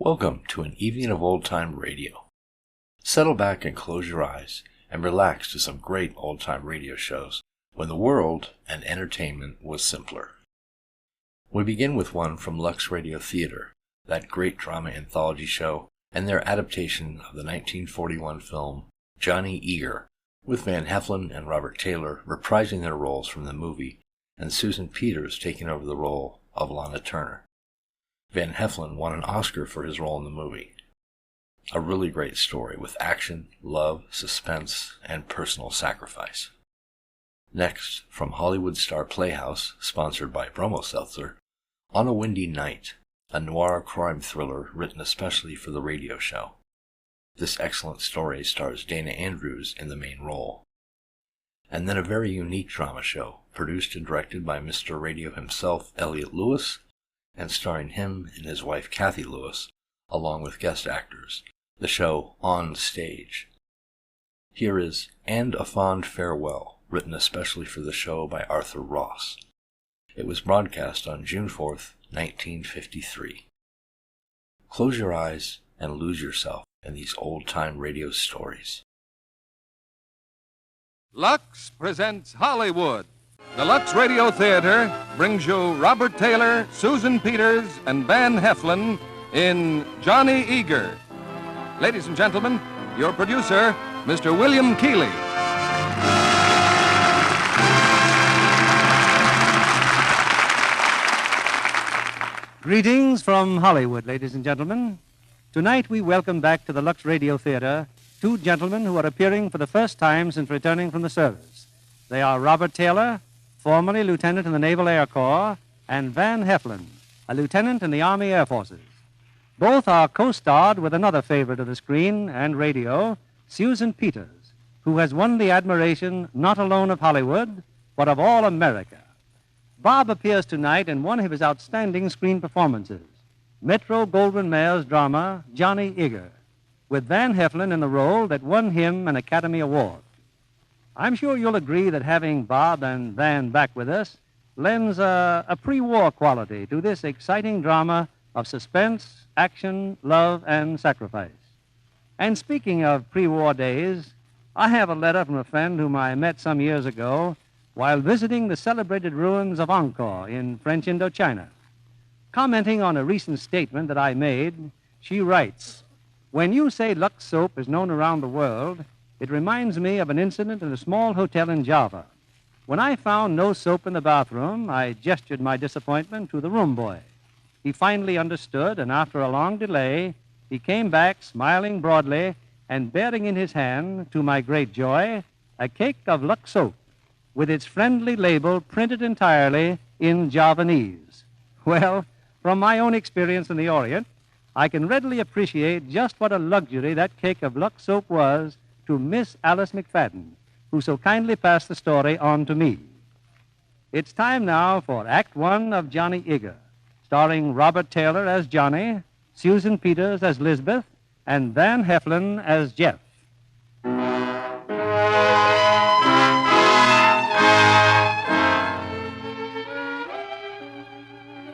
Welcome to an evening of old-time radio. Settle back and close your eyes and relax to some great old-time radio shows when the world and entertainment was simpler. We begin with one from Lux Radio Theater, that great drama anthology show, and their adaptation of the 1941 film Johnny Eager, with Van Heflin and Robert Taylor reprising their roles from the movie and Susan Peters taking over the role of Lana Turner. Van Heflin won an Oscar for his role in the movie. A really great story with action, love, suspense, and personal sacrifice. Next, from Hollywood Star Playhouse, sponsored by Bromo Seltzer, On a Windy Night, a noir crime thriller written especially for the radio show. This excellent story stars Dana Andrews in the main role. And then a very unique drama show, produced and directed by Mr. Radio himself, Elliot Lewis, and starring him and his wife Kathy Lewis, along with guest actors, the show On Stage. Here is And a Fond Farewell, written especially for the show by Arthur Ross. It was broadcast on June 4th, 1953. Close your eyes and lose yourself in these old-time radio stories. Lux presents Hollywood. The Lux Radio Theater brings you Robert Taylor, Susan Peters, and Van Heflin in Johnny Eager. Ladies and gentlemen, your producer, Mr. William Keeley. Greetings from Hollywood, ladies and gentlemen. Tonight we welcome back to the Lux Radio Theater two gentlemen who are appearing for the first time since returning from the service. They are Robert Taylor, formerly lieutenant in the Naval Air Corps, and Van Heflin, a lieutenant in the Army Air Forces. Both are co-starred with another favorite of the screen and radio, Susan Peters, who has won the admiration not alone of Hollywood, but of all America. Bob appears tonight in one of his outstanding screen performances, Metro-Goldwyn-Mayer's drama, Johnny Eager, with Van Heflin in the role that won him an Academy Award. I'm sure you'll agree that having Bob and Van back with us lends a pre-war quality to this exciting drama of suspense, action, love, and sacrifice. And speaking of pre-war days, I have a letter from a friend whom I met some years ago while visiting the celebrated ruins of Angkor in French Indochina. Commenting on a recent statement that I made, she writes, "When you say Lux soap is known around the world, it reminds me of an incident in a small hotel in Java. When I found no soap in the bathroom, I gestured my disappointment to the room boy. He finally understood, and after a long delay, he came back smiling broadly and bearing in his hand, to my great joy, a cake of Lux soap with its friendly label printed entirely in Javanese. Well, from my own experience in the Orient, I can readily appreciate just what a luxury that cake of Lux soap was to Miss Alice McFadden, who so kindly passed the story on to me. It's time now for Act One of Johnny Eager, starring Robert Taylor as Johnny, Susan Peters as Lisbeth, and Van Heflin as Jeff.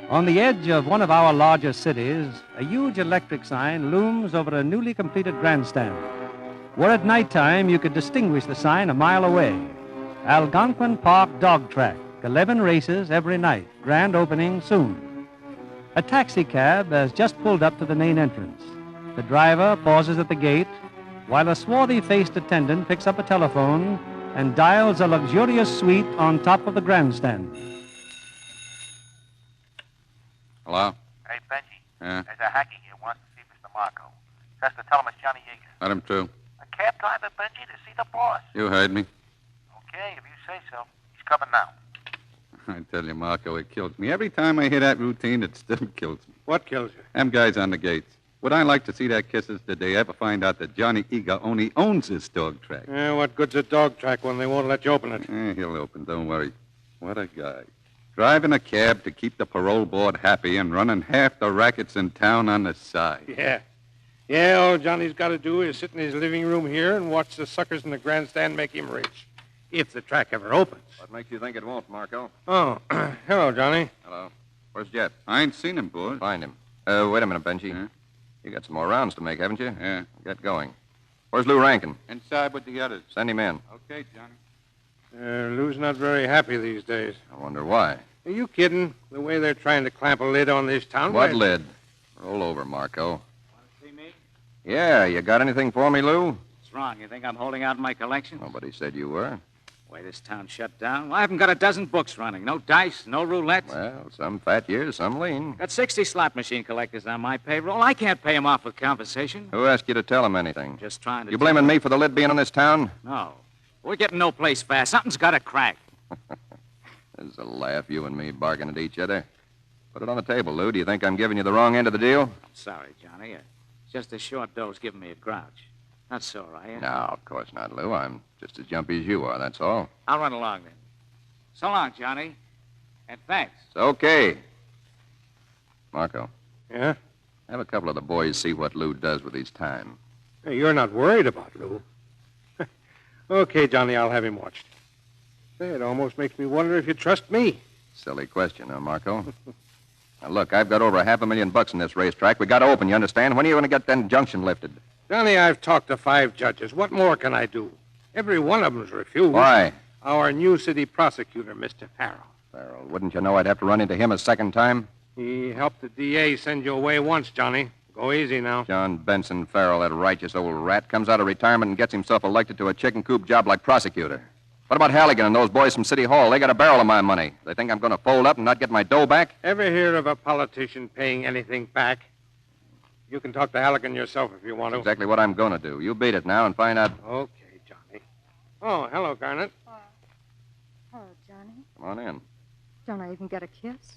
On the edge of one of our largest cities, a huge electric sign looms over a newly completed grandstand. Where at nighttime you could distinguish the sign a mile away. Algonquin Park Dog Track, 11 races every night, grand opening soon. A taxi cab has just pulled up to the main entrance. The driver pauses at the gate, while a swarthy-faced attendant picks up a telephone and dials a luxurious suite on top of the grandstand. Hello? Hey, Benji. Yeah? There's a hacky here wants to see Mr. Marco. Says to tell him it's Johnny Eager. Let him through. A cab driver, Benji, to see the boss. You heard me. Okay, if you say so. He's coming now. I tell you, Marco, it kills me. Every time I hear that routine, it still kills me. What kills you? Them guys on the gates. Would I like to see their kisses did they ever find out that Johnny Eager only owns this dog track? What good's a dog track when they won't let you open it? He'll open, don't worry. What a guy. Driving a cab to keep the parole board happy and running half the rackets in town on the side. Yeah, all Johnny's got to do is sit in his living room here and watch the suckers in the grandstand make him rich. If the track ever opens. What makes you think it won't, Marco? Oh, hello, Johnny. Hello. Where's Jet? I ain't seen him, boy. Find him. Wait a minute, Benji. You got some more rounds to make, haven't you? Yeah. Get going. Where's Lou Rankin? Inside with the others. Send him in. Okay, Johnny. Lou's not very happy these days. I wonder why. Are you kidding? The way they're trying to clamp a lid on this town. What lid? Roll over, Marco. Want to see me? Yeah, you got anything for me, Lou? What's wrong? You think I'm holding out my collection? Nobody said you were. Way this town shut down. Well, I haven't got a dozen books running. No dice, no roulette. Well, some fat years, some lean. Got 60 slot machine collectors on my payroll. I can't pay them off with compensation. Who asked you to tell him anything? Just trying to... You blaming me for the lid being on this town? No. We're getting no place fast. Something's got to crack. There's a laugh, you and me barking at each other. Put it on the table, Lou. Do you think I'm giving you the wrong end of the deal? I'm sorry, Johnny. It's just a short dose giving me a grouch. Not sore, are you? No, of course not, Lou. I'm just as jumpy as you are, that's all. I'll run along then. So long, Johnny. And thanks. It's okay. Marco, Yeah? have a couple of the boys see what Lou does with his time. Hey, you're not worried about Lou. Okay, Johnny, I'll have him watched. Say, it almost makes me wonder if you trust me. Silly question, huh, Marco? Now, look, I've got over $500,000 in this racetrack. We got to open, you understand? When are you going to get that injunction lifted? Johnny, I've talked to 5 judges. What more can I do? Every one of them's refused. Why? Our new city prosecutor, Mr. Farrell. Farrell, wouldn't you know I'd have to run into him a second time? He helped the DA send you away once, Johnny. Go easy now. John Benson Farrell, that righteous old rat, comes out of retirement and gets himself elected to a chicken coop job like prosecutor. What about Halligan and those boys from City Hall? They got a barrel of my money. They think I'm going to fold up and not get my dough back? Ever hear of a politician paying anything back? You can talk to Halligan yourself if you want to. That's exactly what I'm going to do. You beat it now and find out. Okay, Johnny. Oh, hello, Garnet. Hello, Johnny. Come on in. Don't I even get a kiss?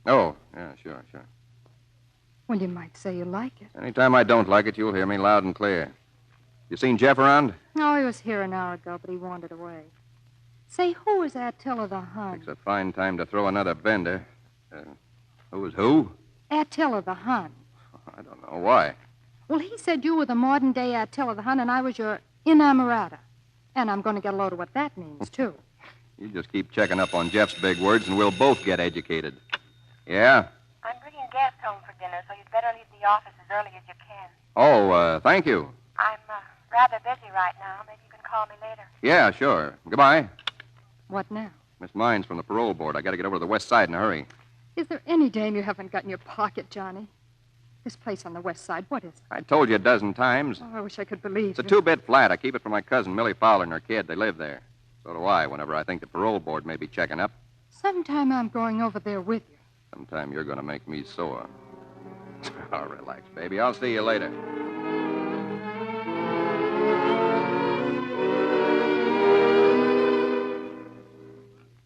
Oh, yeah, sure. Well, you might say you like it. Anytime I don't like it, you'll hear me loud and clear. You seen Jeff around? No, he was here an hour ago, but he wandered away. Say, who is Attila the Hun? It's a fine time to throw another bender. Who is who? Attila the Hun. I don't know. Why? Well, he said you were the modern-day Attila the Hun, and I was your inamorata. And I'm going to get a load of what that means, too. You just keep checking up on Jeff's big words, and we'll both get educated. Yeah? I'm bringing guests home for dinner, so you'd better leave the office as early as you can. Oh, thank you. I'm rather busy right now. Maybe you can call me later. Yeah, sure. Goodbye. What now? Miss Mines from the parole board. I got to get over to the west side in a hurry. Is there any dame you haven't got in your pocket, Johnny? This place on the west side, what is it? I told you a dozen times. Oh, I wish I could believe It's a you. 2-bit flat. I keep it for my cousin, Millie Fowler, and her kid. They live there. So do I, whenever I think the parole board may be checking up. Sometime I'm going over there with you. Sometime you're going to make me sore. Oh, relax, baby. I'll see you later.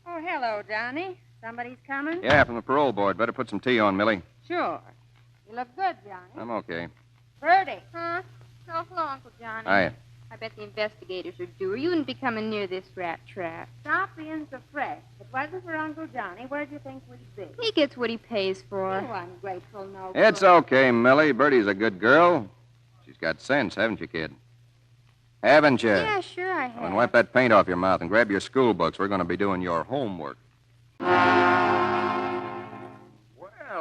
Oh, hello, Johnny. Somebody's coming? Yeah, from the parole board. Better put some tea on, Millie. Sure. You look good, Johnny. I'm okay. Bertie. Huh? Oh, hello, Uncle Johnny. Hiya. I bet the investigators would do. You wouldn't be coming near this rat trap. Stop being so fresh. If it wasn't for Uncle Johnny, where'd you think we'd be? He gets what he pays for. You ungrateful no. It's okay, Millie. Bertie's a good girl. She's got sense, haven't you, kid? Haven't you? Yeah, sure I have. And wipe that paint off your mouth and grab your school books. We're going to be doing your homework. Well,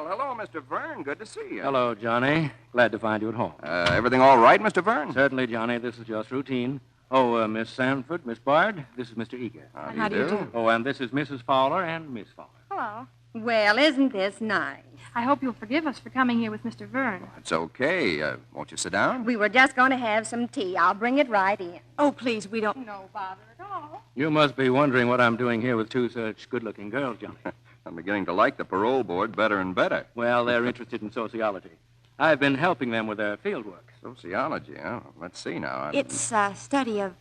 hello, Mr. Vern. Good to see you. Hello, Johnny. Glad to find you at home. Everything all right, Mr. Vern? Certainly, Johnny. This is just routine. Oh, Miss Sanford, Miss Bard, this is Mr. Eager. How do you do? Oh, and this is Mrs. Fowler and Miss Fowler. Hello. Well, isn't this nice? I hope you'll forgive us for coming here with Mr. Vern. It's okay. Won't you sit down? We were just going to have some tea. I'll bring it right in. Oh, please, we don't... No bother at all. You must be wondering what I'm doing here with 2 such good-looking girls, Johnny. I'm beginning to like the parole board better and better. Well, they're interested in sociology. I've been helping them with their field work. Sociology, huh? Let's see now. It's a study of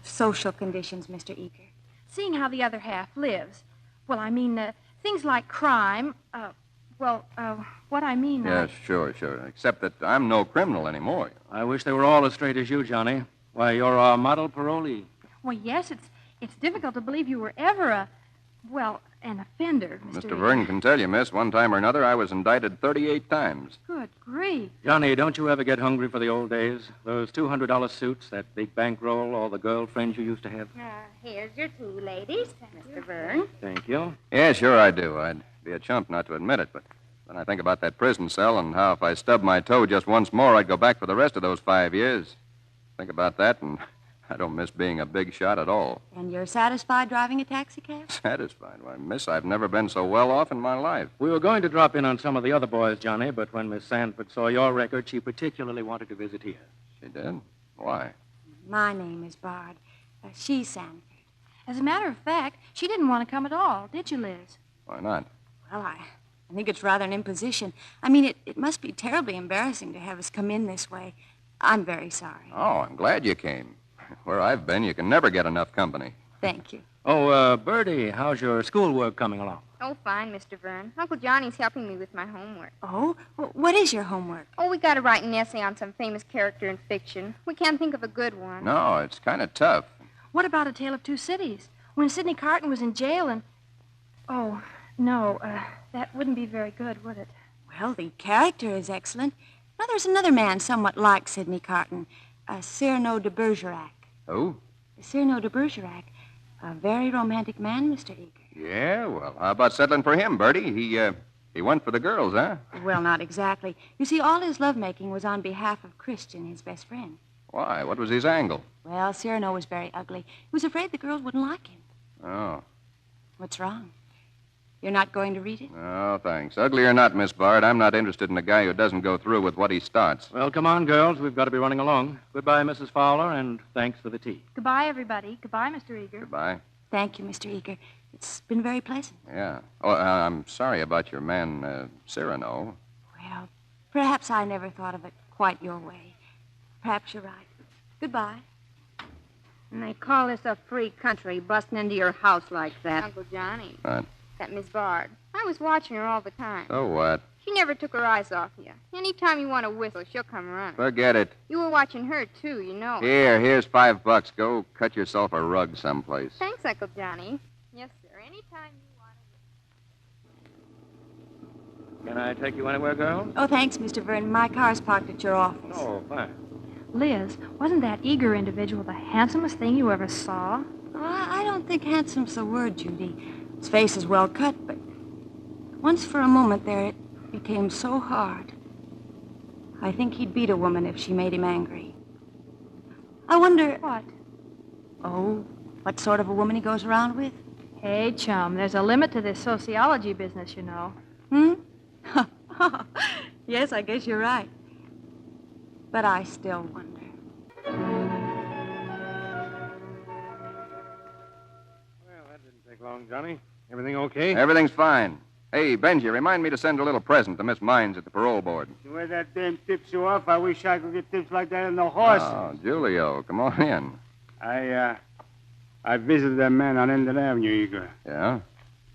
social conditions, Mr. Eager. Seeing how the other half lives. Well, I mean, things like crime. What I mean... Yeah, sure. Except that I'm no criminal anymore. I wish they were all as straight as you, Johnny. Why, you're our model parolee. Well, yes, it's difficult to believe you were ever an offender, Mr. Mr. Vern can tell you, miss, one time or another I was indicted 38 times. Good grief. Johnny, don't you ever get hungry for the old days? Those $200 suits, that big bankroll, all the girlfriends you used to have? Here's your tea, ladies. Mr. Vern. Thank you. Yeah, sure I do. I'd be a chump not to admit it, but Then I think about that prison cell and how if I stubbed my toe just once more, I'd go back for the rest of those 5 years. Think about that, and I don't miss being a big shot at all. And you're satisfied driving a taxicab? Satisfied? Why, miss, I've never been so well off in my life. We were going to drop in on some of the other boys, Johnny, but when Miss Sanford saw your record, she particularly wanted to visit here. She did? Why? My name is Bard. She's Sanford. As a matter of fact, she didn't want to come at all, did you, Liz? Why not? Well, I think it's rather an imposition. I mean, it must be terribly embarrassing to have us come in this way. I'm very sorry. Oh, I'm glad you came. Where I've been, you can never get enough company. Thank you. Oh, Bertie, how's your schoolwork coming along? Oh, fine, Mr. Vern. Uncle Johnny's helping me with my homework. Oh? What is your homework? Oh, we got to write an essay on some famous character in fiction. We can't think of a good one. No, it's kind of tough. What about A Tale of Two Cities? When Sidney Carton was in jail and... Oh, no, that wouldn't be very good, would it? Well, the character is excellent. Now, there's another man somewhat like Sidney Carton, Cyrano de Bergerac. Who? Cyrano de Bergerac. A very romantic man, Mr. Eager. Yeah, well, how about settling for him, Bertie? He went for the girls, huh? Well, not exactly. You see, all his lovemaking was on behalf of Christian, his best friend. Why? What was his angle? Well, Cyrano was very ugly. He was afraid the girls wouldn't like him. Oh. What's wrong? You're not going to read it? No, thanks. Ugly or not, Miss Bard, I'm not interested in a guy who doesn't go through with what he starts. Well, come on, girls. We've got to be running along. Goodbye, Mrs. Fowler, and thanks for the tea. Goodbye, everybody. Goodbye, Mr. Eager. Goodbye. Thank you, Mr. Eager. It's been very pleasant. Yeah. Oh, I'm sorry about your man, Cyrano. Well, perhaps I never thought of it quite your way. Perhaps you're right. Goodbye. And they call this a free country, busting into your house like that. Uncle Johnny. What? That Miss Bard. I was watching her all the time. So what? She never took her eyes off you. Anytime you want to whistle, she'll come running. Forget it. You were watching her, too, you know. Here's $5. Go cut yourself a rug someplace. Thanks, Uncle Johnny. Yes, sir. Anytime you want to... Can I take you anywhere, girls? Oh, thanks, Mr. Vernon. My car's parked at your office. Oh, fine. Liz, wasn't that Eager individual the handsomest thing you ever saw? Oh, I don't think handsome's the word, Judy. His face is well cut, but once for a moment there it became so hard. I think he'd beat a woman if she made him angry. I wonder... What? Oh, what sort of a woman he goes around with? Hey, chum, there's a limit to this sociology business, you know. Hmm? Yes, I guess you're right. But I still wonder. Well, that didn't take long, Johnny. Everything okay? Everything's fine. Hey, Benji, remind me to send a little present to Miss Mines at the parole board. The way that dame tips you off, I wish I could get tips like that in the horses. Oh, Julio, come on in. I visited that man on Endon Avenue, Eager. Yeah?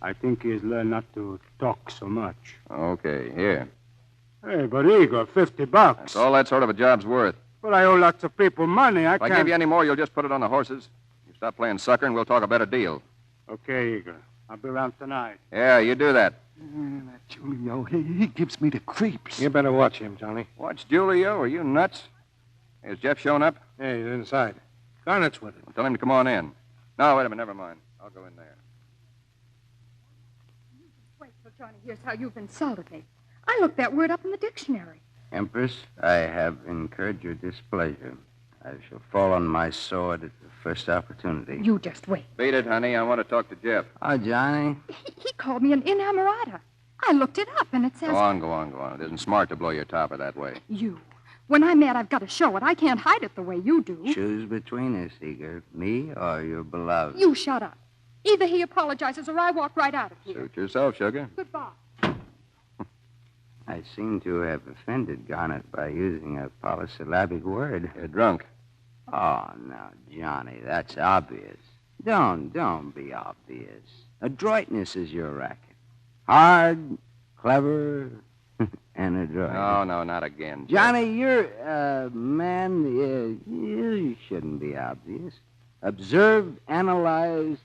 I think he's learned not to talk so much. Okay, here. Hey, but Eager, $50. That's all that sort of a job's worth. But I owe lots of people money. If I give you any more, you'll just put it on the horses. You stop playing sucker, and we'll talk a better deal. Okay, Eager. I'll be around tonight. Yeah, you do that. That Julio, he gives me the creeps. You better watch him, Johnny. Watch Julio? Are you nuts? Has Jeff shown up? Hey, he's inside. Garnett's with him. Well, tell him to come on in. No, wait a minute. Never mind. I'll go in there. Wait till Johnny hears how you've insulted me. I looked that word up in the dictionary. Empress, I have incurred your displeasure. I shall fall on my sword at the first opportunity. You just wait. Beat it, honey. I want to talk to Jeff. Oh, Johnny. He called me an inamorata. I looked it up, and it says... Go on. It isn't smart to blow your topper that way. You. When I'm mad, I've got to show it. I can't hide it the way you do. Choose between us, Eager. Me or your beloved. You shut up. Either he apologizes or I walk right out of here. Suit yourself, sugar. Goodbye. I seem to have offended Garnett by using a polysyllabic word. You're drunk. Oh, no, Johnny, that's obvious. Don't be obvious. Adroitness is your racket. Hard, clever, and adroit. No, not again. Jeff. Johnny, you're, man, you shouldn't be obvious. Observed, analyzed,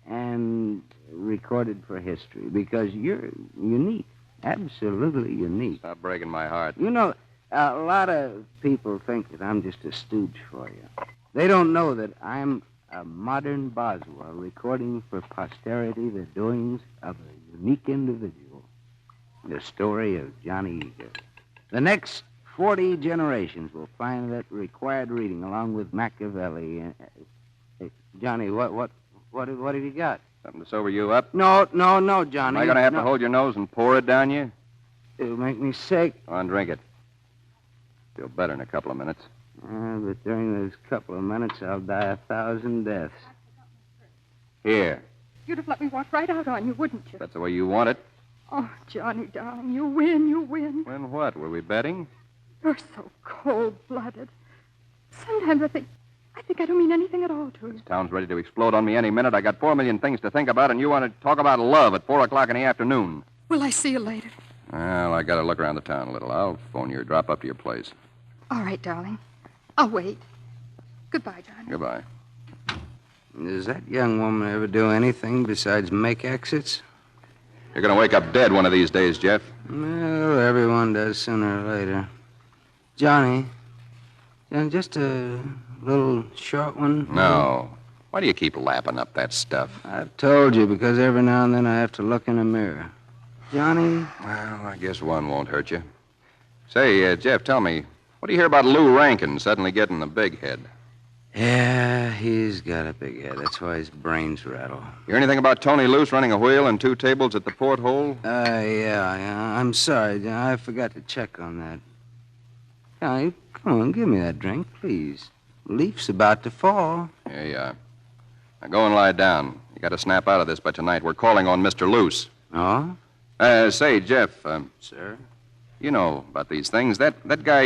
and recorded for history because you're unique. Absolutely unique. Stop breaking my heart. You know, a lot of people think that I'm just a stooge for you. They don't know that I'm a modern Boswell recording for posterity the doings of a unique individual. The story of Johnny Eager. The next 40 generations will find that required reading along with Machiavelli. Hey, Johnny, what have you got? Something to sober you up? No, Johnny. Am I going to have to hold your nose and pour it down you? It'll make me sick. Go on, drink it. Feel better in a couple of minutes. But during those couple of minutes, I'll die 1,000 deaths. Here. You'd have let me walk right out on you, wouldn't you? That's the way you want it. Oh, Johnny, darling, you win, you win. When what? Were we betting? You're so cold-blooded. Sometimes I think I don't mean anything at all to you. This town's ready to explode on me any minute. I got 4 million things to think about, and you want to talk about love at 4 o'clock in the afternoon. Will I see you later? Well, I got to look around the town a little. I'll phone you or drop up to your place. All right, darling. I'll wait. Goodbye, Johnny. Goodbye. Does that young woman ever do anything besides make exits? You're going to wake up dead one of these days, Jeff. Well, everyone does sooner or later. Johnny, just a little short one? No. Why do you keep lapping up that stuff? I've told you, because every now and then I have to look in a mirror. Johnny? Well, I guess one won't hurt you. Say, Jeff, tell me, what do you hear about Lou Rankin suddenly getting the big head? Yeah, he's got a big head. That's why his brains rattle. Hear anything about Tony Luce running a wheel and 2 tables at the porthole? Yeah. I'm sorry. I forgot to check on that. Johnny, come on, give me that drink, please. Leaf's about to fall. Here you are. Now go and lie down. You got to snap out of this by tonight. We're calling on Mr. Luce. Oh? Say, Jeff. Sir? You know about these things. That guy,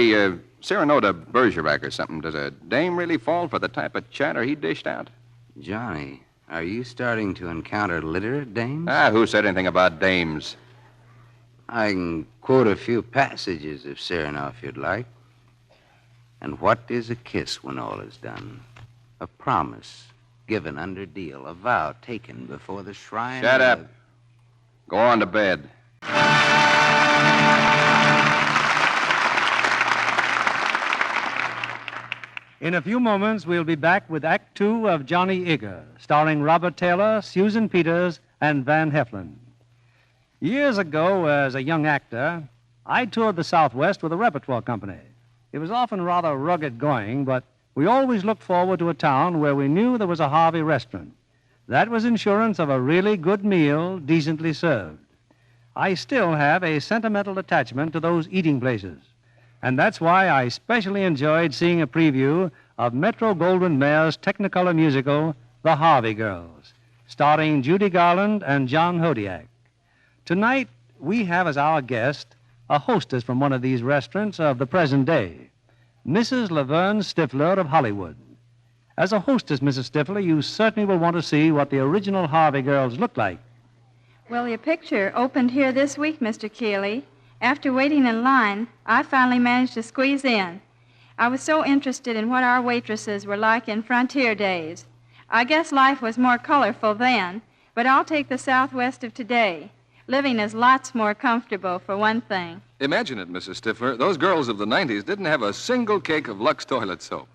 Serenota Bergerac or something, does a dame really fall for the type of chatter he dished out? Johnny, are you starting to encounter literate dames? Who said anything about dames? I can quote a few passages of Cyrano if you'd like. And what is a kiss when all is done? A promise given under deal, a vow taken before the shrine. Shut up. Go on to bed. In a few moments, we'll be back with Act Two of Johnny Eager, starring Robert Taylor, Susan Peters, and Van Heflin. Years ago, as a young actor, I toured the Southwest with a repertoire company. It was often rather rugged going, but we always looked forward to a town where we knew there was a Harvey restaurant. That was insurance of a really good meal, decently served. I still have a sentimental attachment to those eating places. And that's why I especially enjoyed seeing a preview of Metro-Goldwyn-Mayer's Technicolor musical, The Harvey Girls, starring Judy Garland and John Hodiak. Tonight, we have as our guest a hostess from one of these restaurants of the present day, Mrs. Laverne Stifler of Hollywood. As a hostess, Mrs. Stifler, you certainly will want to see what the original Harvey Girls looked like. Well, your picture opened here this week, Mr. Keeley. After waiting in line, I finally managed to squeeze in. I was so interested in what our waitresses were like in frontier days. I guess life was more colorful then, but I'll take the Southwest of today. Living is lots more comfortable, for one thing. Imagine it, Mrs. Stifler. Those girls of the 90s didn't have a single cake of Lux toilet soap.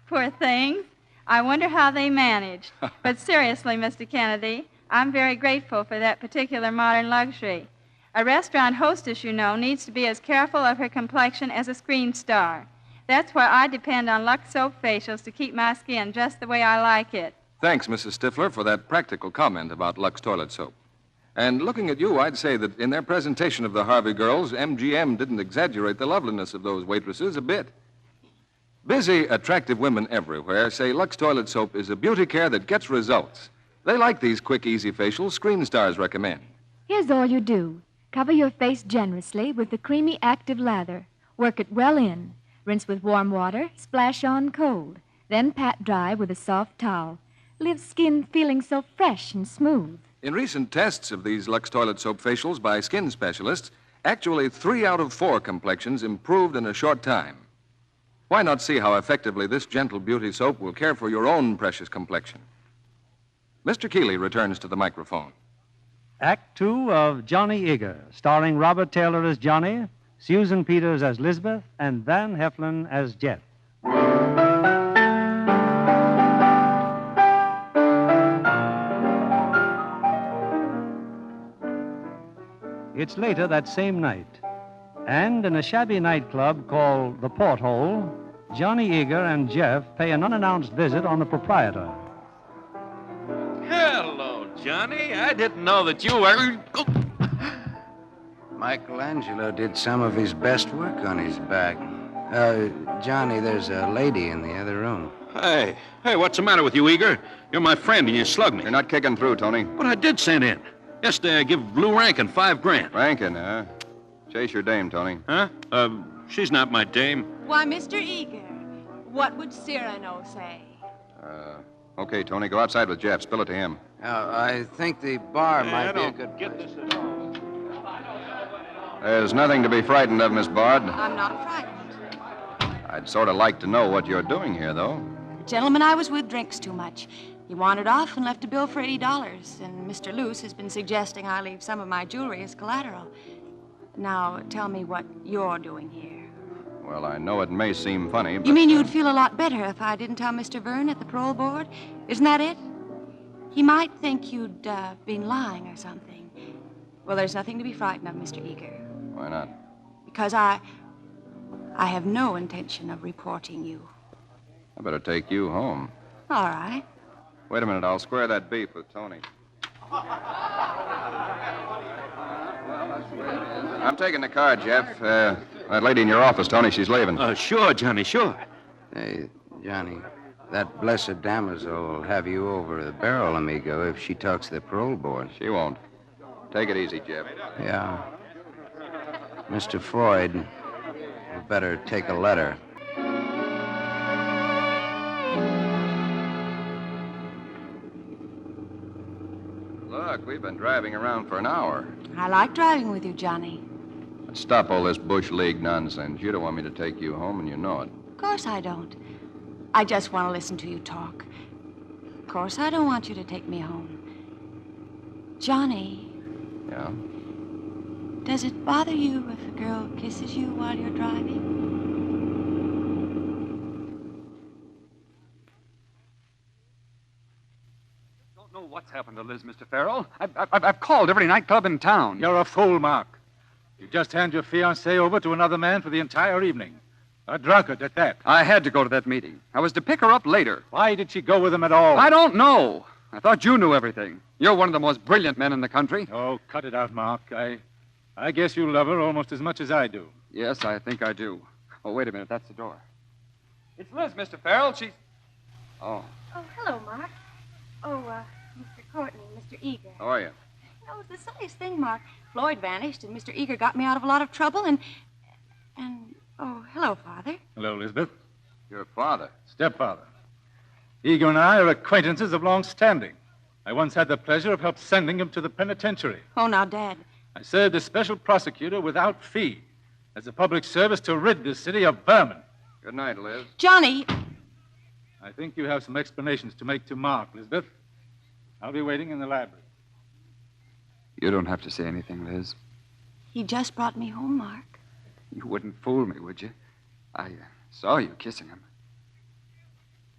Poor things. I wonder how they managed. But seriously, Mr. Kennedy, I'm very grateful for that particular modern luxury. A restaurant hostess, you know, needs to be as careful of her complexion as a screen star. That's why I depend on Lux soap facials to keep my skin just the way I like it. Thanks, Mrs. Stifler, for that practical comment about Lux toilet soap. And looking at you, I'd say that in their presentation of the Harvey Girls, MGM didn't exaggerate the loveliness of those waitresses a bit. Busy, attractive women everywhere say Lux toilet soap is a beauty care that gets results. They like these quick, easy facials screen stars recommend. Here's all you do. Cover your face generously with the creamy active lather. Work it well in. Rinse with warm water, splash on cold. Then pat dry with a soft towel. Leave skin feeling so fresh and smooth. In recent tests of these Lux toilet soap facials by skin specialists, actually 3 out of 4 complexions improved in a short time. Why not see how effectively this gentle beauty soap will care for your own precious complexion? Mr. Keeley returns to the microphone. Act Two of Johnny Eager, starring Robert Taylor as Johnny, Susan Peters as Lisbeth, and Van Heflin as Jeff. It's later that same night. And in a shabby nightclub called the Porthole, Johnny Eager and Jeff pay an unannounced visit on the proprietor. Hello, Johnny. I didn't know that you were... Michelangelo did some of his best work on his back. Johnny, there's a lady in the other room. Hey, what's the matter with you, Eager? You're my friend and you slugged me. You're not kicking through, Tony. But I did send in. Yesterday I give Lou Rankin $5,000. Rankin, huh? Chase your dame, Tony. Huh? She's not my dame. Why, Mr. Eager, what would Cyrano say? Okay, Tony, go outside with Jeff. Spill it to him. I think the bar might be a good get this at all. There's nothing to be frightened of, Miss Bard. I'm not frightened. I'd sort of like to know what you're doing here, though. The gentleman I was with drinks too much. He wandered off and left a bill for $80, and Mr. Luce has been suggesting I leave some of my jewelry as collateral. Now, tell me what you're doing here. Well, I know it may seem funny, but... You mean you'd feel a lot better if I didn't tell Mr. Verne at the parole board? Isn't that it? He might think you'd been lying or something. Well, there's nothing to be frightened of, Mr. Eager. Why not? Because I have no intention of reporting you. I better take you home. All right. Wait a minute, I'll square that beef with Tony. I'm taking the car, Jeff. That lady in your office, Tony, she's leaving. Sure, Johnny, sure. Hey, Johnny, that blessed damozel will have you over the barrel, amigo, if she talks to the parole board. She won't. Take it easy, Jeff. Yeah. Mr. Floyd, you better take a letter. Look, we've been driving around for an hour. I like driving with you, Johnny. Let's stop all this Bush League nonsense. You don't want me to take you home, and you know it. Of course I don't. I just want to listen to you talk. Of course I don't want you to take me home. Johnny. Yeah? Does it bother you if a girl kisses you while you're driving? Don't know what's happened to Liz, Mr. Farrell. I've called every nightclub in town. You're a fool, Mark. You just hand your fiancée over to another man for the entire evening. A drunkard at that. I had to go to that meeting. I was to pick her up later. Why did she go with him at all? I don't know. I thought you knew everything. You're one of the most brilliant men in the country. Oh, cut it out, Mark. I guess you love her almost as much as I do. Yes, I think I do. Oh, wait a minute. That's the door. It's Liz, Mr. Farrell. She's... Oh. Oh, hello, Mark. Oh, Mr. Courtney, Mr. Eager. How are you? You know, it's the silliest thing, Mark. Floyd vanished, and Mr. Eager got me out of a lot of trouble, and... Oh, hello, Father. Hello, Elizabeth. Your father? Stepfather. Eager and I are acquaintances of long standing. I once had the pleasure of help sending him to the penitentiary. Oh, now, Dad. I served as special prosecutor without fee, as a public service to rid this city of vermin. Good night, Liz. Johnny! I think you have some explanations to make to Mark, Elizabeth. I'll be waiting in the library. You don't have to say anything, Liz. He just brought me home, Mark. You wouldn't fool me, would you? I saw you kissing him.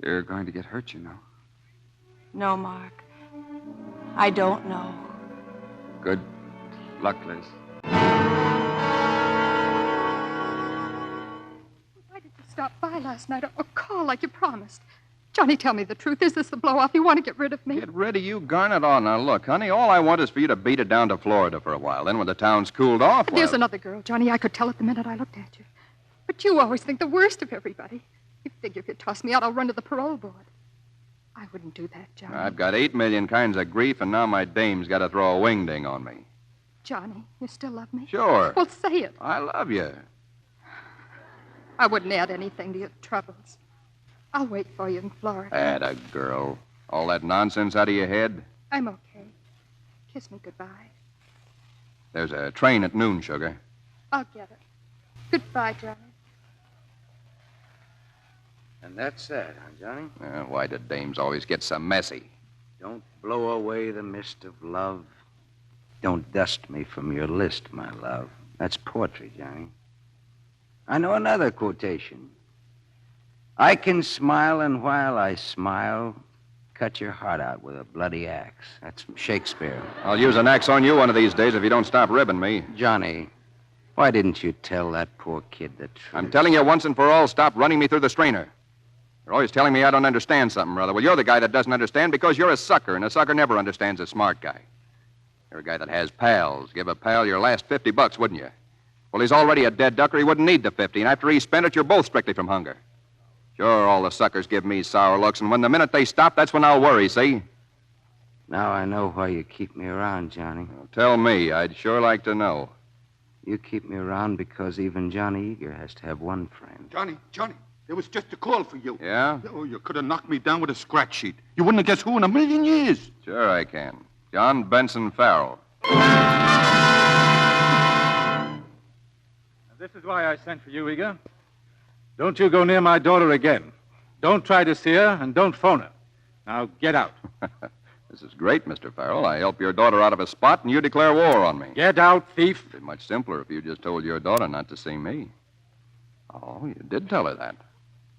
You're going to get hurt, you know. No, Mark. I don't know. Good luck, Liz. Why did you stop by last night or call like you promised? Johnny, tell me the truth. Is this the blow-off? You want to get rid of me? Get rid of you? Garn it all. Now, look, honey, all I want is for you to beat it down to Florida for a while. Then when the town's cooled off, There's another girl, Johnny. I could tell it the minute I looked at you. But you always think the worst of everybody. You figure if you toss me out, I'll run to the parole board. I wouldn't do that, Johnny. I've got 8 million kinds of grief, and now my dame's got to throw a wingding on me. Johnny, you still love me? Sure. Well, say it. I love you. I wouldn't add anything to your troubles. I'll wait for you in Florida. Atta girl. All that nonsense out of your head? I'm okay. Kiss me goodbye. There's a train at noon, sugar. I'll get it. Goodbye, Johnny. And that's that, huh, Johnny? Why do dames always get so messy? Don't blow away the mist of love. Don't dust me from your list, my love. That's poetry, Johnny. I know another quotation. I can smile, and while I smile, cut your heart out with a bloody axe. That's from Shakespeare. I'll use an axe on you one of these days if you don't stop ribbing me. Johnny, why didn't you tell that poor kid the truth? I'm telling you once and for all, stop running me through the strainer. You're always telling me I don't understand something, brother. Well, you're the guy that doesn't understand because you're a sucker, and a sucker never understands a smart guy. You're a guy that has pals. Give a pal your last $50, wouldn't you? Well, he's already a dead ducker. He wouldn't need the 50, and after he spent it, you're both strictly from hunger. Sure, all the suckers give me sour looks, and when the minute they stop, that's when I'll worry, see? Now I know why you keep me around, Johnny. Well, tell me. I'd sure like to know. You keep me around because even Johnny Eager has to have one friend. Johnny, there was just a call for you. Yeah? Oh, you could have knocked me down with a scratch sheet. You wouldn't have guessed who in a million years. Sure I can. John Benson Farrell. This is why I sent for you, Eager. Don't you go near my daughter again. Don't try to see her, and don't phone her. Now, get out. This is great, Mr. Farrell. I help your daughter out of a spot, and you declare war on me. Get out, thief. It'd be much simpler if you just told your daughter not to see me. Oh, you did tell her that.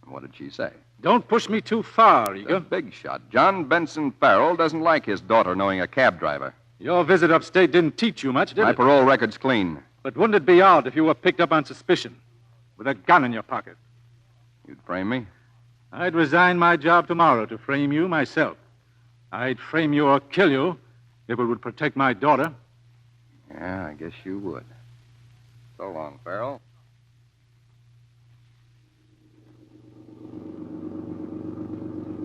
What did she say? Don't push me too far, Eager. A big shot. John Benson Farrell doesn't like his daughter knowing a cab driver. Your visit upstate didn't teach you much, did it? My parole record's clean. But wouldn't it be odd if you were picked up on suspicion with a gun in your pocket? You'd frame me? I'd resign my job tomorrow to frame you myself. I'd frame you or kill you if it would protect my daughter. Yeah, I guess you would. So long, Farrell.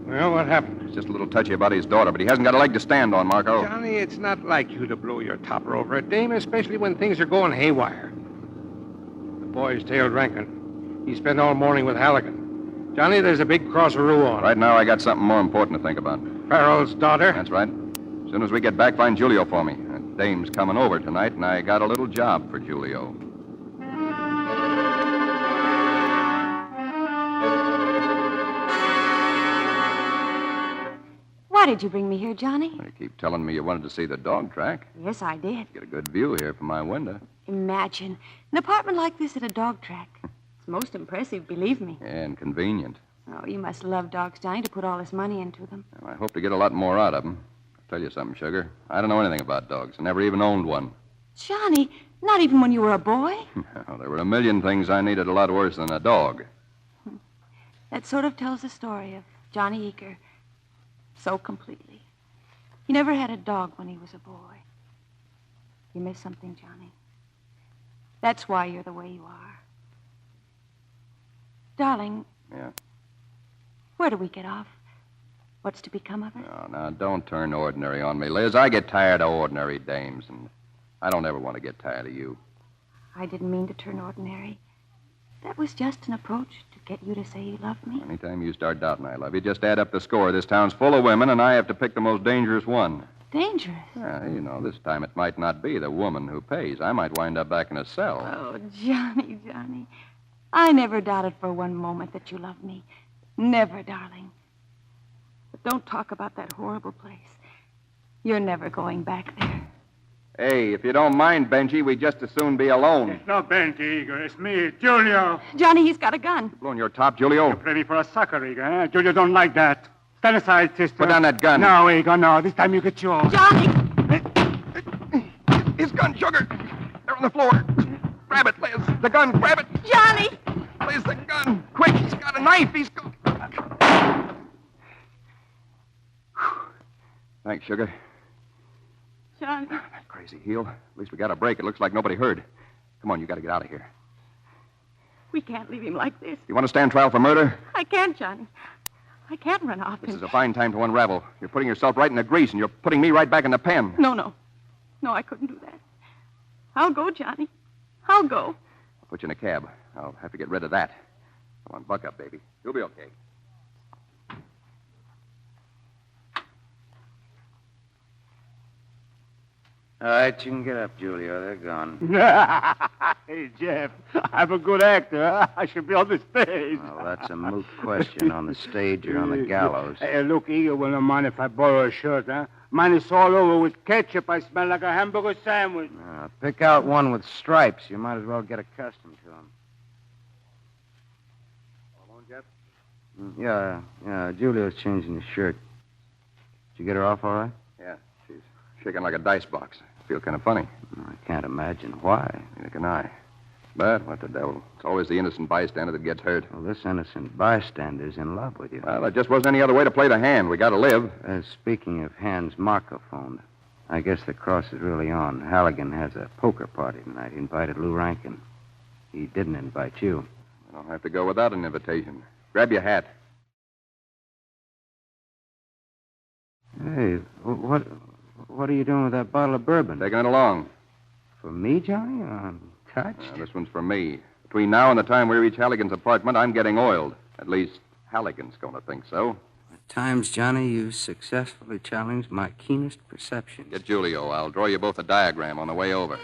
Well, what happened? He's just a little touchy about his daughter, but he hasn't got a leg to stand on, Marco. Johnny, it's not like you to blow your topper over a dame, especially when things are going haywire. The boy's tailed Rankin. He spent all morning with Halligan. Johnny, there's a big crossaroo on. Right now, I got something more important to think about. Farrell's daughter? That's right. As soon as we get back, find Julio for me. That dame's coming over tonight, and I got a little job for Julio. Why did you bring me here, Johnny? You keep telling me you wanted to see the dog track. Yes, I did. Get a good view here from my window. Imagine an apartment like this at a dog track. It's most impressive, believe me. Yeah, and convenient. Oh, you must love dogs, Johnny, to put all this money into them. Well, I hope to get a lot more out of them. I'll tell you something, Sugar. I don't know anything about dogs. I never even owned one. Johnny, not even when you were a boy? Well, there were a million things I needed a lot worse than a dog. That sort of tells the story of Johnny Eager so completely. He never had a dog when he was a boy. You missed something, Johnny. That's why you're the way you are. Darling. Yeah? Where do we get off? What's to become of it? No, now, don't turn ordinary on me, Liz. I get tired of ordinary dames, and I don't ever want to get tired of you. I didn't mean to turn ordinary. That was just an approach to get you to say you love me. Anytime you start doubting I love you, just add up the score. This town's full of women, and I have to pick the most dangerous one. Dangerous? Yeah, you know, this time it might not be the woman who pays. I might wind up back in a cell. Oh, Johnny, Johnny. I never doubted for one moment that you loved me. Never, darling. But don't talk about that horrible place. You're never going back there. Hey, if you don't mind, Benji, we'd just as soon be alone. It's not Benji, Eager. It's me, Julio. Johnny, he's got a gun. Blowing your top, Julio? You play me for a sucker, Eager, eh? Julio don't like that. Stand aside, sister. Put down that gun. No, Eager, no. This time you get yours. Johnny! His gun, Sugar. They're on the floor. Grab it, Liz. The gun, grab it. Johnny! Liz, the gun. Quick, he's got a knife. He's got... Thanks, Sugar. Johnny. That crazy heel. At least we got a break. It looks like nobody heard. Come on, you got to get out of here. We can't leave him like this. You want to stand trial for murder? I can't, Johnny. I can't run off. This is a fine time to unravel. You're putting yourself right in the grease, and you're putting me right back in the pen. No. No, I couldn't do that. I'll go, Johnny. I'll go. I'll put you in a cab. I'll have to get rid of that. Come on, buck up, baby. You'll be okay. All right, you can get up, Julio. They're gone. Hey, Jeff, I'm a good actor. Huh? I should be on the stage. Well, that's a moot question. On the stage or on the gallows. Hey, look, Eager will not mind if I borrow a shirt, huh? Mine is all over with ketchup. I smell like a hamburger sandwich. Pick out one with stripes. You might as well get accustomed to them. Hold on, Jeff. Yeah, Julio's changing his shirt. Did you get her off all right? Yeah, she's shaking like a dice box. I feel kind of funny. I can't imagine why. Neither can I. But what the devil? It's always the innocent bystander that gets hurt. Well, this innocent bystander's in love with you. Well, there just wasn't any other way to play the hand. We got to live. Speaking of hands, Marco phoned. I guess the cross is really on. Halligan has a poker party tonight. He invited Lou Rankin. He didn't invite you. I don't have to go without an invitation. Grab your hat. Hey, what are you doing with that bottle of bourbon? Taking it along. For me, Johnny? I'm touched. This one's for me. Between now and the time we reach Halligan's apartment, I'm getting oiled. At least Halligan's going to think so. At times, Johnny, you successfully challenged my keenest perception. Get Julio. I'll draw you both a diagram on the way over.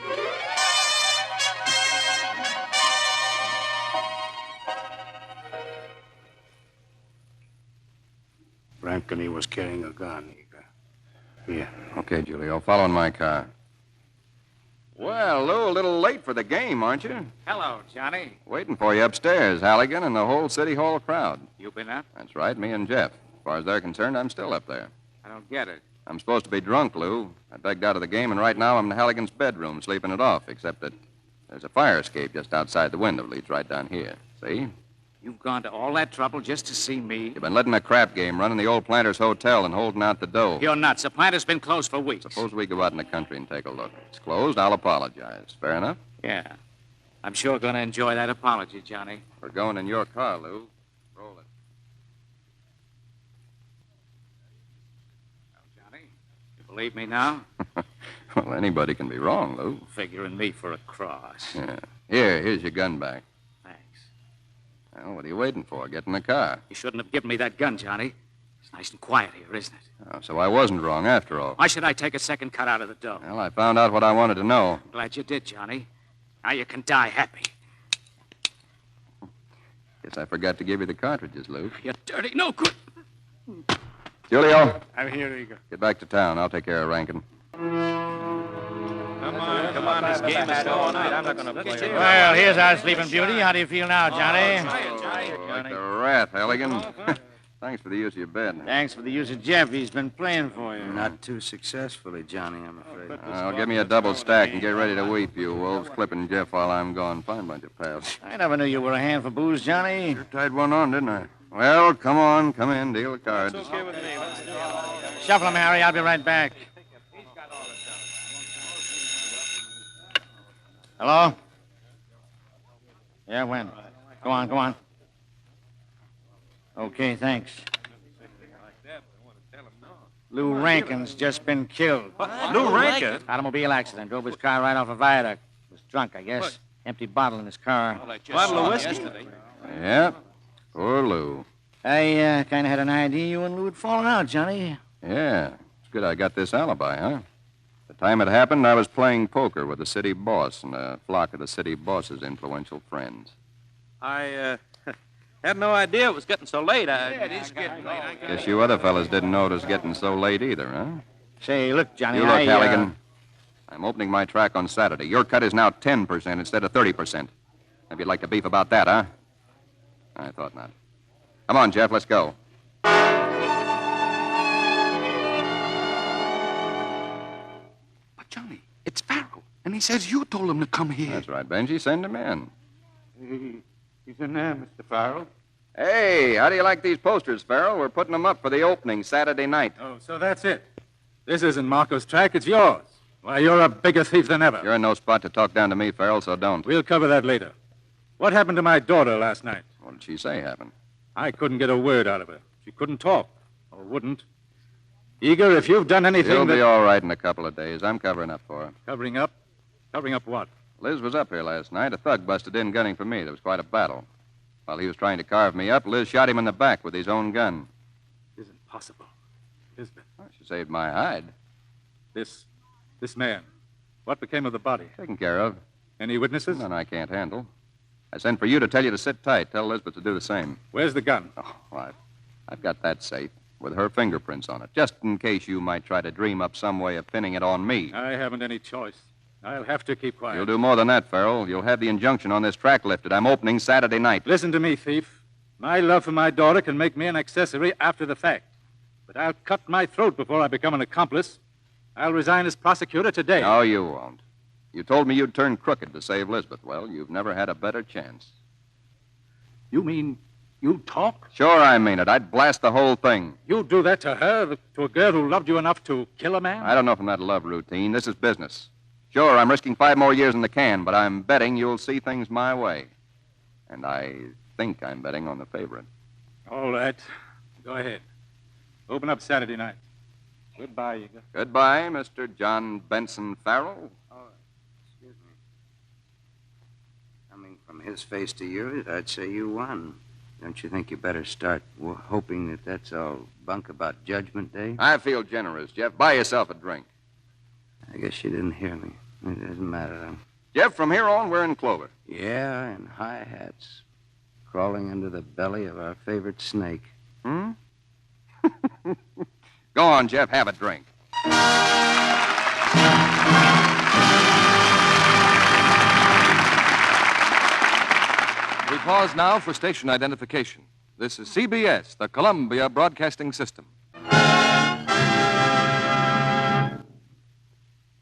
Rankin was carrying a gun, Eager. Here. Okay, Julio. Follow in my car. Well, Lou, a little late for the game, aren't you? Hello, Johnny. Waiting for you upstairs, Halligan, and the whole City Hall crowd. You been up? That's right, me and Jeff. As far as they're concerned, I'm still up there. I don't get it. I'm supposed to be drunk, Lou. I begged out of the game, and right now I'm in Halligan's bedroom, sleeping it off, except that there's a fire escape just outside the window. It leads right down here. See? You've gone to all that trouble just to see me? You've been letting a crap game, running the old Planters Hotel and holding out the dough. You're nuts. The plant has been closed for weeks. Suppose we go out in the country and take a look. It's closed, I'll apologize. Fair enough? Yeah. I'm sure going to enjoy that apology, Johnny. We're going in your car, Lou. Roll it. Well, Johnny, you believe me now? Well, anybody can be wrong, Lou. Figuring me for a cross. Yeah. Here's your gun back. Well, what are you waiting for? Get in the car. You shouldn't have given me that gun, Johnny. It's nice and quiet here, isn't it? Oh, so I wasn't wrong after all. Why should I take a second cut out of the dough? Well, I found out what I wanted to know. Glad you did, Johnny. Now you can die happy. Guess I forgot to give you the cartridges, Lou. You dirty, no good. Julio. I'm here, Eager. Get back to town. I'll take care of Rankin. Come on, this game is all night. I'm not going to play it. Well, here's our sleeping beauty. How do you feel now, Johnny? Like a rat, Halligan. Thanks for the use of your bed. Thanks for the use of Jeff. He's been playing for you. Not too successfully, Johnny, I'm afraid. Give me a double stack and get ready to weep, you wolves. Clipping Jeff while I'm gone. Fine bunch of pals. I never knew you were a hand for booze, Johnny. Sure tied one on, didn't I? Well, come on. Come in. Deal the cards. Okay with me. Shuffle them, Harry. I'll be right back. Hello? Yeah, when? Go on. Okay, thanks. Lou Rankin's just been killed. Lou Rankin? Automobile accident. Drove his car right off a viaduct. Was drunk, I guess. Empty bottle in his car. Bottle of whiskey? Yep. Poor Lou. I kind of had an idea you and Lou had fallen out, Johnny. Yeah. It's good I got this alibi, huh? The time it happened, I was playing poker with the city boss and a flock of the city boss's influential friends. I had no idea it was getting so late. Yeah, it is getting late. Guess you other fellas didn't know it was getting so late either, huh? Say, look, Johnny, You look, Halligan. I'm opening my track on Saturday. Your cut is now 10% instead of 30%. Maybe you'd like to beef about that, huh? I thought not. Come on, Jeff, let's go. But, Johnny, it's Farrell. And he says you told him to come here. That's right, Benji. Send him in. He's in there, Mr. Farrell. Hey, how do you like these posters, Farrell? We're putting them up for the opening Saturday night. Oh, so that's it. This isn't Marco's track, it's yours. Why, you're a bigger thief than ever. You're in no spot to talk down to me, Farrell, so don't. We'll cover that later. What happened to my daughter last night? What did she say happened? I couldn't get a word out of her. She couldn't talk, or wouldn't. Eager, if you've done anything She'll that... be all right in a couple of days. I'm covering up for her. Covering up? Covering up what? Liz was up here last night. A thug busted in gunning for me. There was quite a battle. While he was trying to carve me up, Liz shot him in the back with his own gun. It isn't possible. Lisbeth. Well, she saved my hide. This man. What became of the body? Taken care of. Any witnesses? None I can't handle. I sent for you to tell you to sit tight. Tell Lisbeth to do the same. Where's the gun? Oh, I've got that safe with her fingerprints on it, just in case you might try to dream up some way of pinning it on me. I haven't any choice. I'll have to keep quiet. You'll do more than that, Farrell. You'll have the injunction on this track lifted. I'm opening Saturday night. Listen to me, thief. My love for my daughter can make me an accessory after the fact. but I'll cut my throat before I become an accomplice. I'll resign as prosecutor today. No, you won't. You told me you'd turn crooked to save Lisbeth. Well, you've never had a better chance. You mean you'd talk? Sure, I mean it. I'd blast the whole thing. You'd do that to her, to a girl who loved you enough to kill a man? I don't know from that love routine. This is business. Sure, I'm risking 5 more years in the can, but I'm betting you'll see things my way. And I think I'm betting on the favorite. All right. Go ahead. Open up Saturday night. Goodbye, Eager. Goodbye, Mr. John Benson Farrell. Oh, excuse me. Coming from his face to yours, I'd say you won. Don't you think you better start hoping that that's all bunk about Judgment Day? I feel generous, Jeff. Buy yourself a drink. I guess you didn't hear me. It doesn't matter, though. Jeff, from here on, we're in clover. Yeah, and high hats. Crawling into the belly of our favorite snake. Hmm? Go on, Jeff. Have a drink. We pause now for station identification. This is CBS, the Columbia Broadcasting System.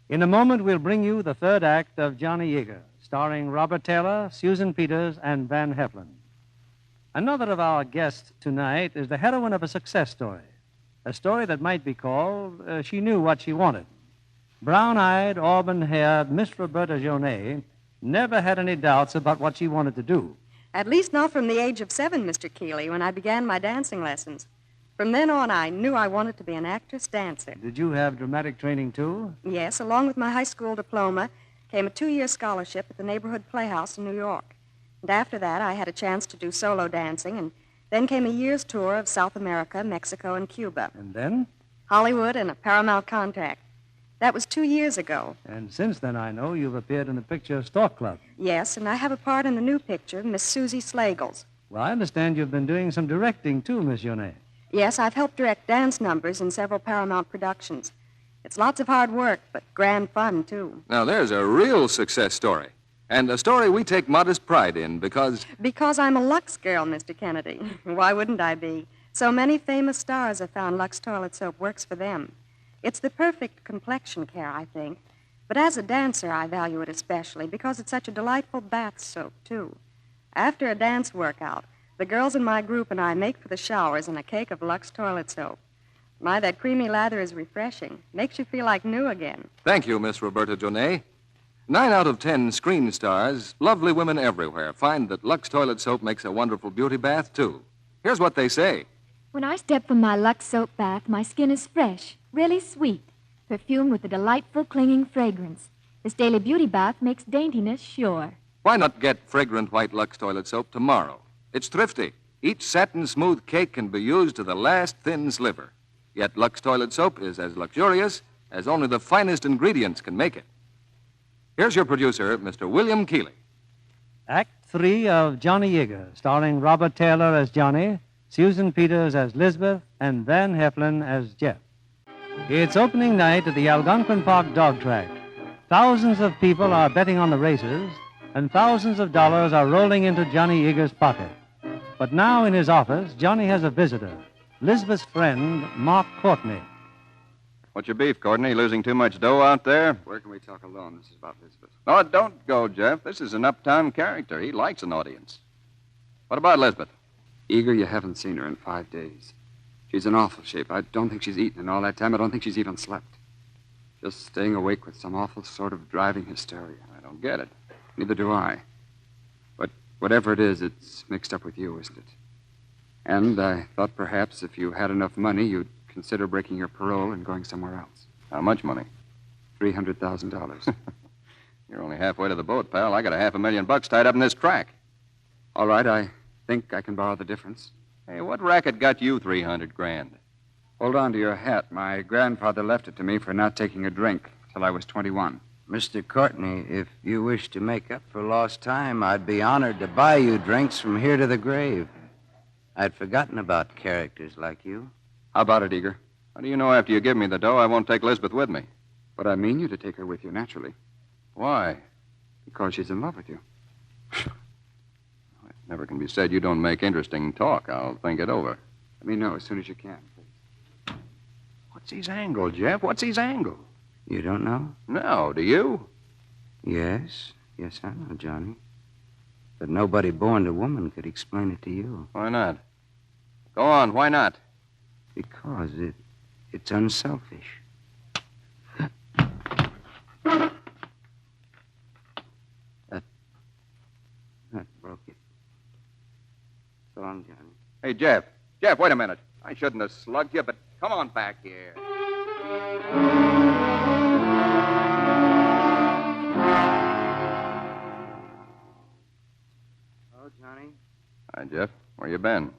In a moment, we'll bring you the third act of Johnny Eager, starring Robert Taylor, Susan Peters, and Van Heflin. Another of our guests tonight is the heroine of a success story, a story that might be called She Knew What She Wanted. Brown-eyed, auburn-haired Miss Roberta Jonet never had any doubts about what she wanted to do. At least not from the age of 7, Mr. Keeley, when I began my dancing lessons. From then on, I knew I wanted to be an actress-dancer. Did you have dramatic training, too? Yes, along with my high school diploma came a 2-year scholarship at the neighborhood Playhouse in New York. And after that, I had a chance to do solo dancing, and then came a year's tour of South America, Mexico, and Cuba. And then? Hollywood and a Paramount contract. That was 2 years ago. And since then, I know you've appeared in the picture Stork Club. Yes, and I have a part in the new picture, Miss Susie Slagles. Well, I understand you've been doing some directing, too, Miss Jonet. Yes, I've helped direct dance numbers in several Paramount productions. It's lots of hard work, but grand fun, too. Now, there's a real success story. And a story we take modest pride in because... Because I'm a Lux girl, Mr. Kennedy. Why wouldn't I be? So many famous stars have found Lux toilet soap works for them. It's the perfect complexion care, I think. But as a dancer, I value it especially because it's such a delightful bath soap, too. After a dance workout, the girls in my group and I make for the showers in a cake of Lux toilet soap. My, that creamy lather is refreshing. Makes you feel like new again. Thank you, Miss Roberta Jonet. 9 out of 10 screen stars, lovely women everywhere, find that Lux toilet soap makes a wonderful beauty bath, too. Here's what they say. When I step from my Lux soap bath, my skin is fresh, really sweet, perfumed with a delightful clinging fragrance. This daily beauty bath makes daintiness sure. Why not get fragrant white Lux toilet soap tomorrow? It's thrifty. Each satin-smooth cake can be used to the last thin sliver. Yet Lux toilet soap is as luxurious as only the finest ingredients can make it. Here's your producer, Mr. William Keeley. Act 3 of Johnny Eager, starring Robert Taylor as Johnny, Susan Peters as Lisbeth, and Van Heflin as Jeff. It's opening night at the Algonquin Park dog track. Thousands of people are betting on the races, and thousands of dollars are rolling into Johnny Eager's pocket. But now in his office, Johnny has a visitor, Lisbeth's friend, Mark Courtney. What's your beef, Courtney? Losing too much dough out there? Where can we talk alone? This is about Lisbeth. No, don't go, Jeff. This is an uptown character. He likes an audience. What about Lisbeth? Eager, you haven't seen her in 5 days. She's in awful shape. I don't think she's eaten in all that time. I don't think she's even slept. Just staying awake with some awful sort of driving hysteria. I don't get it. Neither do I. But whatever it is, it's mixed up with you, isn't it? And I thought perhaps if you had enough money, you'd consider breaking your parole and going somewhere else. How much money? $300,000. You're only halfway to the boat, pal. I got $500,000 tied up in this track. All right, I think I can borrow the difference. Hey, what racket got you $300,000? Hold on to your hat. My grandfather left it to me for not taking a drink till I was 21. Mr. Courtney, if you wish to make up for lost time, I'd be honored to buy you drinks from here to the grave. I'd forgotten about characters like you. How about it, Eager? How do you know after you give me the dough I won't take Lisbeth with me? But I mean you to take her with you, naturally. Why? Because she's in love with you. It never can be said you don't make interesting talk. I'll think it over. Let me know as soon as you can, please. What's his angle, Jeff? What's his angle? You don't know? No, do you? Yes. Yes, I know, Johnny. But nobody born to woman could explain it to you. Why not? Go on, why not? Because it's unselfish. That broke it. So long, Johnny. Hey, Jeff. Jeff, wait a minute. I shouldn't have slugged you, but come on back here. Oh, Johnny. Hi, Jeff. Where you been?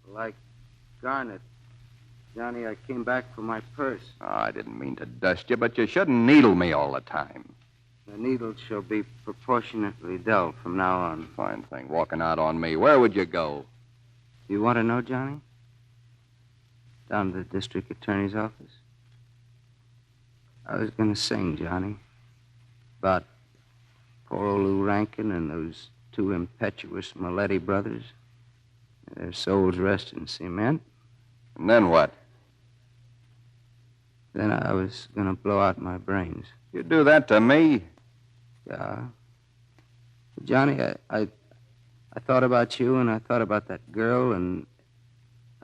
Like Garnet. Johnny, I came back for my purse. Oh, I didn't mean to dust you, but you shouldn't needle me all the time. The needle shall be proportionately dull from now on. Fine thing, walking out on me. Where would you go? You want to know, Johnny? Down to the district attorney's office. I was going to sing, Johnny, about poor old Lou Rankin and those two impetuous Maletti brothers. Their souls rest in cement. And then what? Then I was going to blow out my brains. You do that to me? Yeah. Johnny, I thought about you, and I thought about that girl, and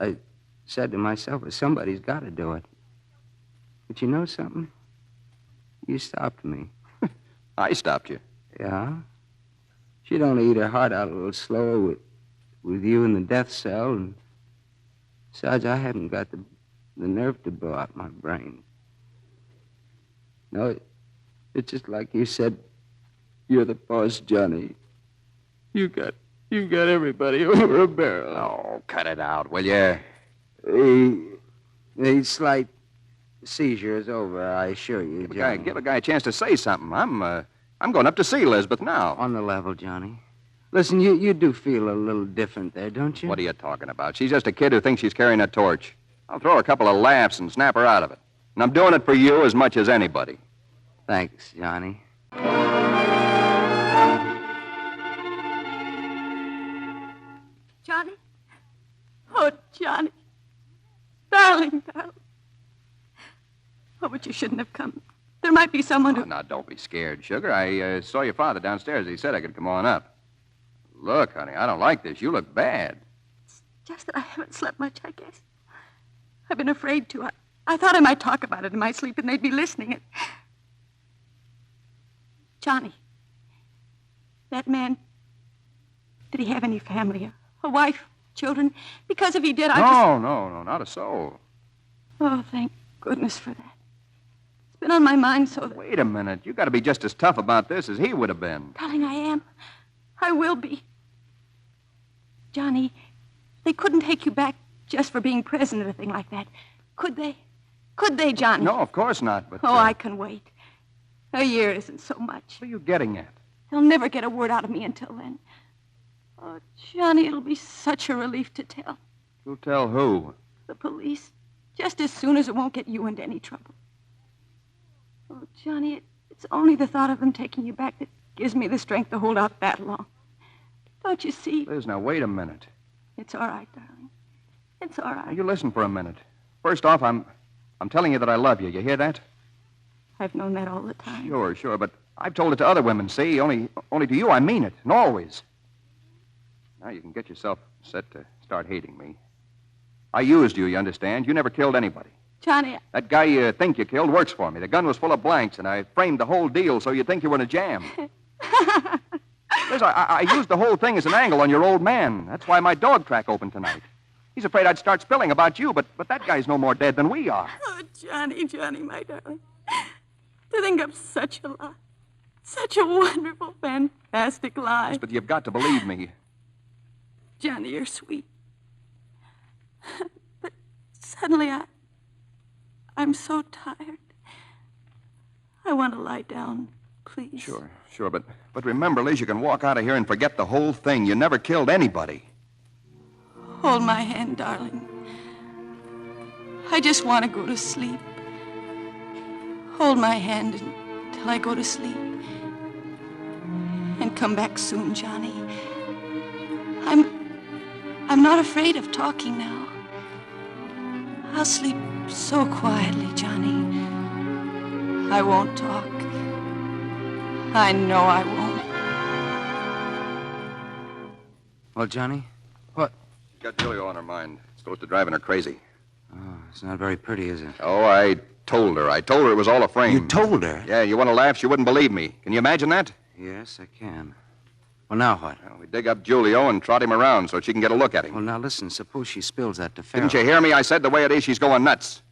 I said to myself, well, somebody's got to do it. But you know something? You stopped me. I stopped you? Yeah. She'd only eat her heart out a little slower with you in the death cell, and besides, I hadn't got the nerve to blow out my brain. No, it's just like you said, you're the boss, Johnny. You got everybody over a barrel. Oh, cut it out, will you? The slight seizure is over, I assure you, Johnny. Give a guy a chance to say something. I'm going up to see Lisbeth now. On the level, Johnny. Listen, you do feel a little different there, don't you? What are you talking about? She's just a kid who thinks she's carrying a torch. I'll throw her a couple of laughs and snap her out of it. And I'm doing it for you as much as anybody. Thanks, Johnny. Johnny? Oh, Johnny. Darling, darling. Oh, but you shouldn't have come. There might be someone who... Oh, now, don't be scared, sugar. I saw your father downstairs. He said I could come on up. Look, honey, I don't like this. You look bad. It's just that I haven't slept much, I guess. I've been afraid to. I thought I might talk about it in my sleep and they'd be listening. Johnny, that man, did he have any family? A wife, children? Because if he did, No, not a soul. Oh, thank goodness for that. It's been on my mind so that... Wait a minute. You got to be just as tough about this as he would have been. Darling, I am. I will be. Johnny, they couldn't take you back just for being present or anything like that. Could they? Could they, Johnny? No, of course not, but... Oh, I can wait. A year isn't so much. What are you getting at? They'll never get a word out of me until then. Oh, Johnny, it'll be such a relief to tell. You'll tell who? The police. Just as soon as it won't get you into any trouble. Oh, Johnny, it's only the thought of them taking you back that gives me the strength to hold out that long. Don't you see? Liz, now, wait a minute. It's all right, darling. It's all right. Now, you listen for a minute. First off, I'm telling you that I love you. You hear that? I've known that all the time. Sure, but I've told it to other women, see? Only to you, I mean it, and always. Now you can get yourself set to start hating me. I used you understand? You never killed anybody. Johnny... That guy you think you killed works for me. The gun was full of blanks, and I framed the whole deal so you'd think you were in a jam. Liz, I used the whole thing as an angle on your old man. That's why my dog track opened tonight. He's afraid I'd start spilling about you, but that guy's no more dead than we are. Oh, Johnny, my darling. To think of such a lie. Such a wonderful, fantastic lie. Yes, but you've got to believe me. Johnny, you're sweet. But suddenly I'm so tired. I want to lie down, please. Sure, but remember, Liz, you can walk out of here and forget the whole thing. You never killed anybody. Hold my hand, darling. I just want to go to sleep. Hold my hand until I go to sleep. And come back soon, Johnny. I'm not afraid of talking now. I'll sleep so quietly, Johnny. I won't talk. I know I won't. Well, Johnny, what? She's got Julio on her mind. It's supposed to driving her crazy. Oh, it's not very pretty, is it? Oh, I told her. I told her it was all a frame. You told her? Yeah, you want to laugh? She wouldn't believe me. Can you imagine that? Yes, I can. Well, now what? Well, we dig up Julio and trot him around so she can get a look at him. Well, now listen, suppose she spills that to Farrell. Didn't you hear me? I said the way it is, she's going nuts.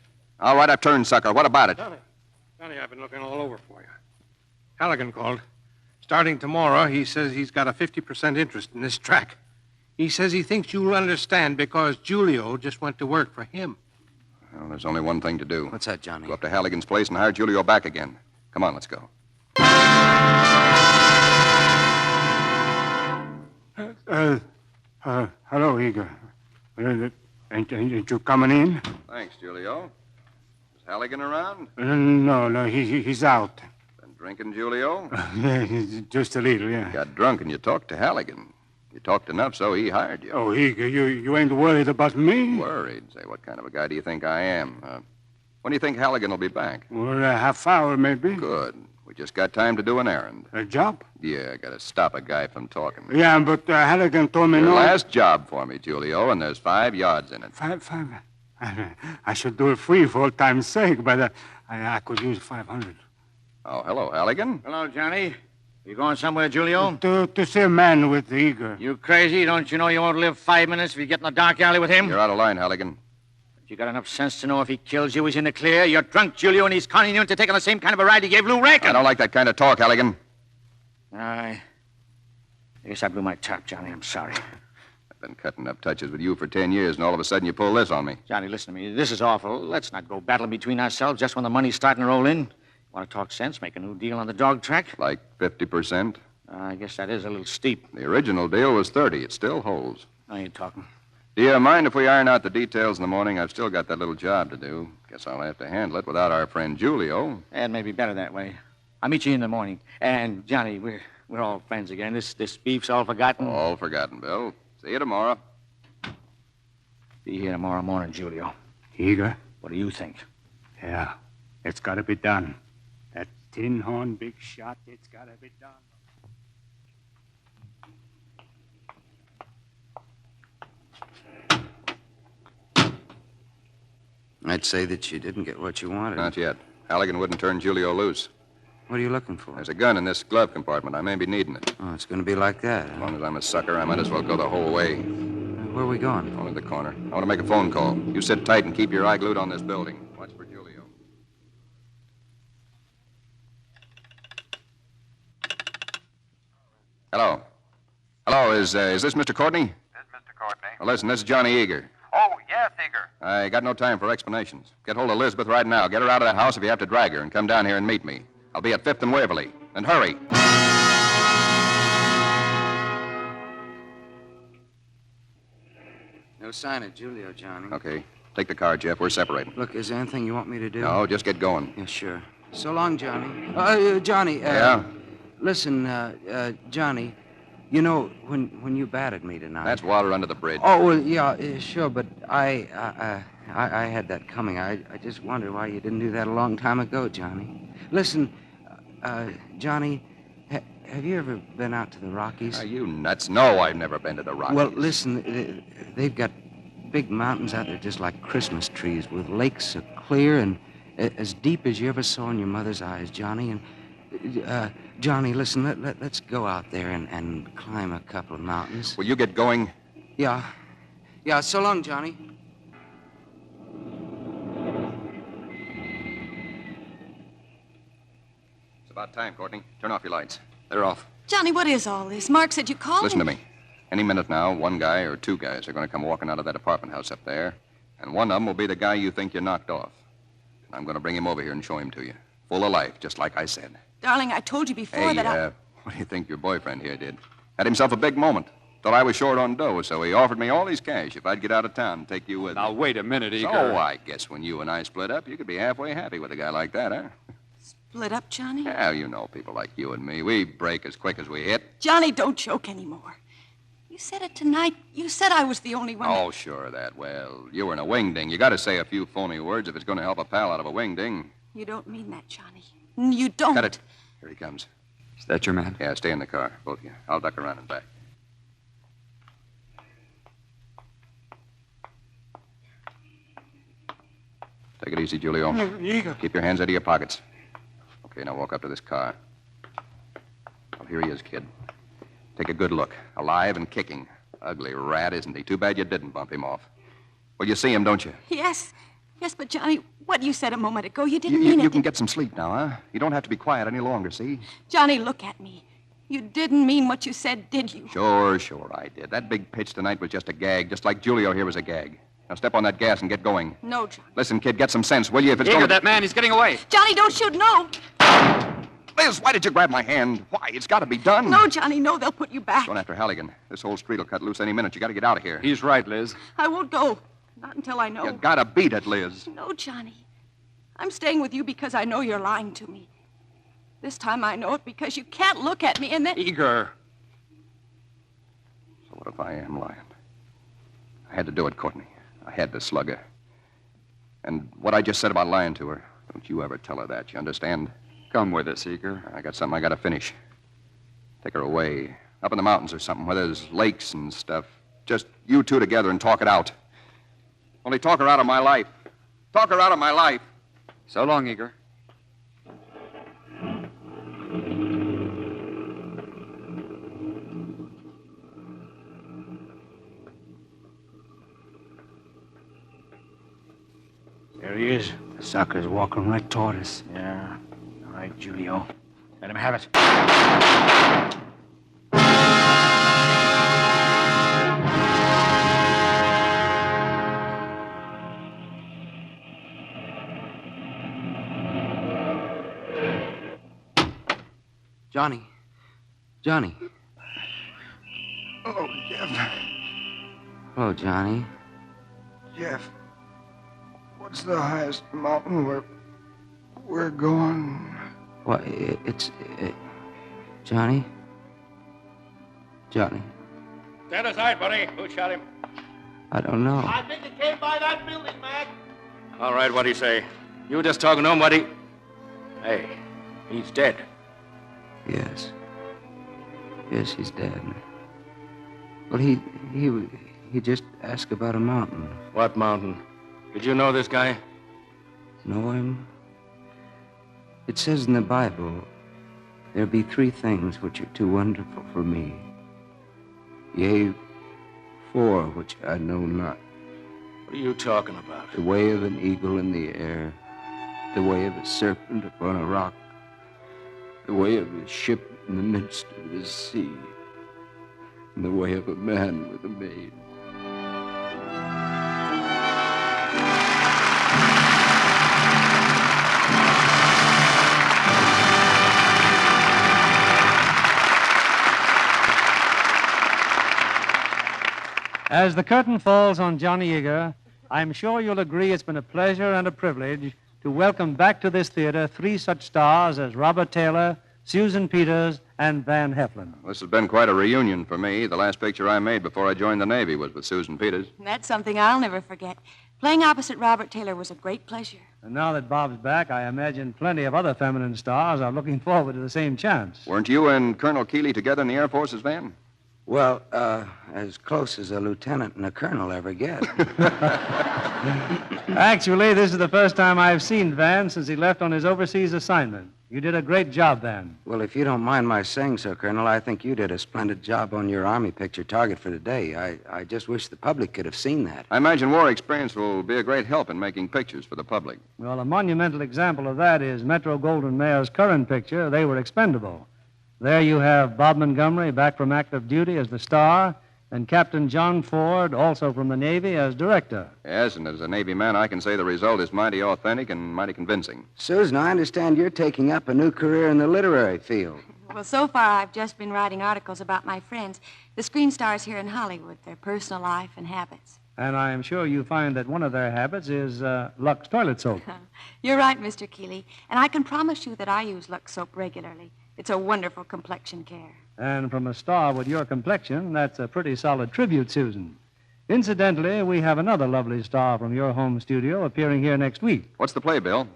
All right, I've turned sucker. What about it? Johnny, I've been looking all over for you. Halligan called. Starting tomorrow, he says he's got a 50% interest in this track. He says he thinks you'll understand because Julio just went to work for him. Well, there's only one thing to do. What's that, Johnny? Go up to Halligan's place and hire Julio back again. Come on, let's go. Hello, Igor. Ain't you coming in? Thanks, Julio. Is Halligan around? No, he's out. Been drinking, Julio? Just a little, yeah. Got drunk and you talked to Halligan. You talked enough so he hired you. Oh, Igor, you ain't worried about me? Worried? Say, what kind of a guy do you think I am? When do you think Halligan will be back? Well, a half hour, maybe. Good. We just got time to do an errand. A job? Yeah, got to stop a guy from talking. Yeah, but Halligan told me Your no. last job for me, Julio, and there's 5 yards in it. Five. I should do it free for old time's sake, but I could use 500. Oh, hello, Halligan. Hello, Johnny. You going somewhere, Julio? To see a man with Igor. You crazy? Don't you know you won't live 5 minutes if you get in the dark alley with him? You're out of line, Halligan. But you got enough sense to know if he kills you, he's in the clear. You're drunk, Julio, and he's conning you into taking the same kind of a ride he gave Lou Rankin. I don't like that kind of talk, Halligan. I guess I blew my top, Johnny. I'm sorry. I've been cutting up touches with you for 10 years, and all of a sudden you pull this on me. Johnny, listen to me. This is awful. Let's not go battling between ourselves just when the money's starting to roll in. Want to talk sense? Make a new deal on the dog track? Like 50%? I guess that is a little steep. The original deal was 30. It still holds. I ain't talking. Do you mind if we iron out the details in the morning? I've still got that little job to do. Guess I'll have to handle it without our friend Julio. And maybe better that way. I'll meet you in the morning. And, Johnny, we're all friends again. This beef's all forgotten. All forgotten, Bill. See you tomorrow. Be here tomorrow morning, Julio. Igor? What do you think? Yeah, it's got to be done. That tin horn big shot, it's got to be done. I'd say that you didn't get what you wanted. Not yet. Halligan wouldn't turn Julio loose. What are you looking for? There's a gun in this glove compartment. I may be needing it. Oh, it's going to be like that. As long as I'm a sucker, I might as well go the whole way. Where are we going? Only the corner. I want to make a phone call. You sit tight and keep your eye glued on this building. Watch for Julio. Hello. Hello, is this Mr. Courtney? This is Mr. Courtney. Well, listen, this is Johnny Eager. Oh, yes, Eager. I got no time for explanations. Get hold of Elizabeth right now. Get her out of that house if you have to drag her, and come down here and meet me. I'll be at 5th and Waverly. And hurry. No sign of Julio, Johnny. Okay. Take the car, Jeff. We're separating. Look, is there anything you want me to do? No, just get going. Yeah, sure. So long, Johnny. Johnny. Yeah? Listen, Johnny, you know, when you batted me tonight... That's water under the bridge. Oh, well, yeah, sure, but I had that coming. I just wondered why you didn't do that a long time ago, Johnny. Listen, Johnny, have you ever been out to the Rockies? Are you nuts? No, I've never been to the Rockies. Well, listen, they've got big mountains out there just like Christmas trees with lakes so clear and as deep as you ever saw in your mother's eyes, Johnny. And, Johnny, listen, let's go out there and climb a couple of mountains. Will you get going? Yeah. Yeah, so long, Johnny. It's about time, Courtney. Turn off your lights. They're off. Johnny, what is all this? Mark said you called Listen him. to me. Any minute now, one guy or 2 guys are going to come walking out of that apartment house up there, and one of them will be the guy you think you knocked off. And I'm going to bring him over here and show him to you. Full of life, just like I said. Darling, I told you before Hey, that I... what do you think your boyfriend here did? Had himself a big moment. Thought I was short on dough, so he offered me all his cash if I'd get out of town and take you with me. Now, wait a minute, Eager. So I guess when you and I split up, you could be halfway happy with a guy like that, huh? Split up, Johnny? Yeah, you know people like you and me. We break as quick as we hit. Johnny, don't joke anymore. You said it tonight. You said I was the only one. Oh, sure, that. Well, you were in a wingding. You got to say a few phony words if it's going to help a pal out of a wingding. You don't mean that, Johnny. You don't. Cut it. Here he comes. Is that your man? Yeah, stay in the car, both of you. I'll duck around and back. Take it easy, Julio. Keep your hands out of your pockets. Okay, now walk up to this car. Oh, here he is, kid. Take a good look. Alive and kicking. Ugly rat, isn't he? Too bad you didn't bump him off. Well, you see him, don't you? Yes. Yes, but Johnny, what you said a moment ago, you didn't mean it. You can get some sleep now, huh? You don't have to be quiet any longer, see? Johnny, look at me. You didn't mean what you said, did you? Sure, I did. That big pitch tonight was just a gag, just like Julio here was a gag. Now step on that gas and get going. No, Johnny. Listen, kid, get some sense, will you? If it's Eager, going that man, he's getting away. Johnny, don't shoot, no. Liz, why did you grab my hand? Why? It's got to be done. No, Johnny, no, they'll put you back. Going after Halligan. This whole street will cut loose any minute. You got to get out of here. He's right, Liz. I won't go. Not until I know. You got to beat it, Liz. No, Johnny. I'm staying with you because I know you're lying to me. This time I know it because you can't look at me and then... Eager. So what if I am lying? I had to do it, Courtney. I had to slug her. And what I just said about lying to her, don't you ever tell her that, you understand? Come with us, Eager. I got something I got to finish. Take her away. Up in the mountains or something where there's lakes and stuff. Just you two together and talk it out. Only talk her out of my life. Talk her out of my life. So long, Eager. There he is. The sucker's walking right toward us. Yeah. All right, Julio. Let him have it. Johnny. Johnny. Oh, Jeff. Hello, Johnny. Jeff. What's the highest mountain we're going? What? Johnny? Johnny. Stand aside, buddy. Who shot him? I don't know. I think it came by that building, Mac. All right, what'd he say? You were just talking to him, buddy. Hey, he's dead. Yes. Yes, he's dead. Well, he just asked about a mountain. What mountain? Did you know this guy? Know him? It says in the Bible, there be 3 things which are too wonderful for me. Yea, 4 which I know not. What are you talking about? The way of an eagle in the air, the way of a serpent upon a rock, the way of a ship in the midst of the sea, and the way of a man with a maid. As the curtain falls on Johnny Eager, I'm sure you'll agree it's been a pleasure and a privilege to welcome back to this theater 3 such stars as Robert Taylor, Susan Peters, and Van Heflin. This has been quite a reunion for me. The last picture I made before I joined the Navy was with Susan Peters. That's something I'll never forget. Playing opposite Robert Taylor was a great pleasure. And now that Bob's back, I imagine plenty of other feminine stars are looking forward to the same chance. Weren't you and Colonel Keeley together in the Air Force's van? Well, as close as a lieutenant and a colonel ever get. Actually, this is the first time I've seen Van since he left on his overseas assignment. You did a great job, Van. Well, if you don't mind my saying so, Colonel, I think you did a splendid job on your Army picture target for today. I just wish the public could have seen that. I imagine war experience will be a great help in making pictures for the public. Well, a monumental example of that is Metro-Goldwyn-Mayer's current picture, They Were Expendable. There you have Bob Montgomery back from active duty as the star, and Captain John Ford, also from the Navy, as director. Yes, and as a Navy man, I can say the result is mighty authentic and mighty convincing. Susan, I understand you're taking up a new career in the literary field. Well, so far I've just been writing articles about my friends, the screen stars here in Hollywood, their personal life and habits. And I am sure you find that one of their habits is Lux toilet soap. You're right, Mr. Keeley, and I can promise you that I use Lux soap regularly. It's a wonderful complexion care. And from a star with your complexion, that's a pretty solid tribute, Susan. Incidentally, we have another lovely star from your home studio appearing here next week. What's the play, Bill?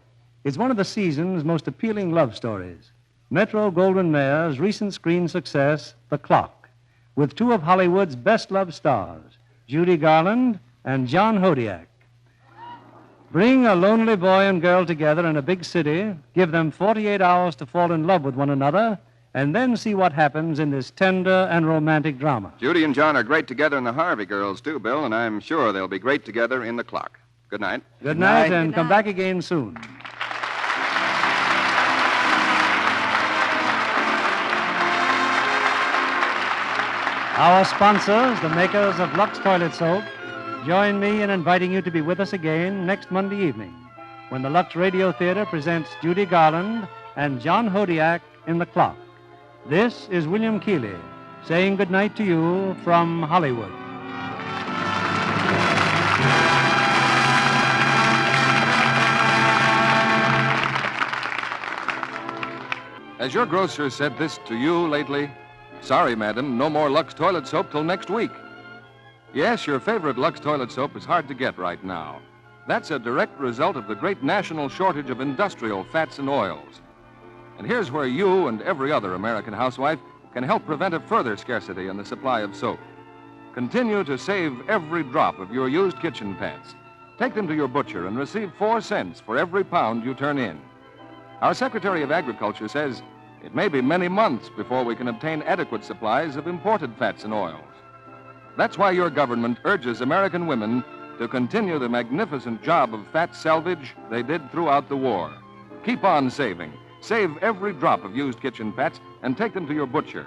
It's one of the season's most appealing love stories. Metro-Goldwyn-Mayer's recent screen success, The Clock, with two of Hollywood's best-loved stars, Judy Garland and John Hodiak. Bring a lonely boy and girl together in a big city, give them 48 hours to fall in love with one another, and then see what happens in this tender and romantic drama. Judy and John are great together in the Harvey Girls, too, Bill, and I'm sure they'll be great together in The Clock. Good night. Good night, and come back again soon. Our sponsors, the makers of Lux Toilet Soap, join me in inviting you to be with us again next Monday evening when the Lux Radio Theater presents Judy Garland and John Hodiak in The Clock. This is William Keeley saying good night to you from Hollywood. Has your grocer said this to you lately? Sorry, madam, no more Lux Toilet Soap till next week. Yes, your favorite Lux Toilet Soap is hard to get right now. That's a direct result of the great national shortage of industrial fats and oils. And here's where you and every other American housewife can help prevent a further scarcity in the supply of soap. Continue to save every drop of your used kitchen pants. Take them to your butcher and receive 4 cents for every pound you turn in. Our Secretary of Agriculture says it may be many months before we can obtain adequate supplies of imported fats and oils. That's why your government urges American women to continue the magnificent job of fat salvage they did throughout the war. Keep on saving. Save every drop of used kitchen fats and take them to your butcher.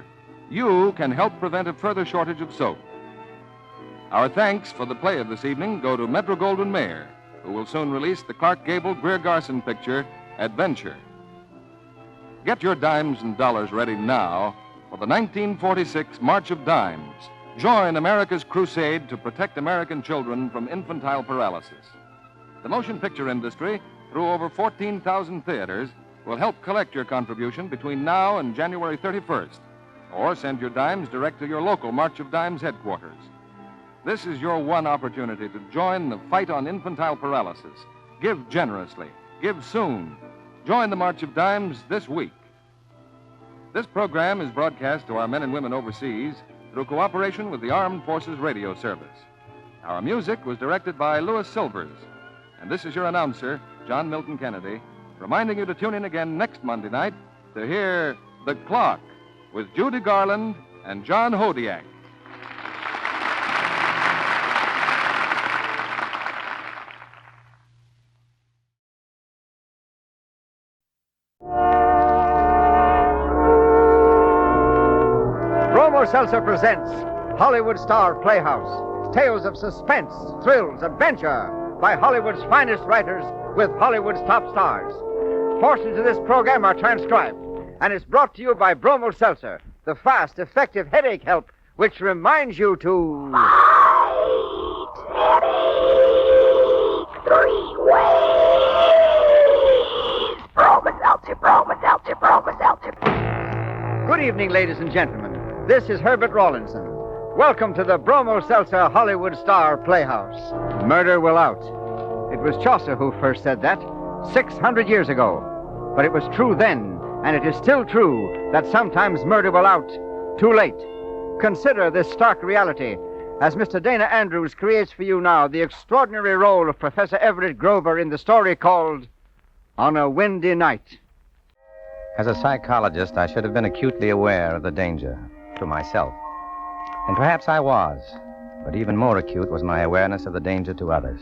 You can help prevent a further shortage of soap. Our thanks for the play of this evening go to Metro-Goldwyn-Mayer, who will soon release the Clark Gable-Greer Garson picture, Adventure. Get your dimes and dollars ready now for the 1946 March of Dimes. Join America's crusade to protect American children from infantile paralysis. The motion picture industry, through over 14,000 theaters, will help collect your contribution between now and January 31st, or send your dimes direct to your local March of Dimes headquarters. This is your one opportunity to join the fight on infantile paralysis. Give generously. Give soon. Join the March of Dimes this week. This program is broadcast to our men and women overseas through cooperation with the Armed Forces Radio Service. Our music was directed by Louis Silvers. And this is your announcer, John Milton Kennedy, reminding you to tune in again next Monday night to hear The Clock with Judy Garland and John Hodiak. Seltzer presents Hollywood Star Playhouse. Tales of suspense, thrills, adventure by Hollywood's finest writers with Hollywood's top stars. Portions of this program are transcribed and is brought to you by Bromo Seltzer, the fast, effective headache help which reminds you to... Good evening, ladies and gentlemen. This is Herbert Rawlinson. Welcome to the Bromo Seltzer Hollywood Star Playhouse. Murder will out. It was Chaucer who first said that 600 years ago. But it was true then, and it is still true, that sometimes murder will out too late. Consider this stark reality as Mr. Dana Andrews creates for you now the extraordinary role of Professor Everett Grover in the story called On a Windy Night. As a psychologist, I should have been acutely aware of the danger to myself. And perhaps I was, but even more acute was my awareness of the danger to others.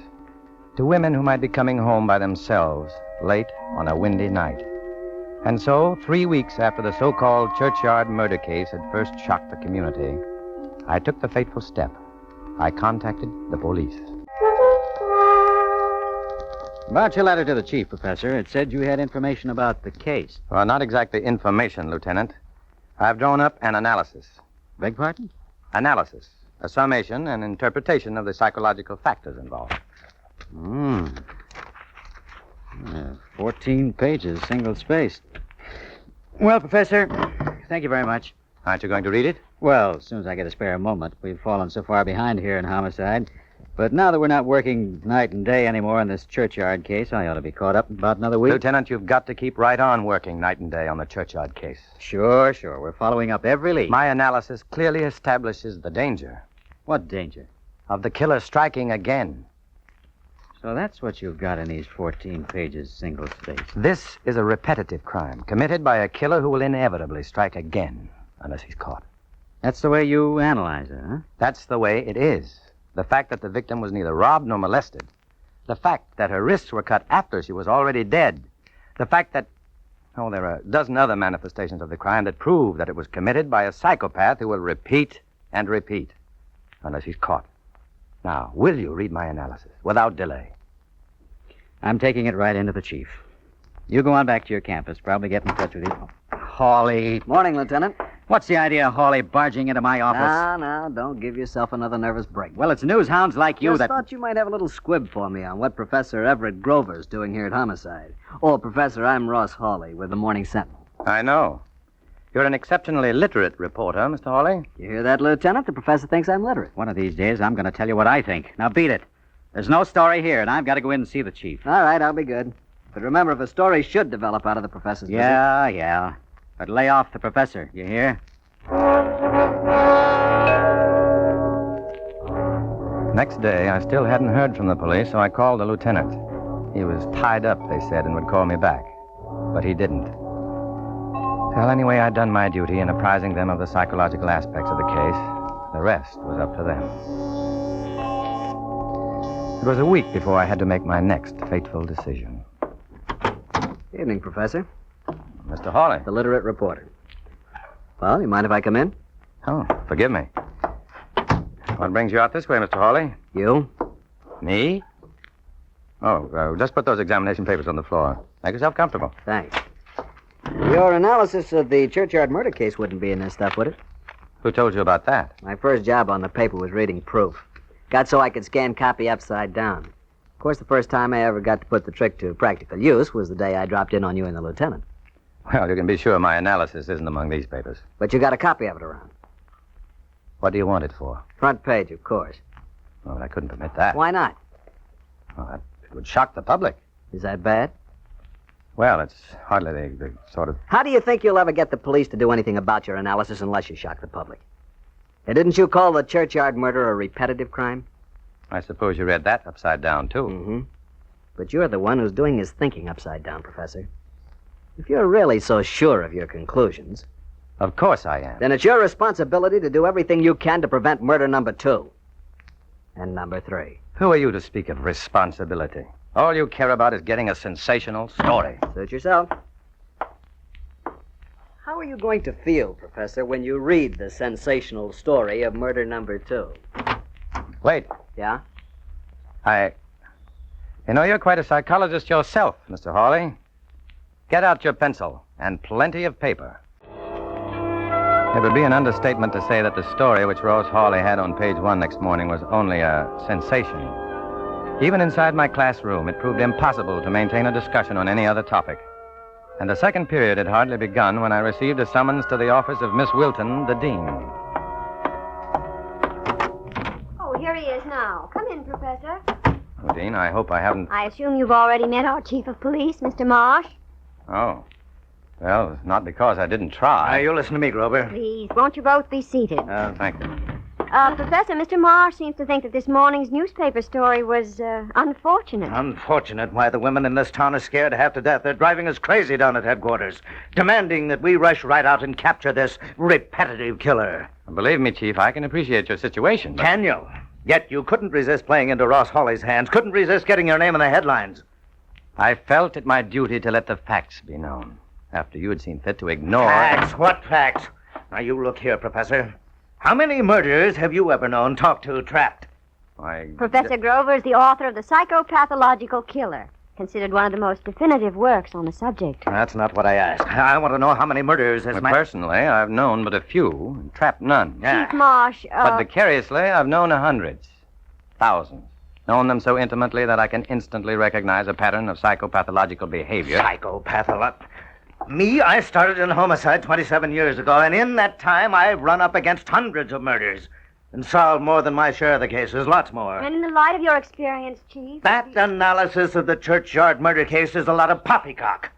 To women who might be coming home by themselves late on a windy night. And so, 3 weeks after the so-called churchyard murder case had first shocked the community, I took the fateful step. I contacted the police. About your letter to the chief, Professor, it said you had information about the case. Well, not exactly information, Lieutenant. I've drawn up an analysis. Beg pardon? Analysis. A summation and interpretation of the psychological factors involved. 14 pages, single-spaced. Well, Professor, thank you very much. Aren't you going to read it? Well, as soon as I get a spare moment. We've fallen so far behind here in homicide. But now that we're not working night and day anymore in this churchyard case, I ought to be caught up in about another week. Lieutenant, you've got to keep right on working night and day on the churchyard case. Sure. We're following up every lead. My analysis clearly establishes the danger. What danger? Of the killer striking again. So that's what you've got in these 14 pages, single-spaced. This is a repetitive crime committed by a killer who will inevitably strike again unless he's caught. That's the way you analyze it, huh? That's the way it is. The fact that the victim was neither robbed nor molested. The fact that her wrists were cut after she was already dead. The fact that... Oh, there are a dozen other manifestations of the crime that prove that it was committed by a psychopath who will repeat and repeat unless he's caught. Now, will you read my analysis without delay? I'm taking it right into the chief. You go on back to your campus. Probably get in touch with you. Hawley. Morning, Lieutenant. What's the idea of Hawley barging into my office? Now, don't give yourself another nervous break. Well, it's news hounds like you Just that... thought you might have a little squib for me on what Professor Everett Grover's doing here at Homicide. Oh, Professor, I'm Ross Hawley with the Morning Sentinel. I know. You're an exceptionally literate reporter, Mr. Hawley. You hear that, Lieutenant? The professor thinks I'm literate. One of these days, I'm going to tell you what I think. Now, beat it. There's no story here, and I've got to go in and see the chief. All right, I'll be good. But remember, if a story should develop out of the professor's visit... Yeah. But lay off the professor, you hear? Next day, I still hadn't heard from the police, so I called the lieutenant. He was tied up, they said, and would call me back. But he didn't. Well, anyway, I'd done my duty in apprising them of the psychological aspects of the case. The rest was up to them. It was a week before I had to make my next fateful decision. Evening, Professor. Mr. Hawley. The literate reporter. Well, you mind if I come in? Oh, forgive me. What brings you out this way, Mr. Hawley? You? Me? Oh, just put those examination papers on the floor. Make yourself comfortable. Thanks. Your analysis of the churchyard murder case wouldn't be in this stuff, would it? Who told you about that? My first job on the paper was reading proof. Got so I could scan copy upside down. Of course, the first time I ever got to put the trick to practical use was the day I dropped in on you and the lieutenant. Well, you can be sure my analysis isn't among these papers. But you got a copy of it around. What do you want it for? Front page, of course. Well, I couldn't permit that. Why not? Well, it would shock the public. Is that bad? Well, it's hardly the sort of... How do you think you'll ever get the police to do anything about your analysis unless you shock the public? And didn't you call the churchyard murder a repetitive crime? I suppose you read that upside down, too. Mm-hmm. But you're the one who's doing his thinking upside down, Professor. If you're really so sure of your conclusions... Of course I am. Then it's your responsibility to do everything you can to prevent murder number 2. And number 3. Who are you to speak of responsibility? All you care about is getting a sensational story. Suit yourself. How are you going to feel, Professor, when you read the sensational story of murder number 2? Wait. Yeah? You know, you're quite a psychologist yourself, Mr. Hawley. Get out your pencil and plenty of paper. It would be an understatement to say that the story which Rose Hawley had on page 1 next morning was only a sensation. Even inside my classroom, it proved impossible to maintain a discussion on any other topic. And the second period had hardly begun when I received a summons to the office of Miss Wilton, the dean. Oh, here he is now. Come in, Professor. Oh, Dean, I hope I haven't... I assume you've already met our chief of police, Mr. Marsh. Oh. Well, not because I didn't try. Now, you listen to me, Grover. Please, won't you both be seated? Thank you. Professor, Mr. Marsh seems to think that this morning's newspaper story was unfortunate. Unfortunate. Why, the women in this town are scared half to death. They're driving us crazy down at headquarters, demanding that we rush right out and capture this repetitive killer. Believe me, Chief, I can appreciate your situation, but... Can you? Yet you couldn't resist playing into Ross Hawley's hands, couldn't resist getting your name in the headlines. I felt it my duty to let the facts be known, after you had seen fit to ignore... Facts? What facts? Now, you look here, Professor. How many murders have you ever known, talked to, trapped? Professor Grover is the author of The Psychopathological Killer, considered one of the most definitive works on the subject. That's not what I asked. I want to know how many murders has my... Personally, I've known but a few, and trapped none. Chief Marsh, But vicariously, I've known hundreds, thousands. Known them so intimately that I can instantly recognize a pattern of psychopathological behavior. Psychopathological? Me, I started in homicide 27 years ago, and in that time I've run up against hundreds of murders and solved more than my share of the cases, lots more. And in the light of your experience, Chief... That analysis of the churchyard murder case is a lot of poppycock.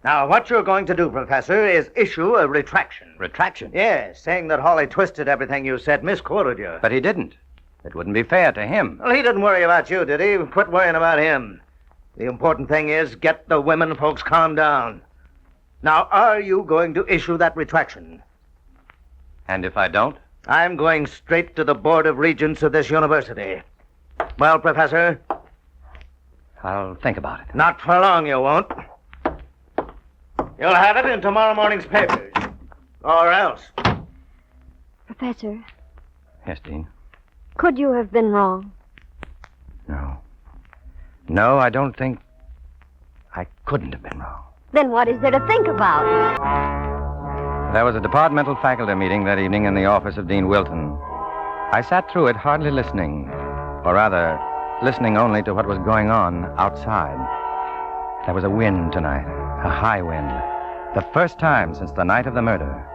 Now, what you're going to do, Professor, is issue a retraction. Retraction? Yes, saying that Hawley twisted everything you said, misquoted you. But he didn't. It wouldn't be fair to him. Well, he didn't worry about you, did he? Quit worrying about him. The important thing is get the women folks calmed down. Now, are you going to issue that retraction? And if I don't? I'm going straight to the Board of Regents of this university. Well, Professor? I'll think about it. Not for long, you won't. You'll have it in tomorrow morning's papers. Or else. Professor, Yes, Dean? could you have been wrong? No. No, I don't think I couldn't have been wrong. Then what is there to think about? There was a departmental faculty meeting that evening in the office of Dean Wilton. I sat through it hardly listening, or rather, listening only to what was going on outside. There was a wind tonight, a high wind. The first time since the night of the murder.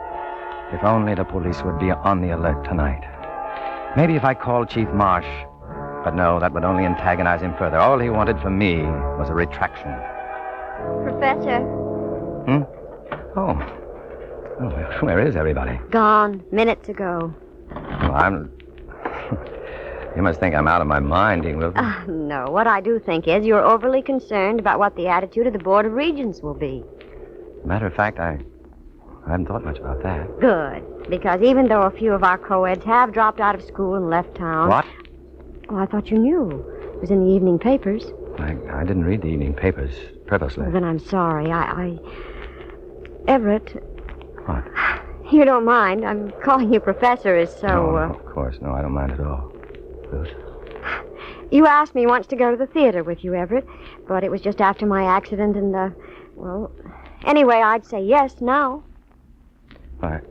If only the police would be on the alert tonight. Maybe if I called Chief Marsh. But no, that would only antagonize him further. All he wanted from me was a retraction. Professor, Oh, where is everybody? gone minutes ago. Well, You must think I'm out of my mind, Dean Wilton. No, what I do think is you're overly concerned about what the attitude of the Board of Regents will be. Matter of fact, I hadn't thought much about that. Good, because even though a few of our co-eds have dropped out of school and left town... What? Oh, I thought you knew. It was in the evening papers. I didn't read the evening papers purposely. Well, then I'm sorry. Everett... What? You don't mind. I'm calling you Professor is so... No, of course. No, I don't mind at all. Ruth? You asked me once to go to the theater with you, Everett, but it was just after my accident and, well... Anyway, I'd say yes now. What?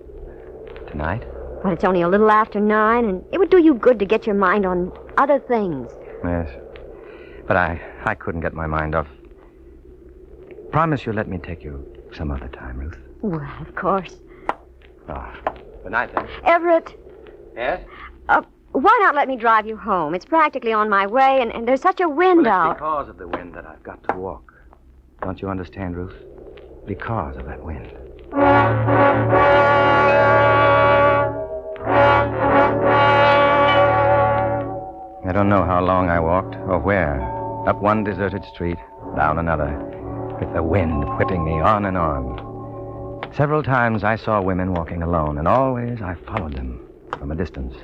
Tonight? But it's only a little after 9, and it would do you good to get your mind on other things. Yes. But I couldn't get my mind off. Promise you'll let me take you some other time, Ruth. Well, of course. Oh. Good night, then. Everett, Yes? why not let me drive you home? It's practically on my way, and there's such a wind Well, out. it's because of the wind that I've got to walk. Don't you understand, Ruth? Because of that wind. I don't know how long I walked or where. Up one deserted street, down another, with the wind whipping me on and on. Several times I saw women walking alone, and always I followed them from a distance.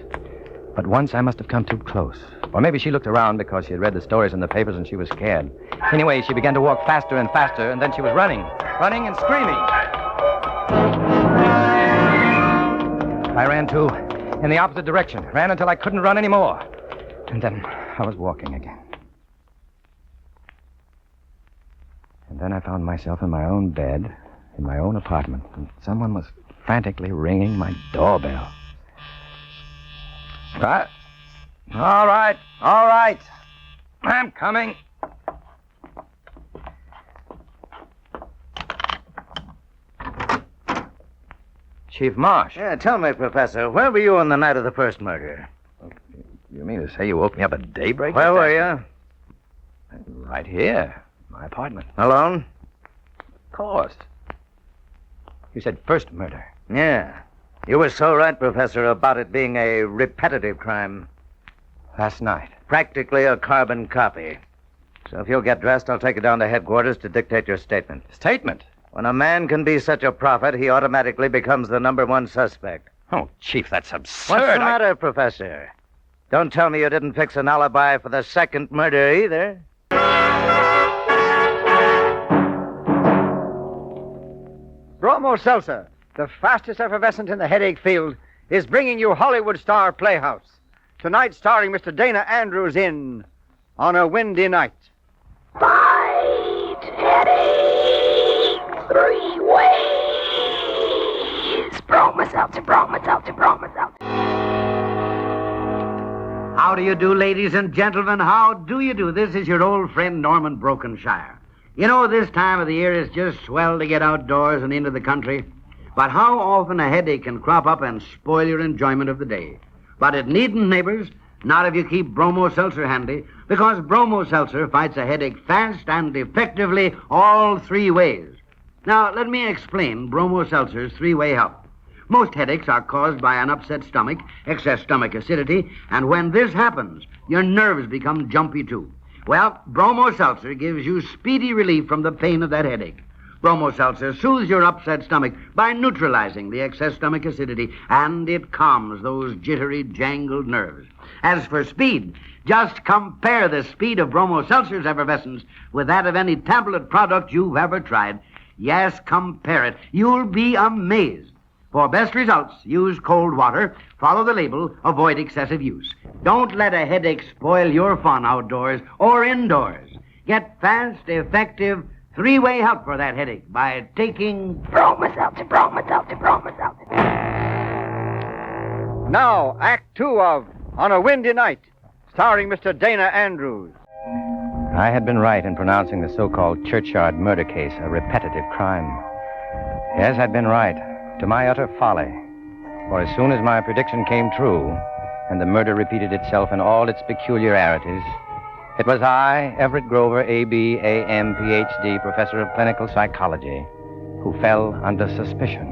But once I must have come too close. Or maybe she looked around because she had read the stories in the papers and she was scared. Anyway, she began to walk faster and faster, and then she was running and screaming. I ran, too, in the opposite direction. Ran until I couldn't run anymore. And then I was walking again. And then I found myself in my own bed, in my own apartment, and someone was frantically ringing my doorbell. Right? All right. I'm coming. Chief Marsh. Yeah, tell me, Professor, where were you on the night of the first murder? You mean to say you woke me up at daybreak? Where were you? Right here. My apartment. Alone? Of course. You said first murder. Yeah. You were so right, Professor, about it being a repetitive crime. Last night. Practically a carbon copy. So if you'll get dressed, I'll take you down to headquarters to dictate your statement. Statement? When a man can be such a prophet, he automatically becomes the #1 suspect. Oh, Chief, that's absurd. What's the matter, Professor? Don't tell me you didn't fix an alibi for the second murder either. Bromo Seltzer, the fastest effervescent in the headache field, is bringing you Hollywood Star Playhouse. Tonight starring Mr. Dana Andrews in On a Windy Night. Fight headache 3 ways. Bromo Seltzer. How do you do, ladies and gentlemen? How do you do? This is your old friend, Norman Brokenshire. You know, this time of the year is just swell to get outdoors and into the country. But how often a headache can crop up and spoil your enjoyment of the day. But it needn't, neighbors, not if you keep Bromo Seltzer handy, because Bromo Seltzer fights a headache fast and effectively all 3 ways. Now, let me explain Bromo Seltzer's 3-way help. Most headaches are caused by an upset stomach, excess stomach acidity, and when this happens, your nerves become jumpy too. Well, Bromo Seltzer gives you speedy relief from the pain of that headache. Bromo Seltzer soothes your upset stomach by neutralizing the excess stomach acidity, and it calms those jittery, jangled nerves. As for speed, just compare the speed of Bromo Seltzer's effervescence with that of any tablet product you've ever tried. Yes, compare it. You'll be amazed. For best results, use cold water, follow the label, avoid excessive use. Don't let a headache spoil your fun outdoors or indoors. Get fast, effective, 3-way help for that headache by taking Bromo Seltzer, Bromo Seltzer, Bromo Seltzer. Now, Act 2 of On a Windy Night, starring Mr. Dana Andrews. I had been right in pronouncing the so-called churchyard murder case a repetitive crime. Yes, I'd been right, to my utter folly. For as soon as my prediction came true, and the murder repeated itself in all its peculiarities, it was I, Everett Grover, A.B., A.M., Ph.D., Professor of Clinical Psychology, who fell under suspicion.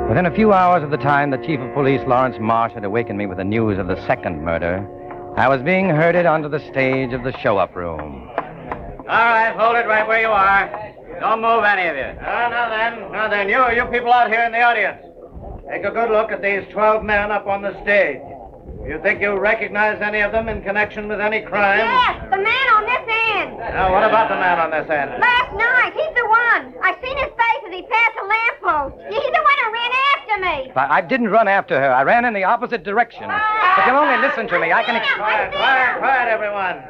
Within a few hours of the time the Chief of Police, Lawrence Marsh, had awakened me with the news of the second murder, I was being herded onto the stage of the show-up room. All right, hold it right where you are. Don't move, any of you. Now then, you people out here in the audience. Take a good look at these 12 men up on the stage. You think you recognize any of them in connection with any crime? Yes, the man on this end. Now, what about the man on this end? Last night, he's the one. I seen his face as he passed a lamppost. He's the one who ran after me. I didn't run after her. I ran in the opposite direction. If you'll only listen to me, I can explain. Quiet, everyone.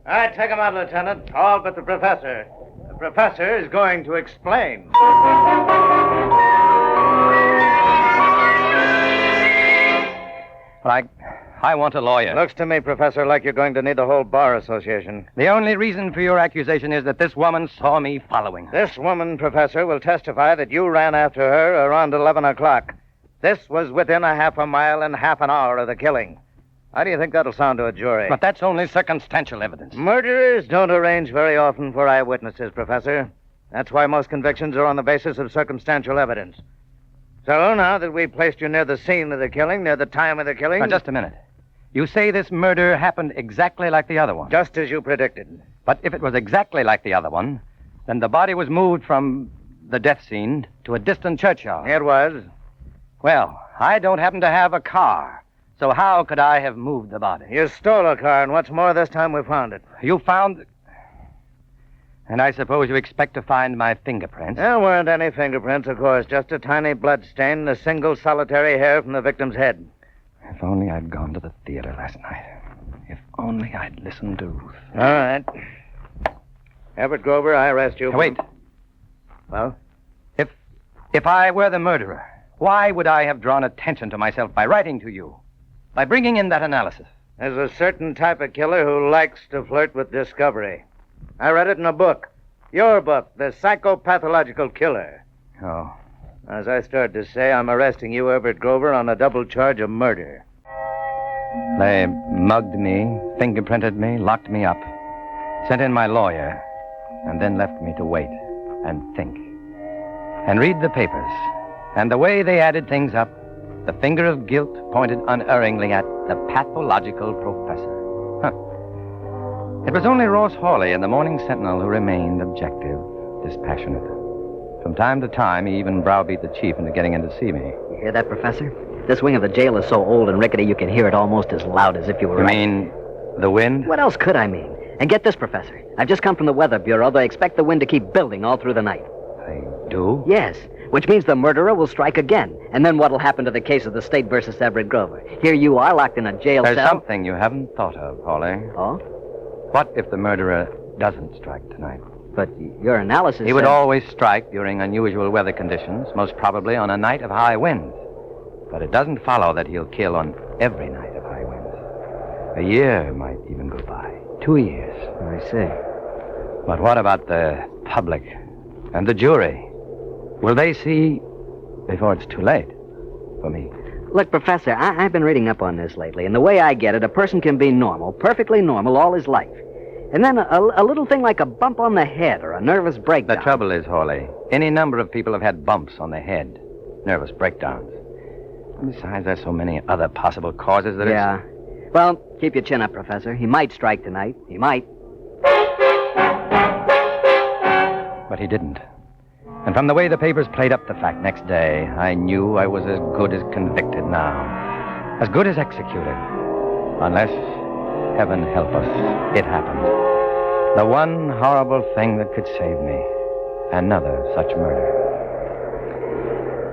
All right, take him out, Lieutenant. All but the professor. The professor is going to explain. Well, I want a lawyer. Looks to me, Professor, like you're going to need the whole Bar Association. The only reason for your accusation is that this woman saw me following her. This woman, Professor, will testify that you ran after her around 11 o'clock. This was within a half a mile and half an hour of the killing. How do you think that'll sound to a jury? But that's only circumstantial evidence. Murderers don't arrange very often for eyewitnesses, Professor. That's why most convictions are on the basis of circumstantial evidence. So, now that we've placed you near the scene of the killing, near the time of the killing... Now, just a minute. You say this murder happened exactly like the other one. Just as you predicted. But if it was exactly like the other one, then the body was moved from the death scene to a distant churchyard. It was. Well, I don't happen to have a car, so how could I have moved the body? You stole a car, and what's more, this time we found it. You found... And I suppose you expect to find my fingerprints? There weren't any fingerprints, of course. Just a tiny blood stain and a single solitary hair from the victim's head. If only I'd gone to the theater last night. If only I'd listened to Ruth. All right. Everett Grover, I arrest you. Wait. Well? If I were the murderer, why would I have drawn attention to myself by writing to you? By bringing in that analysis? There's a certain type of killer who likes to flirt with discovery. I read it in a book. Your book, The Psychopathological Killer. Oh. As I started to say, I'm arresting you, Everett Grover, on a double charge of murder. They mugged me, fingerprinted me, locked me up, sent in my lawyer, and then left me to wait and think. And read the papers. And the way they added things up, the finger of guilt pointed unerringly at the pathological professor. It was only Ross Hawley in the Morning Sentinel who remained objective, dispassionate. From time to time, he even browbeat the chief into getting in to see me. You hear that, Professor? This wing of the jail is so old and rickety you can hear it almost as loud as if you were... You mean the wind? What else could I mean? And get this, Professor. I've just come from the Weather Bureau. They expect the wind to keep building all through the night. They do? Yes, which means the murderer will strike again. And then what'll happen to the case of the State versus Everett Grover? Here you are, locked in a jail cell... There's something you haven't thought of, Hawley. Oh? What if the murderer doesn't strike tonight? But your analysis He would says... always strike during unusual weather conditions, most probably on a night of high winds. But it doesn't follow that he'll kill on every night of high winds. A year might even go by. 2 years. I see. But what about the public and the jury? Will they see before it's too late for me? Look, Professor, I've been reading up on this lately, and the way I get it, a person can be normal, perfectly normal, all his life. And then a little thing like a bump on the head or a nervous breakdown. The trouble is, Hawley, any number of people have had bumps on the head, nervous breakdowns. And besides, there's so many other possible causes that Yeah. Well, keep your chin up, Professor. He might strike tonight. He might. But he didn't. And from the way the papers played up the fact next day, I knew I was as good as convicted now. As good as executed. Unless, heaven help us, it happened. The one horrible thing that could save me. Another such murder.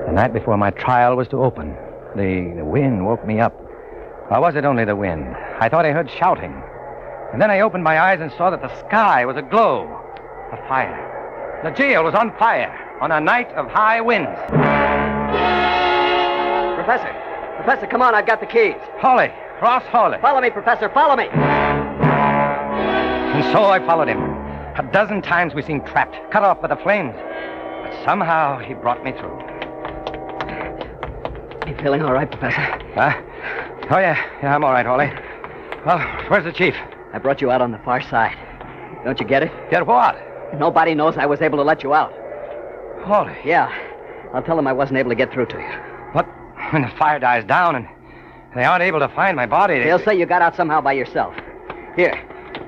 The night before my trial was to open, the wind woke me up. Or was it only the wind? I thought I heard shouting. And then I opened my eyes and saw that the sky was aglow. A fire. The jail was on fire on a night of high winds. Professor, come on, I've got the keys. Hawley, Ross Hawley. Follow me, Professor, follow me. And so I followed him. A dozen times we seemed trapped, cut off by the flames. But somehow he brought me through. You feeling all right, Professor? Huh? Oh, yeah, I'm all right, Hawley. Well, where's the chief? I brought you out on the far side. Don't you get it? Get what? Nobody knows I was able to let you out. Hawley. Yeah. I'll tell them I wasn't able to get through to you. But when the fire dies down and they aren't able to find my body... They'll say you got out somehow by yourself. Here,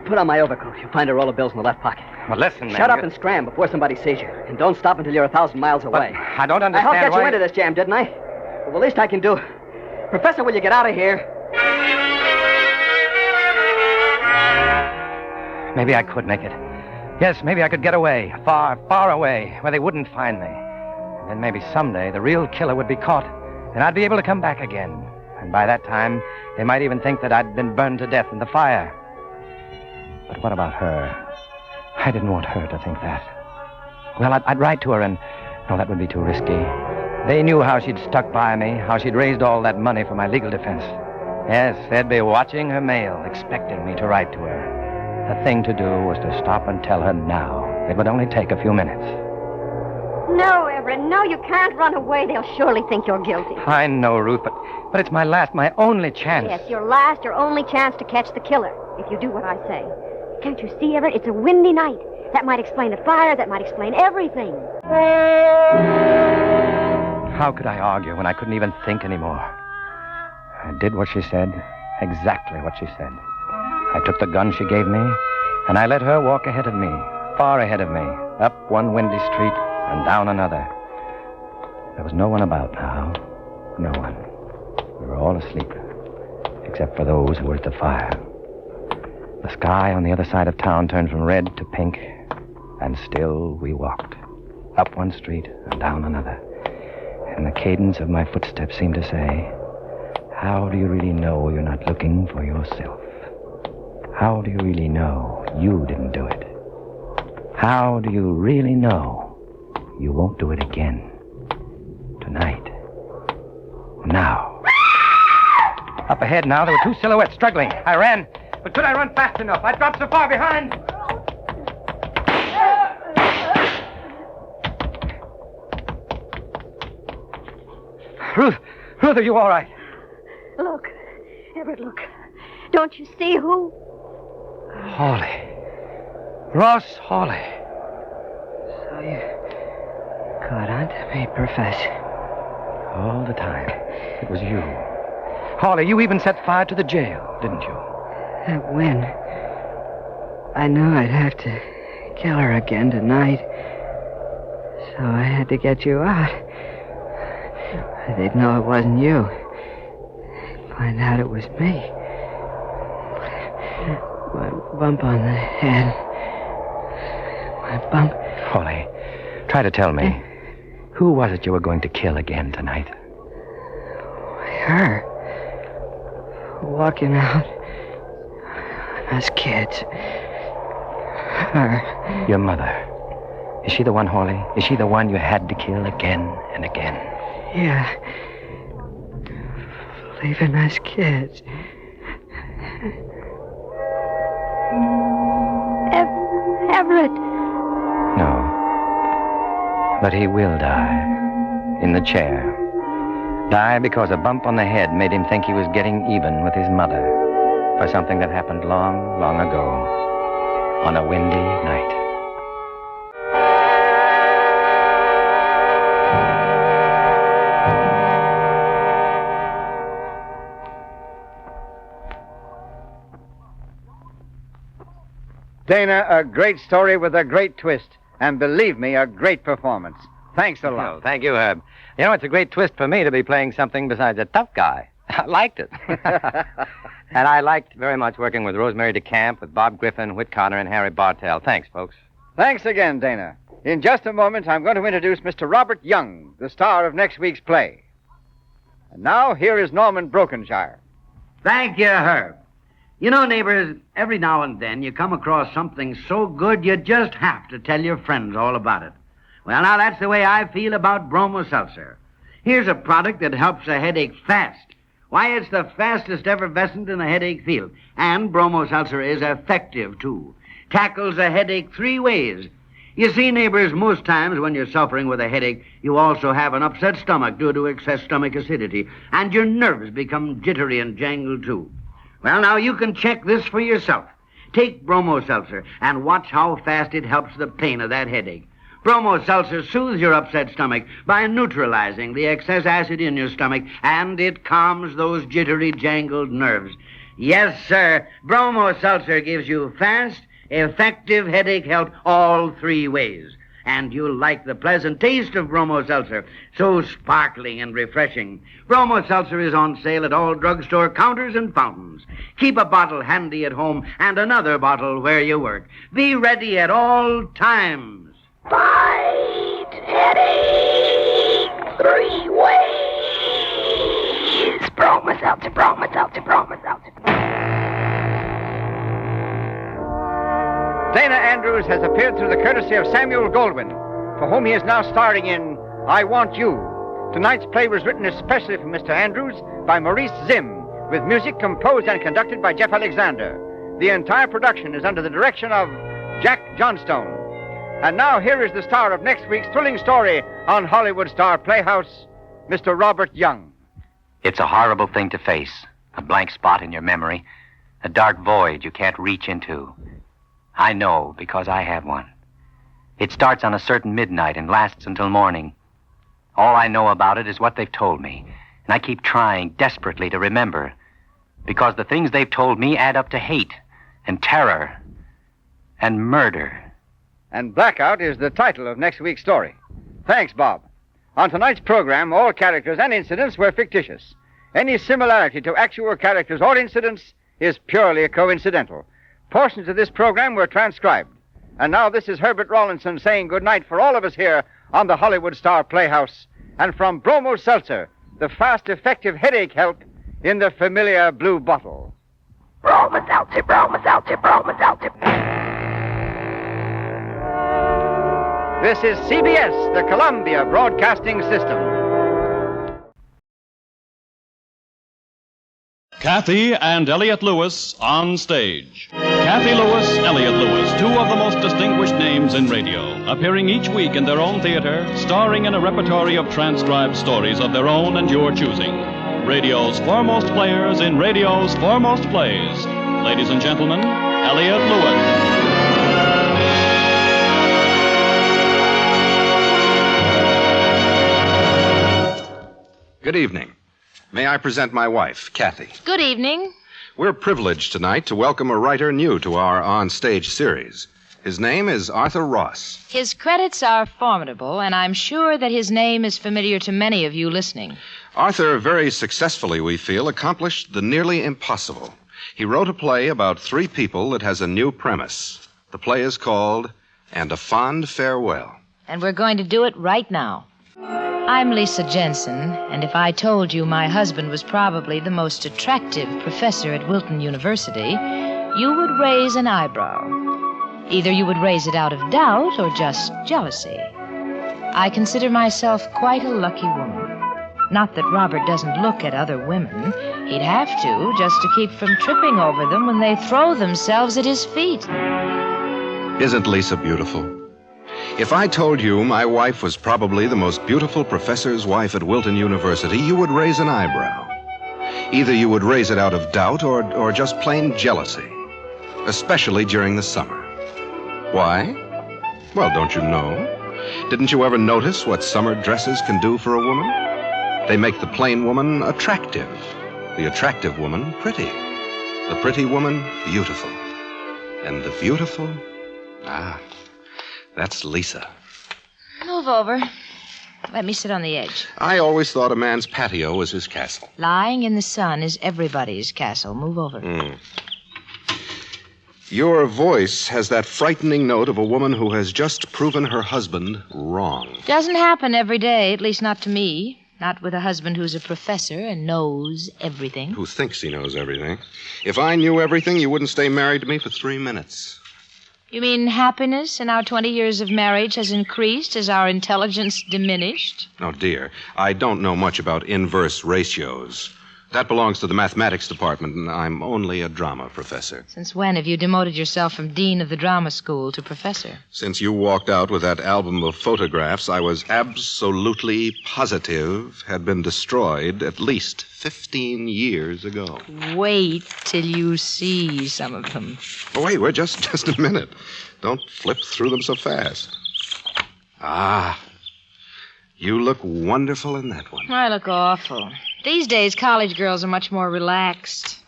put on my overcoat. You'll find a roll of bills in the left pocket. Well, listen, man. Shut up and scram before somebody sees you. And don't stop until you're 1,000 miles away. But I don't understand I helped get why... you into this jam, didn't I? Well, the least I can do... Professor, will you get out of here? Maybe I could make it. Yes, maybe I could get away, far, far away, where they wouldn't find me. And then maybe someday the real killer would be caught, and I'd be able to come back again. And by that time, they might even think that I'd been burned to death in the fire. But what about her? I didn't want her to think that. Well, I'd write to her and... No, that would be too risky. They knew how she'd stuck by me, how she'd raised all that money for my legal defense. Yes, they'd be watching her mail, expecting me to write to her. The thing to do was to stop and tell her now. It would only take a few minutes. No, Everett, no, you can't run away. They'll surely think you're guilty. I know, Ruth, but it's my last, my only chance. Yes, your last, your only chance to catch the killer, if you do what I say. Can't you see, Everett? It's a windy night. That might explain the fire. That might explain everything. How could I argue when I couldn't even think anymore? I did what she said, exactly what she said. I took the gun she gave me, and I let her walk ahead of me, far ahead of me, up one windy street and down another. There was no one about now. No one. We were all asleep, except for those who were at the fire. The sky on the other side of town turned from red to pink, and still we walked, up one street and down another. And the cadence of my footsteps seemed to say, how do you really know you're not looking for yourself? How do you really know you didn't do it? How do you really know you won't do it again? Tonight. Now. Up ahead now, there were two silhouettes struggling. I ran, but could I run fast enough? I dropped so far behind. Ruth, are you all right? Look, Everett, look. Don't you see who? Hawley. Ross Hawley. So you caught on to me, Professor. All the time. It was you. Hawley, you even set fire to the jail, didn't you? That wind. I knew I'd have to kill her again tonight. So I had to get you out. They'd know it wasn't you. They'd find out it was me. My bump on the head. My bump. Hawley, try to tell me. Who was it you were going to kill again tonight? Her. Walking out. Us kids. Her. Your mother. Is she the one, Hawley? Is she the one you had to kill again and again? Yeah. Leaving us kids. Everett. No. But he will die. In the chair. Die because a bump on the head made him think he was getting even with his mother for something that happened long, long ago on a windy night. Dana, a great story with a great twist. And believe me, a great performance. Thanks a lot. Oh, thank you, Herb. You know, it's a great twist for me to be playing something besides a tough guy. I liked it. And I liked very much working with Rosemary DeCamp, with Bob Griffin, Whit Connor, and Harry Bartell. Thanks, folks. Thanks again, Dana. In just a moment, I'm going to introduce Mr. Robert Young, the star of next week's play. And now, here is Norman Brokenshire. Thank you, Herb. You know, neighbors, every now and then you come across something so good you just have to tell your friends all about it. Well, now, that's the way I feel about Bromo Seltzer. Here's a product that helps a headache fast. Why, it's the fastest effervescent in the headache field. And Bromo Seltzer is effective, too. Tackles a headache 3 ways. You see, neighbors, most times when you're suffering with a headache, you also have an upset stomach due to excess stomach acidity, and your nerves become jittery and jangled, too. Well, now, you can check this for yourself. Take Bromo Seltzer and watch how fast it helps the pain of that headache. Bromo Seltzer soothes your upset stomach by neutralizing the excess acid in your stomach, and it calms those jittery, jangled nerves. Yes, sir, Bromo Seltzer gives you fast, effective headache help all 3 ways. And you'll like the pleasant taste of Bromo Seltzer, so sparkling and refreshing. Bromo Seltzer is on sale at all drugstore counters and fountains. Keep a bottle handy at home and another bottle where you work. Be ready at all times. Fight headache 3 ways. Bromo Seltzer, Bromo Seltzer, Bromo Seltzer. Dana Andrews has appeared through the courtesy of Samuel Goldwyn, for whom he is now starring in I Want You. Tonight's play was written especially for Mr. Andrews by Maurice Zim, with music composed and conducted by Jeff Alexander. The entire production is under the direction of Jack Johnstone. And now here is the star of next week's thrilling story on Hollywood Star Playhouse, Mr. Robert Young. It's a horrible thing to face. A blank spot in your memory. A dark void you can't reach into. I know, because I have one. It starts on a certain midnight and lasts until morning. All I know about it is what they've told me, and I keep trying desperately to remember, because the things they've told me add up to hate and terror and murder. And Blackout is the title of next week's story. Thanks, Bob. On tonight's program, all characters and incidents were fictitious. Any similarity to actual characters or incidents is purely coincidental. Portions of this program were transcribed. And now this is Herbert Rawlinson saying goodnight for all of us here on the Hollywood Star Playhouse. And from Bromo Seltzer, the fast, effective headache help in the familiar blue bottle. Bromo Seltzer, Bromo Seltzer, Bromo Seltzer. This is CBS, the Columbia Broadcasting System. Kathy and Elliot Lewis on stage. Kathy Lewis, Elliot Lewis, 2 of the most distinguished names in radio, appearing each week in their own theater, starring in a repertory of transcribed stories of their own and your choosing. Radio's foremost players in radio's foremost plays. Ladies and gentlemen, Elliot Lewis. Good evening. May I present my wife, Kathy? Good evening. We're privileged tonight to welcome a writer new to our on-stage series. His name is Arthur Ross. His credits are formidable, and I'm sure that his name is familiar to many of you listening. Arthur very successfully, we feel, accomplished the nearly impossible. He wrote a play about 3 people that has a new premise. The play is called And a Fond Farewell. And we're going to do it right now. I'm Lisa Jensen, and if I told you my husband was probably the most attractive professor at Wilton University, you would raise an eyebrow. Either you would raise it out of doubt or just jealousy. I consider myself quite a lucky woman. Not that Robert doesn't look at other women. He'd have to, just to keep from tripping over them when they throw themselves at his feet. Isn't Lisa beautiful? If I told you my wife was probably the most beautiful professor's wife at Wilton University, you would raise an eyebrow. Either you would raise it out of doubt or just plain jealousy, especially during the summer. Why? Well, don't you know? Didn't you ever notice what summer dresses can do for a woman? They make the plain woman attractive, the attractive woman pretty, the pretty woman beautiful, and the beautiful, that's Lisa. Move over. Let me sit on the edge. I always thought a man's patio was his castle. Lying in the sun is everybody's castle. Move over. Your voice has that frightening note of a woman who has just proven her husband wrong. Doesn't happen every day, at least not to me. Not with a husband who's a professor and knows everything. Who thinks he knows everything. If I knew everything, you wouldn't stay married to me for 3 minutes. You mean happiness in our 20 years of marriage has increased as our intelligence diminished? Oh, dear. I don't know much about inverse ratios. That belongs to the mathematics department, and I'm only a drama professor. Since when have you demoted yourself from dean of the drama school to professor? Since you walked out with that album of photographs, I was absolutely positive had been destroyed at least 15 years ago. Wait till you see some of them. Oh, wait, just a minute. Don't flip through them so fast. You look wonderful in that one. I look awful. These days, college girls are much more relaxed.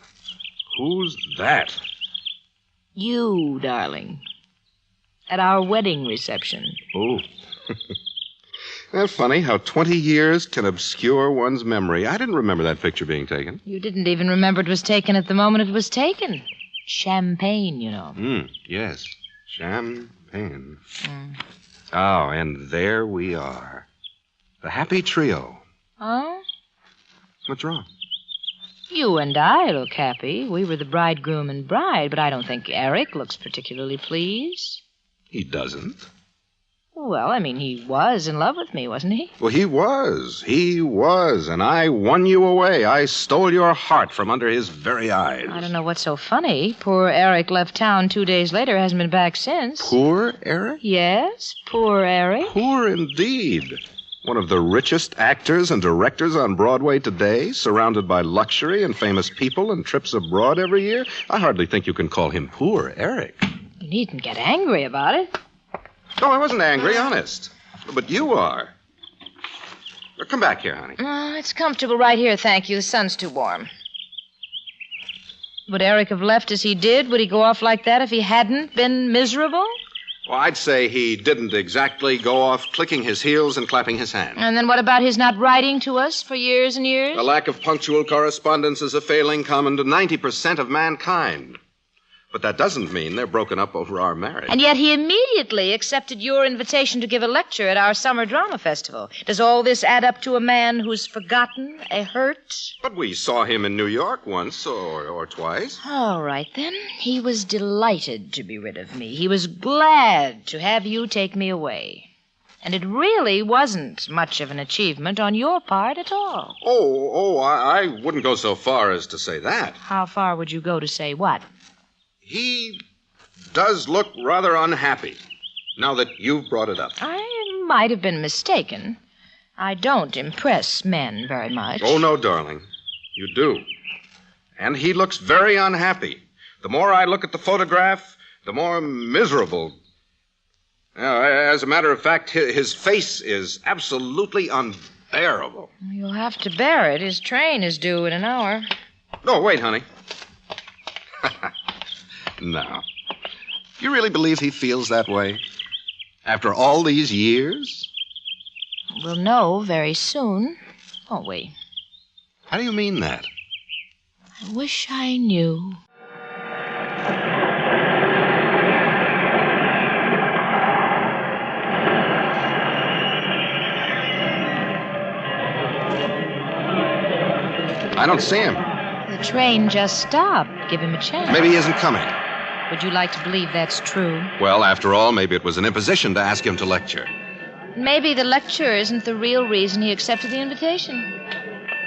Who's that? You, darling. At our wedding reception. Oh. Isn't that funny how 20 years can obscure one's memory? I didn't remember that picture being taken. You didn't even remember it was taken at the moment it was taken. Champagne, you know. Yes. Champagne. Oh, and there we are. The happy trio. Oh? What's wrong? You and I look happy. We were the bridegroom and bride, but I don't think Eric looks particularly pleased. He doesn't. Well, I mean, he was in love with me, wasn't he? Well, he was. He was. And I won you away. I stole your heart from under his very eyes. I don't know what's so funny. Poor Eric left town 2 days later, hasn't been back since. Poor Eric? Yes, poor Eric. Poor indeed. One of the richest actors and directors on Broadway today, surrounded by luxury and famous people and trips abroad every year. I hardly think you can call him poor Eric. You needn't get angry about it. No, I wasn't angry, honest. But you are. Well, come back here, honey. It's comfortable right here, thank you. The sun's too warm. Would Eric have left as he did? Would he go off like that if he hadn't been miserable? Well, I'd say he didn't exactly go off clicking his heels and clapping his hands. And then what about his not writing to us for years and years? The lack of punctual correspondence is a failing common to 90% of mankind. But that doesn't mean they're broken up over our marriage. And yet he immediately accepted your invitation to give a lecture at our summer drama festival. Does all this add up to a man who's forgotten, a hurt? But we saw him in New York once or twice. All right, then. He was delighted to be rid of me. He was glad to have you take me away. And it really wasn't much of an achievement on your part at all. I wouldn't go so far as to say that. How far would you go to say what? He does look rather unhappy, now that you've brought it up. I might have been mistaken. I don't impress men very much. Oh, no, darling. You do. And he looks very unhappy. The more I look at the photograph, the more miserable. As a matter of fact, his face is absolutely unbearable. You'll have to bear it. His train is due in an hour. No, wait, honey. No. You really believe he feels that way? After all these years? We'll know very soon, won't we? How do you mean that? I wish I knew. I don't see him. The train just stopped. Give him a chance. Maybe he isn't coming. Would you like to believe that's true? Well, after all, maybe it was an imposition to ask him to lecture. Maybe the lecture isn't the real reason he accepted the invitation.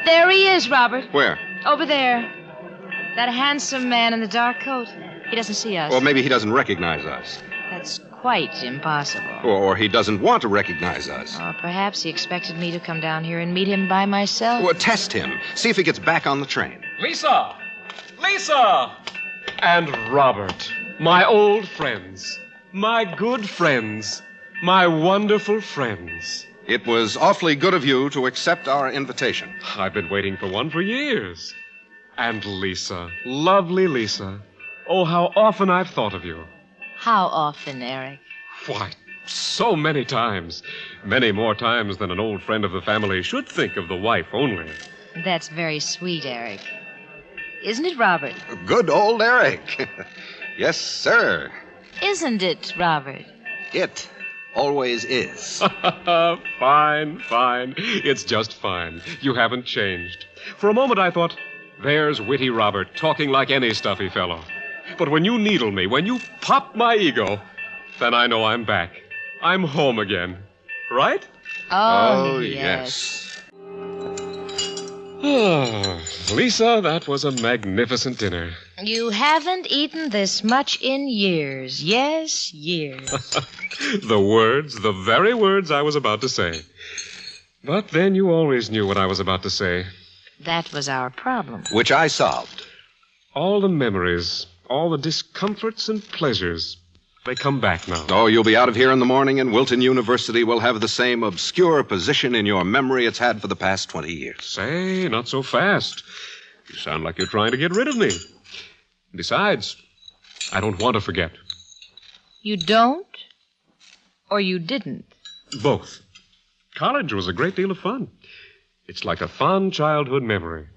There he is, Robert. Where? Over there. That handsome man in the dark coat. He doesn't see us. Well, maybe he doesn't recognize us. That's quite impossible. Or he doesn't want to recognize us. Or perhaps he expected me to come down here and meet him by myself. Well, test him. See if he gets back on the train. Lisa! Lisa! And Robert, my old friends, my good friends, my wonderful friends. It was awfully good of you to accept our invitation. I've been waiting for one for years. And Lisa, lovely Lisa. Oh, how often I've thought of you. How often, Eric? Why, so many times. Many more times than an old friend of the family should think of the wife only. That's very sweet, Eric. Isn't it, Robert? Good old Eric. Yes, sir. Isn't it, Robert? It always is. Fine, fine. It's just fine. You haven't changed. For a moment I thought, there's witty Robert, talking like any stuffy fellow. But when you needle me, when you pop my ego, then I know I'm back. I'm home again. Right? Oh, yes. Oh, Lisa, that was a magnificent dinner. You haven't eaten this much in years. Yes, years. The very words I was about to say. But then you always knew what I was about to say. That was our problem. Which I solved. All the memories, all the discomforts and pleasures, they come back now. Oh, you'll be out of here in the morning, and Wilton University will have the same obscure position in your memory it's had for the past 20 years. Say, not so fast. You sound like you're trying to get rid of me. Besides, I don't want to forget. You don't? Or you didn't? Both. College was a great deal of fun. It's like a fond childhood memory.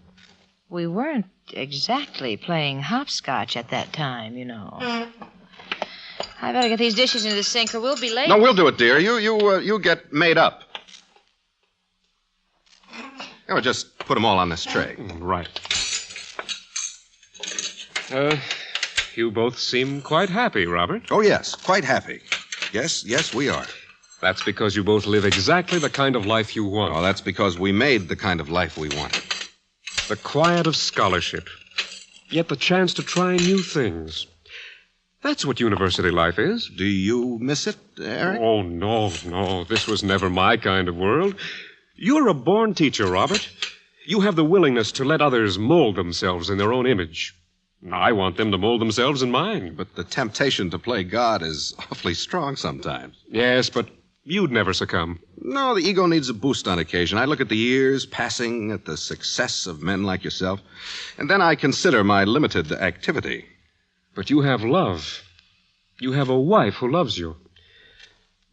We weren't exactly playing hopscotch at that time, you know. I better get these dishes into the sink or we'll be late. No, we'll do it, dear. You get made up. Or just put them all on this tray. Right. You both seem quite happy, Robert. Oh, yes, quite happy. Yes, we are. That's because you both live exactly the kind of life you want. Oh, that's because we made the kind of life we wanted. The quiet of scholarship, yet the chance to try new things. That's what university life is. Do you miss it, Eric? Oh, no. This was never my kind of world. You're a born teacher, Robert. You have the willingness to let others mold themselves in their own image. I want them to mold themselves in mine. But the temptation to play God is awfully strong sometimes. Yes, but you'd never succumb. No, the ego needs a boost on occasion. I look at the years passing, at the success of men like yourself, and then I consider my limited activity. But you have love. You have a wife who loves you.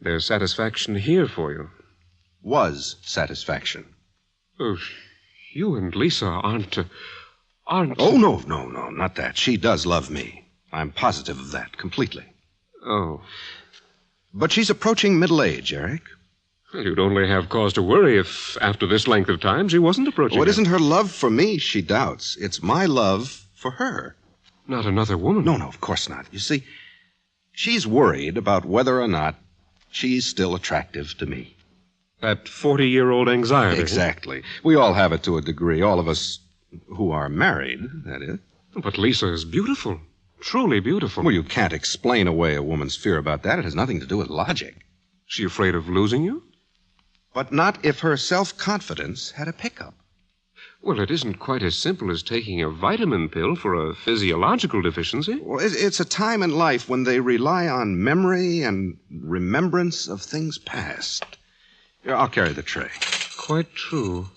There's satisfaction here for you. Was satisfaction. Oh, you and Lisa aren't... Oh, no, not that. She does love me. I'm positive of that, completely. Oh. But she's approaching middle age, Eric. You'd only have cause to worry if, after this length of time, she wasn't approaching. Well, it isn't her love for me she doubts. It's my love for her. Not another woman? No, of course not. You see, she's worried about whether or not she's still attractive to me. That 40-year-old anxiety. Exactly. We all have it to a degree, all of us who are married, that is. But Lisa is beautiful. Truly beautiful. Well, you can't explain away a woman's fear about that. It has nothing to do with logic. She afraid of losing you? But not if her self-confidence had a pickup. Well, it isn't quite as simple as taking a vitamin pill for a physiological deficiency. Well, it's a time in life when they rely on memory and remembrance of things past. Here, I'll carry the tray. Quite true.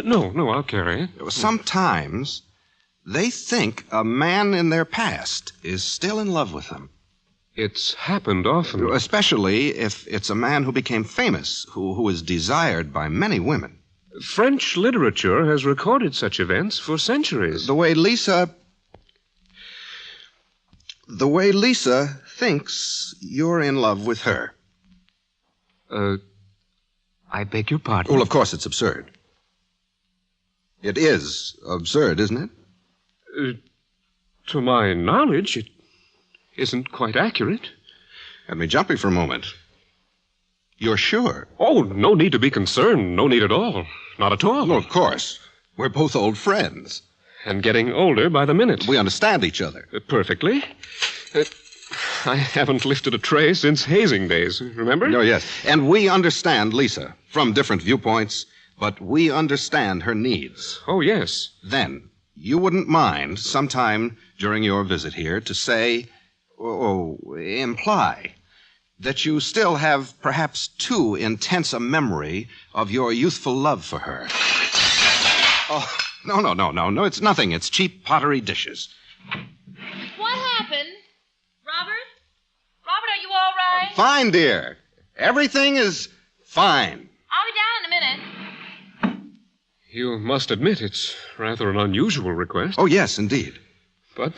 No, I'll carry it. Sometimes they think a man in their past is still in love with them. It's happened often. Especially if it's a man who became famous, who is desired by many women. French literature has recorded such events for centuries. The way Lisa thinks you're in love with her. I beg your pardon? Well, of course it's absurd. It is absurd, isn't it? To my knowledge, it isn't quite accurate. Had me jumping for a moment. You're sure? Oh, no need to be concerned. No need at all. Not at all. No, of course. We're both old friends. And getting older by the minute. We understand each other. Perfectly. I haven't lifted a tray since hazing days, remember? Oh, yes. And we understand Lisa from different viewpoints, but we understand her needs. Oh, yes. Then, you wouldn't mind sometime during your visit here to say, imply, that you still have perhaps too intense a memory of your youthful love for her. Oh, no, it's nothing. It's cheap pottery dishes. What happened? Robert? Robert, are you all right? Fine, dear. Everything is fine. I'll be down in a minute. You must admit it's rather an unusual request. Oh, yes, indeed. But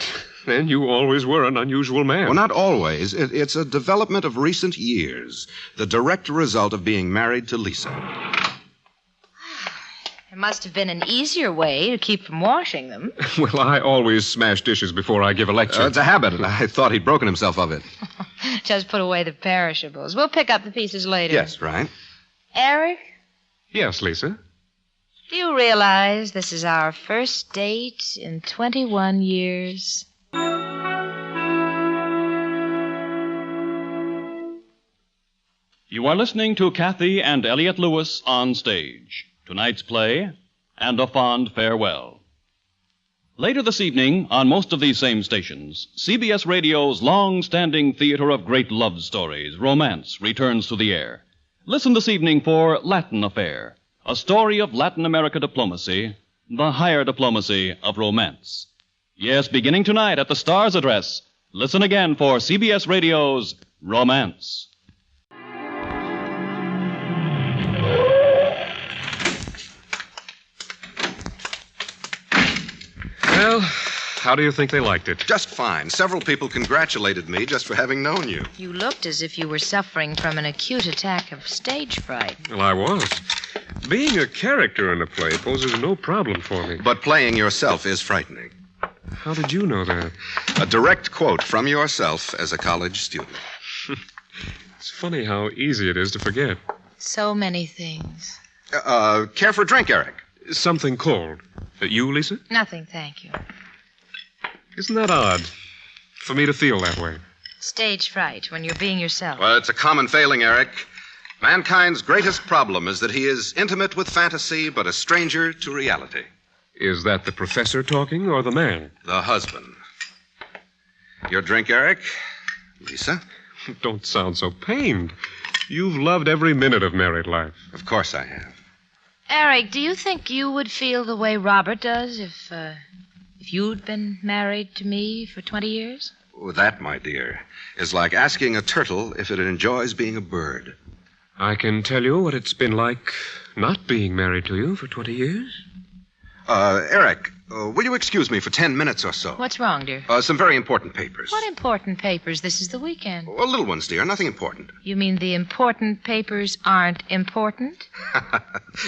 then you always were an unusual man. Well, not always. It's a development of recent years, the direct result of being married to Lisa. There must have been an easier way to keep from washing them. Well, I always smash dishes before I give a lecture. It's a habit. I thought he'd broken himself of it. Just put away the perishables. We'll pick up the pieces later. Yes, right. Eric, Yes, Lisa. do you realize this is our first date in 21 years? You are listening to Kathy and Elliot Lewis on stage. Tonight's play, And a Fond Farewell. Later this evening, on most of these same stations, CBS Radio's long-standing theater of great love stories, Romance, returns to the air. Listen this evening for Latin Affair, a story of Latin America diplomacy, the higher diplomacy of romance. Yes, beginning tonight at the Star's address, listen again for CBS Radio's Romance. Well, how do you think they liked it? Just fine. Several people congratulated me just for having known you. You looked as if you were suffering from an acute attack of stage fright. Well, I was. Being a character in a play poses no problem for me. But playing yourself is frightening. How did you know that? A direct quote from yourself as a college student. It's funny how easy it is to forget. So many things. Care for a drink, Eric? Something cold. You, Lisa? Nothing, thank you. Isn't that odd? For me to feel that way. Stage fright, when you're being yourself. Well, it's a common failing, Eric. Mankind's greatest problem is that he is intimate with fantasy, but a stranger to reality. Is that the professor talking or the man? The husband. Your drink, Eric? Lisa? Don't sound so pained. You've loved every minute of married life. Of course I have. Eric, do you think you would feel the way Robert does if you'd been married to me for 20 years? Oh, that, my dear, is like asking a turtle if it enjoys being a bird. I can tell you what it's been like not being married to you for 20 years. Eric, will you excuse me for 10 minutes or so? What's wrong, dear? Some very important papers. What important papers? This is the weekend. Well, little ones, dear. Nothing important. You mean the important papers aren't important?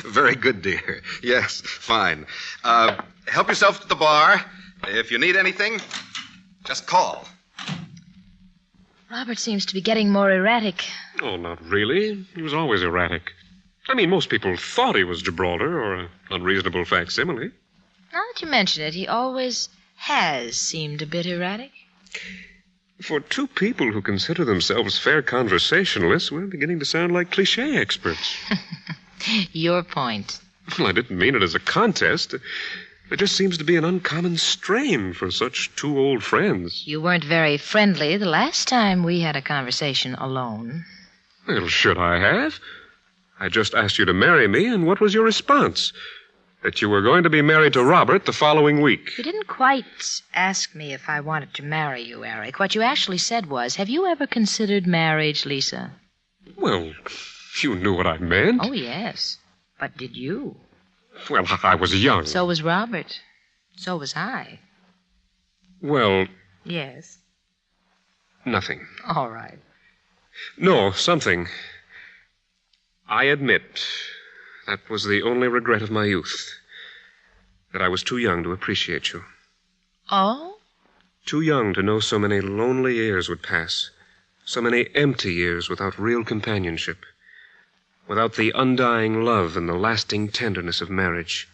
Very good, dear. Yes, fine. Help yourself to the bar. If you need anything, just call. Robert seems to be getting more erratic. Oh, not really. He was always erratic. I mean, most people thought he was Gibraltar or an unreasonable facsimile. Now that you mention it, he always has seemed a bit erratic. For two people who consider themselves fair conversationalists, we're beginning to sound like cliché experts. Your point. Well, I didn't mean it as a contest. There just seems to be an uncommon strain for such two old friends. You weren't very friendly the last time we had a conversation alone. Well, should I have? I just asked you to marry me, and what was your response? That you were going to be married to Robert the following week. You didn't quite ask me if I wanted to marry you, Eric. What you actually said was, have you ever considered marriage, Lisa? Well, you knew what I meant. Oh, yes. But did you? Well, I was young. So was Robert. So was I. Well... Yes. Nothing. All right. No, something. I admit that was the only regret of my youth. That I was too young to appreciate you. Oh? Too young to know so many lonely years would pass. So many empty years without real companionship. Without the undying love and the lasting tenderness of marriage.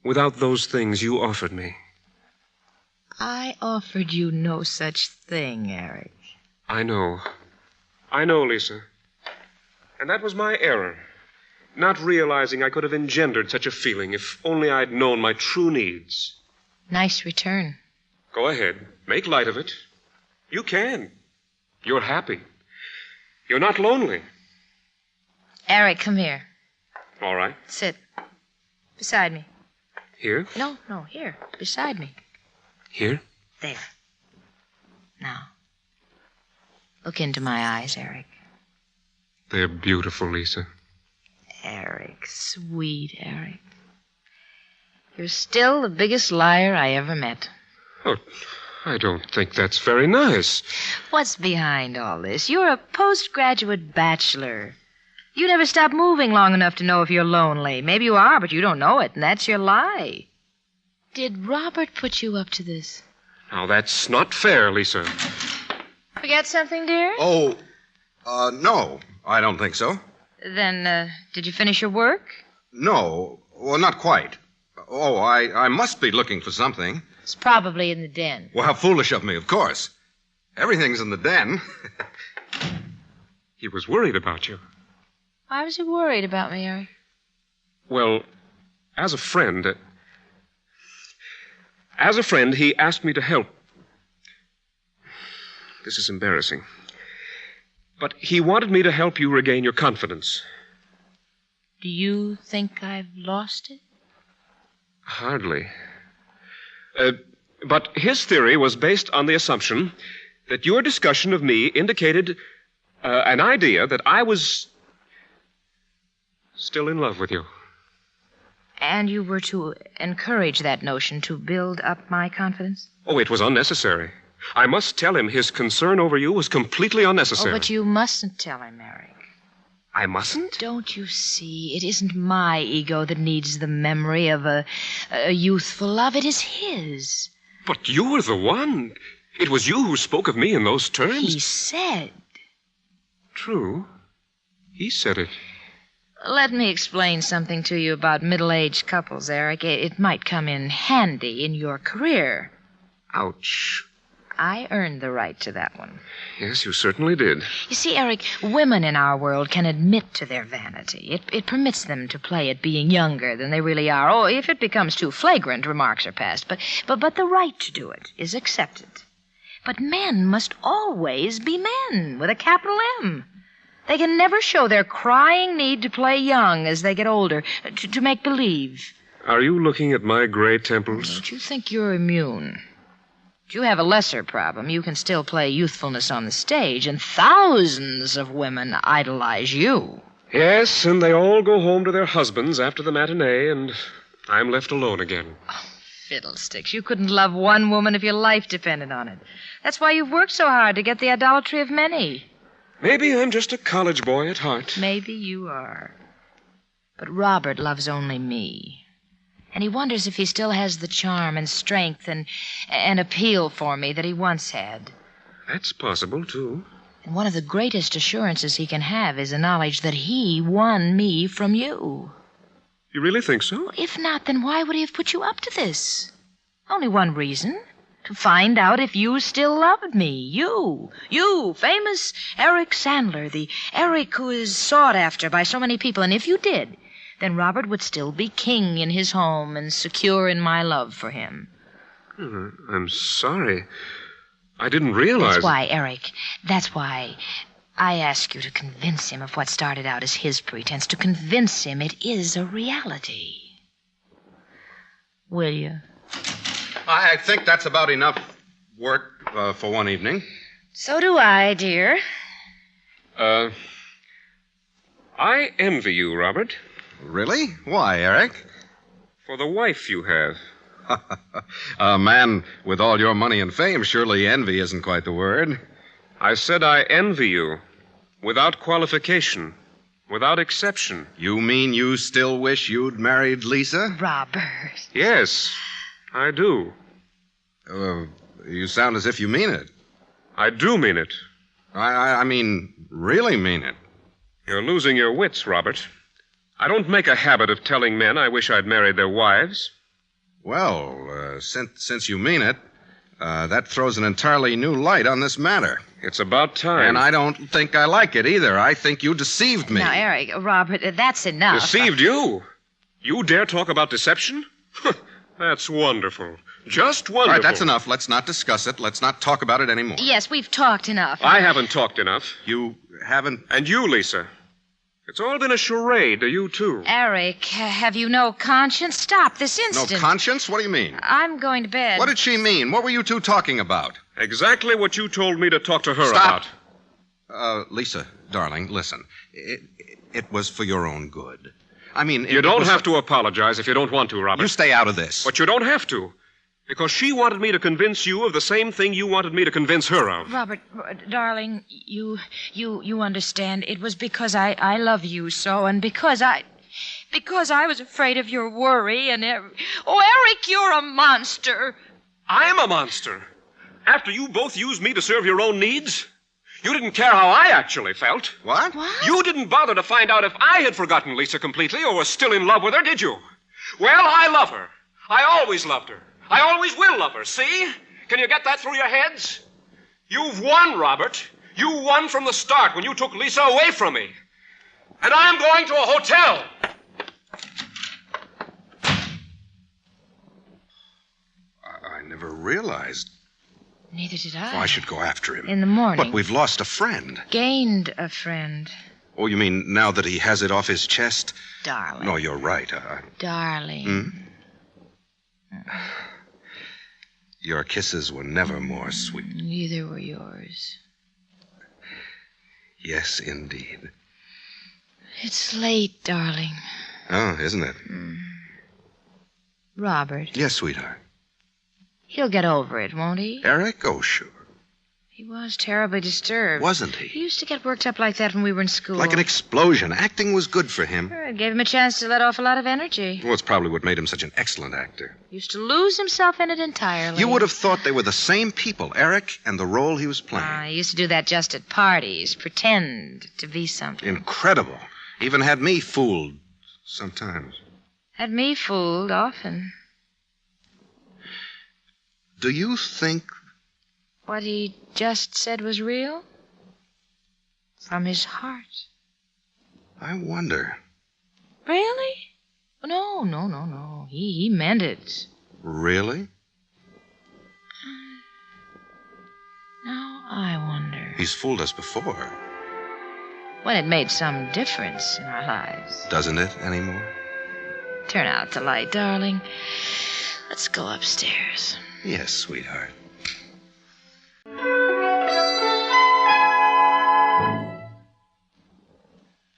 Without those things you offered me. I offered you no such thing, Eric. I know. I know, Lisa. And that was my error. Not realizing I could have engendered such a feeling if only I'd known my true needs. Nice return. Go ahead. Make light of it. You can. You're happy. You're not lonely. Eric, come here. All right. Sit. Beside me. Here? No, here. Beside me. Here? There. Now. Look into my eyes, Eric. They're beautiful, Lisa. Eric, sweet Eric. You're still the biggest liar I ever met. Oh, I don't think that's very nice. What's behind all this? You're a postgraduate bachelor. You never stop moving long enough to know if you're lonely. Maybe you are, but you don't know it, and that's your lie. Did Robert put you up to this? Now, that's not fair, Lisa. Forget something, dear? Oh, no, I don't think so. Then, did you finish your work? No, well, not quite. Oh, I must be looking for something. It's probably in the den. Well, how foolish of me, of course. Everything's in the den. He was worried about you. Why was he worried about me, Eric? Well, as a friend, he asked me to help. This is embarrassing. But he wanted me to help you regain your confidence. Do you think I've lost it? Hardly. But his theory was based on the assumption that your discussion of me indicated an idea that I was still in love with you. And you were to encourage that notion to build up my confidence? Oh, it was unnecessary. I must tell him his concern over you was completely unnecessary. Oh, but you mustn't tell him, Eric. I mustn't? Don't you see? It isn't my ego that needs the memory of a youthful love. It is his. But you were the one. It was you who spoke of me in those terms. He said. True. He said it. Let me explain something to you about middle-aged couples, Eric. It might come in handy in your career. Ouch. I earned the right to that one. Yes, you certainly did. You see, Eric, women in our world can admit to their vanity. It permits them to play at being younger than they really are. Oh, if it becomes too flagrant, remarks are passed. But the right to do it is accepted. But men must always be men, with a capital M. They can never show their crying need to play young as they get older, to make believe. Are you looking at my gray temples? Don't you think you're immune? You have a lesser problem. You can still play youthfulness on the stage, and thousands of women idolize you. Yes, and they all go home to their husbands after the matinee, and I'm left alone again. Oh, fiddlesticks. You couldn't love one woman if your life depended on it. That's why you've worked so hard to get the idolatry of many. Maybe I'm just a college boy at heart. Maybe you are. But Robert loves only me. And he wonders if he still has the charm and strength and appeal for me that he once had. That's possible, too. And one of the greatest assurances he can have is the knowledge that he won me from you. You really think so? If not, then why would he have put you up to this? Only one reason. To find out if you still loved me. You, famous Eric Sandler, the Eric who is sought after by so many people. And if you did, then Robert would still be king in his home and secure in my love for him. I'm sorry. I didn't realize... That's why, Eric, that's why I ask you to convince him of what started out as his pretense, to convince him it is a reality. Will you? I think that's about enough work for one evening. So do I, dear. I envy you, Robert. Really? Why, Eric? For the wife you have. A man with all your money and fame, surely envy isn't quite the word. I said I envy you. Without qualification. Without exception. You mean you still wish you'd married Lisa? Robert. Yes, I do. You sound as if you mean it. I do mean it. I mean, really mean it. You're losing your wits, Robert. I don't make a habit of telling men I wish I'd married their wives. Well, since you mean it, That throws an entirely new light on this matter. It's about time. And I don't think I like it either. I think you deceived me. Now, Eric, Robert, that's enough. Deceived you? You dare talk about deception? That's wonderful. Just wonderful. All right, that's enough. Let's not discuss it. Let's not talk about it anymore. Yes, we've talked enough. I haven't talked enough. You haven't? And you, Lisa. It's all been a charade to you, too. Eric, have you no conscience? Stop this instant. No conscience? What do you mean? I'm going to bed. What did she mean? What were you two talking about? Exactly what you told me to talk to her Stop. about. Lisa, darling, listen. It was for your own good. I mean... You don't have to apologize if you don't want to, Robert. You stay out of this. But you don't have to. Because she wanted me to convince you of the same thing you wanted me to convince her of. Robert, darling, you understand. It was because I love you so, and because I was afraid of your worry and... Oh, Eric, you're a monster. I'm a monster. After you both used me to serve your own needs, you didn't care how I actually felt. What? You didn't bother to find out if I had forgotten Lisa completely or was still in love with her, did you? Well, I love her. I always loved her. I always will love her, see? Can you get that through your heads? You've won, Robert. You won from the start when you took Lisa away from me. And I'm going to a hotel. I never realized... Neither did I. I should go after him. In the morning. But we've lost a friend. Gained a friend. Oh, you mean now that he has it off his chest? Darling. No, you're right. Darling. Your kisses were never more sweet. Neither were yours. Yes, indeed. It's late, darling. Oh, isn't it? Robert. Yes, sweetheart. He'll get over it, won't he? Eric? Oh, sure. He was terribly disturbed. Wasn't he? He used to get worked up like that when we were in school. Like an explosion. Acting was good for him. Sure, it gave him a chance to let off a lot of energy. Well, it's probably what made him such an excellent actor. Used to lose himself in it entirely. You would have thought they were the same people, Eric and the role he was playing. He used to do that just at parties, pretend to be something. Incredible. Even had me fooled sometimes. Had me fooled often. Do you think... What he just said was real? From his heart. I wonder. Really? No. He meant it. Really? Now I wonder. He's fooled us before. When it made some difference in our lives. Doesn't it anymore? Turn out the light, darling. Let's go upstairs. Yes, sweetheart.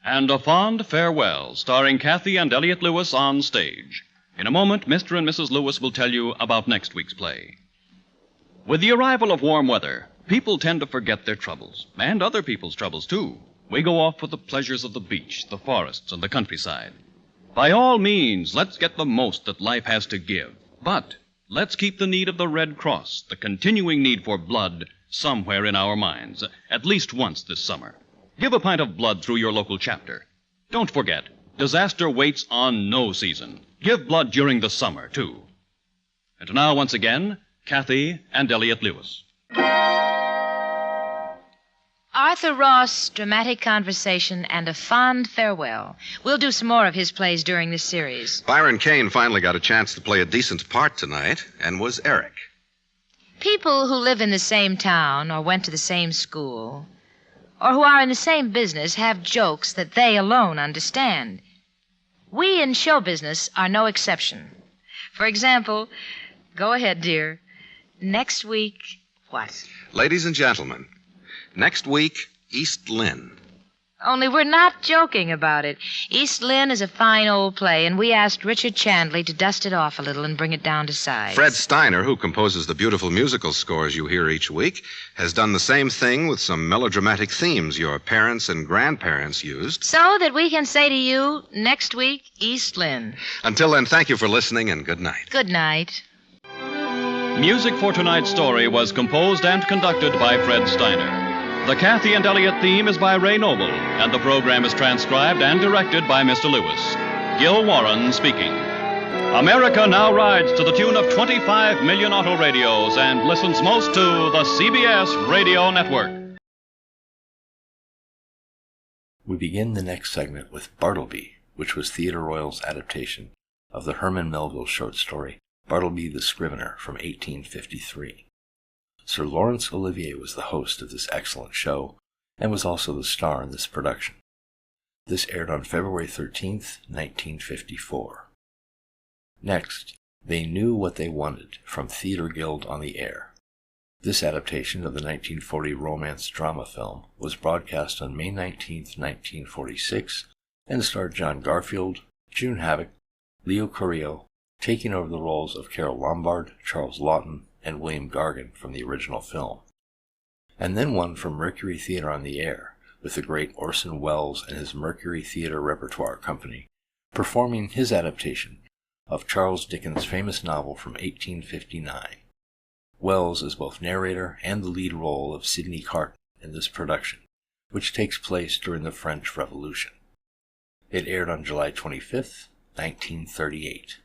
And A Fond Farewell, starring Kathy and Elliott Lewis on stage. In a moment, Mr. and Mrs. Lewis will tell you about next week's play. With the arrival of warm weather, people tend to forget their troubles, and other people's troubles, too. We go off for the pleasures of the beach, the forests, and the countryside. By all means, let's get the most that life has to give. But let's keep the need of the Red Cross, the continuing need for blood, somewhere in our minds, at least once this summer. Give a pint of blood through your local chapter. Don't forget, disaster waits on no season. Give blood during the summer, too. And now, once again, Kathy and Elliott Lewis. Arthur Ross, dramatic conversation, and A Fond Farewell. We'll do some more of his plays during this series. Byron Kane finally got a chance to play a decent part tonight, and was Eric. People who live in the same town or went to the same school or who are in the same business have jokes that they alone understand. We in show business are no exception. For example, go ahead, dear. Next week, what? Ladies and gentlemen, next week, East Lynne. Only we're not joking about it. East Lynne is a fine old play, and we asked Richard Chandley to dust it off a little and bring it down to size. Fred Steiner, who composes the beautiful musical scores you hear each week, has done the same thing with some melodramatic themes your parents and grandparents used. So that we can say to you, next week, East Lynne. Until then, thank you for listening, and good night. Good night. Music for tonight's story was composed and conducted by Fred Steiner. The Kathy and Elliott theme is by Ray Noble, and the program is transcribed and directed by Mr. Lewis. Gil Warren speaking. America now rides to the tune of 25 million auto radios and listens most to the CBS Radio Network. We begin the next segment with Bartleby, which was Theatre Royal's adaptation of the Herman Melville short story Bartleby the Scrivener from 1853. Sir Laurence Olivier was the host of this excellent show and was also the star in this production. This aired on February 13th, 1954. Next, They Knew What They Wanted from Theatre Guild on the Air. This adaptation of the 1940 romance drama film was broadcast on May 19, 1946, and starred John Garfield, June Havoc, Leo Carrillo, taking over the roles of Carole Lombard, Charles Laughton, and William Gargan from the original film. And then one from Mercury Theatre on the Air, with the great Orson Welles and his Mercury Theatre Repertoire Company, performing his adaptation of Charles Dickens' famous novel from 1859. Welles is both narrator and the lead role of Sidney Carton in this production, which takes place during the French Revolution. It aired on July 25th, 1938.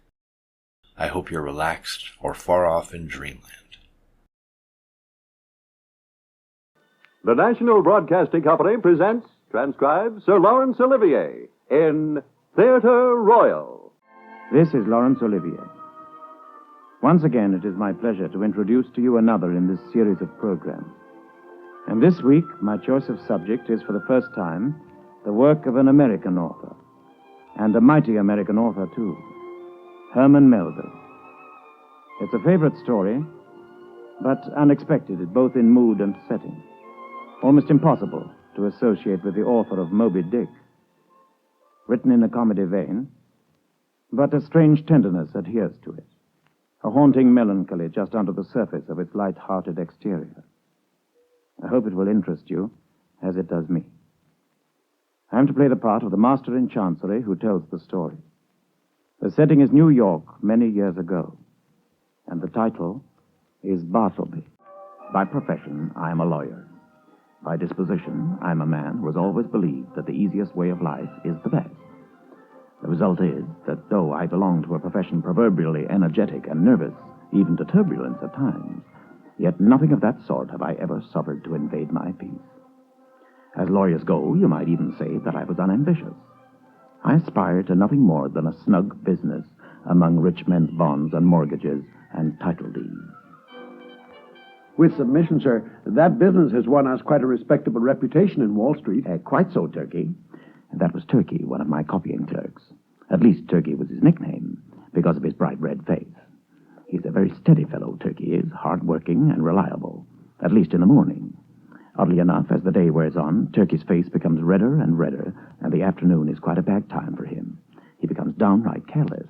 I hope you're relaxed or far off in dreamland. The National Broadcasting Company presents, transcribes, Sir Laurence Olivier in Theatre Royal. This is Laurence Olivier. Once again, it is my pleasure to introduce to you another in this series of programs. And this week, my choice of subject is for the first time the work of an American author, and a mighty American author, too, Herman Melville. It's a favorite story, but unexpected both in mood and setting. Almost impossible to associate with the author of Moby Dick. Written in a comedy vein, but a strange tenderness adheres to it. A haunting melancholy just under the surface of its light-hearted exterior. I hope it will interest you, as it does me. I am to play the part of the master in chancery who tells the story. The setting is New York many years ago, and the title is Bartleby. By profession, I am a lawyer. By disposition, I am a man who has always believed that the easiest way of life is the best. The result is that though I belong to a profession proverbially energetic and nervous, even to turbulence at times, yet nothing of that sort have I ever suffered to invade my peace. As lawyers go, you might even say that I was unambitious. I aspired to nothing more than a snug business among rich men's bonds and mortgages and title deeds. With submission, sir, that business has won us quite a respectable reputation in Wall Street. Quite so, Turkey. That was Turkey, one of my copying clerks. At least Turkey was his nickname, because of his bright red face. He's a very steady fellow, Turkey is, hard-working and reliable, at least in the morning. Oddly enough, as the day wears on, Turkey's face becomes redder and redder, and the afternoon is quite a bad time for him. He becomes downright careless.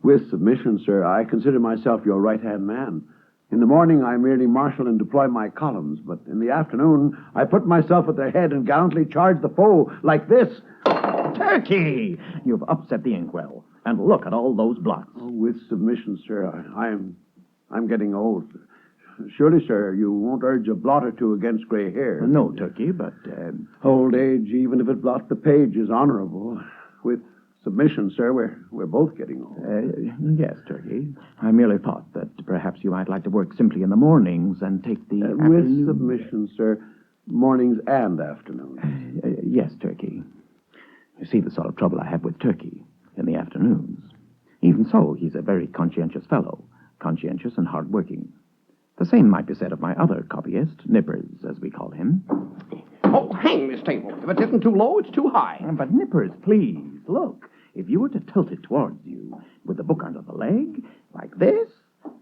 With submission, sir, I consider myself your right-hand man. In the morning, I merely marshal and deploy my columns, but in the afternoon, I put myself at their head and gallantly charge the foe like this. Turkey! You've upset the inkwell, and look at all those blots. Oh, with submission, sir, I'm getting old. Surely, sir, you won't urge a blot or two against gray hair. No, Turkey, but... Old age, even if it blots the page, is honorable. With submission, sir, we're both getting old. Yes, Turkey. I merely thought that perhaps you might like to work simply in the mornings and take the With submission, sir, mornings and afternoons. Yes, Turkey. You see the sort of trouble I have with Turkey in the afternoons. Even so, he's a very conscientious fellow, conscientious and hard-working. The same might be said of my other copyist, Nippers, as we call him. Oh, hang this table. If it isn't too low, it's too high. But Nippers, please, look. If you were to tilt it towards you, with the book under the leg, like this,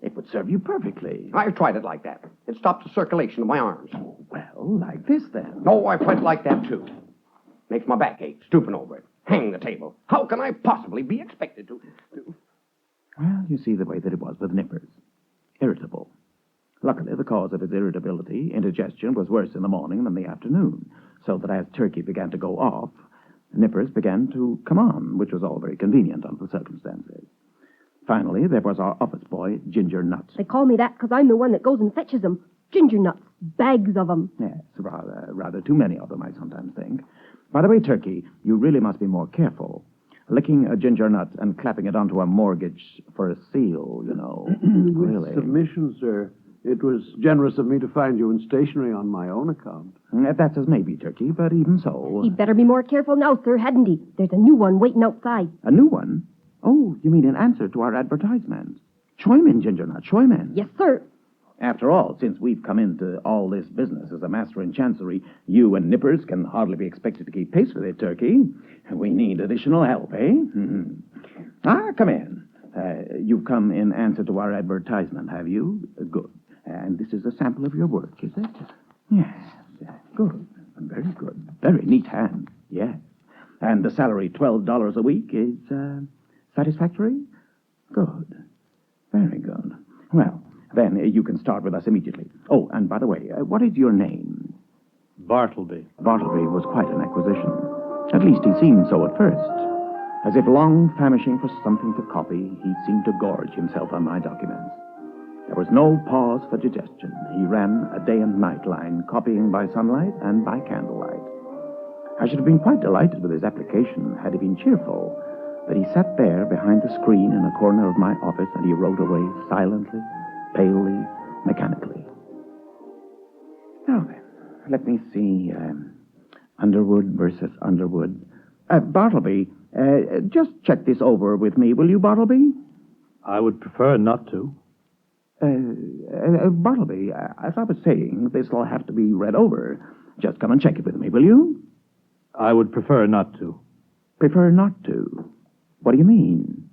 it would serve you perfectly. I've tried it like that. It stopped the circulation of my arms. Well, like this, then. No, I've tried it like that, too. Makes my back ache, stooping over it. Hang the table. How can I possibly be expected to... Well, you see the way that it was with Nippers. Irritable. Luckily, the cause of his irritability, indigestion, was worse in the morning than the afternoon, so that as Turkey began to go off, Nippers began to come on, which was all very convenient under the circumstances. Finally, there was our office boy, Ginger Nuts. They call me that because I'm the one that goes and fetches them. Ginger nuts. Bags of them. Yes, rather too many of them, I sometimes think. By the way, Turkey, you really must be more careful. Licking a ginger nut and clapping it onto a mortgage for a seal, you know. Really. Submission, sir. It was generous of me to find you in stationery on my own account. That's as may be, Turkey, but even so... He'd better be more careful now, sir, hadn't he? There's a new one waiting outside. A new one? Oh, you mean in answer to our advertisement? Show him in, Ginger Nut. Show him in. Yes, sir. After all, since we've come into all this business as a master in chancery, you and Nippers can hardly be expected to keep pace with it, Turkey. We need additional help, eh? Mm-hmm. Come in. You've come in answer to our advertisement, have you? Good. And this is a sample of your work, is it? Yes. Good. Very good. Very neat hand. Yes. And the salary, $12 a week, is satisfactory? Good. Very good. Well, then you can start with us immediately. Oh, and by the way, what is your name? Bartleby. Bartleby was quite an acquisition. At least he seemed so at first. As if long famishing for something to copy, he seemed to gorge himself on my documents. There was no pause for digestion. He ran a day and night line, copying by sunlight and by candlelight. I should have been quite delighted with his application had he been cheerful, but he sat there behind the screen in a corner of my office and he wrote away silently, palely, mechanically. Now then, let me see. Underwood versus Underwood. Bartleby, just check this over with me, will you, Bartleby? I would prefer not to. Bartleby, as I was saying, this'll have to be read over. Just come and check it with me, will you? I would prefer not to. Prefer not to? What do you mean?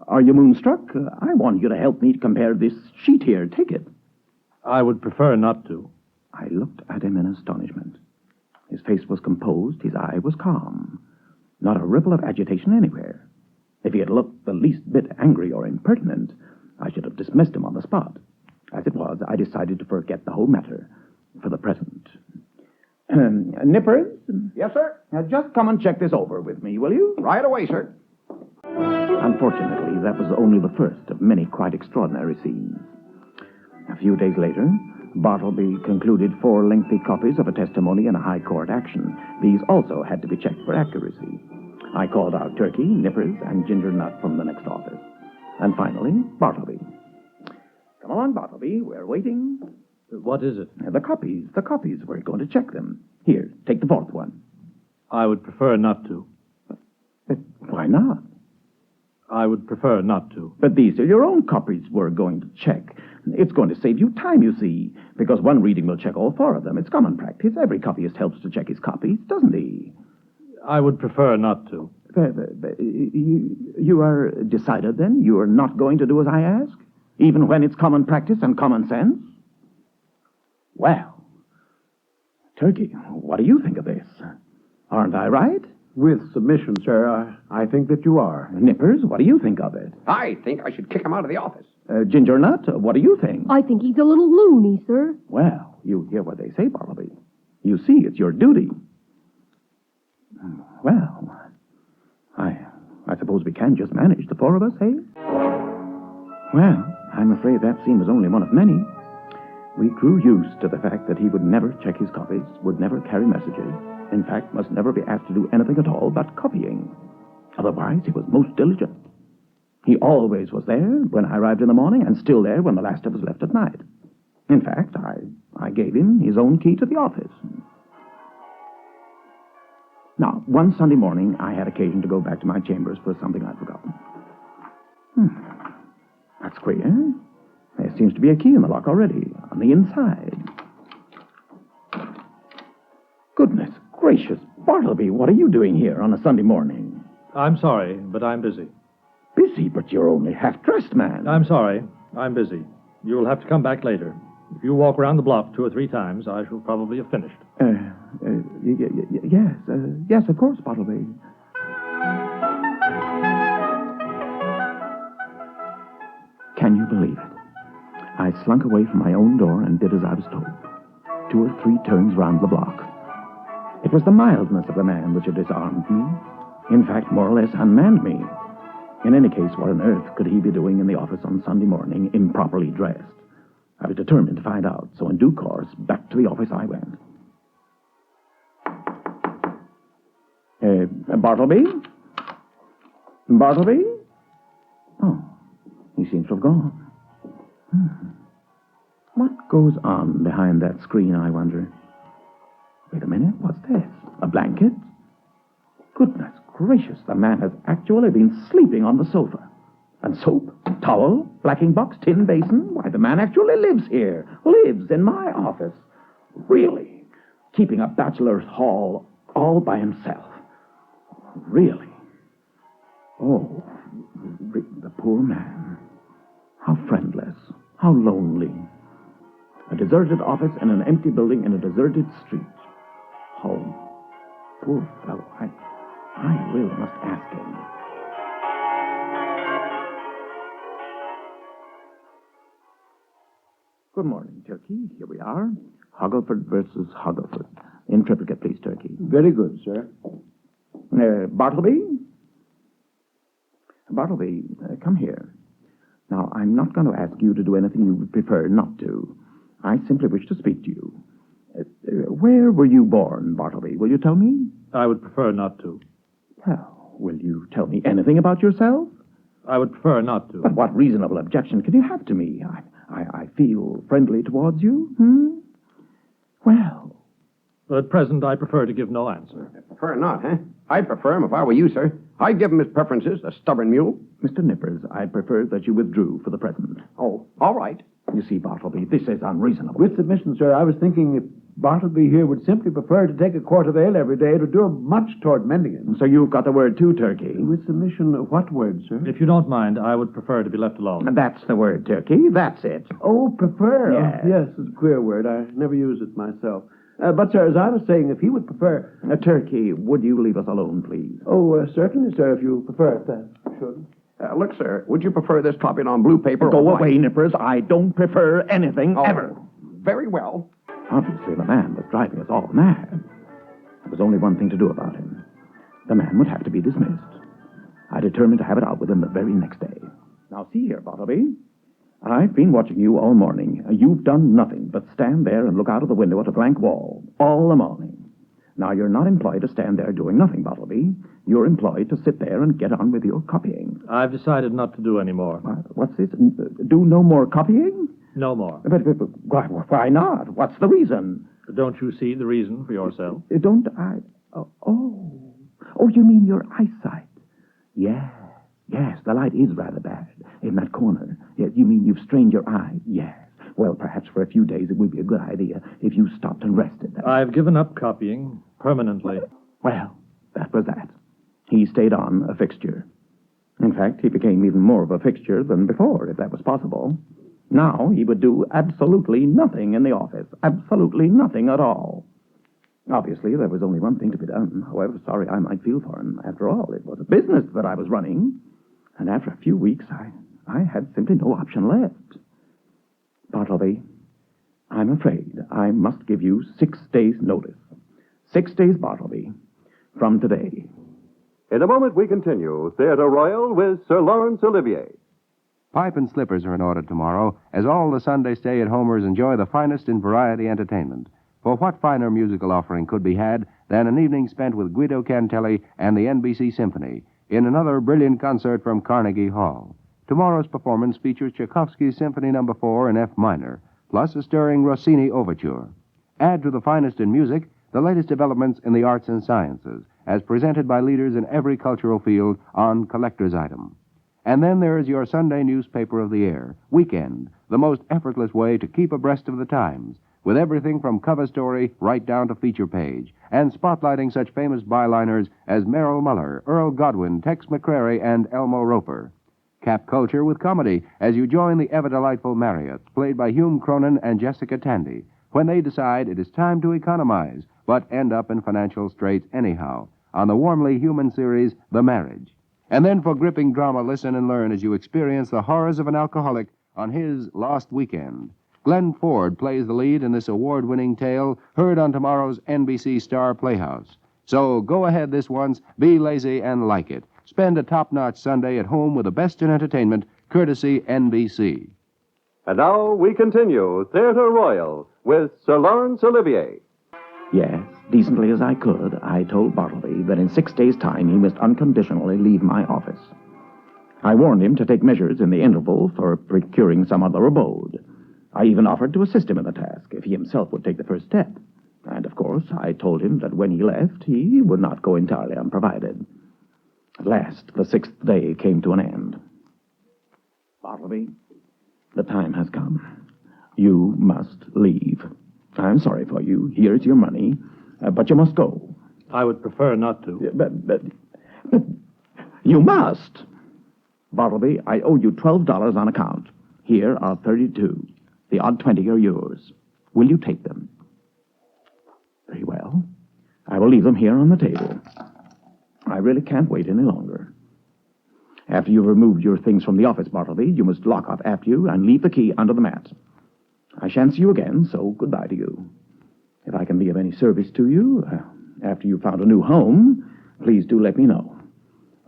Are you moonstruck? I want you to help me compare this sheet here. Take it. I would prefer not to. I looked at him in astonishment. His face was composed, his eye was calm. Not a ripple of agitation anywhere. If he had looked the least bit angry or impertinent, I should have dismissed him on the spot. As it was, I decided to forget the whole matter for the present. Nippers? Yes, sir? Just come and check this over with me, will you? Right away, sir. Unfortunately, that was only the first of many quite extraordinary scenes. A few days later, Bartleby concluded 4 lengthy copies of a testimony in a high court action. These also had to be checked for accuracy. I called out Turkey, Nippers, and Ginger Nut from the next office. And finally, Bartleby. Come along, Bartleby. We're waiting. What is it? The copies. We're going to check them. Here, take the 4th one. I would prefer not to. Why not? I would prefer not to. But these are your own copies we're going to check. It's going to save you time, you see, because one reading will check all 4 of them. It's common practice. Every copyist helps to check his copies, doesn't he? I would prefer not to. You are decided, then? You are not going to do as I ask? Even when it's common practice and common sense? Well, Turkey, what do you think of this? Aren't I right? With submission, sir, I think that you are. Nippers, what do you think of it? I think I should kick him out of the office. Ginger Nut, what do you think? I think he's a little loony, sir. Well, you hear what they say, Bartleby. You see, it's your duty. Well, I suppose we can just manage, the 4 of us, eh? Well, I'm afraid that scene was only one of many. We grew used to the fact that he would never check his copies, would never carry messages, in fact, must never be asked to do anything at all but copying. Otherwise, he was most diligent. He always was there when I arrived in the morning and still there when the last of us left at night. In fact, I gave him his own key to the office. Now, one Sunday morning, I had occasion to go back to my chambers for something I'd forgotten. That's queer. There seems to be a key in the lock already, on the inside. Goodness gracious, Bartleby, what are you doing here on a Sunday morning? I'm sorry, but I'm busy. Busy, but you're only half-dressed, man. I'm sorry. I'm busy. You'll have to come back later. If you walk around the block 2 or 3 times, I shall probably have finished. Yes, of course, Bartleby. Can you believe it? I slunk away from my own door and did as I was told. 2 or 3 turns round the block. It was the mildness of the man which had disarmed me. In fact, more or less unmanned me. In any case, what on earth could he be doing in the office on Sunday morning, improperly dressed? I was determined to find out, so in due course, back to the office I went. Bartleby? Bartleby? Oh, he seems to have gone. What goes on behind that screen, I wonder? Wait a minute, what's this? A blanket? Goodness gracious, the man has actually been sleeping on the sofa. And soap, towel, blacking box, tin basin. Why, the man actually lives here. Lives in my office. Really? Keeping a bachelor's hall all by himself. Really? Oh, the poor man. How friendless. How lonely. A deserted office in an empty building in a deserted street. Home. Poor fellow. I really must ask him. Good morning, Turkey. Here we are. Hoggleford versus Hoggleford. In triplicate, please, Turkey. Very good, sir. Bartleby? Bartleby, come here. Now, I'm not going to ask you to do anything you would prefer not to. I simply wish to speak to you. Where were you born, Bartleby? Will you tell me? I would prefer not to. Well, will you tell me anything about yourself? I would prefer not to. But what reasonable objection can you have to me? I feel friendly towards you. Well. At present, I prefer to give no answer. Prefer not, huh? I'd prefer him if I were you, sir. I'd give him his preferences, the stubborn mule. Mr. Nippers, I prefer that you withdrew for the present. Oh, all right. You see, Bartleby, this is unreasonable. With submission, sir, I was thinking if Bartleby here would simply prefer to take a quart of ale every day, it would do much toward mending it. So you've got the word too, Turkey. With submission, what word, sir? If you don't mind, I would prefer to be left alone. And that's the word, Turkey. That's it. Oh, prefer. Yes. Oh, yes, it's a queer word. I never use it myself. But, sir, as I was saying, if he would prefer... Turkey, would you leave us alone, please? Oh, certainly, sir, if you prefer it, then. Should. Look, sir, would you prefer this copied on blue paper Go or away, white? Nippers. I don't prefer anything ever. Very well. Obviously, the man was driving us all mad. There was only one thing to do about him. The man would have to be dismissed. I determined to have it out with him the very next day. Now, see here, Bartleby. I've been watching you all morning. You've done nothing but stand there and look out of the window at a blank wall all the morning. Now, you're not employed to stand there doing nothing, Bartleby. You're employed to sit there and get on with your copying. I've decided not to do any more. What's this? Do no more copying? No more. But why not? What's the reason? Don't you see the reason for yourself? Don't I? Oh, you mean your eyesight? Yes, the light is rather bad in that corner. Yes, you mean you've strained your eye? Yes. Well, perhaps for a few days it would be a good idea if you stopped and rested. I've given up copying permanently. Well, that was that. He stayed on a fixture. In fact, he became even more of a fixture than before, if that was possible. Now he would do absolutely nothing in the office. Absolutely nothing at all. Obviously, there was only one thing to be done, however sorry I might feel for him. After all, it was a business that I was running. And after a few weeks, I had simply no option left. Bartleby, I'm afraid I must give you 6 days' notice. 6 days, Bartleby, from today. In a moment, we continue Theatre Royal with Sir Lawrence Olivier. Pipe and slippers are in order tomorrow, as all the Sunday stay-at-homers enjoy the finest in variety entertainment. For what finer musical offering could be had than an evening spent with Guido Cantelli and the NBC Symphony in another brilliant concert from Carnegie Hall? Tomorrow's performance features Tchaikovsky's Symphony No. 4 in F minor, plus a stirring Rossini overture. Add to the finest in music the latest developments in the arts and sciences, as presented by leaders in every cultural field on Collector's Item. And then there is your Sunday newspaper of the air, Weekend, the most effortless way to keep abreast of the times, with everything from cover story right down to feature page, and spotlighting such famous byliners as Merrill Muller, Earl Godwin, Tex McCrary, and Elmo Roper. Cap culture with comedy as you join the ever-delightful Marriotts, played by Hume Cronin and Jessica Tandy, when they decide it is time to economize, but end up in financial straits anyhow, on the warmly human series, The Marriage. And then for gripping drama, listen and learn as you experience the horrors of an alcoholic on his Lost Weekend. Glenn Ford plays the lead in this award-winning tale, heard on tomorrow's NBC Star Playhouse. So go ahead this once, be lazy and like it. Spend a top-notch Sunday at home with the best in entertainment, courtesy NBC. And now we continue Theatre Royal with Sir Lawrence Olivier. Yes, decently as I could, I told Bartleby that in 6 days' time he must unconditionally leave my office. I warned him to take measures in the interval for procuring some other abode. I even offered to assist him in the task if he himself would take the first step. And, of course, I told him that when he left, he would not go entirely unprovided. At last, the 6th day came to an end. Bartleby, the time has come. You must leave. I'm sorry for you. Here's your money, but you must go. I would prefer not to. But you must. Bartleby, I owe you $12 on account. Here are 32. The odd 20 are yours. Will you take them? Very well. I will leave them here on the table. I really can't wait any longer. After you've removed your things from the office, Bartleby, you must lock up after you and leave the key under the mat. I shan't see you again, so goodbye to you. If I can be of any service to you, after you've found a new home, please do let me know.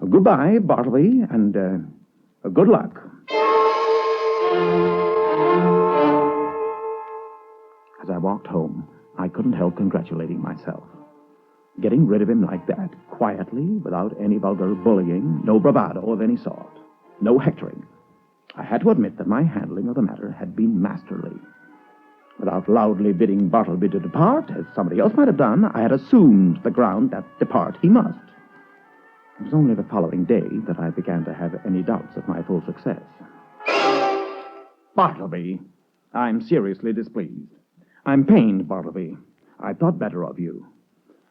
Goodbye, Bartleby, and good luck. As I walked home, I couldn't help congratulating myself. Getting rid of him like that, quietly, without any vulgar bullying, no bravado of any sort, no hectoring. I had to admit that my handling of the matter had been masterly. Without loudly bidding Bartleby to depart, as somebody else might have done, I had assumed the ground that depart he must. It was only the following day that I began to have any doubts of my full success. Bartleby, I'm seriously displeased. I'm pained, Bartleby. I thought better of you.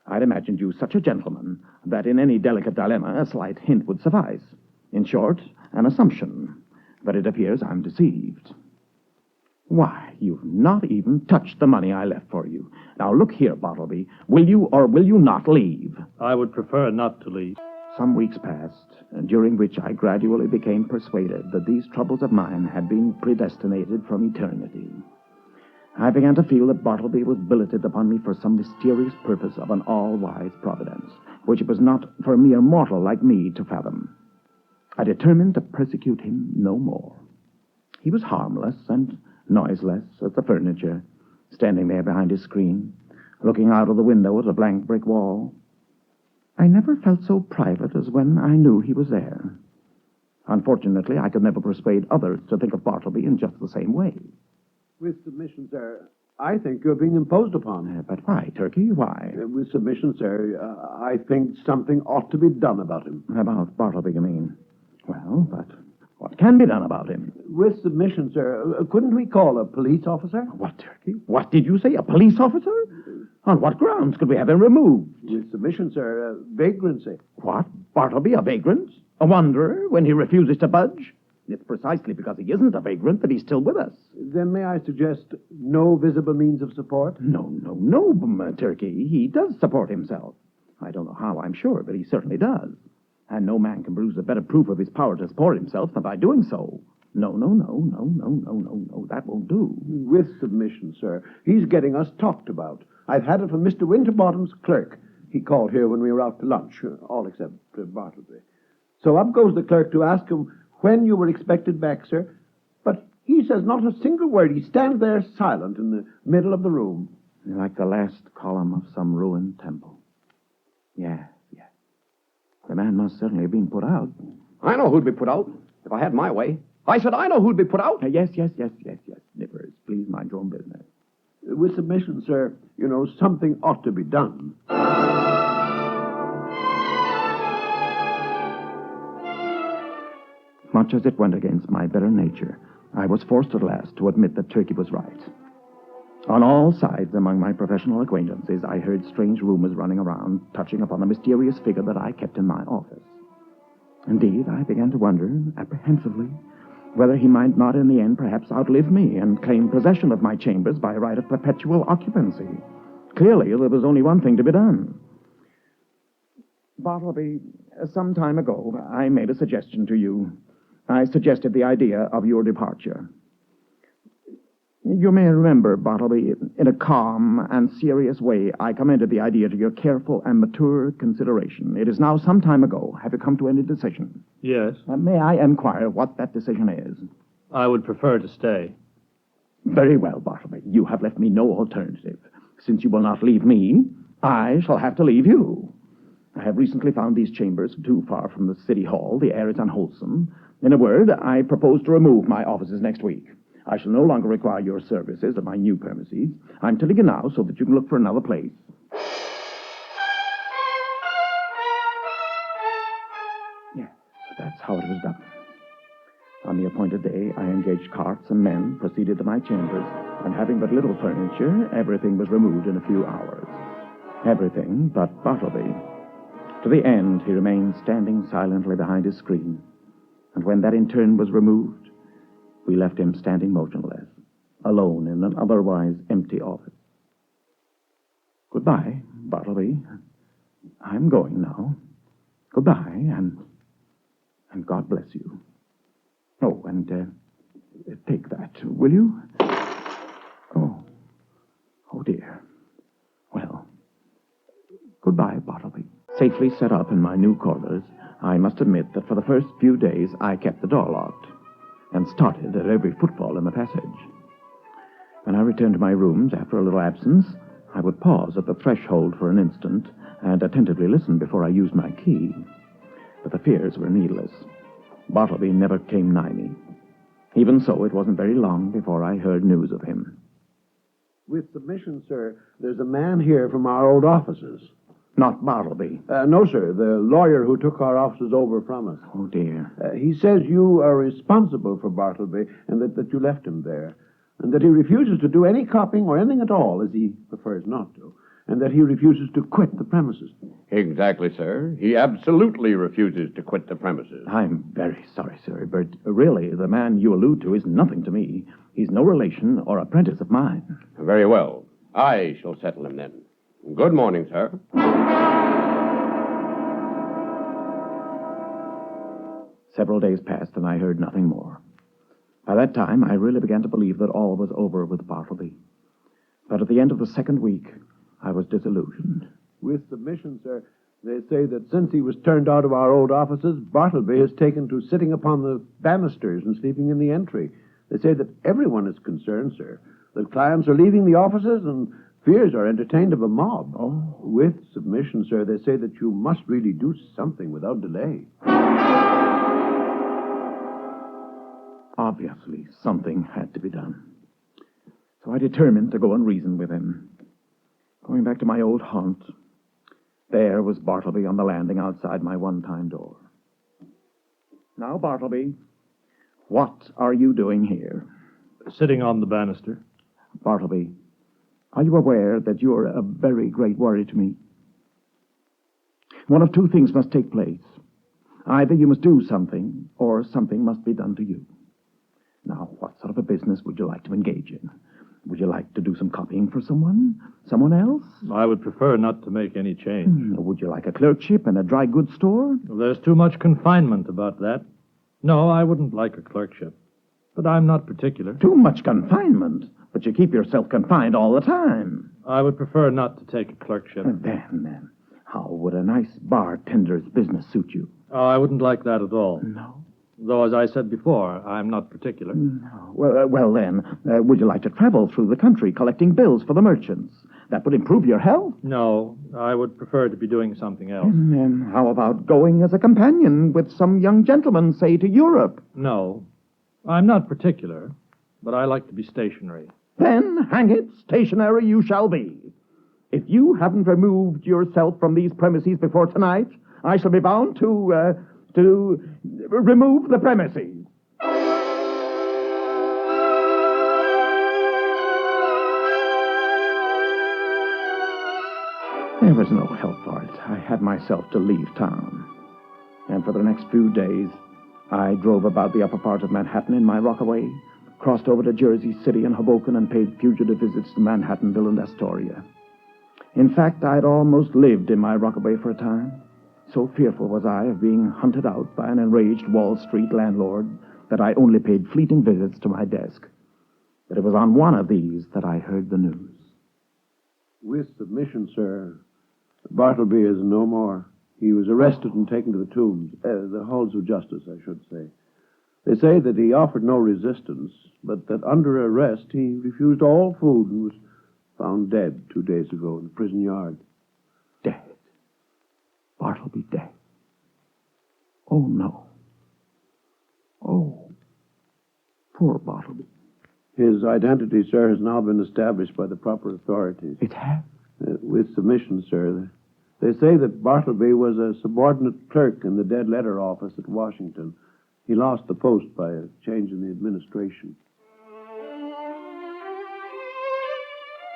I'd imagined you such a gentleman that in any delicate dilemma a slight hint would suffice. In short, an assumption. But it appears I'm deceived. Why, you've not even touched the money I left for you. Now, look here, Bartleby. Will you or will you not leave? I would prefer not to leave. Some weeks passed, during which I gradually became persuaded that these troubles of mine had been predestinated from eternity. I began to feel that Bartleby was billeted upon me for some mysterious purpose of an all-wise providence, which it was not for a mere mortal like me to fathom. I determined to persecute him no more. He was harmless and noiseless as the furniture, standing there behind his screen, looking out of the window at a blank brick wall. I never felt so private as when I knew he was there. Unfortunately, I could never persuade others to think of Bartleby in just the same way. With submission, sir, I think you're being imposed upon. But why, Turkey? Why? With submission, sir, I think something ought to be done about him. About Bartleby, you mean? Well, but what can be done about him? With submission, sir, couldn't we call a police officer? What, Turkey? What did you say? A police officer? On what grounds could we have him removed? With submission, sir, vagrancy. What? Bartleby, a vagrant? A wanderer when he refuses to budge? It's precisely because he isn't a vagrant that he's still with us. Then may I suggest no visible means of support? No, Turkey. He does support himself. I don't know how, I'm sure, but he certainly does. And no man can produce a better proof of his power to support himself than by doing so. No, that won't do. With submission, sir, he's getting us talked about. I've had it from Mr. Winterbottom's clerk. He called here when we were out to lunch, all except Bartleby. So up goes the clerk to ask him when you were expected back, sir. But he says not a single word. He stands there silent in the middle of the room. Like the last column of some ruined temple. Yeah. The man must certainly have been put out. I know who'd be put out if I had my way. I said I know who'd be put out. Yes. Nippers, please mind your own business. With submission, sir, something ought to be done. Much as it went against my better nature, I was forced at last to admit that Turkey was right. On all sides among my professional acquaintances, I heard strange rumors running around, touching upon the mysterious figure that I kept in my office. Indeed, I began to wonder, apprehensively, whether he might not in the end perhaps outlive me and claim possession of my chambers by right of perpetual occupancy. Clearly, there was only one thing to be done. Bartleby, some time ago, I made a suggestion to you. I suggested the idea of your departure. You may remember, Bartleby, in a calm and serious way, I commended the idea to your careful and mature consideration. It is now some time ago. Have you come to any decision? Yes. May I inquire what that decision is? I would prefer to stay. Very well, Bartleby. You have left me no alternative. Since you will not leave me, I shall have to leave you. I have recently found these chambers too far from the city hall. The air is unwholesome. In a word, I propose to remove my offices next week. I shall no longer require your services at my new premises. I'm telling you now so that you can look for another place. Yes, that's how it was done. On the appointed day, I engaged carts and men, proceeded to my chambers, and having but little furniture, everything was removed in a few hours. Everything but Bartleby. To the end, he remained standing silently behind his screen. And when that in turn was removed, we left him standing motionless, alone in an otherwise empty office. Goodbye, Bartleby. I'm going now. Goodbye, and God bless you. Oh, and take that, will you? Oh dear. Well, goodbye, Bartleby. Safely set up in my new quarters, I must admit that for the first few days I kept the door locked and started at every footfall in the passage. When I returned to my rooms after a little absence, I would pause at the threshold for an instant and attentively listen before I used my key. But the fears were needless. Bartleby never came nigh me. Even so, it wasn't very long before I heard news of him. With submission, sir, there's a man here from our old offices. Not Bartleby. No, sir. The lawyer who took our offices over from us. Oh, dear. He says you are responsible for Bartleby and that you left him there. And that he refuses to do any copying or anything at all, as he prefers not to. And that he refuses to quit the premises. Exactly, sir. He absolutely refuses to quit the premises. I'm very sorry, sir, but really, the man you allude to is nothing to me. He's no relation or apprentice of mine. Very well. I shall settle him then. Good morning, sir. Several days passed, and I heard nothing more. By that time, I really began to believe that all was over with Bartleby. But at the end of the second week, I was disillusioned. With submission, sir, they say that since he was turned out of our old offices, Bartleby has taken to sitting upon the banisters and sleeping in the entry. They say that everyone is concerned, sir, that clients are leaving the offices and fears are entertained of a mob. Oh. With submission, sir, they say that you must really do something without delay. Obviously, something had to be done. So I determined to go and reason with him. Going back to my old haunt, there was Bartleby on the landing outside my one-time door. Now, Bartleby, what are you doing here? Sitting on the banister. Bartleby, are you aware that you're a very great worry to me? One of two things must take place. Either you must do something, or something must be done to you. Now, what sort of a business would you like to engage in? Would you like to do some copying for someone? Someone else? I would prefer not to make any change. Would you like a clerkship in a dry goods store? Well, there's too much confinement about that. No, I wouldn't like a clerkship. But I'm not particular. Too much confinement? But you keep yourself confined all the time. I would prefer not to take a clerkship. Then, how would a nice bartender's business suit you? Oh, I wouldn't like that at all. No? Though, as I said before, I'm not particular. No. Well, then, would you like to travel through the country collecting bills for the merchants? That would improve your health. No, I would prefer to be doing something else. And how about going as a companion with some young gentleman, say, to Europe? No, I'm not particular, but I like to be stationary. Then, hang it, stationary you shall be. If you haven't removed yourself from these premises before tonight, I shall be bound to remove the premises. There was no help for it. I had myself to leave town. And for the next few days, I drove about the upper part of Manhattan in my Rockaway, crossed over to Jersey City and Hoboken, and paid fugitive visits to Manhattanville and Astoria. In fact, I'd almost lived in my Rockaway for a time. So fearful was I of being hunted out by an enraged Wall Street landlord that I only paid fleeting visits to my desk. But it was on one of these that I heard the news. With submission, sir, Bartleby is no more. He was arrested and taken to the tombs, the halls of justice, I should say. They say that he offered no resistance, but that under arrest he refused all food and was found dead 2 days ago in the prison yard. Dead? Bartleby dead? Oh, no. Oh, poor Bartleby. His identity, sir, has now been established by the proper authorities. It has? With submission, sir. They say that Bartleby was a subordinate clerk in the dead letter office at Washington. He lost the post by a change in the administration.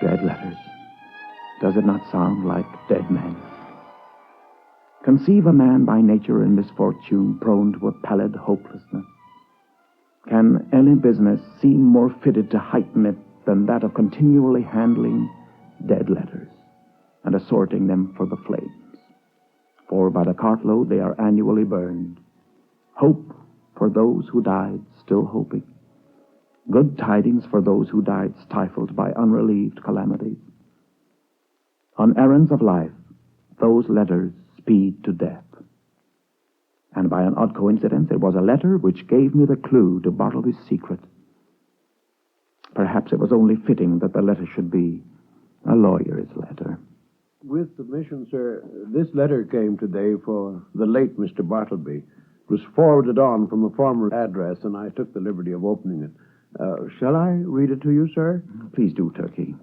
Dead letters. Does it not sound like dead men? Conceive a man by nature in misfortune, prone to a pallid hopelessness. Can any business seem more fitted to heighten it than that of continually handling dead letters and assorting them for the flames? For by the cartload they are annually burned. Hope for those who died still hoping. Good tidings for those who died stifled by unrelieved calamities. On errands of life, those letters speed to death. And by an odd coincidence, it was a letter which gave me the clue to Bartleby's secret. Perhaps it was only fitting that the letter should be a lawyer's letter. With submission, sir, this letter came today for the late Mr. Bartleby. It was forwarded on from a former address, and I took the liberty of opening it. Shall I read it to you, sir? Please do, Turkey.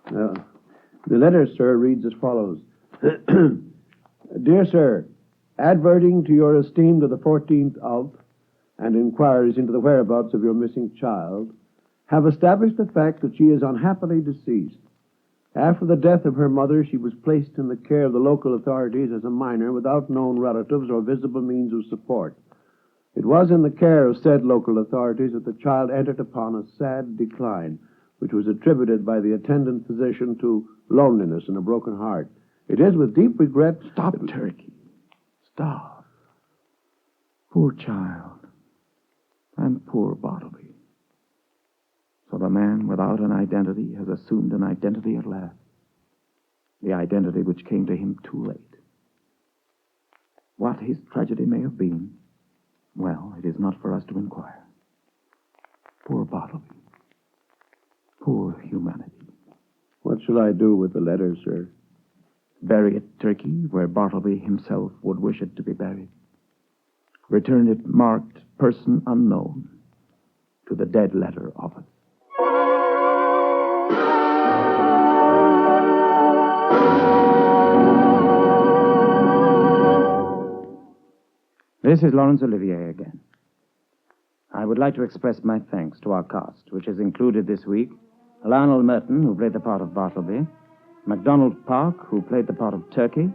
The letter, sir, reads as follows. Dear sir, adverting to your esteem to the 14th of, and inquiries into the whereabouts of your missing child, have established the fact that she is unhappily deceased. After the death of her mother, she was placed in the care of the local authorities as a minor without known relatives or visible means of support. It was in the care of said local authorities that the child entered upon a sad decline, which was attributed by the attendant physician to loneliness and a broken heart. It is with deep regret... Stop, Turkey. Stop. Poor child. And poor Bartleby. So the man without an identity has assumed an identity at last. The identity which came to him too late. What his tragedy may have been, well, it is not for us to inquire. Poor Bartleby. Poor humanity. What shall I do with the letter, sir? Bury it, Turkey, where Bartleby himself would wish it to be buried. Return it marked person unknown to the dead letter office. This is Laurence Olivier again. I would like to express my thanks to our cast, which has included this week Lionel Merton, who played the part of Bartleby, MacDonald Park, who played the part of Turkey,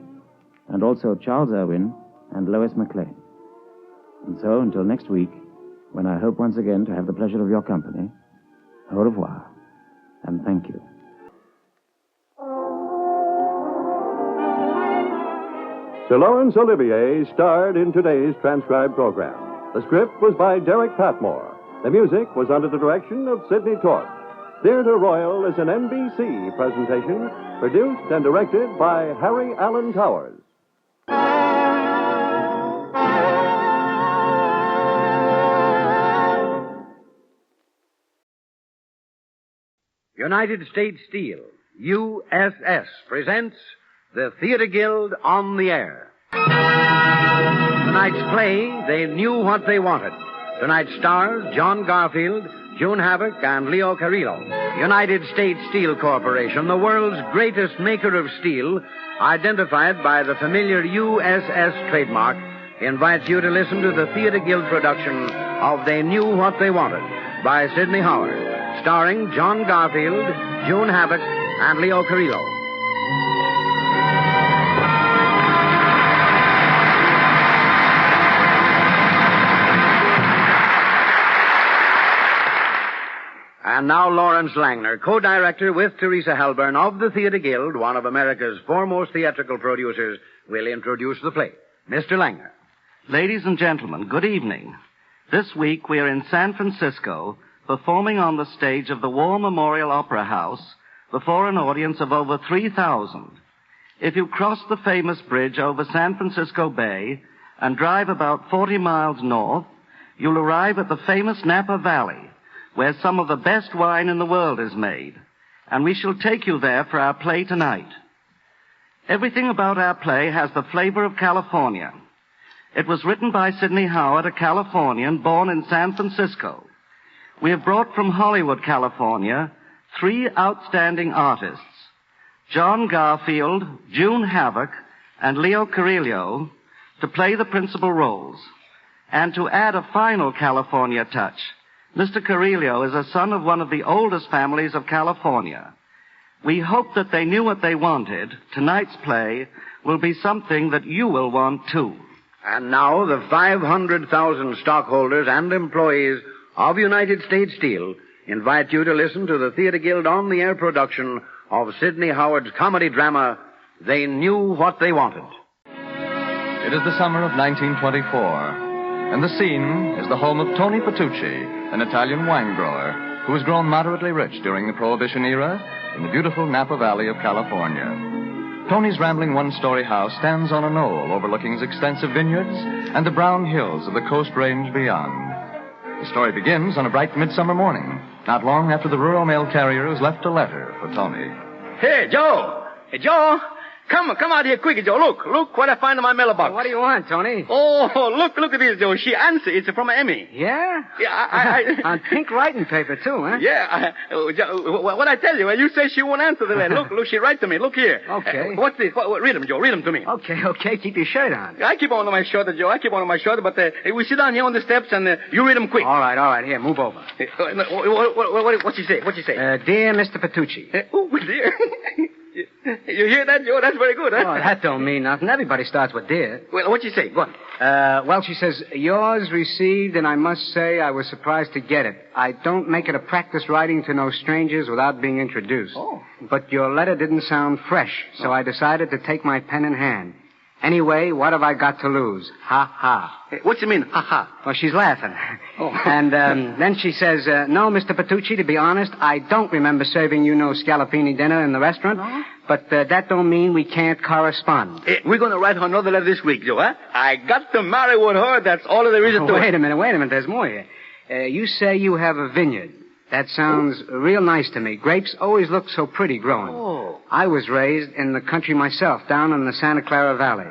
and also Charles Irwin and Lois McLean. And so, until next week, when I hope once again to have the pleasure of your company, au revoir, and thank you. Sir Laurence Olivier starred in today's transcribed program. The script was by Derek Patmore. The music was under the direction of Sidney Torch. Theatre Royal is an NBC presentation, produced and directed by Harry Allen Towers. United States Steel, USS, presents the Theatre Guild on the Air. Tonight's play, They Knew What They Wanted. Tonight's stars, John Garfield, June Havoc, and Leo Carrillo. United States Steel Corporation, the world's greatest maker of steel, identified by the familiar USS trademark, invites you to listen to the Theatre Guild production of They Knew What They Wanted by Sidney Howard, starring John Garfield, June Havoc, and Leo Carrillo. And now Lawrence Langner, co-director with Teresa Halburn of the Theatre Guild, one of America's foremost theatrical producers, will introduce the play. Mr. Langner. Ladies and gentlemen, good evening. This week we are in San Francisco, performing on the stage of the War Memorial Opera House before an audience of over 3,000. If you cross the famous bridge over San Francisco Bay and drive about 40 miles north, you'll arrive at the famous Napa Valley, where some of the best wine in the world is made, and we shall take you there for our play tonight. Everything about our play has the flavor of California. It was written by Sidney Howard, a Californian born in San Francisco. We have brought from Hollywood, California, 3 outstanding artists, John Garfield, June Havoc, and Leo Carrillo, to play the principal roles. And to add a final California touch, Mr. Carrillo is a son of one of the oldest families of California. We hope that they knew what they wanted. Tonight's play will be something that you will want, too. And now the 500,000 stockholders and employees of United States Steel invite you to listen to the Theater Guild on-the-air production of Sidney Howard's comedy drama, They Knew What They Wanted. It is the summer of 1924, and the scene is the home of Tony Petrucci, an Italian wine grower who has grown moderately rich during the Prohibition era in the beautiful Napa Valley of California. Tony's rambling one-story house stands on a knoll overlooking his extensive vineyards and the brown hills of the Coast Range beyond. The story begins on a bright midsummer morning, not long after the rural mail carrier has left a letter for Tony. Hey, Joe! Hey, Joe! Come out here quick, Joe. Look what I find in my mailbox. What do you want, Tony? Oh, look at this, Joe. She answered. It's from Emmy. Yeah? Yeah, On pink writing paper, too, huh? Yeah. What I tell you, you say she won't answer the letter. Look, she write to me. Look here. Okay. What's this? Read them, Joe. Read them to me. Okay. Keep your shirt on. I keep on my shirt, Joe. I keep on my shirt, but we sit down here on the steps and you read them quick. All right. Here, move over. What's she say? Dear Mr. Petrucci. Oh, dear. You hear that, Joe? That's very good, huh? Oh, that don't mean nothing. Everybody starts with dear. Well, what'd she say? Go on. Well, she says, yours received, and I must say I was surprised to get it. I don't make it a practice writing to no strangers without being introduced. Oh. But your letter didn't sound fresh, so I decided to take my pen in hand. Anyway, what have I got to lose? Ha, ha. Hey, what you mean, ha, ha? Well, she's laughing. Oh. And then she says, no, Mr. Petrucci, to be honest, I don't remember serving you no scallopini dinner in the restaurant. No? But that don't mean we can't correspond. Hey, we're going to write her another letter this week, Joe, huh? I got to marry with her. That's all there is to it. Wait a minute. There's more here. You say you have a vineyard. That sounds real nice to me. Grapes always look so pretty growing. Oh. I was raised in the country myself, down in the Santa Clara Valley.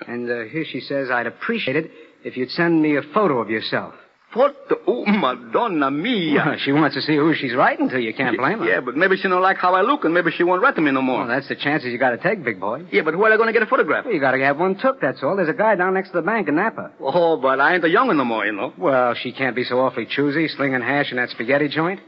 And here she says, I'd appreciate it if you'd send me a photo of yourself. What the... Oh, Madonna mia. Well, she wants to see who she's writing to. You can't blame her. Yeah, but maybe she don't like how I look, and maybe she won't write to me no more. Well, that's the chances you got to take, big boy. Yeah, but where are I going to get a photograph? Well, you got to have one took, that's all. There's a guy down next to the bank in Napa. Oh, but I ain't a young'un no more, you know. Well, she can't be so awfully choosy, slinging hash in that spaghetti joint.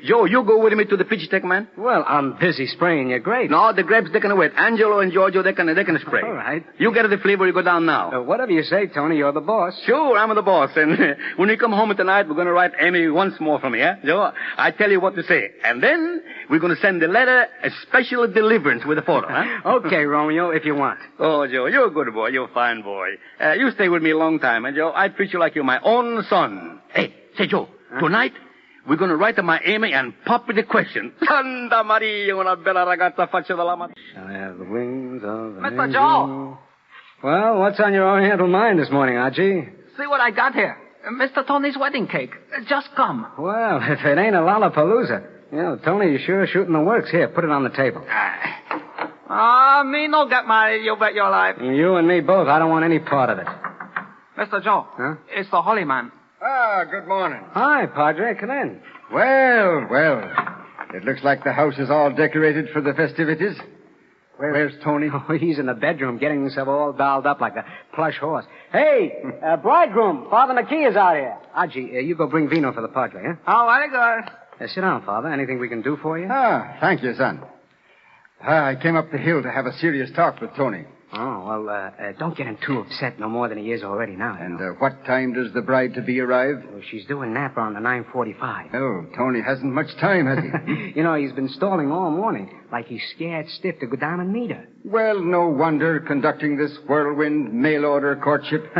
Joe, you go with me to the Peach Tech, man? Well, I'm busy spraying your grapes. No, the grapes, they can wait. Angelo and Giorgio, they can spray. All right. You get the flavor, you go down now. Whatever you say, Tony, you're the boss. Sure, I'm the boss. And when you come home tonight, we're going to write Amy once more for me, eh? Joe, I tell you what to say. And then we're going to send the letter a special deliverance with a photo, huh? Okay, Romeo, if you want. Oh, Joe, you're a good boy. You're a fine boy. You stay with me a long time, and Joe, I treat you like you're my own son. Hey, say, Joe, tonight we're going to write to my Amy and pop with the question. Santa Maria, una bella ragazza faccia della mattina. Shall I have the wings of an Mr. angel? Joe! Well, what's on your oriental mind this morning, Archie? See what I got here. Mr. Tony's wedding cake. Just come. Well, if it ain't a Lollapalooza. You know, Tony, you're sure shooting the works. Here, put it on the table. Me no get married, you bet your life. You and me both. I don't want any part of it. Mr. Joe, Huh? it's the holy man. Good morning. Hi, Padre. Come in. Well. It looks like the house is all decorated for the festivities. Where's Tony? Oh, he's in the bedroom getting himself all dolled up like a plush horse. Hey, bridegroom, Father McKee is out here. Archie, you go bring vino for the Padre, huh? Oh, very good. Sit down, Father. Anything we can do for you? Thank you, son. I came up the hill to have a serious talk with Tony. Oh, well, don't get him too upset no more than he is already now. And what time does the bride-to-be arrive? Well, she's due in Napa on the 9:45. Oh, Tony hasn't much time, has he? You know, he's been stalling all morning, like he's scared stiff to go down and meet her. Well, no wonder, conducting this whirlwind mail-order courtship.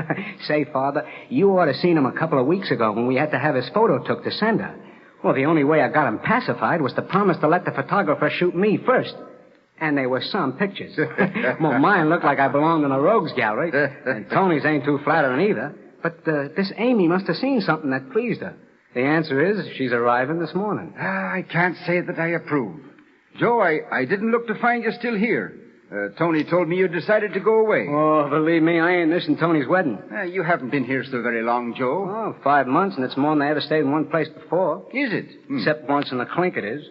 Say, Father, you ought to seen him a couple of weeks ago when we had to have his photo took to send her. Well, the only way I got him pacified was to promise to let the photographer shoot me first. And there were some pictures. Well, mine looked like I belonged in a rogues gallery. And Tony's ain't too flattering either. But this Amy must have seen something that pleased her. The answer is she's arriving this morning. I can't say that I approve. Joe, I didn't look to find you still here. Tony told me you decided to go away. Oh, believe me, I ain't missing Tony's wedding. You haven't been here so very long, Joe. Oh, 5 months, and it's more than I ever stayed in one place before. Is it? Except once in the clink it is.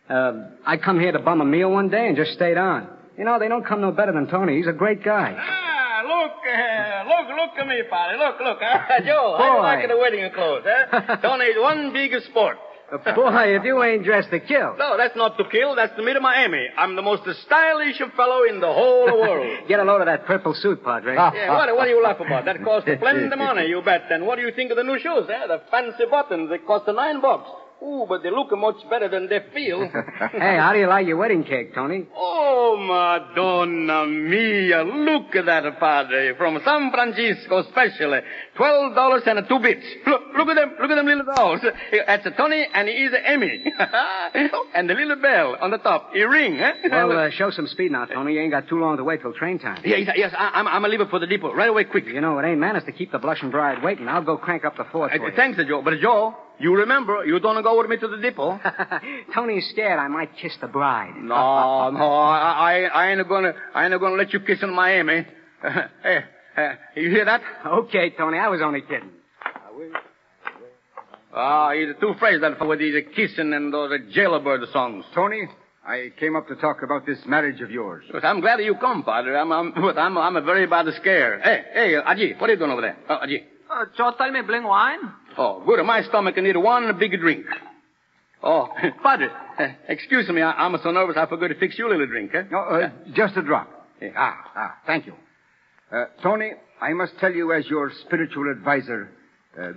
I come here to bum a meal one day and just stayed on. You know, they don't come no better than Tony. He's a great guy. Look at me, Padre. Look. Joe, how you like the wedding clothes, huh? Tony's one big sport. Boy, if you ain't dressed to kill. No, that's not to kill. That's to meet my Amy. I'm the most stylish fellow in the whole world. Get a load of that purple suit, Padre. Yeah, what do you laugh about? That costs plenty of money, you bet. And what do you think of the new shoes, eh? The fancy buttons. They cost $9. Ooh, but they look much better than they feel. Hey, how do you like your wedding cake, Tony? Oh, Madonna mia. Look at that, Padre. From San Francisco, specially. $12 and 2 bits. Look at them. Look at them little dolls. That's a Tony, and he is Emmy. And the little bell on the top. A ring, eh? Well, show some speed now, Tony. You ain't got too long to wait till train time. Yes, I'm going to leave it for the depot. Right away, quick. You know, it ain't manners to keep the blushing bride waiting. I'll go crank up the fort for you. Thanks, Joe. But, Joe, you remember, you don't go with me to the depot. Tony's scared I might kiss the bride. No, I ain't gonna let you kiss in Miami. Hey, you hear that? Okay, Tony, I was only kidding. He's too afraid that with these kissing and those jailbird songs. Tony, I came up to talk about this marriage of yours. Yes, I'm glad you come, Padre. I'm a very bad scare. Hey, Aji, what are you doing over there? Aji. Joe, tell me bring wine? Oh, good. My stomach can need one big drink. Oh, Padre, excuse me. I'm so nervous I forgot to fix you a little drink, eh? No, just a drop. Thank you. Tony, I must tell you as your spiritual advisor,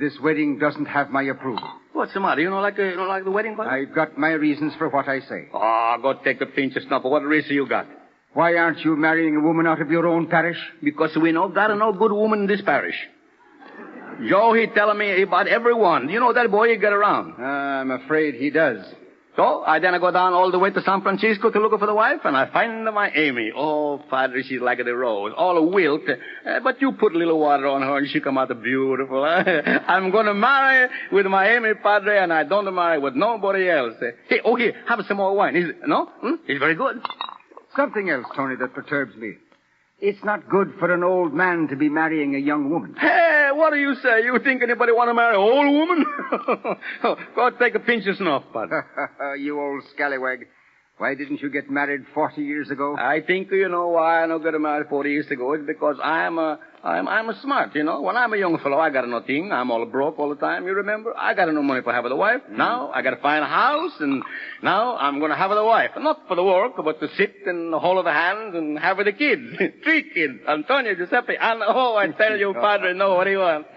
this wedding doesn't have my approval. What's the matter? You don't like the wedding, Padre? I've got my reasons for what I say. Oh, go take a pinch of snuff. What reason you got? Why aren't you marrying a woman out of your own parish? Because we know got no good woman in this parish. Joe, he telling me about everyone. You know that boy you get around. I'm afraid he does. So, I then go down all the way to San Francisco to look for the wife, and I find my Amy. Oh, Padre, she's like the rose, all wilt. But you put a little water on her, and she come out beautiful. I'm going to marry with my Amy, Padre, and I don't marry with nobody else. Hey, here, have some more wine. No? It's very good. Something else, Tony, that perturbs me. It's not good for an old man to be marrying a young woman. Hey, what do you say? You think anybody want to marry an old woman? Go take a pinch of snuff, Padre. You old scallywag. Why didn't you get married 40 years ago? I think you know why I don't get married 40 years ago. It's because I'm smart, you know. When I'm a young fellow, I got no thing. I'm all broke all the time, you remember? I got no money for having a wife. Now I got to find a house, and now I'm going to have a wife. Not for the work, but to sit and hold the hands and have the kids. 3 kids. Antonio, Giuseppe, and I tell you, Padre, know what he wants.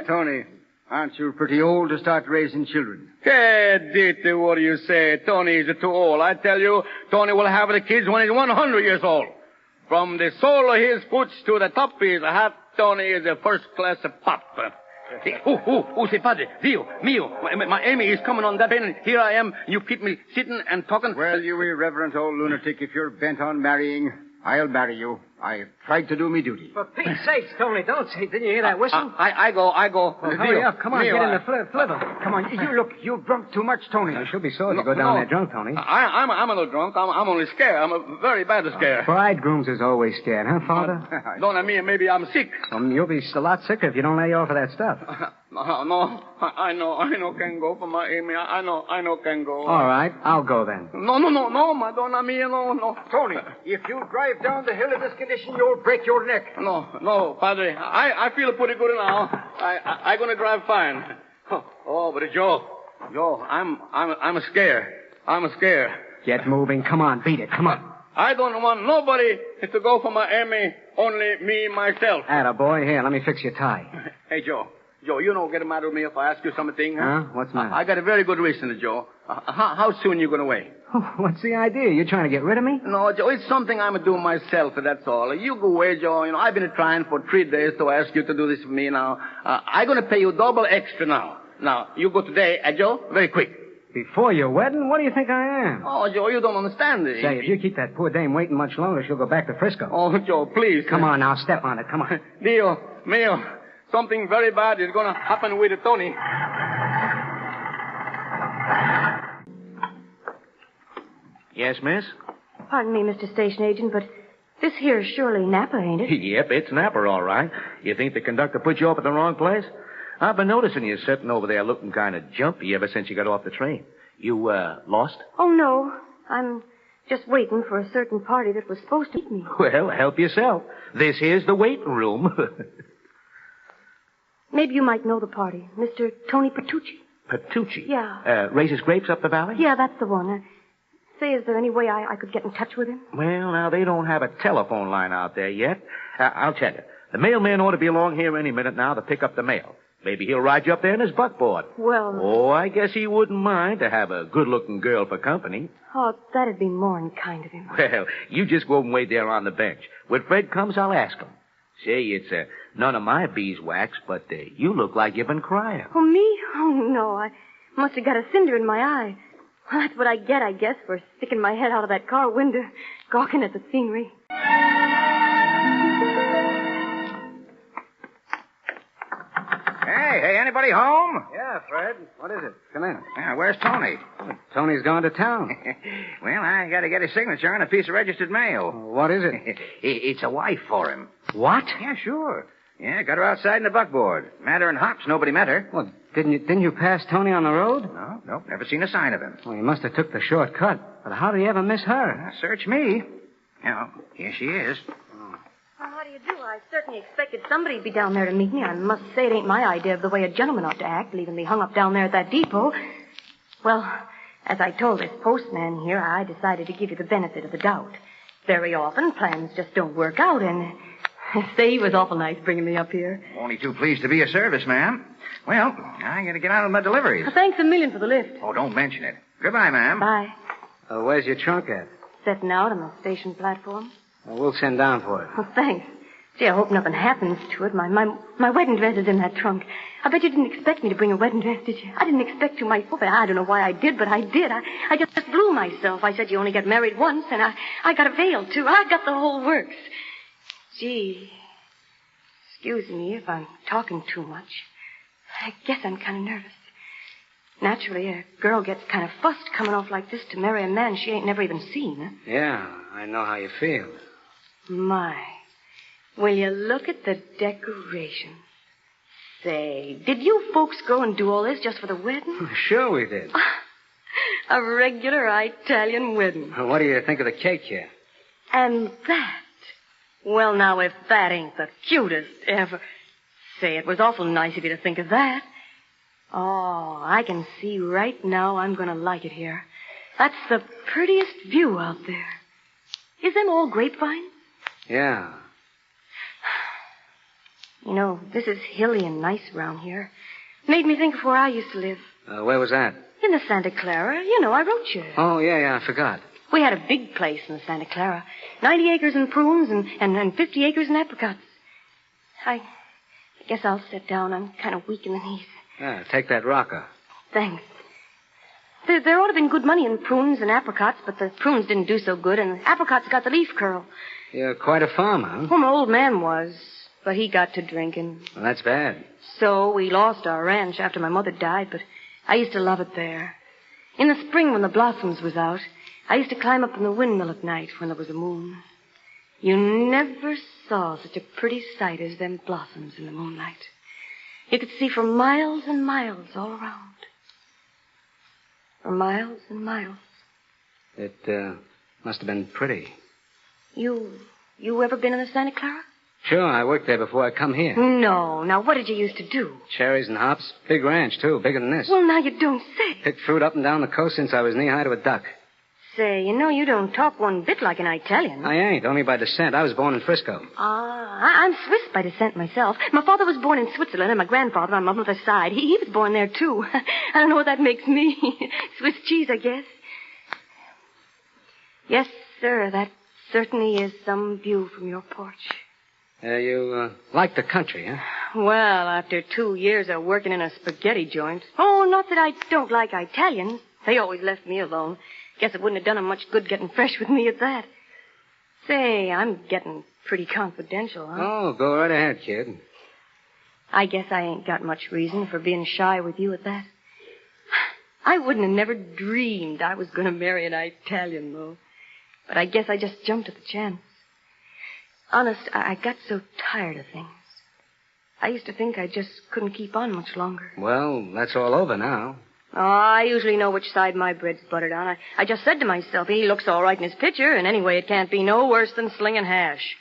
Tony, aren't you pretty old to start raising children? Hey, Dieter, what do you say? Tony is too old. I tell you, Tony will have the kids when he's 100 years old. From the sole of his boots to the top of his hat, Tony is a first-class pop. Say, Padre, Dio, mio, my Amy is coming on that train, and here I am. You keep me sitting and talking. Well, you irreverent old lunatic, if you're bent on marrying, I'll marry you. I've tried to do me duty. For Pete's sakes, Tony, don't say. Didn't you hear that whistle? I go. Well, hurry up. Come on, get in the flivver. Come on, you've drunk too much, Tony. She'll be sore to go down there drunk, Tony. I'm a little drunk. I'm only scared. I'm a very bad scared. Bridegrooms is always scared, huh, Father? Don't I mean maybe I'm sick? You'll be a lot sicker if you don't lay off of that stuff. No, I know can go for my Amy. I know can go. All right, I'll go then. No, Madonna mia, no. Tony, if you drive down the hill in this condition, you'll break your neck. No, Padre. I feel pretty good now. I'm gonna drive fine. Oh, but Joe, I'm scared. I'm scared. Get moving. Come on, beat it. Come on. I don't want nobody to go for my Amy, only me, myself. Attaboy. Here, let me fix your tie. Hey, Joe, you don't get mad with me if I ask you something, huh? What's the matter? I got a very good reason, Joe. How soon you going away? What's the idea? You trying to get rid of me? No, Joe, it's something I'm doing myself, that's all. You go away, Joe. You know, I've been trying for 3 days to ask you to do this for me now. I'm going to pay you double extra now. Now, you go today, Joe, very quick. Before your wedding? What do you think I am? Oh, Joe, you don't understand it. Say, if you keep that poor dame waiting much longer, she'll go back to Frisco. Oh, Joe, please. Come on now, step on it. Come on. Dio, mio, something very bad is going to happen with Tony. Yes, miss? Pardon me, Mr. Station Agent, but This here's surely Napa, ain't it? Yep, it's Napa, all right. You think the conductor put you up at the wrong place? I've been noticing you sitting over there looking kind of jumpy ever since you got off the train. You, lost? Oh, no. I'm just waiting for a certain party that was supposed to meet me. Well, help yourself. This here's the waiting room. Maybe you might know the party. Mr. Tony Petrucci. Petrucci? Yeah. Raises grapes up the valley? Yeah, that's the one. Say, is there any way I could get in touch with him? Well, now, they don't have a telephone line out there yet. I'll tell you. The mailman ought to be along here any minute now to pick up the mail. Maybe he'll ride you up there in his buckboard. Well... Oh, I guess he wouldn't mind to have a good-looking girl for company. Oh, that'd be more than kind of him. Well, you just go and wait there on the bench. When Fred comes, I'll ask him. Say, it's none of my beeswax, but you look like you've been crying. Oh, me? Oh, no. I must have got a cinder in my eye. Well, that's what I get, I guess, for sticking my head out of that car window, gawking at the scenery. Hey, anybody home? Yeah, Fred. What is it? Come in. Yeah, where's Tony? Tony's gone to town. Well, I got to get his signature on a piece of registered mail. What is it? It's a wife for him. What? Yeah, sure. Yeah, got her outside in the buckboard. Matter and hops, nobody met her. Well, didn't you pass Tony on the road? No, nope, never seen a sign of him. Well, he must have took the short cut. But how did he ever miss her? Search me. Yeah, here she is. Well, how do you do? I certainly expected somebody'd be down there to meet me. I must say it ain't my idea of the way a gentleman ought to act, leaving me hung up down there at that depot. Well, as I told this postman here, I decided to give you the benefit of the doubt. Very often, plans just don't work out, and... Say, he was awful nice bringing me up here. Only too pleased to be of service, ma'am. Well, I got to get on with my deliveries. Well, thanks a million for the lift. Oh, don't mention it. Goodbye, ma'am. Bye. Where's your trunk at? Setting out on the station platform. Well, we'll send down for it. Well, thanks. Gee, I hope nothing happens to it. My wedding dress is in that trunk. I bet you didn't expect me to bring a wedding dress, did you? I didn't expect to myself. I don't know why I did, but I did. I just blew myself. I said you only get married once, and I got a veil, too. I got the whole works. Gee, excuse me if I'm talking too much. I guess I'm kind of nervous. Naturally, a girl gets kind of fussed coming off like this to marry a man she ain't never even seen. Huh? Yeah, I know how you feel. My, will you look at the decorations? Say, did you folks go and do all this just for the wedding? Sure we did. A regular Italian wedding. What do you think of the cake here? And that? Well, now, if that ain't the cutest ever... Say, it was awful nice of you to think of that. Oh, I can see right now I'm going to like it here. That's the prettiest view out there. Is them all grapevines? Yeah. You know, this is hilly and nice around here. Made me think of where I used to live. Where was that? In the Santa Clara. You know, I wrote you. Oh, yeah, I forgot. We had a big place in the Santa Clara. 90 acres in prunes and 50 acres in apricots. I guess I'll sit down. I'm kind of weak in the knees. Yeah, take that rocker. Thanks. There ought to have been good money in prunes and apricots, but the prunes didn't do so good, and the apricots got the leaf curl. You're quite a farmer, huh? Well, my old man was, but he got to drinking. Well, that's bad. So we lost our ranch after my mother died, but I used to love it there. In the spring when the blossoms was out, I used to climb up in the windmill at night when there was a moon. You never saw such a pretty sight as them blossoms in the moonlight. You could see for miles and miles all around. For miles and miles. It, must have been pretty. You ever been in the Santa Clara? Sure, I worked there before I come here. No. Now, what did you used to do? Cherries and hops. Big ranch, too. Bigger than this. Well, now you don't say. Picked fruit up and down the coast since I was knee-high to a duck. Say, you know, you don't talk one bit like an Italian. I ain't, only by descent. I was born in Frisco. I'm Swiss by descent myself. My father was born in Switzerland, and my grandfather on my mother's side. He was born there, too. I don't know what that makes me. Swiss cheese, I guess. Yes, sir, that certainly is some view from your porch. You like the country, huh? Well, after 2 years of working in a spaghetti joint. Oh, not that I don't like Italians. They always left me alone. Guess it wouldn't have done 'em much good getting fresh with me at that. Say, I'm getting pretty confidential, huh? Oh, go right ahead, kid. I guess I ain't got much reason for being shy with you at that. I wouldn't have never dreamed I was going to marry an Italian, though. But I guess I just jumped at the chance. Honest, I got so tired of things. I used to think I just couldn't keep on much longer. Well, that's all over now. Oh, I usually know which side my bread's buttered on. I just said to myself, he looks all right in his picture, and anyway, it can't be no worse than slinging hash.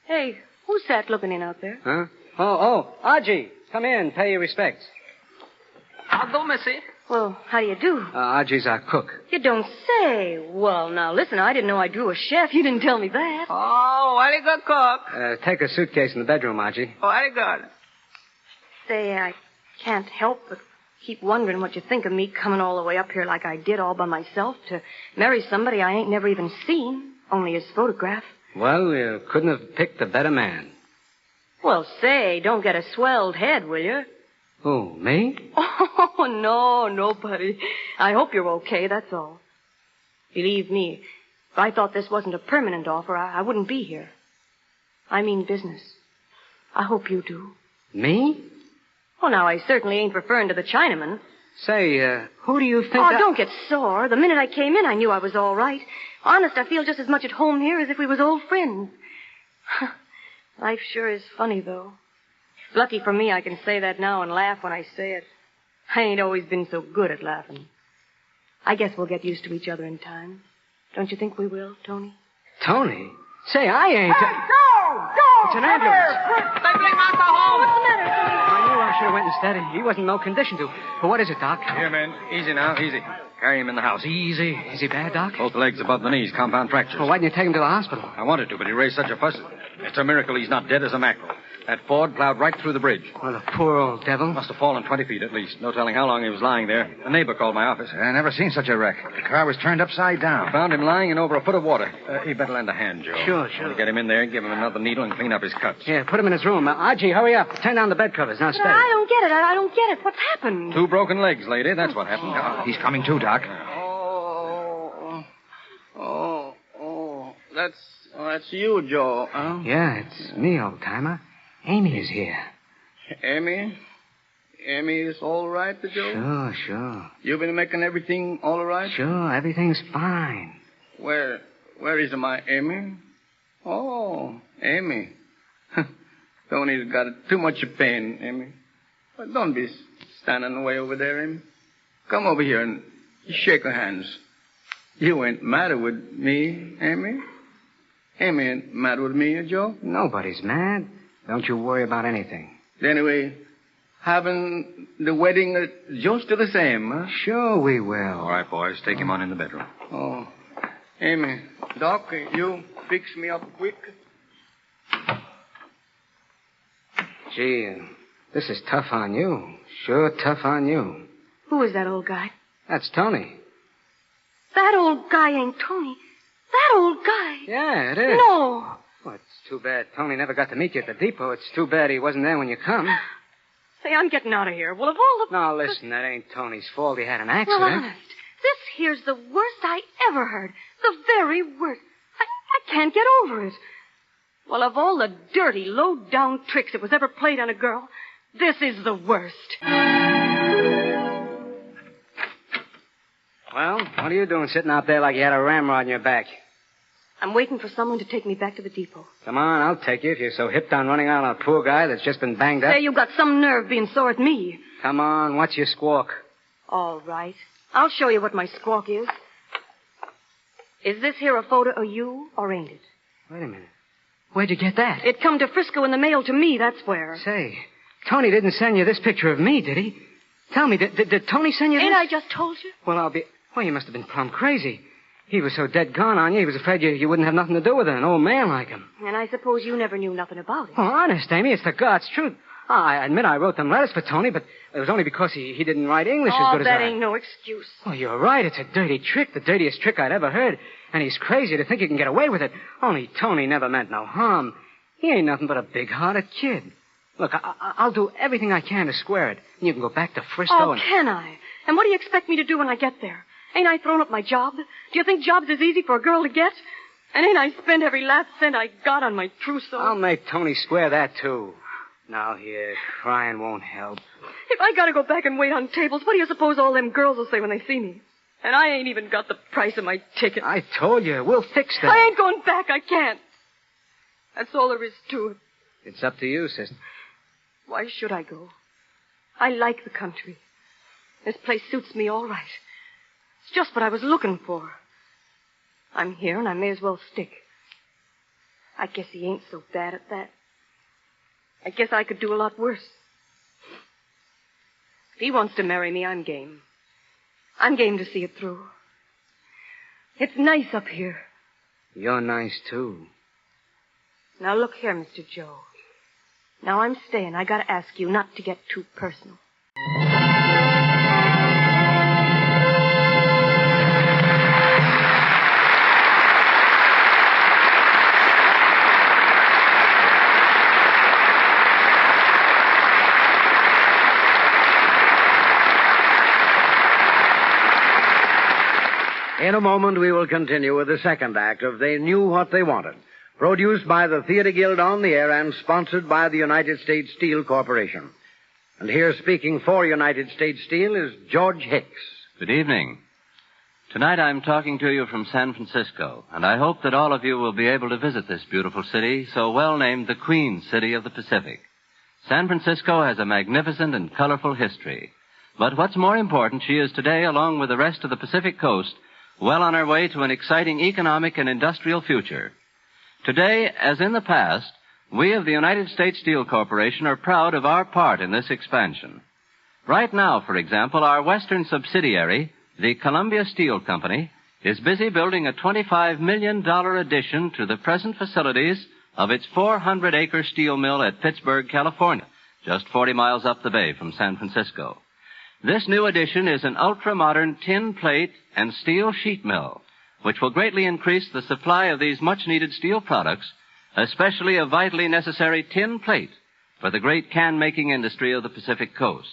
Hey, who's that looking in out there? Huh? Oh, Archie, come in, pay your respects. How do, Missy? Well, how do you do? Archie's our cook. You don't say. Well, now, listen, I didn't know I drew a chef. You didn't tell me that. Oh, very good cook. Take a suitcase in the bedroom, Archie. Oh, very good. Say, I can't help but keep wondering what you think of me coming all the way up here like I did all by myself to marry somebody I ain't never even seen, only his photograph. Well, you couldn't have picked a better man. Well, say, don't get a swelled head, will you? Who, me? Oh, no, nobody. I hope you're okay, that's all. Believe me, if I thought this wasn't a permanent offer, I wouldn't be here. I mean business. I hope you do. Me? Well, now, I certainly ain't referring to the Chinaman. Say, who do you think don't get sore. The minute I came in, I knew I was all right. Honest, I feel just as much at home here as if we was old friends. Life sure is funny, though. Lucky for me, I can say that now and laugh when I say it. I ain't always been so good at laughing. I guess we'll get used to each other in time. Don't you think we will, Tony? Tony? Say, I ain't... Hey, go! It's an ambulance. They bring Martha home. What's the matter, Tony? I knew I should have went instead. He wasn't in no condition to. But what is it, Doc? Here, men. Easy now, easy. Carry him in the house. Easy. Is he bad, Doc? Both legs above the knees, compound fractures. Well, why didn't you take him to the hospital? I wanted to, but he raised such a fuss. It's a miracle he's not dead as a mackerel. That Ford plowed right through the bridge. Well, the poor old devil. Must have fallen 20 feet at least. No telling how long he was lying there. A neighbor called my office. I never seen such a wreck. The car was turned upside down. Found him lying in over a foot of water. You better lend a hand, Joe. Sure. We'll get him in there, give him another needle, and clean up his cuts. Yeah, put him in his room. Archie, hurry up. Turn down the bed covers. Now, stay. I don't get it. I don't get it. What's happened? 2 broken legs, lady. That's what happened. He's coming too, Doc. That's you, Joe, huh? Yeah, it's me, old-timer. Amy is here. Amy? Amy is all right, Joe? Sure. You've been making everything all right? Sure, everything's fine. Where is my Amy? Oh, Amy. Tony's got too much pain, Amy. But don't be standing way over there, Amy. Come over here and shake our hands. You ain't mad with me, Amy? Amy ain't mad with me, Joe? Nobody's mad. Don't you worry about anything. Anyway, having the wedding just the same, huh? Sure we will. All right, boys, take him on in the bedroom. Oh, Amy, Doc, you fix me up quick. Gee, this is tough on you. Sure tough on you. Who is that old guy? That's Tony. That old guy ain't Tony. That old guy. Yeah, it is. No. Well, it's too bad Tony never got to meet you at the depot. It's too bad he wasn't there when you come. Say, I'm getting out of here. Well, of all the... Now, listen, that ain't Tony's fault. He had an accident. Well, honest, this here's the worst I ever heard. The very worst. I can't get over it. Well, of all the dirty, low-down tricks that was ever played on a girl, this is the worst. Well, what are you doing sitting out there like you had a ramrod in your back? I'm waiting for someone to take me back to the depot. Come on, I'll take you if you're so hipped on running out on a poor guy that's just been banged up. Say, you got some nerve being sore at me. Come on, what's your squawk? All right. I'll show you what my squawk is. Is this here a photo of you, or ain't it? Wait a minute. Where'd you get that? It come to Frisco in the mail to me, that's where. Say, Tony didn't send you this picture of me, did he? Tell me, did Tony send you this? Ain't I just told you? Well, you must have been plumb crazy. He was so dead gone on you, he was afraid you wouldn't have nothing to do with it, an old man like him. And I suppose you never knew nothing about it. Oh, honest, Amy, it's the God's truth. I admit I wrote them letters for Tony, but it was only because he didn't write English as good as I. Oh, that ain't no excuse. Well, you're right. It's a dirty trick, the dirtiest trick I'd ever heard. And he's crazy to think he can get away with it. Only Tony never meant no harm. He ain't nothing but a big-hearted kid. Look, I'll do everything I can to square it. And you can go back to Frisco Oh, can I? And what do you expect me to do when I get there? Ain't I thrown up my job? Do you think jobs is easy for a girl to get? And ain't I spend every last cent I got on my trousseau? I'll make Tony square that, too. Now, here, crying won't help. If I gotta go back and wait on tables, what do you suppose all them girls will say when they see me? And I ain't even got the price of my ticket. I told you, we'll fix that. I ain't going back, I can't. That's all there is to it. It's up to you, sister. Why should I go? I like the country. This place suits me all right. It's just what I was looking for. I'm here, and I may as well stick. I guess he ain't so bad at that. I guess I could do a lot worse. If he wants to marry me, I'm game. I'm game to see it through. It's nice up here. You're nice, too. Now, look here, Mr. Joe. Now I'm staying. I gotta ask you not to get too personal. In a moment, we will continue with the second act of They Knew What They Wanted, produced by the Theater Guild on the Air and sponsored by the United States Steel Corporation. And here speaking for United States Steel is George Hicks. Good evening. Tonight I'm talking to you from San Francisco, and I hope that all of you will be able to visit this beautiful city, so well named the Queen City of the Pacific. San Francisco has a magnificent and colorful history. But what's more important, she is today, along with the rest of the Pacific Coast, well on our way to an exciting economic and industrial future. Today, as in the past, we of the United States Steel Corporation are proud of our part in this expansion. Right now, for example, our western subsidiary, the Columbia Steel Company, is busy building a $25 million addition to the present facilities of its 400-acre steel mill at Pittsburgh, California, just 40 miles up the bay from San Francisco. This new addition is an ultra-modern tin plate and steel sheet mill, which will greatly increase the supply of these much-needed steel products, especially a vitally necessary tin plate for the great can-making industry of the Pacific Coast.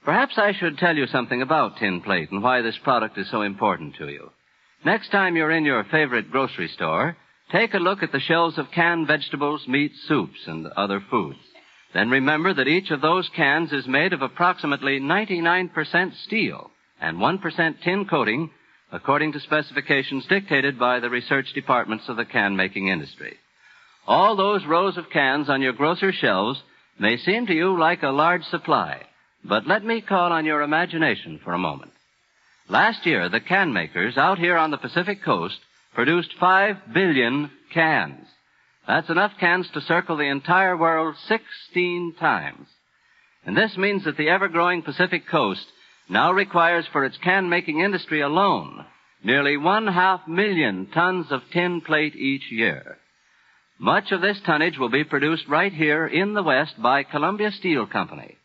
Perhaps I should tell you something about tin plate and why this product is so important to you. Next time you're in your favorite grocery store, take a look at the shelves of canned vegetables, meats, soups, and other foods. Then remember that each of those cans is made of approximately 99% steel and 1% tin coating, according to specifications dictated by the research departments of the can-making industry. All those rows of cans on your grocer's shelves may seem to you like a large supply, but let me call on your imagination for a moment. Last year, the can makers out here on the Pacific Coast produced 5 billion cans. That's enough cans to circle the entire world 16 times. And this means that the ever-growing Pacific Coast now requires for its can-making industry alone nearly 500,000 tons of tin plate each year. Much of this tonnage will be produced right here in the West by Columbia Steel Company,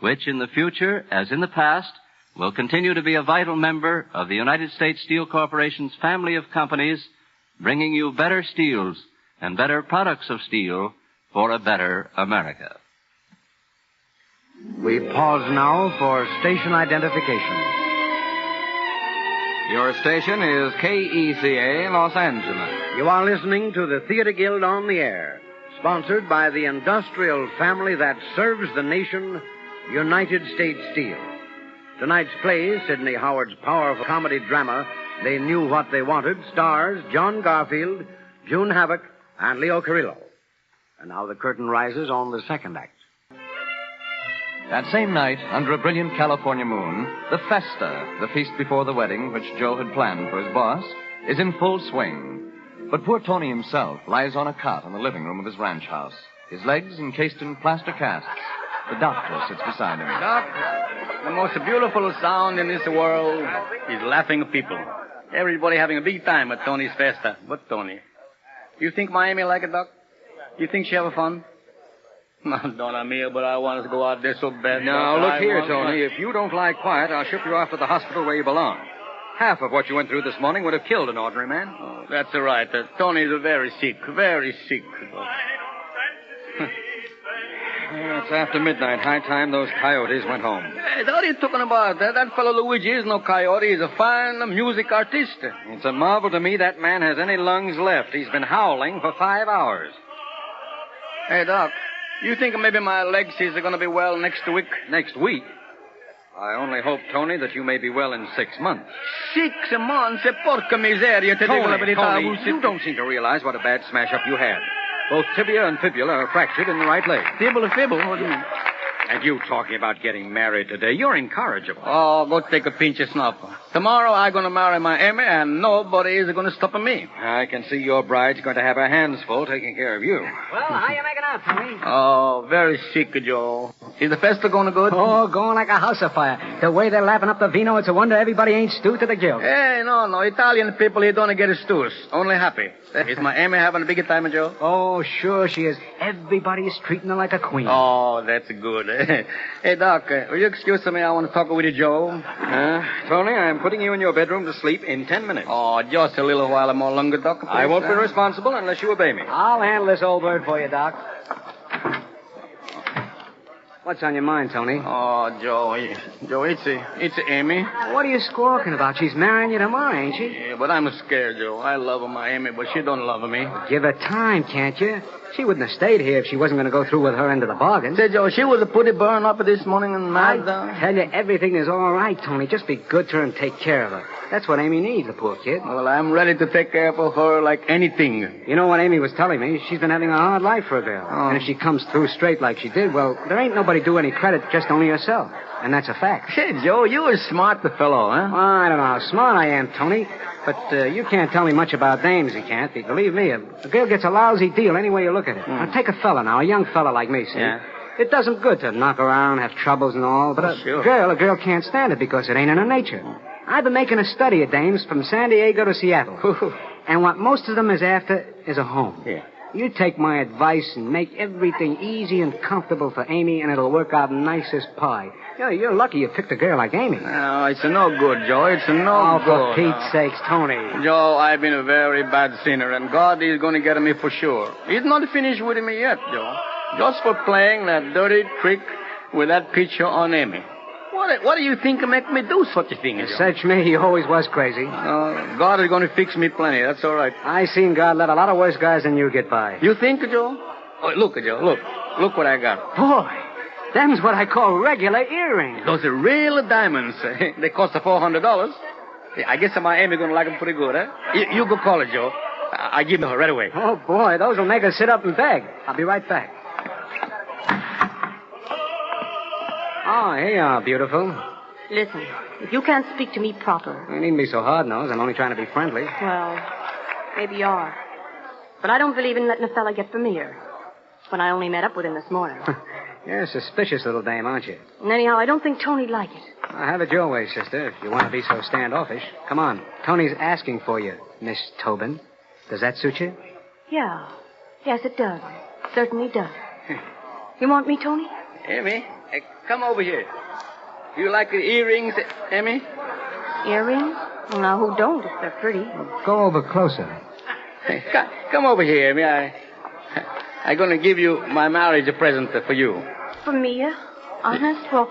which in the future, as in the past, will continue to be a vital member of the United States Steel Corporation's family of companies, bringing you better steels and better products of steel for a better America. We pause now for station identification. Your station is KECA, Los Angeles. You are listening to the Theater Guild on the Air, sponsored by the industrial family that serves the nation, United States Steel. Tonight's play, Sidney Howard's powerful comedy drama, They Knew What They Wanted, stars John Garfield, June Havoc, and Leo Carrillo. And now the curtain rises on the second act. That same night, under a brilliant California moon, the festa, the feast before the wedding, which Joe had planned for his boss, is in full swing. But poor Tony himself lies on a cot in the living room of his ranch house, his legs encased in plaster casts. The doctor sits beside him. Doc, the most beautiful sound in this world is laughing people. Everybody having a big time at Tony's festa. But Tony, you think Miami like it, Doc? You think she have fun? No, Donna Mia, but I want us to go out there so bad. Now, look here, Tony. If you don't lie quiet, I'll ship you off to the hospital where you belong. Half of what you went through this morning would have killed an ordinary man. Oh, that's all right. Tony's very sick, very sick. It's after midnight. High time those coyotes went home. Hey, what are you talking about? That fellow Luigi is no coyote. He's a fine music artist. It's a marvel to me that man has any lungs left. He's been howling for 5 hours. Hey, Doc, you think maybe my legs is going to be well next week? Next week? I only hope, Tony, that you may be well in 6 months. 6 months? Porca miseria. Tony, you don't seem to realize what a bad smash-up you had. Both tibia and fibula are fractured in the right leg. Fibula, fibula? What do you mean? And you talking about getting married today, you're incorrigible. Oh, go take a pinch of snuff. Tomorrow I'm going to marry my Amy, and nobody is going to stop me. I can see your bride's going to have her hands full taking care of you. Well, how you making out, Tony? Oh, very sick, Joe. Is the festa going good? Oh, going like a house afire. The way they're lapping up the vino, it's a wonder everybody ain't stewed to the gill. Hey, no. Italian people, they don't get a stews. Only happy. Is my Amy having a big time, Joe? Oh, sure she is. Everybody is treating her like a queen. Oh, that's good. Hey, Doc, will you excuse me? I want to talk with you, Joe. Tony, I'm putting you in your bedroom to sleep in 10 minutes. Oh, just a little while more longer, Doc. Please. I won't be responsible unless you obey me. I'll handle this old bird for you, Doc. What's on your mind, Tony? Oh, Joe, it's Amy. What are you squawking about? She's marrying you tomorrow, ain't she? Yeah, but I'm scared, Joe. I love my Amy, but she don't love me. Give her time, can't you? She wouldn't have stayed here if she wasn't going to go through with her end of the bargain. Say, Joe, she was a pretty burn up this morning and mad. I tell you, everything is all right, Tony. Just be good to her and take care of her. That's what Amy needs, the poor kid. Well, I'm ready to take care of her like anything. You know what Amy was telling me? She's been having a hard life for a girl. Oh. And if she comes through straight like she did, well, there ain't nobody do any credit, just only herself. And that's a fact. Hey, Joe, you a smart fellow, huh? Well, I don't know how smart I am, Tony. But you can't tell me much about dames, you can't. Believe me, a girl gets a lousy deal any way you look at it. Now, take a fella now, a young fella like me, see? Yeah. It does him good to knock around, have troubles and all, but a girl can't stand it because it ain't in her nature. I've been making a study of dames from San Diego to Seattle. And what most of them is after is a home. Yeah. You take my advice and make everything easy and comfortable for Amy, and it'll work out nice as pie. You're lucky you picked a girl like Amy. No, it's no good, Joe. It's no good. Oh, for Pete's sakes, Tony. Joe, I've been a very bad sinner, and God is going to get me for sure. He's not finished with me yet, Joe. Just for playing that dirty trick with that picture on Amy. What do you think make me do such a thing, Joe? Search me, he always was crazy. God is going to fix me plenty. That's all right. I seen God let a lot of worse guys than you get by. You think, Joe? Oh, look, Joe, look what I got. Boy, them's what I call regular earrings. Those are real diamonds. They cost $400. I guess my Amy's going to like them pretty good, huh? You go call her, Joe. I give them her right away. Oh, boy, those will make her sit up and beg. I'll be right back. Oh, here you are, beautiful. Listen, if you can't speak to me proper... You needn't be so hard-nosed. I'm only trying to be friendly. Well, maybe you are. But I don't believe in letting a fella get familiar. When I only met up with him this morning. You're a suspicious little dame, aren't you? And anyhow, I don't think Tony'd like it. I'll have it your way, sister, if you want to be so standoffish. Come on. Tony's asking for you, Miss Tobin. Does that suit you? Yeah. Yes, it does. Certainly does. You want me, Tony? Amy, come over here. Do you like the earrings, Amy? Earrings? Well, now, who don't if they're pretty? Go over closer. Hey, come over here, Amy. I'm going to give you my marriage present for you. For me? Honest? Well,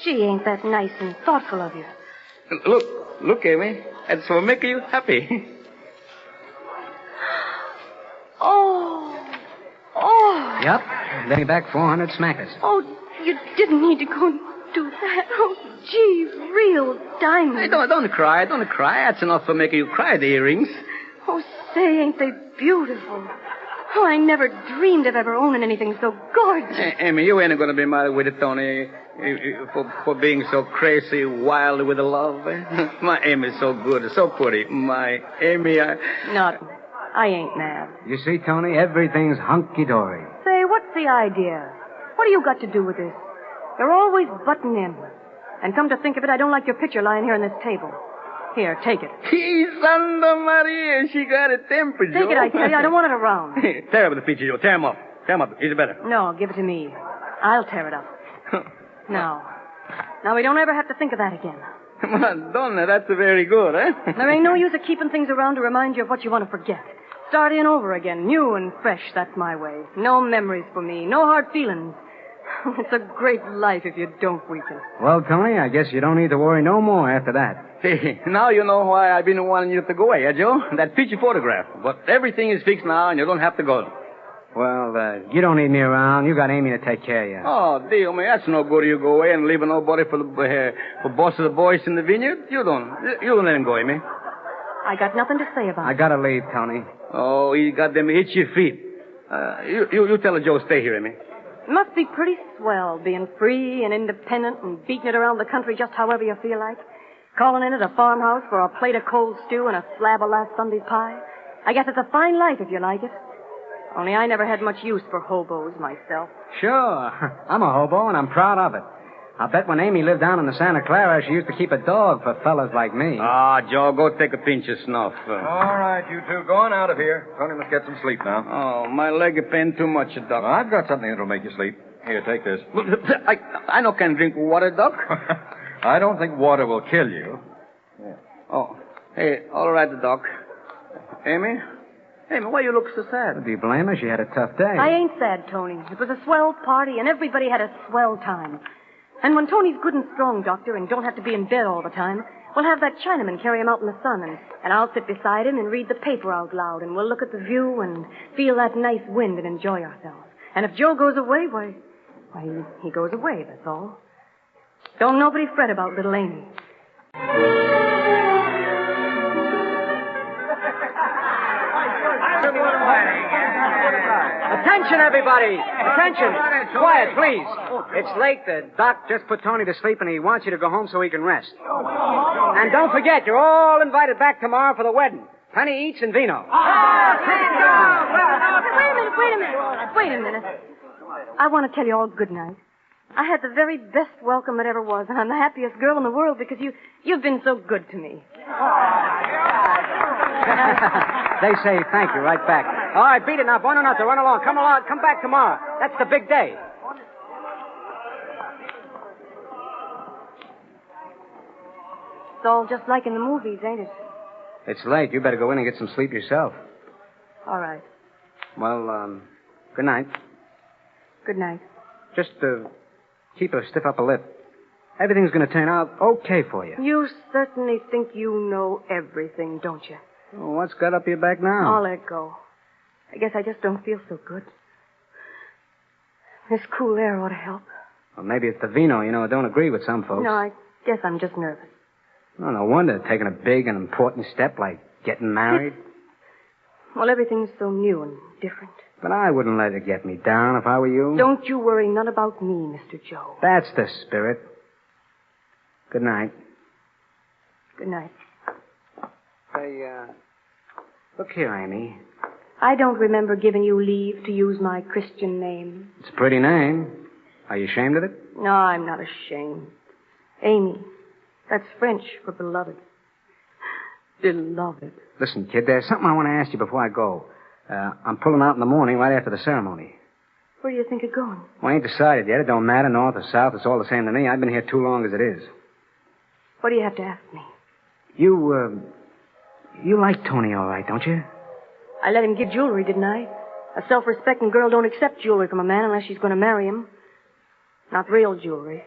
gee, ain't that nice and thoughtful of you. Look, Amy. That's for making you happy. Oh. Yep. Lay back 400 smackers. Oh, you didn't need to go and do that. Oh, gee, real diamonds. Hey, don't cry. That's enough for making you cry, the earrings. Oh, say, ain't they beautiful? Oh, I never dreamed of ever owning anything so gorgeous. Hey, Amy, you ain't going to be mad with it, Tony, for being so crazy, wild with love. My Amy's so good, so pretty. My Amy, Nothing. I ain't mad. You see, Tony, everything's hunky-dory. Say, what's the idea? What do you got to do with this? You're always butting in. And come to think of it, I don't like your picture lying here on this table. Here, take it. Santa Maria, she got a temper, Joe. Take it, I tell you. I don't want it around. Tear up the picture, Joe. Tear him up. Is it better? No, give it to me. I'll tear it up. Now, we don't ever have to think of that again. Madonna, that's very good, eh? There ain't no use of keeping things around to remind you of what you want to forget. Start in over again, new and fresh. That's my way. No memories for me. No hard feelings. It's a great life if you don't weaken. Well, Tony, I guess you don't need to worry no more after that. Hey, now you know why I've been wanting you to go away, Joe? That picture photograph. But everything is fixed now, and you don't have to go. Well, you don't need me around. You got Amy to take care of you. Oh, dear me, that's no good. You go away and leave nobody for boss of the boys in the vineyard. You don't let him go, Amy. I got nothing to say about it. I gotta leave, Tony. Oh, you got them itchy feet. You tell Joe stay here, Amy. It must be pretty swell being free and independent and beating it around the country just however you feel like. Calling in at a farmhouse for a plate of cold stew and a slab of last Sunday's pie. I guess it's a fine life if you like it. Only I never had much use for hobos myself. Sure. I'm a hobo, and I'm proud of it. I bet when Amy lived down in the Santa Clara, she used to keep a dog for fellas like me. Ah, Joe, go take a pinch of snuff. All right, you two, go on out of here. Tony must get some sleep now. Oh, my leg is paying too much, Doc. Well, I've got something that'll make you sleep. Here, take this. I no can drink water, Doc. I don't think water will kill you. Yeah. Oh, hey, all right, Doc. Amy, why you look so sad? Do you blame her? She had a tough day. I ain't sad, Tony. It was a swell party, and everybody had a swell time. And when Tony's good and strong, Doctor, and don't have to be in bed all the time, we'll have that Chinaman carry him out in the sun, and I'll sit beside him and read the paper out loud, and we'll look at the view and feel that nice wind and enjoy ourselves. And if Joe goes away, why, he goes away, that's all. Don't nobody fret about little Amy. Attention, everybody! Attention! Quiet, please. It's late. The doc just put Tony to sleep, and he wants you to go home so he can rest. And don't forget, you're all invited back tomorrow for the wedding. Plenty eats and vino. Wait a minute. I want to tell you all good night. I had the very best welcome that ever was, and I'm the happiest girl in the world because you've been so good to me. They say thank you right back. All right, beat it now. Boy, not to run along. Come along. Come back tomorrow. That's the big day. It's all just like in the movies, ain't it? It's late. You better go in and get some sleep yourself. All right. Well, good night. Good night. Just keep a stiff upper lip. Everything's going to turn out okay for you. You certainly think you know everything, don't you? Well, what's got up your back now? I'll let go. I guess I just don't feel so good. This cool air ought to help. Well, maybe it's the vino. You know, I don't agree with some folks. No, I guess I'm just nervous. Well, no wonder taking a big and important step like getting married. Well, everything's so new and different. But I wouldn't let it get me down if I were you. Don't you worry none about me, Mr. Joe. That's the spirit. Good night. Good night. Say, look here, Amy. I don't remember giving you leave to use my Christian name. It's a pretty name. Are you ashamed of it? No, I'm not ashamed. Amy. That's French for beloved. Beloved. Listen, kid, there's something I want to ask you before I go. I'm pulling out in the morning right after the ceremony. Where do you think of going? Well, I ain't decided yet. It don't matter, north or south. It's all the same to me. I've been here too long as it is. What do you have to ask me? You like Tony all right, don't you? I let him get jewelry, didn't I? A self-respecting girl don't accept jewelry from a man unless she's going to marry him. Not real jewelry.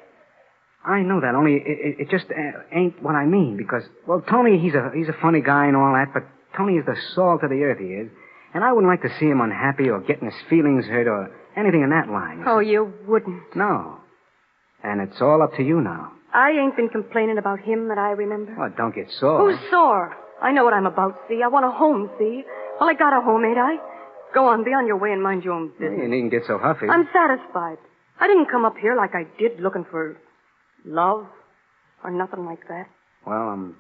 I know that, only it just ain't what I mean, because, well, Tony, he's a funny guy and all that, but Tony is the salt of the earth, he is. And I wouldn't like to see him unhappy or getting his feelings hurt or anything in that line. Oh, you wouldn't? No. And it's all up to you now. I ain't been complaining about him that I remember. Well, don't get sore. Who's sore? I know what I'm about, see. I want a home, see. Well, I got a home, ain't I? Go on, be on your way and mind your own business. You needn't get so huffy. I'm satisfied. I didn't come up here like I did looking for love or nothing like that. Well,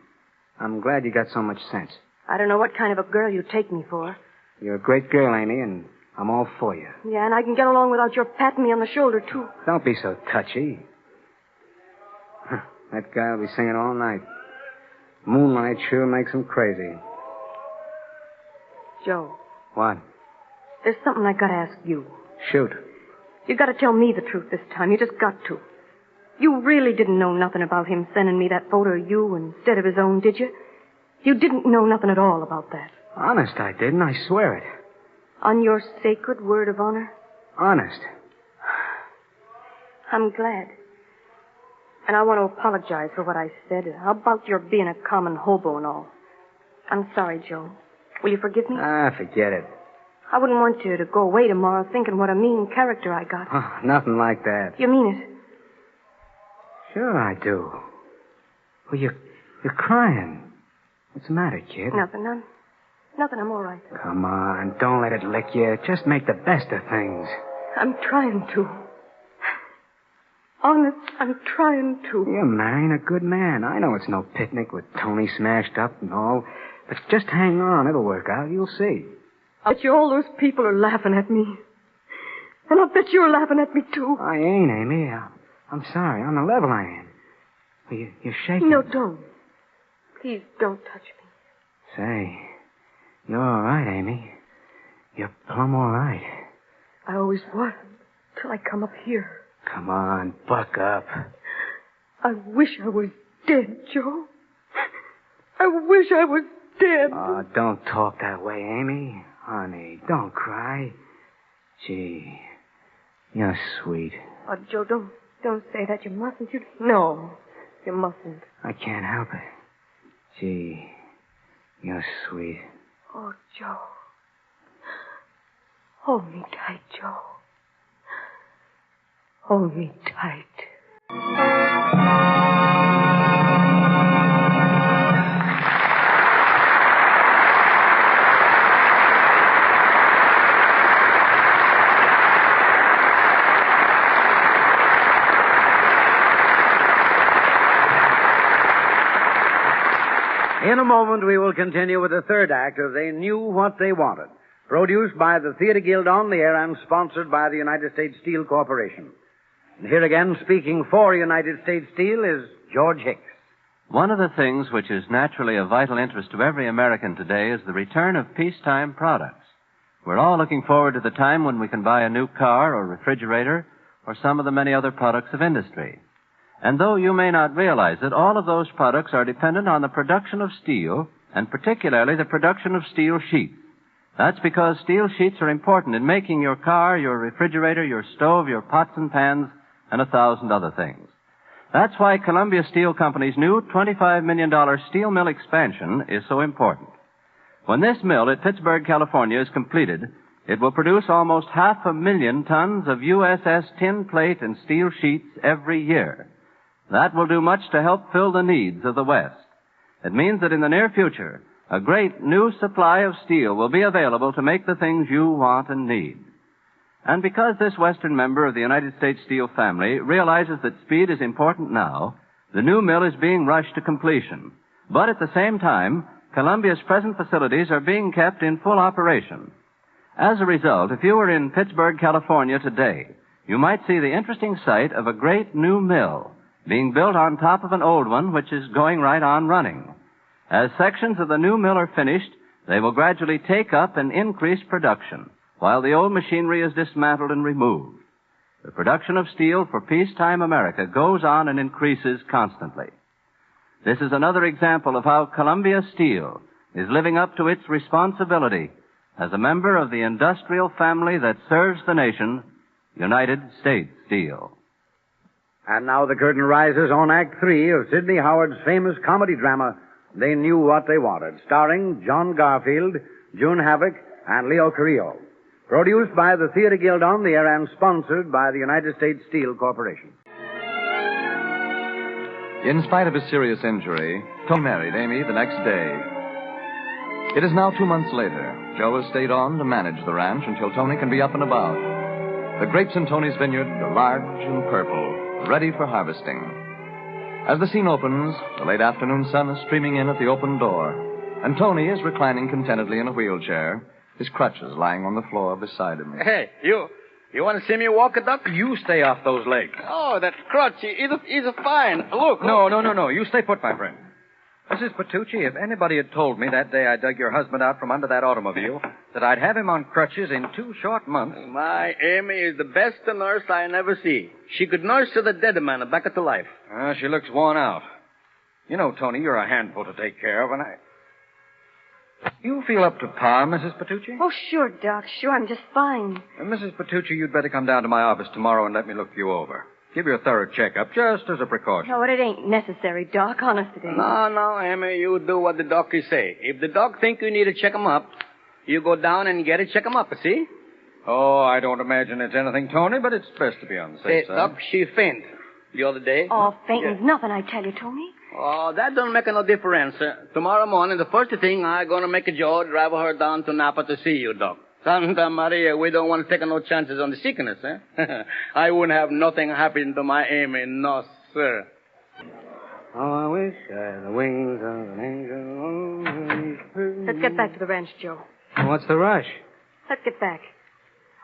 I'm glad you got so much sense. I don't know what kind of a girl you take me for. You're a great girl, Amy, and I'm all for you. Yeah, and I can get along without your patting me on the shoulder, too. Don't be so touchy. That guy will be singing all night. Moonlight sure makes him crazy. Joe. What? There's something I gotta ask you. Shoot. You gotta tell me the truth this time. You just got to. You really didn't know nothing about him sending me that photo of you instead of his own, did you? You didn't know nothing at all about that. Honest, I didn't. I swear it. On your sacred word of honor? Honest. I'm glad. And I want to apologize for what I said. How about your being a common hobo and all? I'm sorry, Joe. Will you forgive me? Forget it. I wouldn't want you to go away tomorrow thinking what a mean character I got. Oh, nothing like that. You mean it? Sure I do. Well, you're crying. What's the matter, kid? Nothing, none. Nothing, I'm all right. Come on, don't let it lick you. Just make the best of things. I'm trying to. Honest, I'm trying to. You're marrying a good man. I know it's no picnic with Tony smashed up and all. But just hang on. It'll work out. You'll see. I bet you all those people are laughing at me. And I bet you're laughing at me, too. I ain't, Amy. I'm sorry. On the level, I am. Well, you're shaking. No, don't. Please don't touch me. Say, you're all right, Amy. You're plumb all right. I always was, till I come up here. Come on, buck up. I wish I was dead, Joe. I wish I was dead. Oh, don't talk that way, Amy. Honey, don't cry. Gee, you're sweet. Oh, Joe, don't say that. You mustn't. No, you mustn't. I can't help it. Gee, you're sweet. Oh, Joe. Hold me tight, Joe. Hold me tight. In a moment, we will continue with the third act of They Knew What They Wanted, produced by the Theater Guild on the air and sponsored by the United States Steel Corporation. And here again, speaking for United States Steel, is George Hicks. One of the things which is naturally of vital interest to every American today is the return of peacetime products. We're all looking forward to the time when we can buy a new car or refrigerator or some of the many other products of industry. And though you may not realize it, all of those products are dependent on the production of steel, and particularly the production of steel sheets. That's because steel sheets are important in making your car, your refrigerator, your stove, your pots and pans, and 1,000 other things. That's why Columbia Steel Company's new $25 million steel mill expansion is so important. When this mill at Pittsburgh, California is completed, it will produce almost 500,000 tons of USS tin plate and steel sheets every year. That will do much to help fill the needs of the West. It means that in the near future, a great new supply of steel will be available to make the things you want and need. And because this Western member of the United States Steel family realizes that speed is important now, the new mill is being rushed to completion. But at the same time, Columbia's present facilities are being kept in full operation. As a result, if you were in Pittsburgh, California today, you might see the interesting sight of a great new mill being built on top of an old one which is going right on running. As sections of the new mill are finished, they will gradually take up and increase production, while the old machinery is dismantled and removed. The production of steel for peacetime America goes on and increases constantly. This is another example of how Columbia Steel is living up to its responsibility as a member of the industrial family that serves the nation, United States Steel. And now the curtain rises on Act 3 of Sidney Howard's famous comedy drama, They Knew What They Wanted, starring John Garfield, June Havoc, and Leo Carrillo. Produced by the Theater Guild on the air and sponsored by the United States Steel Corporation. In spite of his serious injury, Tony married Amy the next day. It is now 2 months later. Joe has stayed on to manage the ranch until Tony can be up and about. The grapes in Tony's vineyard are large and purple, ready for harvesting. As the scene opens, the late afternoon sun is streaming in at the open door, and Tony is reclining contentedly in a wheelchair, his crutches lying on the floor beside him. Hey, you want to see me walk a duck? You stay off those legs. Oh, that crutch, he's a fine. Look. No. You stay put, my friend. Mrs. Petrucci, if anybody had told me that day I dug your husband out from under that automobile that I'd have him on crutches in 2 short months. My Amy is the best nurse I never see. She could nurse to the dead man back to life. She looks worn out. You know, Tony, you're a handful to take care of, and You feel up to par, Mrs. Petrucci? Oh, sure, Doc. Sure, I'm just fine. Mrs. Petrucci, you'd better come down to my office tomorrow and let me look you over. Give you a thorough checkup, just as a precaution. No, it ain't necessary, Doc. Honest, it ain't. No, Amy, you do what the doctors say. If the doc think you need to check him up, you go down and get it, check him up, see? Oh, I don't imagine it's anything, Tony, but it's best to be on the safe side. Doc, she fainted the other day. Oh, fainting's nothing, I tell you, Tony. Oh, that don't make no difference. Tomorrow morning, the first thing I'm going to make Joe drive her down to Napa to see you, Doc. Santa Maria, we don't want to take no chances on the sickness, eh? I wouldn't have nothing happen to my Amy, no, sir. Oh, I wish I had the wings of an angel. Let's get back to the ranch, Joe. What's the rush? Let's get back.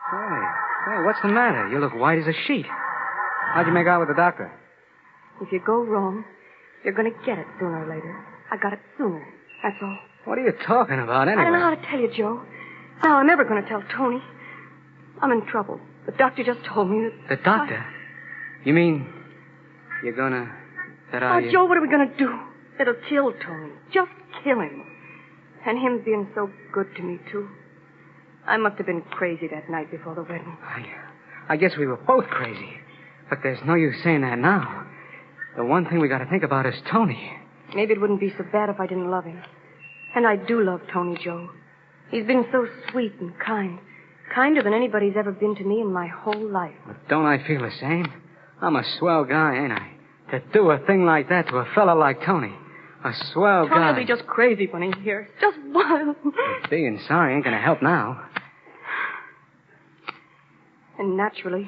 Hey, what's the matter? You look white as a sheet. How'd you make out with the doctor? If you go wrong, you're going to get it sooner or later. I got it sooner. That's all. What are you talking about, anyway? I don't know how to tell you, Joe. Now, I'm never going to tell Tony. I'm in trouble. The doctor just told me that... The doctor? You mean you're gonna... Joe, what are we going to do? It'll kill Tony. Just kill him. And him being so good to me, too. I must have been crazy that night before the wedding. I guess we were both crazy. But there's no use saying that now. The one thing we got to think about is Tony. Maybe it wouldn't be so bad if I didn't love him. And I do love Tony, Joe. He's been so sweet and kind. Kinder than anybody's ever been to me in my whole life. But don't I feel the same? I'm a swell guy, ain't I? To do a thing like that to a fella like Tony. A swell guy. Tony'll be just crazy when he hears. Just wild. But being sorry ain't gonna help now. And naturally,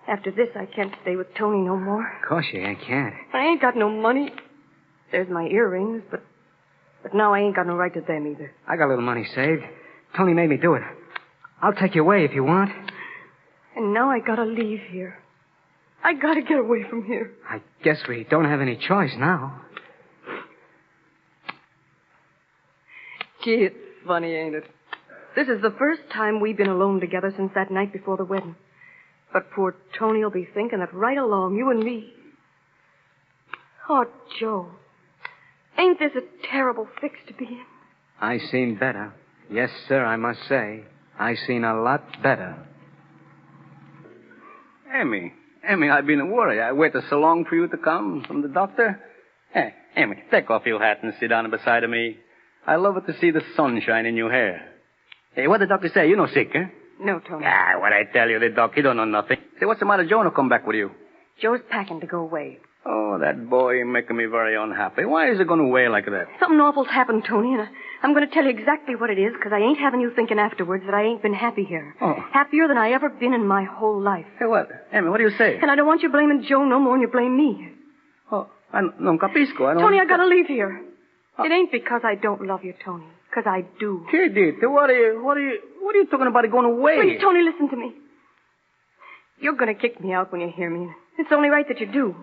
after this, I can't stay with Tony no more. Of course you can't. I ain't got no money. There's my earrings, but now I ain't got no right to them either. I got a little money saved. Tony made me do it. I'll take you away if you want. And now I gotta leave here. I gotta get away from here. I guess we don't have any choice now. Gee, it's funny, ain't it? This is the first time we've been alone together since that night before the wedding. But poor Tony'll be thinking that right along, you and me. Oh, Joe. Ain't this a terrible fix to be in? I seen better. Yes, sir, I must say. I seen a lot better. Amy, I've been worried. I waited so long for you to come from the doctor. Hey, Amy, take off your hat and sit down beside me. I love it to see the sunshine in your hair. Hey, what did the doctor say? You no sick, eh? No, Tony. Ah, what I tell you, the doc, he don't know nothing. Say, what's the matter? Joe will come back with you. Joe's packing to go away. Oh, that boy making me very unhappy. Why is he going away like that? Something awful's happened, Tony, and I'm going to tell you exactly what it is, because I ain't having you thinking afterwards that I ain't been happy here. Oh. Happier than I ever been in my whole life. Hey, what? Amy, what do you say? And I don't want you blaming Joe no more than you blame me. Oh, I non capisco. I don't... Tony, I got to leave here. It ain't because I don't love you, Tony, because I do. Kiddy, what are you talking about going away? Please, Tony, listen to me. You're going to kick me out when you hear me. It's only right that you do.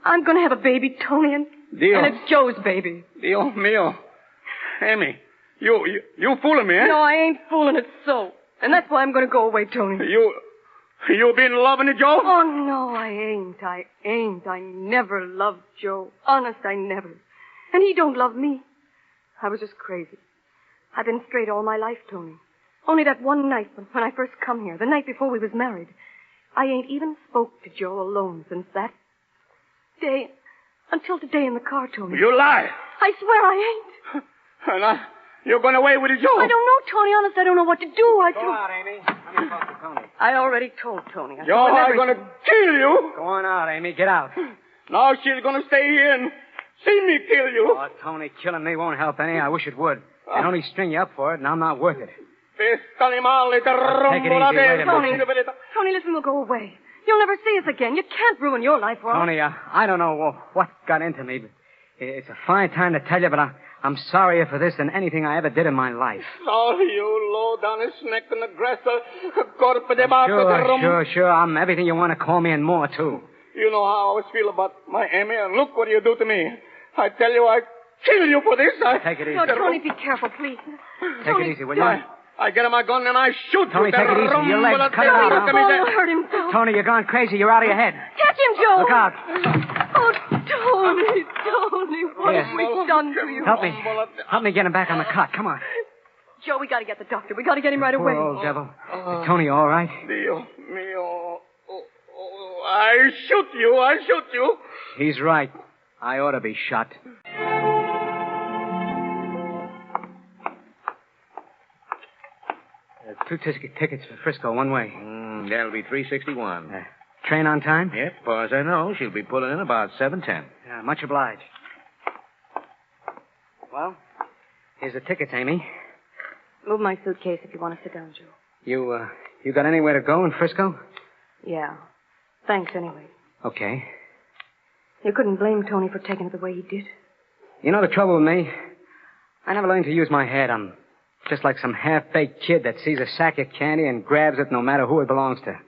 I'm going to have a baby, Tony, and it's Joe's baby. Dios mío. Amy, you fooling me, eh? No, I ain't fooling. It's so. And that's why I'm going to go away, Tony. You been loving it, Joe? Oh, no, I ain't. I never loved Joe. Honest, I never. And he don't love me. I was just crazy. I've been straight all my life, Tony. Only that one night when I first come here, the night before we was married, I ain't even spoke to Joe alone since that day, until today in the car, Tony. You lie. I swear I ain't. And you're going away with Joe. I don't know, Tony. Honest, I don't know what to do. Go out, Amy. Let me talk to Tony. I already told Tony. Joe, I'm going to kill you. Go on out, Amy. Get out. Now she's going to stay here and see me kill you. Oh, Tony, killing me won't help any. I wish it would. I'd only string you up for it, and I'm not worth it. Take it easy. Tony, listen, we'll go away. You'll never see us again. You can't ruin your life, Ron. Tony, I don't know what got into me, but it's a fine time to tell you, but I'm sorrier for this than anything I ever did in my life. Oh, you low-down snake and aggressor. Sure. I'm everything you want to call me and more, too. You know how I always feel about my Amy, and look what you do to me. I tell you, I kill you for this. Take it easy. No, Tony, be careful, please. Take it easy, will you? I get my gun and I shoot Tony, you. take it easy. Your legs, cut it out. Don't hurt him. Tony, you're going crazy. You're out of your head. Catch him, Joe. Look out. Oh, Tony, what have we done to you? Help me get him back on the cot. Come on. Joe, we got to get the doctor. We got to get him right away. Poor old devil. Is Tony all right? Dios mío. I shoot you. He's right. I ought to be shot. Two tickets for Frisco, one way. That'll be $3.61. Train on time? Yep, as far as I know, she'll be pulling in about 7:10. Yeah, much obliged. Well, here's the tickets, Amy. Move my suitcase if you want to sit down, Joe. You got anywhere to go in Frisco? Yeah. Thanks, anyway. Okay. You couldn't blame Tony for taking it the way he did. You know the trouble with me? I never learned to use my head. I'm just like some half-baked kid that sees a sack of candy and grabs it no matter who it belongs to.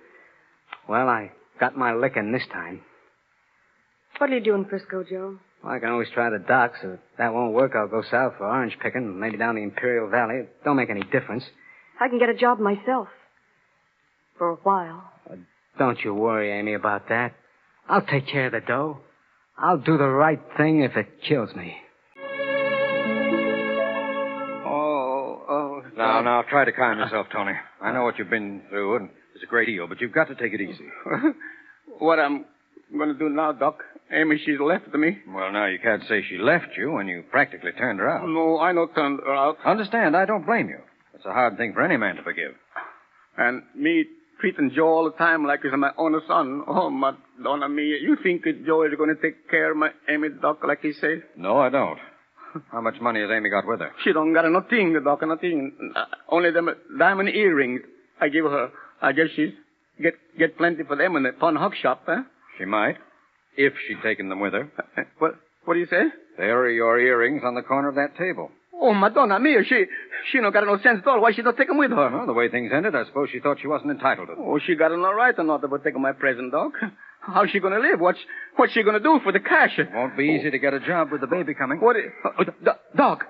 Well, I got my licking this time. What'll you do in Frisco, Joe? Well, I can always try the docks. If that won't work, I'll go south for orange picking, maybe down the Imperial Valley. It don't make any difference. I can get a job myself. For a while. Don't you worry, Amy, about that. I'll take care of the dough. I'll do the right thing if it kills me. Now, try to calm yourself, Tony. I know what you've been through, and it's a great deal, but you've got to take it easy. What I'm going to do now, Doc? Amy, she's left me. Well, now, you can't say she left you when you practically turned her out. No, I not turned her out. Understand, I don't blame you. It's a hard thing for any man to forgive. And me treating Joe all the time like he's my own son. Oh, Madonna mia. You think that Joe is going to take care of my Amy, Doc, like he said? No, I don't. How much money has Amy got with her? She don't got nothing, Doc, nothing. Only them diamond earrings I give her. I guess she's get plenty for them in the pawn hook shop, huh? She might, if she'd taken them with her. What do you say? There are your earrings on the corner of that table. Oh, Madonna mia, she don't got no sense at all. Why she don't take them with her? Well, the way things ended, I suppose she thought she wasn't entitled to them. Oh, she got no right or not about taking my present, Doc. How's she going to live? What's she going to do for the cash? It won't be easy to get a job with the baby coming. Doc,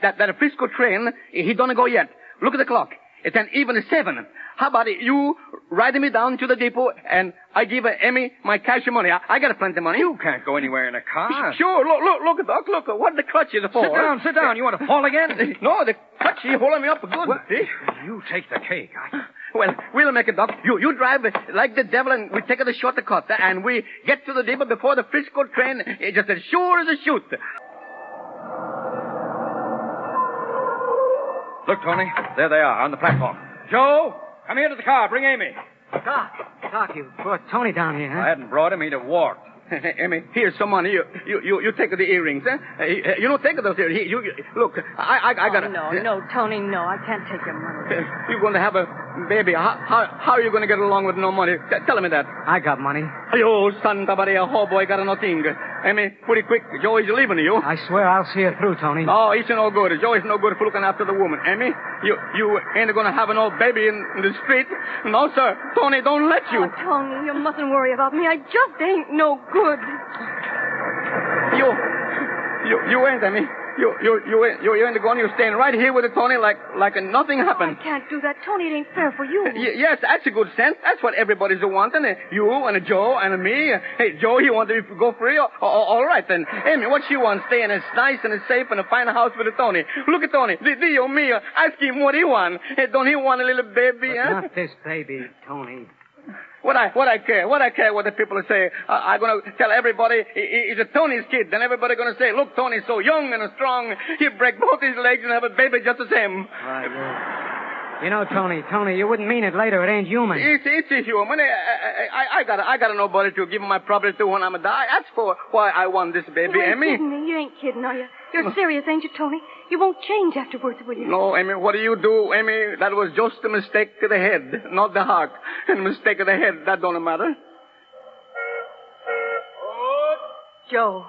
that Frisco train, he don't go yet. Look at the clock. It's an even 7. How about you riding me down to the depot and I give Emmy my cash money? I got plenty of money. You can't go anywhere in a car. Sure. Look, Doc. Look. What the clutch is for? Sit down. You want to fall again? No, the clutch, he holding me up good. Well, you take the cake. Well, we'll make it, Doc. You drive like the devil and we take the shortcut. And we get to the depot before the Frisco train. It's just as sure as a shoot. Look, Tony. There they are on the platform. Joe, come here to the car. Bring Amy. Doc, you brought Tony down here, huh? I hadn't brought him. He'd have walked. Emmy, here's some money. You take the earrings, eh? You don't take those earrings. Look, I got it. No, Tony, no. I can't take your money. You're going to have a baby. How are you going to get along with no money? Tell me that. I got money. Yo, Santa Maria, oh boy, got nothing. Emmy, pretty quick. Joe is leaving you. I swear I'll see her through, Tony. Oh, it's no good. Joe is no good for looking after the woman. Emmy, you ain't going to have an old baby in the street. No, sir. Tony, don't let you. Oh, Tony, you mustn't worry about me. I just ain't no good. You ain't, Emmy. You ain't going. You're staying right here with the Tony like nothing happened. I can't do that, Tony. It ain't fair for you. Yes, that's a good sense. That's what everybody's wanting. You and Joe and me. Hey, Joe, you want to go free? All right, then. Amy, what she wants? Staying as nice and as safe in a fine house with a Tony. Look at Tony. Dio mio. Ask him what he want. Hey, don't he want a little baby, but huh? Not this baby, Tony. What I care? What I care what the people say? I'm going to tell everybody he's a Tony's kid. Then everybody going to say, look, Tony's so young and strong. He'll break both his legs and have a baby just the same. Right, You know, Tony, you wouldn't mean it later. It ain't human. It's human. I got nobody to give my property to when I'm a die. That's for why I want this baby, Emmy. You ain't kidding, are you? You're serious, ain't you, Tony? You won't change afterwards, will you? No, Emmy, what do you do, Emmy? That was just a mistake of the head, not the heart. And a mistake of the head, that don't matter. Joe,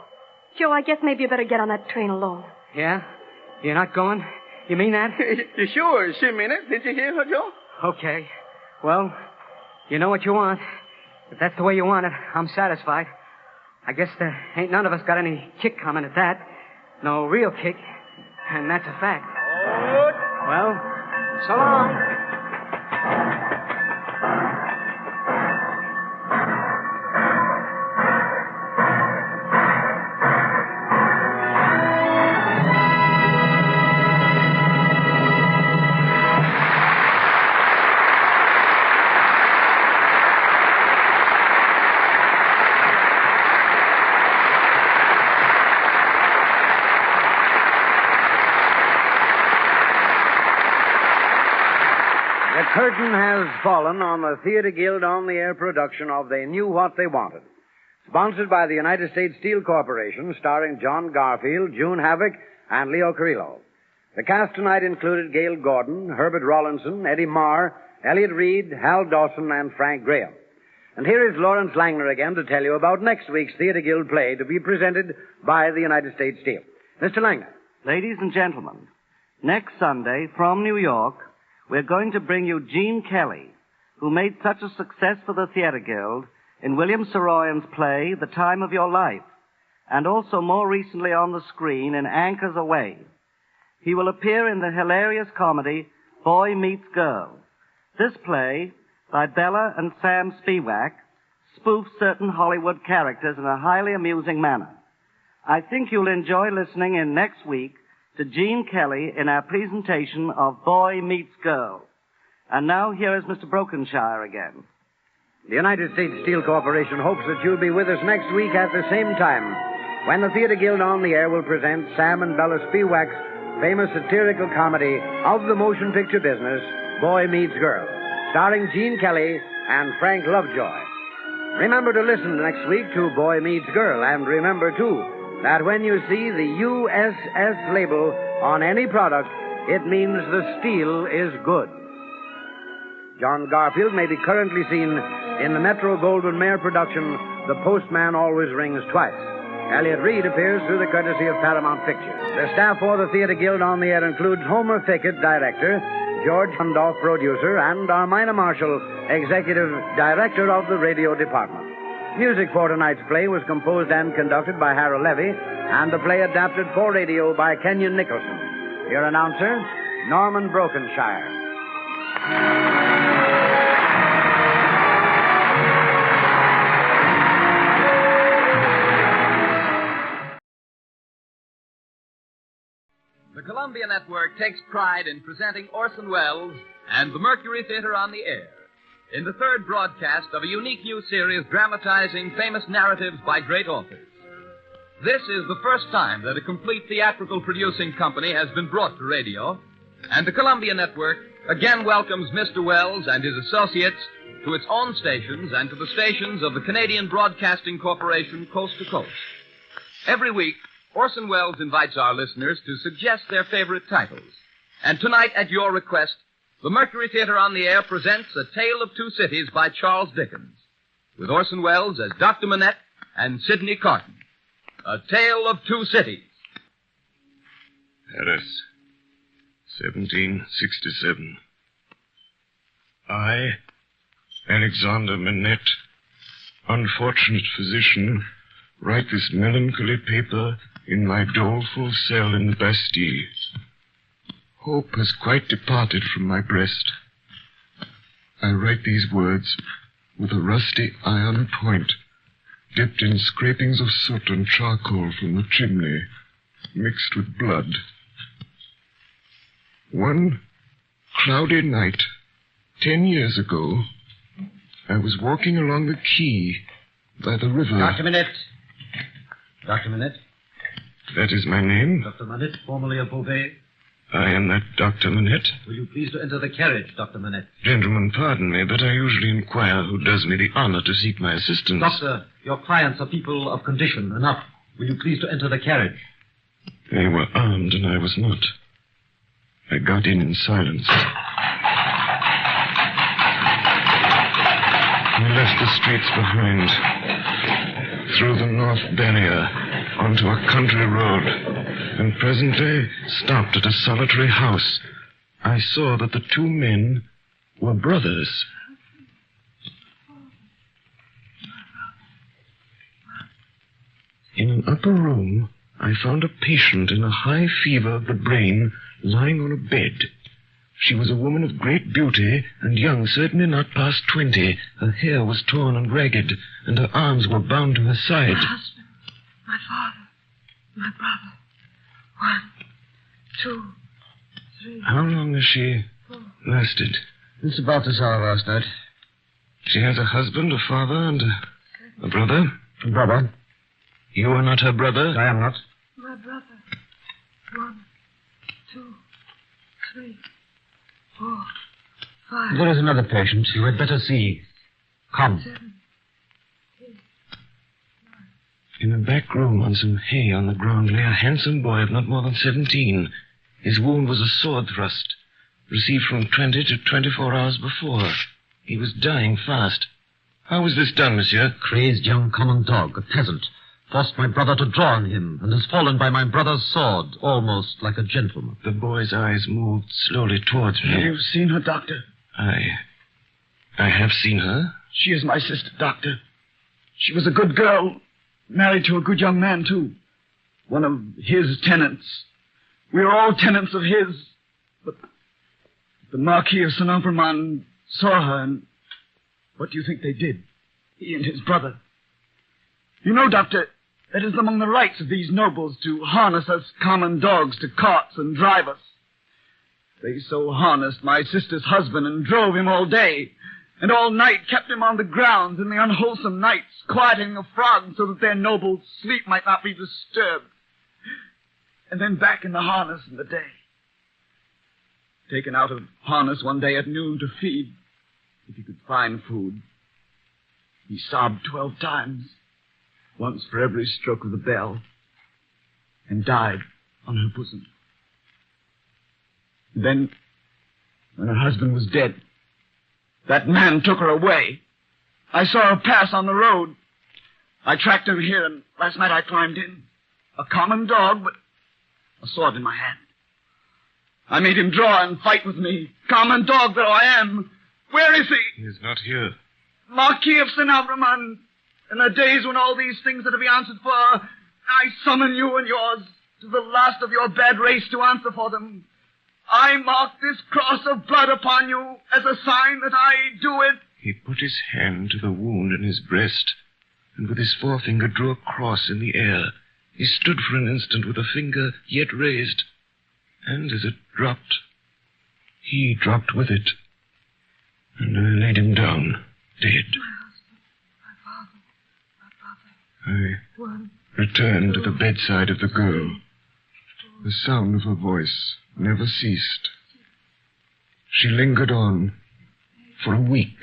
I guess maybe you better get on that train alone. Yeah? You're not going? You mean that? You sure? She mean it. Did you hear her, Joe? Okay. Well, you know what you want. If that's the way you want it, I'm satisfied. I guess there ain't none of us got any kick coming at that. No real kick. And that's a fact. Well, so long. The curtain has fallen on the Theater Guild on-the-air production of They Knew What They Wanted. Sponsored by the United States Steel Corporation, starring John Garfield, June Havoc, and Leo Carrillo. The cast tonight included Gail Gordon, Herbert Rawlinson, Eddie Marr, Elliot Reed, Hal Dawson, and Frank Graham. And here is Lawrence Langner again to tell you about next week's Theater Guild play to be presented by the United States Steel. Mr. Langner. Ladies and gentlemen, next Sunday from New York, we're going to bring you Gene Kelly, who made such a success for the Theater Guild in William Saroyan's play, The Time of Your Life, and also more recently on the screen in Anchors Aweigh. He will appear in the hilarious comedy Boy Meets Girl. This play, by Bella and Sam Spiewak, spoofs certain Hollywood characters in a highly amusing manner. I think you'll enjoy listening in next week to Gene Kelly in our presentation of Boy Meets Girl. And now here is Mr. Brokenshire again. The United States Steel Corporation hopes that you'll be with us next week at the same time when the Theater Guild on the Air will present Sam and Bella Spiewak's famous satirical comedy of the motion picture business, Boy Meets Girl, starring Gene Kelly and Frank Lovejoy. Remember to listen next week to Boy Meets Girl, and remember, too, that when you see the USS label on any product, it means the steel is good. John Garfield may be currently seen in the Metro-Goldwyn-Mayer production, The Postman Always Rings Twice. Elliot Reed appears through the courtesy of Paramount Pictures. The staff for the Theater Guild on the Air includes Homer Fickett, director, George Hundoff, producer, and Armina Marshall, executive director of the radio department. Music for tonight's play was composed and conducted by Harold Levy, and the play adapted for radio by Kenyon Nicholson. Your announcer, Norman Brokenshire. The Columbia Network takes pride in presenting Orson Welles and the Mercury Theater on the Air in the third broadcast of a unique new series dramatizing famous narratives by great authors. This is the first time that a complete theatrical producing company has been brought to radio, and the Columbia Network again welcomes Mr. Welles and his associates to its own stations and to the stations of the Canadian Broadcasting Corporation coast to coast. Every week, Orson Welles invites our listeners to suggest their favorite titles. And tonight, at your request, the Mercury Theater on the Air presents A Tale of Two Cities by Charles Dickens, with Orson Welles as Dr. Manette and Sidney Carton. A Tale of Two Cities. Paris, 1767. I, Alexander Manette, unfortunate physician, write this melancholy paper in my doleful cell in the Bastille. Hope has quite departed from my breast. I write these words with a rusty iron point, dipped in scrapings of soot and charcoal from the chimney, mixed with blood. One cloudy night, 10 years ago, I was walking along the quay by the river. Dr. Manette. Dr. Manette. That is my name. Dr. Manette, formerly of Beauvais. I am that Dr. Manette. Will you please to enter the carriage, Dr. Manette? Gentlemen, pardon me, but I usually inquire who does me the honor to seek my assistance. Doctor, your clients are people of condition. Enough. Will you please to enter the carriage? They were armed, and I was not. I got in silence. We left the streets behind, through the north barrier, onto a country road, and presently stopped at a solitary house. I saw that the two men were brothers. In an upper room, I found a patient in a high fever of the brain lying on a bed. She was a woman of great beauty and young, certainly not past 20. Her hair was torn and ragged, and her arms were bound to her side. My husband, my father, my brother. 1, 2, 3. How long has she lasted? It's about this hour last night. She has a husband, a father, and a brother? A brother. You are not her brother? I am not. My brother. 1, 2, 3, 4, 5. There is another patient you had better see. Come. 7, 8. In a back room on some hay on the ground lay a handsome boy of not more than 17. His wound was a sword thrust, received from 20 to 24 hours before. He was dying fast. How was this done, monsieur? Crazed young common dog, a peasant, forced my brother to draw on him, and has fallen by my brother's sword, almost like a gentleman. The boy's eyes moved slowly towards me. You've seen her, Doctor? I have seen her. She is my sister, Doctor. She was a good girl, married to a good young man, too. One of his tenants. We are all tenants of his. But the Marquis of St. Obermann saw her, and what do you think they did? He and his brother. You know, Doctor, it is among the rights of these nobles to harness us common dogs to carts and drive us. They so harnessed my sister's husband and drove him all day, and all night kept him on the grounds in the unwholesome nights, quieting the frogs so that their noble sleep might not be disturbed. And then back in the harness in the day. Taken out of harness one day at noon to feed, if he could find food. He sobbed 12 times, once for every stroke of the bell, and died on her bosom. And then, when her husband was dead, that man took her away. I saw her pass on the road. I tracked him here, and last night I climbed in. A common dog, but a sword in my hand. I made him draw and fight with me, common dog though I am. Where is he? He is not here. Marquis of St. Obermann, in the days when all these things are to be answered for, I summon you and yours to the last of your bad race to answer for them. I mark this cross of blood upon you as a sign that I do it. He put his hand to the wound in his breast, and with his forefinger drew a cross in the air. He stood for an instant with a finger yet raised, and as it dropped, he dropped with it, and I laid him down, dead. I returned to the bedside of the girl. The sound of her voice never ceased. She lingered on for a week.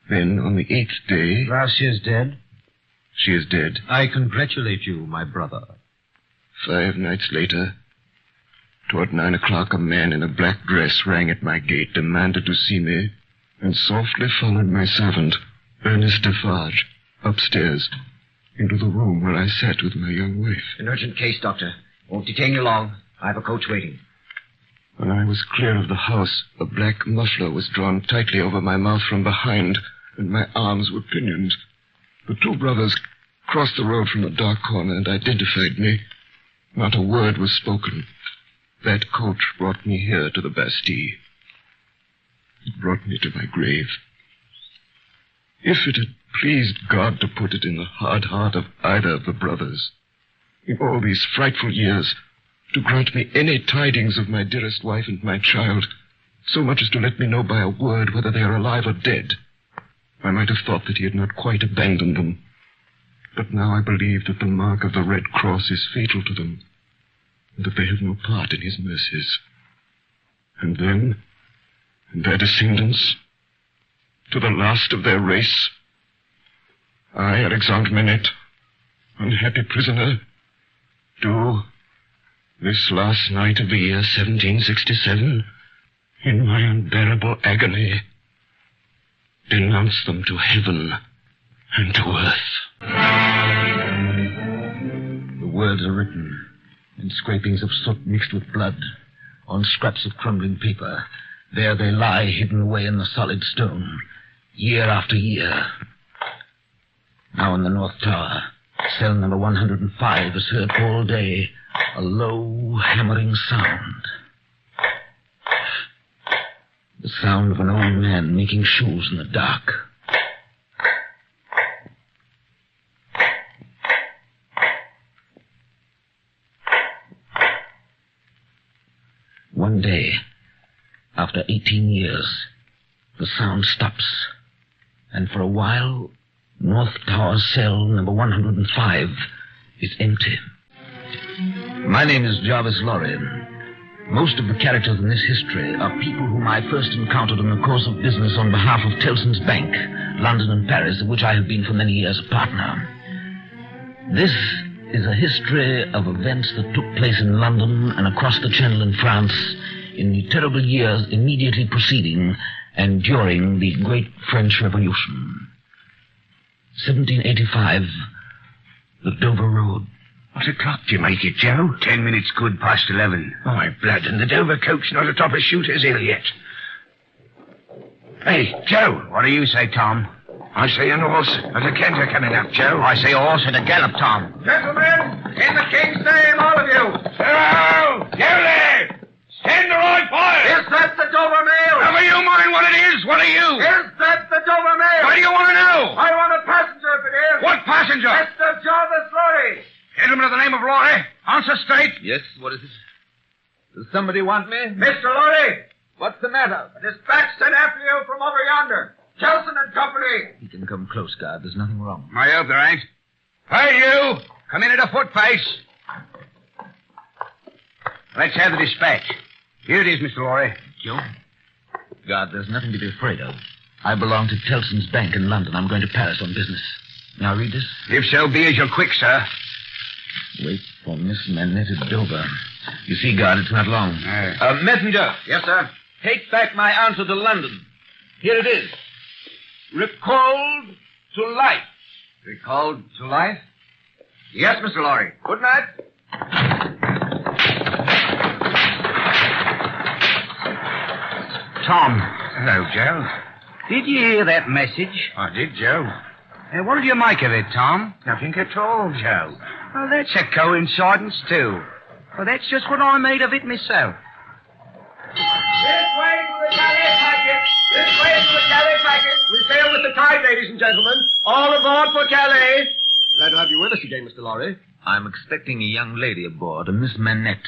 Then, on the 8th day... Well, she is dead? She is dead. I congratulate you, my brother. 5 nights later, toward 9 o'clock, a man in a black dress rang at my gate, demanded to see me, and softly followed my servant, Ernest Defarge, upstairs, into the room where I sat with my young wife. An urgent case, Doctor. Won't detain you long. I have a coach waiting. When I was clear of the house, a black muffler was drawn tightly over my mouth from behind, and my arms were pinioned. The 2 brothers crossed the road from a dark corner and identified me. Not a word was spoken. That coach brought me here to the Bastille. It brought me to my grave. If it had pleased God to put it in the hard heart of either of the brothers, in all these frightful years, to grant me any tidings of my dearest wife and my child, so much as to let me know by a word whether they are alive or dead, I might have thought that he had not quite abandoned them. But now I believe that the mark of the Red Cross is fatal to them, and that they have no part in his mercies. And then, in their descendants, to the last of their race, I, Alexandre Minette, unhappy prisoner, do, this last night of the year 1767, in my unbearable agony, denounce them to heaven and to earth. The words are written in scrapings of soot mixed with blood on scraps of crumbling paper. There they lie hidden away in the solid stone, year after year. Now in the North Tower, cell number 105 is heard all day a low, hammering sound. The sound of an old man making shoes in the dark. One day, after 18 years, the sound stops, and for a while, North Tower cell number 105 is empty. My name is Jarvis Lorry. Most of the characters in this history are people whom I first encountered in the course of business on behalf of Tellson's Bank, London and Paris, of which I have been for many years a partner. This is a history of events that took place in London and across the Channel in France in the terrible years immediately preceding and during the Great French Revolution. 1785, the Dover Road. What o'clock do you make it, Joe? 10 minutes good past 11. My blood, and the Dover coach not atop a shooter's hill yet. Hey, Joe. What do you say, Tom? I say an horse and a canter coming up, Joe. I say a horse and a gallop, Tom. Gentlemen, in the king's name, all of you. Hello! You there! Stand the right fire! Is that the Dover Mail? Never you mind what it is. What are you? Is that the Dover Mail? What do you want to know? I want a passenger if it is. What passenger? Mr. Jarvis Lorry. Gentleman of the name of Lorry. Answer straight. Yes, what is it? Does somebody want me? Mr. Lorry. What's the matter? A dispatch sent after you from over yonder. Kelson and Company. He can come close, guard. There's nothing wrong. I hope there ain't. Hey, you! Come in at a foot pace. Let's have the dispatch. Here it is, Mr. Lorry. Joe? Guard, there's nothing to be afraid of. I belong to Tellson's Bank in London. I'm going to Paris on business. Now read this. If so be as you're quick, sir. Wait for Miss Manette at Dover. You see, guard, it's not long. Messenger. Yes, sir. Take back my answer to London. Here it is. Recalled to life. Recalled to life? Yes, Mr. Lorry. Good night. Tom. Hello, Joe. Did you hear that message? I did, Joe. What did you make of it, Tom? Nothing at all, Joe. Well, that's a coincidence, too. Well, that's just what I made of it myself. This way to the galley packet. This way to the galley packet. We sail with the tide, ladies and gentlemen. All aboard for Calais. Glad to have you with us again, Mr. Lorry. I'm expecting a young lady aboard, a Miss Manette.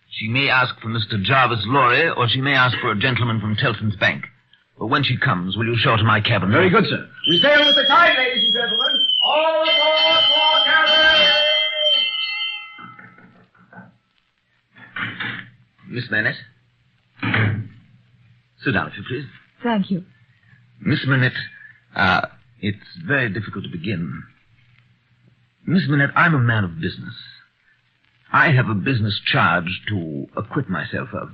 She may ask for Mr. Jarvis Lorry, or she may ask for a gentleman from Tellson's Bank. But when she comes, will you show her to my cabin? Very good, sir. We sail with the tide, ladies and gentlemen. All aboard for Calais. Miss Manette? Sit down, if you please. Thank you. Miss Manette, it's very difficult to begin. Miss Manette, I'm a man of business. I have a business charge to acquit myself of.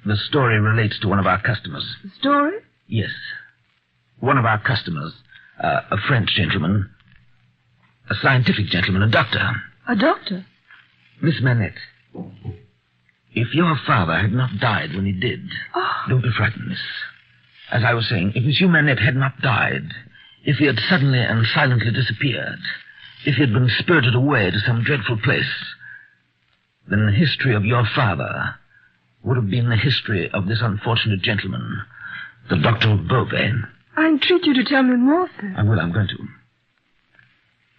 The story relates to one of our customers. The story? Yes. One of our customers, a French gentleman, a scientific gentleman, a doctor. A doctor? Miss Manette, if your father had not died when he did, don't be frightened, miss. As I was saying, if Monsieur Manette had not died, if he had suddenly and silently disappeared, if he had been spirited away to some dreadful place, then the history of your father would have been the history of this unfortunate gentleman, the Doctor of Beauvais. I entreat you to tell me more, sir. I will, I'm going to.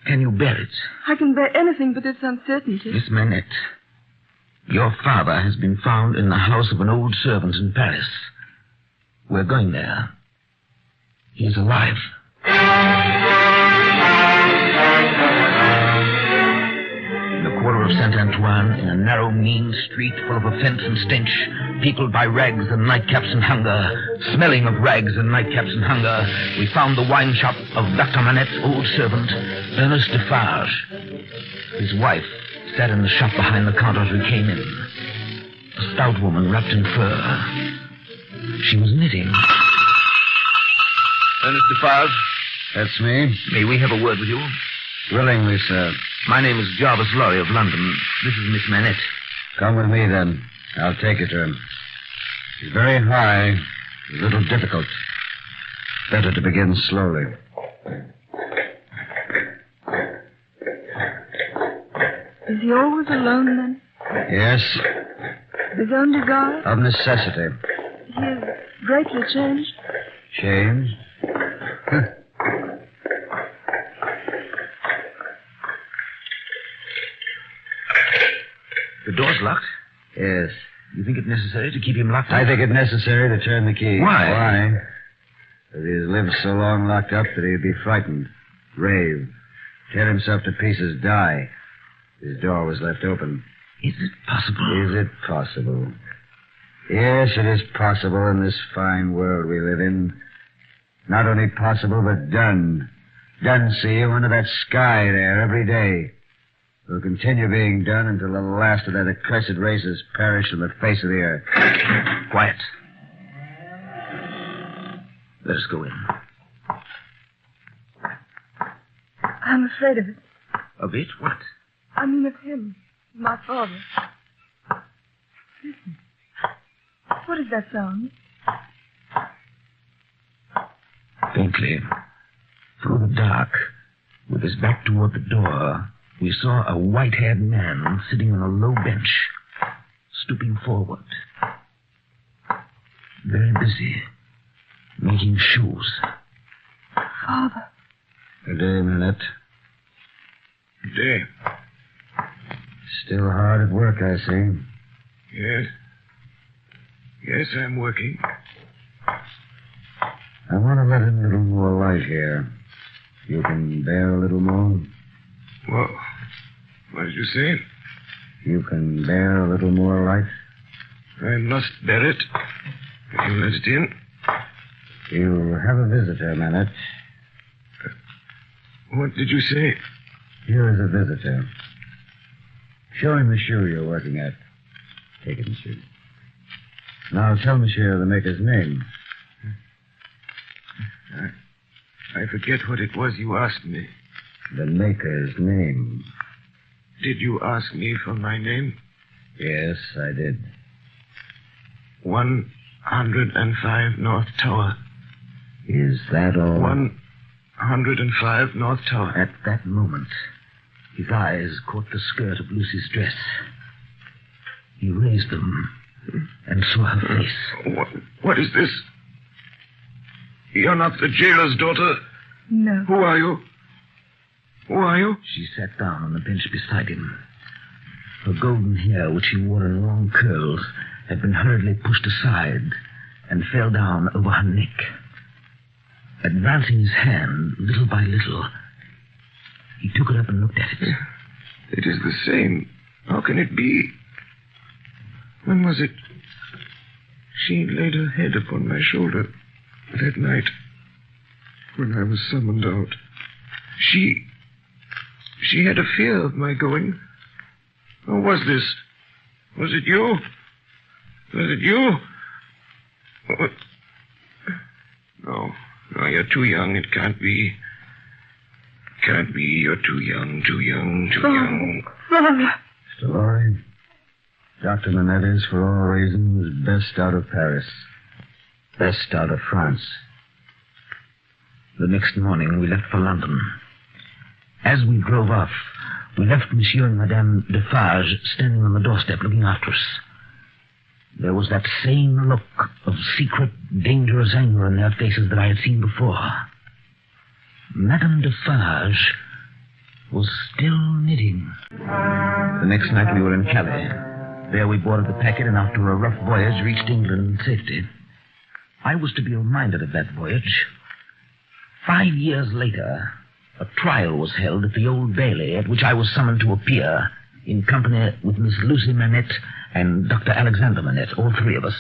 Can you bear it? I can bear anything but this uncertainty. Miss Manette, your father has been found in the house of an old servant in Paris. We're going there. He's alive. In the quarter of Saint-Antoine, in a narrow, mean street full of offense and stench, peopled by rags and nightcaps and hunger, smelling of rags and nightcaps and hunger, we found the wine shop of Dr. Manette's old servant, Ernest Defarge. His wife sat in the shop behind the counter as we came in. A stout woman wrapped in fur. She was knitting. Ernest Defarge? That's me. May we have a word with you? Willingly, sir. My name is Jarvis Lorry of London. This is Miss Manette. Come with me, then. I'll take you to him. He's very high, a little difficult. Better to begin slowly. Is he always alone, then? Yes, His own desire? of necessity. He is greatly changed? Changed? The door's locked? Yes. You think it necessary to keep him locked up? I think it necessary to turn the key. Why? Why? Because he's lived so long locked up that he'd be frightened, rave, tear himself to pieces, die. His door was left open. Is it possible? Is it possible? Yes, it is possible in this fine world we live in. Not only possible, but done. Done, see you, under that sky there every day. Will continue being done until the last of that accursed race has perished from the face of the earth. Quiet. Let us go in. I'm afraid of it. Of it? What? I mean of him. My father. Listen. What is that sound? Faintly, through the dark, with his back toward the door, we saw a white-haired man sitting on a low bench, stooping forward. Very busy, making shoes. Father. Good day, Minette. Good day. Still hard at work, I see. Yes. Yes, I'm working. I want to let in a little more light here. You can bear a little more? Well, what did you say? You can bear a little more light? I must bear it. If you let it in. You have a visitor, Minette. What did you say? Here is a visitor. Show him the shoe you're working at. Take it, monsieur. Now tell monsieur the maker's name. I forget what it was you asked me. The maker's name. Did you ask me for my name? Yes, I did. 105 North Tower. Is that all? 105 North Tower. At that moment, his eyes caught the skirt of Lucy's dress. He raised them and saw her face. What is this? You're not the jailer's daughter? No. Who are you? Who are you? She sat down on the bench beside him. Her golden hair, which she wore in long curls, had been hurriedly pushed aside and fell down over her neck. Advancing his hand, little by little, he took it up and looked at it. It is the same. How can it be? When was it? She laid her head upon my shoulder that night when I was summoned out. She had a fear of my going. Or was this? Was it you? Was it you? Oh, no, you're too young. It can't be. Can't be. You're too young, too young. Father. Mr. Lorry, Dr. Manette is, for all reasons, best out of Paris. Best out of France. The next morning, we left for London. As we drove off, we left Monsieur and Madame Defarge standing on the doorstep looking after us. There was that same look of secret, dangerous anger in their faces that I had seen before. Madame Defarge was still knitting. The next night we were in Calais. There we boarded the packet and after a rough voyage reached England in safety. I was to be reminded of that voyage. 5 years later, a trial was held at the Old Bailey at which I was summoned to appear in company with Miss Lucy Manette and Dr. Alexander Manette, all three of us,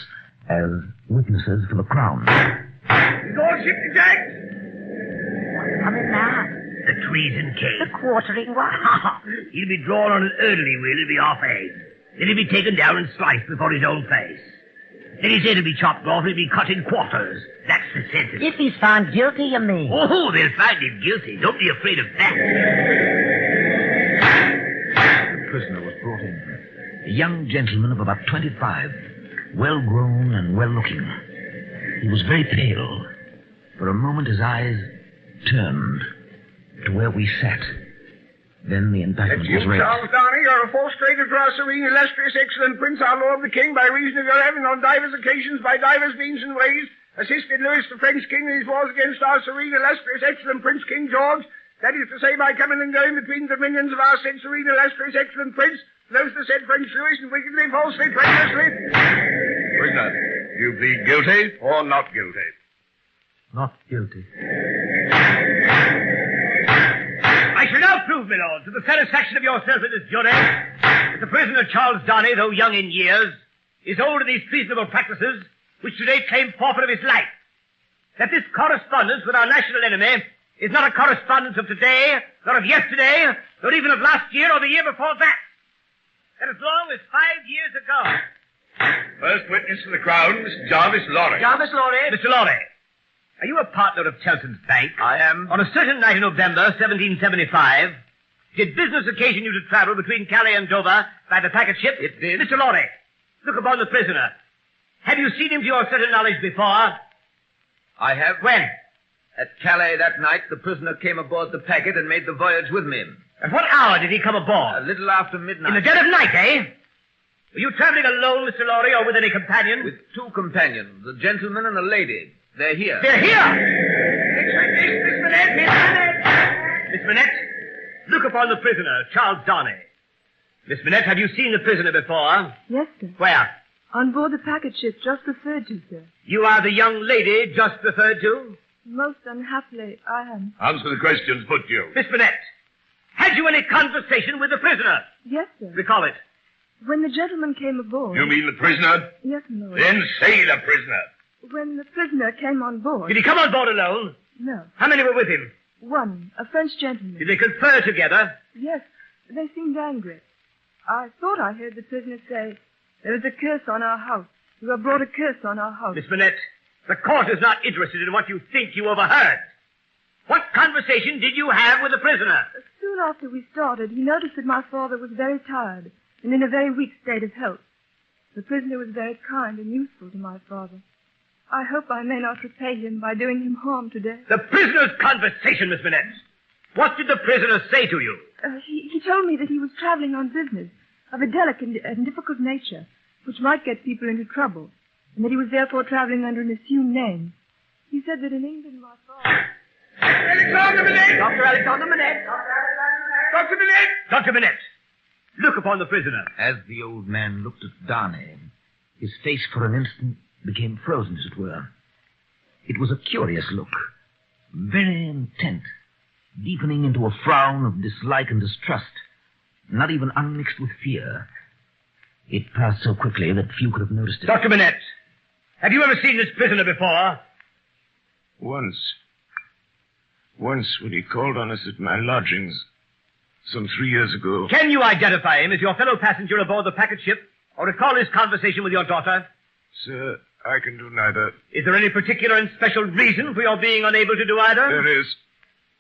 as witnesses for the Crown. Is all ship to Jack? What's coming now? The treason case. The quartering one. He'll be drawn on an early wheel, he'll be off-aged. Then he'll be taken down and sliced before his own face. Then his head will be chopped off and he'll be cut in quarters. That's the sentence. If he's found guilty, you mean? Oh, they'll find him guilty. Don't be afraid of that. The prisoner was brought in. A young gentleman of about 25, well-grown and well-looking. He was very pale. For a moment his eyes turned to where we sat. Then the indictment was read. Charles Downey, you're a false traitor to our serene, illustrious, excellent Prince, our Lord the King, by reason of your having on divers occasions, by divers means and ways, assisted Louis the French King in his wars against our serene, illustrious, excellent Prince King George. That is to say, by coming and going between the dominions of our said serene, illustrious, excellent Prince, those the said French Louis, and wickedly, falsely, treacherously. Prisoner, do you plead guilty or not guilty? Not guilty. I shall now prove, my lord, to the satisfaction of yourself and this jury, that the prisoner Charles Darnay, though young in years, is old to these treasonable practices which today claim forfeit of his life. That this correspondence with our national enemy is not a correspondence of today, nor of yesterday, nor even of last year or the year before that. That as long as 5 years ago... First witness for the Crown, Mr. Jarvis Lorry. Jarvis Lorry? Mr. Lorry, are you a partner of Tellson's Bank? I am. On a certain night in November, 1775, did business occasion you to travel between Calais and Dover by the packet ship? It did. Mr. Lorry, look upon the prisoner. Have you seen him to your certain knowledge before? I have. When? At Calais that night, the prisoner came aboard the packet and made the voyage with me. At what hour did he come aboard? A little after midnight. In the dead of night, eh? Were you traveling alone, Mr. Lorry, or with any companion? With 2 companions, a gentleman and a lady. They're here. They're here! Miss Manette! Miss Manette, look upon the prisoner, Charles Darnay. Miss Manette, have you seen the prisoner before? Yes, sir. Where? On board the packet ship just referred to, sir. You are the young lady just referred to? Most unhappily, I am. Answer the questions put to you. Miss Manette, had you any conversation with the prisoner? Yes, sir. Recall it. When the gentleman came aboard... You mean the prisoner? Yes, my lord. Then say the prisoner. When the prisoner came on board... Did he come on board alone? No. How many were with him? One, a French gentleman. Did they confer together? Yes, they seemed angry. I thought I heard the prisoner say, there is a curse on our house. You have brought a curse on our house. Miss Manette, the court is not interested in what you think you overheard. What conversation did you have with the prisoner? Soon after we started, he noticed that my father was very tired and in a very weak state of health. The prisoner was very kind and useful to my father. I hope I may not repay him by doing him harm today. The prisoner's conversation, Miss Manette. What did the prisoner say to you? He told me that he was traveling on business of a delicate and difficult nature, which might get people into trouble, and that he was therefore traveling under an assumed name. He said that in England my father... Alexander Manette! Dr. Alexander Manette! Dr. Manette! Dr. Manette! Look upon the prisoner. As the old man looked at Darnay, his face for an instant became frozen, as it were. It was a curious look, very intent, deepening into a frown of dislike and distrust, not even unmixed with fear. It passed so quickly that few could have noticed it. Dr. Manette, have you ever seen this prisoner before? Once when he called on us at my lodgings, some 3 years ago. Can you identify him as your fellow passenger aboard the packet ship, or recall his conversation with your daughter? Sir, I can do neither. Is there any particular and special reason for your being unable to do either? There is.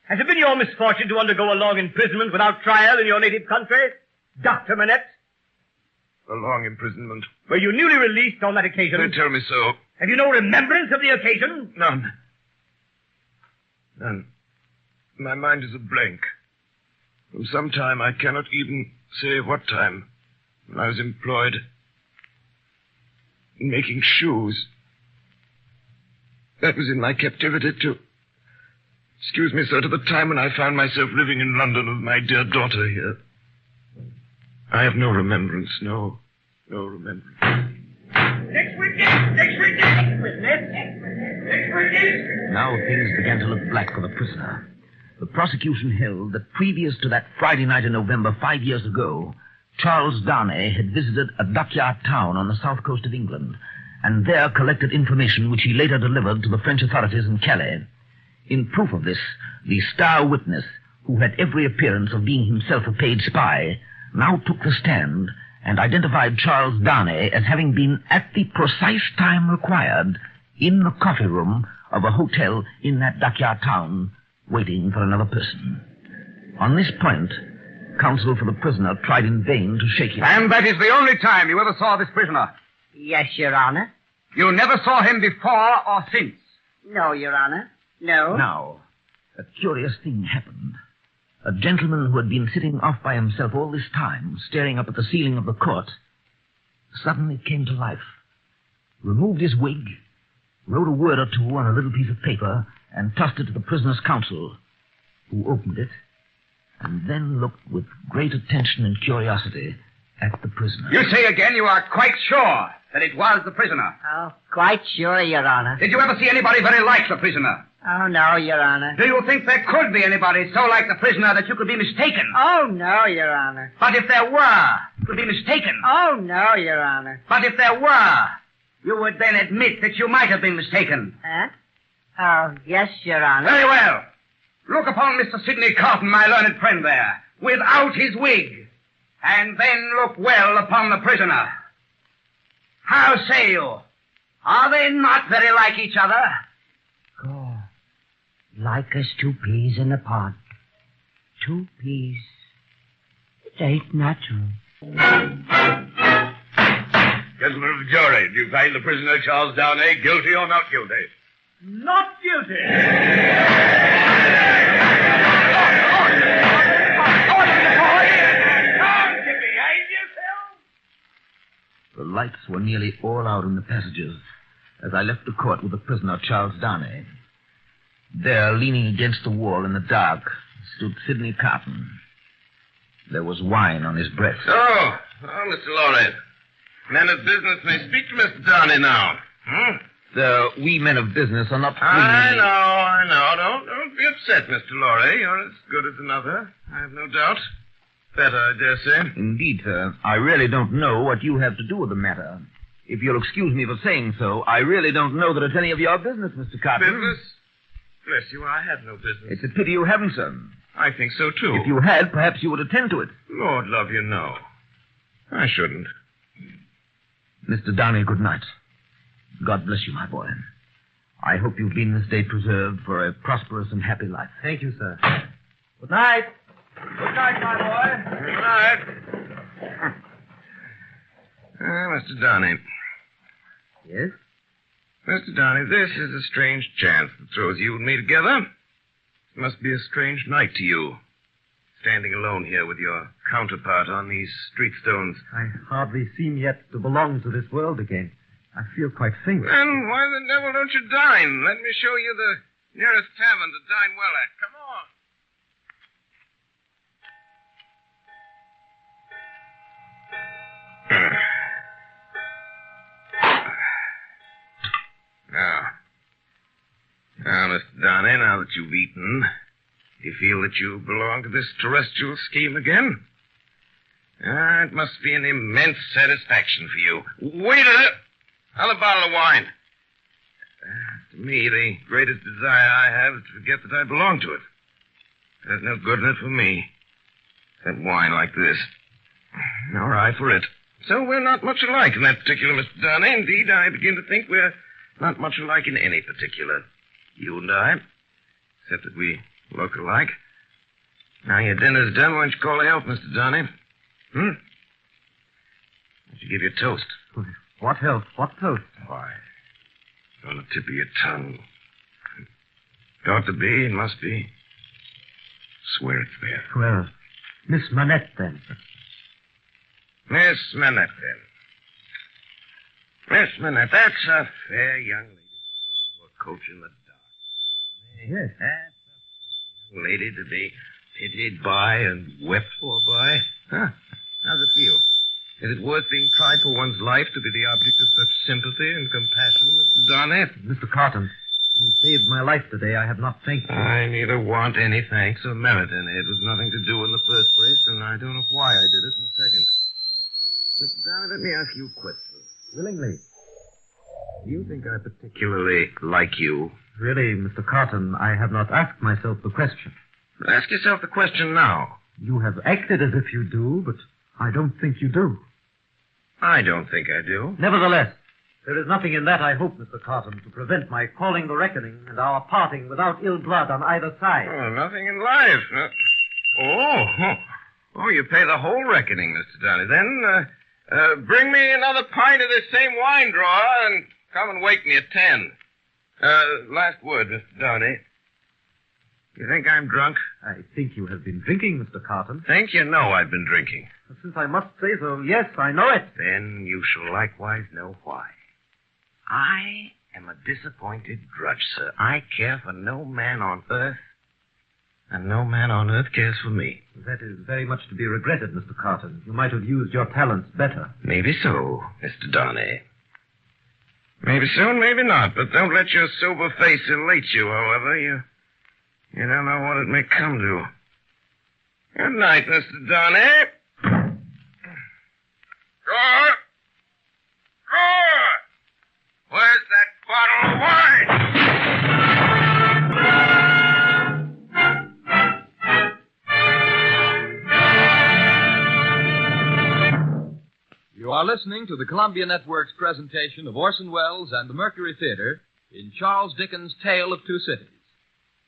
Has it been your misfortune to undergo a long imprisonment without trial in your native country? Dr. Manette? A long imprisonment. Were you newly released on that occasion? They tell me so. Have you no remembrance of the occasion? None. My mind is a blank. From some time, I cannot even say what time, when I was employed in making shoes. That was in my captivity, too. Excuse me, sir, to the time when I found myself living in London with my dear daughter here. I have no remembrance, no remembrance. Next weekend! Next weekend! Next weekend! Now things began to look black for the prisoner. The prosecution held that previous to that Friday night in November 5 years ago, Charles Darnay had visited a dockyard town on the south coast of England, and there collected information which he later delivered to the French authorities in Calais. In proof of this, the star witness, who had every appearance of being himself a paid spy, now took the stand and identified Charles Darnay as having been at the precise time required in the coffee room of a hotel in that dockyard town, waiting for another person. On this point, counsel for the prisoner tried in vain to shake him. And that is the only time you ever saw this prisoner? Yes, Your Honor. You never saw him before or since? No, Your Honor. No. Now, a curious thing happened. A gentleman who had been sitting off by himself all this time, staring up at the ceiling of the court, suddenly came to life, removed his wig, wrote a word or two on a little piece of paper, and tossed it to the prisoner's counsel, who opened it, and then looked with great attention and curiosity at the prisoner. You say again you are quite sure that it was the prisoner? Oh, quite sure, Your Honor. Did you ever see anybody very like the prisoner? Oh, no, Your Honor. Do you think there could be anybody so like the prisoner that you could be mistaken? Oh, no, Your Honor. But if there were, you could be mistaken. Oh, no, Your Honor. But if there were, you would then admit that you might have been mistaken. Huh? Oh, yes, Your Honor. Very well. Look upon Mr. Sidney Carton, my learned friend there, without his wig, and then look well upon the prisoner. How say you? Are they not very like each other? God, like as two peas in a pod. Two peas. It ain't natural. Gentlemen of the jury, do you find the prisoner Charles Downey guilty or not guilty? Not guilty. The lights were nearly all out in the passages as I left the court with the prisoner, Charles Downey. There, leaning against the wall in the dark, stood Sidney Carton. There was wine on his breath. Oh, Mr. Lorry. Men of business may speak to Mr. Downey now. We men of business are not free. I know. Don't be upset, Mr. Lorry. You're as good as another, I have no doubt. Better, I dare say. Indeed, sir. I really don't know what you have to do with the matter. If you'll excuse me for saying so, I really don't know that it's any of your business, Mr. Carton. Business? Bless you, I have no business. It's a pity you haven't, sir. I think so, too. If you had, perhaps you would attend to it. Lord love you, no. I shouldn't. Mr. Downey, good night. God bless you, my boy. I hope you've been this day preserved for a prosperous and happy life. Thank you, sir. Good night. Good night, my boy. Good night. Mr. Downey. Yes? Mr. Downey, this is a strange chance that throws you and me together. It must be a strange night to you, standing alone here with your counterpart on these street stones. I hardly seem yet to belong to this world again. I feel quite faint. Then why the devil don't you dine? Let me show you the nearest tavern to dine well at. Come on. Now, Mr. Downey, now that you've eaten, do you feel that you belong to this terrestrial scheme again? It must be an immense satisfaction for you. Waiter! Another bottle of wine. To me, the greatest desire I have is to forget that I belong to it. There's no good in it for me. That wine like this. All right, for it. So we're not much alike in that particular, Mr. Downey. Indeed, I begin to think we're not much alike in any particular. You and I. Except that we look alike. Now your dinner's done. Why don't you call a health, Mr. Downey? Why don't you give you a toast? What health? What toast? Why, on the tip of your tongue. It ought to be. It must be. Swear it's there. Well, Miss Manette, then. Miss Manette, then. Miss Manette, that's a fair young lady. A coach in the dark. Yes. That's a young lady to be pitied by and wept for by. Huh? How's it feel? Is it worth being tried for one's life to be the object of such sympathy and compassion, Mr. Downey? Mr. Carton, you saved my life today. I have not thanked you. I neither want any thanks or merit in it. It was nothing to do in the first place, and I don't know why I did it in the second. Mr. Downey, let me ask you a question. Willingly. Do you think I particularly like you? Really, Mr. Carton, I have not asked myself the question. Ask yourself the question now. You have acted as if you do, but I don't think you do. I don't think I do. Nevertheless, there is nothing in that, I hope, Mr. Carton, to prevent my calling the reckoning and our parting without ill blood on either side. Oh, nothing in life. Oh, you pay the whole reckoning, Mr. Downey. Then, bring me another pint of this same wine drawer and come and wake me at 10. Last word, Mr. Downey. You think I'm drunk? I think you have been drinking, Mr. Carton. Think you know I've been drinking. Since I must say so, yes, I know it. Then you shall likewise know why. I am a disappointed drudge, sir. I care for no man on earth, and no man on earth cares for me. That is very much to be regretted, Mr. Carton. You might have used your talents better. Maybe so, Mr. Downey. Maybe soon, maybe not, but don't let your sober face elate you, however. You don't know what it may come to. Good night, Mr. Donny. Door! Door! Where's that bottle of wine? You are listening to the Columbia Network's presentation of Orson Welles and the Mercury Theater in Charles Dickens' Tale of Two Cities.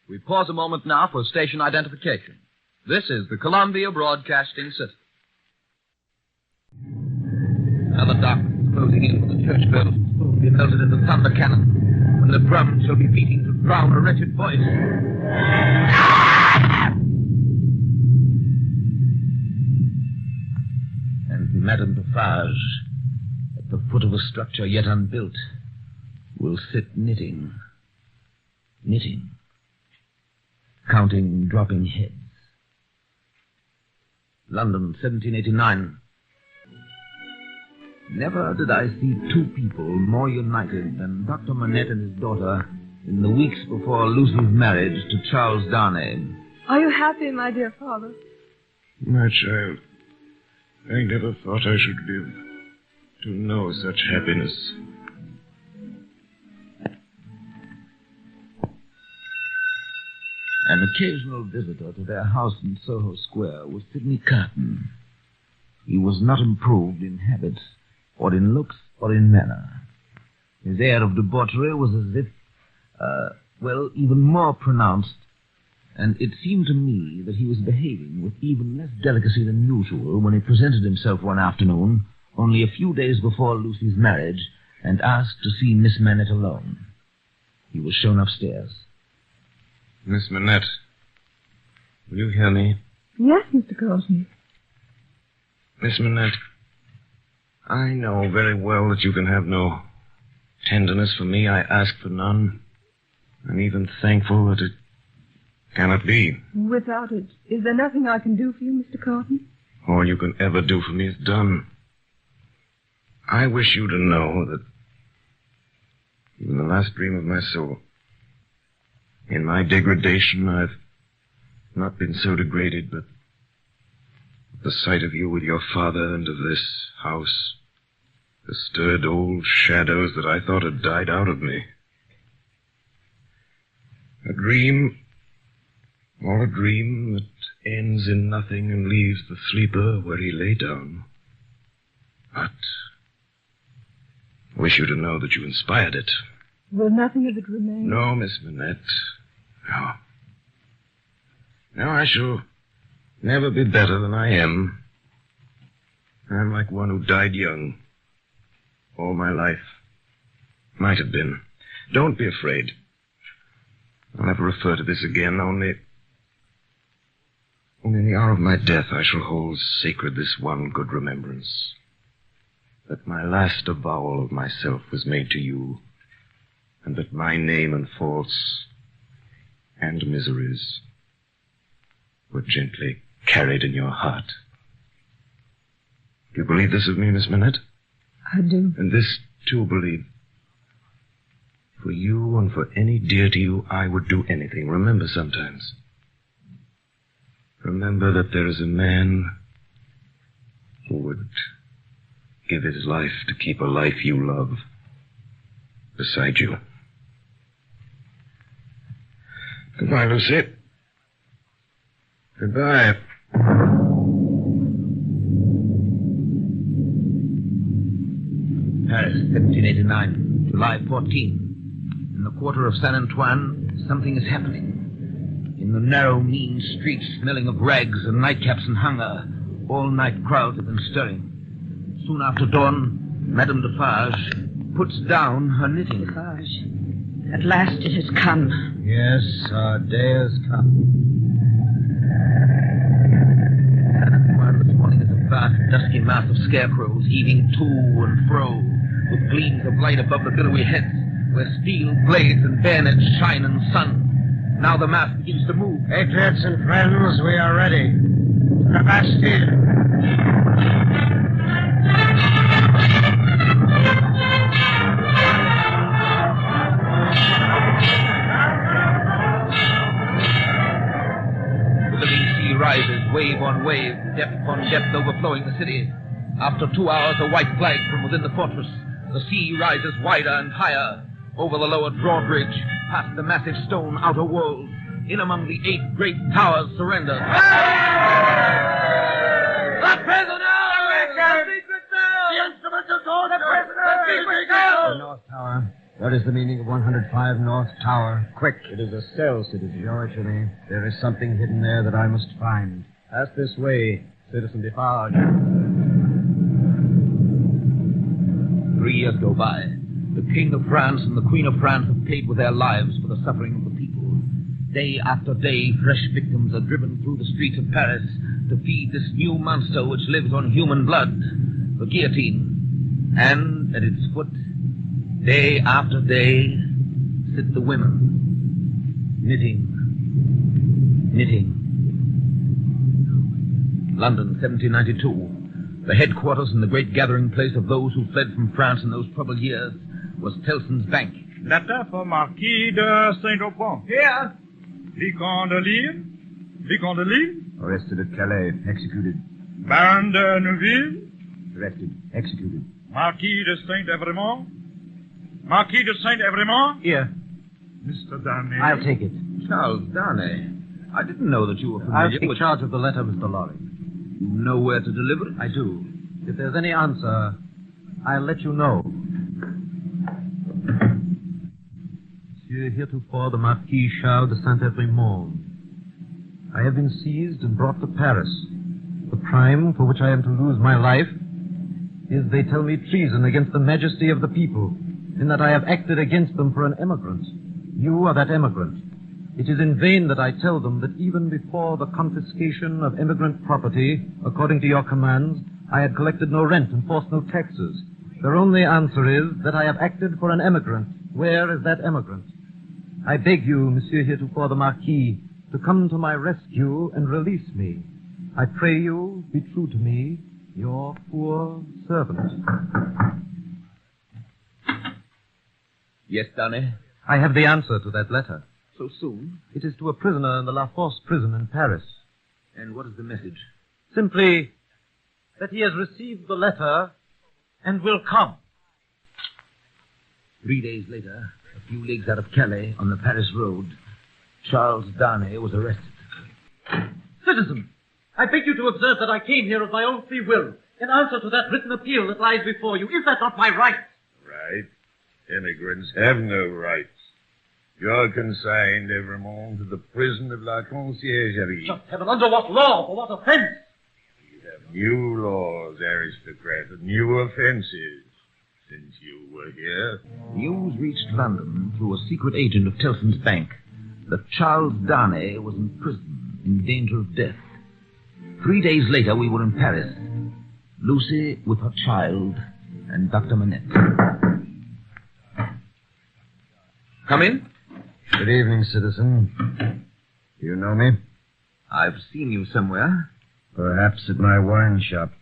We pause a moment now for station identification. This is the Columbia Broadcasting System. Now the darkness is closing in, with the church bells will be melted into thunder cannon, when the drums shall be beating to drown a wretched voice. And Madame Defarge, at the foot of a structure yet unbuilt, will sit knitting, counting dropping heads. London, 1789. Never did I see two people more united than Dr. Manette and his daughter in the weeks before Lucy's marriage to Charles Darnay. Are you happy, my dear father? My child, I never thought I should live to know such happiness. An occasional visitor to their house in Soho Square was Sidney Carton. He was not improved in habits, or in looks, or in manner. His air of debauchery was as if, even more pronounced, and it seemed to me that he was behaving with even less delicacy than usual when he presented himself one afternoon, only a few days before Lucy's marriage, and asked to see Miss Manette alone. He was shown upstairs. Miss Manette, will you hear me? Yes, Mr. Carlton. Miss Manette, I know very well that you can have no tenderness for me. I ask for none. I'm even thankful that it cannot be. Without it, is there nothing I can do for you, Mr. Carlton? All you can ever do for me is done. I wish you to know that in the last dream of my soul, in my degradation, I've not been so degraded, but the sight of you with your father and of this house has stirred old shadows that I thought had died out of me. A dream, or a dream that ends in nothing and leaves the sleeper where he lay down. But I wish you to know that you inspired it. Will nothing of it remain? No, Miss Manette. No. No, I shall never be better than I am. I'm like one who died young. All my life. Might have been. Don't be afraid. I'll never refer to this again, only in the hour of my death I shall hold sacred this one good remembrance. That my last avowal of myself was made to you, and that my name and faults and miseries were gently carried in your heart. Do you believe this of me, Miss Manette? I do. And this, too, believe. For you and for any dear to you, I would do anything. Remember sometimes. Remember that there is a man who would give his life to keep a life you love beside you. Goodbye, Lucy. Goodbye. Paris, 1789, July 14. In the quarter of Saint Antoine, something is happening. In the narrow, mean streets, smelling of rags and nightcaps and hunger, all-night crowds have been stirring. Soon after dawn, Madame Defarge puts down her knitting. Defarge, at last it has come. Yes, our day has come. While this morning is a vast, dusky mass of scarecrows heaving to and fro, with gleams of light above the billowy heads, where steel blades and bayonets shine in the sun. Now the mass begins to move. Patriots and friends, we are ready. To the Bastille. wave, depth upon depth overflowing the city. After 2 hours, a white flag from within the fortress. The sea rises wider and higher. Over the lower drawbridge, past the massive stone outer walls, in among the 8 great towers surrender. The prisoner! The secret cell! The instrumental code! The prisoner! The secret cell! The North Tower. What is the meaning of 105 North Tower? Quick. It is a cell, citizen. Show it to me. There is something hidden there that I must find. Pass this way, Citizen Defarge. 3 years go by. The King of France and the Queen of France have paid with their lives for the suffering of the people. Day after day, fresh victims are driven through the streets of Paris to feed this new monster which lives on human blood, the guillotine. And at its foot, day after day, sit the women, knitting. London, 1792. The headquarters and the great gathering place of those who fled from France in those troubled years was Tellson's Bank. Letter for Marquis de Saint-Aubin. Here. Vicomte de Lille. Vicomte de Lille. Arrested at Calais. Executed. Baron de Neuville. Arrested. Executed. Marquis de Saint-Evremont. Marquis de Saint-Evremont. Here. Mr. Darnay. I'll take it. Charles Darnay. I didn't know that you were familiar I'll take charge of the letter, Mr. Lorry. You know where to deliver it? I do. If there's any answer, I'll let you know. Monsieur, heretofore the Marquis Charles de Saint-Evremont. I have been seized and brought to Paris. The crime for which I am to lose my life is, they tell me, treason against the majesty of the people, in that I have acted against them for an emigrant. You are that emigrant. It is in vain that I tell them that even before the confiscation of emigrant property, according to your commands, I had collected no rent and forced no taxes. Their only answer is that I have acted for an emigrant. Where is that emigrant? I beg you, Monsieur heretofore the Marquis, to come to my rescue and release me. I pray you, be true to me, your poor servant. Yes, Darnay? I have the answer to that letter. So soon? It is to a prisoner in the La Force prison in Paris. And what is the message? Simply that he has received the letter and will come. 3 days later, a few leagues out of Calais, on the Paris road, Charles Darnay was arrested. Citizen, I beg you to observe that I came here of my own free will, in answer to that written appeal that lies before you. Is that not my right? Right. Immigrants have no rights. You're consigned, Evremont, to the prison of La Conciergerie. Just heaven, under what law? For what offense? You have new laws, aristocrat, and new offenses since you were here. News reached London through a secret agent of Tellson's Bank that Charles Darnay was in prison, in danger of death. 3 days later, we were in Paris. Lucy with her child and Dr. Manette. Come in. Good evening, citizen. You know me? I've seen you somewhere. Perhaps at my wine shop.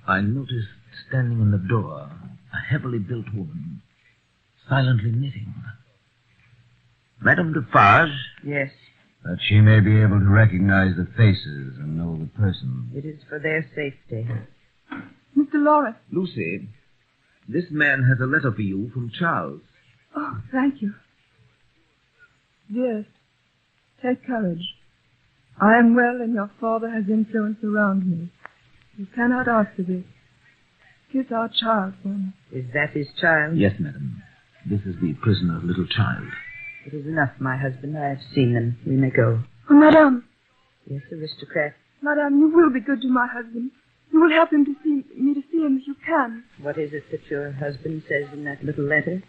I noticed standing in the door a heavily built woman, silently knitting. Madame Defarge? Yes. That she may be able to recognize the faces and know the person. It is for their safety. Mr. Lorry. Lucy, this man has a letter for you from Charles. Oh, thank you. Dearest, take courage. I am well, and your father has influence around me. You cannot answer this. Kiss our child for me. Is that his child? Yes, madam. This is the prisoner's little child. It is enough, my husband. I have seen them. We may go. Oh, Madame. Yes, aristocrat. Madame, you will be good to my husband. You will help him to see him if you can. What is it that your husband says in that little letter?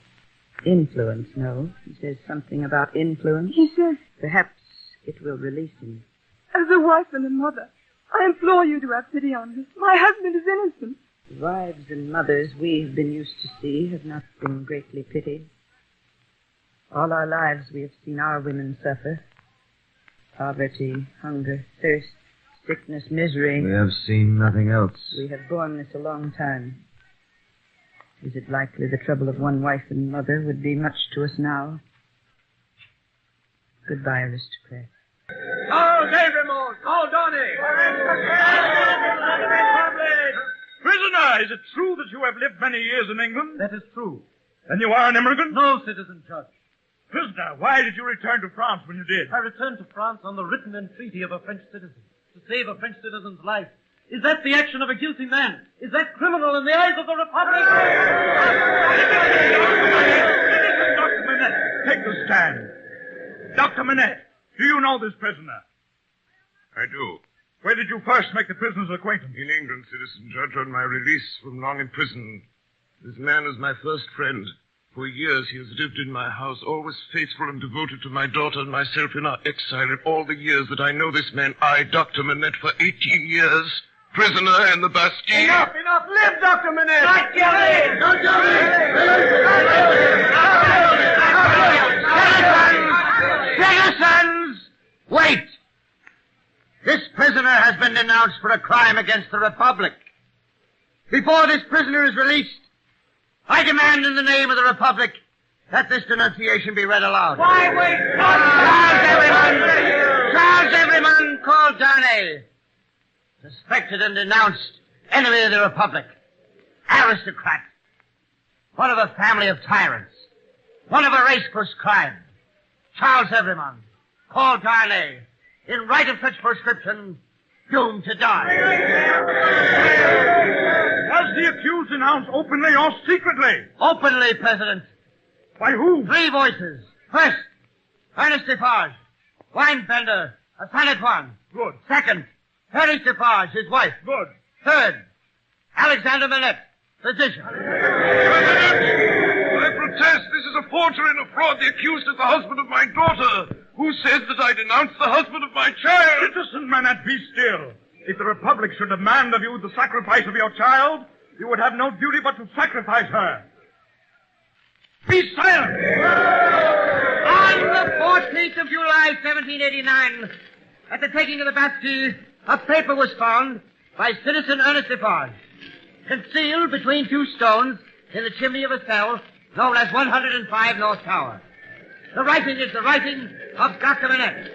Influence, no. He says something about influence. He says... Perhaps it will release him. As a wife and a mother, I implore you to have pity on us. My husband is innocent. The wives and mothers we have been used to see have not been greatly pitied. All our lives we have seen our women suffer. Poverty, hunger, thirst, sickness, misery. We have seen nothing else. We have borne this a long time. Is it likely the trouble of one wife and mother would be much to us now? Goodbye, aristocrat. Charles Evremont! Call Donny! Prisoner, is it true that you have lived many years in England? That is true. Then you are an immigrant? No, citizen judge. Prisoner, why did you return to France when you did? I returned to France on the written entreaty of a French citizen to save a French citizen's life. Is that the action of a guilty man? Is that criminal in the eyes of the Republic? Dr. Manette, take the stand. Dr. Manette, do you know this prisoner? I do. Where did you first make the prisoner's acquaintance? In England, citizen judge, on my release from long imprisonment. This man is my first friend. For years he has lived in my house, always faithful and devoted to my daughter and myself in our exile. In all the years that I know this man, I, Dr. Manette, for 18 years, prisoner in the Bastille. Enough! Live, Dr. Manette! Not guilty! Not guilty! Citizens! Wait! This prisoner has been denounced for a crime against the Republic. Before this prisoner is released, I demand in the name of the Republic that this denunciation be read aloud. Why wait? Charles Everyman called Darnay. Suspected and denounced enemy of the Republic. Aristocrat. One of a family of tyrants. One of a race proscribed. Charles Everyman called Darnay. In right of such prescription, doomed to die. Was the accused denounced openly or secretly? Openly, President. By who? 3 voices. First, Ernest Defarge, wine vendor, a San Antoine. Good. Second, Harry Defarge, his wife. Good. Third, Alexander Manette, physician. I protest this is a forgery and a fraud. The accused is the husband of my daughter, who says that I denounced the husband of my child. Citizen Manette, be still. If the Republic should demand of you the sacrifice of your child, you would have no duty but to sacrifice her. Be silent! On the 14th of July, 1789, at the taking of the Bastille, a paper was found by citizen Ernest Defarge, concealed between 2 stones in the chimney of a cell known as 105 North Tower. The writing is the writing of Dr. Manette.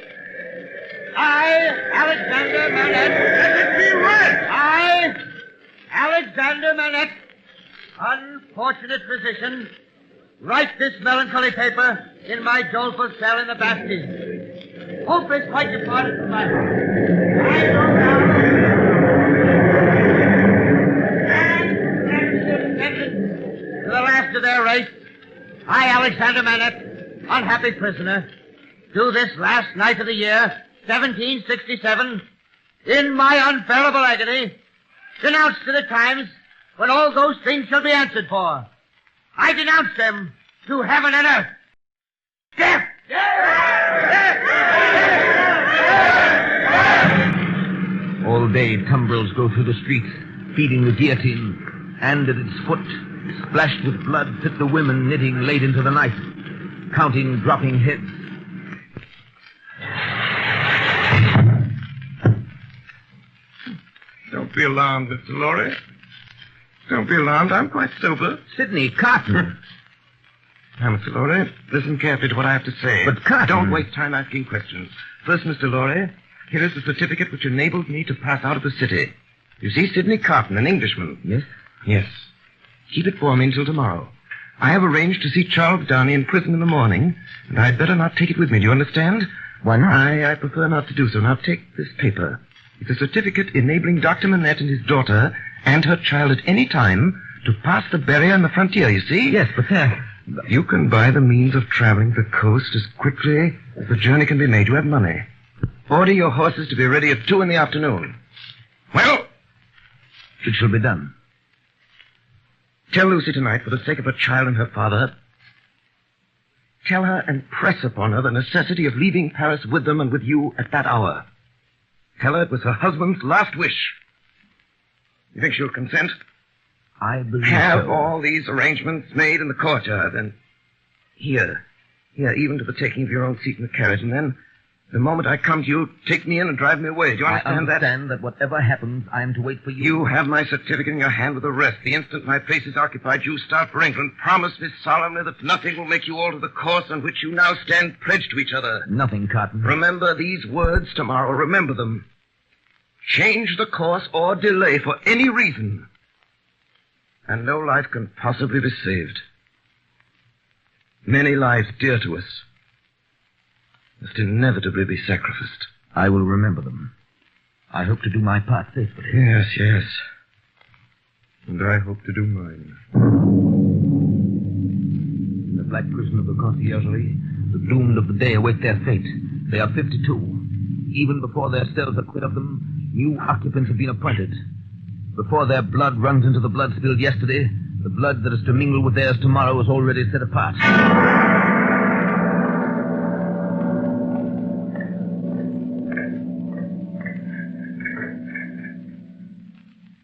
I, Alexander Manette. Let it be read! I, Alexander Manette, unfortunate physician, write this melancholy paper in my doleful cell in the Bastille. Hope is quite departed from my heart. I go down. And to the last of their race, I, Alexander Manette, unhappy prisoner, do this last night of the year, 1767, in my unbearable agony, denounce to the times when all those things shall be answered for. I denounce them to heaven and earth. Death! All day, tumbrils go through the streets, feeding the guillotine, and at its foot, splashed with blood, sit the women knitting late into the night, counting dropping heads. Don't be alarmed, Mr. Lorry. Don't be alarmed. I'm quite sober. Sidney Cotton. Now, Mr. Lorry, listen carefully to what I have to say. But Cotton... Don't waste time asking questions. First, Mr. Lorry, here is the certificate which enabled me to pass out of the city. You see, Sidney Cotton, an Englishman. Yes? Yes. Keep it for me until tomorrow. I have arranged to see Charles Darnay in prison in the morning, and I'd better not take it with me. Do you understand? Why not? I prefer not to do so. Now, take this paper. It's a certificate enabling Dr. Manette and his daughter and her child at any time to pass the barrier on the frontier, you see? Yes, but you can buy the means of traveling the coast as quickly as the journey can be made. You have money. Order your horses to be ready at 2 in the afternoon. Well? It shall be done. Tell Lucy tonight, for the sake of her child and her father, tell her and press upon her the necessity of leaving Paris with them and with you at that hour. Tell her it was her husband's last wish. You think she'll consent? I believe Have so. all these arrangements made in the courtyard, and here, even to the taking of your own seat in the carriage, and then, the moment I come to you, take me in and drive me away. Do you understand that? I understand that whatever happens, I am to wait for you. You have my certificate in your hand with the rest. The instant my place is occupied, you start for England. Promise me solemnly that nothing will make you alter the course on which you now stand pledged to each other. Nothing, Cotton. Remember these words tomorrow. Remember them. change the course or delay for any reason. And no life can possibly be saved. Many lives dear to us must inevitably be sacrificed. I will remember them. I hope to do my part faithfully. Yes, yes. And I hope to do mine. In the black prison of the conciergerie, the doomed of the day await their fate. They are 52. Even before their cells are quit of them, new occupants have been appointed. Before their blood runs into the blood spilled yesterday, the blood that is to mingle with theirs tomorrow is already set apart.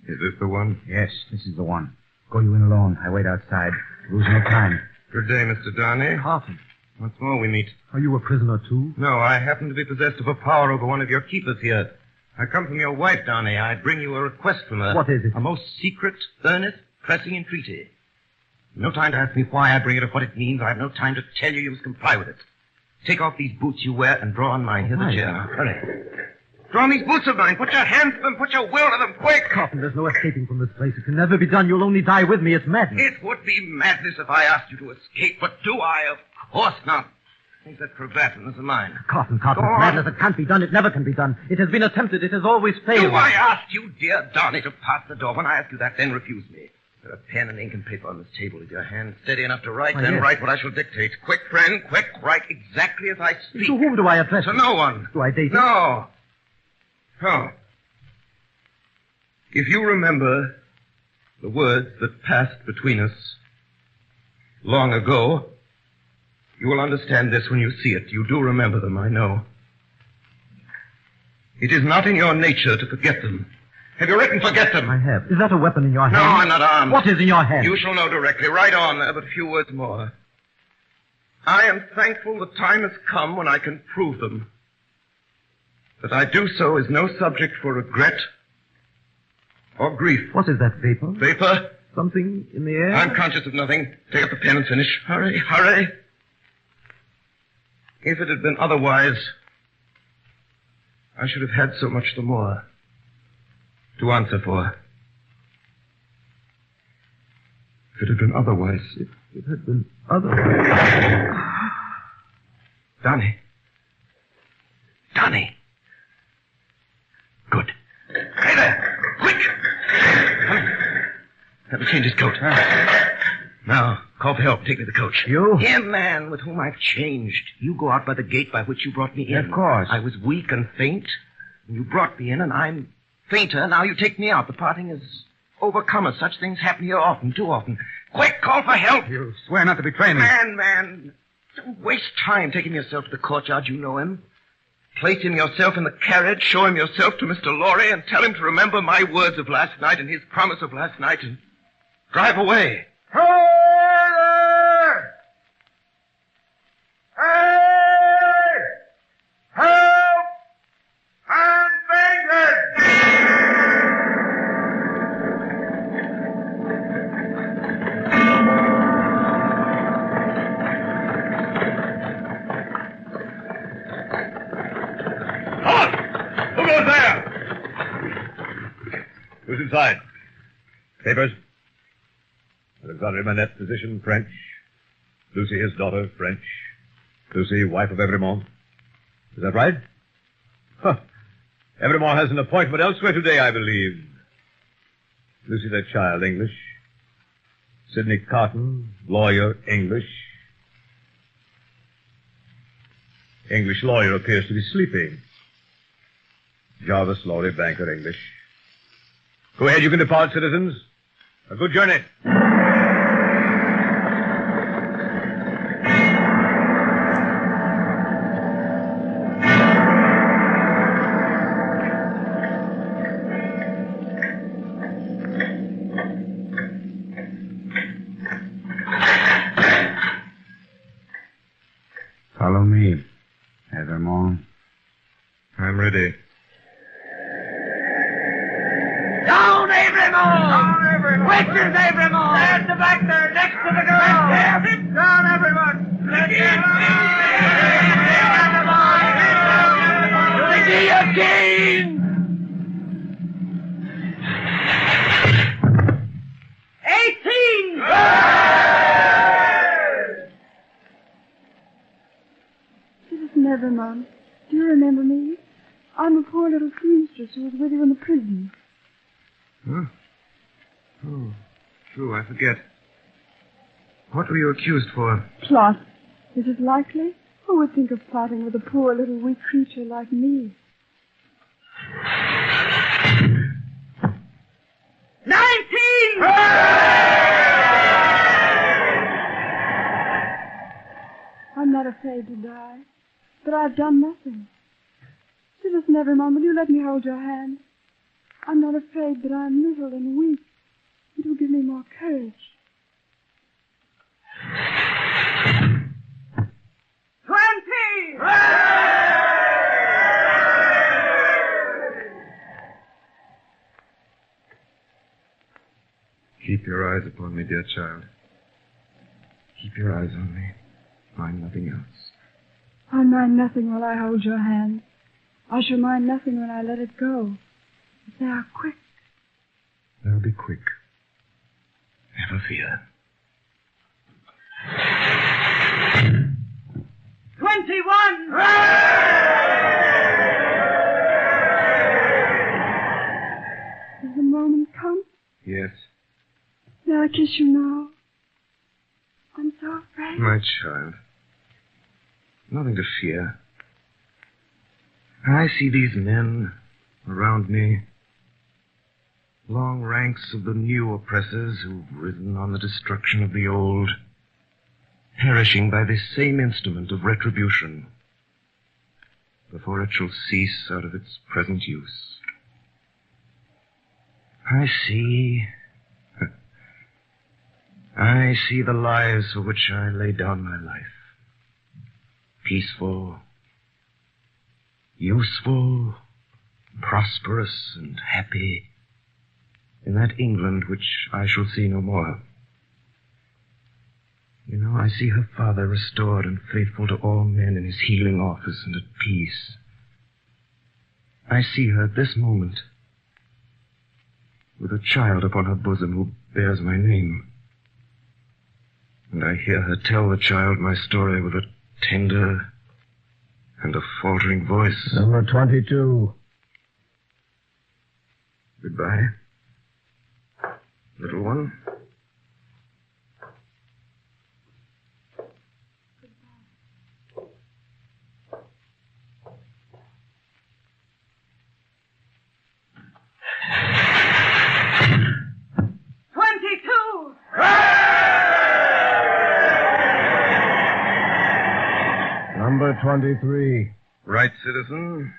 Is this the one? Yes, this is the one. Go you in alone. I wait outside. Lose no time. Good day, Mr. Darnay. Carton. Once more we meet. Are you a prisoner, too? No, I happen to be possessed of a power over one of your keepers here. I come from your wife, Darnay. I bring you a request from her. What is it? A most secret, earnest, pressing entreaty. No time to ask me why I bring it or what it means. I have no time to tell you. You must comply with it. Take off these boots you wear and draw on mine. Here's the chair. Now, hurry. Draw on these boots of mine. Put your hands to them. Put your will to them. Quick! Carton, there's no escaping from this place. It can never be done. You'll only die with me. It's madness. It would be madness if I asked you to escape, but do I? Of course not. Take that cravat and this is mine. Carton, it's madness. It can't be done. It never can be done. It has been attempted. It has always failed. Do I ask you, dear Darnay, to pass the door? When I ask you that, then refuse me. There are pen and ink and paper on this table. Is your hand steady enough to write? Then yes. Write what I shall dictate. Quick, friend, quick. Write exactly as I speak. To whom do I address To it? no one. Do I date it? No. Oh. If you remember the words that passed between us long ago, you will understand this when you see it. You do remember them, I know. It is not in your nature to forget them. Have you written forget them? I have. Is that a weapon in your hand? No, I'm not armed. What is in your hand? You shall know directly. Write on there, but a few words more. I am thankful the time has come when I can prove them. That I do so is no subject for regret or grief. What is that, vapor? Vapor? Something in the air? I'm conscious of nothing. Take up the pen and finish. Hurry, hurry. If it had been otherwise, I should have had so much the more to answer for. If it had been otherwise, If it had been otherwise. Donnie. Donnie. Good. Hey there! Quick! Come in. Have to change his coat. Now, call for help. Take me to the coach. You? Him, man, with whom I've changed. You go out by the gate by which you brought me in. Of course. I was weak and faint. You brought me in, and I'm fainter. Now you take me out. The parting has overcome us. Such things happen here often, too often. Quick, call for help! You swear not to betray me. Man, don't waste time taking yourself to the courtyard. You know him. Place him yourself in the carriage, show him yourself to Mr. Lorry, and tell him to remember my words of last night and his promise of last night, and drive away. Hey there! Hey! Help! I'm fainted! Who goes there? Who's inside? Papers? Alexandre Manette, physician, French. Lucy, his daughter, French. Lucy, wife of Evremont. Is that right? Huh. Evremont has an appointment elsewhere today, I believe. Lucy, their child, English. Sidney Carton, lawyer, English. English lawyer appears to be sleeping. Jarvis Lorry, banker, English. Go ahead, you can depart, citizens. A good journey. Follow me, Evermore. I'm ready. Down, Abramo! Down, everyone! Witches, Abramo! Stand the back there, next to the girl! Down, everyone! Let's get to the guillotine! Evermont, do you remember me? I'm a poor little seamstress who was with you in the prison. Huh? Oh, true, I forget. What were you accused for? Plot. Is it likely? Who would think of plotting with a poor little weak creature like me? 19! I'm not afraid to die, but I've done nothing. Citizen Evermont, will you let me hold your hand? I'm not afraid, but I'm little and weak. It will give me more courage. 20! Keep your eyes upon me, dear child. Keep your eyes on me. Mind nothing else. I mind nothing while I hold your hand. I shall mind nothing when I let it go. But they are quick. They'll be quick. Never fear. 21! Has the moment come? Yes, May I kiss you now? I'm so afraid. my child. Nothing to fear. I see these men around me. Long ranks of the new oppressors who've risen on the destruction of the old, perishing by this same instrument of retribution before it shall cease out of its present use. I see the lives for which I laid down my life. Peaceful, useful, prosperous, and happy in that England which I shall see no more. You know, I see her father restored and faithful to all men in his healing office and at peace. I see her at this moment with a child upon her bosom who bears my name. And I hear her tell the child my story with a tender and a faltering voice. Number 22. Goodbye, little one. Number 23. Right, citizen.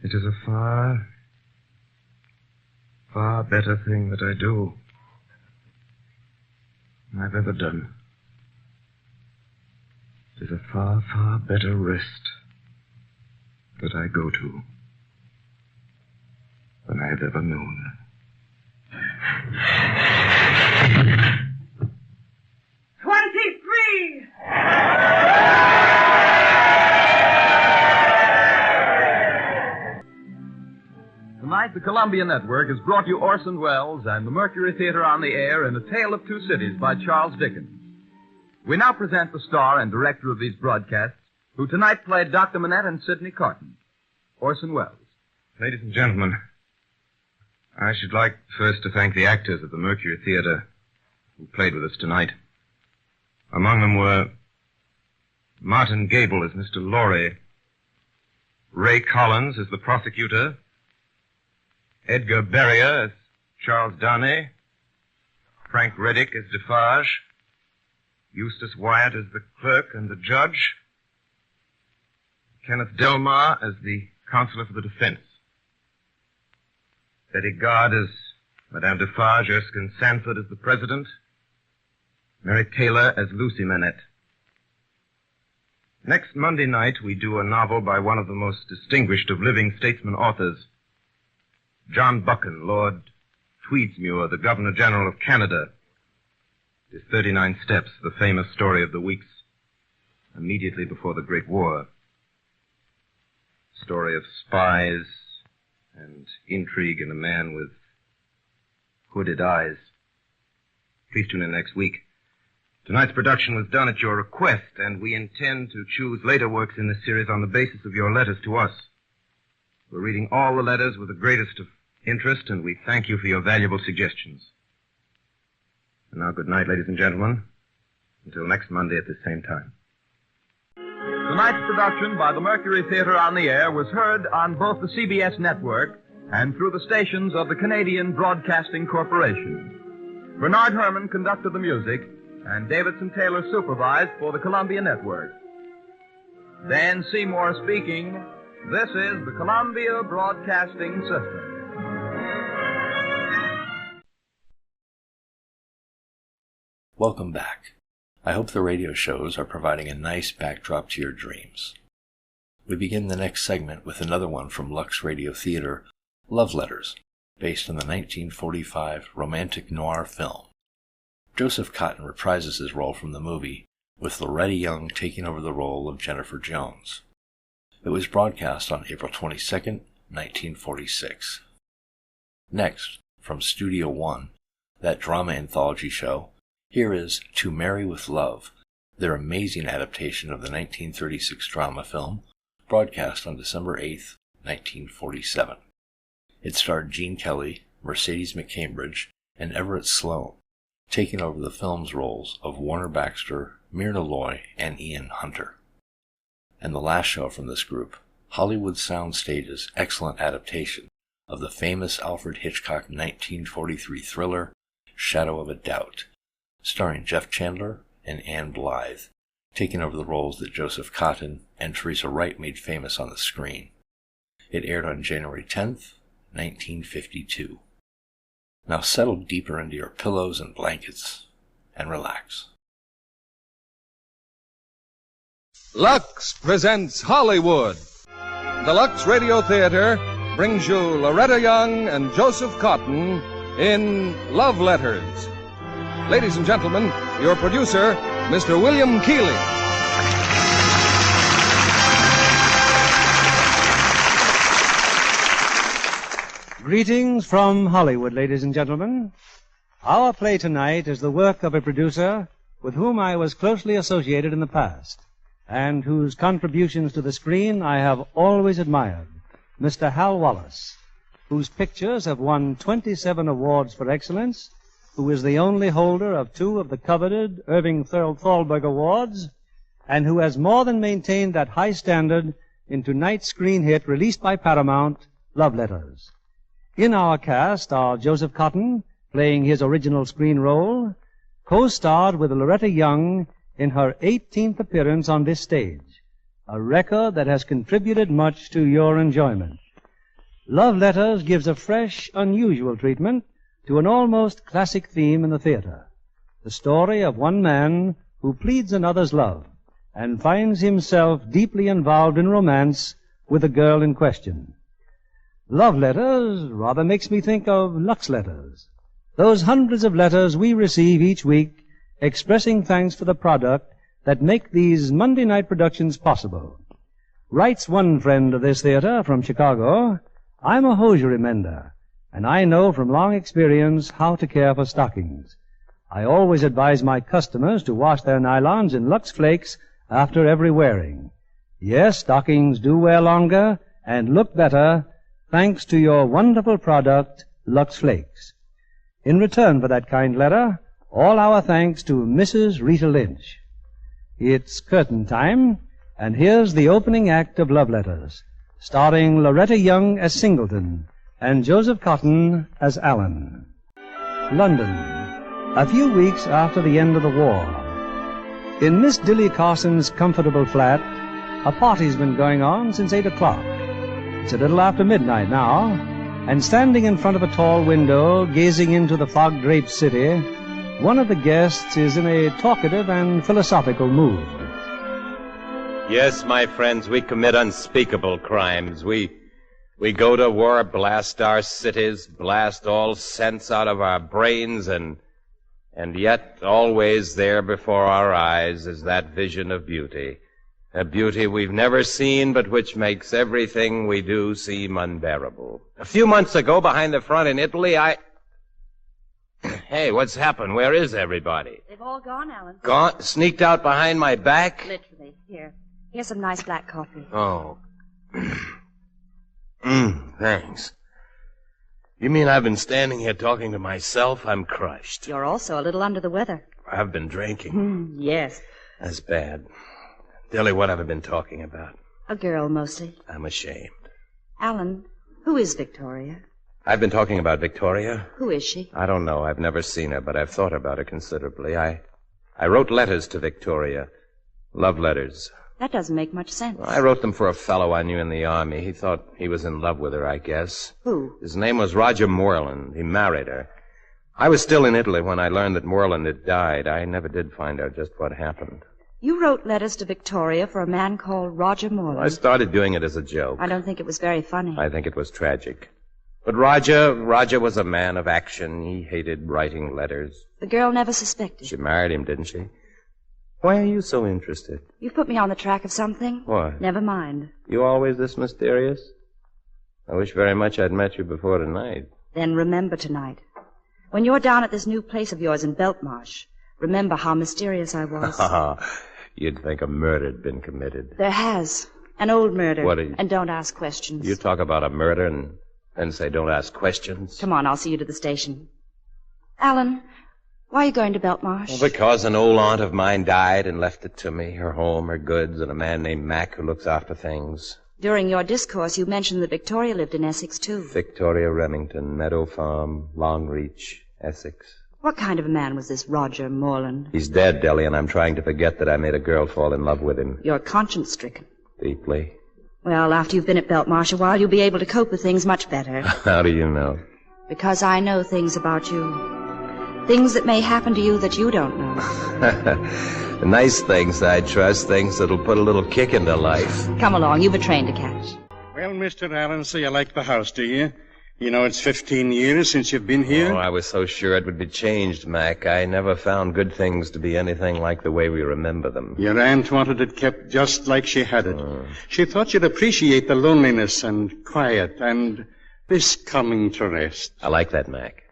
It is a far, far better thing that I do than I've ever done. It is a far, far better rest that I go to than I have ever known. Tonight, the Columbia Network has brought you Orson Welles and the Mercury Theater on the Air in A Tale of Two Cities by Charles Dickens. We now present the star and director of these broadcasts, who tonight played Dr. Manette and Sidney Carton, Orson Welles. Ladies and gentlemen, I should like first to thank the actors of the Mercury Theater who played with us tonight. Among them were Martin Gable as Mr. Laurie, Ray Collins as the prosecutor, Edgar Berrier as Charles Darnay, Frank Reddick as Defarge, Eustace Wyatt as the clerk and the judge, Kenneth Delmar as the counselor for the defense, Betty Gard as Madame Defarge, Erskine Sanford as the president, Mary Taylor as Lucy Manette. Next Monday night, we do a novel by one of the most distinguished of living statesman authors, John Buchan, Lord Tweedsmuir, the Governor General of Canada. His 39 Steps, the famous story of the weeks immediately before the Great War. Story of spies, and intrigue in a man with hooded eyes. Please tune in next week. Tonight's production was done at your request, and we intend to choose later works in this series on the basis of your letters to us. We're reading all the letters with the greatest of interest, and we thank you for your valuable suggestions. And now, good night, ladies and gentlemen. Until next Monday at the same time. Tonight's production by the Mercury Theater on the Air was heard on both the CBS network and through the stations of the Canadian Broadcasting Corporation. Bernard Herrmann conducted the music, and Davidson Taylor supervised for the Columbia Network. Dan Seymour speaking. This is the Columbia Broadcasting System. Welcome back. I hope the radio shows are providing a nice backdrop to your dreams. We begin the next segment with another one from Lux Radio Theater, Love Letters, based on the 1945 romantic noir film. Joseph Cotten reprises his role from the movie, with Loretta Young taking over the role of Jennifer Jones. It was broadcast on April 22, 1946. Next, from Studio One, that drama anthology show, here is To Marry with Love, their amazing adaptation of the 1936 drama film, broadcast on December 8, 1947. It starred Gene Kelly, Mercedes McCambridge, and Everett Sloane, taking over the film's roles of Warner Baxter, Myrna Loy, and Ian Hunter. And the last show from this group, Hollywood Sound Stage's excellent adaptation of the famous Alfred Hitchcock 1943 thriller, Shadow of a Doubt, starring Jeff Chandler and Ann Blythe, taking over the roles that Joseph Cotten and Teresa Wright made famous on the screen. It aired on January 10th, 1952. Now settle deeper into your pillows and blankets and relax. Lux presents Hollywood. The Lux Radio Theater brings you Loretta Young and Joseph Cotten in Love Letters. Ladies and gentlemen, your producer, Mr. William Keighley. Greetings from Hollywood, ladies and gentlemen. Our play tonight is the work of a producer with whom I was closely associated in the past, and whose contributions to the screen I have always admired, Mr. Hal Wallace, whose pictures have won 27 awards for excellence, who is the only holder of 2 of the coveted Irving Thalberg Awards, and who has more than maintained that high standard in tonight's screen hit released by Paramount, Love Letters. In our cast are Joseph Cotten, playing his original screen role, co-starred with Loretta Young in her 18th appearance on this stage, a record that has contributed much to your enjoyment. Love Letters gives a fresh, unusual treatment to an almost classic theme in the theater, the story of one man who pleads another's love and finds himself deeply involved in romance with the girl in question. Love Letters rather makes me think of Lux Letters, those hundreds of letters we receive each week expressing thanks for the product that make these Monday night productions possible. Writes one friend of this theater from Chicago, I'm a hosiery mender, and I know from long experience how to care for stockings. I always advise my customers to wash their nylons in Lux Flakes after every wearing. Yes, stockings do wear longer and look better thanks to your wonderful product, Lux Flakes. In return for that kind letter, all our thanks to Mrs. Rita Lynch. It's curtain time, and here's the opening act of Love Letters, starring Loretta Young as Singleton and Joseph Cotten as Allen. London, a few weeks after the end of the war. In Miss Dilly Carson's comfortable flat, a party's been going on since 8 o'clock. It's a little after midnight now, and standing in front of a tall window, gazing into the fog-draped city, one of the guests is in a talkative and philosophical mood. Yes, my friends, we commit unspeakable crimes. We go to war, blast our cities, blast all sense out of our brains, and yet always there before our eyes is that vision of beauty, A beauty we've never seen, but which makes everything we do seem unbearable. A few months ago, behind the front in Italy, Hey, what's happened? Where is everybody? They've all gone, Alan. Gone? Sneaked out behind my back? Literally. Here's some nice black coffee. Oh. Thanks. You mean I've been standing here talking to myself? I'm crushed. You're also a little under the weather. I've been drinking. Yes. That's bad. Dilly, what have I been talking about? A girl, mostly. I'm ashamed. Alan, who is Victoria? I've been talking about Victoria. Who is she? I don't know. I've never seen her, but I've thought about her considerably. I wrote letters to Victoria. Love letters. That doesn't make much sense. Well, I wrote them for a fellow I knew in the army. He thought he was in love with her, I guess. Who? His name was Roger Moreland. He married her. I was still in Italy when I learned that Moreland had died. I never did find out just what happened. You wrote letters to Victoria for a man called Roger Moreland. I started doing it as a joke. I don't think it was very funny. I think it was tragic. But Roger was a man of action. He hated writing letters. The girl never suspected. She married him, didn't she? Why are you so interested? You've put me on the track of something. What? Never mind. You always this mysterious? I wish very much I'd met you before tonight. Then remember tonight. When you're down at this new place of yours in Beltmarsh, remember how mysterious I was. You'd think a murder had been committed. There has. An old murder. What are you... And don't ask questions. You talk about a murder and then say don't ask questions? Come on, I'll see you to the station. Alan, why are you going to Beltmarsh? Well, because an old aunt of mine died and left it to me, her home, her goods, and a man named Mac who looks after things. During your discourse, you mentioned that Victoria lived in Essex, too. Victoria Remington, Meadow Farm, Longreach, Essex. What kind of a man was this Roger Moreland? He's dead, Deli, and I'm trying to forget that I made a girl fall in love with him. You're conscience-stricken. Deeply. Well, after you've been at Beltmarsh a while, you'll be able to cope with things much better. How do you know? Because I know things about you. Things that may happen to you that you don't know. Nice things, I trust. Things that'll put a little kick into life. Come along. You've a train to catch. Well, Mr. Allen, so you like the house, do you? You know, it's 15 years since you've been here. Oh, I was so sure it would be changed, Mac. I never found good things to be anything like the way we remember them. Your aunt wanted it kept just like she had it. She thought you'd appreciate the loneliness and quiet and this coming to rest. I like that, Mac.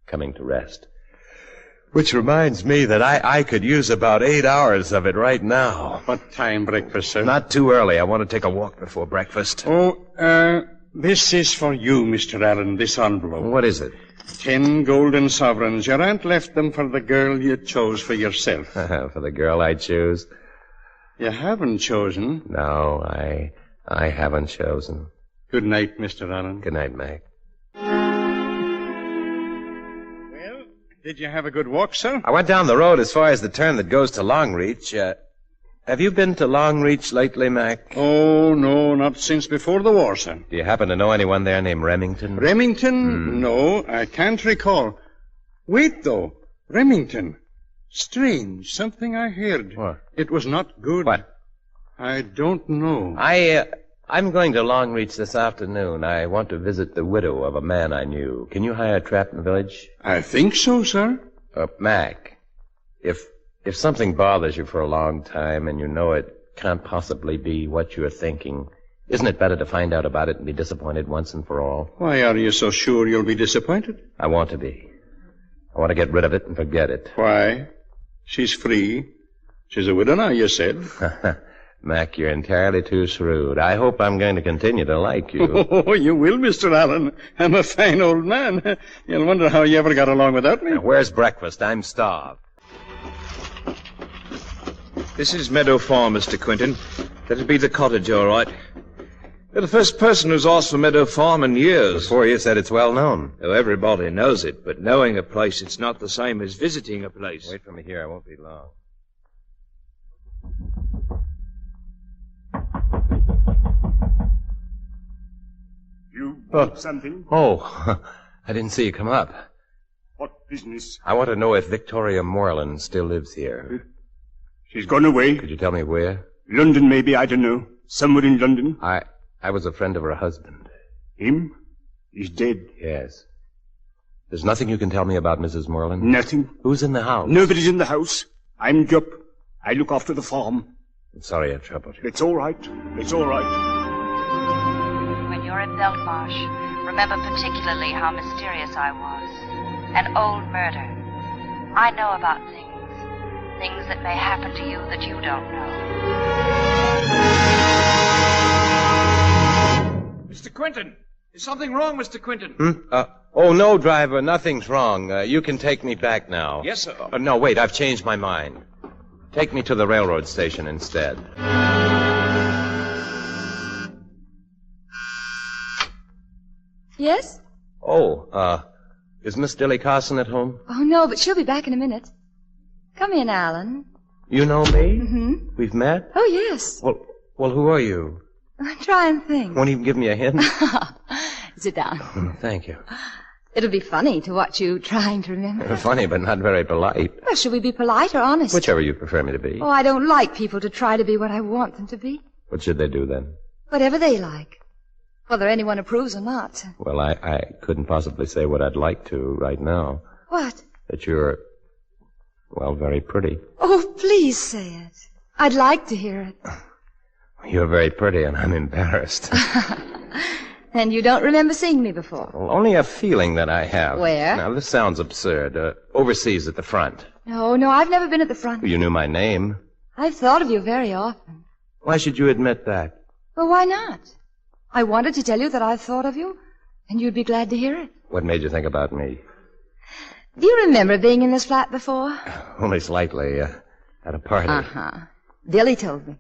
Coming to rest. Which reminds me that I could use about 8 hours of it right now. What time breakfast, sir? Not too early. I want to take a walk before breakfast. This is for you, Mr. Allen, this envelope. What is it? 10 golden sovereigns. Your aunt left them for the girl you chose for yourself. For the girl I choose? You haven't chosen. No, I haven't chosen. Good night, Mr. Allen. Good night, Mac. Well, did you have a good walk, sir? I went down the road as far as the turn that goes to Longreach. Have you been to Longreach lately, Mac? Oh, no, not since before the war, sir. Do you happen to know anyone there named Remington? Remington? No, I can't recall. Wait, though. Remington. Strange. Something I heard. What? It was not good. What? I don't know. I'm going to Longreach this afternoon. I want to visit the widow of a man I knew. Can you hire a trap in the village? I think so, sir. Mac, if something bothers you for a long time and you know it can't possibly be what you're thinking, isn't it better to find out about it and be disappointed once and for all? Why are you so sure you'll be disappointed? I want to be. I want to get rid of it and forget it. Why? She's free. She's a widow now, you said. Mac, you're entirely too shrewd. I hope I'm going to continue to like you. Oh, you will, Mr. Allen. I'm a fine old man. You'll wonder how you ever got along without me. Now, where's breakfast? I'm starved. This is Meadow Farm, Mr. Quinton. That'll be the cottage, all right. You're the first person who's asked for Meadow Farm in years. Before you said it's well known. Oh, everybody knows it, but knowing a place, it's not the same as visiting a place. Wait for me here. I won't be long. You want something? Oh, I didn't see you come up. What business? I want to know if Victoria Moreland still lives here. She's gone away. Could you tell me where? London, maybe. I don't know. Somewhere in London. I was a friend of her husband. Him? He's dead. Yes. There's nothing you can tell me about Mrs. Moreland? Nothing. Who's in the house? Nobody's in the house. I'm Jupp. I look after the farm. I'm sorry I troubled you. It's all right. It's all right. When you're in Beltmarsh, remember particularly how mysterious I was. An old murder. I know about things that may happen to you that you don't know. Mr. Quinton! Is something wrong, Mr. Quinton? Oh, no, driver. Nothing's wrong. You can take me back now. Yes, sir. No, wait. I've changed my mind. Take me to the railroad station instead. Yes? Oh, is Miss Dilly Carson at home? Oh, no, but she'll be back in a minute. Come in, Alan. You know me? Mm-hmm. We've met? Oh, yes. Well, who are you? Try and think. Won't even give me a hint? Sit down. Thank you. It'll be funny to watch you trying to remember. Funny, but not very polite. Well, should we be polite or honest? Whichever you prefer me to be. Oh, I don't like people to try to be what I want them to be. What should they do then? Whatever they like. Whether anyone approves or not. Well, I couldn't possibly say what I'd like to right now. What? That you're, well, very pretty. Oh, please say it. I'd like to hear it. You're very pretty, and I'm embarrassed. And you don't remember seeing me before? Well, only a feeling that I have. Where? Now, this sounds absurd. Overseas at the front. No, I've never been at the front. You knew my name. I've thought of you very often. Why should you admit that? Well, why not? I wanted to tell you that I've thought of you, and you'd be glad to hear it. What made you think about me? Do you remember being in this flat before? Only slightly, at a party. Uh-huh. Dilly told me.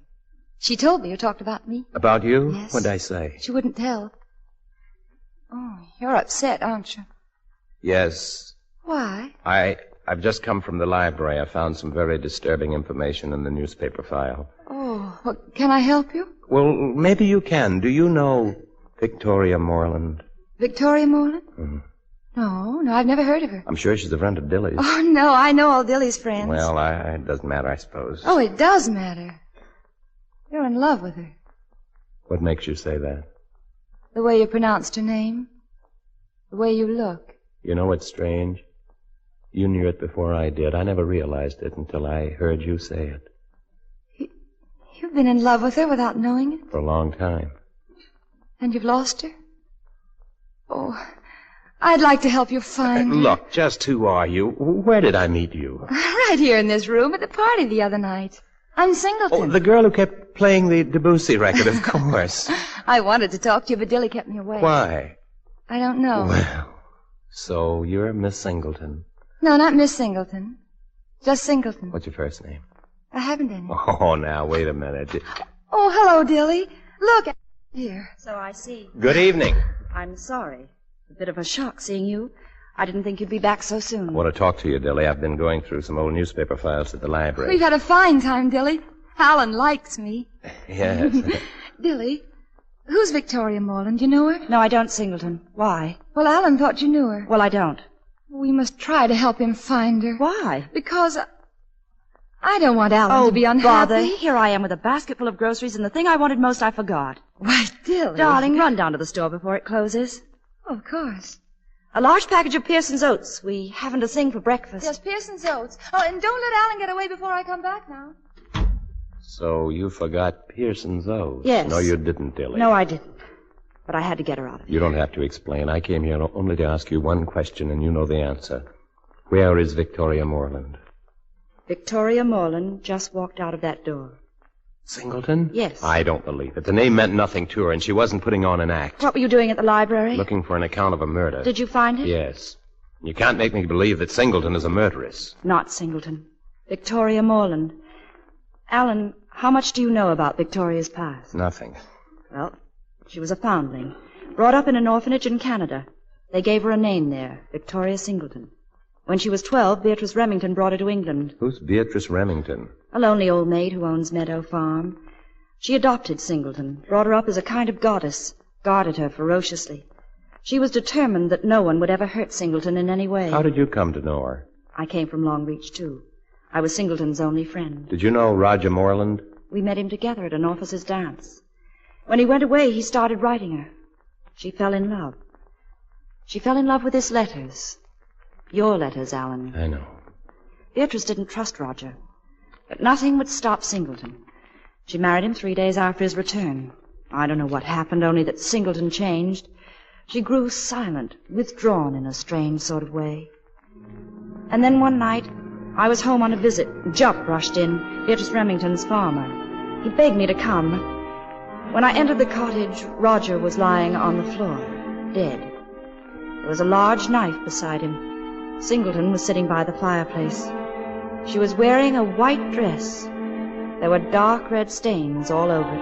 She told me you talked about me. About you? Yes. What'd I say? She wouldn't tell. Oh, you're upset, aren't you? Yes. Why? I've just come from the library. I found some very disturbing information in the newspaper file. Oh, well, can I help you? Well, maybe you can. Do you know Victoria Moreland? Victoria Moreland? Mm-hmm. No, I've never heard of her. I'm sure she's a friend of Dilly's. Oh, no, I know all Dilly's friends. Well, it doesn't matter, I suppose. Oh, it does matter. You're in love with her. What makes you say that? The way you pronounced her name. The way you look. You know what's strange? You knew it before I did. I never realized it until I heard you say it. You've been in love with her without knowing it? For a long time. And you've lost her? Oh, I'd like to help you find her. Look, just who are you? Where did I meet you? Right here in this room at the party the other night. I'm Singleton. Oh, the girl who kept playing the Debussy record, of course. I wanted to talk to you, but Dilly kept me away. Why? I don't know. Well, so you're Miss Singleton. No, not Miss Singleton. Just Singleton. What's your first name? I haven't any. Oh, now, wait a minute. Oh, hello, Dilly. Look, here. So I see. Good evening. I'm sorry. A bit of a shock seeing you. I didn't think you'd be back so soon. I want to talk to you, Dilly. I've been going through some old newspaper files at the library. We've had a fine time, Dilly. Alan likes me. Yes. Dilly, who's Victoria Moreland? You know her? No, I don't, Singleton. Why? Well, Alan thought you knew her. Well, I don't. We must try to help him find her. Why? Because I don't want Alan to be unhappy. Bother. Here I am with a basket full of groceries, and the thing I wanted most I forgot. Why, Dilly. Darling, run down to the store before it closes. Oh, of course. A large package of Pearson's Oats. We haven't a thing for breakfast. Yes, Pearson's Oats. Oh, and don't let Alan get away before I come back now. So you forgot Pearson's Oats? Yes. No, you didn't, Dilly. No, I didn't. But I had to get her out of it. You don't have to explain. I came here only to ask you one question, and you know the answer. Where is Victoria Moreland? Victoria Moreland just walked out of that door. Singleton? Yes. I don't believe it. The name meant nothing to her, and she wasn't putting on an act. What were you doing at the library? Looking for an account of a murder. Did you find it? Yes. You can't make me believe that Singleton is a murderess. Not Singleton. Victoria Moreland. Alan, how much do you know about Victoria's past? Nothing. Well, she was a foundling. Brought up in an orphanage in Canada. They gave her a name there, Victoria Singleton. When she was 12, Beatrice Remington brought her to England. Who's Beatrice Remington? A lonely old maid who owns Meadow Farm. She adopted Singleton, brought her up as a kind of goddess, guarded her ferociously. She was determined that no one would ever hurt Singleton in any way. How did you come to know her? I came from Long Reach, too. I was Singleton's only friend. Did you know Roger Moreland? We met him together at an officer's dance. When he went away, he started writing her. She fell in love. She fell in love with his letters. Your letters, Alan. I know. Beatrice didn't trust Roger. But nothing would stop Singleton. She married him 3 days after his return. I don't know what happened, only that Singleton changed. She grew silent, withdrawn in a strange sort of way. And then one night, I was home on a visit. Jupp rushed in, Beatrice Remington's farmer. He begged me to come. When I entered the cottage, Roger was lying on the floor, dead. There was a large knife beside him. Singleton was sitting by the fireplace. She was wearing a white dress. There were dark red stains all over it.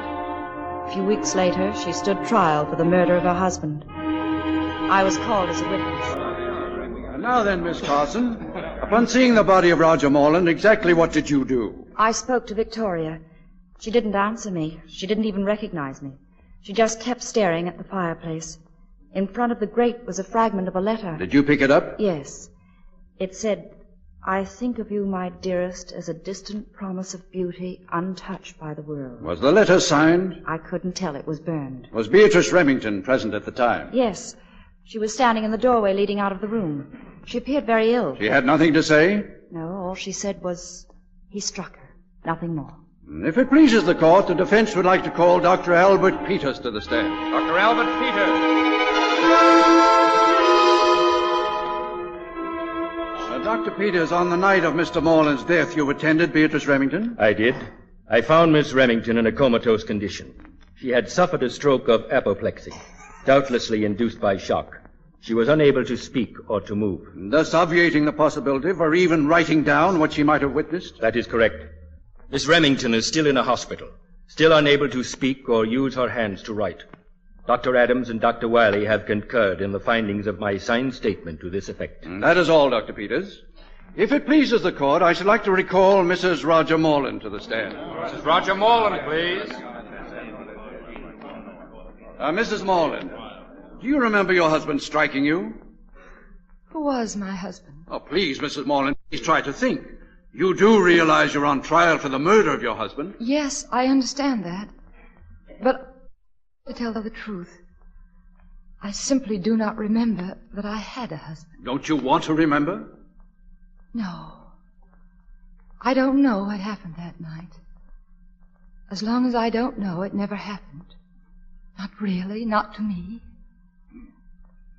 A few weeks later, she stood trial for the murder of her husband. I was called as a witness. And now then, Miss Carson, upon seeing the body of Roger Morland, exactly what did you do? I spoke to Victoria. She didn't answer me. She didn't even recognize me. She just kept staring at the fireplace. In front of the grate was a fragment of a letter. Did you pick it up? Yes. It said, "I think of you, my dearest, as a distant promise of beauty untouched by the world." Was the letter signed? I couldn't tell. It was burned. Was Beatrice Remington present at the time? Yes. She was standing in the doorway leading out of the room. She appeared very ill. She had nothing to say? No, all she said was, he struck her. Nothing more. If it pleases the court, the defense would like to call Dr. Albert Peters to the stand. Dr. Albert Peters. Dr. Peters, on the night of Mr. Morland's death, you attended Beatrice Remington? I did. I found Miss Remington in a comatose condition. She had suffered a stroke of apoplexy, doubtlessly induced by shock. She was unable to speak or to move. Thus obviating the possibility of her even writing down what she might have witnessed? That is correct. Miss Remington is still in a hospital, still unable to speak or use her hands to write. Dr. Adams and Dr. Wiley have concurred in the findings of my signed statement to this effect. That is all, Dr. Peters. If it pleases the court, I should like to recall Mrs. Roger Morland to the stand. Mrs. Roger Morland, please. Mrs. Morland, do you remember your husband striking you? Who was my husband? Oh, please, Mrs. Morland, please try to think. You do realize you're on trial for the murder of your husband? Yes, I understand that. But to tell the truth, I simply do not remember that I had a husband. Don't you want to remember? No. I don't know what happened that night. As long as I don't know, it never happened. Not really, not to me.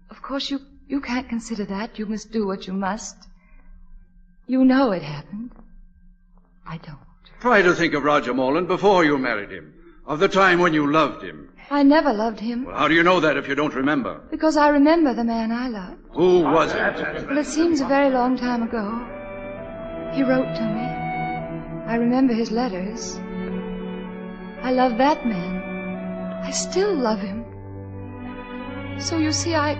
Of course, you can't consider that. You must do what you must. You know it happened. I don't. Try to think of Roger Morland before you married him, of the time when you loved him. I never loved him. Well, how do you know that if you don't remember? Because I remember the man I loved. Who was it? Well, it seems a very long time ago. He wrote to me. I remember his letters. I love that man. I still love him. So you see, I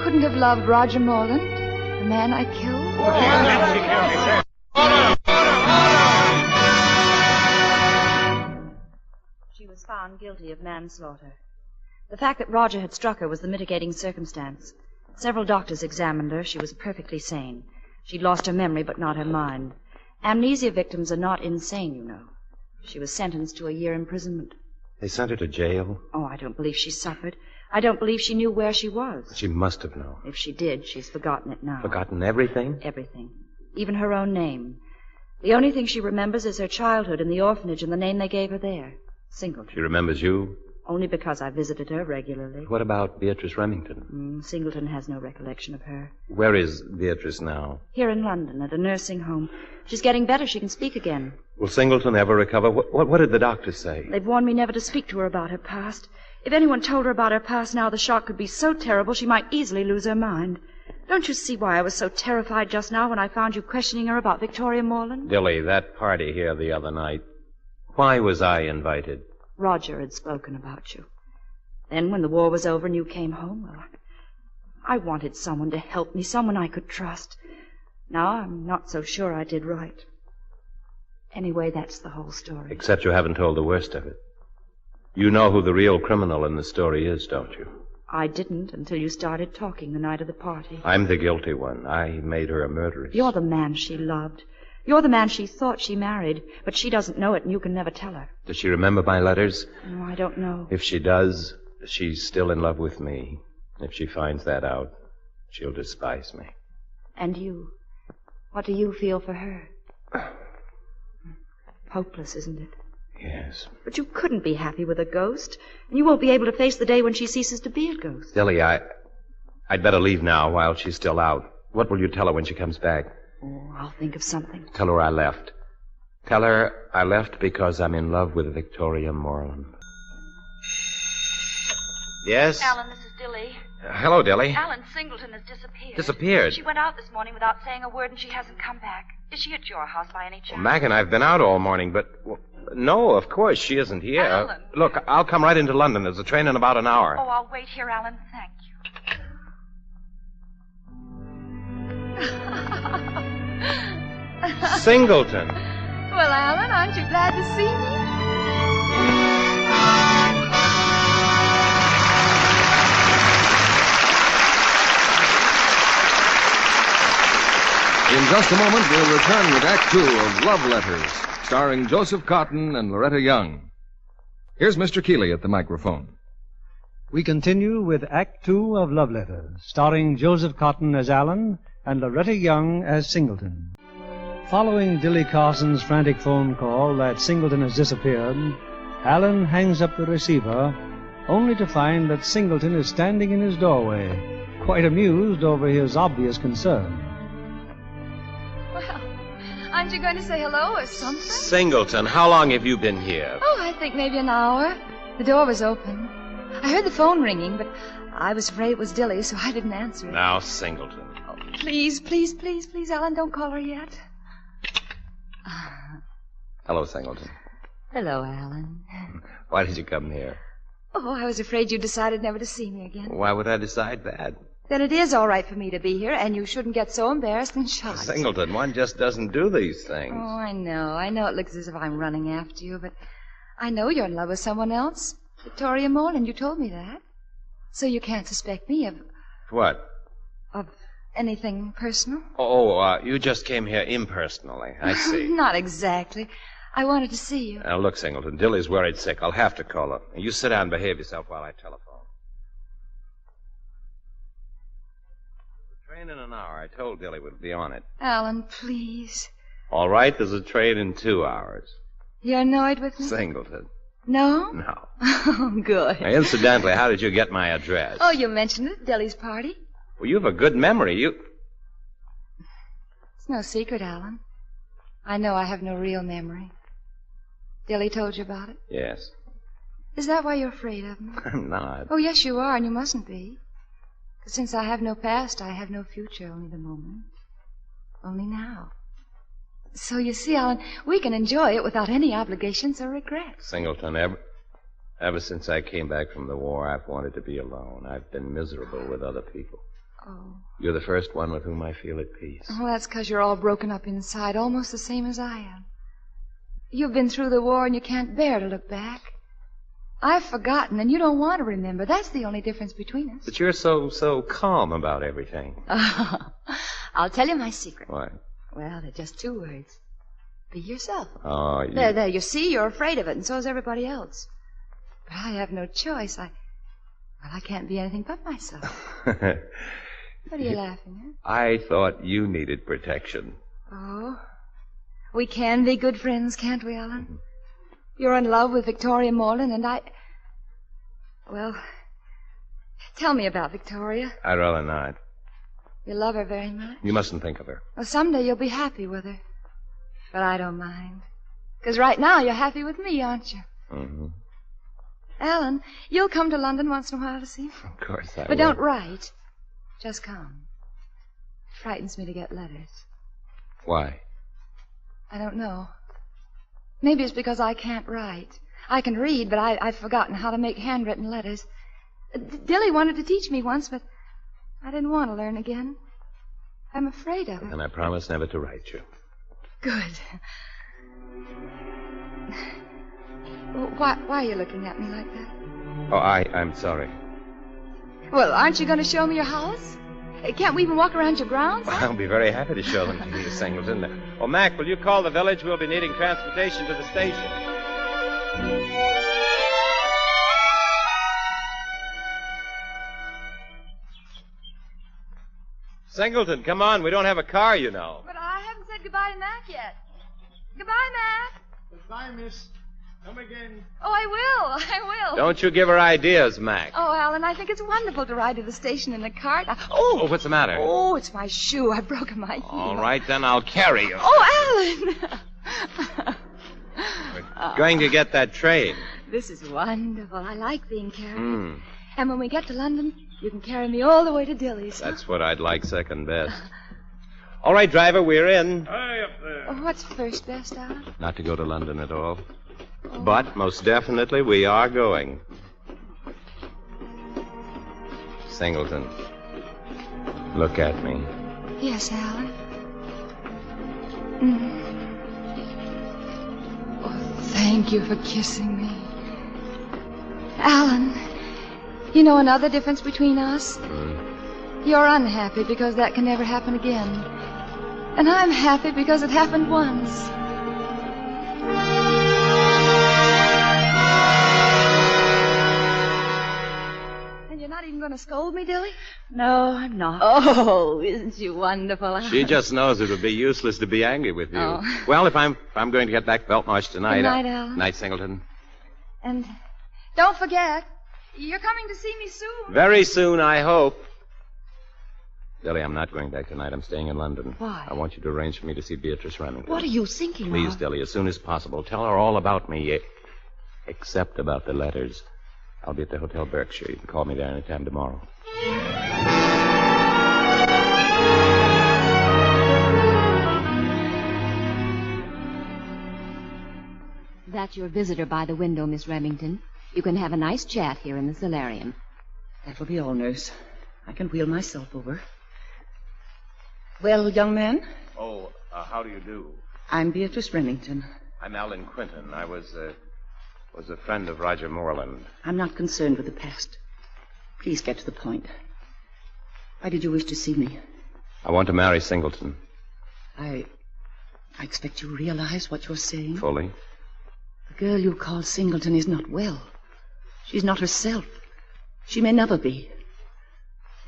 couldn't have loved Roger Morland, the man I killed. She was found guilty of manslaughter. The fact that Roger had struck her was the mitigating circumstance. Several doctors examined her. She was perfectly sane. She'd lost her memory, but not her mind. Amnesia victims are not insane, you know. She was sentenced to a year imprisonment. They sent her to jail? Oh, I don't believe she suffered. I don't believe she knew where she was. She must have known. If she did, she's forgotten it now. Forgotten everything? Everything. Even her own name. The only thing she remembers is her childhood in the orphanage and the name they gave her there. Singleton. She remembers you? Only because I visited her regularly. What about Beatrice Remington? Singleton has no recollection of her. Where is Beatrice now? Here in London, at a nursing home. She's getting better. She can speak again. Will Singleton ever recover? What did the doctors say? They've warned me never to speak to her about her past. If anyone told her about her past now, the shock could be so terrible she might easily lose her mind. Don't you see why I was so terrified just now when I found you questioning her about Victoria Morland? Dilly, that party here the other night. Why was I invited? Roger had spoken about you. Then when the war was over and you came home, well, I wanted someone to help me, someone I could trust. Now I'm not so sure I did right. Anyway, that's the whole story. Except you haven't told the worst of it. You know who the real criminal in the story is, don't you? I didn't until you started talking the night of the party. I'm the guilty one. I made her a murderess. You're the man she loved. You're the man she thought she married, but she doesn't know it and you can never tell her. Does she remember my letters? No, I don't know. If she does, she's still in love with me. If she finds that out, she'll despise me. And you? What do you feel for her? Hopeless, isn't it? Yes. But you couldn't be happy with a ghost, and you won't be able to face the day when she ceases to be a ghost. Dilly, I'd better leave now while she's still out. What will you tell her when she comes back? Oh, I'll think of something. Tell her I left. Tell her I left because I'm in love with Victoria Moreland. Yes? Alan, this is Dilly. Hello, Dilly. Alan Singleton has disappeared. Disappeared? She went out this morning without saying a word, and she hasn't come back. Is she at your house by any chance? Well, Mac and I've been out all morning, but... Well, no, of course, she isn't here. Alan. Look, I'll come right into London. There's a train in about an hour. Oh, I'll wait here, Alan. Thank you. Singleton. Well, Alan, aren't you glad to see me? In just a moment, we'll return with Act Two of Love Letters, starring Joseph Cotton and Loretta Young. Here's Mr. Keeley at the microphone. We continue with Act Two of Love Letters, starring Joseph Cotton as Alan and Loretta Young as Singleton. Following Dilly Carson's frantic phone call that Singleton has disappeared, Alan hangs up the receiver, only to find that Singleton is standing in his doorway, quite amused over his obvious concern. Well, aren't you going to say hello or something? Singleton, how long have you been here? Oh, I think maybe an hour. The door was open. I heard the phone ringing, but I was afraid it was Dilly, so I didn't answer it. Now, Singleton. Oh, please, please, please, please, Alan, don't call her yet. Hello, Singleton. Hello, Alan. Why did you come here? Oh, I was afraid you decided never to see me again. Why would I decide that? Then it is all right for me to be here, and you shouldn't get so embarrassed and shocked. Singleton, one just doesn't do these things. Oh, I know. I know it looks as if I'm running after you, but I know you're in love with someone else. Victoria Moreland, you told me that. So you can't suspect me of What? anything personal? Oh, you just came here impersonally. I see. Not exactly. I wanted to see you. Now, look, Singleton, Dilly's worried sick. I'll have to call her. You sit down and behave yourself while I telephone. The train in an hour. I told Dilly we'd be on it. Alan, please. All right, there's a train in 2 hours. You're annoyed with me? Singleton. No? No. Oh, good. Now, incidentally, how did you get my address? Oh, you mentioned it at Dilly's party. Well, you have a good memory. It's no secret, Alan. I know I have no real memory. Dilly told you about it? Yes. Is that why you're afraid of me? I'm not. Oh, yes, you are, and you mustn't be. 'Cause since I have no past, I have no future, only the moment. Only now. So you see, Alan, we can enjoy it without any obligations or regrets. Singleton, ever since I came back from the war, I've wanted to be alone. I've been miserable with other people. Oh. You're the first one with whom I feel at peace. Oh, that's 'cause you're all broken up inside, almost the same as I am. You've been through the war and you can't bear to look back. I've forgotten and you don't want to remember. That's the only difference between us. But you're so calm about everything. I'll tell you my secret. What? Well, they're just 2 words. Be yourself. Oh, you... There, you see, you're afraid of it, and so is everybody else. But I have no choice. I can't be anything but myself. What are you laughing at? I thought you needed protection. Oh. We can be good friends, can't we, Alan? You're in love with Victoria Moreland, and I... Well, tell me about Victoria. I'd rather not. You love her very much? You mustn't think of her. Well, someday you'll be happy with her. But I don't mind. 'Cause right now you're happy with me, aren't you? Mm-hmm. Alan, you'll come to London once in a while to see me? Of course I will. But don't write. Just come. It frightens me to get letters. Why? I don't know. Maybe it's because I can't write. I can read, but I've forgotten how to make handwritten letters. Dilly wanted to teach me once, but I didn't want to learn again. I'm afraid of it. And I promise never to write you. Good. Well, why are you looking at me like that? Oh, I'm sorry. Well, aren't you going to show me your house? Can't we even walk around your grounds? I'll be very happy to show them to you, Singleton. Oh, Mac, will you call the village? We'll be needing transportation to the station. Singleton, come on. We don't have a car, you know. But I haven't said goodbye to Mac yet. Goodbye, Mac. Goodbye, miss. Come again. Oh, I will. Don't you give her ideas, Mac. Oh, Alan, I think it's wonderful to ride to the station in the cart. Oh, what's the matter? Oh, it's my shoe. I've broken my heel. All right, then I'll carry you. Oh, Alan! Going to get that train. This is wonderful. I like being carried. Hmm. And when we get to London, you can carry me all the way to Dilly's. That's what I'd like second best. All right, driver, we're in. Hi up there. Oh, what's first best, Alan? Not to go to London at all. But most definitely we are going. Singleton, look at me. Yes, Alan. Oh, thank you for kissing me. Alan, you know another difference between us? You're unhappy because that can never happen again. And I'm happy because it happened once. And you're not even going to scold me, Dilly? No, I'm not. Oh, isn't she wonderful, Alan? She just knows it would be useless to be angry with you. Oh. Well, if I'm going to get back Beltmarsh tonight. Good night, Alan. Night, Singleton. And don't forget, you're coming to see me soon. Very soon, I hope. Dilly, I'm not going back tonight. I'm staying in London. Why? I want you to arrange for me to see Beatrice Remington. What are you thinking Please, of? Dilly, as soon as possible. Tell her all about me, except about the letters. I'll be at the Hotel Berkshire. You can call me there anytime tomorrow. That's your visitor by the window, Miss Remington. You can have a nice chat here in the solarium. That will be all, nurse. I can wheel myself over. Well, young man, Oh, how do you do? I'm Beatrice Remington. I'm Alan Quinton. I was a friend of Roger Moreland. I'm not concerned with the past. Please get to the point. Why did you wish to see me? I want to marry Singleton. I expect you realize what you're saying. Fully. The girl you call Singleton is not well. She's not herself. She may never be.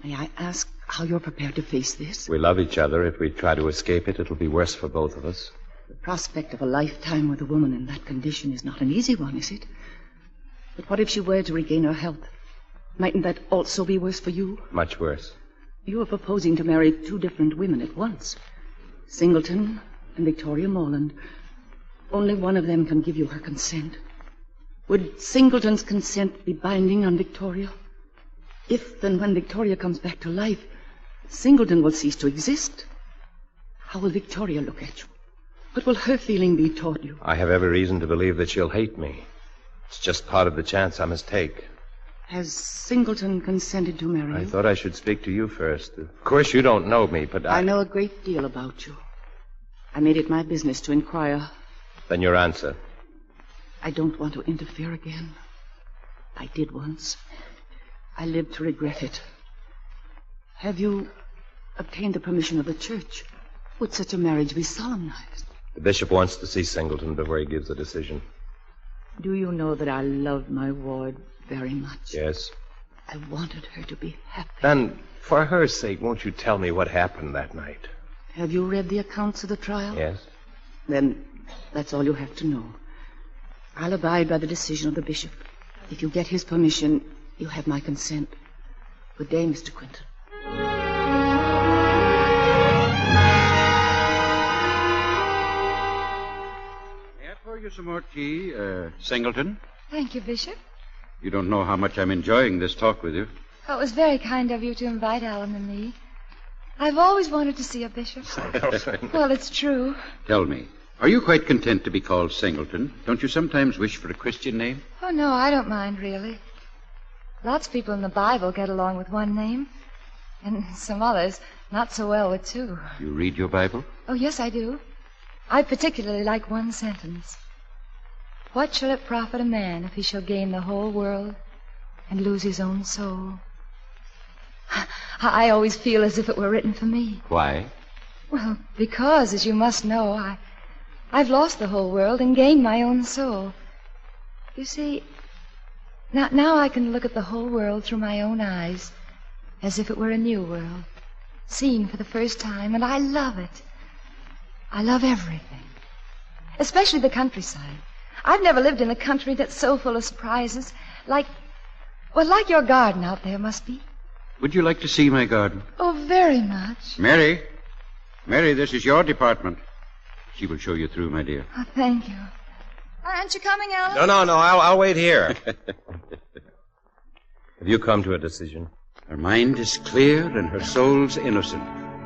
May I ask how you're prepared to face this? We love each other. If we try to escape it, it'll be worse for both of us. The prospect of a lifetime with a woman in that condition is not an easy one, is it? But what if she were to regain her health? Mightn't that also be worse for you? Much worse. You are proposing to marry two different women at once. Singleton and Victoria Morland. Only one of them can give you her consent. Would Singleton's consent be binding on Victoria? If and when Victoria comes back to life, Singleton will cease to exist. How will Victoria look at you? What will her feeling be toward you? I have every reason to believe that she'll hate me. It's just part of the chance I must take. Has Singleton consented to marry you? I thought I should speak to you first. Of course, you don't know me, but I know a great deal about you. I made it my business to inquire. Then your answer. I don't want to interfere again. I did once. I lived to regret it. Have you obtained the permission of the church? Would such a marriage be solemnized? The bishop wants to see Singleton before he gives a decision. Do you know that I loved my ward very much? Yes. I wanted her to be happy. Then, for her sake, won't you tell me what happened that night? Have you read the accounts of the trial? Yes. Then that's all you have to know. I'll abide by the decision of the bishop. If you get his permission, you have my consent. Good day, Mr. Quinton. May I pour you some more tea, Singleton? Thank you, Bishop. You don't know how much I'm enjoying this talk with you. Oh, it was very kind of you to invite Alan and me. I've always wanted to see a bishop. Well, it's true. Tell me, are you quite content to be called Singleton? Don't you sometimes wish for a Christian name? Oh, no, I don't mind, really. Lots of people in the Bible get along with one name, and some others not so well with two. You read your Bible? Oh, yes, I do. I particularly like one sentence. What shall it profit a man if he shall gain the whole world and lose his own soul? I always feel as if it were written for me. Why? Well, because, as you must know, I've lost the whole world and gained my own soul. You see, now I can look at the whole world through my own eyes, as if it were a new world, seen for the first time, and I love it. I love everything, especially the countryside. I've never lived in a country that's so full of surprises. Like your garden out there must be. Would you like to see my garden? Oh, very much. Mary, this is your department. She will show you through, my dear. Oh, thank you. Aren't you coming, Alan? No, I'll wait here. Have you come to a decision? Her mind is clear and her soul's innocent.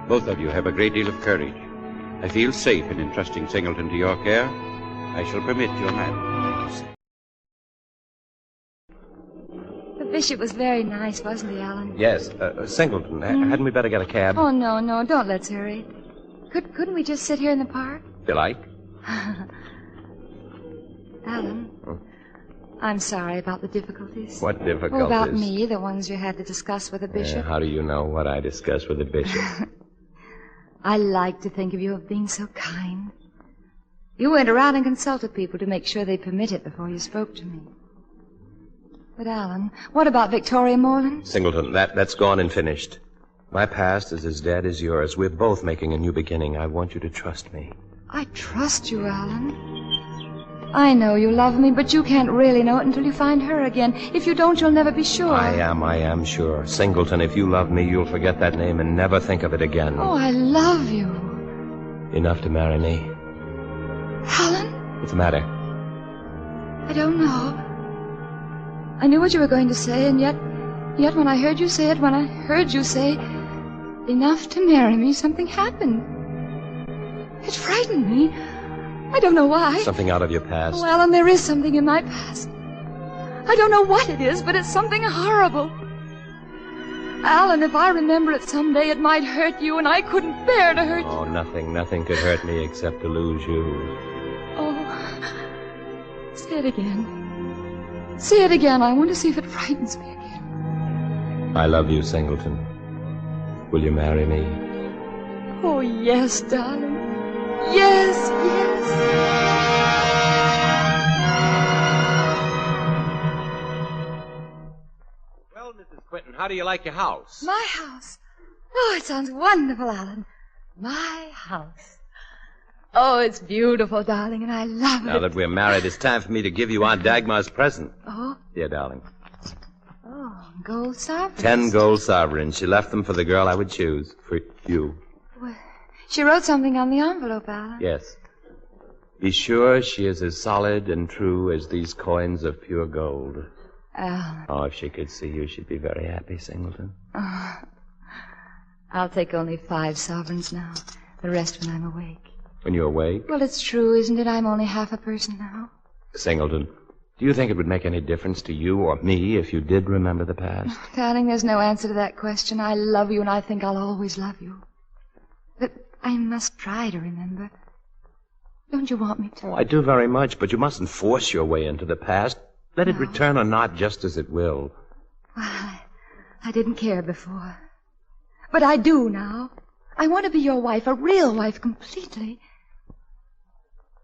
Both of you have a great deal of courage. I feel safe in entrusting Singleton to your care. I shall permit your marriage. The bishop was very nice, wasn't he, Alan? Yes. Singleton, hadn't we better get a cab? Oh, no, don't let's hurry. Couldn't we just sit here in the park? If you like. Alan, I'm sorry about the difficulties. What difficulties? Oh, about me, the ones you had to discuss with the bishop. How do you know what I discussed with the bishop? I like to think of you as being so kind. You went around and consulted people to make sure they permitted before you spoke to me. But, Alan, what about Victoria Morland? Singleton, that's gone and finished. My past is as dead as yours. We're both making a new beginning. I want you to trust me. I trust you, Alan. I know you love me, but you can't really know it until you find her again. If you don't, you'll never be sure. I am sure. Singleton, if you love me, you'll forget that name and never think of it again. Oh, I love you. Enough to marry me. Alan? What's the matter? I don't know. I knew what you were going to say, and yet when I heard you say it, when I heard you say, enough to marry me, something happened. It frightened me. I don't know why. Something out of your past. Oh, Alan, there is something in my past. I don't know what it is, but it's something horrible. Alan, if I remember it someday, it might hurt you, and I couldn't bear to hurt you. Oh, nothing could hurt me except to lose you. Oh, say it again. Say it again. I want to see if it frightens me again. I love you, Singleton. Will you marry me? Oh, yes, darling. Yes. Well, Mrs. Quinton, how do you like your house? My house? Oh, it sounds wonderful, Alan. My house. Oh, it's beautiful, darling, and I love it. Now that we're married, it's time for me to give you Aunt Dagmar's present. Oh? Dear darling. Oh, gold sovereigns. 10 gold sovereigns. She left them for the girl I would choose. For you. Well, she wrote something on the envelope, Alan. Yes. Be sure she is as solid and true as these coins of pure gold. Alan. Oh, if she could see you, she'd be very happy, Singleton. Oh, I'll take only 5 sovereigns now. The rest when I'm awake. When you're awake? Well, it's true, isn't it? I'm only half a person now. Singleton, do you think it would make any difference to you or me if you did remember the past? Darling, there's no answer to that question. I love you, and I think I'll always love you. But I must try to remember. Don't you want me to? Oh, I do very much, but you mustn't force your way into the past. Let it return or not just as it will. Well, I didn't care before. But I do now. I want to be your wife, a real wife, completely.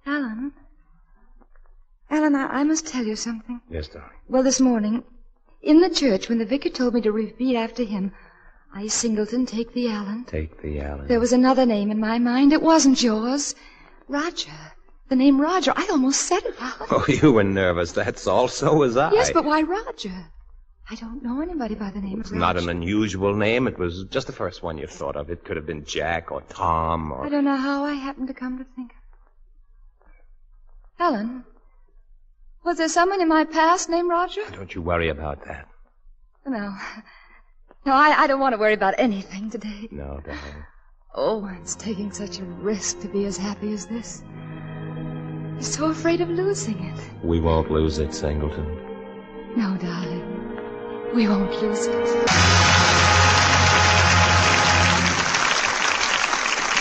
Alan, I must tell you something. Yes, darling. Well, this morning, in the church, when the vicar told me to repeat after him, I, Singleton, take thee, Alan. Take thee, Alan. There was another name in my mind. It wasn't yours. Roger. The name Roger. I almost said it, Alan. Oh, you were nervous. That's all. So was I. Yes, but why Roger? I don't know anybody by the name of It's Roger. not an unusual name. It was just the first one you thought of. It could have been Jack or Tom or... I don't know how I happened to come to think of it. Helen, was there someone in my past named Roger? Don't you worry about that. No, I don't want to worry about anything today. No, darling. Oh, it's taking such a risk to be as happy as this. I'm so afraid of losing it. We won't lose it, Singleton. No, darling. We won't lose it.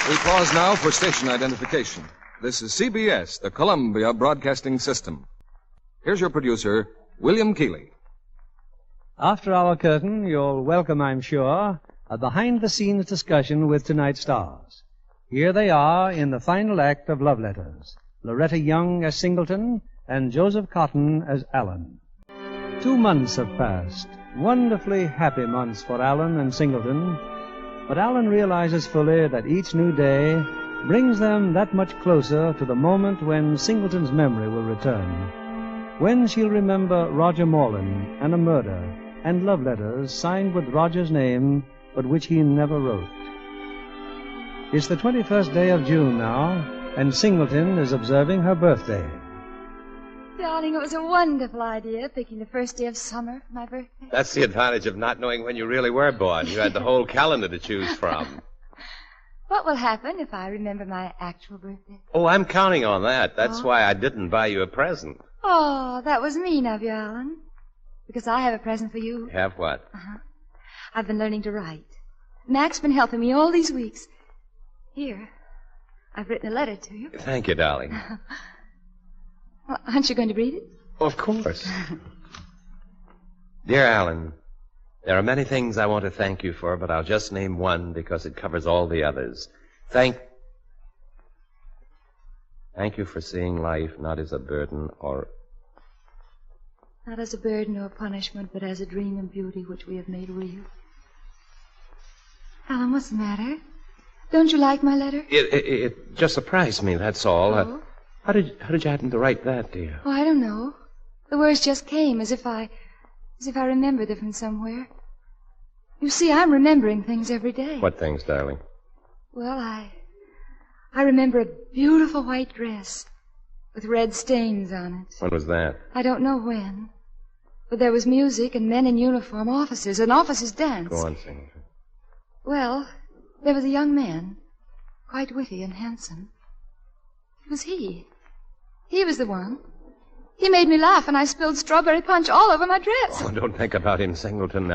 We pause now for station identification. This is CBS, the Columbia Broadcasting System. Here's your producer, William Keeley. After our curtain, you'll welcome, I'm sure, a behind-the-scenes discussion with tonight's stars. Here they are in the final act of Love Letters. Loretta Young as Singleton and Joseph Cotton as Alan. 2 months have passed. Wonderfully happy months for Alan and Singleton. But Alan realizes fully that each new day brings them that much closer to the moment when Singleton's memory will return. When she'll remember Roger Morland and a murder and love letters signed with Roger's name, but which he never wrote. It's the 21st day of June now, and Singleton is observing her birthday. Darling, it was a wonderful idea, picking the first day of summer for my birthday. That's the advantage of not knowing when you really were born. You had the whole calendar to choose from. What will happen if I remember my actual birthday? Oh, I'm counting on that. That's why I didn't buy you a present. Oh, that was mean of you, Alan. Because I have a present for you. Have what? I've been learning to write. Mac's been helping me all these weeks. Here, I've written a letter to you. Thank you, darling. Well, aren't you going to read it? Of course. Dear Alan, there are many things I want to thank you for, but I'll just name one because it covers all the others. Thank you for seeing life not as a burden or... Not as a burden or punishment, but as a dream and beauty which we have made real. Alan, what's the matter? Don't you like my letter? It just surprised me, that's all. Oh? How did you happen to write that, dear? Oh, I don't know. The words just came as if I remembered them from somewhere. You see, I'm remembering things every day. What things, darling? Well, I remember a beautiful white dress with red stains on it. When was that? I don't know when. But there was music and men in uniform, officers, an officers' dance. Go on, sing. Well, there was a young man, quite witty and handsome. It was he. He was the one. He made me laugh, and I spilled strawberry punch all over my dress. Oh, don't think about him, Singleton.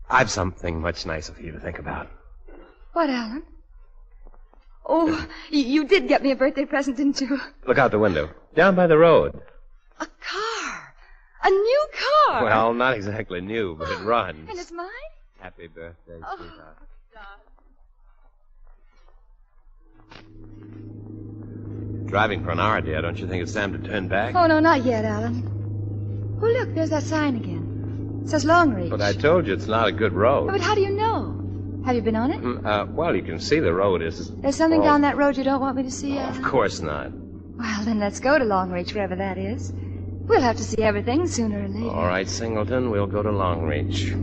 I've something much nicer for you to think about. What, Alan? Oh, you did get me a birthday present, didn't you? Look out the window. Down by the road. A car. A new car. Well, not exactly new, but it runs. And it's mine? Happy birthday, sweetheart. Driving for an hour, dear. Don't you think it's time to turn back? Oh, no, not yet, Alan. Oh, look, there's that sign again. It says Longreach. But I told you it's not a good road. But how do you know? Have you been on it? Well, you can see the road is... There's something down that road you don't want me to see, Alan? Of course not. Well, then let's go to Longreach, wherever that is. We'll have to see everything sooner or later. All right, Singleton, we'll go to Longreach.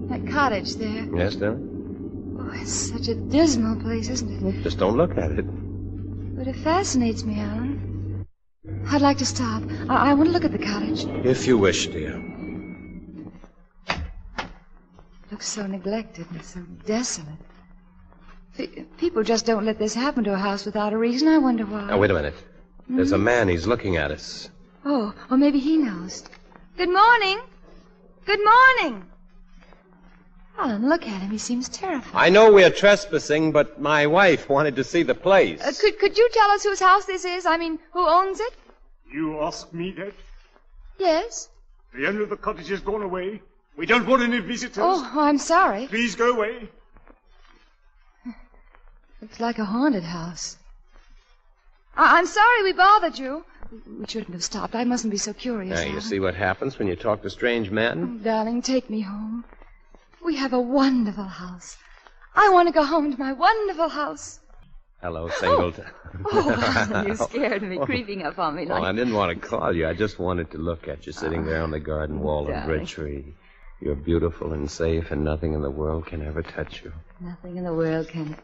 That cottage there. Yes, darling? Oh, it's such a dismal place, isn't it? Just don't look at it. But it fascinates me, Alan. I'd like to stop. I want to look at the cottage. If you wish, dear. It looks so neglected and so desolate. People just don't let this happen to a house without a reason. I wonder why. Now, wait a minute. There's a man. He's looking at us. Oh, or maybe he knows. Good morning. Good morning. Alan, look at him. He seems terrified. I know we're trespassing, but my wife wanted to see the place. Could you tell us whose house this is? I mean, who owns it? You ask me that? Yes. The owner of the cottage has gone away. We don't want any visitors. Oh, I'm sorry. Please go away. Looks like a haunted house. I'm sorry we bothered you. We shouldn't have stopped. I mustn't be so curious. Now, you see what happens when you talk to strange men? Oh, darling, take me home. We have a wonderful house. I want to go home to my wonderful house. Hello, Singleton. Oh, you scared me, creeping up on me like... I didn't want to call you. I just wanted to look at you sitting there on the garden wall darling. under a tree. You're beautiful and safe, and nothing in the world can ever touch you. Nothing in the world can...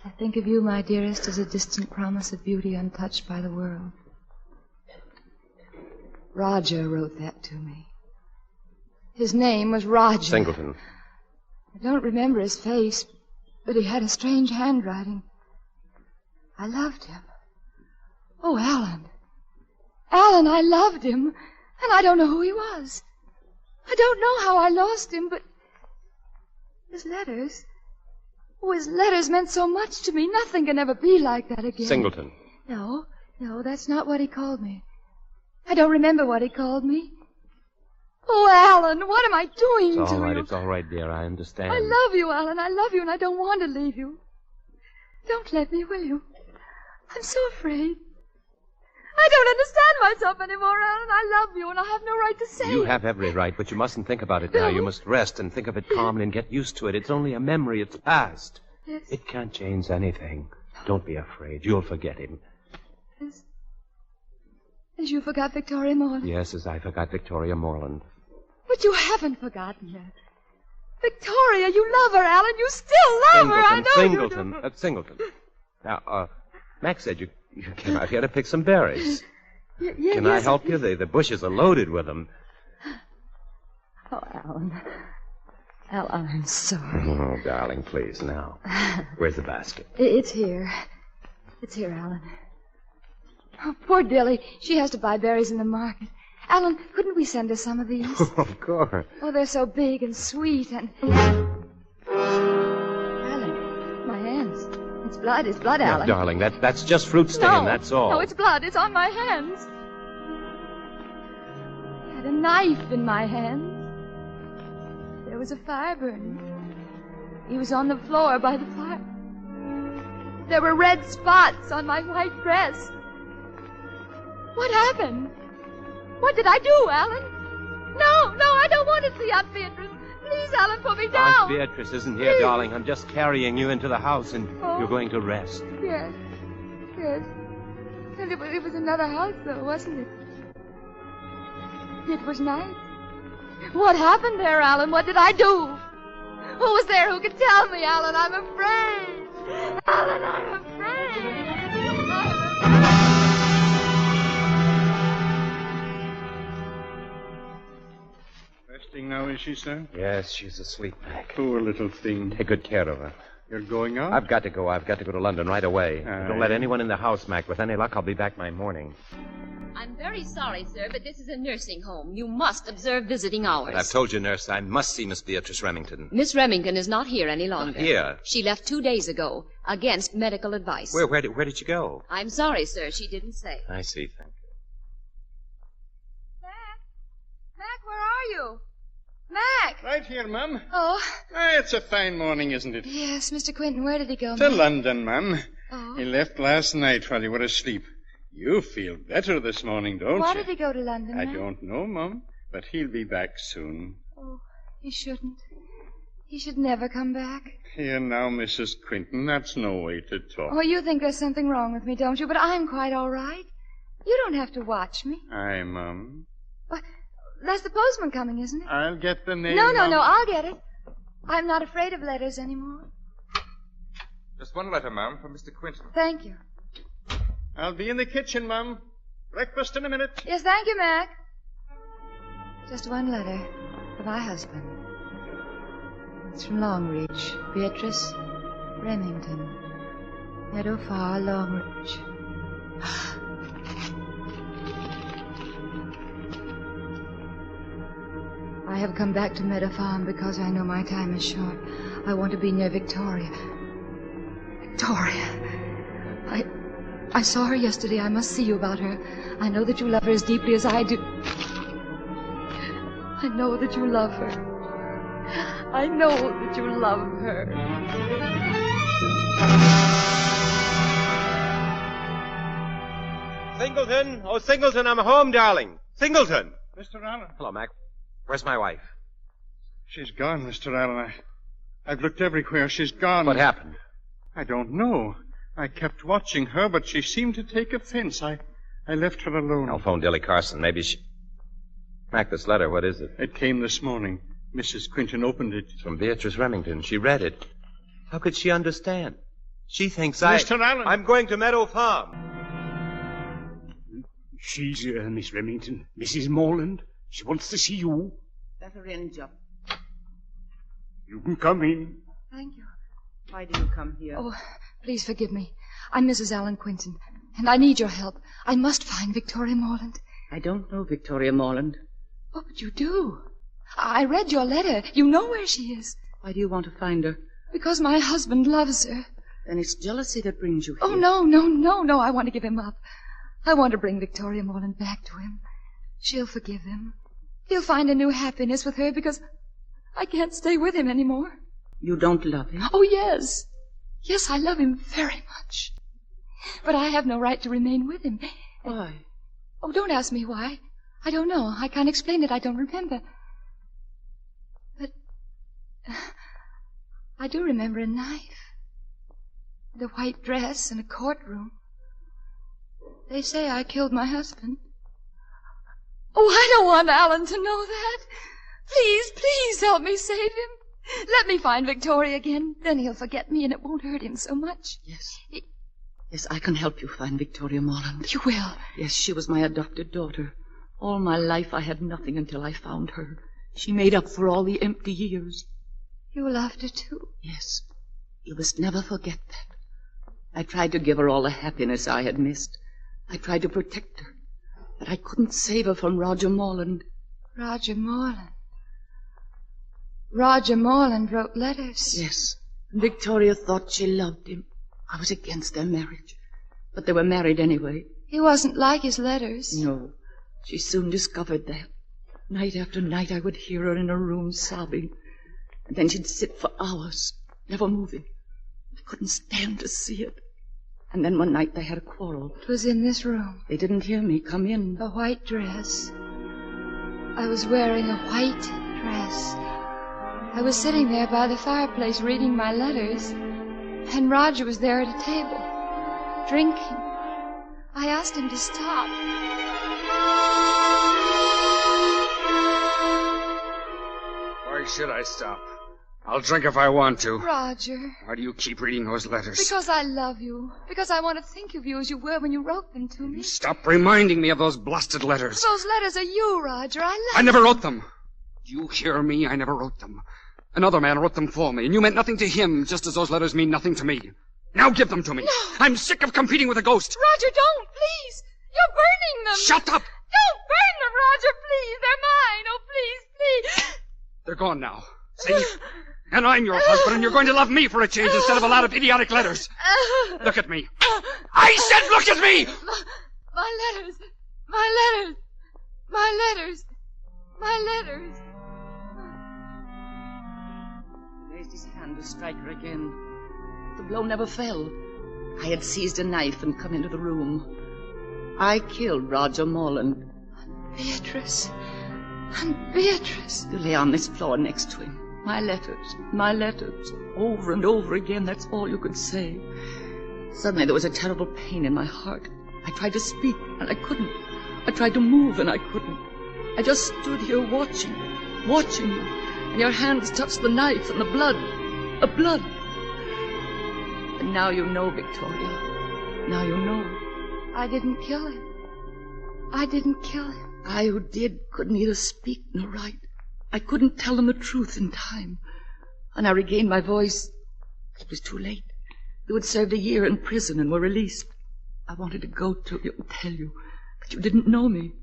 I think of you, my dearest, as a distant promise of beauty untouched by the world. Roger wrote that to me. His name was Roger. Singleton. I don't remember his face, but he had a strange handwriting. I loved him. Oh, Alan. Alan, I loved him, and I don't know who he was. I don't know how I lost him, but his letters... Oh, his letters meant so much to me. Nothing can ever be like that again. Singleton. No, that's not what he called me. I don't remember what he called me. Oh, Alan, what am I doing It's to all right, you? it's all right, dear. I understand. I love you, Alan. I love you, and I don't want to leave you. Don't let me, will you? I'm so afraid. I don't understand myself anymore, Alan. I love you, and I have no right to say You it. have every right, but you mustn't think about it now. You must rest and think of it calmly and get used to it. It's only a memory. It's past. Yes. It can't change anything. Don't be afraid. You'll forget him. As you forgot Victoria Morland. Yes, as I forgot Victoria Morland. But you haven't forgotten her. Victoria, you love her, Alan. You still love her. I know Singleton. you do. Singleton. Now, Max said you came out here to pick some berries. Can I help you? The bushes are loaded with them. Oh, Alan. Alan, I'm sorry. Oh, darling, please, now. Where's the basket? It's here. It's here, Alan. Oh, poor Dilly. She has to buy berries in the market. Alan, couldn't we send her some of these? Of course. Oh, they're so big and sweet and... Alan, my hands. It's blood. It's blood, Alan. Darling, that's just fruit stinging, that's all. No, it's blood. It's on my hands. I had a knife in my hand. There was a fire burning. He was on the floor by the fire. There were red spots on my white dress. What happened? What did I do, Alan? No, I don't want to see Aunt Beatrice. Please, Alan, put me down. Aunt Beatrice isn't here, darling. I'm just carrying you into the house, and you're going to rest. Yes. And it was another house, though, wasn't it? It was night. What happened there, Alan? What did I do? Who was there who could tell me, Alan? I'm afraid. Alan, I'm afraid. Resting now, is she, sir? Yes, she's asleep, Mac. Poor little thing. Take good care of her. You're going out? I've got to go. I've got to go to London right away. Don't let anyone in the house, Mac. With any luck, I'll be back by morning. I'm very sorry, sir, but this is a nursing home. You must observe visiting hours. But I've told you, nurse, I must see Miss Beatrice Remington. Miss Remington is not here any longer. Here? She left 2 days ago, against medical advice. Where did she go? I'm sorry, sir. She didn't say. I see. Thank you. Mac, where are you? Mac! Right here, Mum. Oh. It's a fine morning, isn't it? Yes, Mr. Quinton, where did he go, To Mac? London, Mum. Oh. He left last night while you were asleep. You feel better this morning, don't Why you? did he go to London, I Mac? don't know, Mum, but he'll be back soon. Oh, he shouldn't. He should never come back. Here now, Mrs. Quinton, that's no way to talk. Oh, you think there's something wrong with me, don't you? But I'm quite all right. You don't have to watch me. Aye, Mum. That's the postman coming, isn't it? I'll get the name. No, I'll get it. I'm not afraid of letters anymore. Just one letter, ma'am, from Mr. Quinton. Thank you. I'll be in the kitchen, Mum. Breakfast in a minute. Yes, thank you, Mac. Just one letter for my husband. It's from Longreach. Beatrice Remington. Meadow Far, Longreach. I have come back to Meadow Farm because I know my time is short. I want to be near Victoria. Victoria. I saw her yesterday. I must see you about her. I know that you love her as deeply as I do. I know that you love her. I know that you love her. Singleton! Oh, Singleton, I'm home, darling. Singleton! Mr. Allen. Hello, Mac. Where's my wife? She's gone, Mr. Allen. I've looked everywhere. She's gone. What happened? I don't know. I kept watching her, but she seemed to take offense. I left her alone. I'll phone Dilly Carson. Maybe she... Mac, this letter, what is it? It came this morning. Mrs. Quinton opened it. It's from Beatrice Remington. She read it. How could she understand? She thinks Mr. Allen. I'm going to Meadow Farm. She's Miss Remington. Mrs. Morland. She wants to see you. Let her in, Joe. You can come in. Thank you. Why do you come here? Oh, please forgive me. I'm Mrs. Allen Quinton, and I need your help. I must find Victoria Morland. I don't know Victoria Morland. Oh, but you do. I read your letter. You know where she is. Why do you want to find her? Because my husband loves her. Then it's jealousy that brings you here. Oh, no. I want to give him up. I want to bring Victoria Morland back to him. She'll forgive him. He'll find a new happiness with her because I can't stay with him anymore. You don't love him? Oh, yes. Yes, I love him very much. But I have no right to remain with him. Why? Oh, don't ask me why. I don't know. I can't explain it. I don't remember. But I do remember a knife. The white dress in a courtroom. They say I killed my husband. Oh, I don't want Alan to know that. Please, please help me save him. Let me find Victoria again. Then he'll forget me and it won't hurt him so much. Yes. Yes, I can help you find Victoria Morland. You will? Yes, she was my adopted daughter. All my life I had nothing until I found her. She made up for all the empty years. You loved her too? Yes. You must never forget that. I tried to give her all the happiness I had missed. I tried to protect her. But I couldn't save her from Roger Morland. Roger Morland? Roger Morland wrote letters? Yes. Victoria thought she loved him. I was against their marriage. But they were married anyway. He wasn't like his letters. No. She soon discovered that. Night after night I would hear her in her room sobbing. And then she'd sit for hours, never moving. I couldn't stand to see it. And then one night they had a quarrel. It was in this room. They didn't hear me come in. A white dress. I was wearing a white dress. I was sitting there by the fireplace reading my letters. And Roger was there at a table, drinking. I asked him to stop. Why should I stop? I'll drink if I want to. Roger. Why do you keep reading those letters? Because I love you. Because I want to think of you as you were when you wrote them to me. Stop reminding me of those blasted letters. Those letters are you, Roger. I never wrote them. Do you hear me? I never wrote them. Another man wrote them for me, and you meant nothing to him, just as those letters mean nothing to me. Now give them to me. No. I'm sick of competing with a ghost. Roger, don't, please. You're burning them. Shut up. Don't burn them, Roger, please. They're mine. Oh, please, please. They're gone now. See? And I'm your husband, and you're going to love me for a change instead of a lot of idiotic letters. Look at me. I said look at me! My letters. My letters. My letters. My letters. He raised his hand to strike her again. The blow never fell. I had seized a knife and come into the room. I killed Roger Morland. Beatrice. And Beatrice. You lay on this floor next to him. My letters, over and over again, that's all you could say. Suddenly there was a terrible pain in my heart. I tried to speak, and I couldn't. I tried to move, and I couldn't. I just stood here watching you, and your hands touched the knife and the blood. And now you know, Victoria. Now you know. I didn't kill him. I didn't kill him. I who did could neither speak nor write. I couldn't tell them the truth in time. When I regained my voice, it was too late. You had served a year in prison and were released. I wanted to go to you and tell you, but you didn't know me.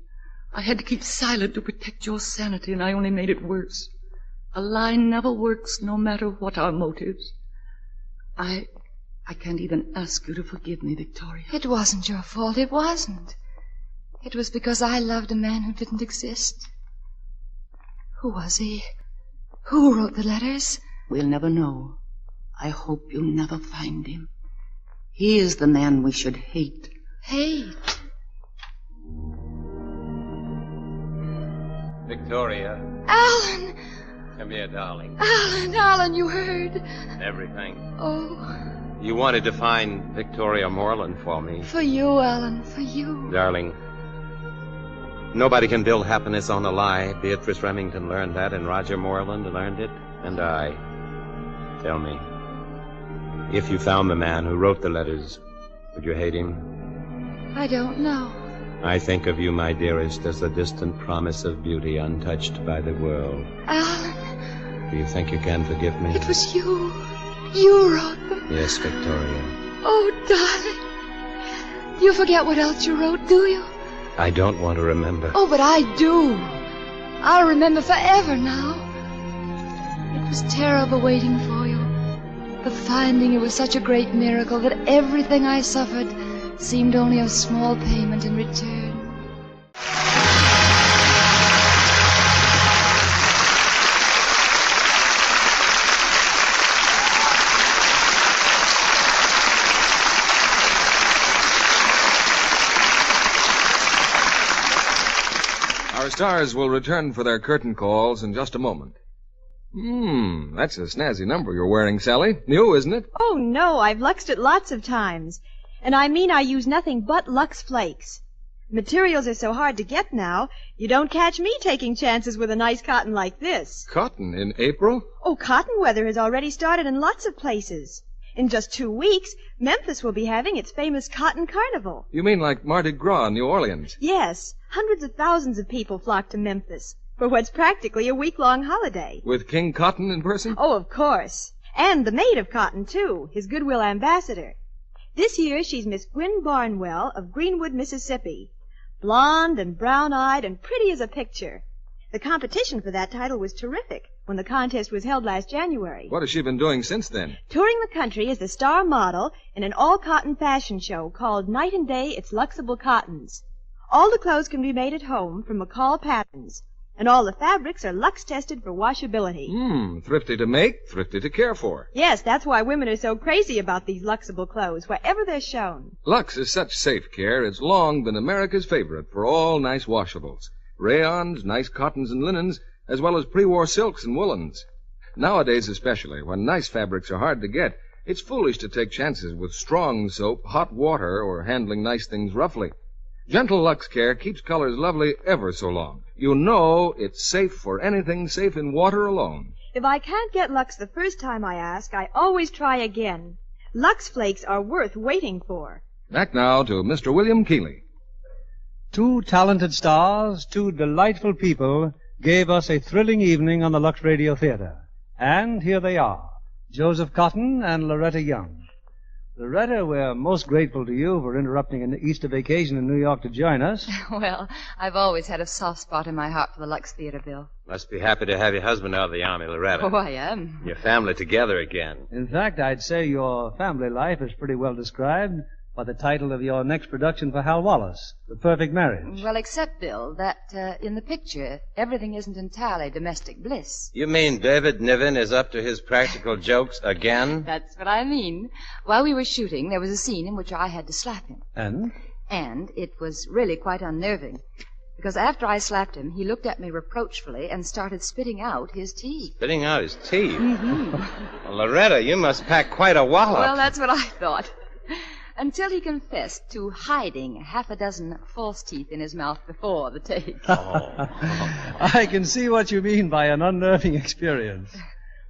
I had to keep silent to protect your sanity, and I only made it worse. A lie never works, no matter what our motives. I can't even ask you to forgive me, Victoria. It wasn't your fault. It wasn't. It was because I loved a man who didn't exist. Who was he? Who wrote the letters? We'll never know. I hope you'll never find him. He is the man we should hate. Hate? Victoria. Alan! Come here, darling. Alan, you heard. Everything. Oh. You wanted to find Victoria Morland for me. For you, Alan, for you. Darling, nobody can build happiness on a lie. Beatrice Remington learned that, and Roger Morland learned it, and I. Tell me, if you found the man who wrote the letters, would you hate him? I don't know. I think of you, my dearest, as the distant promise of beauty untouched by the world. Alan. Do you think you can forgive me? It was you. You wrote them. Yes, Victoria. Oh, darling. You forget what else you wrote, do you? I don't want to remember. Oh, but I do. I'll remember forever now. It was terrible waiting for you. The finding you was such a great miracle that everything I suffered seemed only a small payment in return. stars will return for their curtain calls in just a moment. That's a snazzy number you're wearing, Sally. New, isn't it? Oh, no, I've luxed it lots of times. And I mean I use nothing but Lux Flakes. Materials are so hard to get now, you don't catch me taking chances with a nice cotton like this. Cotton in April? Oh, cotton weather has already started in lots of places. In just 2 weeks, Memphis will be having its famous Cotton Carnival. You mean like Mardi Gras in New Orleans? Yes, hundreds of thousands of people flock to Memphis for what's practically a week-long holiday. With King Cotton in person? Oh, of course. And the maid of Cotton, too, his goodwill ambassador. This year she's Miss Gwyn Barnwell of Greenwood, Mississippi. Blonde and brown-eyed and pretty as a picture. The competition for that title was terrific when the contest was held last January. What has she been doing since then? Touring the country as the star model in an all-cotton fashion show called Night and Day It's Luxable Cottons. All the clothes can be made at home from McCall Patterns, and all the fabrics are Lux-tested for washability. Thrifty to make, thrifty to care for. Yes, that's why women are so crazy about these Luxable clothes, wherever they're shown. Lux is such safe care, it's long been America's favorite for all nice washables. Rayons, nice cottons and linens, as well as pre-war silks and woolens. Nowadays especially, when nice fabrics are hard to get, it's foolish to take chances with strong soap, hot water, or handling nice things roughly. Gentle Lux Care keeps colors lovely ever so long. You know it's safe for anything safe in water alone. If I can't get Lux the first time I ask, I always try again. Lux Flakes are worth waiting for. Back now to Mr. William Keeley. 2 talented stars, 2 delightful people, gave us a thrilling evening on the Lux Radio Theater. And here they are, Joseph Cotton and Loretta Young. Loretta, we're most grateful to you for interrupting an Easter vacation in New York to join us. Well, I've always had a soft spot in my heart for the Lux Theater, Bill. Must be happy to have your husband out of the Army, Loretta. Oh, I am. Your family together again. In fact, I'd say your family life is pretty well described by the title of your next production for Hal Wallace, The Perfect Marriage. Well, except, Bill, that in the picture, everything isn't entirely domestic bliss. You mean David Niven is up to his practical jokes again? That's what I mean. While we were shooting, there was a scene in which I had to slap him. And it was really quite unnerving. Because after I slapped him, he looked at me reproachfully and started spitting out his teeth. Spitting out his teeth? Well, Loretta, you must pack quite a wallop. Well, that's what I thought. Until he confessed to hiding half a dozen false teeth in his mouth before the take. I can see what you mean by an unnerving experience.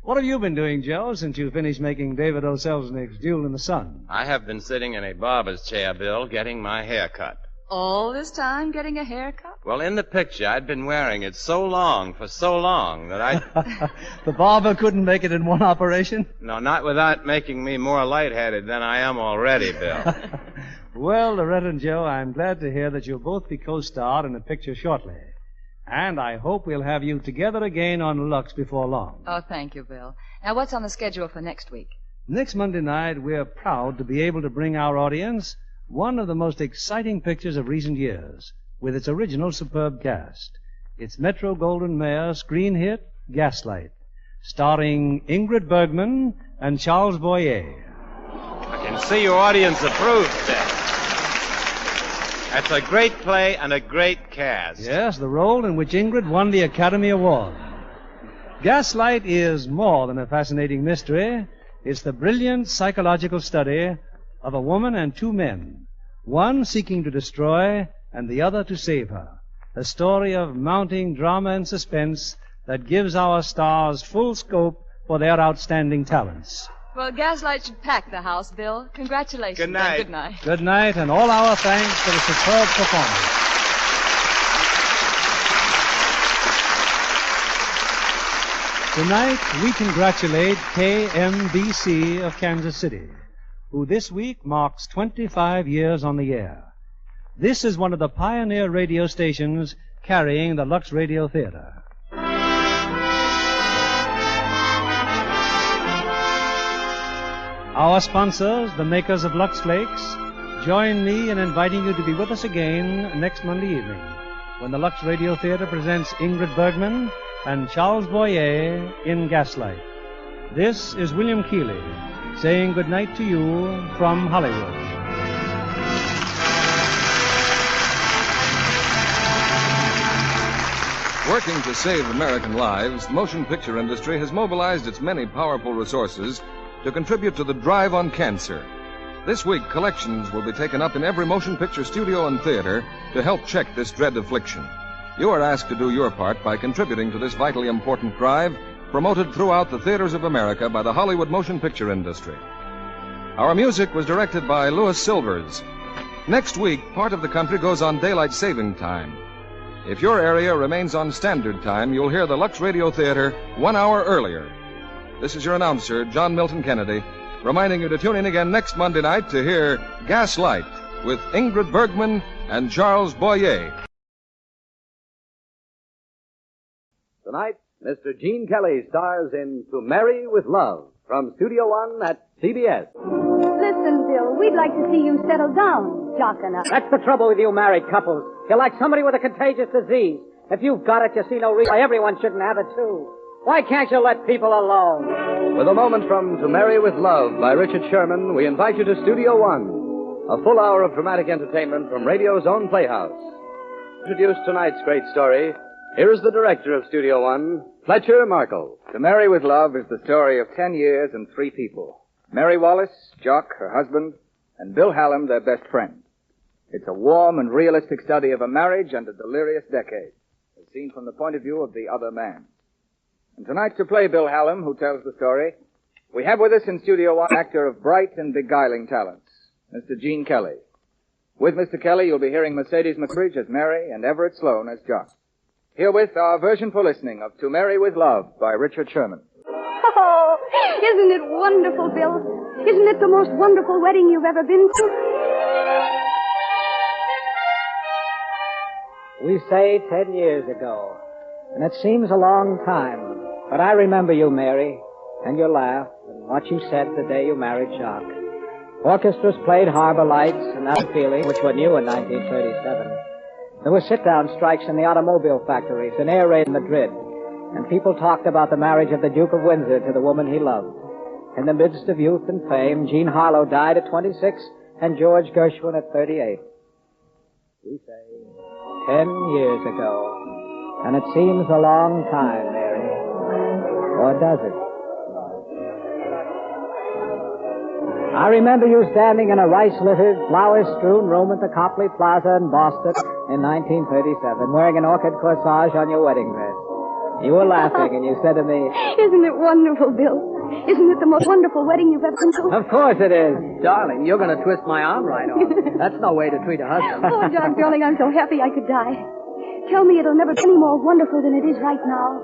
What have you been doing, Joe, since you finished making David O. Selznick's Duel in the Sun? I have been sitting in a barber's chair, Bill, getting my hair cut. All this time getting a haircut? Well, in the picture, I'd been wearing it so long, for so long, that I... The barber couldn't make it in one operation? No, not without making me more lightheaded than I am already, Bill. Well, Loretta and Joe, I'm glad to hear that you'll both be co-starred in a picture shortly. And I hope we'll have you together again on Lux before long. Oh, thank you, Bill. Now, what's on the schedule for next week? Next Monday night, we're proud to be able to bring our audience one of the most exciting pictures of recent years, with its original superb cast. It's Metro-Goldwyn-Mayer screen hit, Gaslight, starring Ingrid Bergman and Charles Boyer. I can see your audience approves that. That's a great play and a great cast. Yes, the role in which Ingrid won the Academy Award. Gaslight is more than a fascinating mystery. It's the brilliant psychological study of a woman and 2 men, one seeking to destroy and the other to save her. A story of mounting drama and suspense that gives our stars full scope for their outstanding talents. Well, Gaslight should pack the house, Bill. Congratulations. Good night. Good night. Good night, and all our thanks for the superb performance. Tonight, we congratulate KMBC of Kansas City, who this week marks 25 years on the air. This is one of the pioneer radio stations carrying the Lux Radio Theater. Our sponsors, the makers of Lux Flakes, join me in inviting you to be with us again next Monday evening when the Lux Radio Theater presents Ingrid Bergman and Charles Boyer in Gaslight. This is William Keeley saying good night to you from Hollywood. Working to save American lives, the motion picture industry has mobilized its many powerful resources to contribute to the drive on cancer. This week, collections will be taken up in every motion picture studio and theater to help check this dread affliction. You are asked to do your part by contributing to this vitally important drive promoted throughout the theaters of America by the Hollywood motion picture industry. Our music was directed by Louis Silvers. Next week, part of the country goes on daylight saving time. If your area remains on standard time, you'll hear the Lux Radio Theater 1 hour earlier. This is your announcer, John Milton Kennedy, reminding you to tune in again next Monday night to hear Gaslight with Ingrid Bergman and Charles Boyer. Tonight, Mr. Gene Kelly stars in To Marry with Love from Studio One at CBS. Listen, Bill, we'd like to see you settle down, Jock and I. That's the trouble with you married couples. You're like somebody with a contagious disease. If you've got it, you see no reason why everyone shouldn't have it, too. Why can't you let people alone? With a moment from To Marry with Love by Richard Sherman, we invite you to Studio One, a full hour of dramatic entertainment from radio's own Playhouse. To introduce tonight's great story, here is the director of Studio One, Fletcher Markle. To Marry with Love is the story of 10 years and 3 people. Mary Wallace, Jock, her husband, and Bill Hallam, their best friend. It's a warm and realistic study of a marriage and a delirious decade, as seen from the point of view of the other man. And tonight, to play Bill Hallam, who tells the story, we have with us in Studio One an actor of bright and beguiling talents, Mr. Gene Kelly. With Mr. Kelly, you'll be hearing Mercedes McCridge as Mary and Everett Sloane as Jock. Herewith, our version for listening of To Marry with Love by Richard Sherman. Oh, isn't it wonderful, Bill? Isn't it the most wonderful wedding you've ever been to? We say 10 years ago, and it seems a long time. But I remember you, Mary, and your laugh, and what you said the day you married Jacques. Orchestras played Harbor Lights and That Feeling, which were new in 1937. There were sit-down strikes in the automobile factories, an air raid in Madrid, and people talked about the marriage of the Duke of Windsor to the woman he loved. In the midst of youth and fame, Jean Harlow died at 26, and George Gershwin at 38. We say 10 years ago, and it seems a long time, Mary. Or does it? I remember you standing in a rice-littered, flower-strewn room at the Copley Plaza in Boston in 1937, wearing an orchid corsage on your wedding dress. You were laughing, and you said to me, Isn't it wonderful, Bill? Isn't it the most wonderful wedding you've ever been to? Of course it is. Darling, you're going to twist my arm right off. That's no way to treat a husband. Oh, Jock, darling, I'm so happy I could die. Tell me it'll never be any more wonderful than it is right now.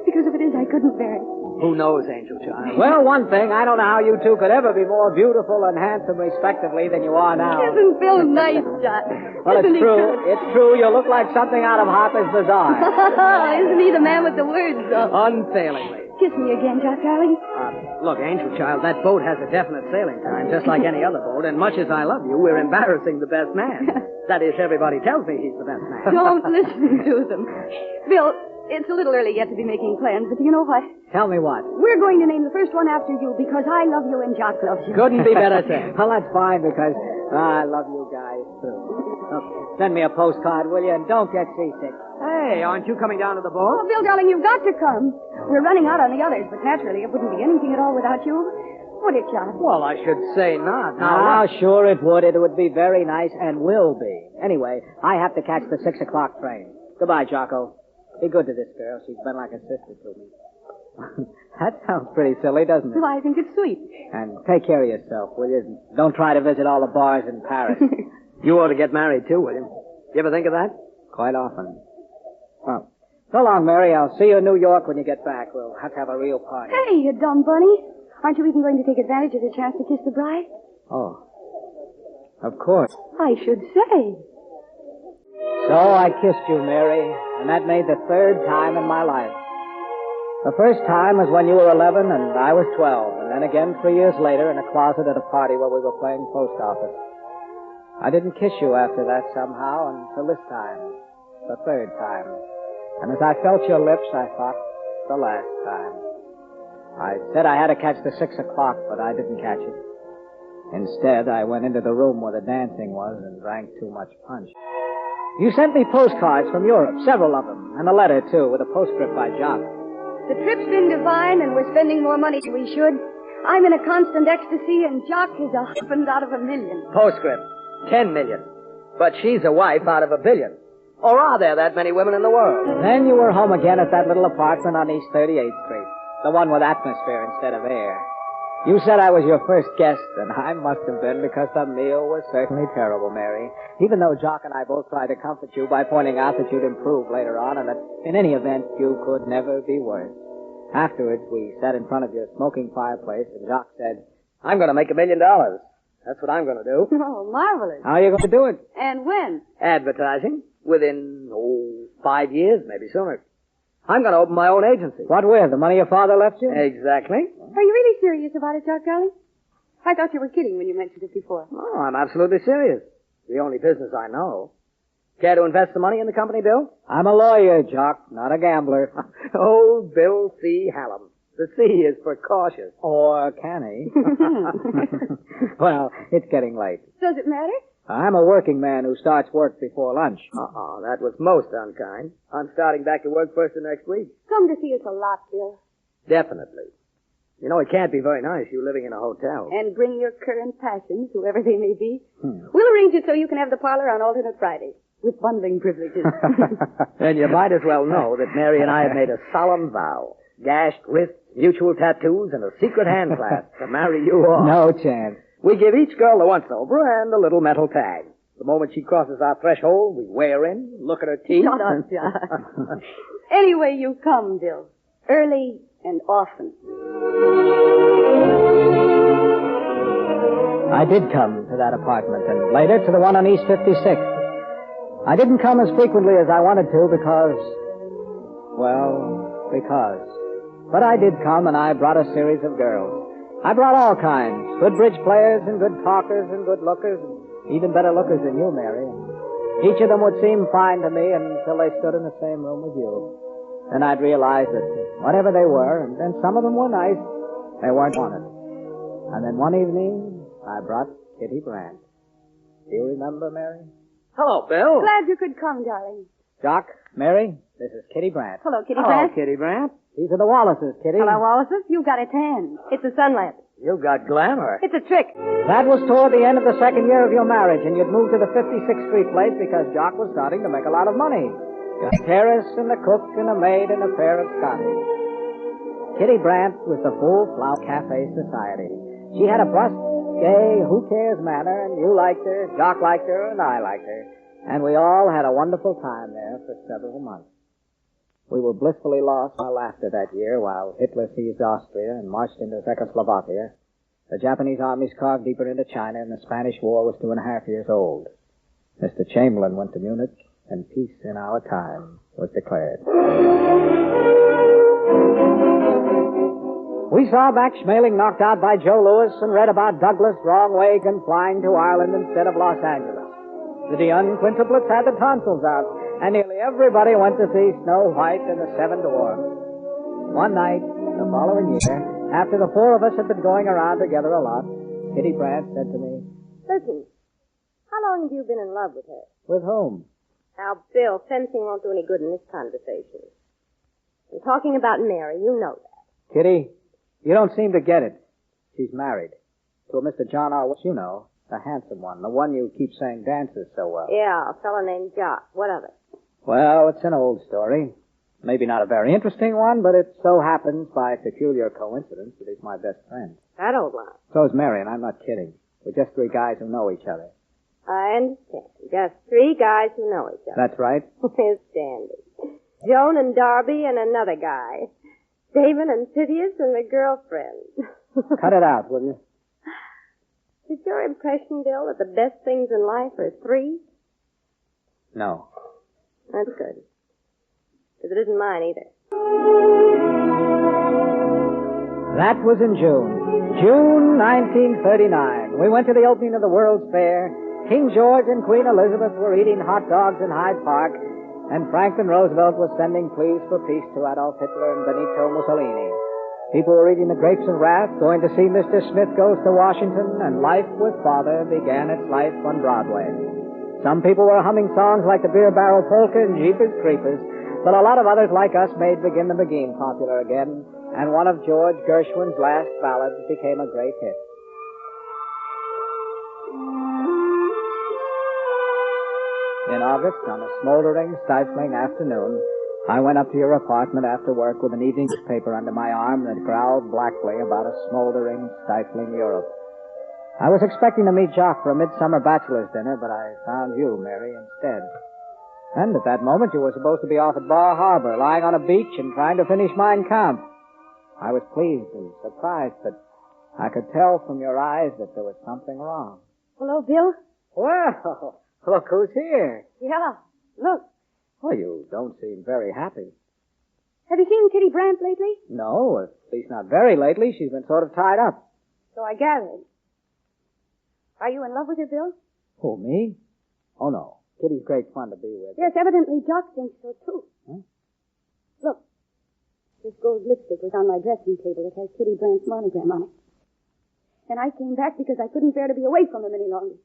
Because if it is, I couldn't bear it. Who knows, Angel Child? Well, one thing, I don't know how you two could ever be more beautiful and handsome, respectively, than you are now. Isn't Bill nice, Jock? Well, Isn't it's true. It's true. You look like something out of Harper's Bazaar. Isn't he the man with the words, though? Unfailingly. Kiss me again, Jock, darling. Look, Angel Child, that boat has a definite sailing time, just like any other boat, and much as I love you, we're embarrassing the best man. That is, everybody tells me he's the best man. Don't listen to them. Bill, it's a little early yet to be making plans, but do you know what? Tell me what? We're going to name the first one after you because I love you and Jock loves you. Couldn't be better said. Well, that's fine because I love you guys, too. Okay. Send me a postcard, will you? And don't get seasick. Hey, aren't you coming down to the boat? Oh, Bill, darling, you've got to come. We're running out on the others, but naturally it wouldn't be anything at all without you. Would it, Jock? Well, I should say not. Now, sure it would. It would be very nice and will be. Anyway, I have to catch the 6 o'clock train. Goodbye, Jocko. Be good to this girl. She's been like a sister to me. That sounds pretty silly, doesn't it? Well, I think it's sweet. And take care of yourself, will you? Don't try to visit all the bars in Paris. You ought to get married, too, will you? You ever think of that? Quite often. Well, so long, Mary. I'll see you in New York when you get back. We'll have to have a real party. Hey, you dumb bunny. Aren't you even going to take advantage of the chance to kiss the bride? Oh. Of course. I should say. So I kissed you, Mary, and that made the 3rd time in my life. The first time was when you were 11 and I was 12, and then again 3 years later in a closet at a party where we were playing post office. I didn't kiss you after that somehow until this time, the 3rd time. And as I felt your lips, I thought, the last time. I said I had to catch the 6 o'clock, but I didn't catch it. Instead, I went into the room where the dancing was and drank too much punch. You sent me postcards from Europe, several of them, and a letter, too, with a postscript by Jock. The trip's been divine, and we're spending more money than we should. I'm in a constant ecstasy, and Jock is a husband out of 1,000,000. Postscript. 10 million. But she's a wife out of 1,000,000,000. Or are there that many women in the world? Then you were home again at that little apartment on East 38th Street. The one with atmosphere instead of air. You said I was your first guest, and I must have been, because the meal was certainly terrible, Mary. Even though Jock and I both tried to comfort you by pointing out that you'd improve later on, and that in any event you could never be worse. Afterwards, we sat in front of your smoking fireplace, and Jock said, I'm going to make $1 million. That's what I'm going to do. Oh, marvelous. How are you going to do it? And when? Advertising. Within, 5 years, maybe sooner. I'm going to open my own agency. What with? The money your father left you? Exactly. Are you really serious about it, Jock, darling? I thought you were kidding when you mentioned it before. Oh, I'm absolutely serious. The only business I know. Care to invest the money in the company, Bill? I'm a lawyer, Jock, not a gambler. Oh, Bill C. Hallam. The C is for cautious. Or canny. Well, it's getting late. Does it matter? I'm a working man who starts work before lunch. That was most unkind. I'm starting back to work first of next week. Come to see us a lot, Bill. Definitely. You know, it can't be very nice, you living in a hotel. And bring your current passions, whoever they may be. We'll arrange it so you can have the parlor on alternate Fridays, with bundling privileges. And you might as well know that Mary and I have made a solemn vow. Gashed wrists, mutual tattoos, and a secret hand clasp to marry you off. No chance. We give each girl the once-over and a little metal tag. The moment she crosses our threshold, we weigh her in, look at her teeth. Shut up, Jock. Anyway, you come, Bill. Early and often. I did come to that apartment, and later to the one on East 56th. I didn't come as frequently as I wanted to because... But I did come, and I brought a series of girls. I brought all kinds. Good bridge players and good talkers and good lookers, and even better lookers than you, Mary. And each of them would seem fine to me until they stood in the same room with you. Then I'd realize that whatever they were, and then some of them were nice, they weren't wanted. And then one evening, I brought Kitty Brandt. Do you remember, Mary? Hello, Bill. Glad you could come, darling. Jock, Mary, this is Kitty Brandt. Hello, Kitty Brandt. Kitty Brandt. These are the Wallaces, Kitty. Hello, Wallaces. You've got a tan. It's a sun lamp. You've got glamour. It's a trick. That was toward the end of the second year of your marriage, and you'd moved to the 56th Street place because Jock was starting to make a lot of money. A terrace and a cook and a maid and a pair of Scotties. Kitty Brandt was the full flower cafe society. She had a brusque, gay, who-cares manner, and you liked her, Jock liked her, and I liked her. And we all had a wonderful time there for several months. We were blissfully lost in our laughter that year while Hitler seized Austria and marched into Czechoslovakia. The Japanese armies carved deeper into China, and the Spanish War was 2.5 years old. Mr. Chamberlain went to Munich, and peace in our time was declared. We saw Max Schmeling knocked out by Joe Louis and read about Douglas Wrong-Wagon flying to Ireland instead of Los Angeles. The Dionne quintuplets had the tonsils out, and nearly everybody went to see Snow White and the Seven Dwarfs. One night, the following year, after the four of us had been going around together a lot, Kitty Brandt said to me, Listen, how long have you been in love with her? With whom? Now, Bill, fencing won't do any good in this conversation. I'm talking about Mary, you know that. Kitty, you don't seem to get it. She's married to a Mr. John R. You know, the handsome one, the one you keep saying dances so well. Yeah, a fellow named Jock. What of it? Well, it's an old story. Maybe not a very interesting one, but it so happens by peculiar coincidence that he's my best friend. That old line. So is Mary, and I'm not kidding. We're just three guys who know each other. I understand. Just three guys who know each other. That's right. Here's Dandy. Joan and Darby and another guy. Damon and Titius and the girlfriend. Cut it out, will you? Is your impression, Bill, that the best things in life are three? No. That's good. Because it isn't mine either. That was in June. June 1939. We went to the opening of the World's Fair. King George and Queen Elizabeth were eating hot dogs in Hyde Park, and Franklin Roosevelt was sending pleas for peace to Adolf Hitler and Benito Mussolini. People were reading The Grapes of Wrath, going to see Mr. Smith Goes to Washington, and Life with Father began its life on Broadway. Some people were humming songs like the Beer Barrel Polka and Jeepers Creepers, but a lot of others like us made Begin the Begin popular again, and one of George Gershwin's last ballads became a great hit. In August, on a smoldering, stifling afternoon, I went up to your apartment after work with an evening newspaper under my arm that growled blackly about a smoldering, stifling Europe. I was expecting to meet Jock for a midsummer bachelor's dinner, but I found you, Mary, instead. And at that moment, you were supposed to be off at Bar Harbor, lying on a beach and trying to finish Mein Kampf. I was pleased and surprised, but I could tell from your eyes that there was something wrong. Hello, Bill? Well, look who's here. Yeah, look. Well, you don't seem very happy. Have you seen Kitty Brandt lately? No, at least not very lately. She's been sort of tied up. So I gathered. Are you in love with her, Bill? Who, me? Oh, no. Kitty's great fun to be with. Yes, evidently Jock thinks so, too. Huh? Look, this gold lipstick was on my dressing table. It has Kitty Brandt's monogram on it. And I came back because I couldn't bear to be away from him any longer.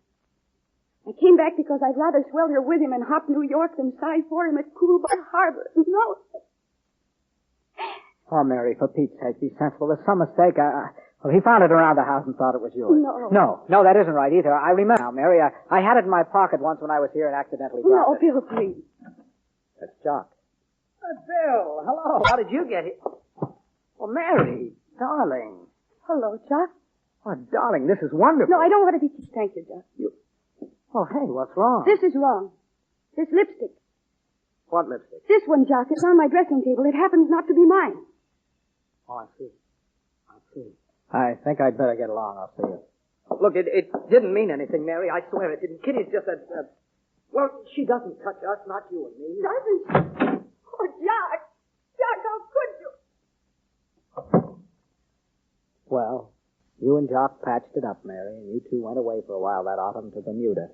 I came back because I'd rather swelter with him in hot New York than sigh for him at cool Bar Harbor. No. Oh, Mary, for Pete's sake, be sensible. There's some mistake. Well, he found it around the house and thought it was yours. No, that isn't right either. I remember now, Mary. I had it in my pocket once when I was here and accidentally dropped it. No, Bill, please. That's Jock. Bill, hello. How did you get here? Well, Mary, darling. Hello, Jock. Oh, darling, this is wonderful. No, I don't want to be... Thank you, Jock. Oh, hey, what's wrong? This is wrong. This lipstick. What lipstick? This one, Jock, is on my dressing table. It happens not to be mine. Oh, I see. I think I'd better get along. I'll see you. Look, it didn't mean anything, Mary. I swear it didn't. Kitty's just a... Well, she doesn't touch us, not you and me. Doesn't she? Oh, Jock! Jock, how could you? Well, you and Jock patched it up, Mary, and you two went away for a while that autumn to Bermuda.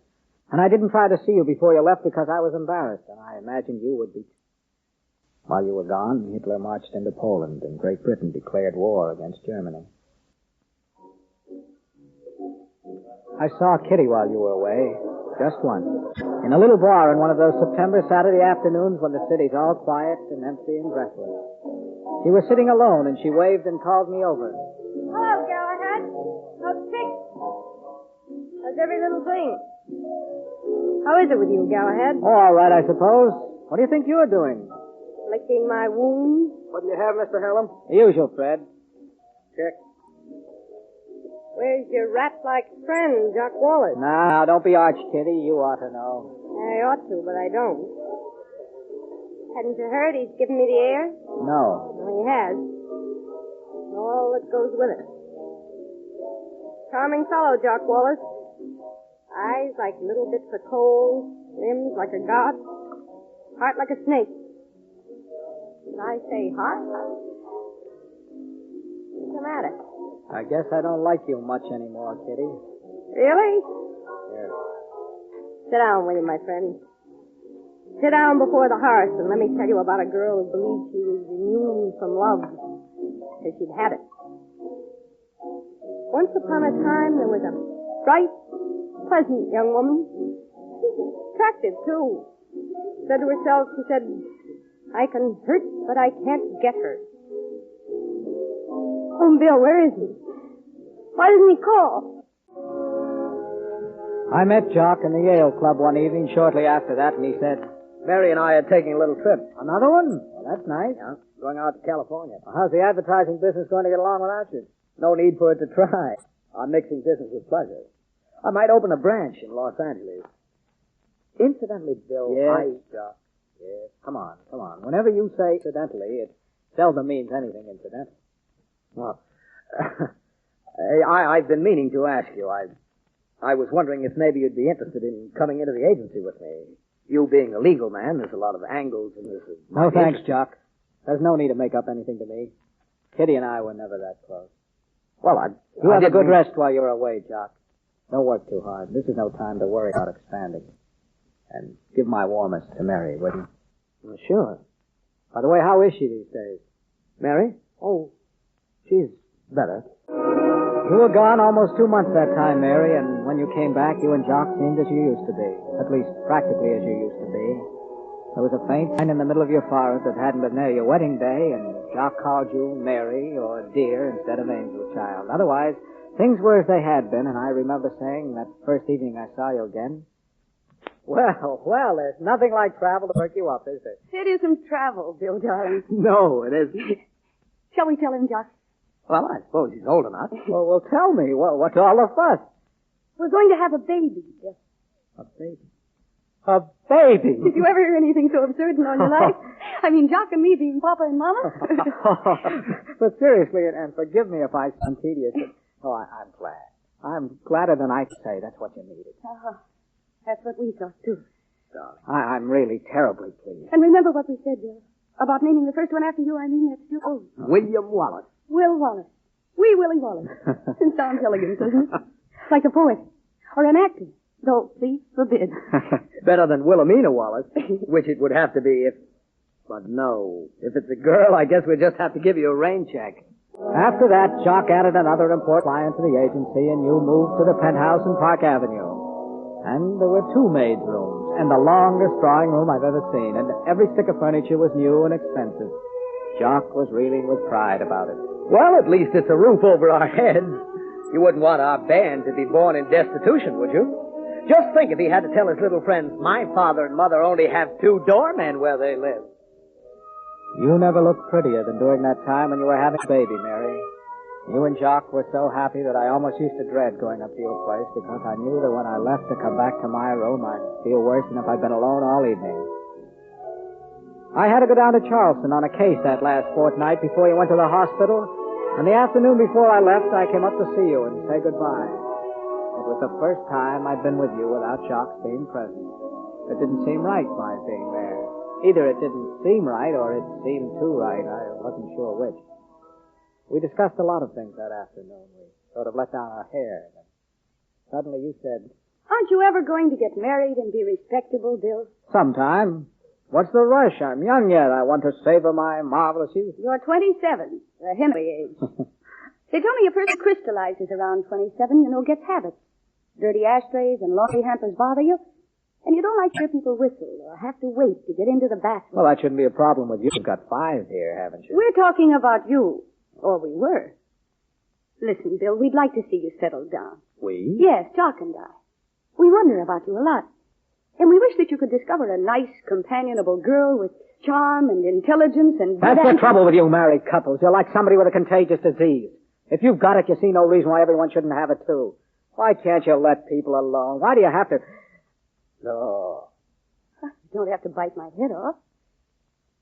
And I didn't try to see you before you left because I was embarrassed, and I imagined you would be... While you were gone, Hitler marched into Poland, and Great Britain declared war against Germany. I saw Kitty while you were away, just once, in a little bar in one of those September Saturday afternoons when the city's all quiet and empty and breathless. She was sitting alone, and she waved and called me over. Hello, Galahad. How's Tick? How's every little thing? How is it with you, Galahad? Oh, all right, I suppose. What do you think you're doing? Licking my wound. What do you have, Mr. Hallam? The usual, Fred. Check. Where's your rat-like friend, Jock Wallace? Now, don't be arch, Kitty. You ought to know. I ought to, but I don't. Hadn't you heard he's given me the air? No. Well, he has. All that goes with it. Charming fellow, Jock Wallace. Eyes like little bits of coal, limbs like a god, heart like a snake. Did I say heart? What's the matter? I guess I don't like you much anymore, Kitty. Really? Yes. Sit down, will you, my friend? Sit down before the hearth and let me tell you about a girl who believed she was immune from love because she'd had it. Once upon a time, there was a bright, pleasant young woman. She was attractive, too. Said to herself, she said, I can hurt, but I can't get hurt. Oh, Bill, where is he? Why doesn't he call? I met Jock in the Yale Club one evening shortly after that, and he said, Mary and I are taking a little trip. Another one? Well, that's nice. Yeah, going out to California. Well, how's the advertising business going to get along without you? No need for it to try. I'm mixing business with pleasure. I might open a branch in Los Angeles. Incidentally, Bill, Yes, Jock. Yes, come on. Whenever you say incidentally, it seldom means anything incidental. Well, I've been meaning to ask you. I was wondering if maybe you'd be interested in coming into the agency with me. You being a legal man, there's a lot of angles in this. No thanks, Jock. There's no need to make up anything to me. Kitty and I were never that close. Well, You have a good rest while you're away, Jock. Don't work too hard. This is no time to worry about expanding. And give my warmest to Mary, would you? Well, sure. By the way, how is she these days? Mary? Oh, she's better. You were gone almost 2 months that time, Mary, and when you came back, you and Jock seemed as you used to be. At least, practically as you used to be. There was a faint line in the middle of your forehead that hadn't been there your wedding day, and Jock called you Mary or Dear instead of Angel Child. Otherwise, things were as they had been, and I remember saying that first evening I saw you again, well, there's nothing like travel to perk you up, is there? It isn't travel, Bill, darling. No, it isn't. Shall we tell him, Jock? Well, I suppose he's old enough. Well, tell me, what's all the fuss? We're going to have a baby, Bill. A baby? A baby? Did you ever hear anything so absurd in all your life? I mean, Jock and me being Papa and Mama? But seriously, and forgive me if I sound tedious, but, I'm glad. I'm gladder than I can say. That's what you needed. That's what we thought, too. Darling. I'm really terribly pleased. And remember what we said, Bill, about naming the first one after you. I mean, that's too old. William Wallace. Will Wallace. Wee Willie Wallace. It sounds elegant, doesn't it? Like a poet. Or an actor. Though, please forbid. Better than Wilhelmina Wallace, which it would have to be if... But no. If it's a girl, I guess we'll just have to give you a rain check. After that, Jock added another important client to the agency, and you moved to the penthouse in Park Avenue. And there were 2 maids' rooms, and the longest drawing room I've ever seen, and every stick of furniture was new and expensive. Jock was reeling with pride about it. Well, at least it's a roof over our heads. You wouldn't want our band to be born in destitution, would you? Just think if he had to tell his little friends, my father and mother only have 2 doormen where they live. You never looked prettier than during that time when you were having a baby, Mary. You and Jock were so happy that I almost used to dread going up to your place because I knew that when I left to come back to my room, I'd feel worse than if I'd been alone all evening. I had to go down to Charleston on a case that last fortnight before you went to the hospital, and the afternoon before I left, I came up to see you and say goodbye. It was the first time I'd been with you without Jock's being present. It didn't seem right, my being there. Either it didn't seem right or it seemed too right. I wasn't sure which. We discussed a lot of things that afternoon. We sort of let down our hair. And suddenly you said, Aren't you ever going to get married and be respectable, Bill? Sometime. What's the rush? I'm young yet. I want to savor my marvelous youth. You're 27, the Henry age. They tell me a person crystallizes around 27, gets habits. Dirty ashtrays and laundry hampers bother you, and you don't like to hear people whistle or have to wait to get into the bathroom. Well, that shouldn't be a problem with you. You've got 5 here, haven't you? We're talking about you. Or we were. Listen, Bill, we'd like to see you settled down. We? Yes, Jock and I. We wonder about you a lot. And we wish that you could discover a nice, companionable girl with charm and intelligence and... That's the trouble with you married couples. You're like somebody with a contagious disease. If you've got it, you see no reason why everyone shouldn't have it, too. Why can't you let people alone? Why do you have to... No. You don't have to bite my head off.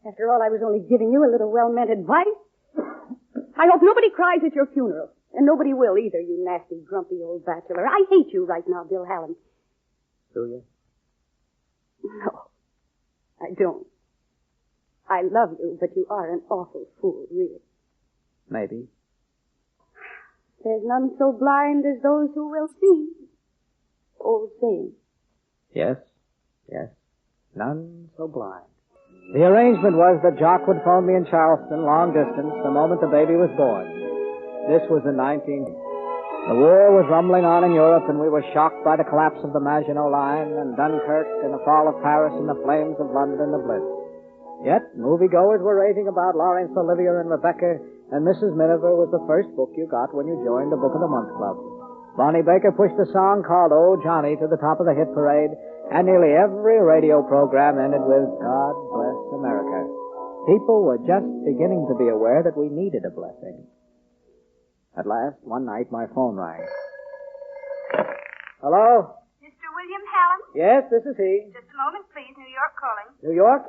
After all, I was only giving you a little well-meant advice. I hope nobody cries at your funeral. And nobody will either, you nasty, grumpy old bachelor. I hate you right now, Bill Hallam. Do you? No, I don't. I love you, but you are an awful fool, really. Maybe. There's none so blind as those who will see. Old saying. Yes. None so blind. The arrangement was that Jock would phone me in Charleston, long distance, the moment the baby was born. This was in 19... The war was rumbling on in Europe, and we were shocked by the collapse of the Maginot Line, and Dunkirk, and the fall of Paris, and the flames of London, the Blitz. Yet, moviegoers were raving about Laurence Olivier and Rebecca, and Mrs. Miniver was the first book you got when you joined the Book of the Month Club. Bonnie Baker pushed a song called Oh Johnny to the top of the hit parade, and nearly every radio program ended with God Bless America. People were just beginning to be aware that we needed a blessing. At last, one night, my phone rang. Hello? Mr. William Hallam? Yes, this is he. Just a moment, please. New York calling. New York?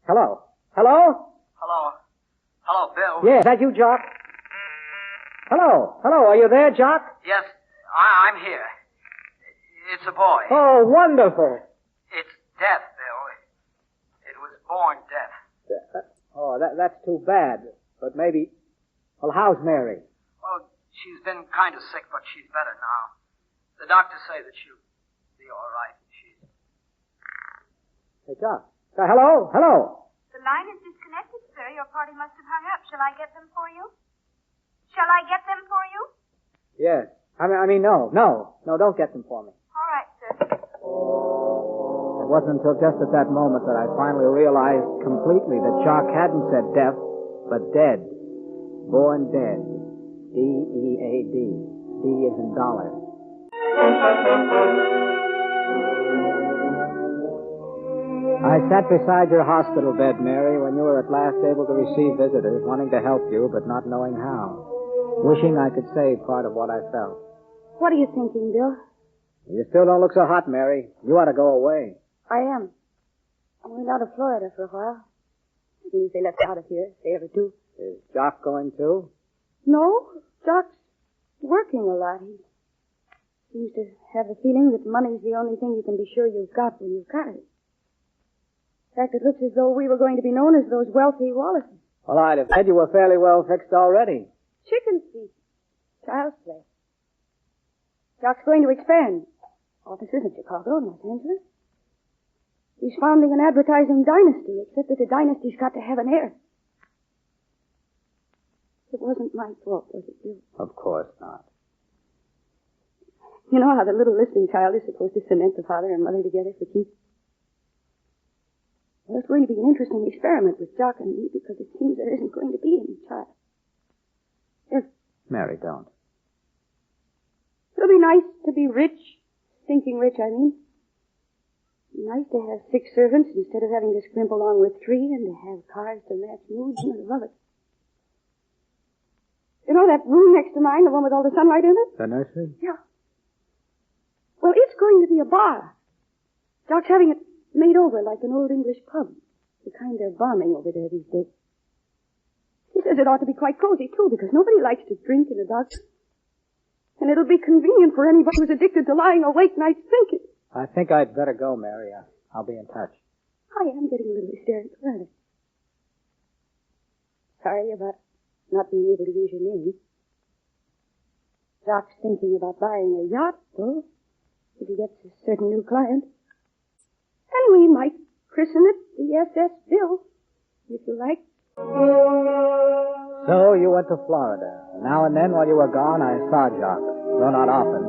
Hello? Hello? Hello, Bill. Yeah, is that you, Jock? Hello? Are you there, Jock? Yes, I'm here. It's a boy. Oh, wonderful. It's deaf, Bill. It was born deaf. Oh, that's too bad. But maybe... Well, how's Mary? Well, she's been kind of sick, but she's better now. The doctors say that she'll be all right. Hey, Jock. Hello? The line is disconnected, sir. Your party must have hung up. Shall I get them for you? Yes. I mean, no. No, don't get them for me. All right, sir. It wasn't until just at that moment that I finally realized completely that Jock hadn't said deaf, but dead. Born dead. D-E-A-D. D as in dollar. I sat beside your hospital bed, Mary, when you were at last able to receive visitors, wanting to help you, but not knowing how. Wishing I could say part of what I felt. What are you thinking, Bill? You still don't look so hot, Mary. You ought to go away. I am. I'm going out of Florida for a while. As soon as they left out of here, if they ever do. Is Jock going too? No, Jock's working a lot. He seems to have the feeling that money's the only thing you can be sure you've got when you've got it. In fact, it looks as though we were going to be known as those wealthy Wallaces. Well, I'd have said you were fairly well fixed already. Chicken feed. Child's play. Jock's going to expand. Offices in Chicago and Los Angeles. He's founding an advertising dynasty, except that the dynasty's got to have an heir. It wasn't my fault, was it, Bill? Of course not. You know how the little lisping child is supposed to cement the father and mother together for keeps? Well, it's going to be an interesting experiment with Jock and me because it seems there isn't going to be any child. Mary, don't. It'll be nice to be rich. Thinking rich, I mean. Nice to have 6 servants instead of having to scrimp along with 3 and to have cars to match moods. I love it. You know that room next to mine, the one with all the sunlight in it? The nursery? Yeah. Well, it's going to be a bar. Doc's having it made over like an old English pub. The kind they're bombing over there these days. He says it ought to be quite cozy, too, because nobody likes to drink in a dark. And it'll be convenient for anybody who's addicted to lying awake nights thinking. I think I'd better go, Mary. I'll be in touch. I am getting a little hysterical, aren't I? Sorry about not being able to use your name. Doc's thinking about buying a yacht, though, if he gets a certain new client. And we might christen it the SS Bill, if you like. So you went to Florida. Now and then while you were gone, I saw Jock, though not often.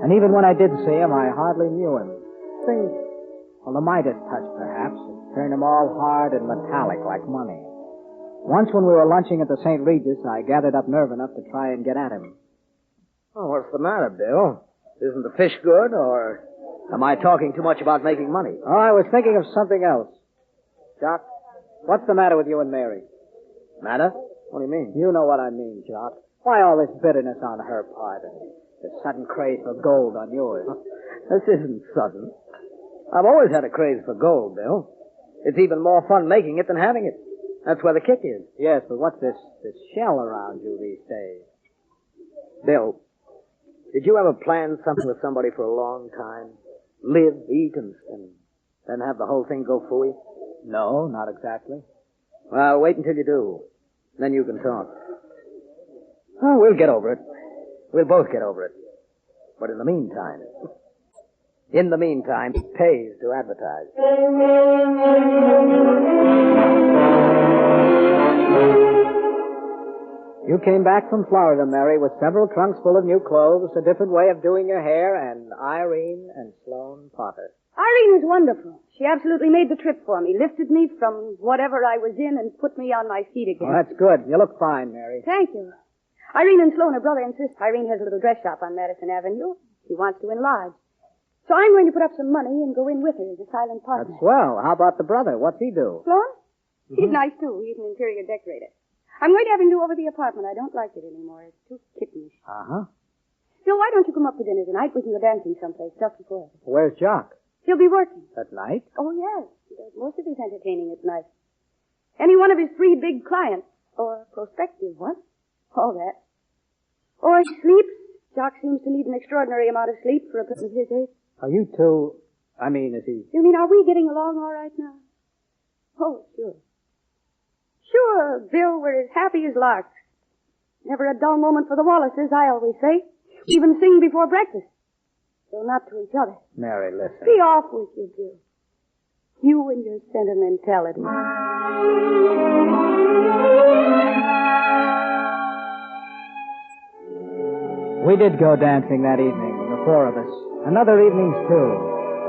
And even when I did see him, I hardly knew him. Strange. Well, the Midas touch, perhaps. It turned him all hard and metallic like money. Once when we were lunching at the St. Regis, I gathered up nerve enough to try and get at him. Oh, what's the matter, Bill? Isn't the fish good, or am I talking too much about making money? Oh, I was thinking of something else. Jock, what's the matter with you and Mary? Matter? What do you mean? You know what I mean, Jock. Why all this bitterness on her part and this sudden craze for gold on yours? This isn't sudden. I've always had a craze for gold, Bill. It's even more fun making it than having it. That's where the kick is. Yes, but what's this shell around you these days? Bill, did you ever plan something with somebody for a long time? Live, eat, and then have the whole thing go phooey? No, not exactly. Well, wait until you do. Then you can talk. Oh, we'll get over it. We'll both get over it. But in the meantime, it pays to advertise. You came back from Florida, Mary, with several trunks full of new clothes, a different way of doing your hair, and Irene and Sloane Potter. Irene is wonderful. She absolutely made the trip for me, lifted me from whatever I was in and put me on my feet again. Oh, that's good. You look fine, Mary. Thank you. Irene and Sloane are brother and sister. Irene has a little dress shop on Madison Avenue. She wants to enlarge. So I'm going to put up some money and go in with her as a silent partner. That's swell. How about the brother? What's he do? Sloane? He's nice, too. He's an interior decorator. I'm going to have him do over the apartment. I don't like it anymore. It's too kittenish. Uh-huh. Phil, why don't you come up for dinner tonight? We can go dancing someplace just before. Where's Jock? He'll be working. At night? Oh, yes. He does most of his entertaining at night. Any one of his 3 big clients. Or prospective ones. All that. Or he sleeps. Jock seems to need an extraordinary amount of sleep for a person of his age. Are you two... is he... You mean, are we getting along all right now? Oh, sure. Sure, Bill, we're as happy as larks. Never a dull moment for the Wallaces, I always say. Even sing before breakfast. Though not to each other. Mary, listen. Be off with you, Bill. You and your sentimentality. We did go dancing that evening, the four of us, and other evenings too,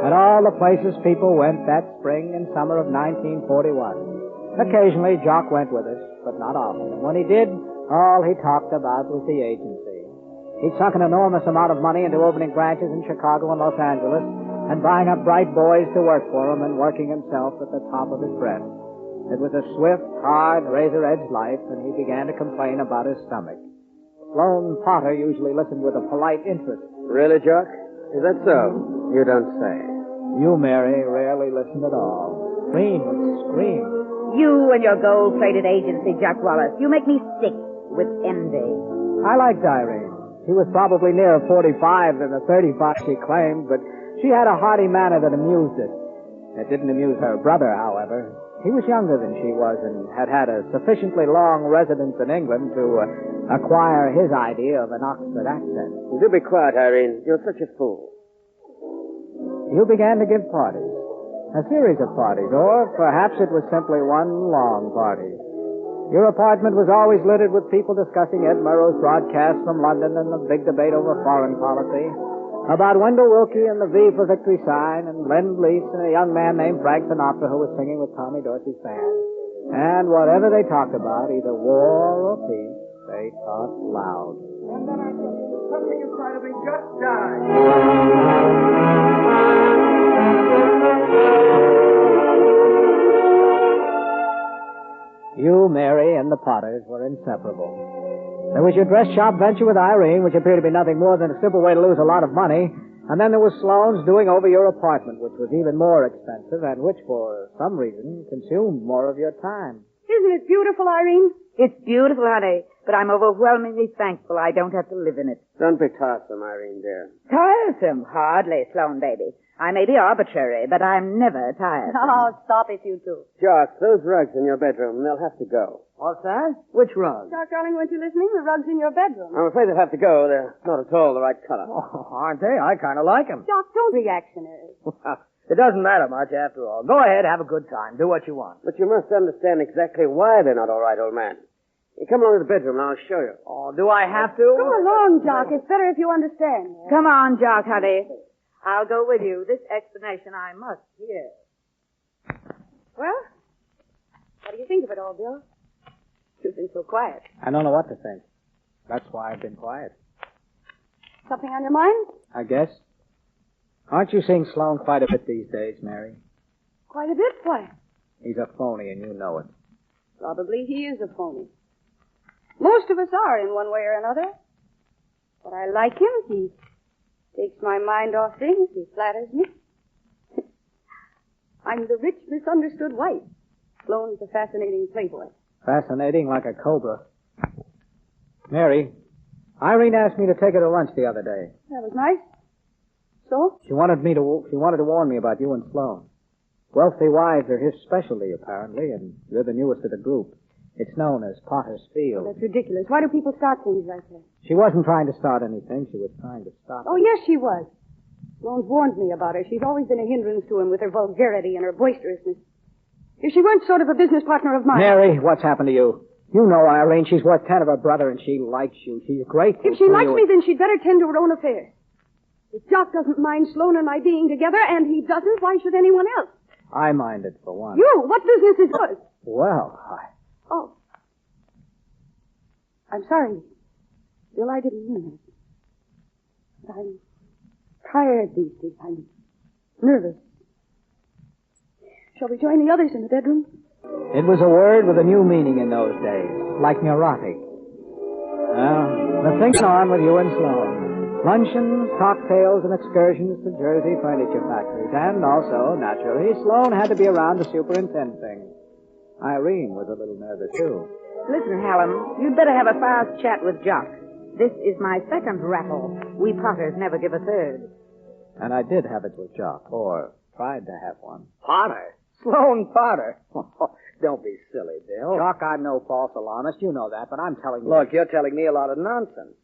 at all the places people went that spring and summer of 1941. Occasionally, Jock went with us, but not often. And when he did, all he talked about was the agency. He'd sunk an enormous amount of money into opening branches in Chicago and Los Angeles, and buying up bright boys to work for him and working himself at the top of his breath. It was a swift, hard, razor-edged life, and he began to complain about his stomach. Sloan Potter usually listened with a polite interest. Really, Jock? Is that so? You don't say. You, Mary, rarely listened at all. Green would scream. You and your gold-plated agency, Jack Wallace. You make me sick with envy. I liked Irene. She was probably nearer 45 than the 35 she claimed, but she had a hearty manner that amused us. It didn't amuse her brother, however. He was younger than she was and had had a sufficiently long residence in England to acquire his idea of an Oxford accent. Do be quiet, Irene. You're such a fool. You began to give parties. A series of parties, or perhaps it was simply one long party. Your apartment was always littered with people discussing Ed Murrow's broadcast from London and the big debate over foreign policy, about Wendell Willkie and the V for Victory sign, and Lend-Lease and a young man named Frank Sinatra who was singing with Tommy Dorsey's band. And whatever they talked about, either war or peace, they talked loud. And then I said, something inside of me just died. You, Mary, and the Potters were inseparable. There was your dress shop venture with Irene, which appeared to be nothing more than a simple way to lose a lot of money. And then there was Sloane's doing over your apartment, which was even more expensive and which, for some reason, consumed more of your time. Isn't it beautiful, Irene? It's beautiful, honey, but I'm overwhelmingly thankful I don't have to live in it. Don't be tiresome, Irene, dear. Tiresome? Hardly, Sloane, baby. I may be arbitrary, but I'm never tired. Oh, stop it, you two. Jock, those rugs in your bedroom, they'll have to go. What's that? Which rug? Doc, darling, weren't you listening? The rug's in your bedroom. I'm afraid they'll have to go. They're not at all the right color. Oh, aren't they? I kind of like them. Doc, don't reactionary. It doesn't matter much after all. Go ahead, have a good time. Do what you want. But you must understand exactly why they're not all right, old man. You come along to the bedroom and I'll show you. Oh, do I have to? Come along, Jock. It's better if you understand. Come on, Jock, honey. I'll go with you. This explanation I must hear. Well, what do you think of it all, Bill? You've been so quiet. I don't know what to think. That's why I've been quiet. Something on your mind? I guess. Aren't you seeing Sloane quite a bit these days, Mary? Quite a bit. Why? He's a phony, and you know it. Probably he is a phony. Most of us are in one way or another. But I like him. He takes my mind off things. He flatters me. I'm the rich, misunderstood wife. Sloane's a fascinating playboy. Fascinating like a cobra. Mary, Irene asked me to take her to lunch the other day. That was nice. So? She wanted to warn me about you and Sloane. Wealthy wives are his specialty, apparently, and you're the newest of the group. It's known as Potter's Field. That's ridiculous. Why do people start things like that? She wasn't trying to start anything. She was trying to stop Oh, it. yes, she was. Sloane's warned me about her. She's always been a hindrance to him with her vulgarity and her boisterousness. If she weren't sort of a business partner of mine... Mary, what's happened to you? You know Irene. She's worth 10 of her brother, and she likes you. She's grateful If she to likes you. me, then she'd better tend to her own affairs. If Jock doesn't mind Sloane and I being together, and he doesn't, why should anyone else? I mind it, for one. You? What business is yours? Well, Oh. I'm sorry. Bill, I didn't mean it. I'm tired these days. I'm nervous. Shall we join the others in the bedroom? It was a word with a new meaning in those days, like neurotic. Well, the thing's on with you and Sloane. Luncheons, cocktails, and excursions to Jersey furniture factories. And also, naturally, Sloane had to be around to superintend things. Irene was a little nervous, too. Listen, Hallam, you'd better have a fast chat with Jock. This is my second raffle. We Potters never give a third. And I did have it with Jock, or tried to have one. Potter? Sloane Potter? Don't be silly, Bill. Jock, I'm no false alarmist. You know that, but I'm telling you... Look, you're telling me a lot of nonsense.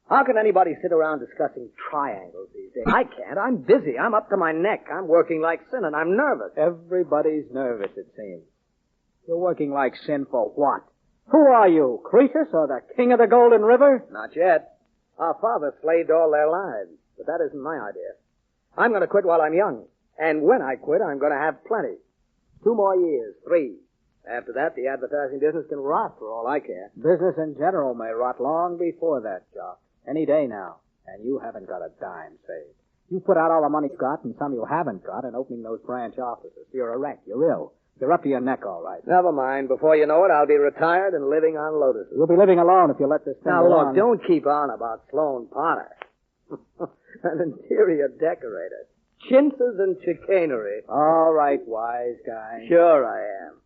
How can anybody sit around discussing triangles these days? I can't. I'm busy. I'm up to my neck. I'm working like sin, and I'm nervous. Everybody's nervous, it seems. You're working like sin for what? Who are you, Croesus or the king of the Golden River? Not yet. Our fathers slaved all their lives, but that isn't my idea. I'm going to quit while I'm young. And when I quit, I'm going to have plenty. 2 more years, 3. After that, the advertising business can rot for all I care. Business in general may rot long before that, Jock. Any day now. And you haven't got a dime saved. You put out all the money you've got and some you haven't got in opening those branch offices. You're a wreck. You're ill. You're up to your neck, all right. Never mind. Before you know it, I'll be retired and living on lotuses. You'll be living alone if you let this thing Now, go look, on. don't keep on about Sloan Potter. An interior decorator. Chintzes and chicanery. All right, wise guy. Sure I am.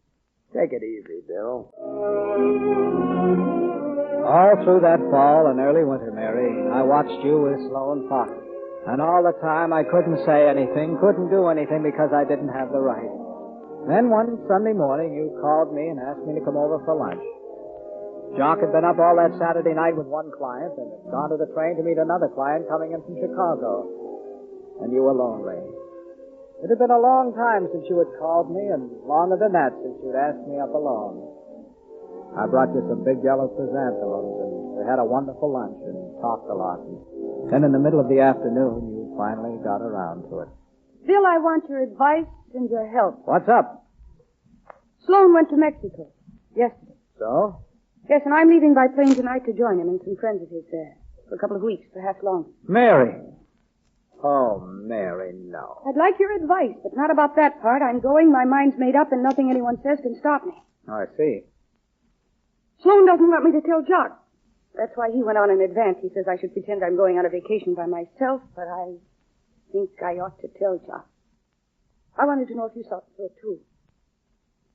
Take it easy, Bill. All through that fall and early winter, Mary, I watched you with Sloan Potter. And all the time I couldn't say anything, couldn't do anything because I didn't have the right. Then one Sunday morning you called me and asked me to come over for lunch. Jock had been up all that Saturday night with one client and had gone to the train to meet another client coming in from Chicago. And you were lonely. It had been a long time since you had called me, and longer than that since you'd asked me up alone. I brought you some big yellow chrysanthemums, and we had a wonderful lunch and talked a lot. And then in the middle of the afternoon, you finally got around to it. Bill, I want your advice and your help. What's up? Sloan went to Mexico yesterday. So? Yes, and I'm leaving by plane tonight to join him and some friends of his there for a couple of weeks, perhaps longer. Mary! Oh, Mary, no. I'd like your advice, but not about that part. I'm going, my mind's made up, and nothing anyone says can stop me. Oh, I see. Sloan doesn't want me to tell Jock. That's why he went on in advance. He says I should pretend I'm going on a vacation by myself, but I think I ought to tell Jock. I wanted to know if you thought so, too.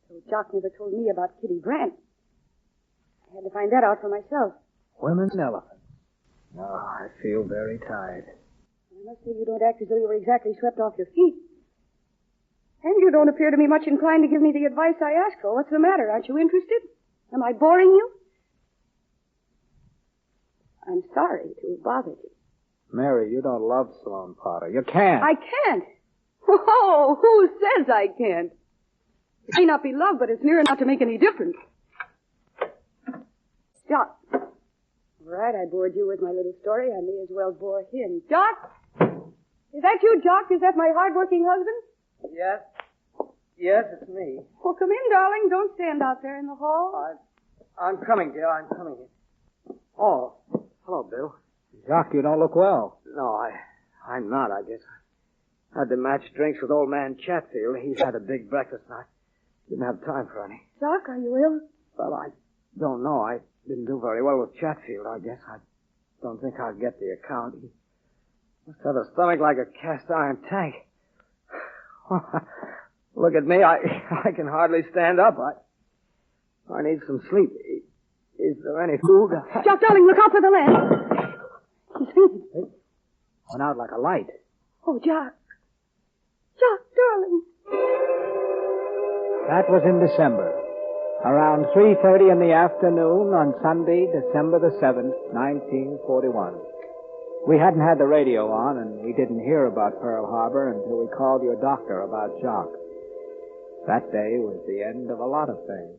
So Jock never told me about Kitty Brant. I had to find that out for myself. Women's elephants. Oh, I feel very tired. I must say you don't act as though you were exactly swept off your feet. And you don't appear to me much inclined to give me the advice I ask for. What's the matter? Aren't you interested? Am I boring you? I'm sorry to have bothered you. Mary, you don't love Sloan Potter. You can't. I can't. Oh, who says I can't? It may not be love, but it's near enough to make any difference. Jock. All right, I bored you with my little story. I may as well bore him. Jock? Is that you, Jock? Is that my hard-working husband? Yes? Yes, it's me. Well, come in, darling. Don't stand out there in the hall. I'm coming, dear. I'm coming. Oh, hello, Bill. Jock, you don't look well. No, I'm not, I guess. I had to match drinks with old man Chatfield. He's had a big breakfast, and I didn't have time for any. Jock, are you ill? Well, I don't know. I didn't do very well with Chatfield, I guess. I don't think I'll get the account. He must have a stomach like a cast-iron tank. Look at me. I can hardly stand up. I need some sleep. Is there any food? Jock, darling, look out for the lamp. He's fainting. It went out like a light. Oh, Jock. Jock, darling. That was in December. Around 3:30 in the afternoon on Sunday, December the 7th, 1941. We hadn't had the radio on, and we didn't hear about Pearl Harbor until we called your doctor about Jock. That day was the end of a lot of things.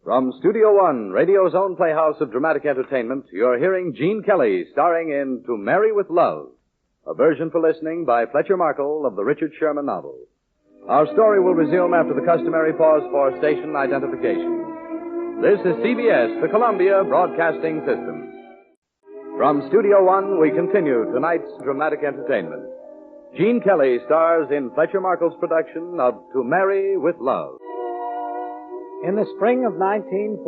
From Studio One, radio's own playhouse of dramatic entertainment, you're hearing Gene Kelly starring in To Marry with Love, a version for listening by Fletcher Markle of the Richard Sherman novel. Our story will resume after the customary pause for station identification. This is CBS, the Columbia Broadcasting System. From Studio One, we continue tonight's dramatic entertainment. Gene Kelly stars in Fletcher Markle's production of To Marry with Love. In the spring of 1942,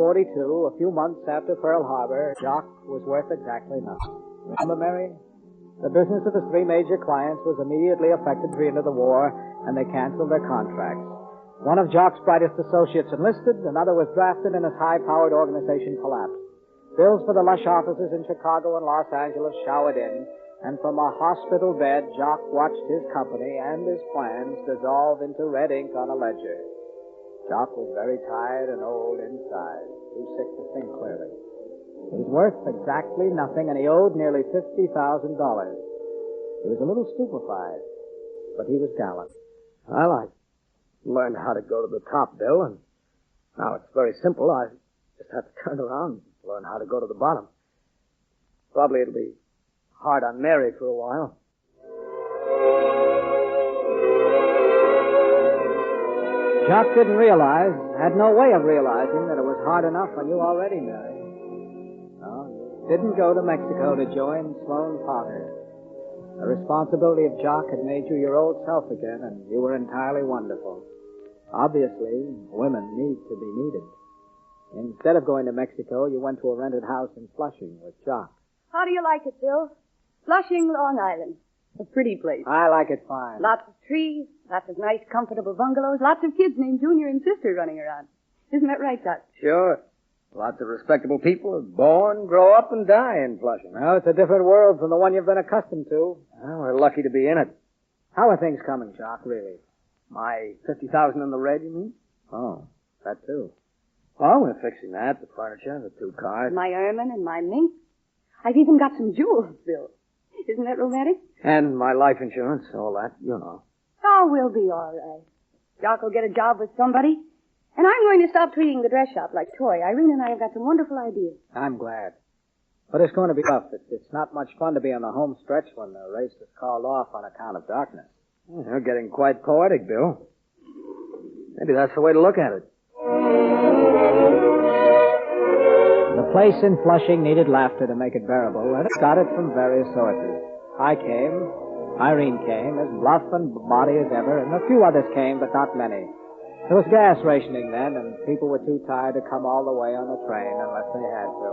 a few months after Pearl Harbor, Jock was worth exactly nothing. Remember, Mary? The business of the 3 major clients was immediately affected by the end of the war, and they canceled their contracts. One of Jock's brightest associates enlisted, another was drafted, and his high-powered organization collapsed. Bills for the lush offices in Chicago and Los Angeles showered in, and from a hospital bed, Jock watched his company and his plans dissolve into red ink on a ledger. Jock was very tired and old inside, too sick to think clearly. He was worth exactly nothing, and he owed nearly $50,000. He was a little stupefied, but he was gallant. Well, I learned how to go to the top, Bill, and Now, it's very simple. I just have to turn around and learn how to go to the bottom. Probably it'll be hard on Mary for a while. Jock didn't realize, had no way of realizing that it was hard enough on you already, Mary. No, you didn't go to Mexico to join Sloane Potter. The responsibility of Jock had made you your old self again, and you were entirely wonderful. Obviously, women need to be needed. Instead of going to Mexico, you went to a rented house in Flushing with Jock. How do you like it, Bill? Flushing, Long Island. A pretty place. I like it fine. Lots of trees, lots of nice, comfortable bungalows, lots of kids named Junior and Sister running around. Isn't that right, Doc? Sure. Lots of respectable people are born, grow up, and die in Flushing. Well, it's a different world from the one you've been accustomed to. Well, we're lucky to be in it. How are things coming, Jock, really? My 50,000 in the red, you mean? Oh, that too. Well, we're fixing that, the furniture, the 2 cars. My ermine and my mink. I've even got some jewels, Bill. Isn't that romantic? And my life insurance, all that, you know. Oh, we'll be all right. Jock will get a job with somebody. And I'm going to stop treating the dress shop like toy. Irene and I have got some wonderful ideas. I'm glad. But it's going to be tough. It's not much fun to be on the home stretch when the race is called off on account of darkness. You're getting quite poetic, Bill. Maybe that's the way to look at it. The place in Flushing needed laughter to make it bearable, and it got it from various sources. I came, Irene came, as bluff and body as ever, and a few others came, but not many. There was gas rationing then, and people were too tired to come all the way on the train unless they had to.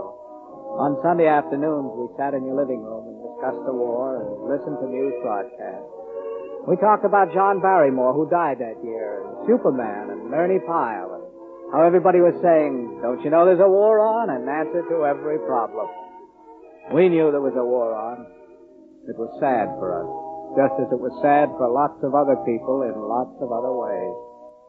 On Sunday afternoons, we sat in your living room and discussed the war and listened to news broadcasts. We talked about John Barrymore, who died that year, and Superman, and Ernie Pyle, and how everybody was saying, don't you know there's a war on? An answer to every problem. We knew there was a war on. It was sad for us, just as it was sad for lots of other people in lots of other ways.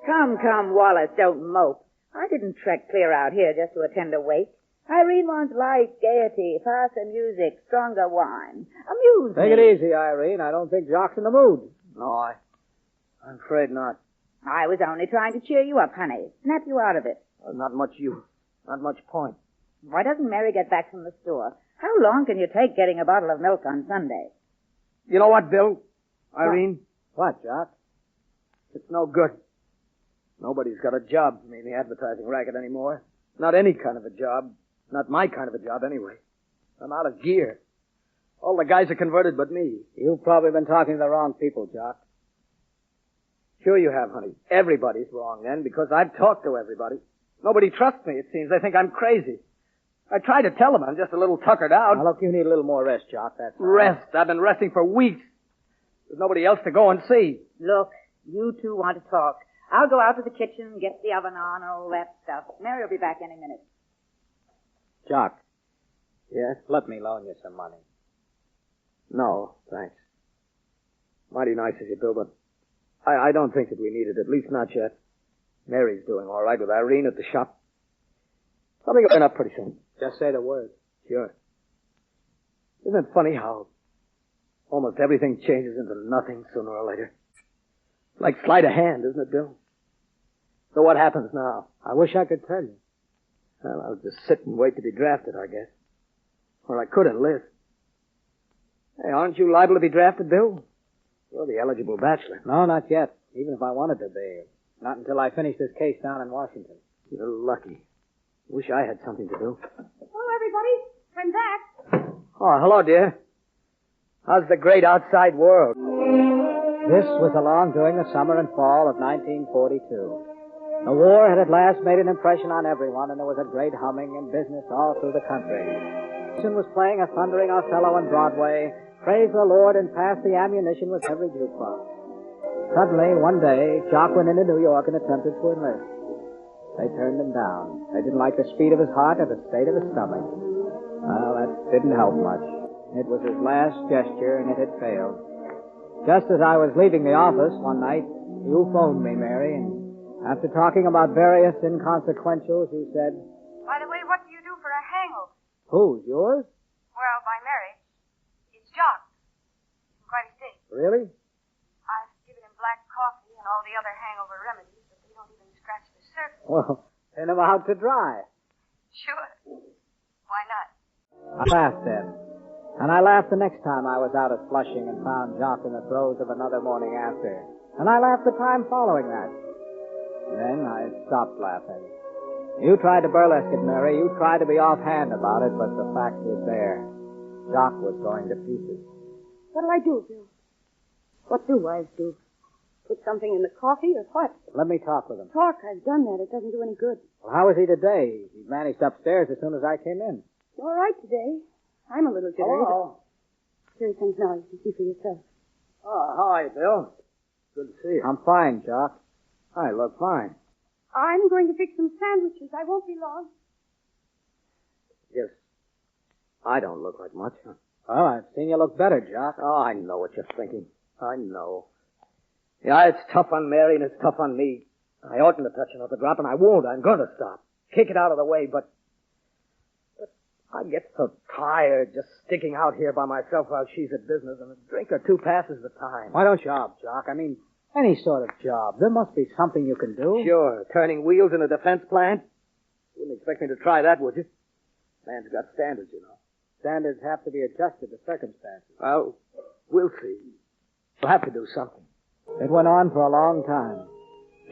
Come, Wallace, don't mope. I didn't trek clear out here just to attend a wake. Irene wants light, gaiety, faster music, stronger wine. Amuse me. Take it easy, Irene. I don't think Jock's in the mood. No, I'm afraid not. I was only trying to cheer you up, honey. Snap you out of it. Well, not much point. Why doesn't Mary get back from the store? How long can you take getting a bottle of milk on Sunday? You know what, Bill? Irene? What, Jock? It's no good. Nobody's got a job for me in the advertising racket anymore. Not any kind of a job. Not my kind of a job, anyway. I'm out of gear. All the guys are converted but me. You've probably been talking to the wrong people, Jock. Sure you have, honey. Everybody's wrong then, because I've talked to everybody. Nobody trusts me, it seems. They think I'm crazy. I try to tell them I'm just a little tuckered out. Now, look, you need a little more rest, Jock. That's all. Rest? I've been resting for weeks. There's nobody else to go and see. Look, you two want to talk. I'll go out to the kitchen, get the oven on, all that stuff. Mary will be back any minute. Jock. Yes? Let me loan you some money. No, thanks. Mighty nice of you, Bill, but I don't think that we need it, at least not yet. Mary's doing all right with Irene at the shop. Something will turn up pretty soon. Just say the word. Sure. Isn't it funny how almost everything changes into nothing sooner or later? Like sleight of hand, isn't it, Bill? So what happens now? I wish I could tell you. Well, I'll just sit and wait to be drafted, I guess. Or I could enlist. Hey, aren't you liable to be drafted, Bill? You're the eligible bachelor. No, not yet. Even if I wanted to be. Not until I finish this case down in Washington. You're lucky. Wish I had something to do. Hello, everybody. I'm back. Oh, hello, dear. How's the great outside world? This was along during the summer and fall of 1942. The war had at last made an impression on everyone, and there was a great humming and business all through the country. Nixon was playing a thundering Othello on Broadway. Praise the Lord, and pass the ammunition with every jukebox. Suddenly, one day, Jock went into New York and attempted to enlist. They turned him down. They didn't like the speed of his heart or the state of his stomach. Well, that didn't help much. It was his last gesture, and it had failed. Just as I was leaving the office one night, you phoned me, Mary, and after talking about various inconsequentials, you said, By the way, what do you do for a hangover? Whose, yours? Well, by marriage. It's Jock. He's in quite a state. Really? I've given him black coffee and all the other hangover remedies, but they don't even scratch the surface. Well, Pin him out to dry. Sure. Why not? I laughed then. And I laughed the next time I was out at Flushing and found Jock in the throes of another morning after. And I laughed the time following that. Then I stopped laughing. You tried to burlesque it, Mary. You tried to be offhand about it, but the fact was there. Jock was going to pieces. What'll I do, Bill? What do wives do? Put something in the coffee or what? Let me talk with him. Talk, I've done that. It doesn't do any good. Well, how is he today? He vanished upstairs as soon as I came in. All right today. I'm a little jittery. Hello. Here he comes now. You can see for yourself. Oh, how are you, Bill? Good to see you. I'm fine, Jock. I look fine. I'm going to fix some sandwiches. I won't be long. Yes. I don't look like much, huh? Well, I've seen you look better, Jock. Oh, I know what you're thinking. I know. Yeah, it's tough on Mary and it's tough on me. I oughtn't to touch another drop, and I won't. I'm going to stop. Kick it out of the way, but I get so tired just sticking out here by myself while she's at business, and a drink or two passes the time. Why don't you job, Jock? I mean, any sort of job. There must be something you can do. Sure. Turning wheels in a defense plant? Wouldn't expect me to try that, would you? Man's got standards, you know. Standards have to be adjusted to circumstances. Well, we'll see. We'll have to do something. It went on for a long time.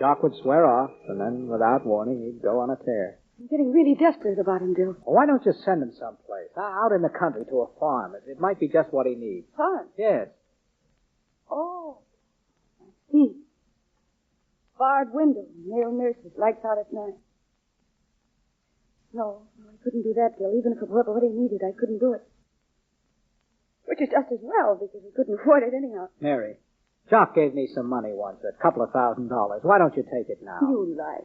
Jock would swear off, and then, without warning, he'd go on a tear. I'm getting really desperate about him, Bill. Well, why don't you send him someplace? Out in the country to a farm. It might be just what he needs. Farm? Yes. Oh, I see. Barred window, male nurses, lights out at night. No, I couldn't do that, Bill. Even if it were what he needed, I couldn't do it. Which is just as well, because he couldn't afford it anyhow. Mary, Jock gave me some money once, $2,000. Why don't you take it now? You lie.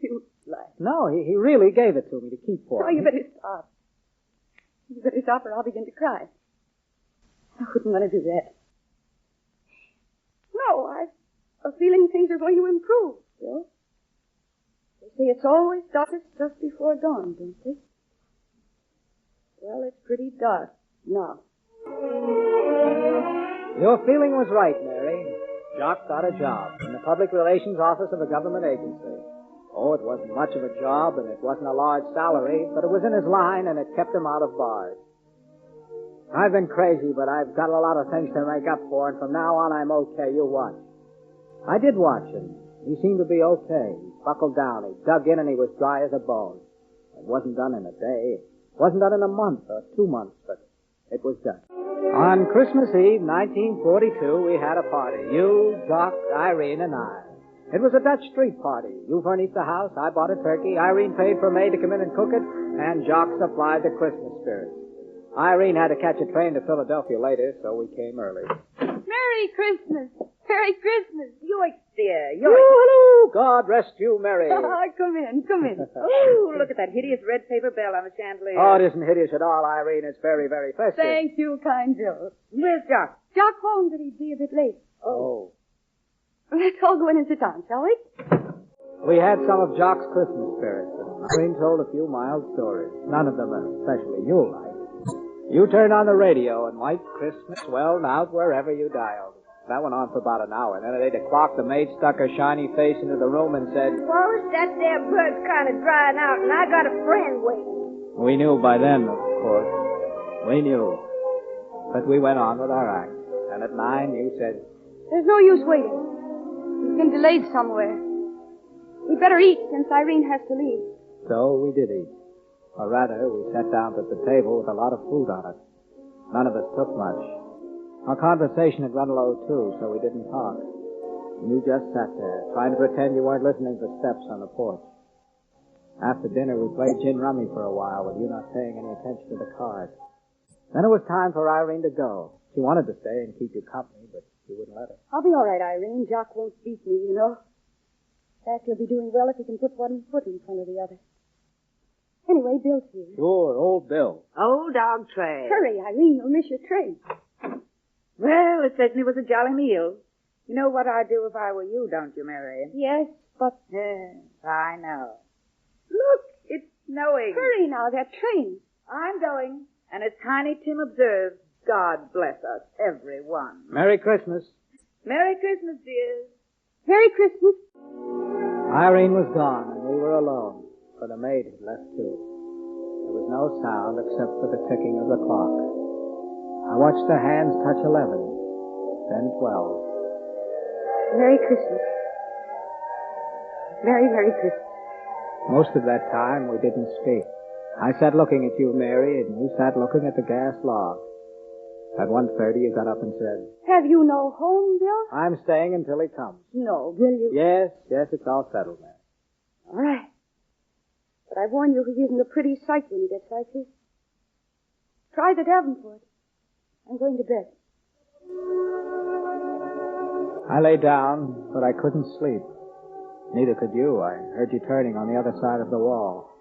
You lie. No, he really gave it to me to keep for Oh, me. you better stop. You better stop or I'll begin to cry. I wouldn't want to do that. No, I've a feeling things are going to improve, Bill. They say it's always darkest just before dawn, don't they? Well, it's pretty dark now. Your feeling was right, Mary. Jock got a job in the public relations office of a government agency. Oh, it wasn't much of a job, and it wasn't a large salary, but it was in his line, and it kept him out of bars. I've been crazy, but I've got a lot of things to make up for, and from now on I'm okay. You watch. I did watch him. He seemed to be okay. He buckled down. He dug in, and he was dry as a bone. It wasn't done in a day. It wasn't done in a month or 2 months, but it was done. On Christmas Eve, 1942, we had a party. You, Jock, Irene, and I. It was a Dutch street party. You furnished the house, I bought a turkey, Irene paid for a maid to come in and cook it, and Jock supplied the Christmas spirit. Irene had to catch a train to Philadelphia later, so we came early. Merry Christmas! Merry Christmas! Yoink, dear, yoink. Hello! God rest you, Mary. Come in, come in. Oh, look at that hideous red paper bell on the chandelier. Oh, it isn't hideous at all, Irene. It's very, very festive. Thank you, kind Bill. Where's Jock? Jock phoned that he'd be a bit late. Oh. Let's all go in and sit down, shall we? We had some of Jock's Christmas spirits, and Irene told a few mild stories. None of them especially you'll like. You turned on the radio, and White Christmas swelled out wherever you dialed. That went on for about an hour. Then at 8 o'clock, the maid stuck her shiny face into the room and said, Wallace, that there bird's kind of drying out, and I got a friend waiting. We knew by then, of course. We knew. But we went on with our act. And at 9, you said, There's no use waiting. We've been delayed somewhere. We'd better eat since Irene has to leave. So we did eat. Or rather, we sat down at the table with a lot of food on it. None of us took much. Our conversation had run low, too, so we didn't talk. You just sat there, trying to pretend you weren't listening to steps on the porch. After dinner, we played gin rummy for a while, with you not paying any attention to the cards. Then it was time for Irene to go. She wanted to stay and keep you company, but you wouldn't let her. I'll be all right, Irene. Jock won't beat me, you know. In fact, he'll be doing well if he can put one foot in front of the other. Anyway, Bill's here. Sure, old Bill. Old dog tray. Hurry, Irene. You'll miss your train. Well, it certainly was a jolly meal. You know what I'd do if I were you, don't you, Mary? Yes, but... Yes, I know. Look, it's snowing. Hurry now, that train. I'm going. And as Tiny Tim observed, God bless us, everyone. Merry Christmas. Merry Christmas, dears. Merry Christmas. Irene was gone, and We were alone, for the maid had left too. There was no sound except for the ticking of the clock. I watched the hands touch 11, then 12. Merry Christmas. Merry, Merry Christmas. Most of that time, we didn't speak. I sat looking at you, Mary, and you sat looking at the gas log. At 1:30, you got up and said, Have you no home, Bill? I'm staying until he comes. No, will you? Yes, it's all settled, Mary. All right. But I warn you, he isn't a pretty sight when he gets like this. Try the Davenport. I'm going to bed. I lay down, but I couldn't sleep. Neither could you. I heard you turning on the other side of the wall.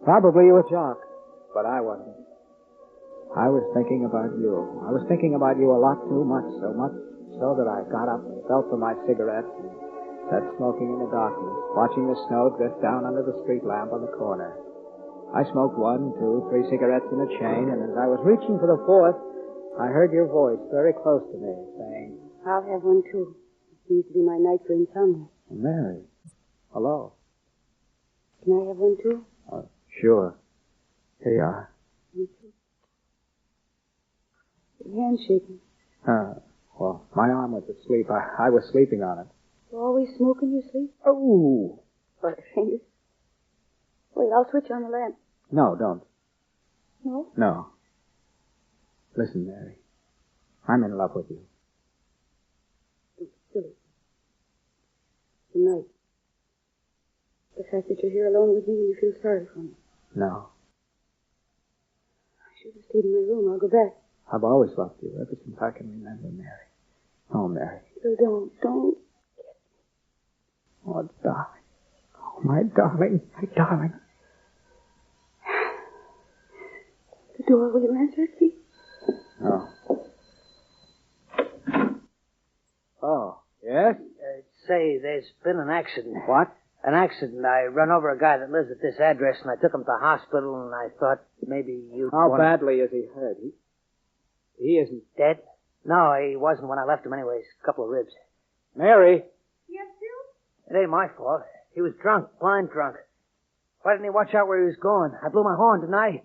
Probably you were Jock, but I wasn't. I was thinking about you. I was thinking about you a lot too much, so much so that I got up and felt for my cigarette and sat smoking in the darkness, watching the snow drift down under the street lamp on the corner. I smoked 1, 2, 3 cigarettes in a chain, and as I was reaching for the fourth, I heard your voice very close to me, saying, I'll have one, too. It seems to be my night for insomnia. Mary. Hello. Can I have one, too? Sure. Here you are. Me too. Your hand's shaking. Well, my arm was asleep. I was sleeping on it. You always smoke in your sleep? Oh! Butterfingers. Wait, I'll switch on the lamp. No, don't. No? No. Listen, Mary. I'm in love with you. Don't be silly. Tonight. The fact that you're here alone with me and you feel sorry for me. No. I should have stayed in my room. I'll go back. I've always loved you, ever since I can remember, Mary. Oh, Mary. So don't. Oh, darling. Oh, my darling, my darling. The door, will you answer it, please? No. Oh, yes? Say, there's been an accident. What? An accident. I run over a guy that lives at this address, and I took him to the hospital, and I thought maybe you... How badly is he hurt? He isn't... Dead? No, he wasn't when I left him anyways. A couple of ribs. Mary? Yes, Bill? It ain't my fault. He was drunk, blind drunk. Why didn't he watch out where he was going? I blew my horn, didn't I?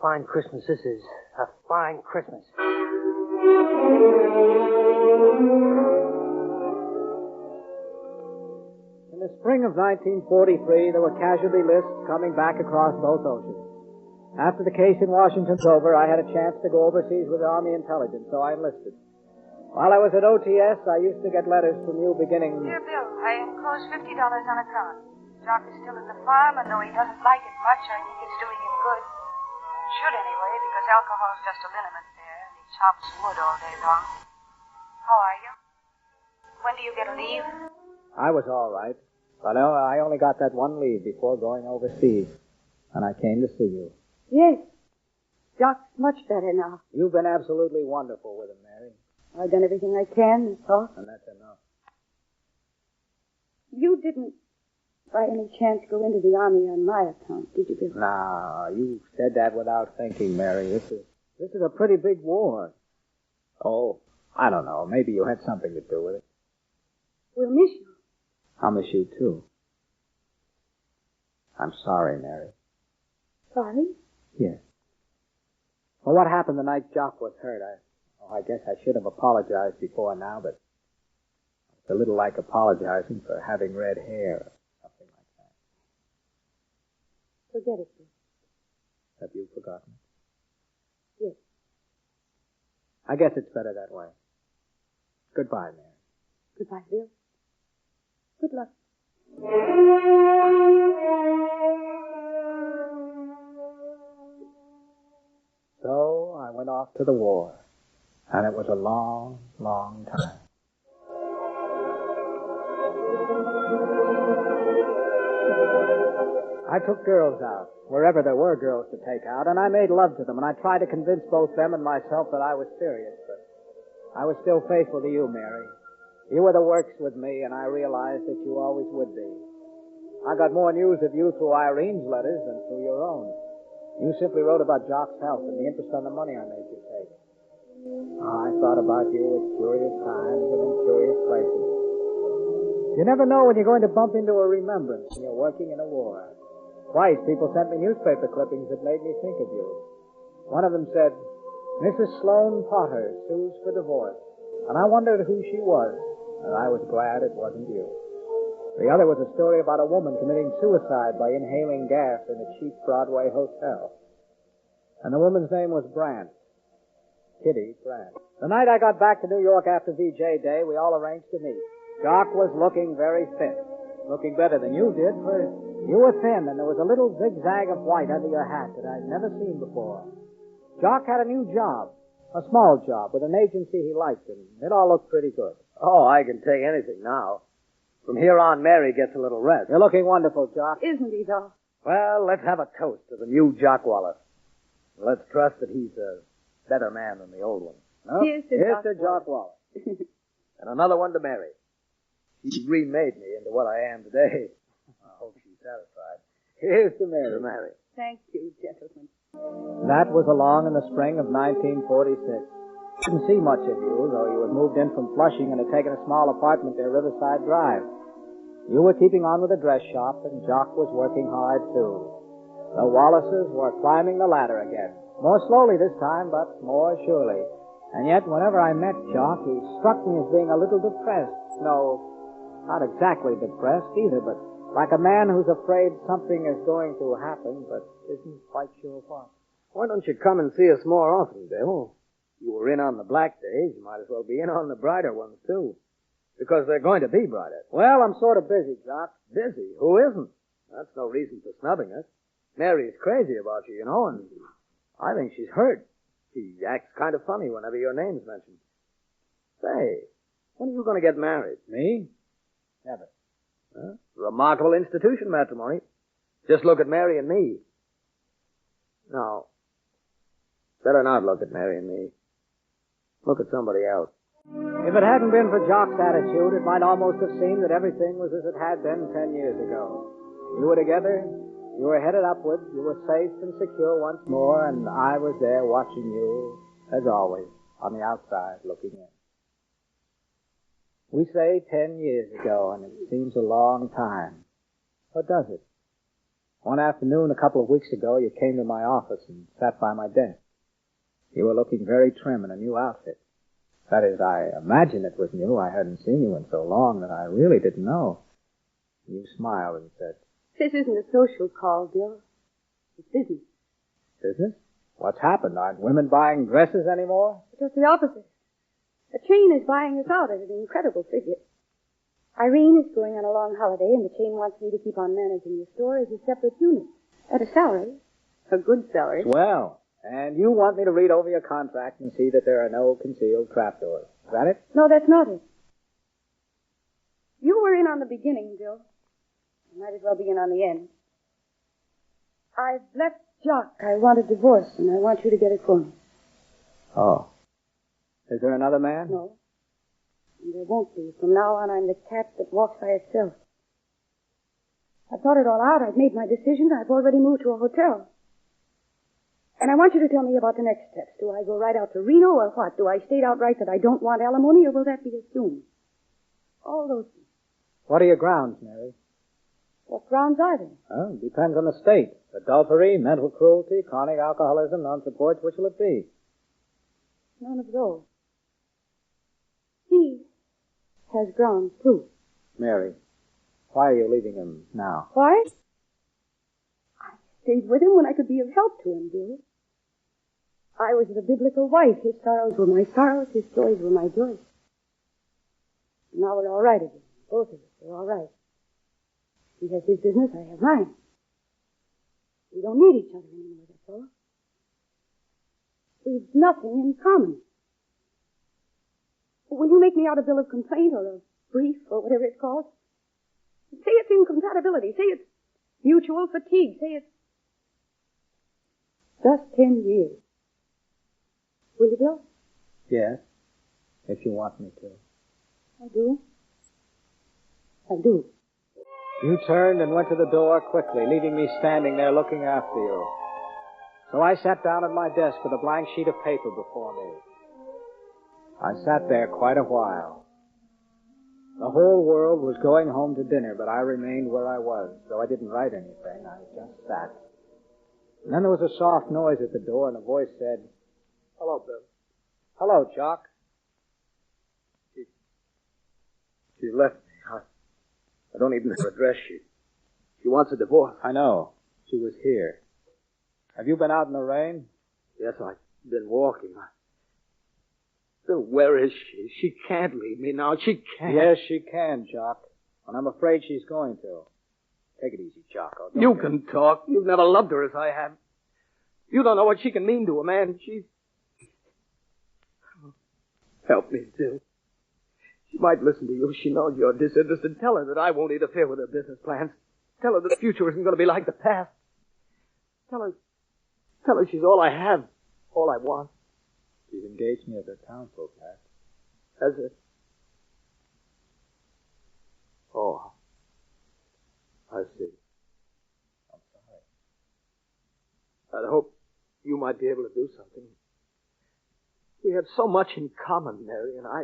Fine Christmas this is. A fine Christmas. In the spring of 1943, there were casualty lists coming back across both oceans. After the case in Washington's over, I had a chance to go overseas with Army intelligence, so I enlisted. While I was at OTS, I used to get letters from you beginning... Dear Bill, I enclosed $50 on account. Jock is still at the farm, and though he doesn't like it much, I think it's doing him good. Should anyway, because alcohol's just a liniment there, and he chops wood all day long. How are you? When do you get a leave? I was all right, but I only got that one leave before going overseas, and I came to see you. Yes. Jock's much better now. You've been absolutely wonderful with him, Mary. I've done everything I can, that's all. And that's enough. You didn't, by any chance, go into the Army on my account, did you, Bill? No, you said that without thinking, Mary. This is a pretty big war. Oh, I don't know. Maybe you had something to do with it. We'll miss you. I'll miss you, too. I'm sorry, Mary. Sorry? Yes. Well, what happened the night Jock was hurt? I guess I should have apologized before now, but it's a little like apologizing for having red hair or something like that. Forget it, Bill. Have you forgotten? Yes. I guess it's better that way. Goodbye, Mary. Goodbye, Bill. Good luck. So I went off to the war, and it was a long, long time. I took girls out, wherever there were girls to take out, and I made love to them, and I tried to convince both them and myself that I was serious, but I was still faithful to you, Mary. You were the works with me, and I realized that you always would be. I got more news of you through Irene's letters than through your own. You simply wrote about Jock's health and the interest on the money I made you take. I thought about you at curious times and in curious places. You never know when you're going to bump into a remembrance when you're working in a war. Twice people sent me newspaper clippings that made me think of you. One of them said, Mrs. Sloane Potter sues for divorce. And I wondered who she was, and I was glad it wasn't you. The other was a story about a woman committing suicide by inhaling gas in a cheap Broadway hotel. And the woman's name was Brandt. Kitty Brandt. The night I got back to New York after VJ Day, we all arranged to meet. Jock was looking very thin. Looking better than you did, for you were thin, and there was a little zigzag of white under your hat that I'd never seen before. Jock had a new job, a small job, with an agency he liked, and it all looked pretty good. Oh, I can take anything now. From here on, Mary gets a little rest. You're looking wonderful, Jock. Isn't he, though? Well, let's have a toast to the new Jock Wallace. Let's trust that he's a better man than the old one. No? Here's to Jock Wallace. And another one to Mary. She remade me into what I am today. I hope she's satisfied. Here's to Mary. To Mary. Thank you, gentlemen. That was along in the spring of 1946. Didn't see much of you, though you had moved in from Flushing and had taken a small apartment near Riverside Drive. You were keeping on with the dress shop, and Jock was working hard, too. The Wallaces were climbing the ladder again. More slowly this time, but more surely. And yet, whenever I met Jock, he struck me as being a little depressed. No, not exactly depressed either, but like a man who's afraid something is going to happen, but isn't quite sure what. Why don't you come and see us more often, Bill? You were in on the black days. You might as well be in on the brighter ones, too. Because they're going to be brighter. Well, I'm sort of busy, Jock. Busy? Who isn't? That's no reason for snubbing us. Mary's crazy about you, you know, and I think she's hurt. She acts kind of funny whenever your name's mentioned. Say, when are you going to get married? Me? Never. Huh? Remarkable institution, matrimony. Just look at Mary and me. No. Better not look at Mary and me. Look at somebody else. If it hadn't been for Jock's attitude, it might almost have seemed that everything was as it had been 10 years ago. You were together, you were headed upward, you were safe and secure once more, and I was there watching you, as always, on the outside looking in. We say 10 years ago, and it seems a long time. Or does it? One afternoon a couple of weeks ago, you came to my office and sat by my desk. You were looking very trim in a new outfit. That is, I imagine it was new. I hadn't seen you in so long that I really didn't know. You smiled and said, This isn't a social call, Bill. It's business. Business? What's happened? Aren't women buying dresses anymore? Just the opposite. The chain is buying us out at an incredible figure. Irene is going on a long holiday, and the chain wants me to keep on managing the store as a separate unit. At a salary. A good salary. Well, and you want me to read over your contract and see that there are no concealed trapdoors. Is that it? No, that's not it. You were in on the beginning, Bill. You might as well be in on the end. I've left Jock. I want a divorce, and I want you to get it for me. Oh. Is there another man? No. And there won't be. From now on, I'm the cat that walks by itself. I've thought it all out. I've made my decision. I've already moved to a hotel. And I want you to tell me about the next steps. Do I go right out to Reno or what? Do I state outright that I don't want alimony, or will that be assumed? All those things. What are your grounds, Mary? What grounds are they? Oh, depends on the state. Adultery, mental cruelty, chronic alcoholism, non-support. Which will it be? None of those. He has grounds, too. Mary, why are you leaving him now? Why? I stayed with him when I could be of help to him, Bill. I was the biblical wife. His sorrows were my sorrows. His joys were my joys. Now we're all right again. Both of us are all right. He has his business, I have mine. We don't need each other anymore, that's all. We've nothing in common. Will you make me out a bill of complaint or a brief or whatever it's called? Say it's incompatibility. Say it's mutual fatigue. Say it's just 10 years. Will you, Bill? Yes, if you want me to. I do. I do. You turned and went to the door quickly, leaving me standing there looking after you. So I sat down at my desk with a blank sheet of paper before me. I sat there quite a while. The whole world was going home to dinner, but I remained where I was, though I didn't write anything. I just sat. And then there was a soft noise at the door, and a voice said, Hello, Bill. Hello, Jock. She left me. I don't even have her address. She wants a divorce. I know. She was here. Have you been out in the rain? Yes, I've been walking. Bill, where is she? She can't leave me now. She can't. Yes, she can, Jock. And I'm afraid she's going to. Take it easy, Jocko. You can talk. You've never loved her as I have. You don't know what she can mean to a man. She's... Help me, Bill. She might listen to you. She knows you're disinterested. Tell her that I won't interfere with her business plans. Tell her the future isn't going to be like the past. Tell her she's all I have, all I want. She's engaged me as her counsel, Pat. Has it? Oh. I see. I'm sorry. I'd hope you might be able to do something. We have so much in common, Mary and I.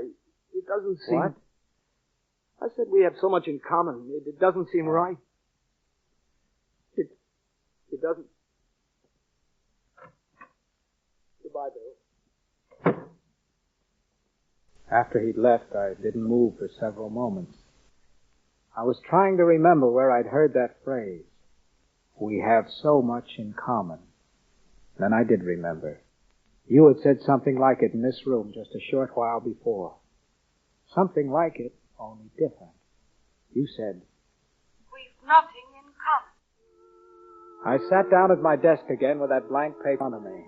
It doesn't seem... What? I said we have so much in common. It doesn't seem right. It doesn't... Goodbye, Bill. After he'd left, I didn't move for several moments. I was trying to remember where I'd heard that phrase. We have so much in common. Then I did remember. You had said something like it in this room just a short while before. Something like it, only different. You said, We've nothing in common. I sat down at my desk again with that blank paper in front of me.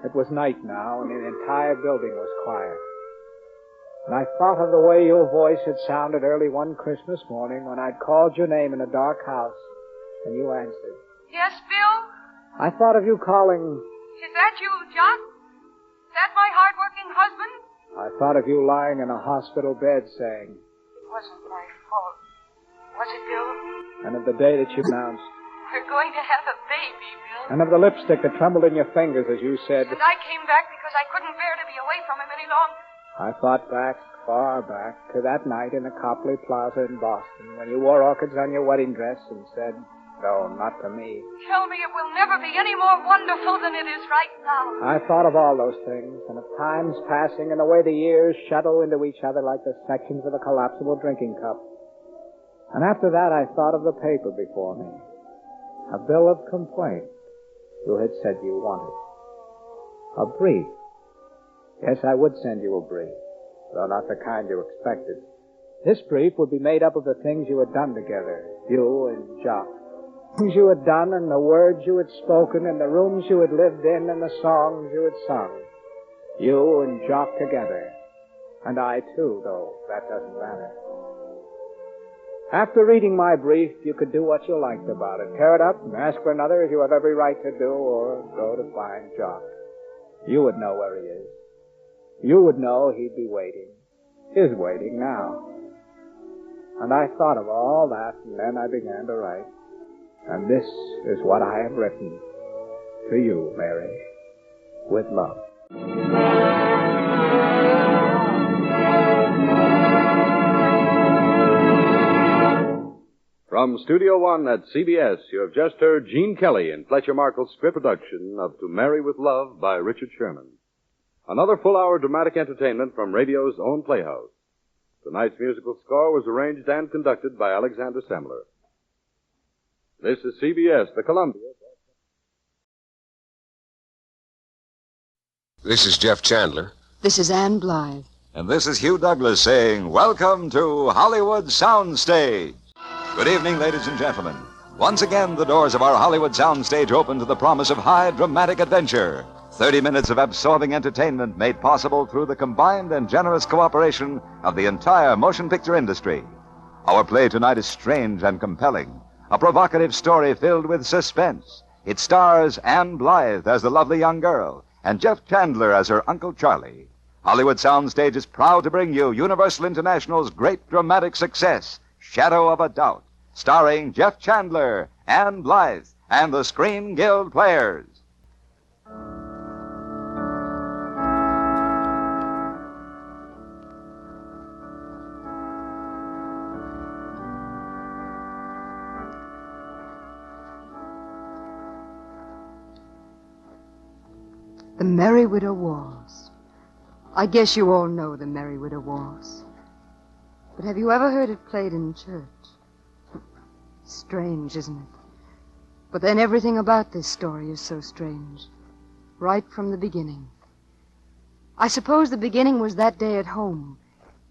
It was night now, and the entire building was quiet. And I thought of the way your voice had sounded early one Christmas morning when I'd called your name in a dark house, and you answered. Yes, Bill? I thought of you calling... Is that you, Jock? Is that my hard-working husband? I thought of you lying in a hospital bed saying... It wasn't my fault. Was it, Bill? And of the day that you announced... We're going to have a baby, Bill. And of the lipstick that trembled in your fingers as you said... And I came back because I couldn't bear to be away from him any longer. I thought back, far back, to that night in the Copley Plaza in Boston when you wore orchids on your wedding dress and said, no, not to me. Tell me it will never be any more wonderful than it is right now. I thought of all those things, and of times passing and the way the years shuttle into each other like the sections of a collapsible drinking cup. And after that I thought of the paper before me. A bill of complaint you had said you wanted. A brief. Yes, I would send you a brief, though not the kind you expected. This brief would be made up of the things you had done together, you and Jock. Things you had done and the words you had spoken and the rooms you had lived in and the songs you had sung. You and Jock together. And I too, though that doesn't matter. After reading my brief, you could do what you liked about it. Tear it up and ask for another as you have every right to do, or go to find Jock. You would know where he is. You would know he'd be waiting. Is waiting now. And I thought of all that, and then I began to write. And this is what I have written to you, Mary, with love. From Studio One at CBS, you have just heard Gene Kelly in Fletcher Markle's script production of To Marry with Love by Richard Sherman. Another full-hour dramatic entertainment from radio's own Playhouse. Tonight's musical score was arranged and conducted by Alexander Semler. This is CBS, the Columbia. This is Jeff Chandler. This is Ann Blythe. And this is Hugh Douglas saying, welcome to Hollywood Soundstage. Good evening, ladies and gentlemen. Once again, the doors of our Hollywood Soundstage open to the promise of high dramatic adventure. 30 minutes of absorbing entertainment made possible through the combined and generous cooperation of the entire motion picture industry. Our play tonight is strange and compelling. A provocative story filled with suspense. It stars Ann Blythe as the lovely young girl and Jeff Chandler as her Uncle Charlie. Hollywood Soundstage is proud to bring you Universal International's great dramatic success, Shadow of a Doubt, starring Jeff Chandler, Ann Blythe, and the Screen Guild Players. The Merry Widow Waltz. I guess you all know the Merry Widow Waltz. But have you ever heard it played in church? Strange, isn't it? But then everything about this story is so strange. Right from the beginning. I suppose the beginning was that day at home.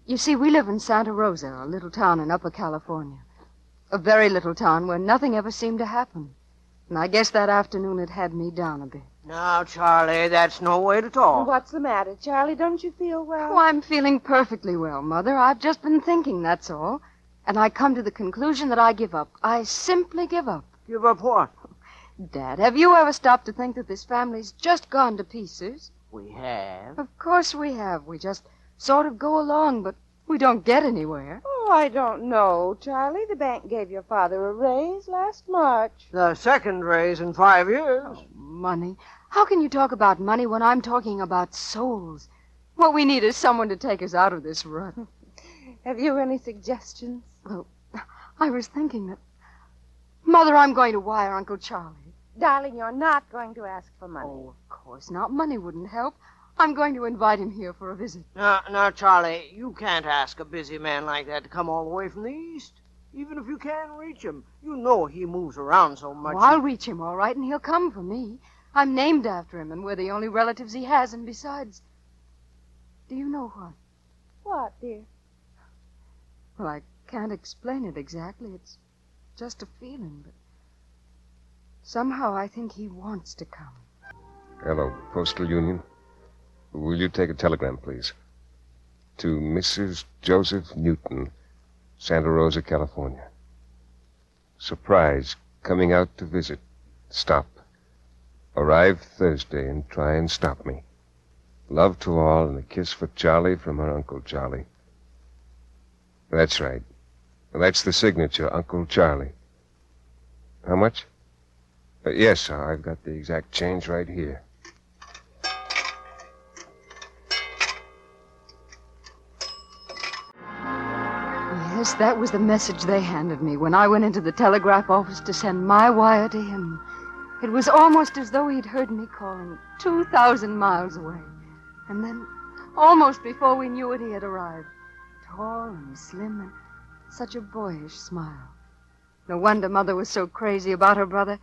You see, we live in Santa Rosa, a little town in Upper California. A very little town where nothing ever seemed to happen. And I guess that afternoon it had me down a bit. Now, Charlie, that's no way to talk. What's the matter, Charlie? Don't you feel well? Oh, I'm feeling perfectly well, Mother. I've just been thinking, that's all. And I come to the conclusion that I give up. I simply give up. Give up what? Dad, have you ever stopped to think that this family's just gone to pieces? We have. Of course we have. We just sort of go along, but we don't get anywhere. Oh, I don't know, Charlie. The bank gave your father a raise last March. The second raise in 5 years. Oh, money. How can you talk about money when I'm talking about souls? What we need is someone to take us out of this rut. Have you any suggestions? Well, I was thinking that... Mother, I'm going to wire Uncle Charlie. Darling, you're not going to ask for money. Oh, of course not. Money wouldn't help. I'm going to invite him here for a visit. Now, Charlie, you can't ask a busy man like that to come all the way from the east. Even if you can reach him. You know he moves around so much. Oh, I'll reach him all right, and he'll come for me. I'm named after him, and we're the only relatives he has, and besides... Do you know what? What, dear? Well, I can't explain it exactly. It's just a feeling, but... Somehow I think he wants to come. Hello, Postal Union. Will you take a telegram, please? To Mrs. Joseph Newton, Santa Rosa, California. Surprise, coming out to visit. Stop. Arrive Thursday and try and stop me. Love to all and a kiss for Charlie from her Uncle Charlie. That's right. That's the signature, Uncle Charlie. How much? Yes, I've got the exact change right here. Yes, that was the message they handed me when I went into the telegraph office to send my wire to him. It was almost as though he'd heard me calling 2,000 miles away. And then, almost before we knew it, he had arrived. Tall and slim and such a boyish smile. No wonder Mother was so crazy about her brother,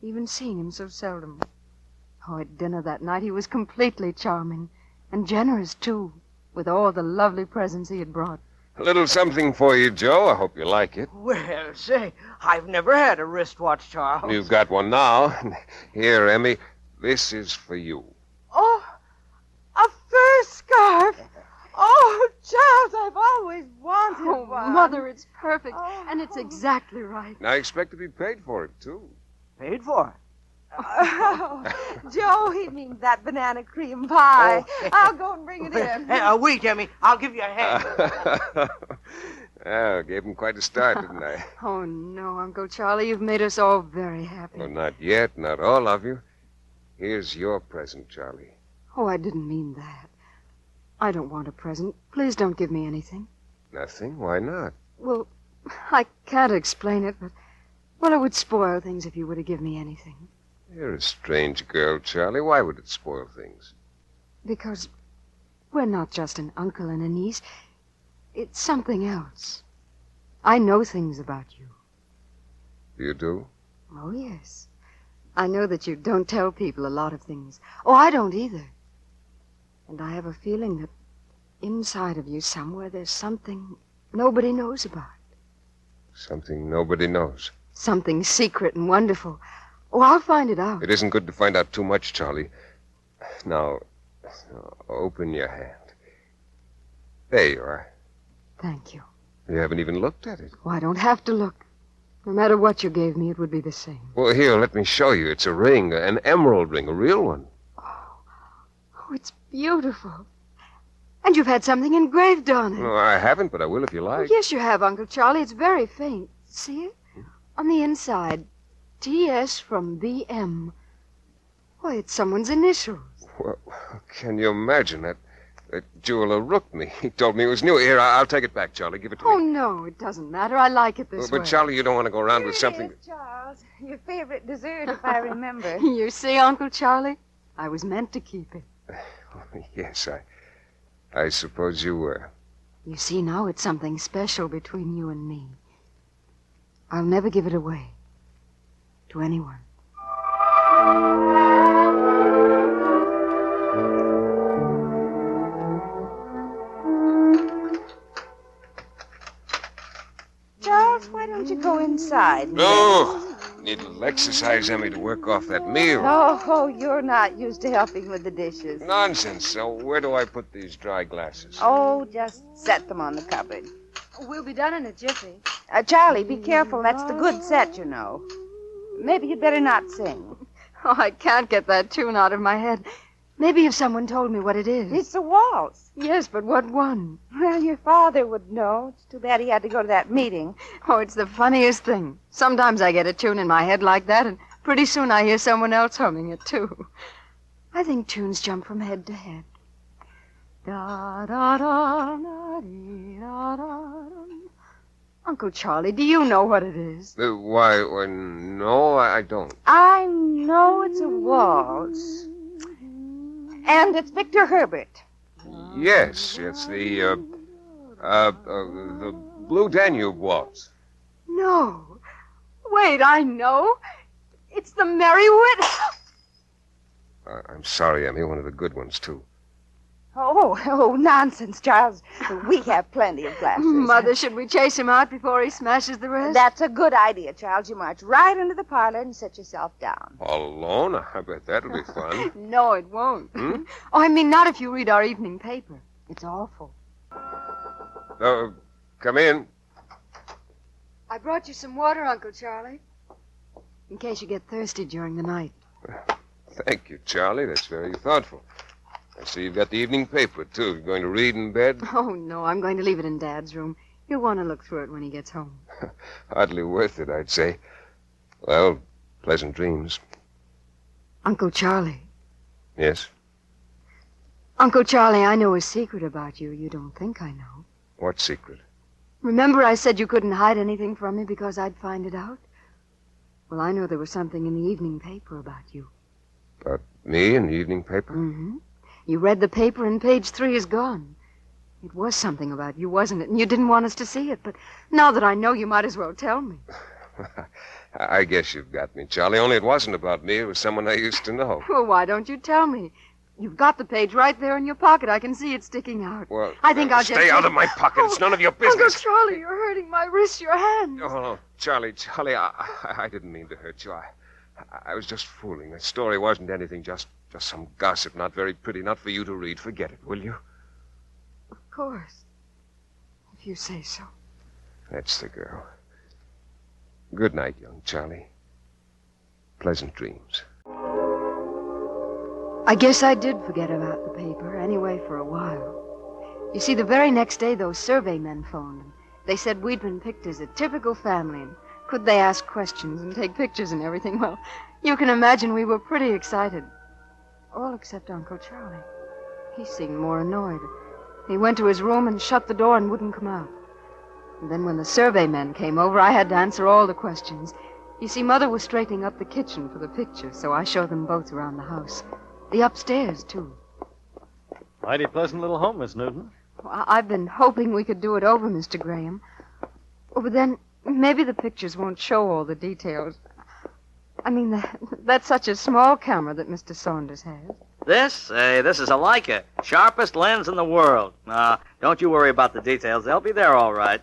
even seeing him so seldom. Oh, at dinner that night he was completely charming. And generous, too, with all the lovely presents he had brought. A little something for you, Joe. I hope you like it. Well, say, I've never had a wristwatch, Charles. You've got one now. Here, Emmy, this is for you. Oh, a fur scarf. Oh, Charles, I've always wanted one. Mother, it's perfect, and it's exactly right. I expect to be paid for it, too. Paid for it? Oh, Joe, he means that banana cream pie. Oh. I'll go and bring it in. Hey, wait, Emmy. I'll give you a hand. Oh, gave him quite a start, didn't I? Oh, no, Uncle Charlie, you've made us all very happy. Well, not yet, not all of you. Here's your present, Charlie. Oh, I didn't mean that. I don't want a present. Please don't give me anything. Nothing? Why not? Well, I can't explain it, but... Well, it would spoil things if you were to give me anything. You're a strange girl, Charlie. Why would it spoil things? Because we're not just an uncle and a niece. It's something else. I know things about you. You do? Oh, yes. I know that you don't tell people a lot of things. Oh, I don't either. And I have a feeling that inside of you somewhere there's something nobody knows about. Something nobody knows. Something secret and wonderful. Oh, I'll find it out. It isn't good to find out too much, Charlie. Now, open your hand. There you are. Thank you. You haven't even looked at it. Oh, I don't have to look. No matter what you gave me, it would be the same. Well, here, let me show you. It's a ring, an emerald ring, a real one. Oh, it's beautiful. And you've had something engraved on it. No, I haven't, but I will if you like. Oh, yes, you have, Uncle Charlie. It's very faint. See it? On the inside, T.S. from B.M. Why, it's someone's initials. Well, can you imagine that jeweler rooked me? He told me it was new. Here, I'll take it back, Charlie. Give it to me. Oh, no, it doesn't matter. I like it this way. But, Charlie, you don't want to go around with something... Charles, your favorite dessert, if I remember. You see, Uncle Charlie? I was meant to keep it. Yes, I suppose you were. You see, now it's something special between you and me. I'll never give it away to anyone. Charles, why don't you go inside? No! Need a little exercise, Emmy, to work off that meal. Oh, you're not used to helping with the dishes. Nonsense. So where do I put these dry glasses? Oh, just set them on the cupboard. We'll be done in a jiffy. Charlie, be careful. That's the good set, you know. Maybe you'd better not sing. Oh, I can't get that tune out of my head. Maybe if someone told me what it is. It's a waltz. Yes, but what one? Well, your father would know. It's too bad he had to go to that meeting. Oh, it's the funniest thing. Sometimes I get a tune in my head like that, and pretty soon I hear someone else humming it, too. I think tunes jump from head to head. Da da da da dee, da da. Uncle Charlie, do you know what it is? Why, no, I don't. I know it's a waltz. And it's Victor Herbert. Yes, it's the Blue Danube Waltz. No. Wait, I know. It's the Merriwood. I'm sorry, Emmy, one of the good ones, too. Oh, nonsense, Charles. We have plenty of glasses. Mother, should we chase him out before he smashes the rest? That's a good idea, Charles. You march right into the parlor and sit yourself down. All alone? I bet that'll be fun. No, it won't. Hmm? Oh, I mean, not if you read our evening paper. It's awful. Come in. I brought you some water, Uncle Charlie, in case you get thirsty during the night. Thank you, Charlie. That's very thoughtful. I see you've got the evening paper, too. You're going to read in bed? Oh, no, I'm going to leave it in Dad's room. He'll want to look through it when he gets home. Hardly worth it, I'd say. Well, pleasant dreams. Uncle Charlie. Yes? Uncle Charlie, I know a secret about you you don't think I know. What secret? Remember I said you couldn't hide anything from me because I'd find it out? Well, I know there was something in the evening paper about you. About me in the evening paper? Mm-hmm. You read the paper and page 3 is gone. It was something about you, wasn't it? And you didn't want us to see it. But now that I know, you might as well tell me. I guess you've got me, Charlie. Only it wasn't about me. It was someone I used to know. Well, why don't you tell me? You've got the page right there in your pocket. I can see it sticking out. Well, I think I'll just... Stay out of my pocket. It's none of your business. Uncle Charlie, you're hurting my wrist, your hand. Oh, no. Charlie, I didn't mean to hurt you. I was just fooling. The story wasn't anything, just some gossip, not very pretty, not for you to read. Forget it, will you? Of course. If you say so. That's the girl. Good night, young Charlie. Pleasant dreams. I guess I did forget about the paper, anyway, for a while. You see, the very next day, those survey men phoned. They said we'd been picked as a typical family, and could they ask questions and take pictures and everything? Well, you can imagine we were pretty excited. All except Uncle Charlie. He seemed more annoyed. He went to his room and shut the door and wouldn't come out. And then when the survey men came over, I had to answer all the questions. You see, Mother was straightening up the kitchen for the picture, so I showed them both around the house. The upstairs, too. Mighty pleasant little home, Miss Newton. Well, I've been hoping we could do it over, Mr. Graham. Oh, but then maybe the pictures won't show all the details. I mean, that's such a small camera that Mr. Saunders has. This is a Leica. Sharpest lens in the world. Don't you worry about the details. They'll be there all right.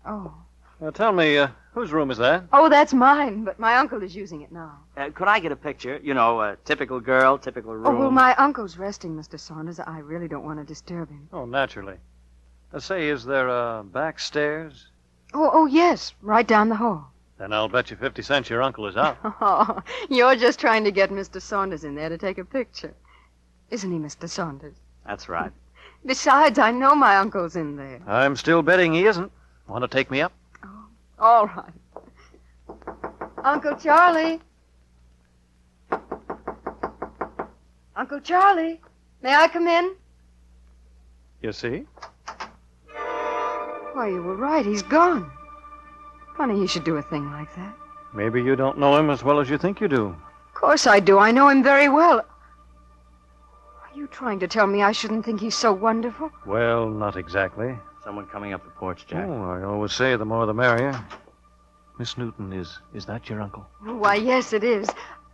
Oh. Now, tell me, whose room is that? Oh, that's mine, but my uncle is using it now. Could I get a picture? You know, typical girl, typical room. Oh, well, my uncle's resting, Mr. Saunders. I really don't want to disturb him. Oh, naturally. Say, is there a back stairs? Oh, yes, right down the hall. Then I'll bet you 50 cents your uncle is out. Oh, you're just trying to get Mr. Saunders in there to take a picture. Isn't he, Mr. Saunders? That's right. Besides, I know my uncle's in there. I'm still betting he isn't. Want to take me up? All right. Uncle Charlie. Uncle Charlie, may I come in? You see? Why, you were right. He's gone. Funny he should do a thing like that. Maybe you don't know him as well as you think you do. Of course I do. I know him very well. Are you trying to tell me I shouldn't think he's so wonderful? Well, not exactly. Someone coming up the porch, Jack. Oh, I always say the more the merrier. Miss Newton, is that your uncle? Why, yes, it is.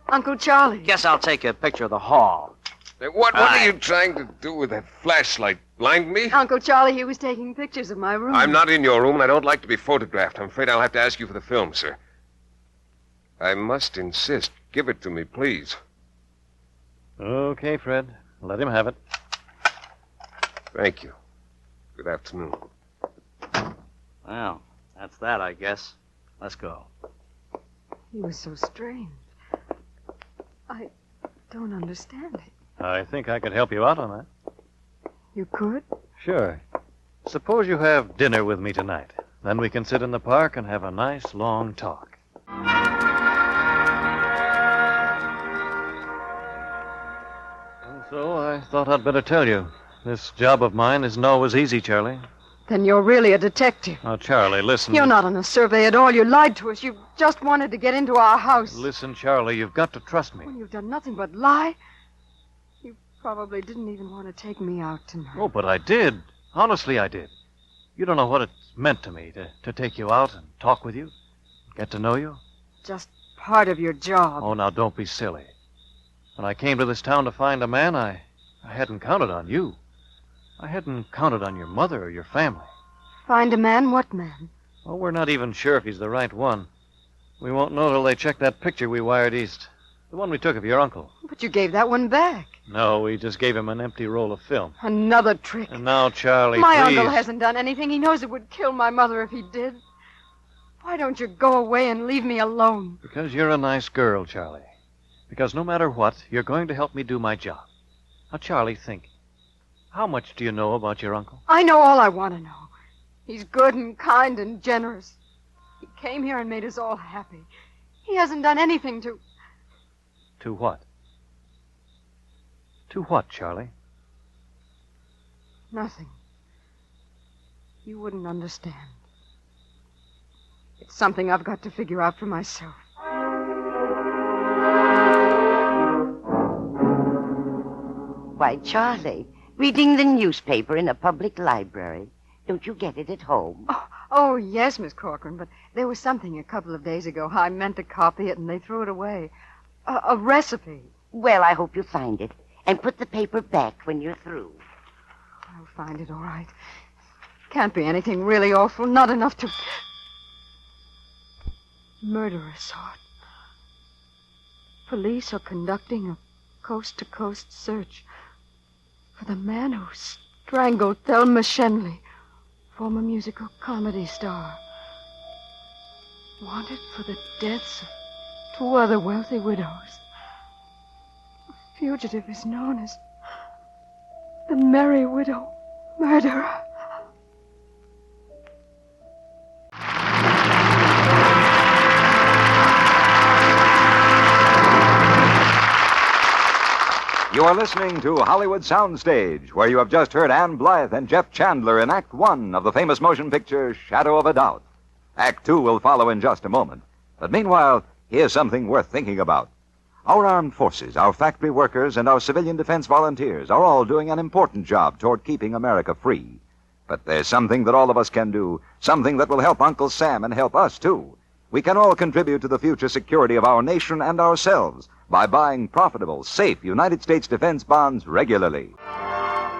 Uncle Charlie. Guess I'll take a picture of the hall. Hey, what are you trying to do with that flashlight? Blind me? Uncle Charlie, he was taking pictures of my room. I'm not in your room, and I don't like to be photographed. I'm afraid I'll have to ask you for the film, sir. I must insist. Give it to me, please. Okay, Fred. Let him have it. Thank you. Good afternoon. Well, that's that, I guess. Let's go. He was so strange. I don't understand it. I think I could help you out on that. You could? Sure. Suppose you have dinner with me tonight. Then we can sit in the park and have a nice, long talk. And so I thought I'd better tell you. This job of mine isn't always easy, Charlie. Then you're really a detective. Now, Charlie, listen. You're not on a survey at all. You lied to us. You just wanted to get into our house. Listen, Charlie, you've got to trust me. When you've done nothing but lie, you probably didn't even want to take me out tonight. Oh, but I did. Honestly, I did. You don't know what it's meant to me to take you out and talk with you, get to know you. Just part of your job. Oh, now, don't be silly. When I came to this town to find a man, I hadn't counted on you. I hadn't counted on your mother or your family. Find a man? What man? Well, we're not even sure if he's the right one. We won't know till they check that picture we wired east. The one we took of your uncle. But you gave that one back. No, we just gave him an empty roll of film. Another trick. And now, Charlie, My please. uncle hasn't done anything. He knows it would kill my mother if he did. Why don't you go away and leave me alone? Because you're a nice girl, Charlie. Because no matter what, you're going to help me do my job. Now, Charlie, think. How much do you know about your uncle? I know all I want to know. He's good and kind and generous. He came here and made us all happy. He hasn't done anything to... To what? To what, Charlie? Nothing. You wouldn't understand. It's something I've got to figure out for myself. Why, Charlie, reading the newspaper in a public library. Don't you get it at home? Oh, yes, Miss Corcoran, but there was something a couple of days ago. I meant to copy it, and they threw it away. A recipe. Well, I hope you find it, and put the paper back when you're through. I'll find it, all right. Can't be anything really awful, not enough to... Murderer sought. Police are conducting a coast-to-coast search for the man who strangled Thelma Shenley, former musical comedy star. Wanted for the deaths of 2 other wealthy widows. The fugitive is known as the Merry Widow Murderer. You are listening to Hollywood Soundstage, where you have just heard Ann Blythe and Jeff Chandler in Act 1 of the famous motion picture Shadow of a Doubt. Act 2 will follow in just a moment. But meanwhile, here's something worth thinking about. Our armed forces, our factory workers, and our civilian defense volunteers are all doing an important job toward keeping America free. But there's something that all of us can do, something that will help Uncle Sam and help us, too. We can all contribute to the future security of our nation and ourselves by buying profitable, safe United States defense bonds regularly.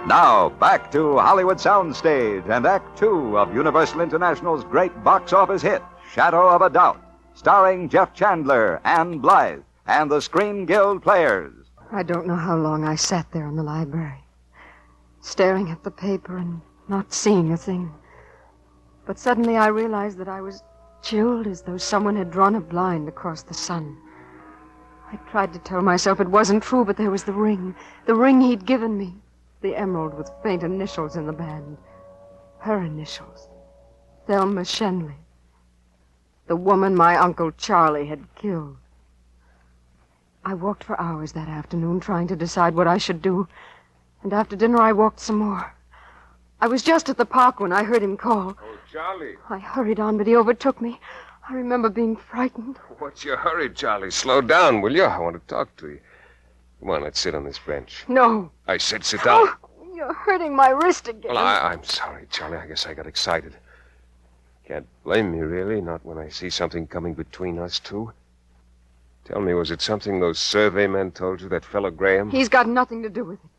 Now, back to Hollywood Soundstage and Act 2 of Universal International's great box office hit, Shadow of a Doubt, starring Jeff Chandler, Ann Blythe, and the Screen Guild Players. I don't know how long I sat there in the library, staring at the paper and not seeing a thing. But suddenly I realized that I was chilled as though someone had drawn a blind across the sun. I tried to tell myself it wasn't true, but there was the ring he'd given me, the emerald with faint initials in the band. Her initials, Thelma Shenley, the woman my Uncle Charlie had killed. I walked for hours that afternoon trying to decide what I should do, and after dinner I walked some more. I was just at the park when I heard him call. Oh, Charlie. I hurried on, but he overtook me. I remember being frightened. What's your hurry, Charlie? Slow down, will you? I want to talk to you. Come on, let's sit on this bench. No. I said sit down. Oh, you're hurting my wrist again. Well, I'm sorry, Charlie. I guess I got excited. Can't blame me, really, not when I see something coming between us two. Tell me, was it something those survey men told you, that fellow Graham? He's got nothing to do with it.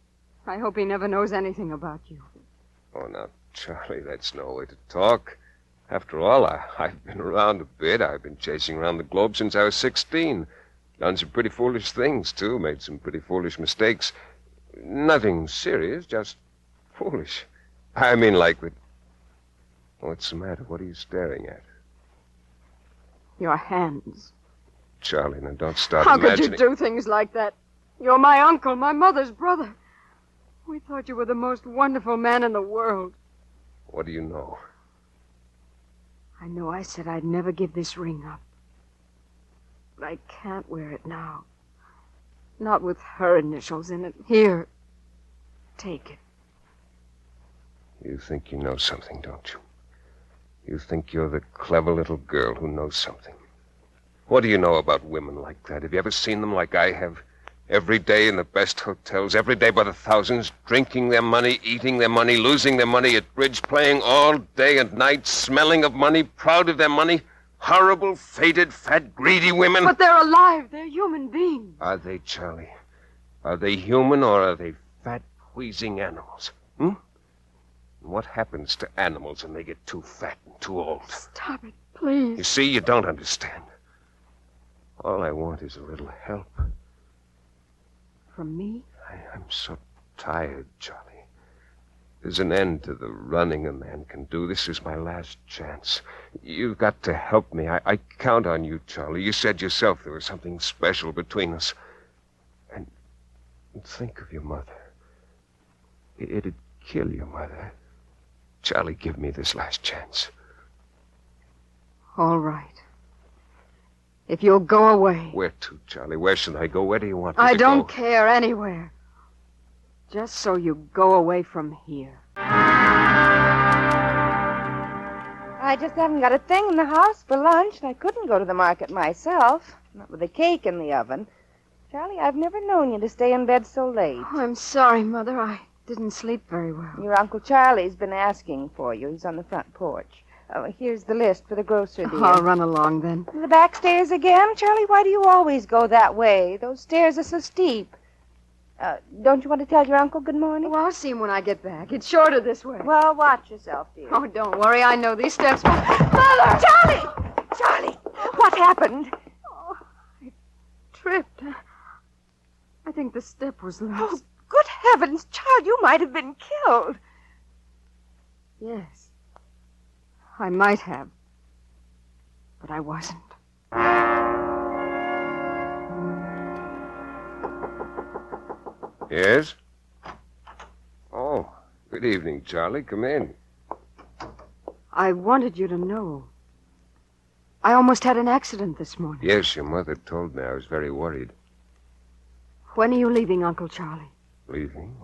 I hope he never knows anything about you. Oh, now, Charlie, that's no way to talk. After all, I've been around a bit. I've been chasing around the globe since I was 16. Done some pretty foolish things, too. Made some pretty foolish mistakes. Nothing serious, just foolish. I mean, like that. What's the matter? What are you staring at? Your hands. Charlie, now don't start How imagining... could you do things like that? You're my uncle, my mother's brother. We thought you were the most wonderful man in the world. What do you know? I know I said I'd never give this ring up. But I can't wear it now. Not with her initials in it. Here. Take it. You think you know something, don't you? You think you're the clever little girl who knows something. What do you know about women like that? Have you ever seen them like I have? Every day in the best hotels, every day by the thousands, drinking their money, eating their money, losing their money at bridge, playing all day and night, smelling of money, proud of their money. Horrible, faded, fat, greedy women. But they're alive. They're human beings. Are they, Charlie? Are they human or are they fat, wheezing animals? What happens to animals when they get too fat and too old? Stop it, please. You see, you don't understand. All I want is a little help. From me? I'm so tired, Charlie. There's an end to the running a man can do. This is my last chance. You've got to help me. I count on you, Charlie. You said yourself there was something special between us. And think of your mother. It'd kill your mother. Charlie, give me this last chance. All right. If you'll go away. Where to, Charlie? Where should I go? Where do you want me I to don't go? care anywhere. Just so you go away from here. I just haven't got a thing in the house for lunch, and I couldn't go to the market myself, not with a cake in the oven. Charlie, I've never known you to stay in bed so late. Oh, I'm sorry, Mother. I didn't sleep very well. Your Uncle Charlie's been asking for you. He's on the front porch. Here's the list for the grocer, dear. I'll run along then. The back stairs again? Charlie, why do you always go that way? Those stairs are so steep. Don't you want to tell your uncle good morning? Oh, I'll see him when I get back. It's shorter this way. Well, watch yourself, dear. Oh, don't worry. I know these steps. Mother! Charlie! What happened? Oh, I tripped. I think the step was loose. Oh, good heavens, child, you might have been killed. Yes. I might have. But I wasn't. Yes? Oh, good evening, Charlie. Come in. I wanted you to know. I almost had an accident this morning. Yes, your mother told me. I was very worried. When are you leaving, Uncle Charlie? Leaving?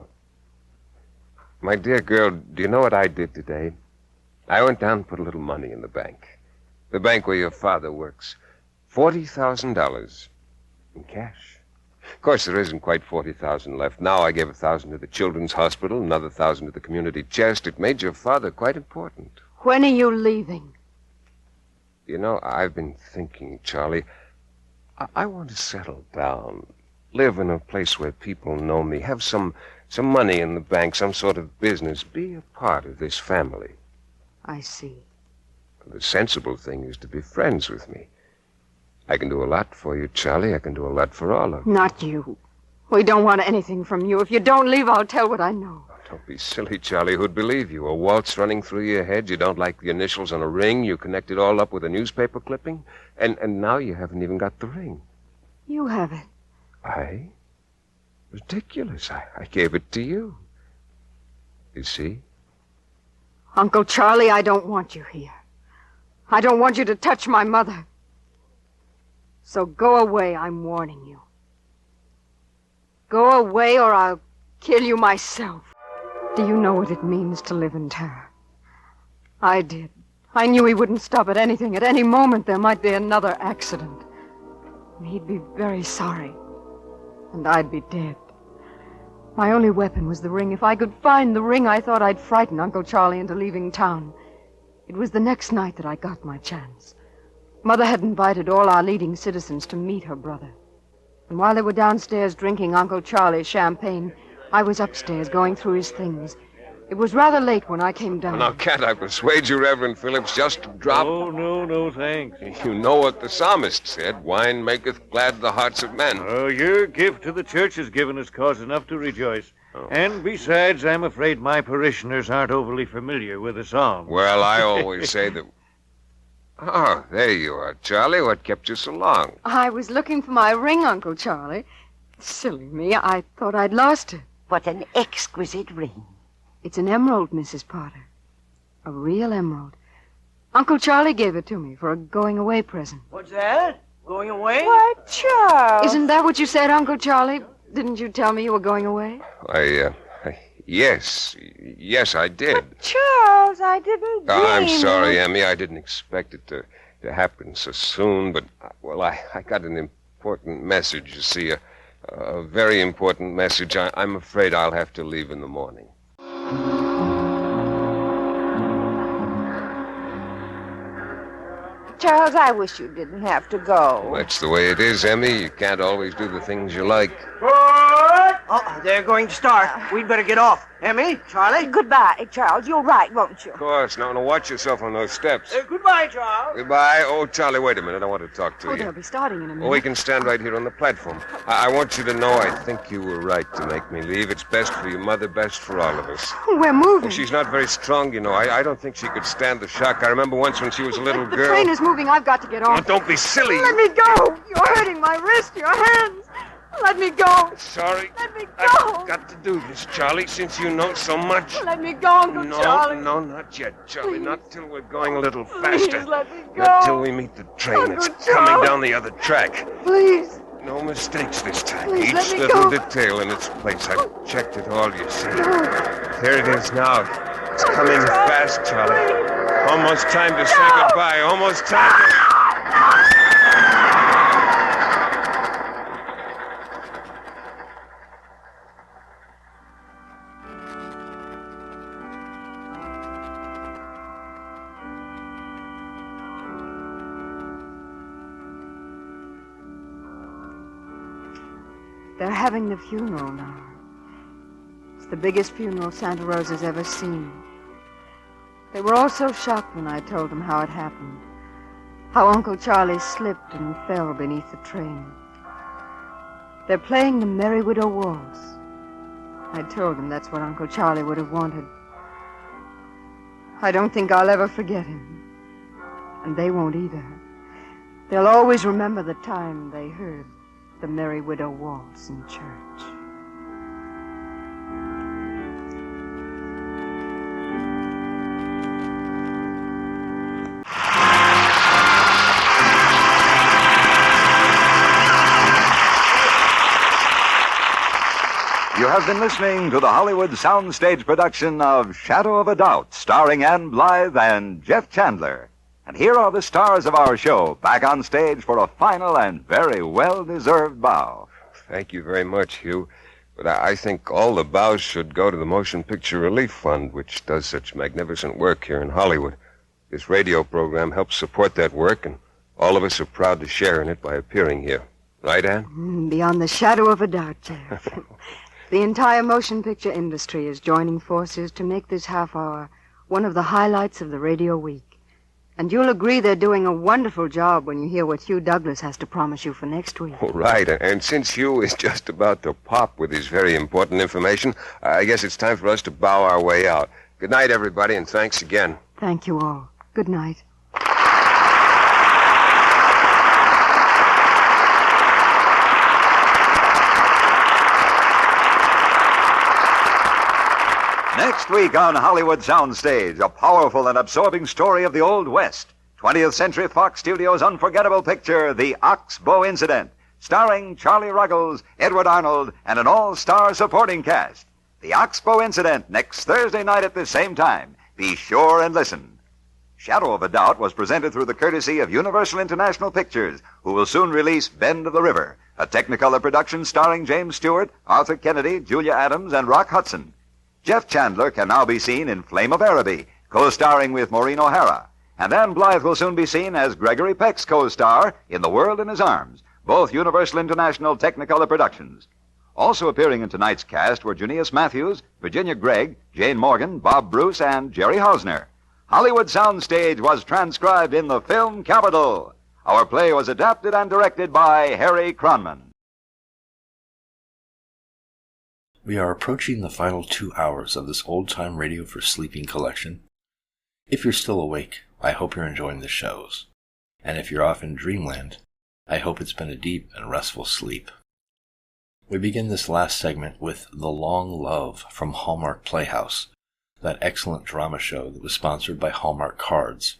My dear girl, do you know what I did today? I went down and put a little money in the bank. The bank where your father works. $40,000 in cash. Of course, there isn't quite 40,000 left. Now I gave 1,000 to the Children's Hospital, another 1,000 to the community chest. It made your father quite important. When are you leaving? You know, I've been thinking, Charlie, I want to settle down, live in a place where people know me, have some money in the bank, some sort of business, be a part of this family. I see. The sensible thing is to be friends with me. I can do a lot for you, Charlie. I can do a lot for all of you. Not you. We don't want anything from you. If you don't leave, I'll tell what I know. Oh, don't be silly, Charlie. Who'd believe you? A waltz running through your head. You don't like the initials on a ring. You connect it all up with a newspaper clipping. And now you haven't even got the ring. You have it. I? Ridiculous. I gave it to you. You see? Uncle Charlie, I don't want you here. I don't want you to touch my mother. So go away, I'm warning you. Go away or I'll kill you myself. Do you know what it means to live in terror? I did. I knew he wouldn't stop at anything. At any moment there might be another accident. And he'd be very sorry. and I'd be dead. My only weapon was the ring. If I could find the ring, I thought I'd frighten Uncle Charlie into leaving town. It was the next night that I got my chance. Mother had invited all our leading citizens to meet her brother. And while they were downstairs drinking Uncle Charlie's champagne, I was upstairs going through his things. It was rather late when I came down. Now, can't I persuade you, Reverend Phillips, just to drop... Oh, no, thanks. You know what the psalmist said, wine maketh glad the hearts of men. Oh, your gift to the church has given us cause enough to rejoice. Oh. And besides, I'm afraid my parishioners aren't overly familiar with the psalm. Well, I always say that... Oh, there you are, Charlie. What kept you so long? I was looking for my ring, Uncle Charlie. Silly me, I thought I'd lost it. What an exquisite ring. It's an emerald, Mrs. Potter. A real emerald. Uncle Charlie gave it to me for a going-away present. What's that? Going away? Why, Charles. Isn't that what you said, Uncle Charlie? Didn't you tell me you were going away? Yes, I did. But Charles, I didn't dream. I'm sorry, Emmy. I didn't expect it to happen so soon, but, well, I got an important message, you see, a very important message. I'm afraid I'll have to leave in the morning. Charles, I wish you didn't have to go. That's the way it is, Emmy. You can't always do the things you like. Oh, they're going to start. We'd better get off. Emmy, Charlie? Goodbye, Charles. You'll write, won't you? Of course. Now, watch yourself on those steps. Goodbye, Charles. Goodbye. Oh, Charlie, wait a minute. I want to talk to you. They'll be starting in a minute. Oh, we can stand right here on the platform. I want you to know I think you were right to make me leave. It's best for your mother, best for all of us. We're moving. Oh, she's not very strong, you know. I don't think she could stand the shock. I remember once when she was a little girl. The train is moving. I've got to get off. Oh, don't be silly. Let me go. You're hurting my wrist, your hands. Let me go. Sorry. Let me go. I've got to do this, Charlie, since you know so much. Let me go, Uncle Charlie. No, not yet, Charlie. Please. Not till we're going a little Please, faster. let me go. Not till we meet the train. Uncle It's Charlie. coming down the other track. Please. No mistakes this time. Please, let Each me little go. detail in its place. I've checked it all, you see. There it is now. It's coming fast, Charlie. Almost time to say goodbye. Almost time to... They're having the funeral now. It's the biggest funeral Santa Rosa's ever seen. They were all so shocked when I told them how it happened. How Uncle Charlie slipped and fell beneath the train. They're playing the Merry Widow Waltz. I told them that's what Uncle Charlie would have wanted. I don't think I'll ever forget him. And they won't either. They'll always remember the time they heard the Merry Widow Waltz in church. You have been listening to the Hollywood Soundstage production of Shadow of a Doubt, starring Ann Blythe and Jeff Chandler. And here are the stars of our show, back on stage for a final and very well-deserved bow. Thank you very much, Hugh. But I think all the bows should go to the Motion Picture Relief Fund, which does such magnificent work here in Hollywood. This radio program helps support that work, and all of us are proud to share in it by appearing here. Right, Ann? Beyond the shadow of a doubt, Jeff. The entire motion picture industry is joining forces to make this half hour one of the highlights of the radio week. And you'll agree they're doing a wonderful job when you hear what Hugh Douglas has to promise you for next week. Oh, right. And since Hugh is just about to pop with his very important information, I guess it's time for us to bow our way out. Good night, everybody, and thanks again. Thank you all. Good night. Next week on Hollywood Soundstage, a powerful and absorbing story of the Old West. 20th Century Fox Studios' unforgettable picture, The Ox-Bow Incident, starring Charlie Ruggles, Edward Arnold, and an all-star supporting cast. The Ox-Bow Incident, next Thursday night at the same time. Be sure and listen. Shadow of a Doubt was presented through the courtesy of Universal International Pictures, who will soon release Bend of the River, a Technicolor production starring James Stewart, Arthur Kennedy, Julia Adams, and Rock Hudson. Jeff Chandler can now be seen in Flame of Araby, co-starring with Maureen O'Hara. And Ann Blythe will soon be seen as Gregory Peck's co-star in The World in His Arms, both Universal International Technicolor productions. Also appearing in tonight's cast were Junius Matthews, Virginia Gregg, Jane Morgan, Bob Bruce, and Jerry Hausner. Hollywood Soundstage was transcribed in the film capital. Our play was adapted and directed by Harry Cronman. We are approaching the final 2 hours of this old-time radio for sleeping collection. If you're still awake, I hope you're enjoying the shows. And if you're off in dreamland, I hope it's been a deep and restful sleep. We begin this last segment with The Long Love from Hallmark Playhouse, that excellent drama show that was sponsored by Hallmark Cards.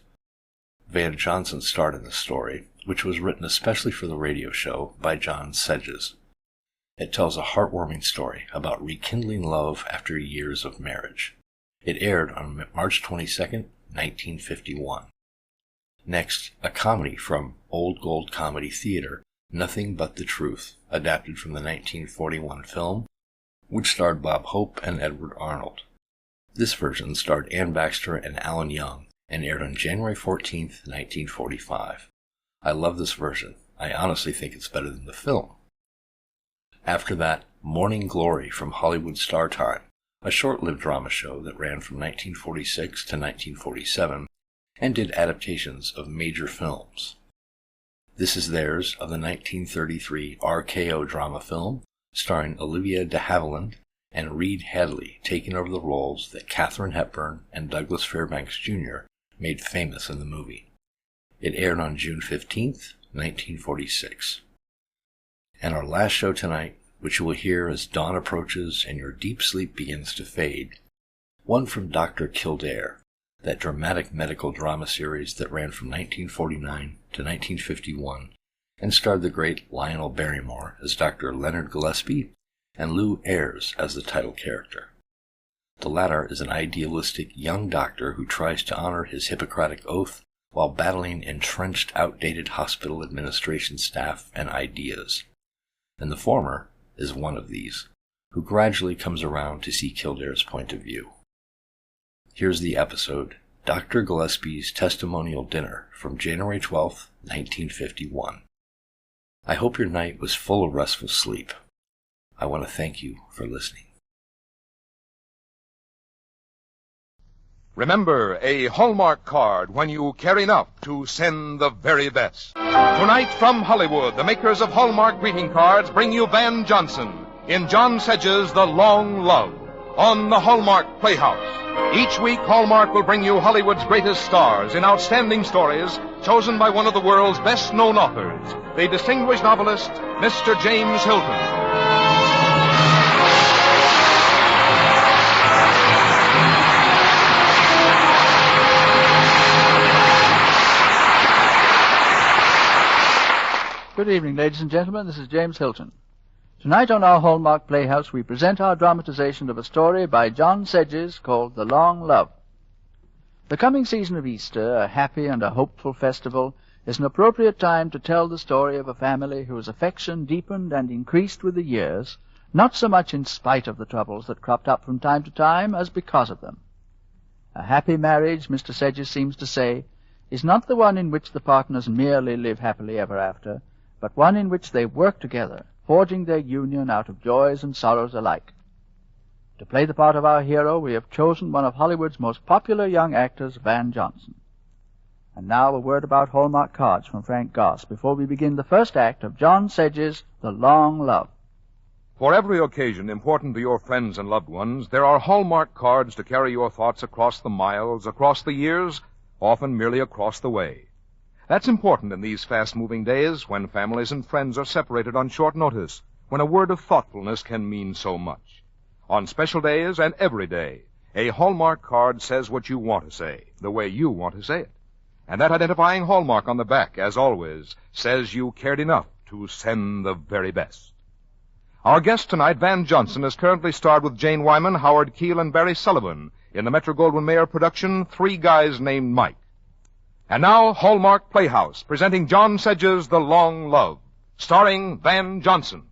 Van Johnson starred in the story, which was written especially for the radio show by John Sedges. It tells a heartwarming story about rekindling love after years of marriage. It aired on March 22nd, 1951. Next, a comedy from Old Gold Comedy Theater, Nothing But the Truth, adapted from the 1941 film, which starred Bob Hope and Edward Arnold. This version starred Ann Baxter and Alan Young, and aired on January 14th, 1945. I love this version. I honestly think it's better than the film. After that, Morning Glory from Hollywood Star Time, a short-lived drama show that ran from 1946 to 1947 and did adaptations of major films. This Is Theirs of the 1933 RKO drama film, starring Olivia de Havilland and Reed Hadley taking over the roles that Katharine Hepburn and Douglas Fairbanks Jr. made famous in the movie. It aired on June 15th, 1946. And our last show tonight, which you will hear as dawn approaches and your deep sleep begins to fade, one from Dr. Kildare, that dramatic medical drama series that ran from 1949 to 1951 and starred the great Lionel Barrymore as Dr. Leonard Gillespie and Lou Ayres as the title character. The latter is an idealistic young doctor who tries to honor his Hippocratic oath while battling entrenched, outdated hospital administration staff and ideas. And the former is one of these, who gradually comes around to see Kildare's point of view. Here's the episode, Dr. Gillespie's Testimonial Dinner from January 12th, 1951. I hope your night was full of restful sleep. I want to thank you for listening. Remember, a Hallmark card when you care enough to send the very best. Tonight from Hollywood, the makers of Hallmark greeting cards bring you Van Johnson in John Sedge's The Long Love on the Hallmark Playhouse. Each week, Hallmark will bring you Hollywood's greatest stars in outstanding stories chosen by one of the world's best-known authors, the distinguished novelist, Mr. James Hilton. Good evening, ladies and gentlemen. This is James Hilton. Tonight on our Hallmark Playhouse, we present our dramatization of a story by John Sedges called The Long Love. The coming season of Easter, a happy and a hopeful festival, is an appropriate time to tell the story of a family whose affection deepened and increased with the years, not so much in spite of the troubles that cropped up from time to time as because of them. A happy marriage, Mr. Sedges seems to say, is not the one in which the partners merely live happily ever after, but one in which they work together, forging their union out of joys and sorrows alike. To play the part of our hero, we have chosen one of Hollywood's most popular young actors, Van Johnson. And now a word about Hallmark cards from Frank Goss before we begin the first act of John Sedge's The Long Love. For every occasion important to your friends and loved ones, there are Hallmark cards to carry your thoughts across the miles, across the years, often merely across the way. That's important in these fast-moving days when families and friends are separated on short notice, when a word of thoughtfulness can mean so much. On special days and every day, a Hallmark card says what you want to say, the way you want to say it. And that identifying hallmark on the back, as always, says you cared enough to send the very best. Our guest tonight, Van Johnson, is currently starred with Jane Wyman, Howard Keel, and Barry Sullivan in the Metro-Goldwyn-Mayer production, Three Guys Named Mike. And now, Hallmark Playhouse, presenting John Sedge's The Long Love, starring Van Johnson.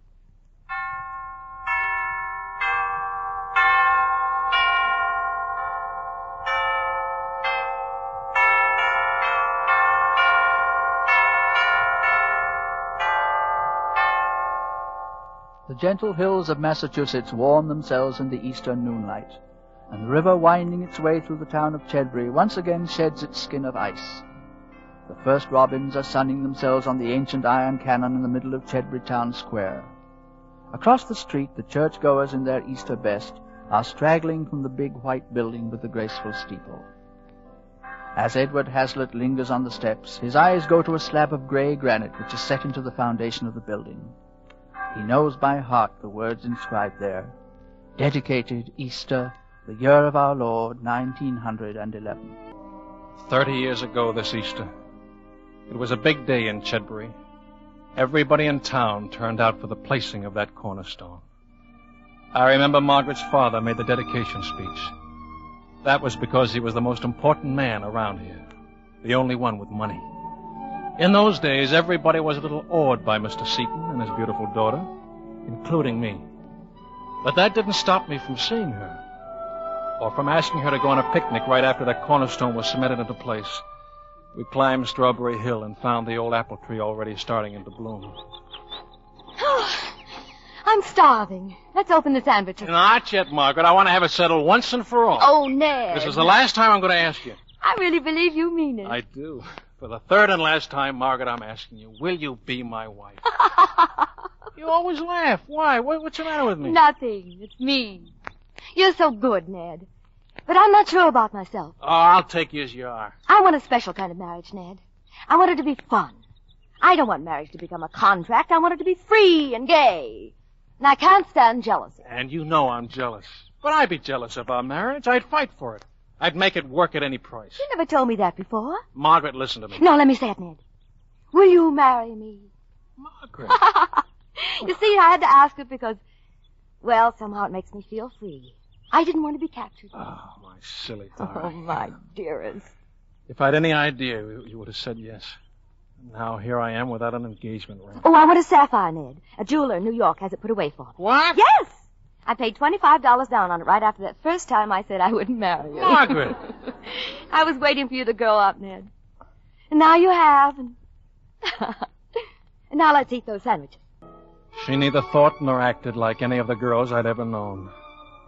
The gentle hills of Massachusetts warm themselves in the eastern moonlight, and the river winding its way through the town of Chedbury once again sheds its skin of ice. The first robins are sunning themselves on the ancient iron cannon in the middle of Chedbury town square. Across the street, the churchgoers in their Easter best are straggling from the big white building with the graceful steeple. As Edward Hazlitt lingers on the steps, his eyes go to a slab of gray granite which is set into the foundation of the building. He knows by heart the words inscribed there. Dedicated Easter, the year of our Lord, 1911. 30 years ago this Easter. It was a big day in Chedbury. Everybody in town turned out for the placing of that cornerstone. I remember Margaret's father made the dedication speech. That was because he was the most important man around here, the only one with money. In those days, everybody was a little awed by Mr. Seton and his beautiful daughter, including me. But that didn't stop me from seeing her, or from asking her to go on a picnic right after that cornerstone was cemented into place. We climbed Strawberry Hill and found the old apple tree already starting into bloom. I'm starving. Let's open the sandwiches. Not yet, Margaret. I want to have it settled once and for all. Oh, Ned. This is the last time I'm going to ask you. I really believe you mean it. I do. For the third and last time, Margaret, I'm asking you, will you be my wife? You always laugh. Why? What's the matter with me? Nothing. It's me. You're so good, Ned. But I'm not sure about myself. Oh, I'll take you as you are. I want a special kind of marriage, Ned. I want it to be fun. I don't want marriage to become a contract. I want it to be free and gay. And I can't stand jealousy. And you know I'm jealous. But I'd be jealous of our marriage. I'd fight for it. I'd make it work at any price. You never told me that before. Margaret, listen to me. No, let me say it, Ned. Will you marry me? Margaret. You see, I had to ask it because, well, somehow it makes me feel free. I didn't want to be captured. Oh, my silly Oh, darling. my dearest. If I'd any idea, you would have said yes. Now here I am without an engagement ring. Oh, I want a sapphire, Ned. A jeweler in New York has it put away for me. What? Yes! I paid $25 down on it right after that first time I said I wouldn't marry you. Margaret! I was waiting for you to grow up, Ned. And now you have. And now let's eat those sandwiches. She neither thought nor acted like any of the girls I'd ever known.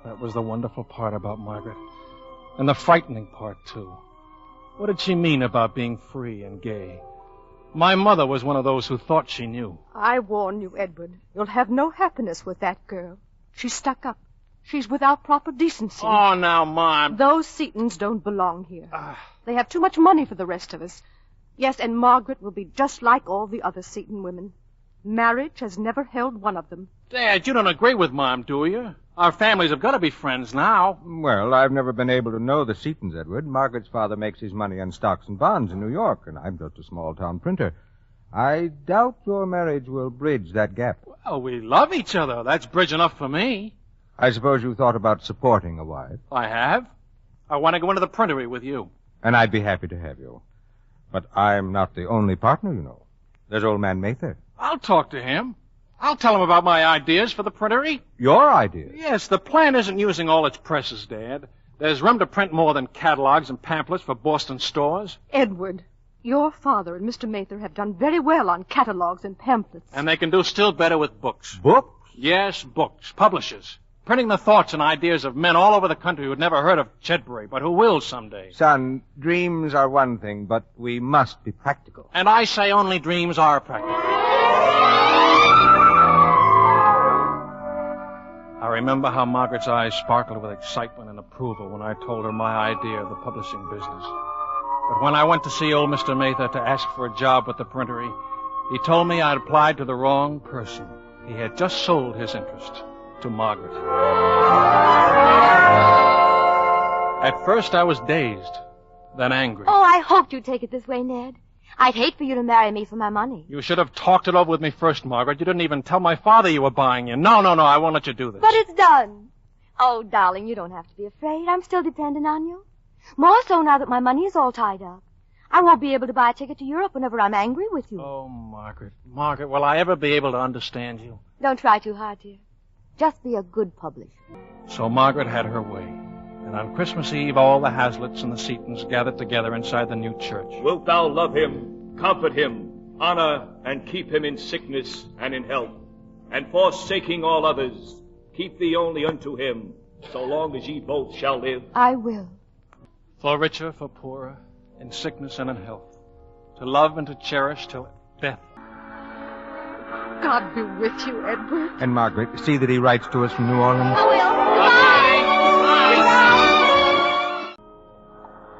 That was the wonderful part about Margaret. And the frightening part, too. What did she mean about being free and gay? My mother was one of those who thought she knew. I warn you, Edward. You'll have no happiness with that girl. She's stuck up. She's without proper decency. Oh, now, Mom. Those Setons don't belong here. They have too much money for the rest of us. Yes, and Margaret will be just like all the other Seton women. Marriage has never held one of them. Dad, you don't agree with Mom, do you? Our families have got to be friends now. Well, I've never been able to know the Setons, Edward. Margaret's father makes his money on stocks and bonds in New York, and I'm just a small-town printer. I doubt your marriage will bridge that gap. Well, we love each other. That's bridge enough for me. I suppose you thought about supporting a wife. I have. I want to go into the printery with you. And I'd be happy to have you. But I'm not the only partner, you know. There's old man Mather. I'll talk to him. I'll tell him about my ideas for the printery. Your ideas? Yes, the plant isn't using all its presses, Dad. There's room to print more than catalogs and pamphlets for Boston stores. Edward, your father and Mr. Mather have done very well on catalogs and pamphlets. And they can do still better with books. Books? Yes, books. Publishers. Printing the thoughts and ideas of men all over the country who'd never heard of Chedbury, but who will someday. Son, dreams are one thing, but we must be practical. And I say only dreams are practical. I remember how Margaret's eyes sparkled with excitement and approval when I told her my idea of the publishing business. But when I went to see old Mr. Mather to ask for a job with the printery, he told me I'd applied to the wrong person. He had just sold his interest to Margaret. At first I was dazed, then angry. Oh, I hoped you'd take it this way, Ned. I'd hate for you to marry me for my money. You should have talked it over with me first, Margaret. You didn't even tell my father you were buying in. No, I won't let you do this. But it's done. Oh, darling, you don't have to be afraid. I'm still dependent on you. More so now that my money is all tied up. I won't be able to buy a ticket to Europe whenever I'm angry with you. Oh, Margaret. Margaret, will I ever be able to understand you? Don't try too hard, dear. Just be a good publisher. So Margaret had her way. And on Christmas Eve, all the Haslets and the Seatons gathered together inside the new church. Wilt thou love him, comfort him, honor and keep him in sickness and in health, and forsaking all others, keep thee only unto him, so long as ye both shall live? I will. For richer, for poorer, in sickness and in health, to love and to cherish till death. God be with you, Edward. And Margaret, see that he writes to us from New Orleans. I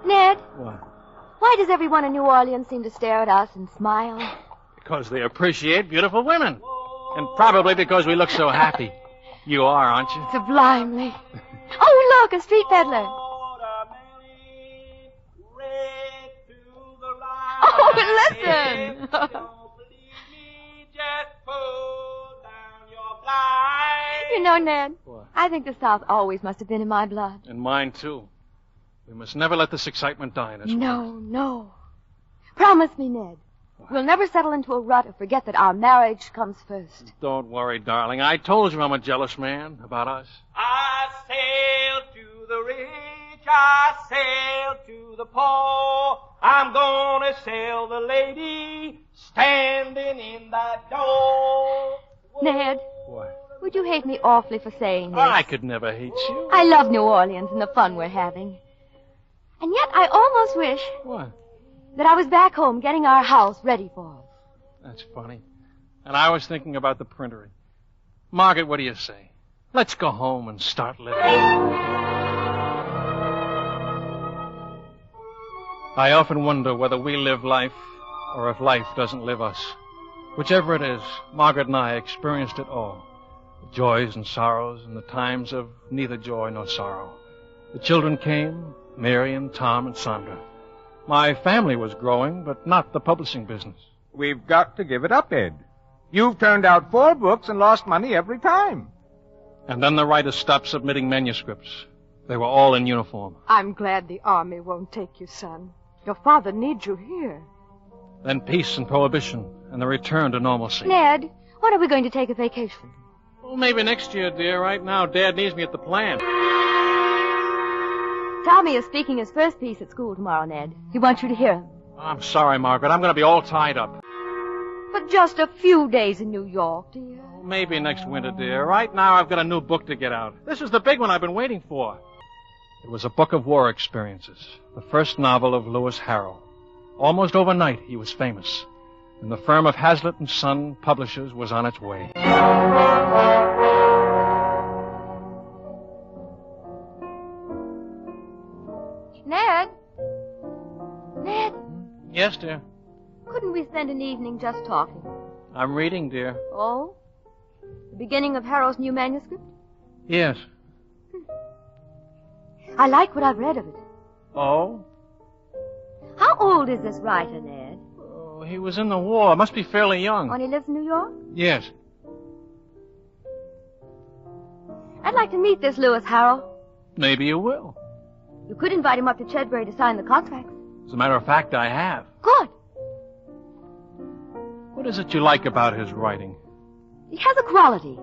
will. Ned. What? Why does everyone in New Orleans seem to stare at us and smile? Because they appreciate beautiful women. And probably because we look so happy. You are, aren't you? Sublimely. Oh, look, a street peddler. Oh, listen. You know, Ned, what? I think the South always must have been in my blood. And mine, too. We must never let this excitement die in us. No. Promise me, Ned. We'll never settle into a rut or forget that our marriage comes first. Don't worry, darling. I told you I'm a jealous man about us. I sail to the rich, I sail to the poor. I'm gonna sail the lady standing in that door. Ned. What? Would you hate me awfully for saying this? I could never hate you. I love New Orleans and the fun we're having. And yet I almost wish... What? That I was back home getting our house ready for us. That's funny. And I was thinking about the printery. Margaret, what do you say? Let's go home and start living. I often wonder whether we live life or if life doesn't live us. Whichever it is, Margaret and I experienced it all. The joys and sorrows and the times of neither joy nor sorrow. The children came, Mary and Tom and Sandra. My family was growing, but not the publishing business. We've got to give it up, Ed. You've turned out 4 books and lost money every time. And then the writers stopped submitting manuscripts. They were all in uniform. I'm glad the Army won't take you, son. Your father needs you here. Then peace and prohibition, and the return to normalcy. Ned, when are we going to take a vacation? Well, maybe next year, dear. Right now, Dad needs me at the plant. Tommy is speaking his first piece at school tomorrow, Ned. He wants you to hear him. I'm sorry, Margaret. I'm going to be all tied up. But just a few days in New York, dear. Maybe next winter, dear. Right now, I've got a new book to get out. This is the big one I've been waiting for. It was a book of war experiences. The first novel of Lewis Harrow. Almost overnight, he was famous. And the firm of Hazlitt & Son Publishers was on its way. Ned? Ned? Yes, dear. Couldn't we spend an evening just talking? I'm reading, dear. Oh? The beginning of Harrow's new manuscript? Yes. I like what I've read of it. Oh? How old is this writer, Ned? Oh, he was in the war. Must be fairly young. When he lives in New York? Yes. I'd like to meet this Lewis Harrow. Maybe you will. You could invite him up to Chedbury to sign the contracts. As a matter of fact, I have. Good. What is it you like about his writing? He has a quality.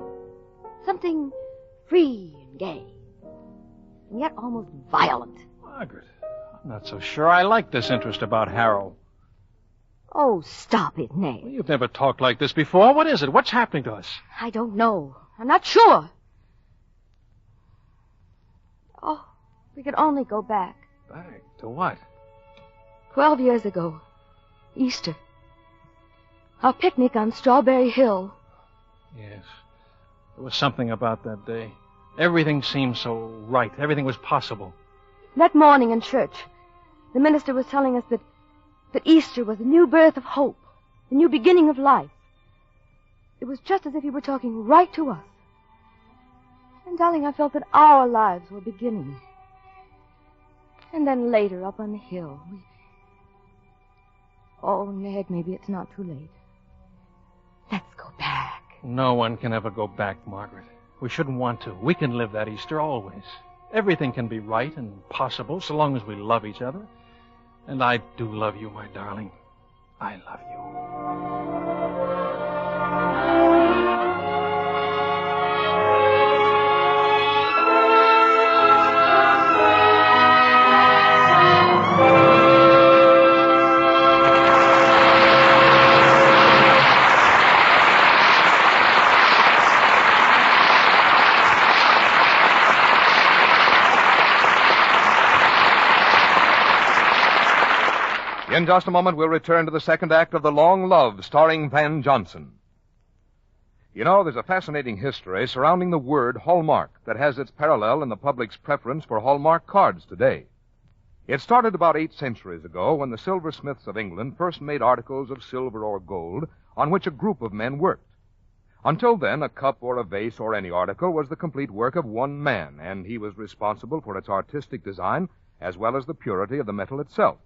Something free and gay. And yet almost violent. Margaret, I'm not so sure I like this interest about Harrow. Oh, stop it, Ned. Well, you've never talked like this before. What is it? What's happening to us? I don't know. I'm not sure. Oh, we could only go back. Back to what? 12 years ago. Easter. Our picnic on Strawberry Hill. Yes. There was something about that day. Everything seemed so right. Everything was possible. That morning in church, the minister was telling us that Easter was the new birth of hope, the new beginning of life. It was just as if he were talking right to us. And, darling, I felt that our lives were beginning. And then later, up on the hill, Oh, Ned, maybe it's not too late. Let's go back. No one can ever go back, Margaret. We shouldn't want to. We can live that Easter always. Everything can be right and possible so long as we love each other. And I do love you, my darling. I love you. In just a moment, we'll return to the second act of The Long Love, starring Van Johnson. You know, there's a fascinating history surrounding the word Hallmark that has its parallel in the public's preference for Hallmark cards today. It started about 8 centuries ago when the silversmiths of England first made articles of silver or gold on which a group of men worked. Until then, a cup or a vase or any article was the complete work of one man, and he was responsible for its artistic design as well as the purity of the metal itself.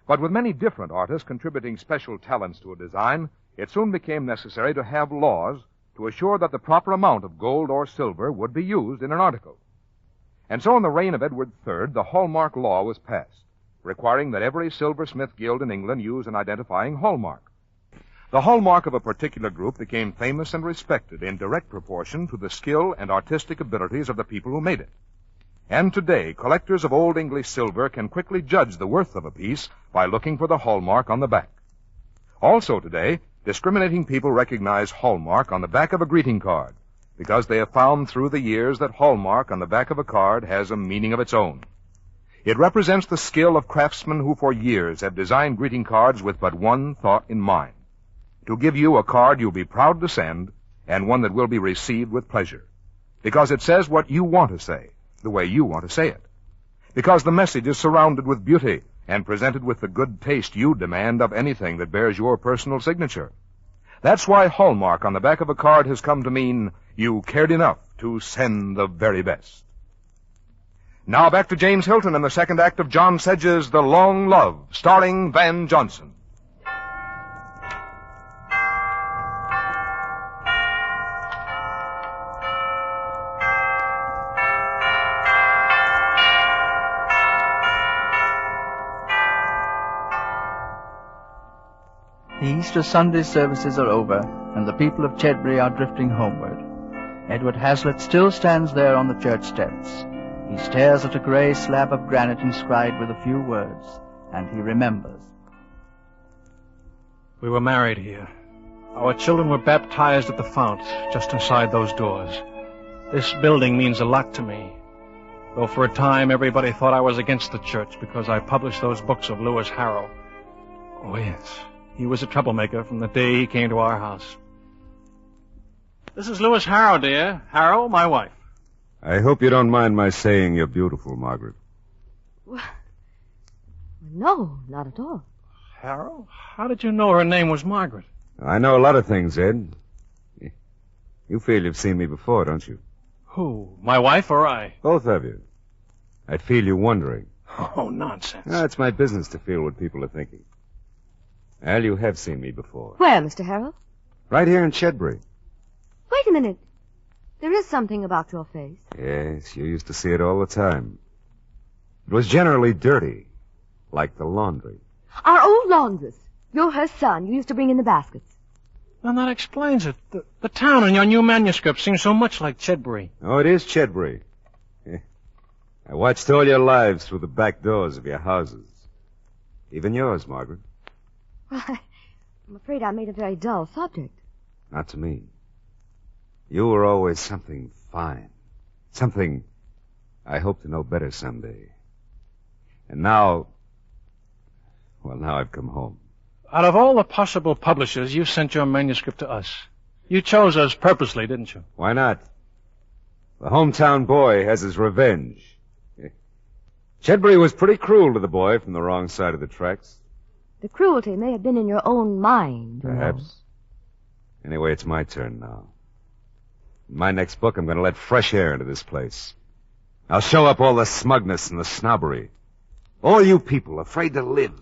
But with many different artists contributing special talents to a design, it soon became necessary to have laws to assure that the proper amount of gold or silver would be used in an article. And so in the reign of Edward III, the Hallmark law was passed, requiring that every silversmith guild in England use an identifying hallmark. The hallmark of a particular group became famous and respected in direct proportion to the skill and artistic abilities of the people who made it. And today, collectors of Old English silver can quickly judge the worth of a piece by looking for the hallmark on the back. Also today, discriminating people recognize hallmark on the back of a greeting card because they have found through the years that hallmark on the back of a card has a meaning of its own. It represents the skill of craftsmen who for years have designed greeting cards with but one thought in mind: to give you a card you'll be proud to send and one that will be received with pleasure, because it says what you want to say, the way you want to say it, because the message is surrounded with beauty and presented with the good taste you demand of anything that bears your personal signature. That's why Hallmark on the back of a card has come to mean you cared enough to send the very best. Now back to James Hilton in the second act of John Sedge's The Long Love, starring Van Johnson. The Easter Sunday services are over, and the people of Chedbury are drifting homeward. Edward Hazlitt still stands there on the church steps. He stares at a grey slab of granite inscribed with a few words, and he remembers. We were married here. Our children were baptized at the fount, just inside those doors. This building means a lot to me, though for a time everybody thought I was against the church because I published those books of Lewis Harrow. Oh, yes. He was a troublemaker from the day he came to our house. This is Lewis Harrow, dear. Harrow, my wife. I hope you don't mind my saying you're beautiful, Margaret. Well, no, not at all. Harrow? How did you know her name was Margaret? I know a lot of things, Ed. You feel you've seen me before, don't you? Who? My wife or I? Both of you. I feel you're wondering. Oh, nonsense. It's my business to feel what people are thinking. Al, you have seen me before. Where, Mr. Harrow? Right here in Chedbury. Wait a minute. There is something about your face. Yes, you used to see it all the time. It was generally dirty, like the laundry. Our old laundress. You're her son. You used to bring in the baskets. Well, that explains it. The town in your new manuscript seems so much like Chedbury. Oh, it is Chedbury. I watched all your lives through the back doors of your houses. Even yours, Margaret. Well, I'm afraid I made a very dull subject. Not to me. You were always something fine. Something I hope to know better someday. And now... Well, now I've come home. Out of all the possible publishers, you sent your manuscript to us. You chose us purposely, didn't you? Why not? The hometown boy has his revenge. Chedbury was pretty cruel to the boy from the wrong side of the tracks. The cruelty may have been in your own mind. Perhaps. Anyway, it's my turn now. In my next book, I'm going to let fresh air into this place. I'll show up all the smugness and the snobbery. All you people afraid to live.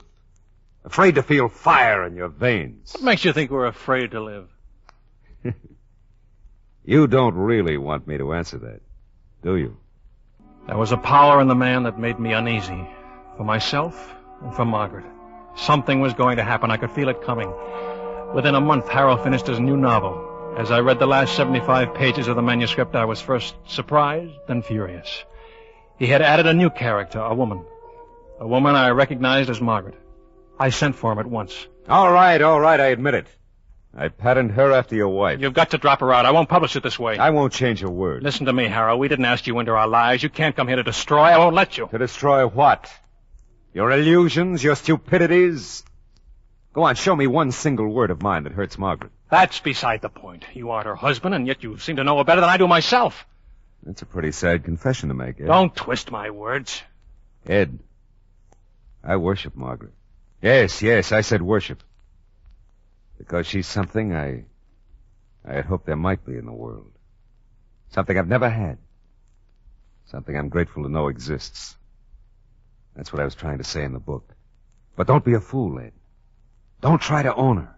Afraid to feel fire in your veins. What makes you think we're afraid to live? You don't really want me to answer that, do you? There was a power in the man that made me uneasy. For myself, and for Margaret. Something was going to happen. I could feel it coming. Within a month, Harold finished his new novel. As I read the last 75 pages of the manuscript, I was first surprised, then furious. He had added a new character, a woman. A woman I recognized as Margaret. I sent for him at once. All right, I admit it. I patterned her after your wife. You've got to drop her out. I won't publish it this way. I won't change a word. Listen to me, Harold. We didn't ask you into our lives. You can't come here to destroy. I won't let you. To destroy what? Your illusions, your stupidities? Go on, show me one single word of mine that hurts Margaret. That's beside the point. You aren't her husband, and yet you seem to know her better than I do myself. That's a pretty sad confession to make, Ed. Don't twist my words. Ed, I worship Margaret. Yes, I said worship. Because she's something I had hoped there might be in the world. Something I've never had. Something I'm grateful to know exists. That's what I was trying to say in the book. But don't be a fool, Ed. Don't try to own her.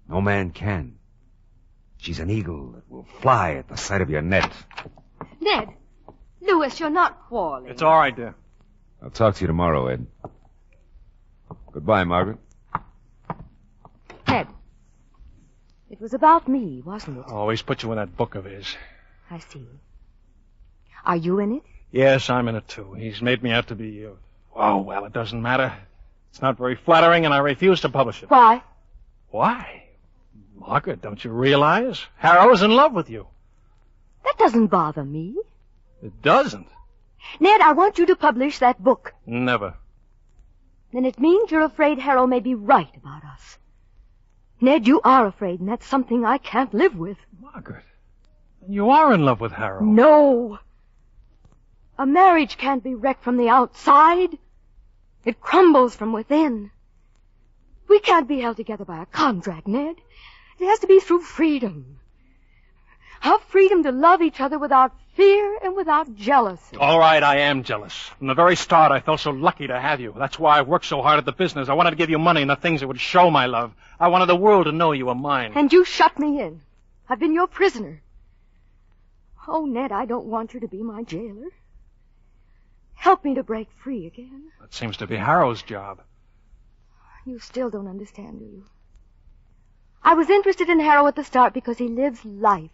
No man can. She's an eagle that will fly at the sight of your net. Ned, Louis, you're not quarreling. It's all right, dear. I'll talk to you tomorrow, Ed. Goodbye, Margaret. Ned, it was about me, wasn't it? Always put you in that book of his. I see. Are you in it? Yes, I'm in it, too. He's made me out to be... Oh, well, it doesn't matter. It's not very flattering, and I refuse to publish it. Why? Why? Margaret, don't you realize? Harold's in love with you. That doesn't bother me. It doesn't? Ned, I want you to publish that book. Never. Then it means you're afraid Harold may be right about us. Ned, you are afraid, and that's something I can't live with. Margaret, you are in love with Harold. No. A marriage can't be wrecked from the outside. It crumbles from within. We can't be held together by a contract, Ned. It has to be through freedom. Our freedom to love each other without fear and without jealousy. All right, I am jealous. From the very start, I felt so lucky to have you. That's why I worked so hard at the business. I wanted to give you money and the things that would show my love. I wanted the world to know you were mine. And you shut me in. I've been your prisoner. Oh, Ned, I don't want you to be my jailer. Help me to break free again. That seems to be Harold's job. You still don't understand, do you? I was interested in Harold at the start because he lives life.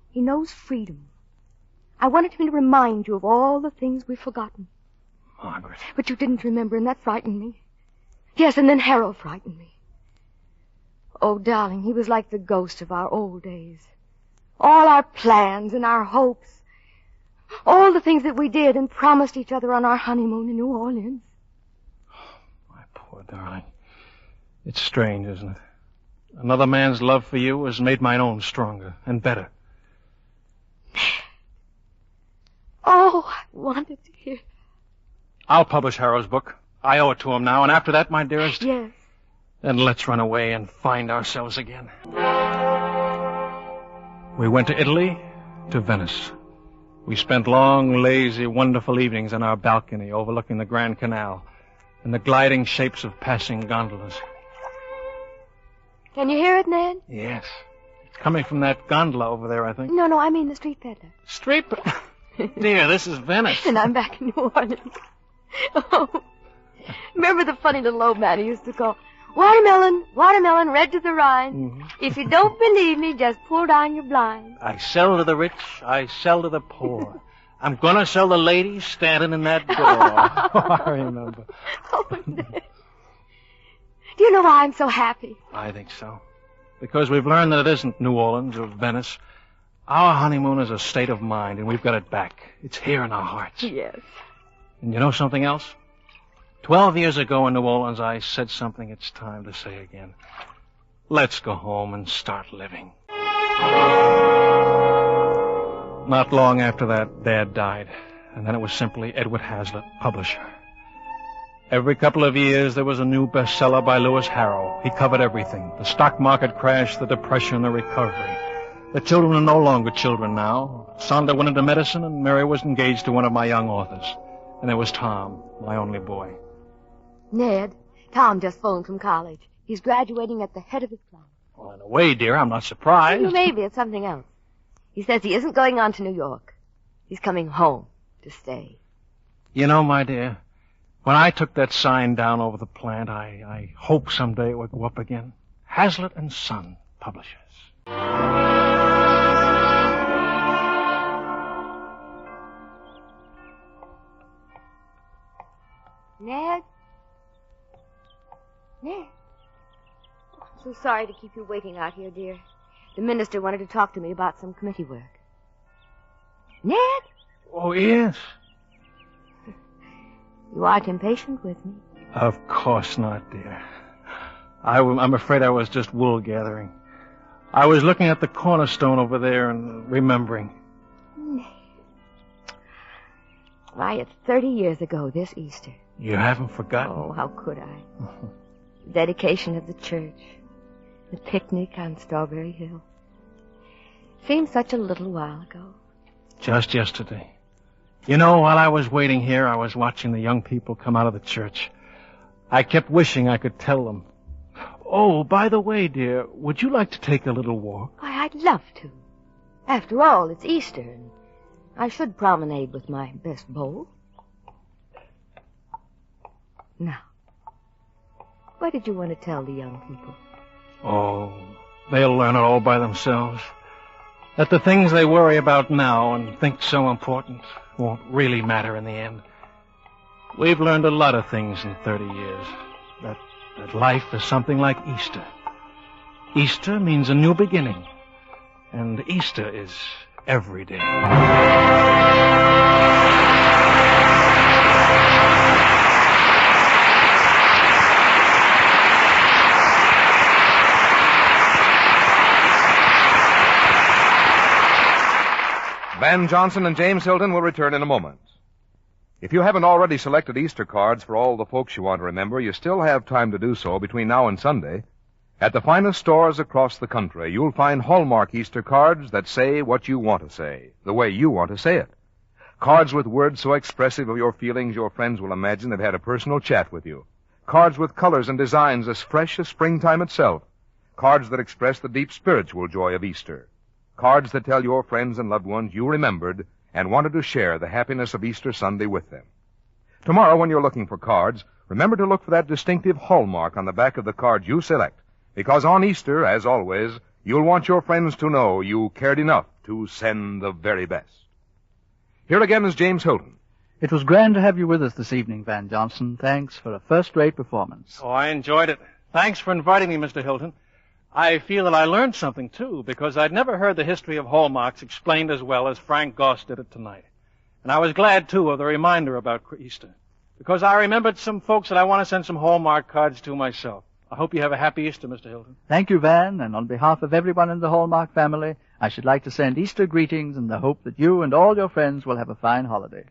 He knows freedom. I wanted him to remind you of all the things we've forgotten. Margaret. But you didn't remember, and that frightened me. Yes, and then Harold frightened me. Oh, darling, he was like the ghost of our old days. All our plans and our hopes. All the things that we did and promised each other on our honeymoon in New Orleans. My poor darling. It's strange, isn't it? Another man's love for you has made mine own stronger and better. Oh, I wanted to hear. I'll publish Harold's book. I owe it to him now, and after that, my dearest... Yes. Then let's run away and find ourselves again. We went to Italy, to Venice. We spent long, lazy, wonderful evenings on our balcony overlooking the Grand Canal and the gliding shapes of passing gondolas. Can you hear it, Ned? Yes. It's coming from that gondola over there, I think. No, I mean the street peddler. Street Dear, this is Venice. And I'm back in New Orleans. Oh, remember the funny little old man who used to call, watermelon, watermelon, red to the rind. Mm-hmm. If you don't believe me, just pull down your blind. I sell to the rich, I sell to the poor. I'm gonna sell the ladies standing in that door. Oh, I remember. Oh, Ned. Do you know why I'm so happy? I think so. Because we've learned that it isn't New Orleans or Venice. Our honeymoon is a state of mind, and we've got it back. It's here in our hearts. Yes. And you know something else? 12 years ago in New Orleans, I said something it's time to say again. Let's go home and start living. Not long after that, Dad died. And then it was simply Edward Hazlitt, publisher. Every couple of years, there was a new bestseller by Lewis Harrow. He covered everything. The stock market crash, the depression, the recovery. The children are no longer children now. Sonda went into medicine, and Mary was engaged to one of my young authors. And there was Tom, my only boy. Ned, Tom just phoned from college. He's graduating at the head of his class. Well, in a way, dear, I'm not surprised. Well, maybe it's something else. He says he isn't going on to New York. He's coming home to stay. You know, my dear, When I took that sign down over the plant, I hope someday it would go up again. Hazlitt and Son, publishers. Ned? Ned? I'm so sorry to keep you waiting out here, dear. The minister wanted to talk to me about some committee work. Ned? Oh, yes. You aren't impatient with me. Of course not, dear. I'm afraid I was just wool gathering. I was looking at the cornerstone over there and remembering. Ned. Why, it's 30 years ago this Easter. You haven't forgotten? Oh, how could I? The dedication of the church. The picnic on Strawberry Hill. Seems such a little while ago. Just yesterday. You know, while I was waiting here, I was watching the young people come out of the church. I kept wishing I could tell them. Oh, by the way, dear, would you like to take a little walk? Why, I'd love to. After all, it's Easter, and I should promenade with my best beau. Now, what did you want to tell the young people? Oh, they'll learn it all by themselves. That the things they worry about now and think so important won't really matter in the end. We've learned a lot of things in 30 years. That life is something like Easter. Easter means a new beginning. And Easter is every day. Van Johnson and James Hilton will return in a moment. If you haven't already selected Easter cards for all the folks you want to remember, you still have time to do so between now and Sunday. At the finest stores across the country, you'll find Hallmark Easter cards that say what you want to say, the way you want to say it. Cards with words so expressive of your feelings your friends will imagine they've had a personal chat with you. Cards with colors and designs as fresh as springtime itself. Cards that express the deep spiritual joy of Easter. Cards that tell your friends and loved ones you remembered and wanted to share the happiness of Easter Sunday with them. Tomorrow, when you're looking for cards, remember to look for that distinctive hallmark on the back of the card you select, because on Easter, as always, you'll want your friends to know you cared enough to send the very best. Here again is James Hilton. It was grand to have you with us this evening, Van Johnson. Thanks for a first-rate performance. Oh, I enjoyed it. Thanks for inviting me, Mr. Hilton. I feel that I learned something, too, because I'd never heard the history of hallmarks explained as well as Frank Goss did it tonight. And I was glad, too, of the reminder about Easter, because I remembered some folks that I want to send some Hallmark cards to myself. I hope you have a happy Easter, Mr. Hilton. Thank you, Van, and on behalf of everyone in the Hallmark family, I should like to send Easter greetings in the hope that you and all your friends will have a fine holiday.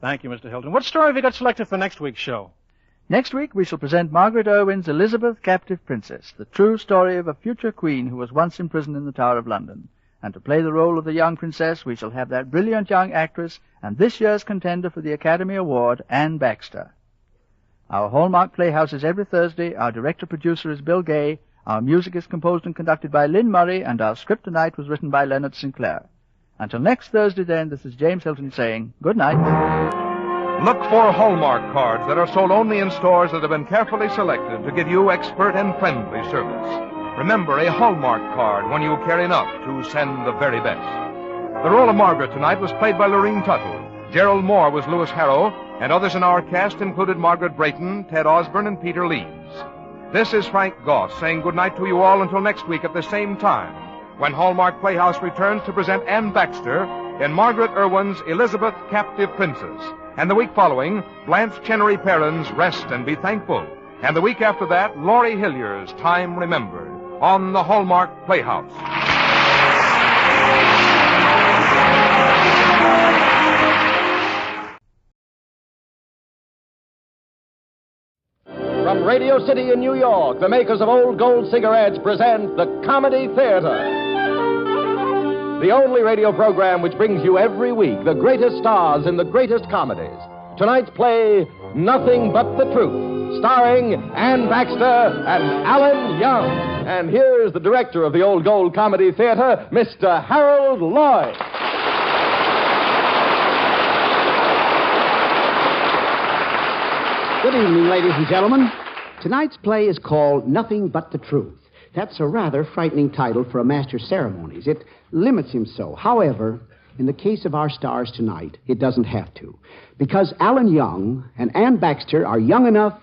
Thank you, Mr. Hilton. What story have you got selected for next week's show? Next week, we shall present Margaret Irwin's Elizabeth, Captive Princess, the true story of a future queen who was once imprisoned in the Tower of London. And to play the role of the young princess, we shall have that brilliant young actress and this year's contender for the Academy Award, Anne Baxter. Our Hallmark Playhouse is every Thursday. Our director-producer is Bill Gay. Our music is composed and conducted by Lynn Murray, and our script tonight was written by Leonard Sinclair. Until next Thursday, then, this is James Hilton saying good night. Look for Hallmark cards that are sold only in stores that have been carefully selected to give you expert and friendly service. Remember, a Hallmark card when you care enough to send the very best. The role of Margaret tonight was played by Lorene Tuttle. Gerald Moore was Lewis Harrow, and others in our cast included Margaret Brayton, Ted Osborne, and Peter Leeds. This is Frank Goss saying good night to you all until next week at the same time, when Hallmark Playhouse returns to present Anne Baxter in Margaret Irwin's Elizabeth, Captive Princess. And the week following, Blanche Chenery Perrin's Rest and Be Thankful. And the week after that, Laurie Hillier's Time Remembered on the Hallmark Playhouse. From Radio City in New York, the makers of Old Gold cigarettes present the Comedy Theater. The only radio program which brings you every week the greatest stars in the greatest comedies. Tonight's play, Nothing But the Truth, starring Anne Baxter and Alan Young. And here's the director of the Old Gold Comedy Theater, Mr. Harold Lloyd. Good evening, ladies and gentlemen. Tonight's play is called Nothing But the Truth. That's a rather frightening title for a master of ceremonies. It limits him so. However, in the case of our stars tonight, it doesn't have to. Because Alan Young and Ann Baxter are young enough,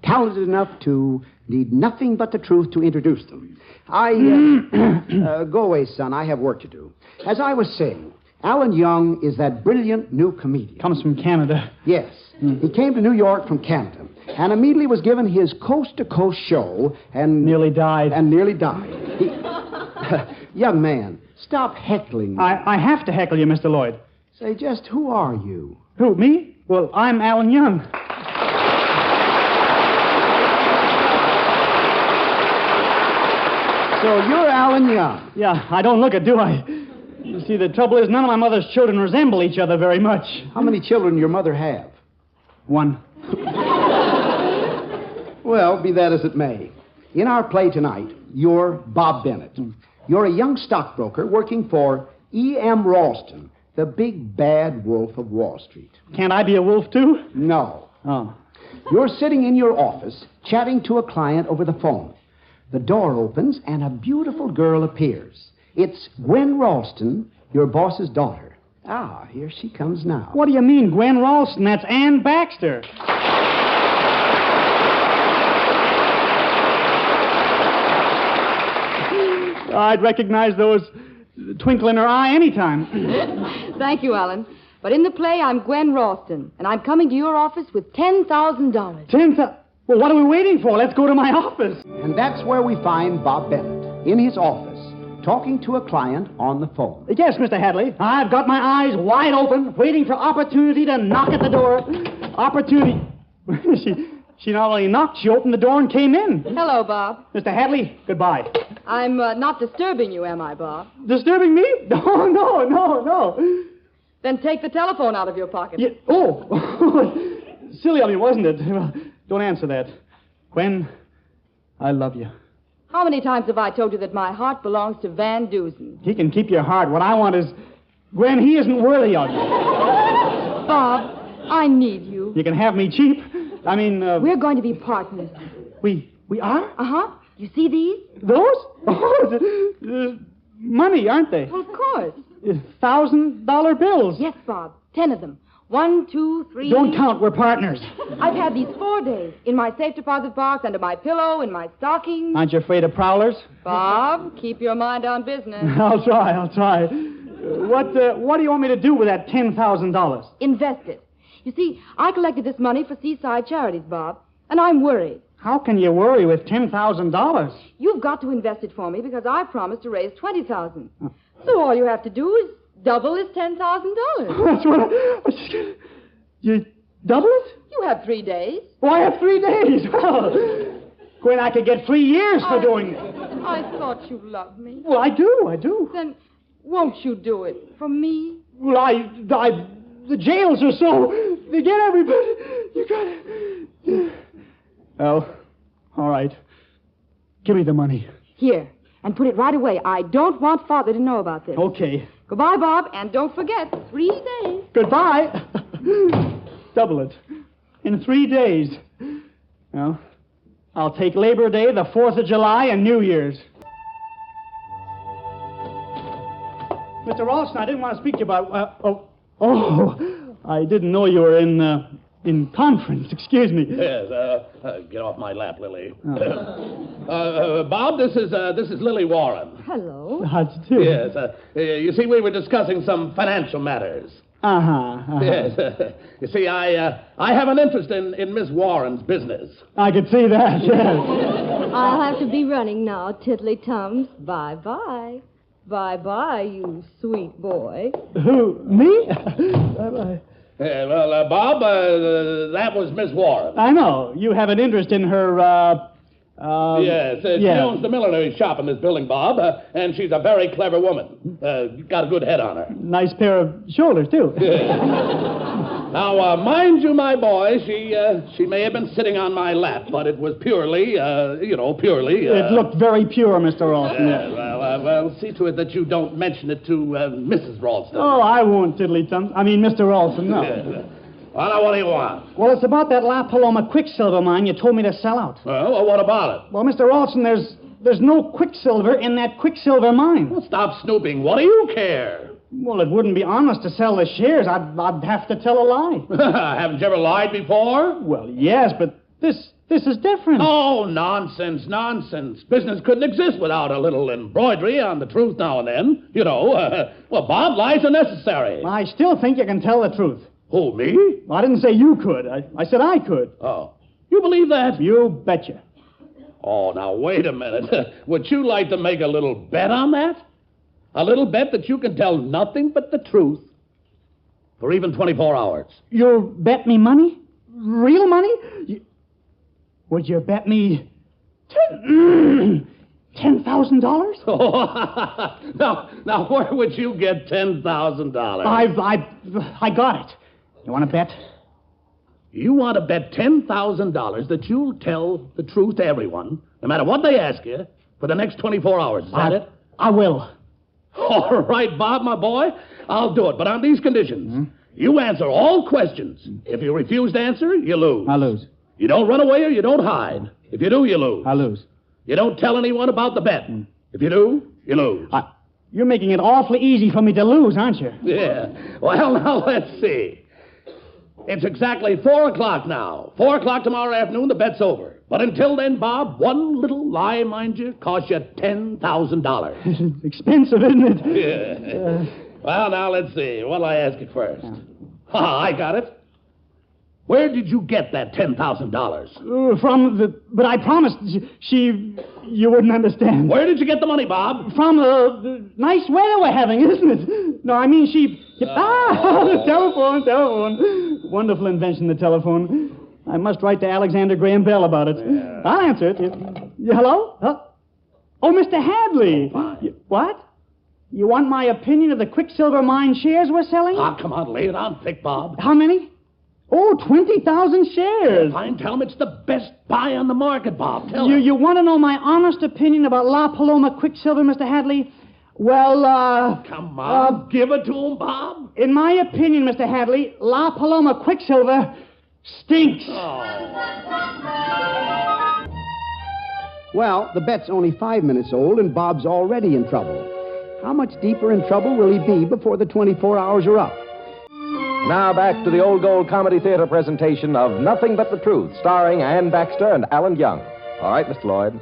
talented enough to need nothing but the truth to introduce them. Go away, son. I have work to do. As I was saying, Alan Young is that brilliant new comedian. Comes from Canada. Yes. He came to New York from Canada and immediately was given his coast-to-coast show and... Nearly died. Young man, stop heckling me. I have to heckle you, Mr. Lloyd. Say, just who are you? Who, me? Well, I'm Alan Young. So you're Alan Young? Yeah, I don't look it, do I? You see, the trouble is none of my mother's children resemble each other very much. How many children your mother have? One. Well, be that as it may. In our play tonight, you're Bob Bennett. You're a young stockbroker working for E.M. Ralston, the big bad wolf of Wall Street. Can't I be a wolf, too? No. Oh. You're sitting in your office, chatting to a client over the phone. The door opens, and a beautiful girl appears. It's Gwen Ralston, your boss's daughter. Ah, here she comes now. What do you mean, Gwen Ralston? That's Ann Baxter. I'd recognize those twinkle in her eye anytime. Thank you, Alan. But in the play, I'm Gwen Ralston, and I'm coming to your office with $10,000. $10,000? Well, what are we waiting for? Let's go to my office. And that's where we find Bob Bennett, in his office, talking to a client on the phone. Yes, Mr. Hadley. I've got my eyes wide open, waiting for opportunity to knock at the door. Opportunity. She not only knocked, she opened the door and came in. Hello, Bob. Mr. Hadley, goodbye. I'm not disturbing you, am I, Bob? Disturbing me? No. Then take the telephone out of your pocket. Yeah. Oh, silly of me, wasn't it? Well, don't answer that. Gwen, I love you. How many times have I told you that my heart belongs to Van Dusen? He can keep your heart. What I want is... Gwen, he isn't worthy of you. Bob, I need you. You can have me cheap. I mean... We're going to be partners. We are? Uh-huh. You see these? Those? Oh, money, aren't they? Well, of course. $1,000 bills. Yes, Bob. 10 of them. 1, 2, 3... Don't count. We're partners. I've had these 4 days. In my safe deposit box, under my pillow, in my stocking. Aren't you afraid of prowlers? Bob, keep your mind on business. I'll try. What do you want me to do with that $10,000? Invest it. You see, I collected this money for Seaside Charities, Bob, and I'm worried. How can you worry with $10,000? You've got to invest it for me because I promised to raise $20,000. So all you have to do is double his $10,000. That's what You double it? You have 3 days. Oh, I have 3 days. Well, Gwen, I could get 3 years for doing it. I thought you loved me. Well, I do. Then won't you do it for me? Well, the jails are so... They get everybody. You gotta... Well, all right. Give me the money. Here, and put it right away. I don't want Father to know about this. Okay. Goodbye, Bob, and don't forget, 3 days. Goodbye. Double it. In 3 days. Well, I'll take Labor Day, the 4th of July, and New Year's. Mr. Ralston, I didn't want to speak to you about... I didn't know you were in conference. Excuse me. Yes, get off my lap, Lily. Bob, this is Lily Warren. Hello. How'd you do? Yes, you see, we were discussing some financial matters. Yes, you see, I have an interest in Miss Warren's business. I could see that, yes. I'll have to be running now, Tiddly-tums. Bye-bye. Bye-bye, you sweet boy. Who, me? Bye-bye. Well, Bob, that was Miss Warren. I know. You have an interest in her, Yes, she owns the millinery shop in this building, Bob, and she's a very clever woman. Got a good head on her. Nice pair of shoulders, too. Now, mind you, my boy, she may have been sitting on my lap, but it was purely. It looked very pure, Mr. Ralston. Well, see to it that you don't mention it to Mrs. Ralston. Oh, I won't, Tiddly-Tums. I mean, Mr. Ralston, no. Well, now, what do you want? Well, it's about that La Paloma Quicksilver mine you told me to sell out. Well, what about it? Well, Mr. Ralston, there's no Quicksilver in that Quicksilver mine. Well, stop snooping. What do you care? Well, it wouldn't be honest to sell the shares. I'd have to tell a lie. Haven't you ever lied before? Well, yes, but this is different. Oh, nonsense, nonsense. Business couldn't exist without a little embroidery on the truth now and then. You know, well, Bob, lies are necessary. I still think you can tell the truth. Who, me? I didn't say you could. I said I could. Oh. You believe that? You betcha. Oh, now, wait a minute. Would you like to make a little bet on that? A little bet that you can tell nothing but the truth for even 24 hours. You'll bet me money? Real money? Would you bet me $10,000? Now, where would you get $10,000? I got it. You want to bet? You want to bet $10,000 that you'll tell the truth to everyone, no matter what they ask you, for the next 24 hours. Is that it? I will. All right, Bob, my boy. I'll do it, but on these conditions. Mm-hmm. You answer all questions. If you refuse to answer, you lose. I lose. You don't run away or you don't hide. If you do, you lose. I lose. You don't tell anyone about the bet. If you do, you lose. You're making it awfully easy for me to lose, aren't you? Yeah. Well, now, let's see. It's exactly 4 o'clock now. 4 o'clock tomorrow afternoon, the bet's over. But until then, Bob, one little lie, mind you, costs you $10,000. Expensive, isn't it? Yeah. Well, now, let's see. What'll I ask you first? I got it. Where did you get that $10,000? But I promised you wouldn't understand. Where did you get the money, Bob? From the nice weather we're having, isn't it? No, I mean the telephone. Wonderful invention, the telephone. I must write to Alexander Graham Bell about it. Yeah. I'll answer it. Hello? Oh, Mr. Hadley. What? You want my opinion of the Quicksilver mine shares we're selling? Come on, lay it on thick, Bob. How many? Oh, 20,000 shares. Fine, tell him it's the best buy on the market, Bob. Tell him. You want to know my honest opinion about La Paloma Quicksilver, Mr. Hadley? Well, come on, give it to him, Bob. In my opinion, Mr. Hadley, La Paloma Quicksilver stinks. Well, the bet's only 5 minutes old, and Bob's already in trouble. How much deeper in trouble will he be before the 24 hours are up? Now back to the Old Gold Comedy Theater presentation of Nothing But the Truth, starring Ann Baxter and Alan Young. All right, Mr. Lloyd.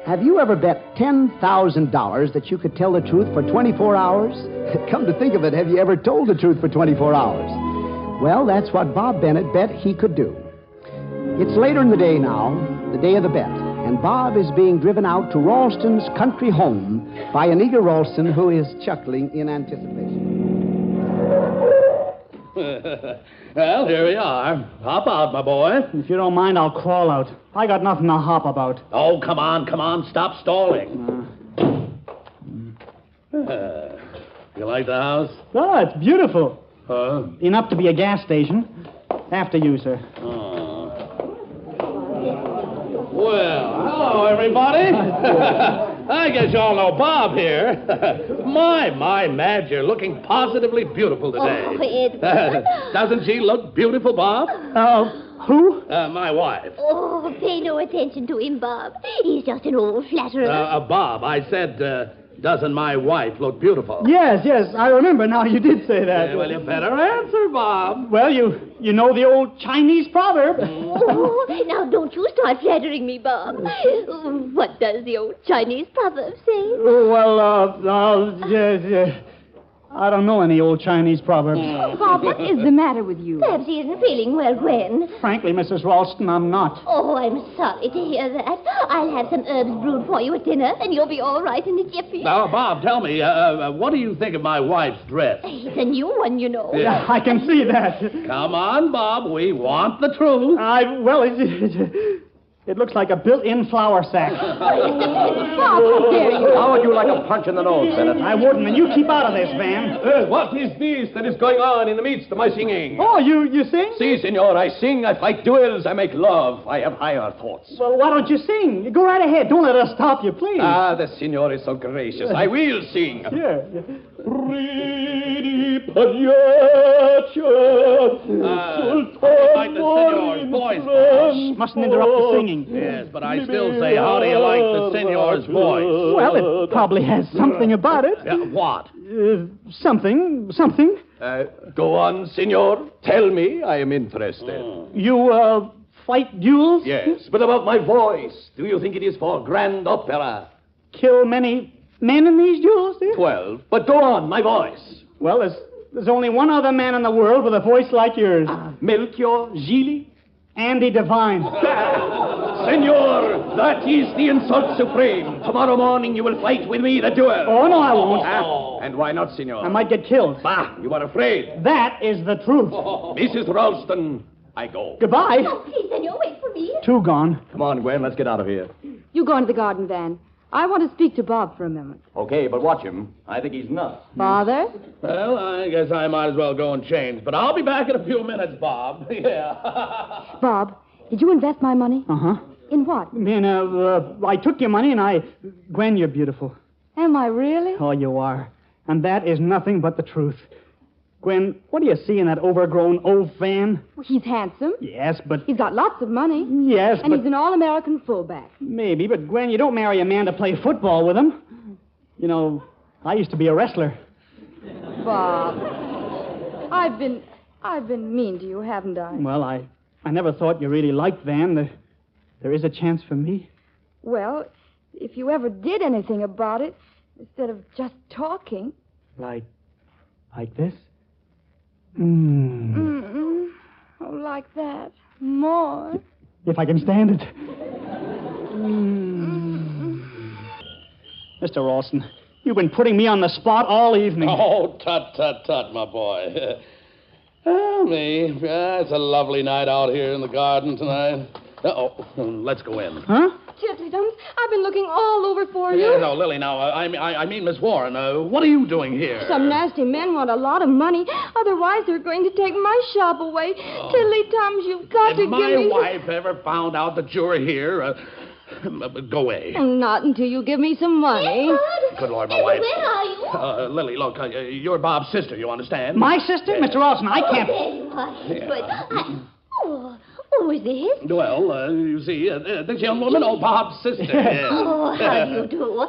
Have you ever bet $10,000 that you could tell the truth for 24 hours? Come to think of it, have you ever told the truth for 24 hours? Well, that's what Bob Bennett bet he could do. It's later in the day now, the day of the bet, and Bob is being driven out to Ralston's country home by an eager Ralston who is chuckling in anticipation. Well, here we are. Hop out, my boy. If you don't mind, I'll crawl out. I got nothing to hop about. Oh, come on. Stop stalling. You like the house? Oh, it's beautiful. Huh? Enough to be a gas station. After you, sir. Well, hello, everybody. I guess you all know Bob here. My, Madge, you're looking positively beautiful today. Oh, Ed. Doesn't she look beautiful, Bob? Who? My wife. Oh, pay no attention to him, Bob. He's just an old flatterer. Bob, I said, doesn't my wife look beautiful? Yes, I remember now. You did say that. Well, you better answer, Bob. Well, you know the old Chinese proverb. Oh, now don't you start flattering me, Bob. What does the old Chinese proverb say? Yes. I don't know any old Chinese proverbs. Bob, what is the matter with you? Perhaps he isn't feeling well, Gwen. Frankly, Mrs. Ralston, I'm not. Oh, I'm sorry to hear that. I'll have some herbs brewed for you at dinner, and you'll be all right in a jiffy. Now, Bob, tell me, what do you think of my wife's dress? It's a new one, you know. Yeah, I can see that. Come on, Bob. We want the truth. It looks like a built-in flour sack. Bob, how dare you? How would you like a punch in the nose, Bennett? I wouldn't, and you keep out of this, Van. What is this that is going on in the midst of my singing? Oh, you sing? Si, senor, I sing, I fight duels, I make love. I have higher thoughts. Well, why don't you sing? Go right ahead. Don't let us stop you, please. The senor is so gracious. I will sing. voice, Bob. Mustn't interrupt the singing. Yes, but I still say, how do you like the senor's voice? Well, it probably has something about it. What? Something. Go on, senor. Tell me. I am interested. You, fight duels? Yes, but about my voice. Do you think it is for grand opera? Kill many men in these duels, do you? 12. But go on, my voice. Well, there's only one other man in the world with a voice like yours. Melchior Gili? Andy Devine. Senor, that is the insult supreme. Tomorrow morning you will fight with me the duel. Oh, no, I won't. And why not, senor? I might get killed. Bah, you are afraid. That is the truth. Mrs. Ralston, I go. Goodbye. Oh, please, senor, wait for me. Two gone. Come on, Gwen, let's get out of here. You go into the garden, Van. I want to speak to Bob for a moment. Okay, but watch him. I think he's nuts. Father? Well, I guess I might as well go and change, but I'll be back in a few minutes, Bob. Yeah. Bob, did you invest my money? Uh-huh. In what? I took your money and Gwen, you're beautiful. Am I really? Oh, you are. And that is nothing but the truth. Gwen, what do you see in that overgrown old fan? Well, he's handsome. Yes, but... He's got lots of money. Yes, and but... he's an all-American fullback. Maybe, but Gwen, you don't marry a man to play football with him. You know, I used to be a wrestler. Bob, I've been mean to you, haven't I? Well, I never thought you really liked Van. There is a chance for me. Well, if you ever did anything about it, instead of just talking... Like this? Oh, like that. More. If I can stand it. Mr. Ralston, you've been putting me on the spot all evening. Oh, tut, my boy. Well, me. It's a lovely night out here in the garden tonight. Let's go in. Huh? Chitley-dums, I've been looking all over for you. Yeah, no, Lily, now, I mean Miss Warren, what are you doing here? Some nasty men want a lot of money. Otherwise, they're going to take my shop away. Tiddly-tums, you've got to give me... If my wife ever found out that you were here, go away. Not until you give me some money. Good Lord, my wife. Where are you? Lily, look, you're Bob's sister, you understand? My sister? Mr. Ralston, I can't... There you are. Who is this? Well, you see, this young woman, Bob's sister. Yes. Oh, how do you do?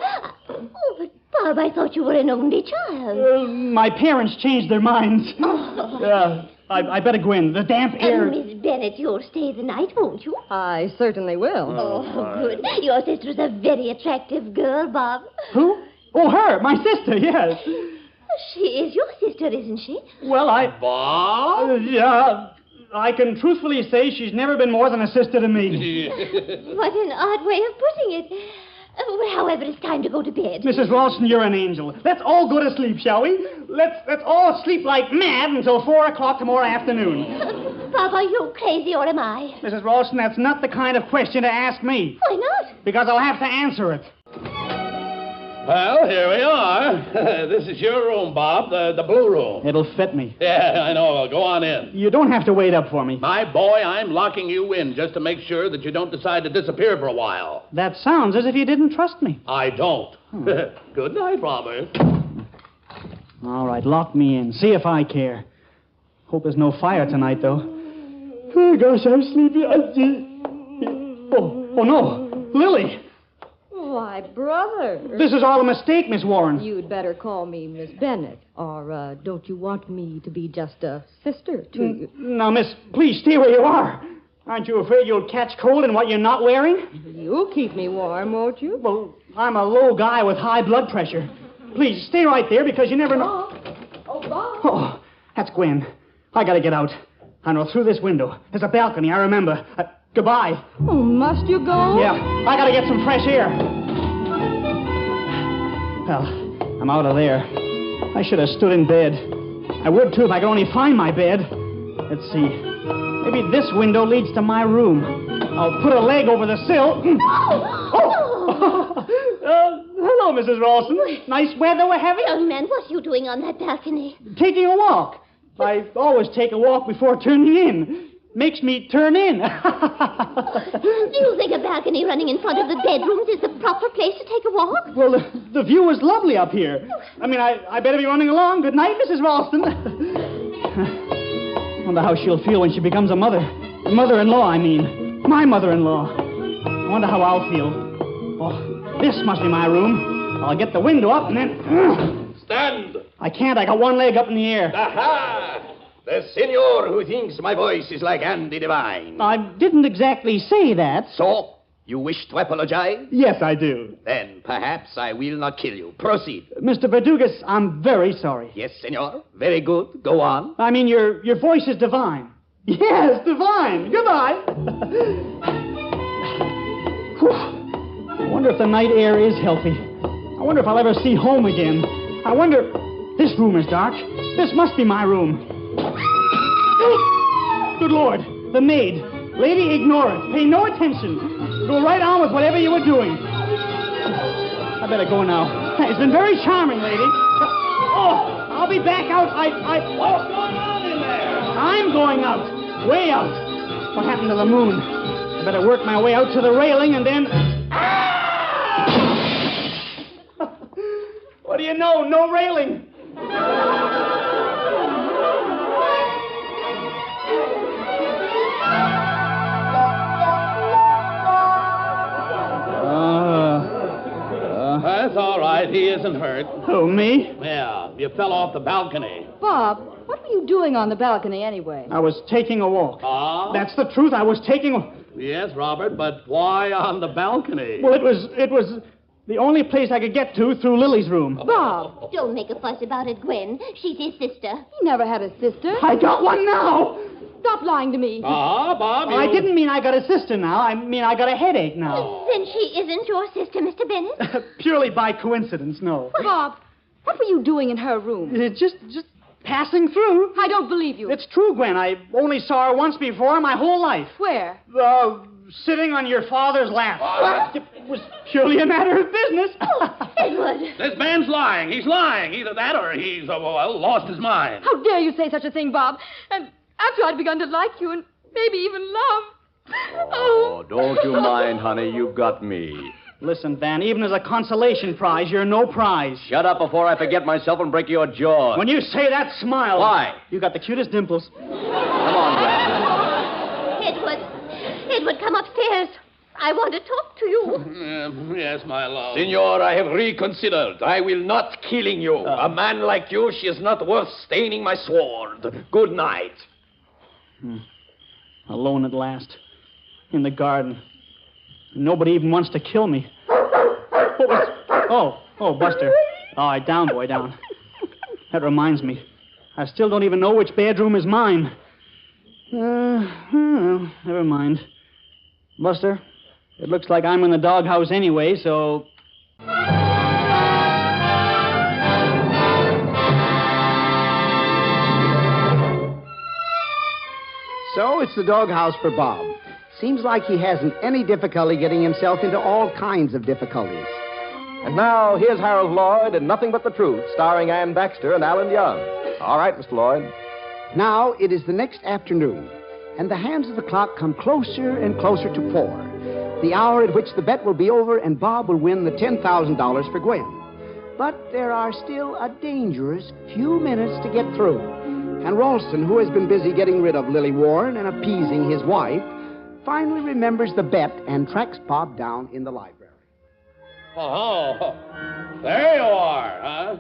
Oh, but Bob, I thought you were an only child. My parents changed their minds. I better go in. The damp air... Miss Bennett, you'll stay the night, won't you? I certainly will. Oh, good. Your sister's a very attractive girl, Bob. Who? Oh, her, my sister, yes. She is your sister, isn't she? Well, Bob? Yeah... I can truthfully say she's never been more than a sister to me. What an odd way of putting it. However, it's time to go to bed. Mrs. Ralston, you're an angel. Let's all go to sleep, shall we? Let's all sleep like mad until 4 o'clock tomorrow afternoon. Bob, are you crazy or am I? Mrs. Ralston, that's not the kind of question to ask me. Why not? Because I'll have to answer it. Well, here we are. This is your room, Bob, the blue room. It'll fit me. Yeah, I know. Well, go on in. You don't have to wait up for me. My boy, I'm locking you in just to make sure that you don't decide to disappear for a while. That sounds as if you didn't trust me. I don't. Good night, Robert. All right, lock me in. See if I care. Hope there's no fire tonight, though. Oh, gosh, I'm sleepy. Oh, no. Lily. Why, brother. This is all a mistake, Miss Warren. You'd better call me Miss Bennett. Or don't you want me to be just a sister to you? Now, miss, please stay where you are. Aren't you afraid you'll catch cold in what you're not wearing? You'll keep me warm, won't you? Well, I'm a low guy with high blood pressure. Please, stay right there because you never know... Bob. Oh, that's Gwen. I gotta get out. I know, through this window. There's a balcony, I remember. Goodbye. Oh, must you go? Yeah, I gotta get some fresh air. Well, I'm out of there. I should have stood in bed. I would, too, if I could only find my bed. Let's see. Maybe this window leads to my room. I'll put a leg over the sill. Hello, Mrs. Ralston. Nice weather we're having? Young man, what are you doing on that balcony? Taking a walk. I always take a walk before turning in. Makes me turn in. Do you think a balcony running in front of the bedrooms is the proper place to take a walk? Well, the view is lovely up here. I mean, I better be running along. Good night, Mrs. Ralston. Wonder how she'll feel when she becomes a mother. Mother-in-law, I mean. My mother-in-law. I wonder how I'll feel. Oh, this must be my room. I'll get the window up and then... Stand! I can't. I got one leg up in the air. Aha! The senor who thinks my voice is like Andy Devine. I didn't exactly say that. So, you wish to apologize? Yes, I do. Then perhaps I will not kill you. Proceed. Mr. Verdugas, I'm very sorry. Yes, senor. Very good. Go on. I mean, your voice is divine. Yes, divine. Goodbye. I wonder if the night air is healthy. I wonder if I'll ever see home again. I wonder... This room is dark. This must be my room. Good Lord. The maid. Lady, ignore it. Pay no attention. Go right on with whatever you were doing. I better go now. It's been very charming, lady. Oh, I'll be back out. What's going on in there? I'm going out. Way out. What happened to the moon? I better work my way out to the railing and then... What do you know? No railing. That's all right. He isn't hurt. Who, me? Yeah, you fell off the balcony. Bob, what were you doing on the balcony anyway? I was taking a walk. Ah? That's the truth. I was taking a... Yes, Robert, but why on the balcony? Well, it was the only place I could get to through Lily's room. Bob! Don't make a fuss about it, Gwen. She's his sister. He never had a sister. I got one now! Stop lying to me. Bob, I didn't mean I got a sister now. I mean I got a headache now. Then she isn't your sister, Mr. Bennett? Purely by coincidence, no. Bob, what were you doing in her room? Just passing through. I don't believe you. It's true, Gwen. I only saw her once before my whole life. Where? Sitting on your father's lap. It was purely a matter of business. Oh, Edward. This man's lying. He's lying. Either that or he's, lost his mind. How dare you say such a thing, Bob? And after I'd begun to like you and maybe even love. Oh, don't you mind, honey. You got me. Listen, Van, even as a consolation prize, you're no prize. Shut up before I forget myself and break your jaw. When you say that, smile. Why? You got the cutest dimples. Come on, Edward, come upstairs. I want to talk to you. Yes, my love. Senor, I have reconsidered. I will not killing you. A man like you, she is not worth staining my sword. Good night. Alone at last. In the garden. Nobody even wants to kill me. What was... Oh, Buster. All right, down, boy, down. That reminds me. I still don't even know which bedroom is mine. Never mind. Buster, it looks like I'm in the doghouse anyway, so... So it's the doghouse for Bob. Seems like he hasn't any difficulty getting himself into all kinds of difficulties. And now, here's Harold Lloyd in Nothing But the Truth, starring Ann Baxter and Alan Young. All right, Mr. Lloyd. Now it is the next afternoon, and the hands of the clock come closer and closer to 4, the hour at which the bet will be over and Bob will win the $10,000 for Gwen. But there are still a dangerous few minutes to get through, and Ralston, who has been busy getting rid of Lily Warren and appeasing his wife, finally remembers the bet and tracks Bob down in the library. Oh, there you are, huh?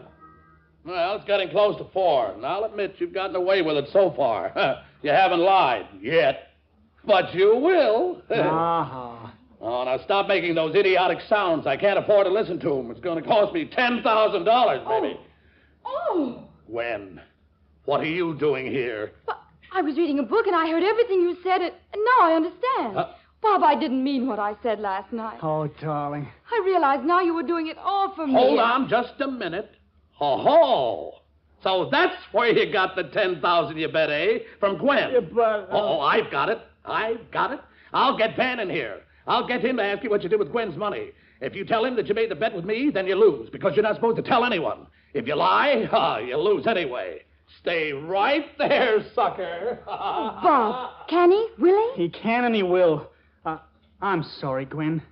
Well, it's getting close to 4, and I'll admit you've gotten away with it so far. You haven't lied yet, but you will. Uh-huh. Oh, now stop making those idiotic sounds. I can't afford to listen to them. It's going to cost me $10,000, baby. Oh. Gwen, what are you doing here? But I was reading a book and I heard everything you said, and now I understand. Bob, I didn't mean what I said last night. Oh, darling. I realize now you were doing it all for me. Hold on just a minute. Ho-ho! So that's where you got the $10,000 you bet, eh? From Gwen. Yeah, but... Oh, I've got it. I'll get Van in here. I'll get him to ask you what you did with Gwen's money. If you tell him that you made the bet with me, then you lose, because you're not supposed to tell anyone. If you lie, you lose anyway. Stay right there, sucker. Bob, can he? Will he? He can and he will. I'm sorry, Gwen.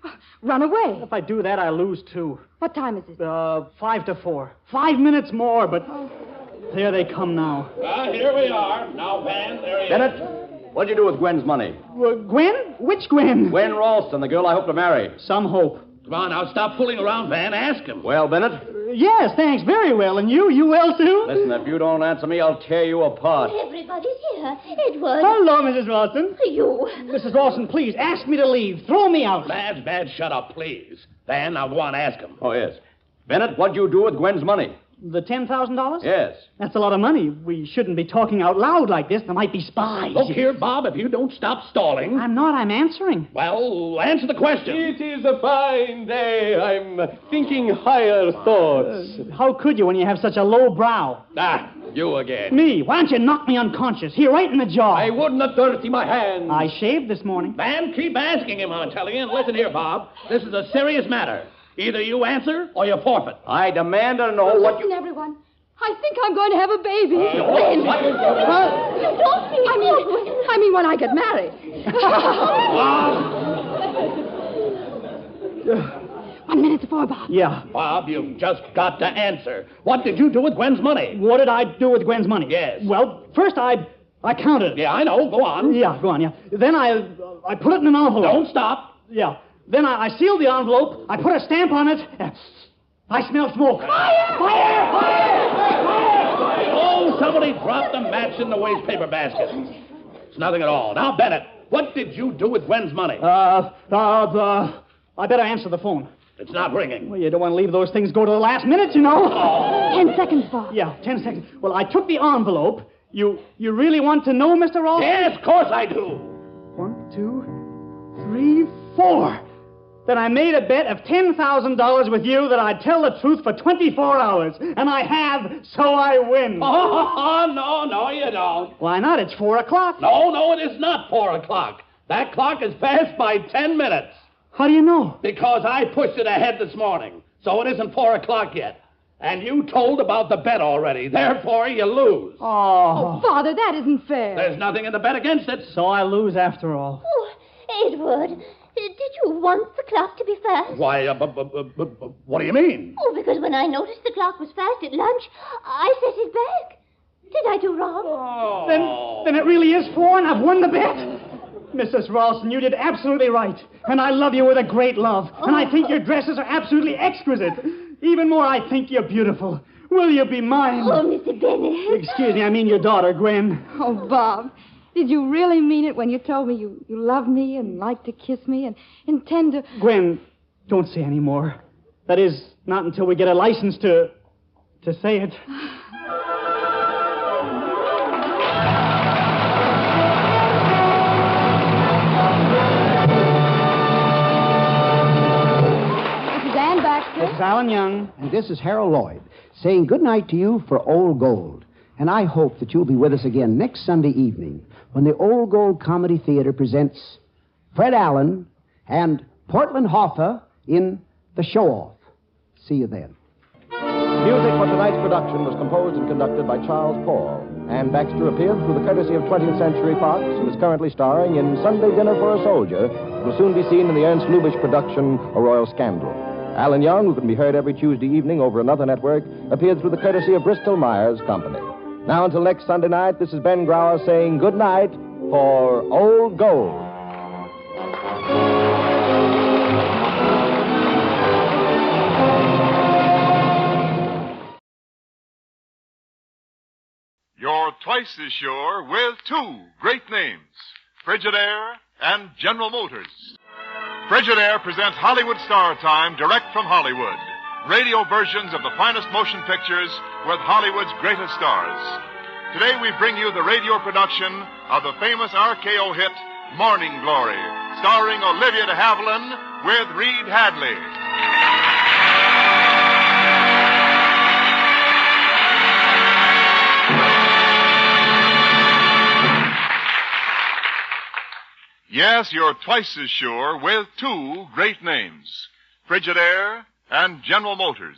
Run away. If I do that, I lose, too. What time is it? 5 to 4. 5 minutes more, but there they come now. Here we are. Now, Van, there he is. What'd you do with Gwen's money? Gwen? Which Gwen? Gwen Ralston, the girl I hope to marry. Some hope. Come on, now stop fooling around, Van. Ask him. Well, Bennett? Yes, thanks. Very well. And you? You well, too? Listen, if you don't answer me, I'll tear you apart. Everybody's here. Edward. Hello, Mrs. Ralston. You. Mrs. Ralston, please, ask me to leave. Throw me out. Bad, shut up, please. Van, now go on, ask him. Oh, yes. Bennett, what'd you do with Gwen's money? The $10,000? Yes. That's a lot of money. We shouldn't be talking out loud like this. There might be spies. Look here, Bob, if you don't stop stalling. I'm not. I'm answering. Well, answer the question. It is a fine day. I'm thinking higher thoughts. How could you when you have such a low brow? Ah, you again. Me? Why don't you knock me unconscious? Here, right in the jaw. I wouldn't have dirty my hands. I shaved this morning. Man, keep asking him, I'm telling you. And listen here, Bob. This is a serious matter. Either you answer or you forfeit. I demand to know what you... Listen, everyone. I think I'm going to have a baby. When? I mean when I get married. 1 minute to 4, Bob. Yeah. Bob, you've just got to answer. What did you do with Gwen's money? What did I do with Gwen's money? Yes. Well, first I counted it. Yeah, I know. Go on. Yeah, go on, yeah. Then I put it in an envelope. Don't stop. Yeah. Then I sealed the envelope. I put a stamp on it. I smell smoke. Fire! Fire! Fire! Fire! Oh, somebody dropped a match in the waste paper basket. It's nothing at all. Now, Bennett, what did you do with Gwen's money? I better answer the phone. It's not ringing. Well, you don't want to leave those things go to the last minute, you know. Oh. 10 seconds, Bob. Yeah, 10 seconds. Well, I took the envelope. You really want to know, Mr. Ralston? Yes, of course I do. 1, 2, 3, 4. Then I made a bet of $10,000 with you that I'd tell the truth for 24 hours. And I have, so I win. Oh, no, you don't. Why not? It's 4 o'clock. No, it is not 4 o'clock. That clock is fast by 10 minutes. How do you know? Because I pushed it ahead this morning. So it isn't 4 o'clock yet. And you told about the bet already. Therefore, you lose. Oh, Father, that isn't fair. There's nothing in the bet against it. So I lose after all. Oh, Edward, did you want the clock to be fast? Why, what do you mean? Oh, because when I noticed the clock was fast at lunch, I set it back. Did I do wrong? Oh. Then it really is 4 and I've won the bet? Mrs. Ralston, you did absolutely right. And I love you with a great love. And I think your dresses are absolutely exquisite. Even more, I think you're beautiful. Will you be mine? Oh, Mr. Bennett. Excuse me, I mean your daughter, Gwen. Oh, Bob, did you really mean it when you told me you love me and like to kiss me and intend to... Gwen, don't say any more. That is, not until we get a license to say it. This is Alan Young. And this is Harold Lloyd, saying good night to you for Old Gold. And I hope that you'll be with us again next Sunday evening when the Old Gold Comedy Theater presents Fred Allen and Portland Hoffa in The Show-Off. See you then. Music for tonight's production was composed and conducted by Charles Paul. Ann Baxter appeared through the courtesy of 20th Century Fox and is currently starring in Sunday Dinner for a Soldier. It will soon be seen in the Ernst Lubitsch production, A Royal Scandal. Alan Young, who can be heard every Tuesday evening over another network, appeared through the courtesy of Bristol Myers Company. Now, until next Sunday night, this is Ben Grauer saying good night for Old Gold. You're twice as sure with two great names, Frigidaire and General Motors. Frigidaire presents Hollywood Star Time direct from Hollywood. Radio versions of the finest motion pictures with Hollywood's greatest stars. Today we bring you the radio production of the famous RKO hit Morning Glory, starring Olivia de Havilland with Reed Hadley. Yes, you're twice as sure with two great names, Frigidaire and General Motors.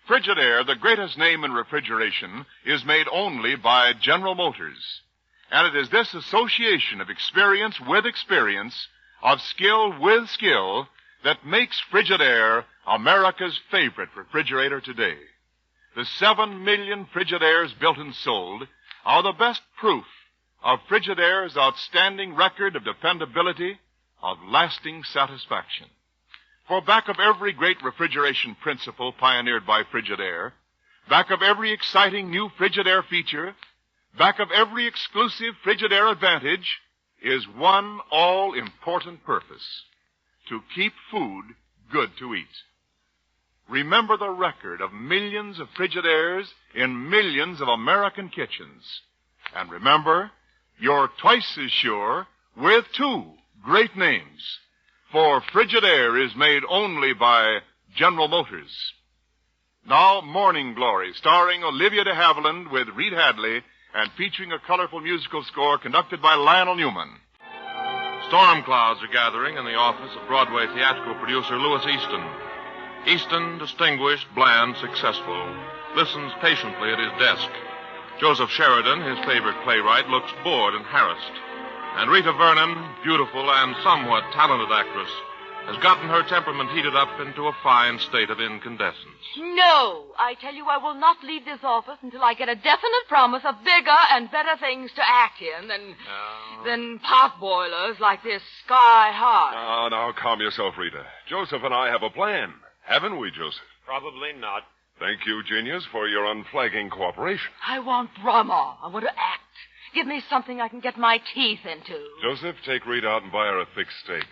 Frigidaire, the greatest name in refrigeration, is made only by General Motors. And it is this association of experience with experience, of skill with skill, that makes Frigidaire America's favorite refrigerator today. The 7 million Frigidaires built and sold are the best proof of Frigidaire's outstanding record of dependability, of lasting satisfaction. For back of every great refrigeration principle pioneered by Frigidaire, back of every exciting new Frigidaire feature, back of every exclusive Frigidaire advantage, is one all-important purpose: to keep food good to eat. Remember the record of millions of Frigidaires in millions of American kitchens. And remember, you're twice as sure with two great names. For Frigidaire is made only by General Motors. Now, Morning Glory, starring Olivia de Havilland with Reed Hadley and featuring a colorful musical score conducted by Lionel Newman. Storm clouds are gathering in the office of Broadway theatrical producer Louis Easton. Easton, distinguished, bland, successful, listens patiently at his desk. Joseph Sheridan, his favorite playwright, looks bored and harassed. And Rita Vernon, beautiful and somewhat talented actress, has gotten her temperament heated up into a fine state of incandescence. No, I tell you I will not leave this office until I get a definite promise of bigger and better things to act in than pot boilers like this Sky High. Now, calm yourself, Rita. Joseph and I have a plan. Haven't we, Joseph? Probably not. Thank you, genius, for your unflagging cooperation. I want drama. I want to act. Give me something I can get my teeth into. Joseph, take Rita out and buy her a thick steak.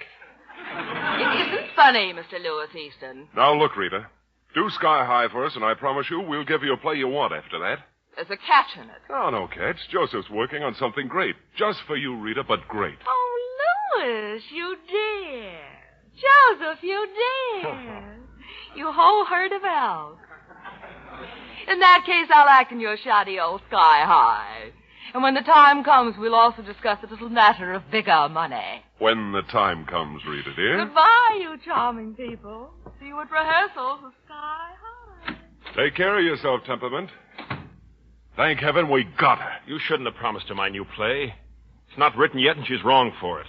It isn't funny, Mr. Louis Easton. Now, look, Rita. Do Sky High for us, and I promise you we'll give you a play you want after that. There's a catch in it. Oh, no catch. Joseph's working on something great. Just for you, Rita, but great. Oh, Louis, you dare. Joseph, you dare. You whole herd of elves. In that case, I'll act in your shoddy old Sky High. And when the time comes, we'll also discuss a little matter of bigger money. When the time comes, Rita, dear. Goodbye, you charming people. See you at rehearsals of Sky High. Take care of yourself, Temperament. Thank heaven we got her. You shouldn't have promised her my new play. It's not written yet, and she's wrong for it.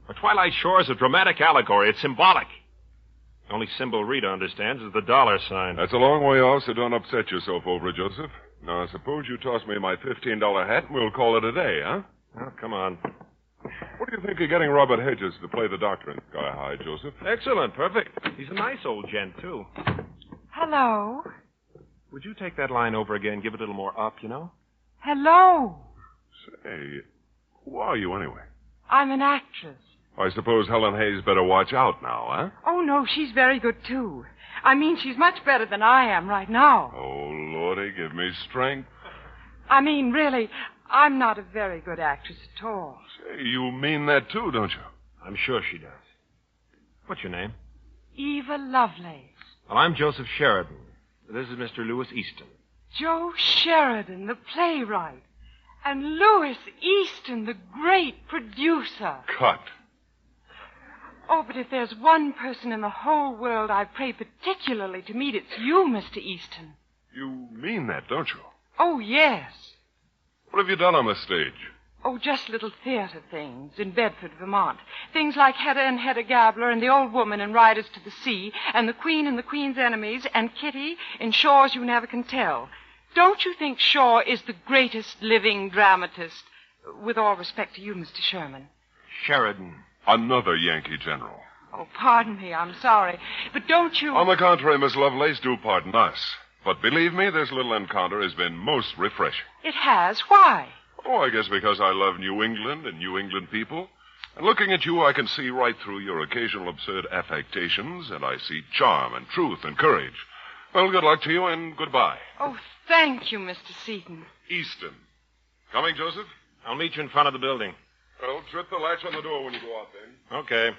For Twilight Shore is a dramatic allegory. It's symbolic. The only symbol Rita understands is the dollar sign. That's a long way off, so don't upset yourself over it, Joseph. Now, suppose you toss me my $15 hat, and we'll call it a day, huh? Oh, come on. What do you think of getting Robert Hedges to play the doctor in Sky High, Joseph? Excellent. Perfect. He's a nice old gent, too. Hello. Would you take that line over again? Give it a little more up, you know? Hello. Say, who are you anyway? I'm an actress. I suppose Helen Hayes better watch out now, huh? Oh, no, she's very good, too. I mean, she's much better than I am right now. Oh, Lordy, give me strength. I mean, really, I'm not a very good actress at all. Say, you mean that, too, don't you? I'm sure she does. What's your name? Eva Lovelace. Well, I'm Joseph Sheridan. This is Mr. Louis Easton. Joe Sheridan, the playwright. And Louis Easton, the great producer. Cut. Oh, but if there's one person in the whole world I pray particularly to meet, it's you, Mr. Easton. You mean that, don't you? Oh, yes. What have you done on the stage? Oh, just little theater things in Bedford, Vermont. Things like Hedda and Hedda Gabler and The Old Woman in Riders to the Sea and The Queen and the Queen's Enemies and Kitty in Shaw's You Never Can Tell. Don't you think Shaw is the greatest living dramatist? With all respect to you, Mr. Sherman. Sheridan. Another Yankee general. Oh, pardon me, I'm sorry. But don't you... On the contrary, Miss Lovelace, do pardon us. But believe me, this little encounter has been most refreshing. It has? Why? Oh, I guess because I love New England and New England people. And looking at you, I can see right through your occasional absurd affectations, and I see charm and truth and courage. Well, good luck to you, and goodbye. Oh, thank you, Mr. Seaton. Easton. Coming, Joseph? I'll meet you in front of the building. Well, trip the latch on the door when you go out then. Okay.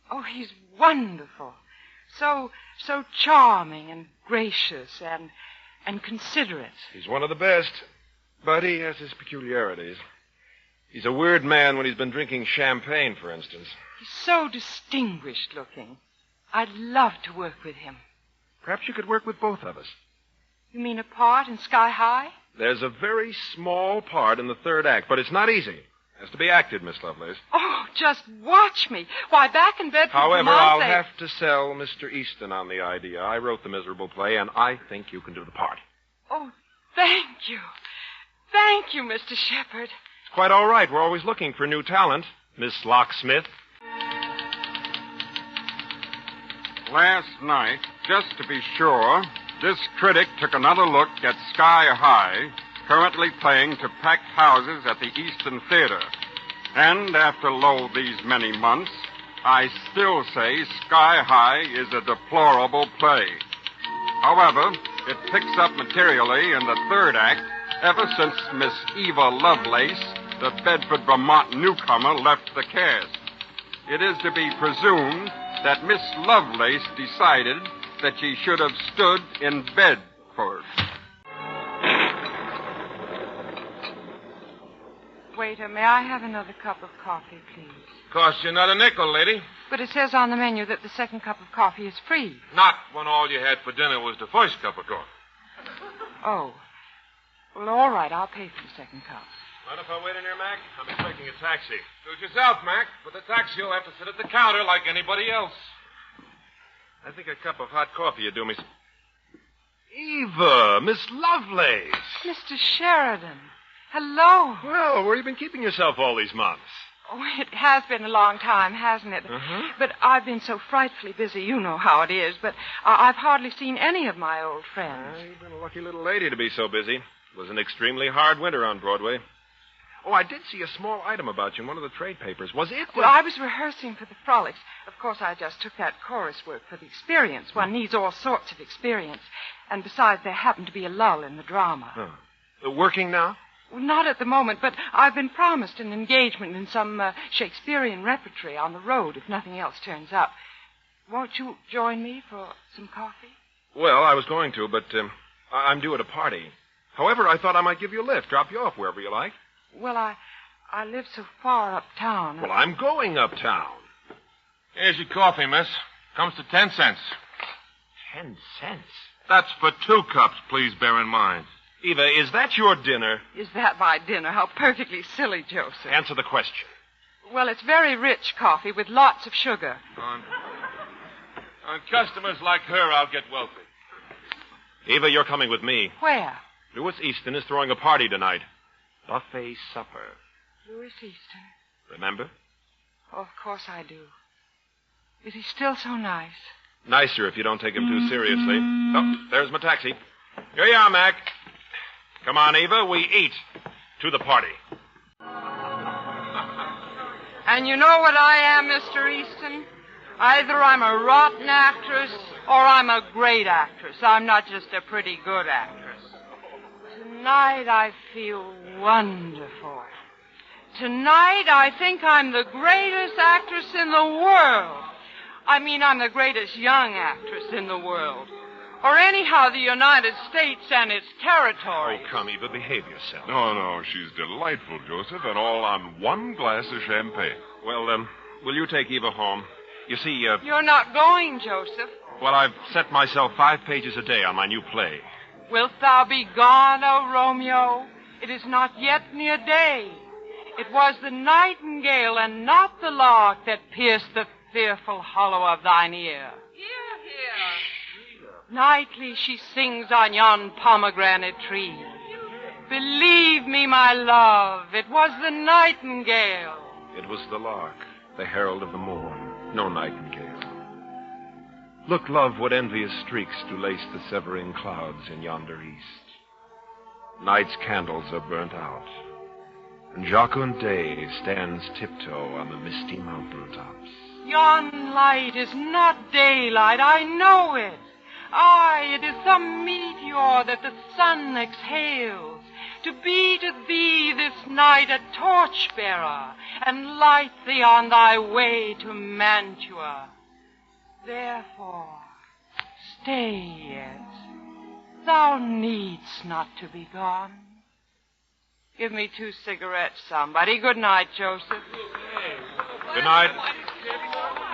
Oh, he's wonderful. So charming and gracious and considerate. He's one of the best, but he has his peculiarities. He's a weird man when he's been drinking champagne, for instance. He's so distinguished looking. I'd love to work with him. Perhaps you could work with both of us. You mean a part in Sky High? There's a very small part in the third act, but it's not easy. It has to be acted, Miss Lovelace. Oh, just watch me. Why, back in Bedford, However, Vermont, I'll have to sell Mr. Easton on the idea. I wrote the miserable play, and I think you can do the part. Oh, thank you. Thank you, Mr. Shepard. It's quite all right. We're always looking for new talent, Miss Locksmith. Last night, just to be sure, this critic took another look at Sky High, currently playing to packed houses at the Eastern Theater. And after, lo, these many months, I still say Sky High is a deplorable play. However, it picks up materially in the third act ever since Miss Eva Lovelace, the Bedford, Vermont newcomer, left the cast. It is to be presumed that Miss Lovelace decided that she should have stood in Bedford. Waiter, may I have another cup of coffee, please? Costs you not a nickel, lady. But it says on the menu that the second cup of coffee is free. Not when all you had for dinner was the first cup of coffee. Oh. Well, all right. I'll pay for the second cup. Mind if I wait in here, Mac? I'm expecting a taxi. Suit yourself, Mac. For the taxi, you'll have to sit at the counter like anybody else. I think a cup of hot coffee would do me. Eva, Miss Lovelace. Mr. Sheridan. Hello. Well, where have you been keeping yourself all these months? Oh, it has been a long time, hasn't it? Uh-huh. But I've been so frightfully busy. You know how it is. But I've hardly seen any of my old friends. You've been a lucky little lady to be so busy. It was an extremely hard winter on Broadway. Oh, I did see a small item about you in one of the trade papers. Was it? Well, I was rehearsing for the frolics. Of course, I just took that chorus work for the experience. One needs all sorts of experience. And besides, there happened to be a lull in the drama. Working now? Well, not at the moment, but I've been promised an engagement in some Shakespearean repertory on the road if nothing else turns up. Won't you join me for some coffee? Well, I was going to, but I'm due at a party. However, I thought I might give you a lift, drop you off wherever you like. Well, I live so far uptown. Well, I'm going uptown. Here's your coffee, miss. Comes to 10 cents. 10 cents? That's for 2 cups, please bear in mind. Eva, is that your dinner? Is that my dinner? How perfectly silly, Joseph. Answer the question. Well, it's very rich coffee with lots of sugar. On customers like her, I'll get wealthy. Eva, you're coming with me. Where? Louis Easton is throwing a party tonight. Buffet supper. Louis Easton. Remember? Oh, of course I do. Is he still so nice? Nicer if you don't take him too seriously. Oh, there's my taxi. Here you are, Mac. Come on, Eva, we eat. To the party. And you know what I am, Mr. Easton? Either I'm a rotten actress or I'm a great actress. I'm not just a pretty good actress. Tonight I feel wonderful. Tonight I think I'm the greatest actress in the world. I mean, I'm the greatest young actress in the world. Or anyhow, the United States and its territories. Oh, come, Eva, behave yourself. No, she's delightful, Joseph, and all on one glass of champagne. Well, will you take Eva home? You see, You're not going, Joseph. Well, I've set myself 5 pages a day on my new play. Wilt thou be gone, O Romeo? It is not yet near day. It was the nightingale and not the lark that pierced the fearful hollow of thine ear. Nightly she sings on yon pomegranate tree. Believe me, my love, it was the nightingale. It was the lark, the herald of the morn, no nightingale. Look, love, what envious streaks do lace the severing clouds in yonder east. Night's candles are burnt out, and jocund day stands tiptoe on the misty mountain tops. Yon light is not daylight, I know it. Aye, it is some meteor that the sun exhales, to be to thee this night a torchbearer, and light thee on thy way to Mantua. Therefore, stay yet. Thou needst not to be gone. Give me 2 cigarettes, somebody. Good night, Joseph. Good night.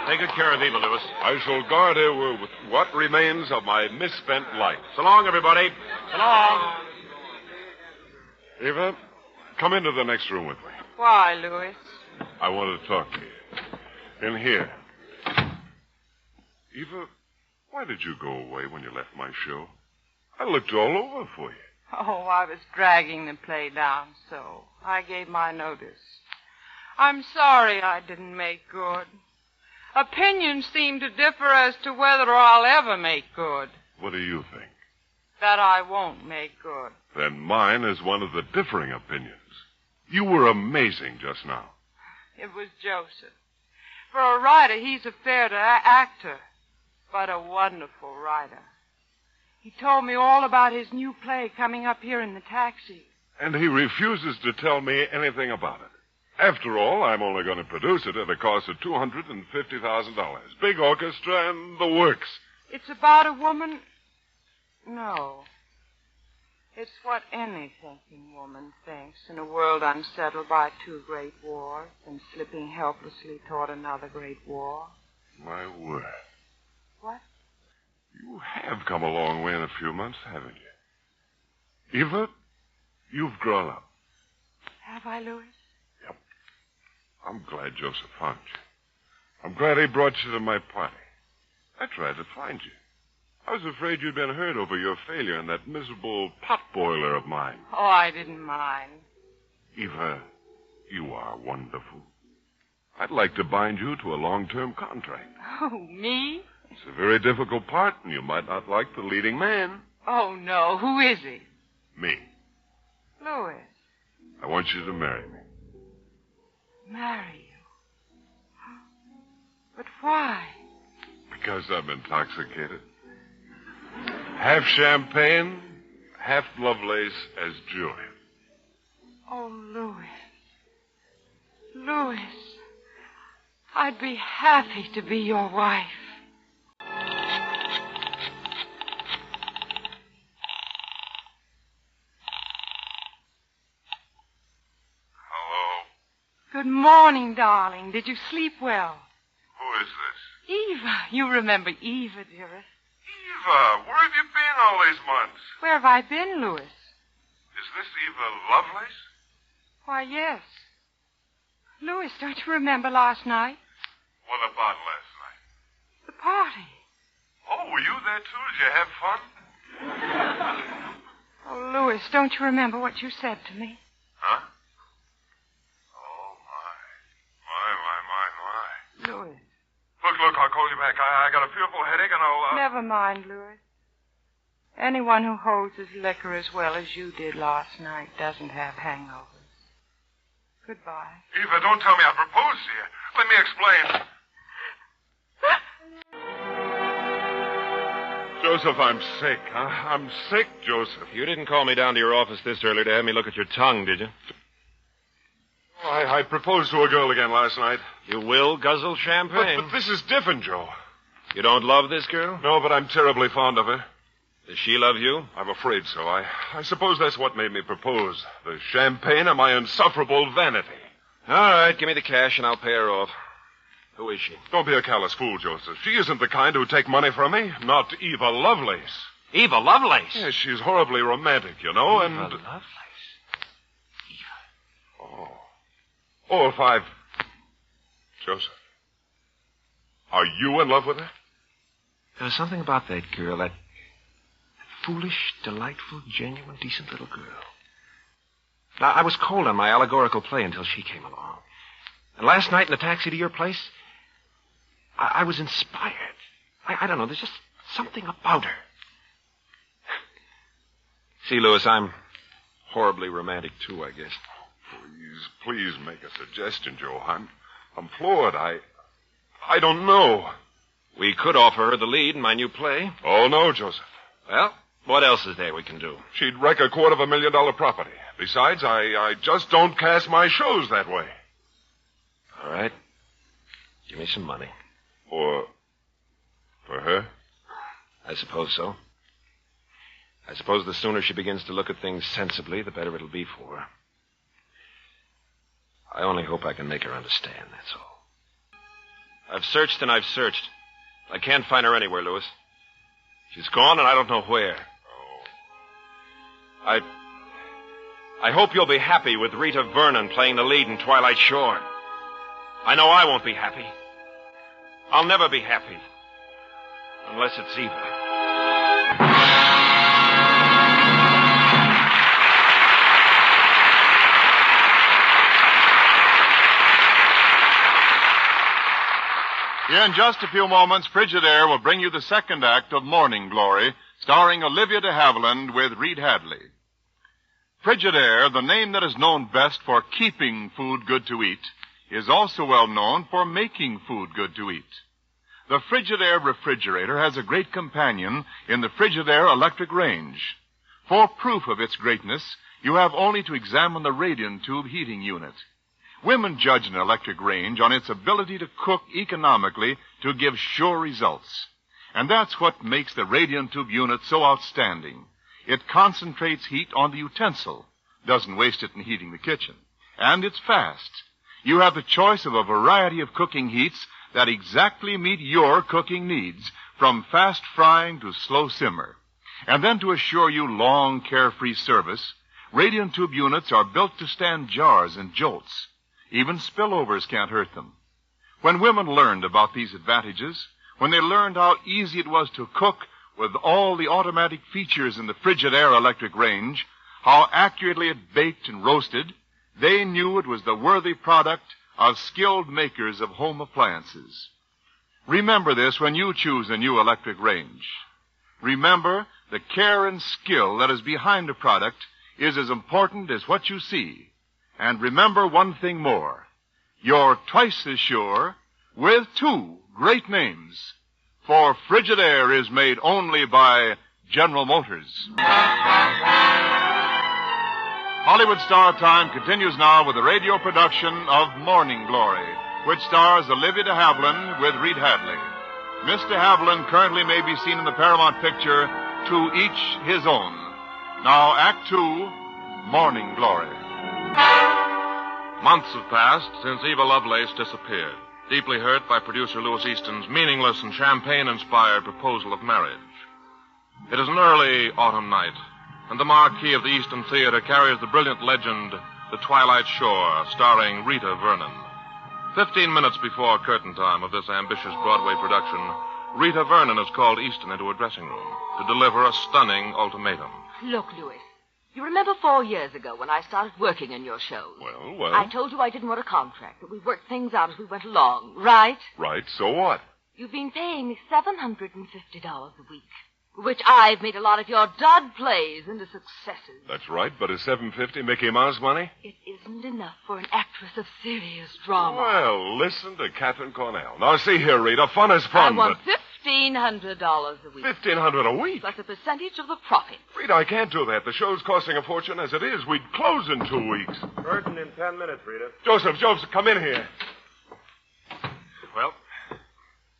Take good care of Eva, Louis. I shall guard her with what remains of my misspent life. So long, everybody. So long. Eva, come into the next room with me. Why, Louis? I want to talk to you. In here. Eva, why did you go away when you left my show? I looked all over for you. Oh, I was dragging the play down, so I gave my notice. I'm sorry I didn't make good. Opinions seem to differ as to whether I'll ever make good. What do you think? That I won't make good. Then mine is one of the differing opinions. You were amazing just now. It was Joseph. For a writer, he's a theater actor, but a wonderful writer. He told me all about his new play coming up here in the taxi. And he refuses to tell me anything about it. After all, I'm only going to produce it at a cost of $250,000. Big orchestra and the works. It's about a woman... No. It's what any thinking woman thinks in a world unsettled by two great wars and slipping helplessly toward another great war. My word. What? You have come a long way in a few months, haven't you? Eva, you've grown up. Have I, Louis? Yep. I'm glad Joseph found you. I'm glad he brought you to my party. I tried to find you. I was afraid you'd been hurt over your failure in that miserable pot boiler of mine. Oh, I didn't mind. Eva, you are wonderful. I'd like to bind you to a long-term contract. Oh, me? It's a very difficult part, and you might not like the leading man. Oh, no. Who is he? Me. Louis. I want you to marry me. Marry you? But why? Because I'm intoxicated. Half champagne, half Lovelace as Juliet. Oh, Louis. Louis. I'd be happy to be your wife. Hello? Good morning, darling. Did you sleep well? Who is this? Eva. You remember Eva, dearest. Eva, where have you been all these months? Where have I been, Louis? Is this Eva Lovelace? Why, yes. Louis, don't you remember last night? What about last night? The party. Oh, were you there too? Did you have fun? Oh, Louis, don't you remember what you said to me? Huh? Oh, my. Louis. Look, I'll call you back. I got a fearful headache and I'll... Never mind, Louis. Anyone who holds his liquor as well as you did last night doesn't have hangovers. Goodbye. Eva, don't tell me I proposed to you. Let me explain. Joseph, I'm sick. I'm sick, Joseph. You didn't call me down to your office this early to have me look at your tongue, did you? I proposed to a girl again last night. You will guzzle champagne. But this is different, Joe. You don't love this girl? No, but I'm terribly fond of her. Does she love you? I'm afraid so. I suppose that's what made me propose. The champagne and my insufferable vanity. All right, give me the cash and I'll pay her off. Who is she? Don't be a callous fool, Joseph. She isn't the kind who'd take money from me. Not Eva Lovelace. Eva Lovelace? Yes, she's horribly romantic, you know, and... Eva Lovelace? Oh, if I've... Joseph, are you in love with her? There's something about that girl, that foolish, delightful, genuine, decent little girl. Now, I was cold on my allegorical play until she came along. And last night in the taxi to your place, I was inspired. I don't know, there's just something about her. See, Louis, I'm horribly romantic, too, I guess. Please make a suggestion, Joe. I'm floored. I don't know. We could offer her the lead in my new play. Oh, no, Joseph. Well, what else is there we can do? She'd wreck a $250,000 property. Besides, I just don't cast my shows that way. All right. Give me some money. For her? I suppose so. I suppose the sooner she begins to look at things sensibly, the better it'll be for her. I only hope I can make her understand, that's all. I've searched and I've searched. I can't find her anywhere, Louis. She's gone and I don't know where. Oh. I hope you'll be happy with Rita Vernon playing the lead in Twilight Shore. I know I won't be happy. I'll never be happy. Unless it's Eva. In just a few moments, Frigidaire will bring you the second act of Morning Glory, starring Olivia de Havilland with Reed Hadley. Frigidaire, the name that is known best for keeping food good to eat, is also well known for making food good to eat. The Frigidaire refrigerator has a great companion in the Frigidaire electric range. For proof of its greatness, you have only to examine the radium tube heating unit. Women judge an electric range on its ability to cook economically to give sure results. And that's what makes the radium tube unit so outstanding. It concentrates heat on the utensil, doesn't waste it in heating the kitchen. And it's fast. You have the choice of a variety of cooking heats that exactly meet your cooking needs, from fast frying to slow simmer. And then to assure you long, carefree service, radium tube units are built to stand jars and jolts. Even spillovers can't hurt them. When women learned about these advantages, when they learned how easy it was to cook with all the automatic features in the Frigidaire electric range, how accurately it baked and roasted, they knew it was the worthy product of skilled makers of home appliances. Remember this when you choose a new electric range. Remember, the care and skill that is behind a product is as important as what you see. And remember one thing more. You're twice as sure with two great names. For Frigidaire is made only by General Motors. Hollywood Star Time continues now with the radio production of Morning Glory, which stars Olivia de Havilland with Reed Hadley. Miss de Havilland currently may be seen in the Paramount picture To Each His Own. Now, Act Two, Morning Glory. Months have passed since Eva Lovelace disappeared, deeply hurt by producer Louis Easton's meaningless and champagne-inspired proposal of marriage. It is an early autumn night, and the marquee of the Easton Theater carries the brilliant legend, The Twilight Shore, starring Rita Vernon. 15 minutes before curtain time of this ambitious Broadway production, Rita Vernon has called Easton into her dressing room to deliver a stunning ultimatum. Look, Louis, you remember 4 years ago when I started working in your shows? Well. I told you I didn't want a contract, that we worked things out as we went along, right? Right, so what? You've been paying me $750 a week, which I've made a lot of your dud plays into successes. That's right, but is $750 Mickey Mouse money? It isn't enough for an actress of serious drama. Well, listen to Catherine Cornell. Now, see here, Rita, fun is fun, I want $1,500 a week. $1,500 a week? Plus a percentage of the profit. Rita, I can't do that. The show's costing a fortune as it is. We'd close in 2 weeks. Curtain in 10 minutes, Rita. Joseph, come in here. Well,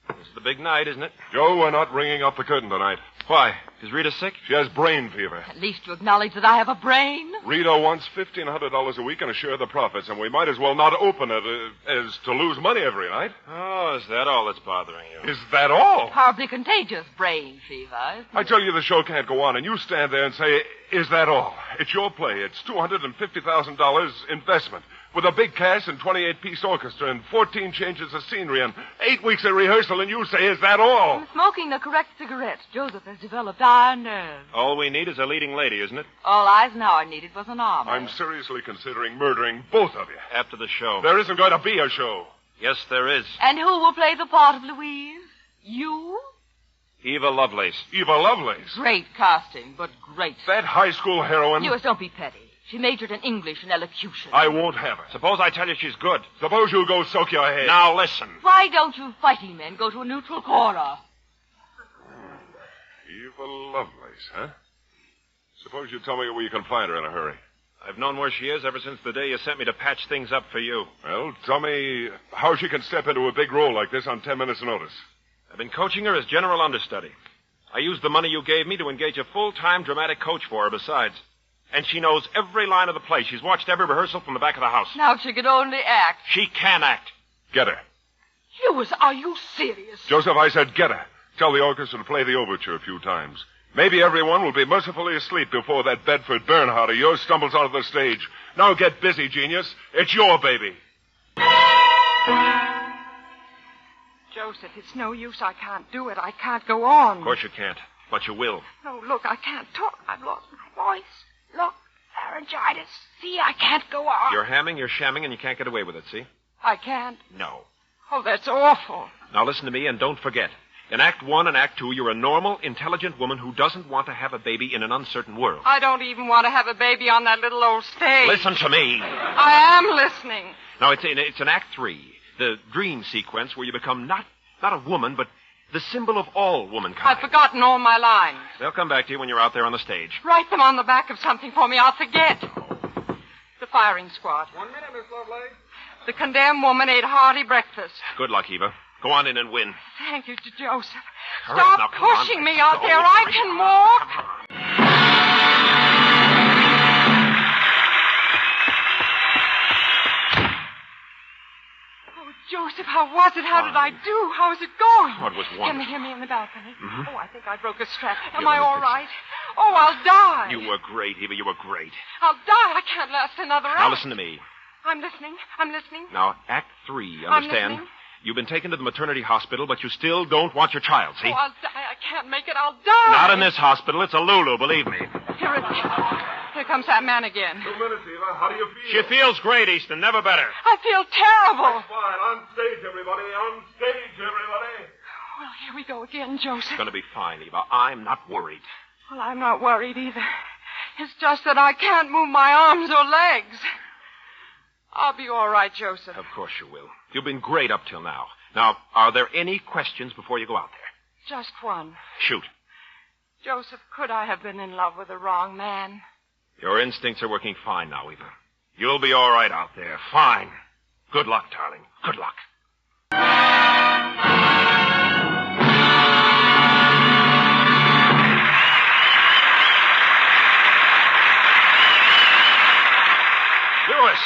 this is the big night, isn't it? Joe, we're not ringing up the curtain tonight. Why? Is Rita sick? She has brain fever. At least you acknowledge that I have a brain. Rita wants $1,500 a week and a share of the profits, and we might as well not open it as to lose money every night. Oh, is that all that's bothering you? Is that all? Horribly contagious brain fever. I tell you the show can't go on, and you stand there and say, is that all? It's your play. It's $250,000 investment, with a big cast and 28-piece orchestra and 14 changes of scenery and 8 weeks of rehearsal, and you say, is that all? I'm smoking the correct cigarette. Joseph has developed iron nerves. All we need is a leading lady, isn't it? All Eisenhower needed was an arm. I'm seriously considering murdering both of you. After the show. There isn't going to be a show. Yes, there is. And who will play the part of Louise? You? Eva Lovelace. Eva Lovelace? Great casting, but great. That high school heroine? Louis, don't be petty. She majored in English and elocution. I won't have her. Suppose I tell you she's good. Suppose you go soak your head. Now listen. Why don't you fighting men go to a neutral corner? Eva Lovelace, huh? Suppose you tell me where you can find her in a hurry. I've known where she is ever since the day you sent me to patch things up for you. Well, tell me how she can step into a big role like this on 10 minutes' notice. I've been coaching her as general understudy. I used the money you gave me to engage a full-time dramatic coach for her besides. And she knows every line of the play. She's watched every rehearsal from the back of the house. Now, if she could only act. She can act. Get her. Louis, are you serious? Joseph, I said get her. Tell the orchestra to play the overture a few times. Maybe everyone will be mercifully asleep before that Bedford Bernhardt of yours stumbles onto the stage. Now get busy, genius. It's your baby. Joseph, it's no use. I can't do it. I can't go on. Of course you can't, but you will. No, look, I can't talk. I've lost my voice. Look, laryngitis. See, I can't go on. You're hamming, you're shamming, and you can't get away with it, see? I can't. No. Oh, that's awful. Now listen to me and don't forget. In Act 1 and Act 2, you're a normal, intelligent woman who doesn't want to have a baby in an uncertain world. I don't even want to have a baby on that little old stage. Listen to me. I am listening. Now, it's in Act 3, the dream sequence where you become not a woman, but the symbol of all womankind. I've forgotten all my lines. They'll come back to you when you're out there on the stage. Write them on the back of something for me. I'll forget. The firing squad. 1 minute, Miss Lovelace. The condemned woman ate hearty breakfast. Good luck, Eva. Go on in and win. Thank you to Joseph. All right, now, Stop come on. pushing me out Go, there. I hurry. can walk. Oh, Joseph, how was it? How did I do? How is it going? Oh, it was Can wonderful. they hear me in the balcony? Mhm. Oh, I think I broke a strap. Am You're I all gonna fix right? Oh, I'll die. You were great, Eva. You were great. I'll die. I can't last another hour. Now listen to me. I'm listening. I'm listening. Now, Act 3, I'm understand? listening. You've been taken to the maternity hospital, but you still don't want your child, see? Oh, I'll die. I can't make it. I'll die. Not in this hospital. It's a Lulu, believe me. Here it is. Here comes that man again. 2 minutes, Eva. How do you feel? She feels great, Easton. Never better. I feel terrible. That's fine. On stage, everybody. On stage, everybody. Well, here we go again, Joseph. It's going to be fine, Eva. I'm not worried. Well, I'm not worried either. It's just that I can't move my arms or legs. I'll be all right, Joseph. Of course you will. You've been great up till now. Now, are there any questions before you go out there? Just one. Shoot. Joseph, could I have been in love with the wrong man? Your instincts are working fine now, Eva. You'll be all right out there. Fine. Good luck, darling. Good luck. Lewis!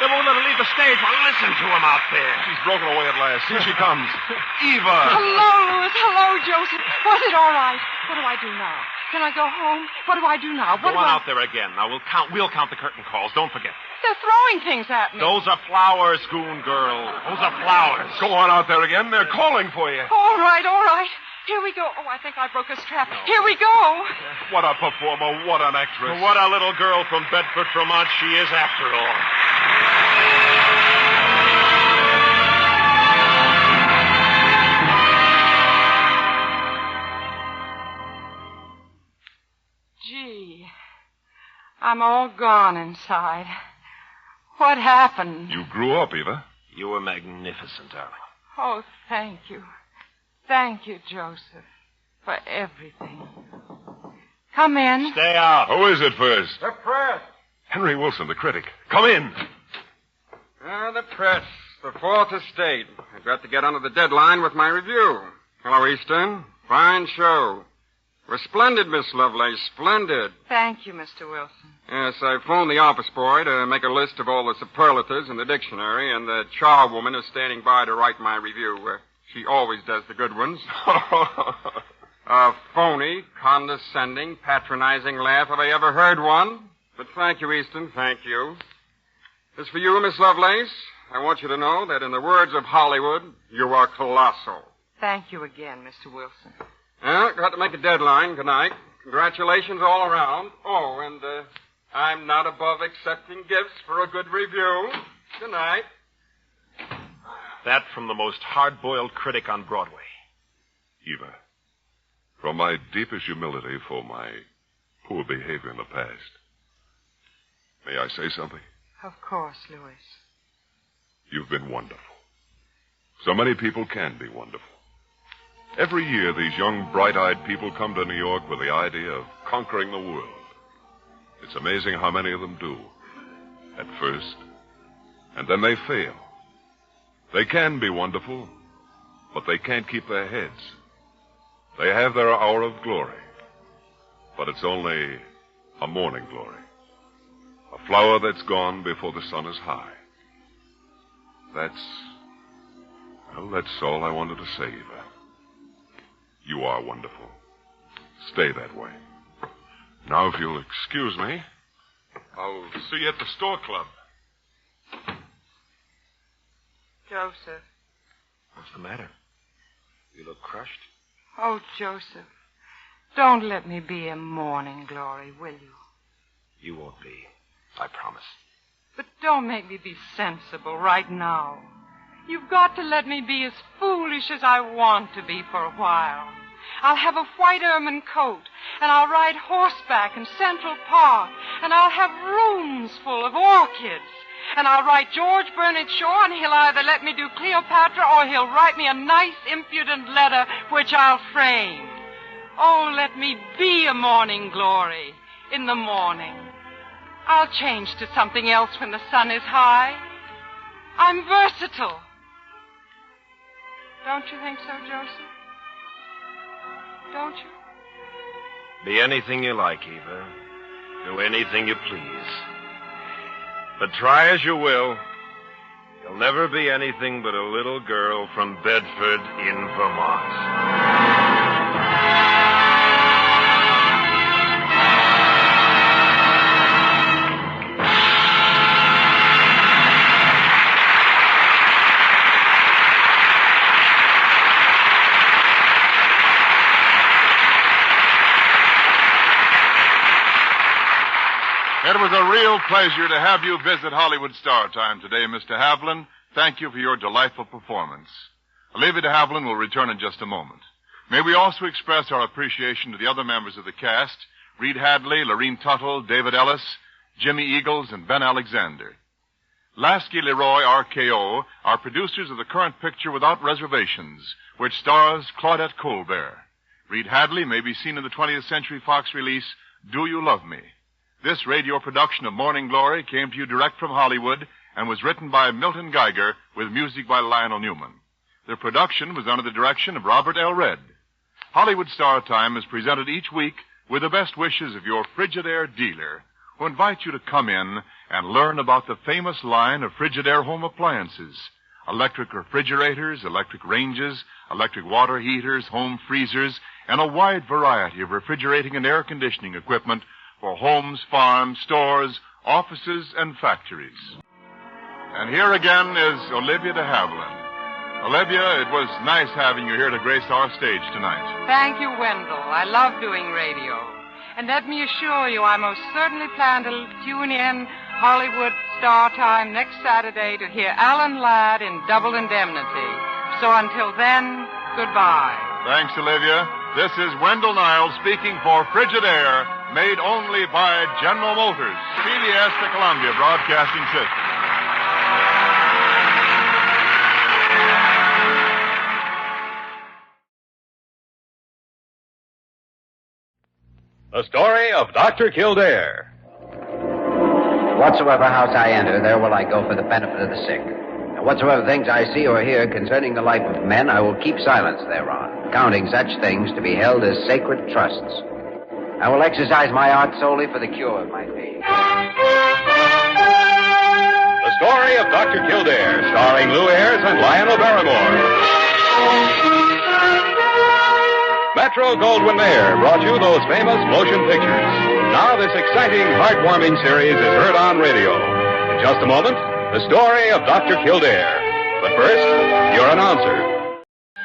They won't let her leave the stage. Well, listen to him out there. She's broken away at last. Here she comes. Eva! Hello, Louis. Hello, Joseph. Was it all right? What do I do now? Can I go home? What do I do now? Go on out there again. Now, we'll count the curtain calls. Don't forget. They're throwing things at me. Those are flowers, Goon Girl. Those are flowers. Go on out there again. They're calling for you. All right, all right. Here we go. Oh, I think I broke a strap. Here we go. What a performer. What an actress. What a little girl from Bedford, Vermont she is after all. Gee, I'm all gone inside. What happened? You grew up, Eva. You were magnificent, darling. Oh, thank you. Thank you, Joseph, for everything. Come in. Stay out. Who is it first? The press. Henry Wilson, the critic. Come in. The press. The Fourth Estate. I've got to get under the deadline with my review. Hello, Easton. Fine show. We're splendid, Miss Lovelace. Splendid. Thank you, Mr. Wilson. Yes, I phoned the office boy to make a list of all the superlatives in the dictionary, and the charwoman is standing by to write my review. She always does the good ones. A phony, condescending, patronizing laugh, if I ever heard one. But thank you, Easton, thank you. As for you, Miss Lovelace, I want you to know that in the words of Hollywood, you are colossal. Thank you again, Mr. Wilson. Well, got to make a deadline. Good night. Congratulations all around. Oh, and I'm not above accepting gifts for a good review. Good night. That from the most hard-boiled critic on Broadway. Eva, from my deepest humility for my poor behavior in the past, may I say something? Of course, Louis. You've been wonderful. So many people can be wonderful. Every year, these young, bright-eyed people come to New York with the idea of conquering the world. It's amazing how many of them do. At first. And then they fail. They can be wonderful, but they can't keep their heads. They have their hour of glory, but it's only a morning glory. A flower that's gone before the sun is high. That's all I wanted to say, Eva. You are wonderful. Stay that way. Now, if you'll excuse me, I'll see you at the store club. Joseph. What's the matter? You look crushed. Oh, Joseph. Don't let me be a morning glory, will you? You won't be. I promise. But don't make me be sensible right now. You've got to let me be as foolish as I want to be for a while. I'll have a white ermine coat, and I'll ride horseback in Central Park, and I'll have rooms full of orchids. And I'll write George Bernard Shaw, and he'll either let me do Cleopatra or he'll write me a nice, impudent letter which I'll frame. Oh, let me be a morning glory in the morning. I'll change to something else when the sun is high. I'm versatile. Don't you think so, Joseph? Don't you? Be anything you like, Eva. Do anything you please. But try as you will, you'll never be anything but a little girl from Bedford in Vermont. It was a real pleasure to have you visit Hollywood Star Time today, Mr. Havlin. Thank you for your delightful performance. Olivia de Havilland will return in just a moment. May we also express our appreciation to the other members of the cast, Reed Hadley, Lorene Tuttle, David Ellis, Jimmy Eagles, and Ben Alexander. Lasky Leroy, RKO, are producers of the current picture Without Reservations, which stars Claudette Colbert. Reed Hadley may be seen in the 20th Century Fox release, Do You Love Me? This radio production of Morning Glory came to you direct from Hollywood and was written by Milton Geiger with music by Lionel Newman. The production was under the direction of Robert L. Redd. Hollywood Star Time is presented each week with the best wishes of your Frigidaire dealer, who invites you to come in and learn about the famous line of Frigidaire home appliances: electric refrigerators, electric ranges, electric water heaters, home freezers, and a wide variety of refrigerating and air conditioning equipment for homes, farms, stores, offices, and factories. And here again is Olivia de Havilland. Olivia, it was nice having you here to grace our stage tonight. Thank you, Wendell. I love doing radio. And let me assure you, I most certainly plan to tune in Hollywood Star Time next Saturday to hear Alan Ladd in Double Indemnity. So until then, goodbye. Thanks, Olivia. This is Wendell Niles speaking for Frigidaire, made only by General Motors, CBS, the Columbia Broadcasting System. The story of Dr. Kildare. Whatsoever house I enter, there will I go for the benefit of the sick. And whatsoever things I see or hear concerning the life of men, I will keep silence thereon, counting such things to be held as sacred trusts. I will exercise my art solely for the cure of my faith. The story of Dr. Kildare, starring Lou Ayres and Lionel Barrymore. Metro-Goldwyn-Mayer brought you those famous motion pictures. Now this exciting, heartwarming series is heard on radio. In just a moment, the story of Dr. Kildare. But first, your announcer.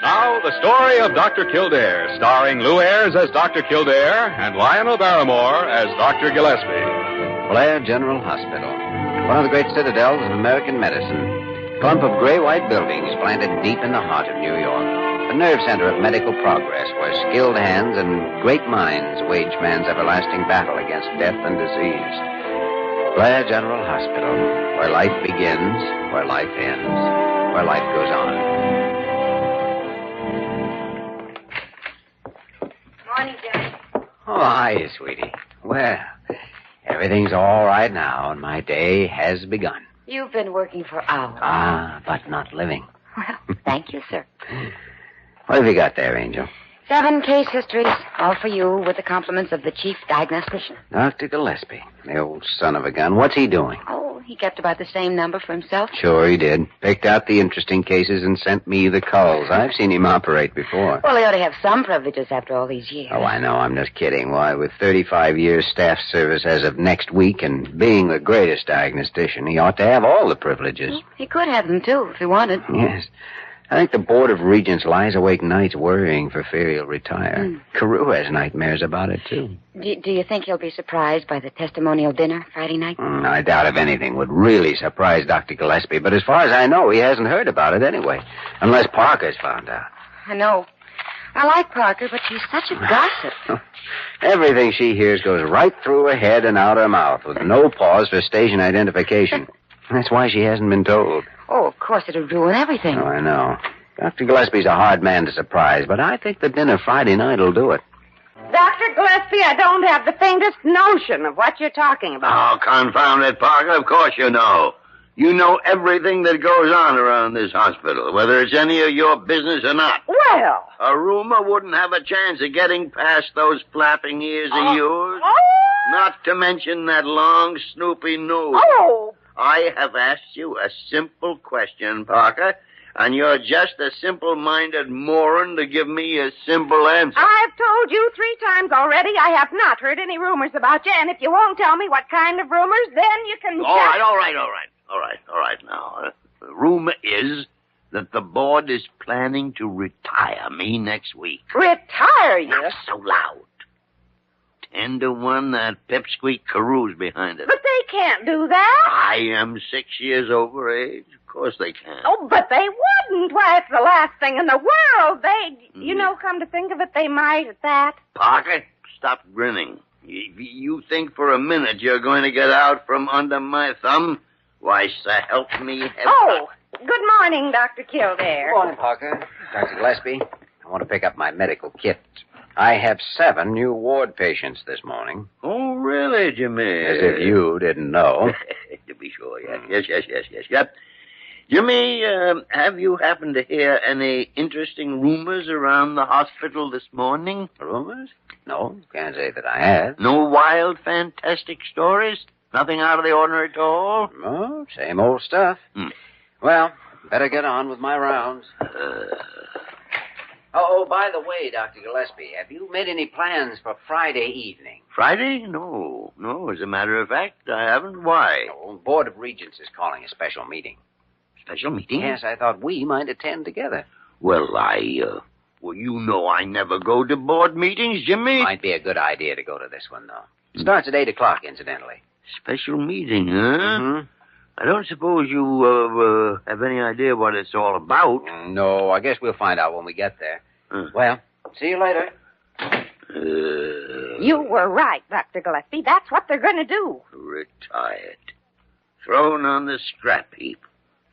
Now, the story of Dr. Kildare, starring Lou Ayres as Dr. Kildare and Lionel Barrymore as Dr. Gillespie. Blair General Hospital, one of the great citadels of American medicine. A clump of gray-white buildings planted deep in the heart of New York. A nerve center of medical progress where skilled hands and great minds wage man's everlasting battle against death and disease. Blair General Hospital, where life begins, where life ends, where life goes on. Morning, Jerry. Oh, hiya, sweetie. Well, everything's all right now, and my day has begun. You've been working for hours. Ah, but not living. Well, thank you, sir. What have you got there, Angel? 7 case histories, all for you, with the compliments of the chief diagnostician. Dr. Gillespie, the old son of a gun. What's he doing? Oh, he kept about the same number for himself. Sure he did. Picked out the interesting cases and sent me the culls. I've seen him operate before. Well, he ought to have some privileges after all these years. Oh, I know. I'm just kidding. Why, with 35 years staff service as of next week and being the greatest diagnostician, he ought to have all the privileges. He could have them, too, if he wanted. Yes. I think the Board of Regents lies awake nights worrying for fear he'll retire. Carew has nightmares about it, too. Do you think he'll be surprised by the testimonial dinner Friday night? I doubt if anything would really surprise Dr. Gillespie, but as far as I know, he hasn't heard about it anyway. Unless Parker's found out. I know. I like Parker, but she's such a gossip. Everything she hears goes right through her head and out her mouth with no pause for station identification. That's why she hasn't been told. Oh, of course, it'll ruin everything. Oh, I know. Dr. Gillespie's a hard man to surprise, but I think the dinner Friday night will do it. Dr. Gillespie, I don't have the faintest notion of what you're talking about. Oh, confound it, Parker. Of course you know. You know everything that goes on around this hospital, whether it's any of your business or not. Well. A rumor wouldn't have a chance of getting past those flapping ears of yours. Not to mention that long, snoopy nose. Oh. I have asked you a simple question, Parker, and you're just a simple-minded moron to give me a simple answer. I've told you 3 times already I have not heard any rumors about you, and if you won't tell me what kind of rumors, then you can... All right now. The rumor is that the board is planning to retire me next week. Retire you? Not so loud. 10-1 that pipsqueak Carew's behind it. But they can't do that. I am 6 years over age. Of course they can. Oh, but they wouldn't. Why, it's the last thing in the world. You know, come to think of it, they might at that. Parker, stop grinning. If you think for a minute you're going to get out from under my thumb, why, so help me heaven. Oh, good morning, Dr. Kildare. Good morning, Parker. Dr. Gillespie, I want to pick up my medical kit. I have 7 new ward patients this morning. Oh, really, Jimmy? As if you didn't know. To be sure, yes. Yep. Jimmy, have you happened to hear any interesting rumors around the hospital this morning? Rumors? No, can't say that I have. No wild, fantastic stories? Nothing out of the ordinary at all? No, same old stuff. Well, better get on with my rounds. Oh, by the way, Dr. Gillespie, have you made any plans for Friday evening? Friday? No. As a matter of fact, I haven't. Why? The Board of Regents is calling a special meeting. Special meeting? Yes, I thought we might attend together. Well, you know I never go to board meetings, Jimmy. Might be a good idea to go to this one, though. It starts at 8 o'clock, incidentally. Special meeting, huh? Mm-hmm. I don't suppose you have any idea what it's all about. No, I guess we'll find out when we get there. Well, see you later. You were right, Dr. Gillespie. That's what they're going to do. Retired. Thrown on the scrap heap.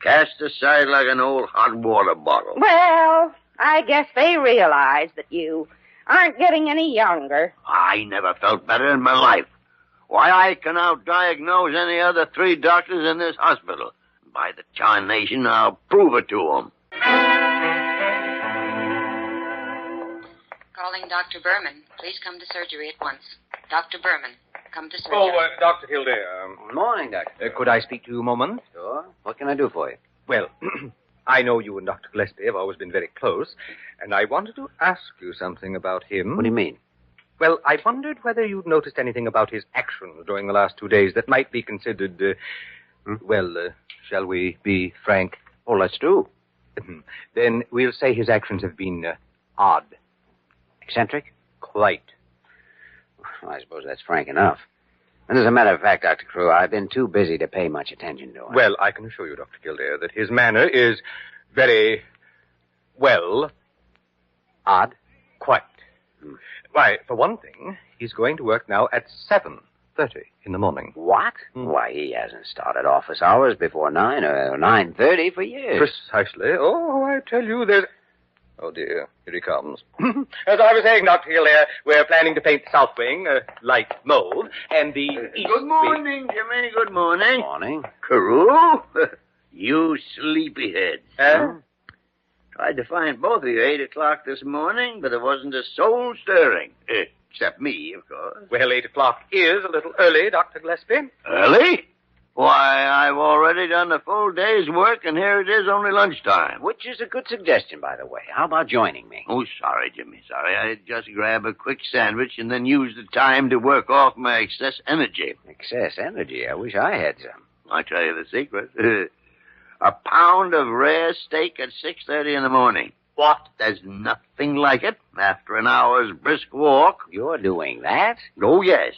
Cast aside like an old hot water bottle. Well, I guess they realize that you aren't getting any younger. I never felt better in my life. Why, I can out-diagnose any other 3 doctors in this hospital. By the tarnation, I'll prove it to them. Calling Dr. Berman. Please come to surgery at once. Dr. Berman, come to surgery. Oh, Dr. Kildare. Good morning, Doctor. Could I speak to you a moment? Sure. What can I do for you? Well, I know you and Dr. Gillespie have always been very close, and I wanted to ask you something about him. What do you mean? Well, I wondered whether you'd noticed anything about his actions during the last 2 days that might be considered, shall we be frank? Oh, let's do. Then we'll say his actions have been odd. Eccentric? Quite. Well, I suppose that's frank enough. And as a matter of fact, Dr. Carew, I've been too busy to pay much attention to him. Well, I can assure you, Dr. Kildare, that his manner is very, odd? Quite. Why, for one thing, he's going to work now at 7:30 in the morning. What? Why, he hasn't started office hours before 9 or 9:30 for years. Precisely. Oh, I tell you, there's... Oh, dear. Here he comes. As I was saying, Dr. Kildare, we're planning to paint the south wing, light mold, and the east Good morning, Jimmy. Good morning. Morning. Carew? You sleepyheads. Tried to find both of you 8 o'clock this morning, but there wasn't a soul stirring. Except me, of course. Well, 8 o'clock is a little early, Dr. Gillespie. Early? Why, I've already done a full day's work, and here it is only lunchtime. Which is a good suggestion, by the way. How about joining me? Oh, sorry, Jimmy, sorry. I'd just grab a quick sandwich and then use the time to work off my excess energy. Excess energy? I wish I had some. I'll tell you the secret. A pound of rare steak at 6:30 in the morning. What? There's nothing like it. After an hour's brisk walk. You're doing that? Oh, yes.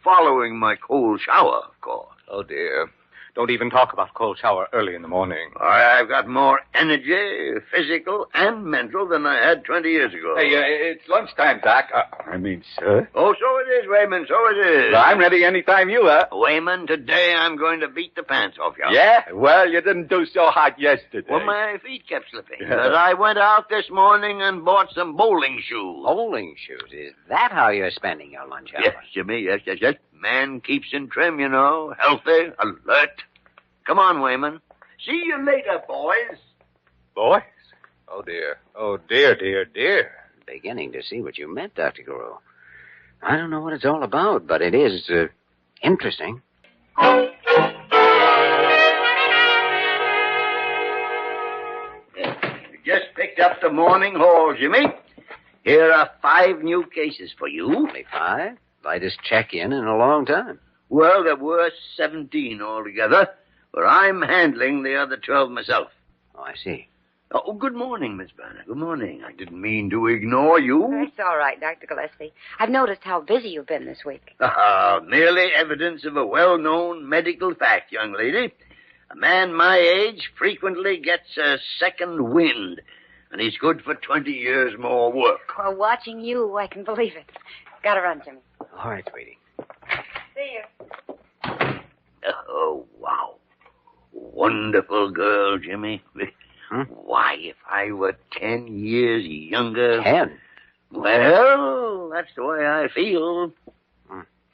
Following my cold shower, of course. Oh, dear. Don't even talk about cold shower early in the morning. I've got more energy, physical and mental, than I had 20 years ago. Hey, it's lunchtime, Doc. Sir. Oh, so it is, Wayman, so it is. Well, I'm ready any time you are. Wayman, today I'm going to beat the pants off you. Yeah? Well, you didn't do so hot yesterday. Well, my feet kept slipping. But I went out this morning and bought some bowling shoes. Bowling shoes? Is that how you're spending your lunch hour? Yes, Jimmy, yes. Man keeps in trim, you know. Healthy, alert. Come on, Wayman. See you later, boys. Boys? Oh, dear. Oh, dear. Beginning to see what you meant, Dr. Carew. I don't know what it's all about, but it is interesting. Just picked up the morning haul, Jimmy. Here are 5 new cases for you. Only 5? Lightest check-in in a long time. Well, there were 17 altogether, but I'm handling the other 12 myself. Oh, I see. Oh, good morning, Miss Banner. Good morning. I didn't mean to ignore you. That's all right, Dr. Gillespie. I've noticed how busy you've been this week. Merely evidence of a well-known medical fact, young lady. A man my age frequently gets a second wind, and he's good for 20 years more work. Well, watching you, I can believe it. Gotta run, Jimmy. All right, sweetie. See you. Oh, wow. Wonderful girl, Jimmy. Why, if I were 10 years younger... 10? Well, that's the way I feel.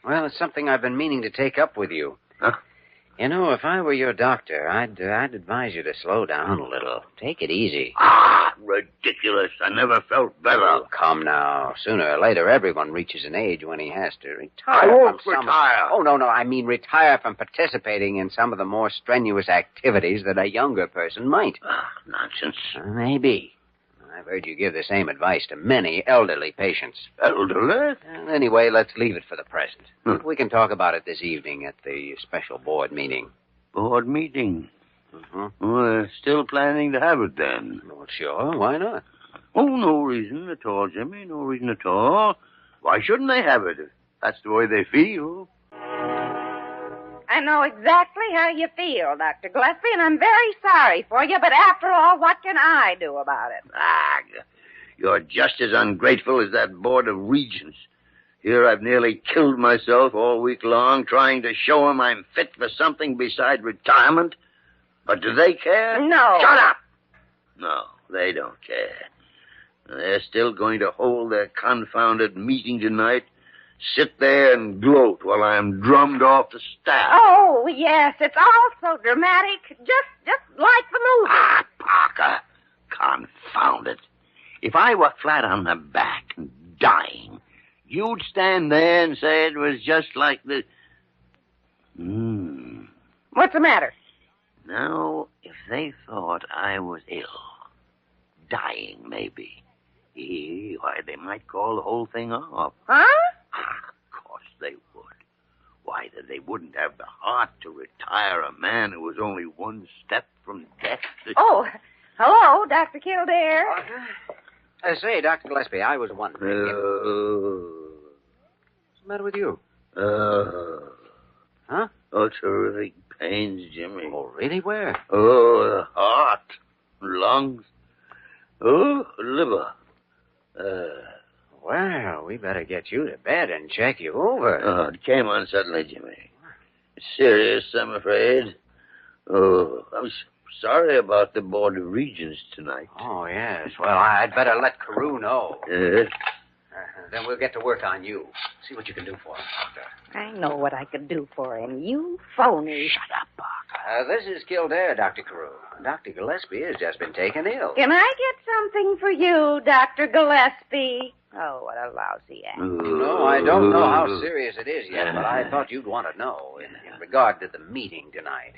Well, it's something I've been meaning to take up with you. Huh? You know, if I were your doctor, I'd advise you to slow down a little. Take it easy. Ridiculous. I never felt better. Oh, come now. Sooner or later, everyone reaches an age when he has to retire. I won't from retire. Oh, no. I mean retire from participating in some of the more strenuous activities that a younger person might. Nonsense. Maybe. I've heard you give the same advice to many elderly patients. Elderly? Anyway, let's leave it for the present. We can talk about it this evening at the special board meeting. Board meeting? Mm-hmm. We're still planning to have it then. Well, sure. Why not? Oh, no reason at all, Jimmy. No reason at all. Why shouldn't they have it if that's the way they feel? I know exactly how you feel, Dr. Gillespie, and I'm very sorry for you, but after all, what can I do about it? You're just as ungrateful as that board of regents. Here I've nearly killed myself all week long trying to show 'em I'm fit for something beside retirement. But do they care? No. Shut up! No, they don't care. They're still going to hold their confounded meeting tonight, sit there and gloat while I'm drummed off the staff. Oh, yes, it's all so dramatic, just like the movie. Parker, confound it. If I were flat on my back and dying, you'd stand there and say it was just like the... What's the matter? Now, if they thought I was ill, dying maybe, why, they might call the whole thing off. Huh? Of course they would. Why, they wouldn't have the heart to retire a man who was only one step from death. Oh, hello, Dr. Kildare. Say, Dr. Gillespie, I was wondering... What's the matter with you? Huh? Oh, terrific pains, Jimmy. Oh, really? Where? Oh, the heart, lungs, liver. Well, we better get you to bed and check you over. It came on suddenly, Jimmy. It's serious, I'm afraid. Oh, I'm sorry about the Board of Regents tonight. Oh, yes. Well, I'd better let Carew know. Yes? Then we'll get to work on you. See what you can do for him, Doctor. I know what I could do for him. You phony. Shut up, Parker. This is Kildare, Dr. Carew. Dr. Gillespie has just been taken ill. Can I get something for you, Dr. Gillespie? Oh, what a lousy act. No, I don't know how serious it is yet, but I thought you'd want to know in regard to the meeting tonight.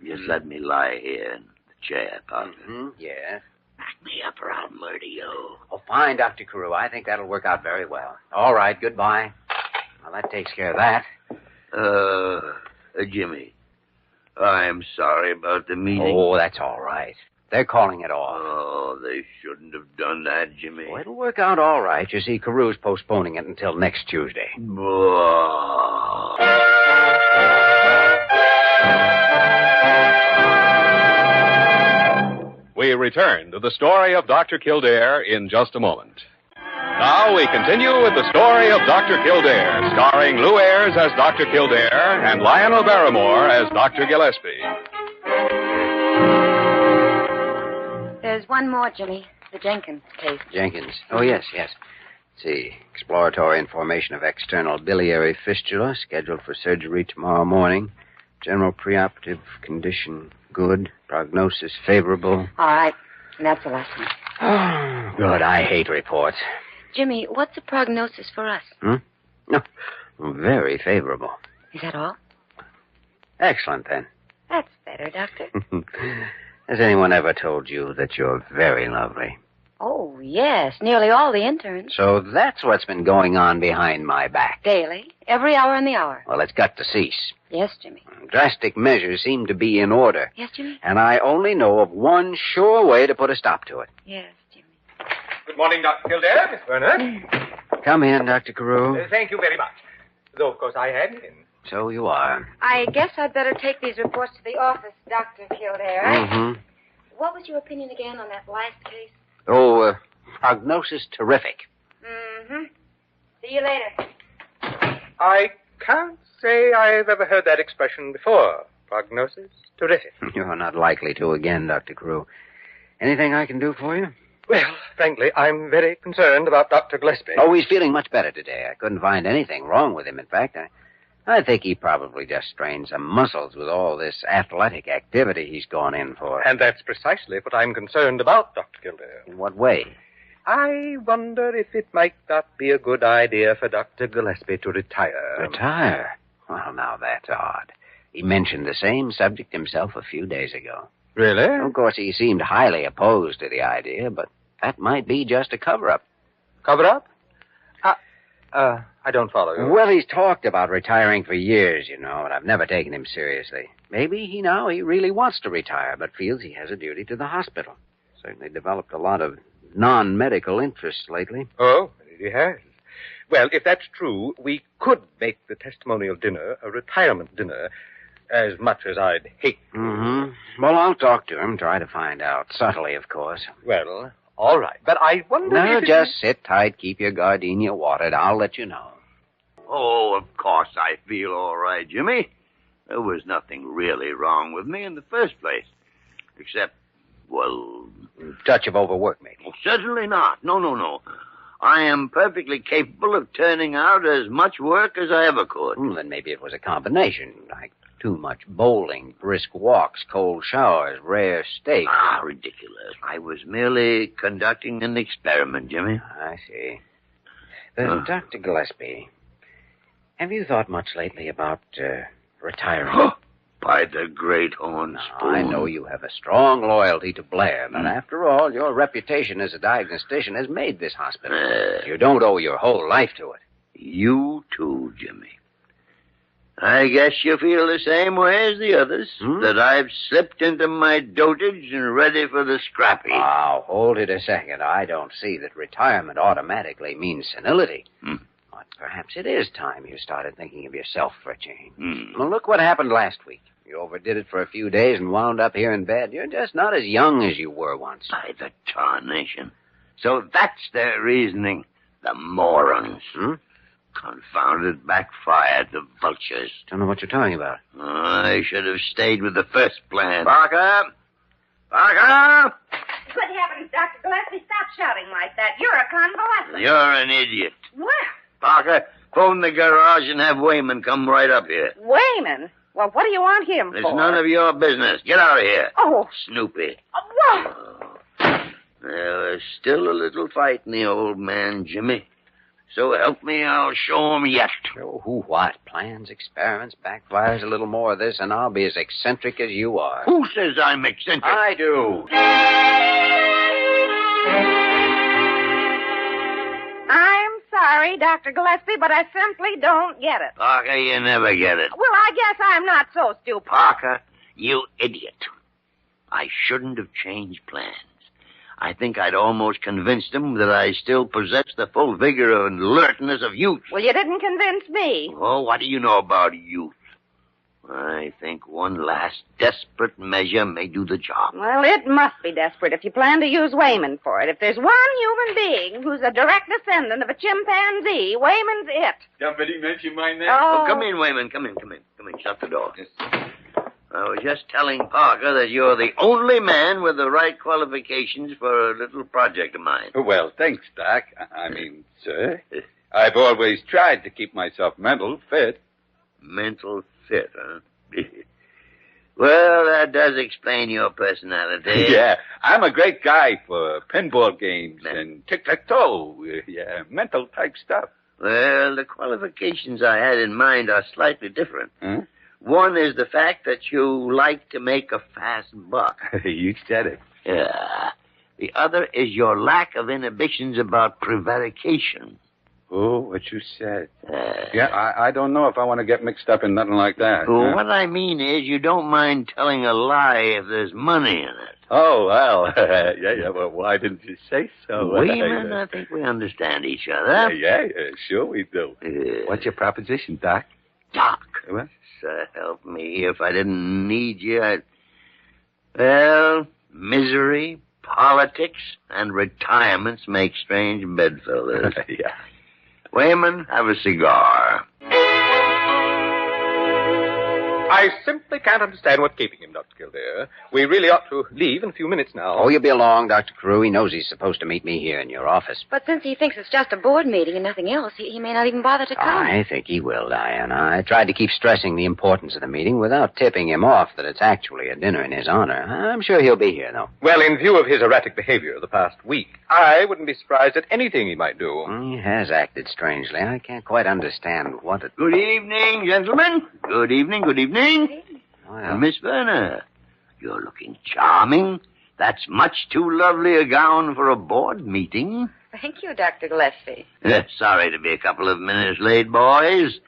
Just let me lie here in the chair, Parker. Mm-hmm, yeah. Back me up or I'll murder you. Oh, fine, Dr. Carew. I think that'll work out very well. All right, goodbye. Well, that takes care of that. Jimmy, I'm sorry about the meeting. Oh, that's all right. They're calling it off. Oh, they shouldn't have done that, Jimmy. Oh, it'll work out all right. You see, Carew's postponing it until next Tuesday. We return to the story of Dr. Kildare in just a moment. Now we continue with the story of Dr. Kildare, starring Lou Ayres as Dr. Kildare and Lionel Barrymore as Dr. Gillespie. There's one more, Jimmy. The Jenkins case. Jenkins. Oh, yes. Let's see. Exploratory information of external biliary fistula, scheduled for surgery tomorrow morning. General preoperative condition good. Prognosis favorable. All right. And that's the last one. Oh, good. I hate reports. Jimmy, what's the prognosis for us? No, very favorable. Is that all? Excellent, then. That's better, Doctor. Has anyone ever told you that you're very lovely? Oh, yes. Nearly all the interns. So that's what's been going on behind my back. Daily. Every hour in the hour. Well, it's got to cease. Yes, Jimmy. Drastic measures seem to be in order. Yes, Jimmy? And I only know of one sure way to put a stop to it. Yes, Jimmy. Good morning, Dr. Kildare, Miss Werner. Come in, Dr. Carew. Thank you very much. Though, of course, I had been. So you are. I guess I'd better take these reports to the office, Dr. Kildare. Mm-hmm. What was your opinion again on that last case? Oh, prognosis terrific. Mm-hmm. See you later. I can't say I've ever heard that expression before. Prognosis terrific. You're not likely to again, Dr. Carew. Anything I can do for you? Well, frankly, I'm very concerned about Dr. Gillespie. Oh, he's feeling much better today. I couldn't find anything wrong with him. In fact, I think he probably just strained some muscles with all this athletic activity he's gone in for. And that's precisely what I'm concerned about, Dr. Kildare. In what way? I wonder if it might not be a good idea for Dr. Gillespie to retire. Retire? Well, now that's odd. He mentioned the same subject himself a few days ago. Really? Of course, he seemed highly opposed to the idea, but that might be just a cover-up. Cover-up? I don't follow you. Well, he's talked about retiring for years, you know, and I've never taken him seriously. Maybe he really wants to retire, but feels he has a duty to the hospital. Certainly developed a lot of non-medical interests lately. Oh, he has. Well, if that's true, we could make the testimonial dinner a retirement dinner, as much as I'd hate to. Mm-hmm. Well, I'll talk to him, try to find out. Subtly, of course. Well, all right. But I wonder No, if... just sit tight, keep your gardenia watered. I'll let you know. Oh, of course I feel all right, Jimmy. There was nothing really wrong with me in the first place. Except, well... Touch of overwork, maybe. Well, certainly not. No. I am perfectly capable of turning out as much work as I ever could. Then maybe it was a combination, like too much bowling, brisk walks, cold showers, rare steak. Ridiculous. I was merely conducting an experiment, Jimmy. I see. Dr. Gillespie, have you thought much lately about retiring? By the great horn spoon. I know you have a strong loyalty to Blair, but after all, your reputation as a diagnostician has made this hospital. You don't owe your whole life to it. You too, Jimmy. I guess you feel the same way as the others, that I've slipped into my dotage and ready for the scrappy. Now, hold it a second. I don't see that retirement automatically means senility. But perhaps it is time you started thinking of yourself for a change. Well, look what happened last week. You overdid it for a few days and wound up here in bed. You're just not as young as you were once. By the tarnation. So that's their reasoning. The morons. Confounded backfired, the vultures. Don't know what you're talking about. I should have stayed with the first plan. Parker! Good heavens, Dr. Gillespie, stop shouting like that. You're a convalescent. You're an idiot. Well, Parker, phone the garage and have Wayman come right up here. Wayman? Well, what do you want him It's for? none of your business. Get out of here. Oh. Snoopy. What? There's still a little fight in the old man, Jimmy. So help me, I'll show him yet. Oh, who what? Plans, experiments, backfires, a little more of this, and I'll be as eccentric as you are. Who says I'm eccentric? I do. I'm sorry, Dr. Gillespie, but I simply don't get it. Parker, you never get it. Well, I guess I'm not so stupid. Parker, You idiot. I shouldn't have changed plans. I think I'd almost convinced him that I still possess the full vigor and alertness of youth. Well, you didn't convince me. Oh, what do you know about youth? I think one last desperate measure may do the job. Well, it must be desperate if you plan to use Wayman for it. If there's one human being who's a direct descendant of a chimpanzee, Wayman's it. Somebody mention my name? Oh, come in, Wayman. Come in. Shut the door. I was just telling Parker that you're the only man with the right qualifications for a little project of mine. Well, thanks, Doc. I mean, sir, I've always tried to keep myself mental fit. Mental fit, huh? Well, that does explain your personality. Yeah, I'm a great guy for pinball games and tic-tac-toe. Yeah, mental type stuff. Well, the qualifications I had in mind are slightly different. Huh? One is the fact that you like to make a fast buck. You said it. Yeah. The other is your lack of inhibitions about prevarication. Oh, what you said. Yeah, I don't know if I want to get mixed up in nothing like that. Well, what I mean is you don't mind telling a lie if there's money in it. Oh, well, yeah, well, why didn't you say so? Wayman, I think we understand each other. Yeah, sure we do. What's your proposition, Doc? Doc? What? Help me. If I didn't need you, I'd... Well, misery, politics, and retirements make strange bedfellows. Yeah. Wayman, have a cigar. I simply can't understand what's keeping him, Dr. Kildare. We really ought to leave in a few minutes now. Oh, you'll be along, Dr. Carew. He knows he's supposed to meet me here in your office. But since he thinks it's just a board meeting and nothing else, he may not even bother to come. I think he will, Diana. I tried to keep stressing the importance of the meeting without tipping him off that it's actually a dinner in his honor. I'm sure he'll be here, though. Well, in view of his erratic behavior the past week, I wouldn't be surprised at anything he might do. He has acted strangely. I can't quite understand what it... Good evening, gentlemen. Good evening. Well, Miss Verner, you're looking charming. That's much too lovely a gown for a board meeting. Thank you, Dr. Gillespie. Sorry to be a couple of minutes late, boys.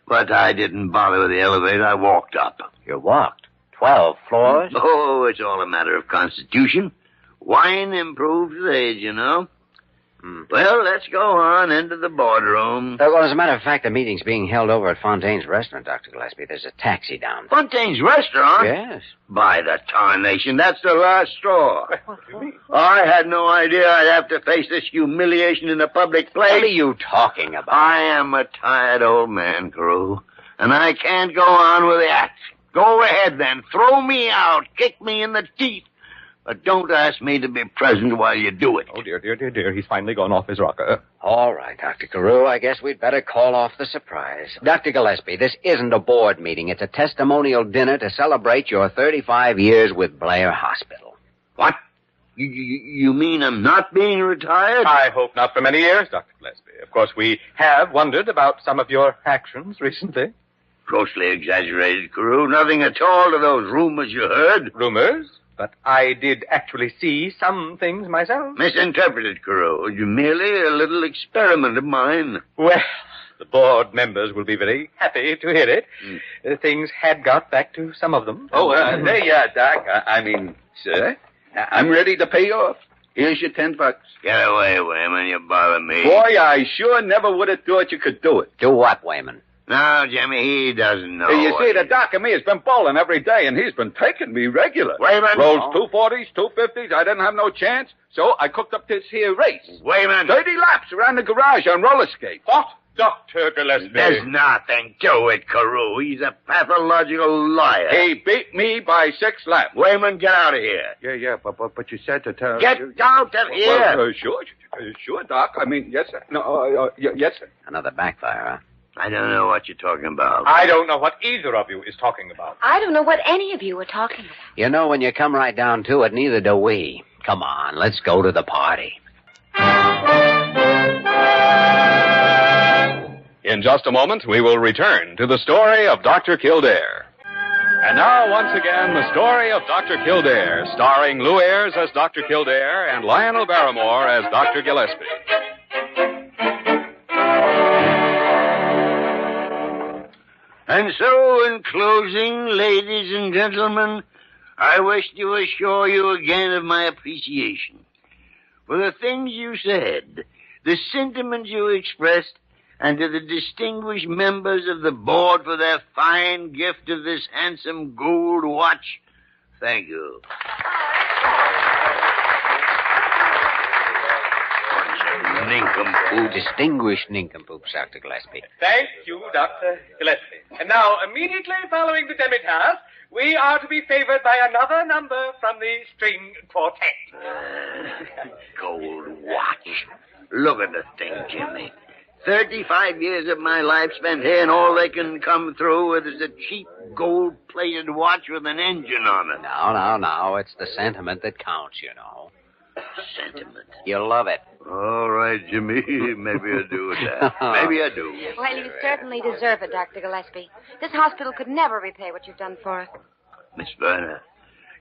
But I didn't bother with the elevator. I walked up. You walked? 12 floors? Oh, it's all a matter of constitution. Wine improves with age, you know. Well, let's go on into the boardroom. Well, as a matter of fact, the meeting's being held over at Fontaine's restaurant, Dr. Gillespie. There's a taxi down. Fontaine's restaurant? Yes. By the tarnation, that's the last straw. I had no idea I'd have to face this humiliation in a public place. What are you talking about? I am a tired old man, Carew, and I can't go on with the act. Go ahead, then. Throw me out. Kick me in the teeth. But don't ask me to be present while you do it. Oh, dear. He's finally gone off his rocker. All right, Dr. Carew. I guess we'd better call off the surprise. Dr. Gillespie, this isn't a board meeting. It's a testimonial dinner to celebrate your 35 years with Blair Hospital. What? You mean I'm not being retired? I hope not for many years, Dr. Gillespie. Of course, we have wondered about some of your actions recently. Grossly exaggerated, Carew. Nothing at all to those rumors you heard. Rumors? But I did actually see some things myself. Misinterpreted, Carew. Merely a little experiment of mine. Well, the board members will be very happy to hear it. Things had got back to some of them. Oh, there you are, Doc. I mean, sir, I'm ready to pay off. Here's your $10. Get away, Wayman. You bother me. Boy, I sure never would have thought you could do it. Do what, Wayman? No, Jimmy, he doesn't know. You see, the doc and me has been bowling every day, and he's been taking me regular. Wayman! Rolls 240s, 250s. I didn't have no chance, so I cooked up this here race. Wayman! 30 laps around the garage on roller skates. What? Dr. Gillespie. There's nothing to it, Carew. He's a pathological liar. He beat me by 6 laps. Wayman, get out of here. Yeah, but you said to tell... Get out of here! Well, sure, Doc. I mean, yes, sir. No, yes, sir. Another backfire, huh? I don't know what you're talking about. I don't know what either of you is talking about. I don't know what any of you are talking about. You know, when you come right down to it, neither do we. Come on, let's go to the party. In just a moment, we will return to the story of Dr. Kildare. And now, once again, the story of Dr. Kildare, starring Lou Ayres as Dr. Kildare and Lionel Barrymore as Dr. Gillespie. And so, in closing, ladies and gentlemen, I wish to assure you again of my appreciation for the things you said, the sentiments you expressed, and to the distinguished members of the board for their fine gift of this handsome gold watch. Thank you. Nincompoop. Distinguished nincompoops, Dr. Gillespie. Thank you, Dr. Gillespie. And now, immediately following the demitasse, we are to be favored by another number from the string quartet. Gold watch. Look at the thing, Jimmy. 35 years of my life spent here, and all they can come through with is a cheap gold-plated watch with an engine on it. No. It's the sentiment that counts, you know. Sentiment? You love it. All right, Jimmy. Maybe I do with that. Maybe I do. Well, you certainly deserve it, Dr. Gillespie. This hospital could never repay what you've done for us. Miss Verna,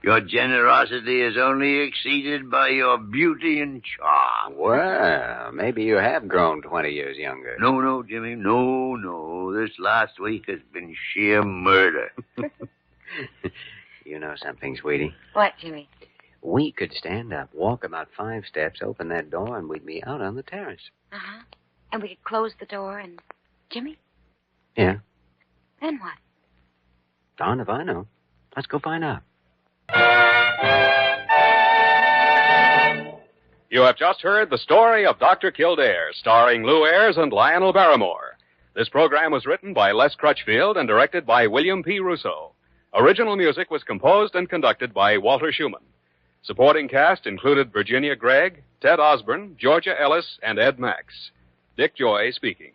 your generosity is only exceeded by your beauty and charm. Well, maybe you have grown 20 years younger. No, Jimmy. No. This last week has been sheer murder. You know something, sweetie? What, Jimmy? We could stand up, walk about 5 steps, open that door, and we'd be out on the terrace. Uh-huh. And we could close the door and... Jimmy? Yeah. Then what? Darn if I know. Let's go find out. You have just heard the story of Dr. Kildare, starring Lou Ayres and Lionel Barrymore. This program was written by Les Crutchfield and directed by William P. Russo. Original music was composed and conducted by Walter Schumann. Supporting cast included Virginia Gregg, Ted Osborne, Georgia Ellis, and Ed Max. Dick Joy speaking.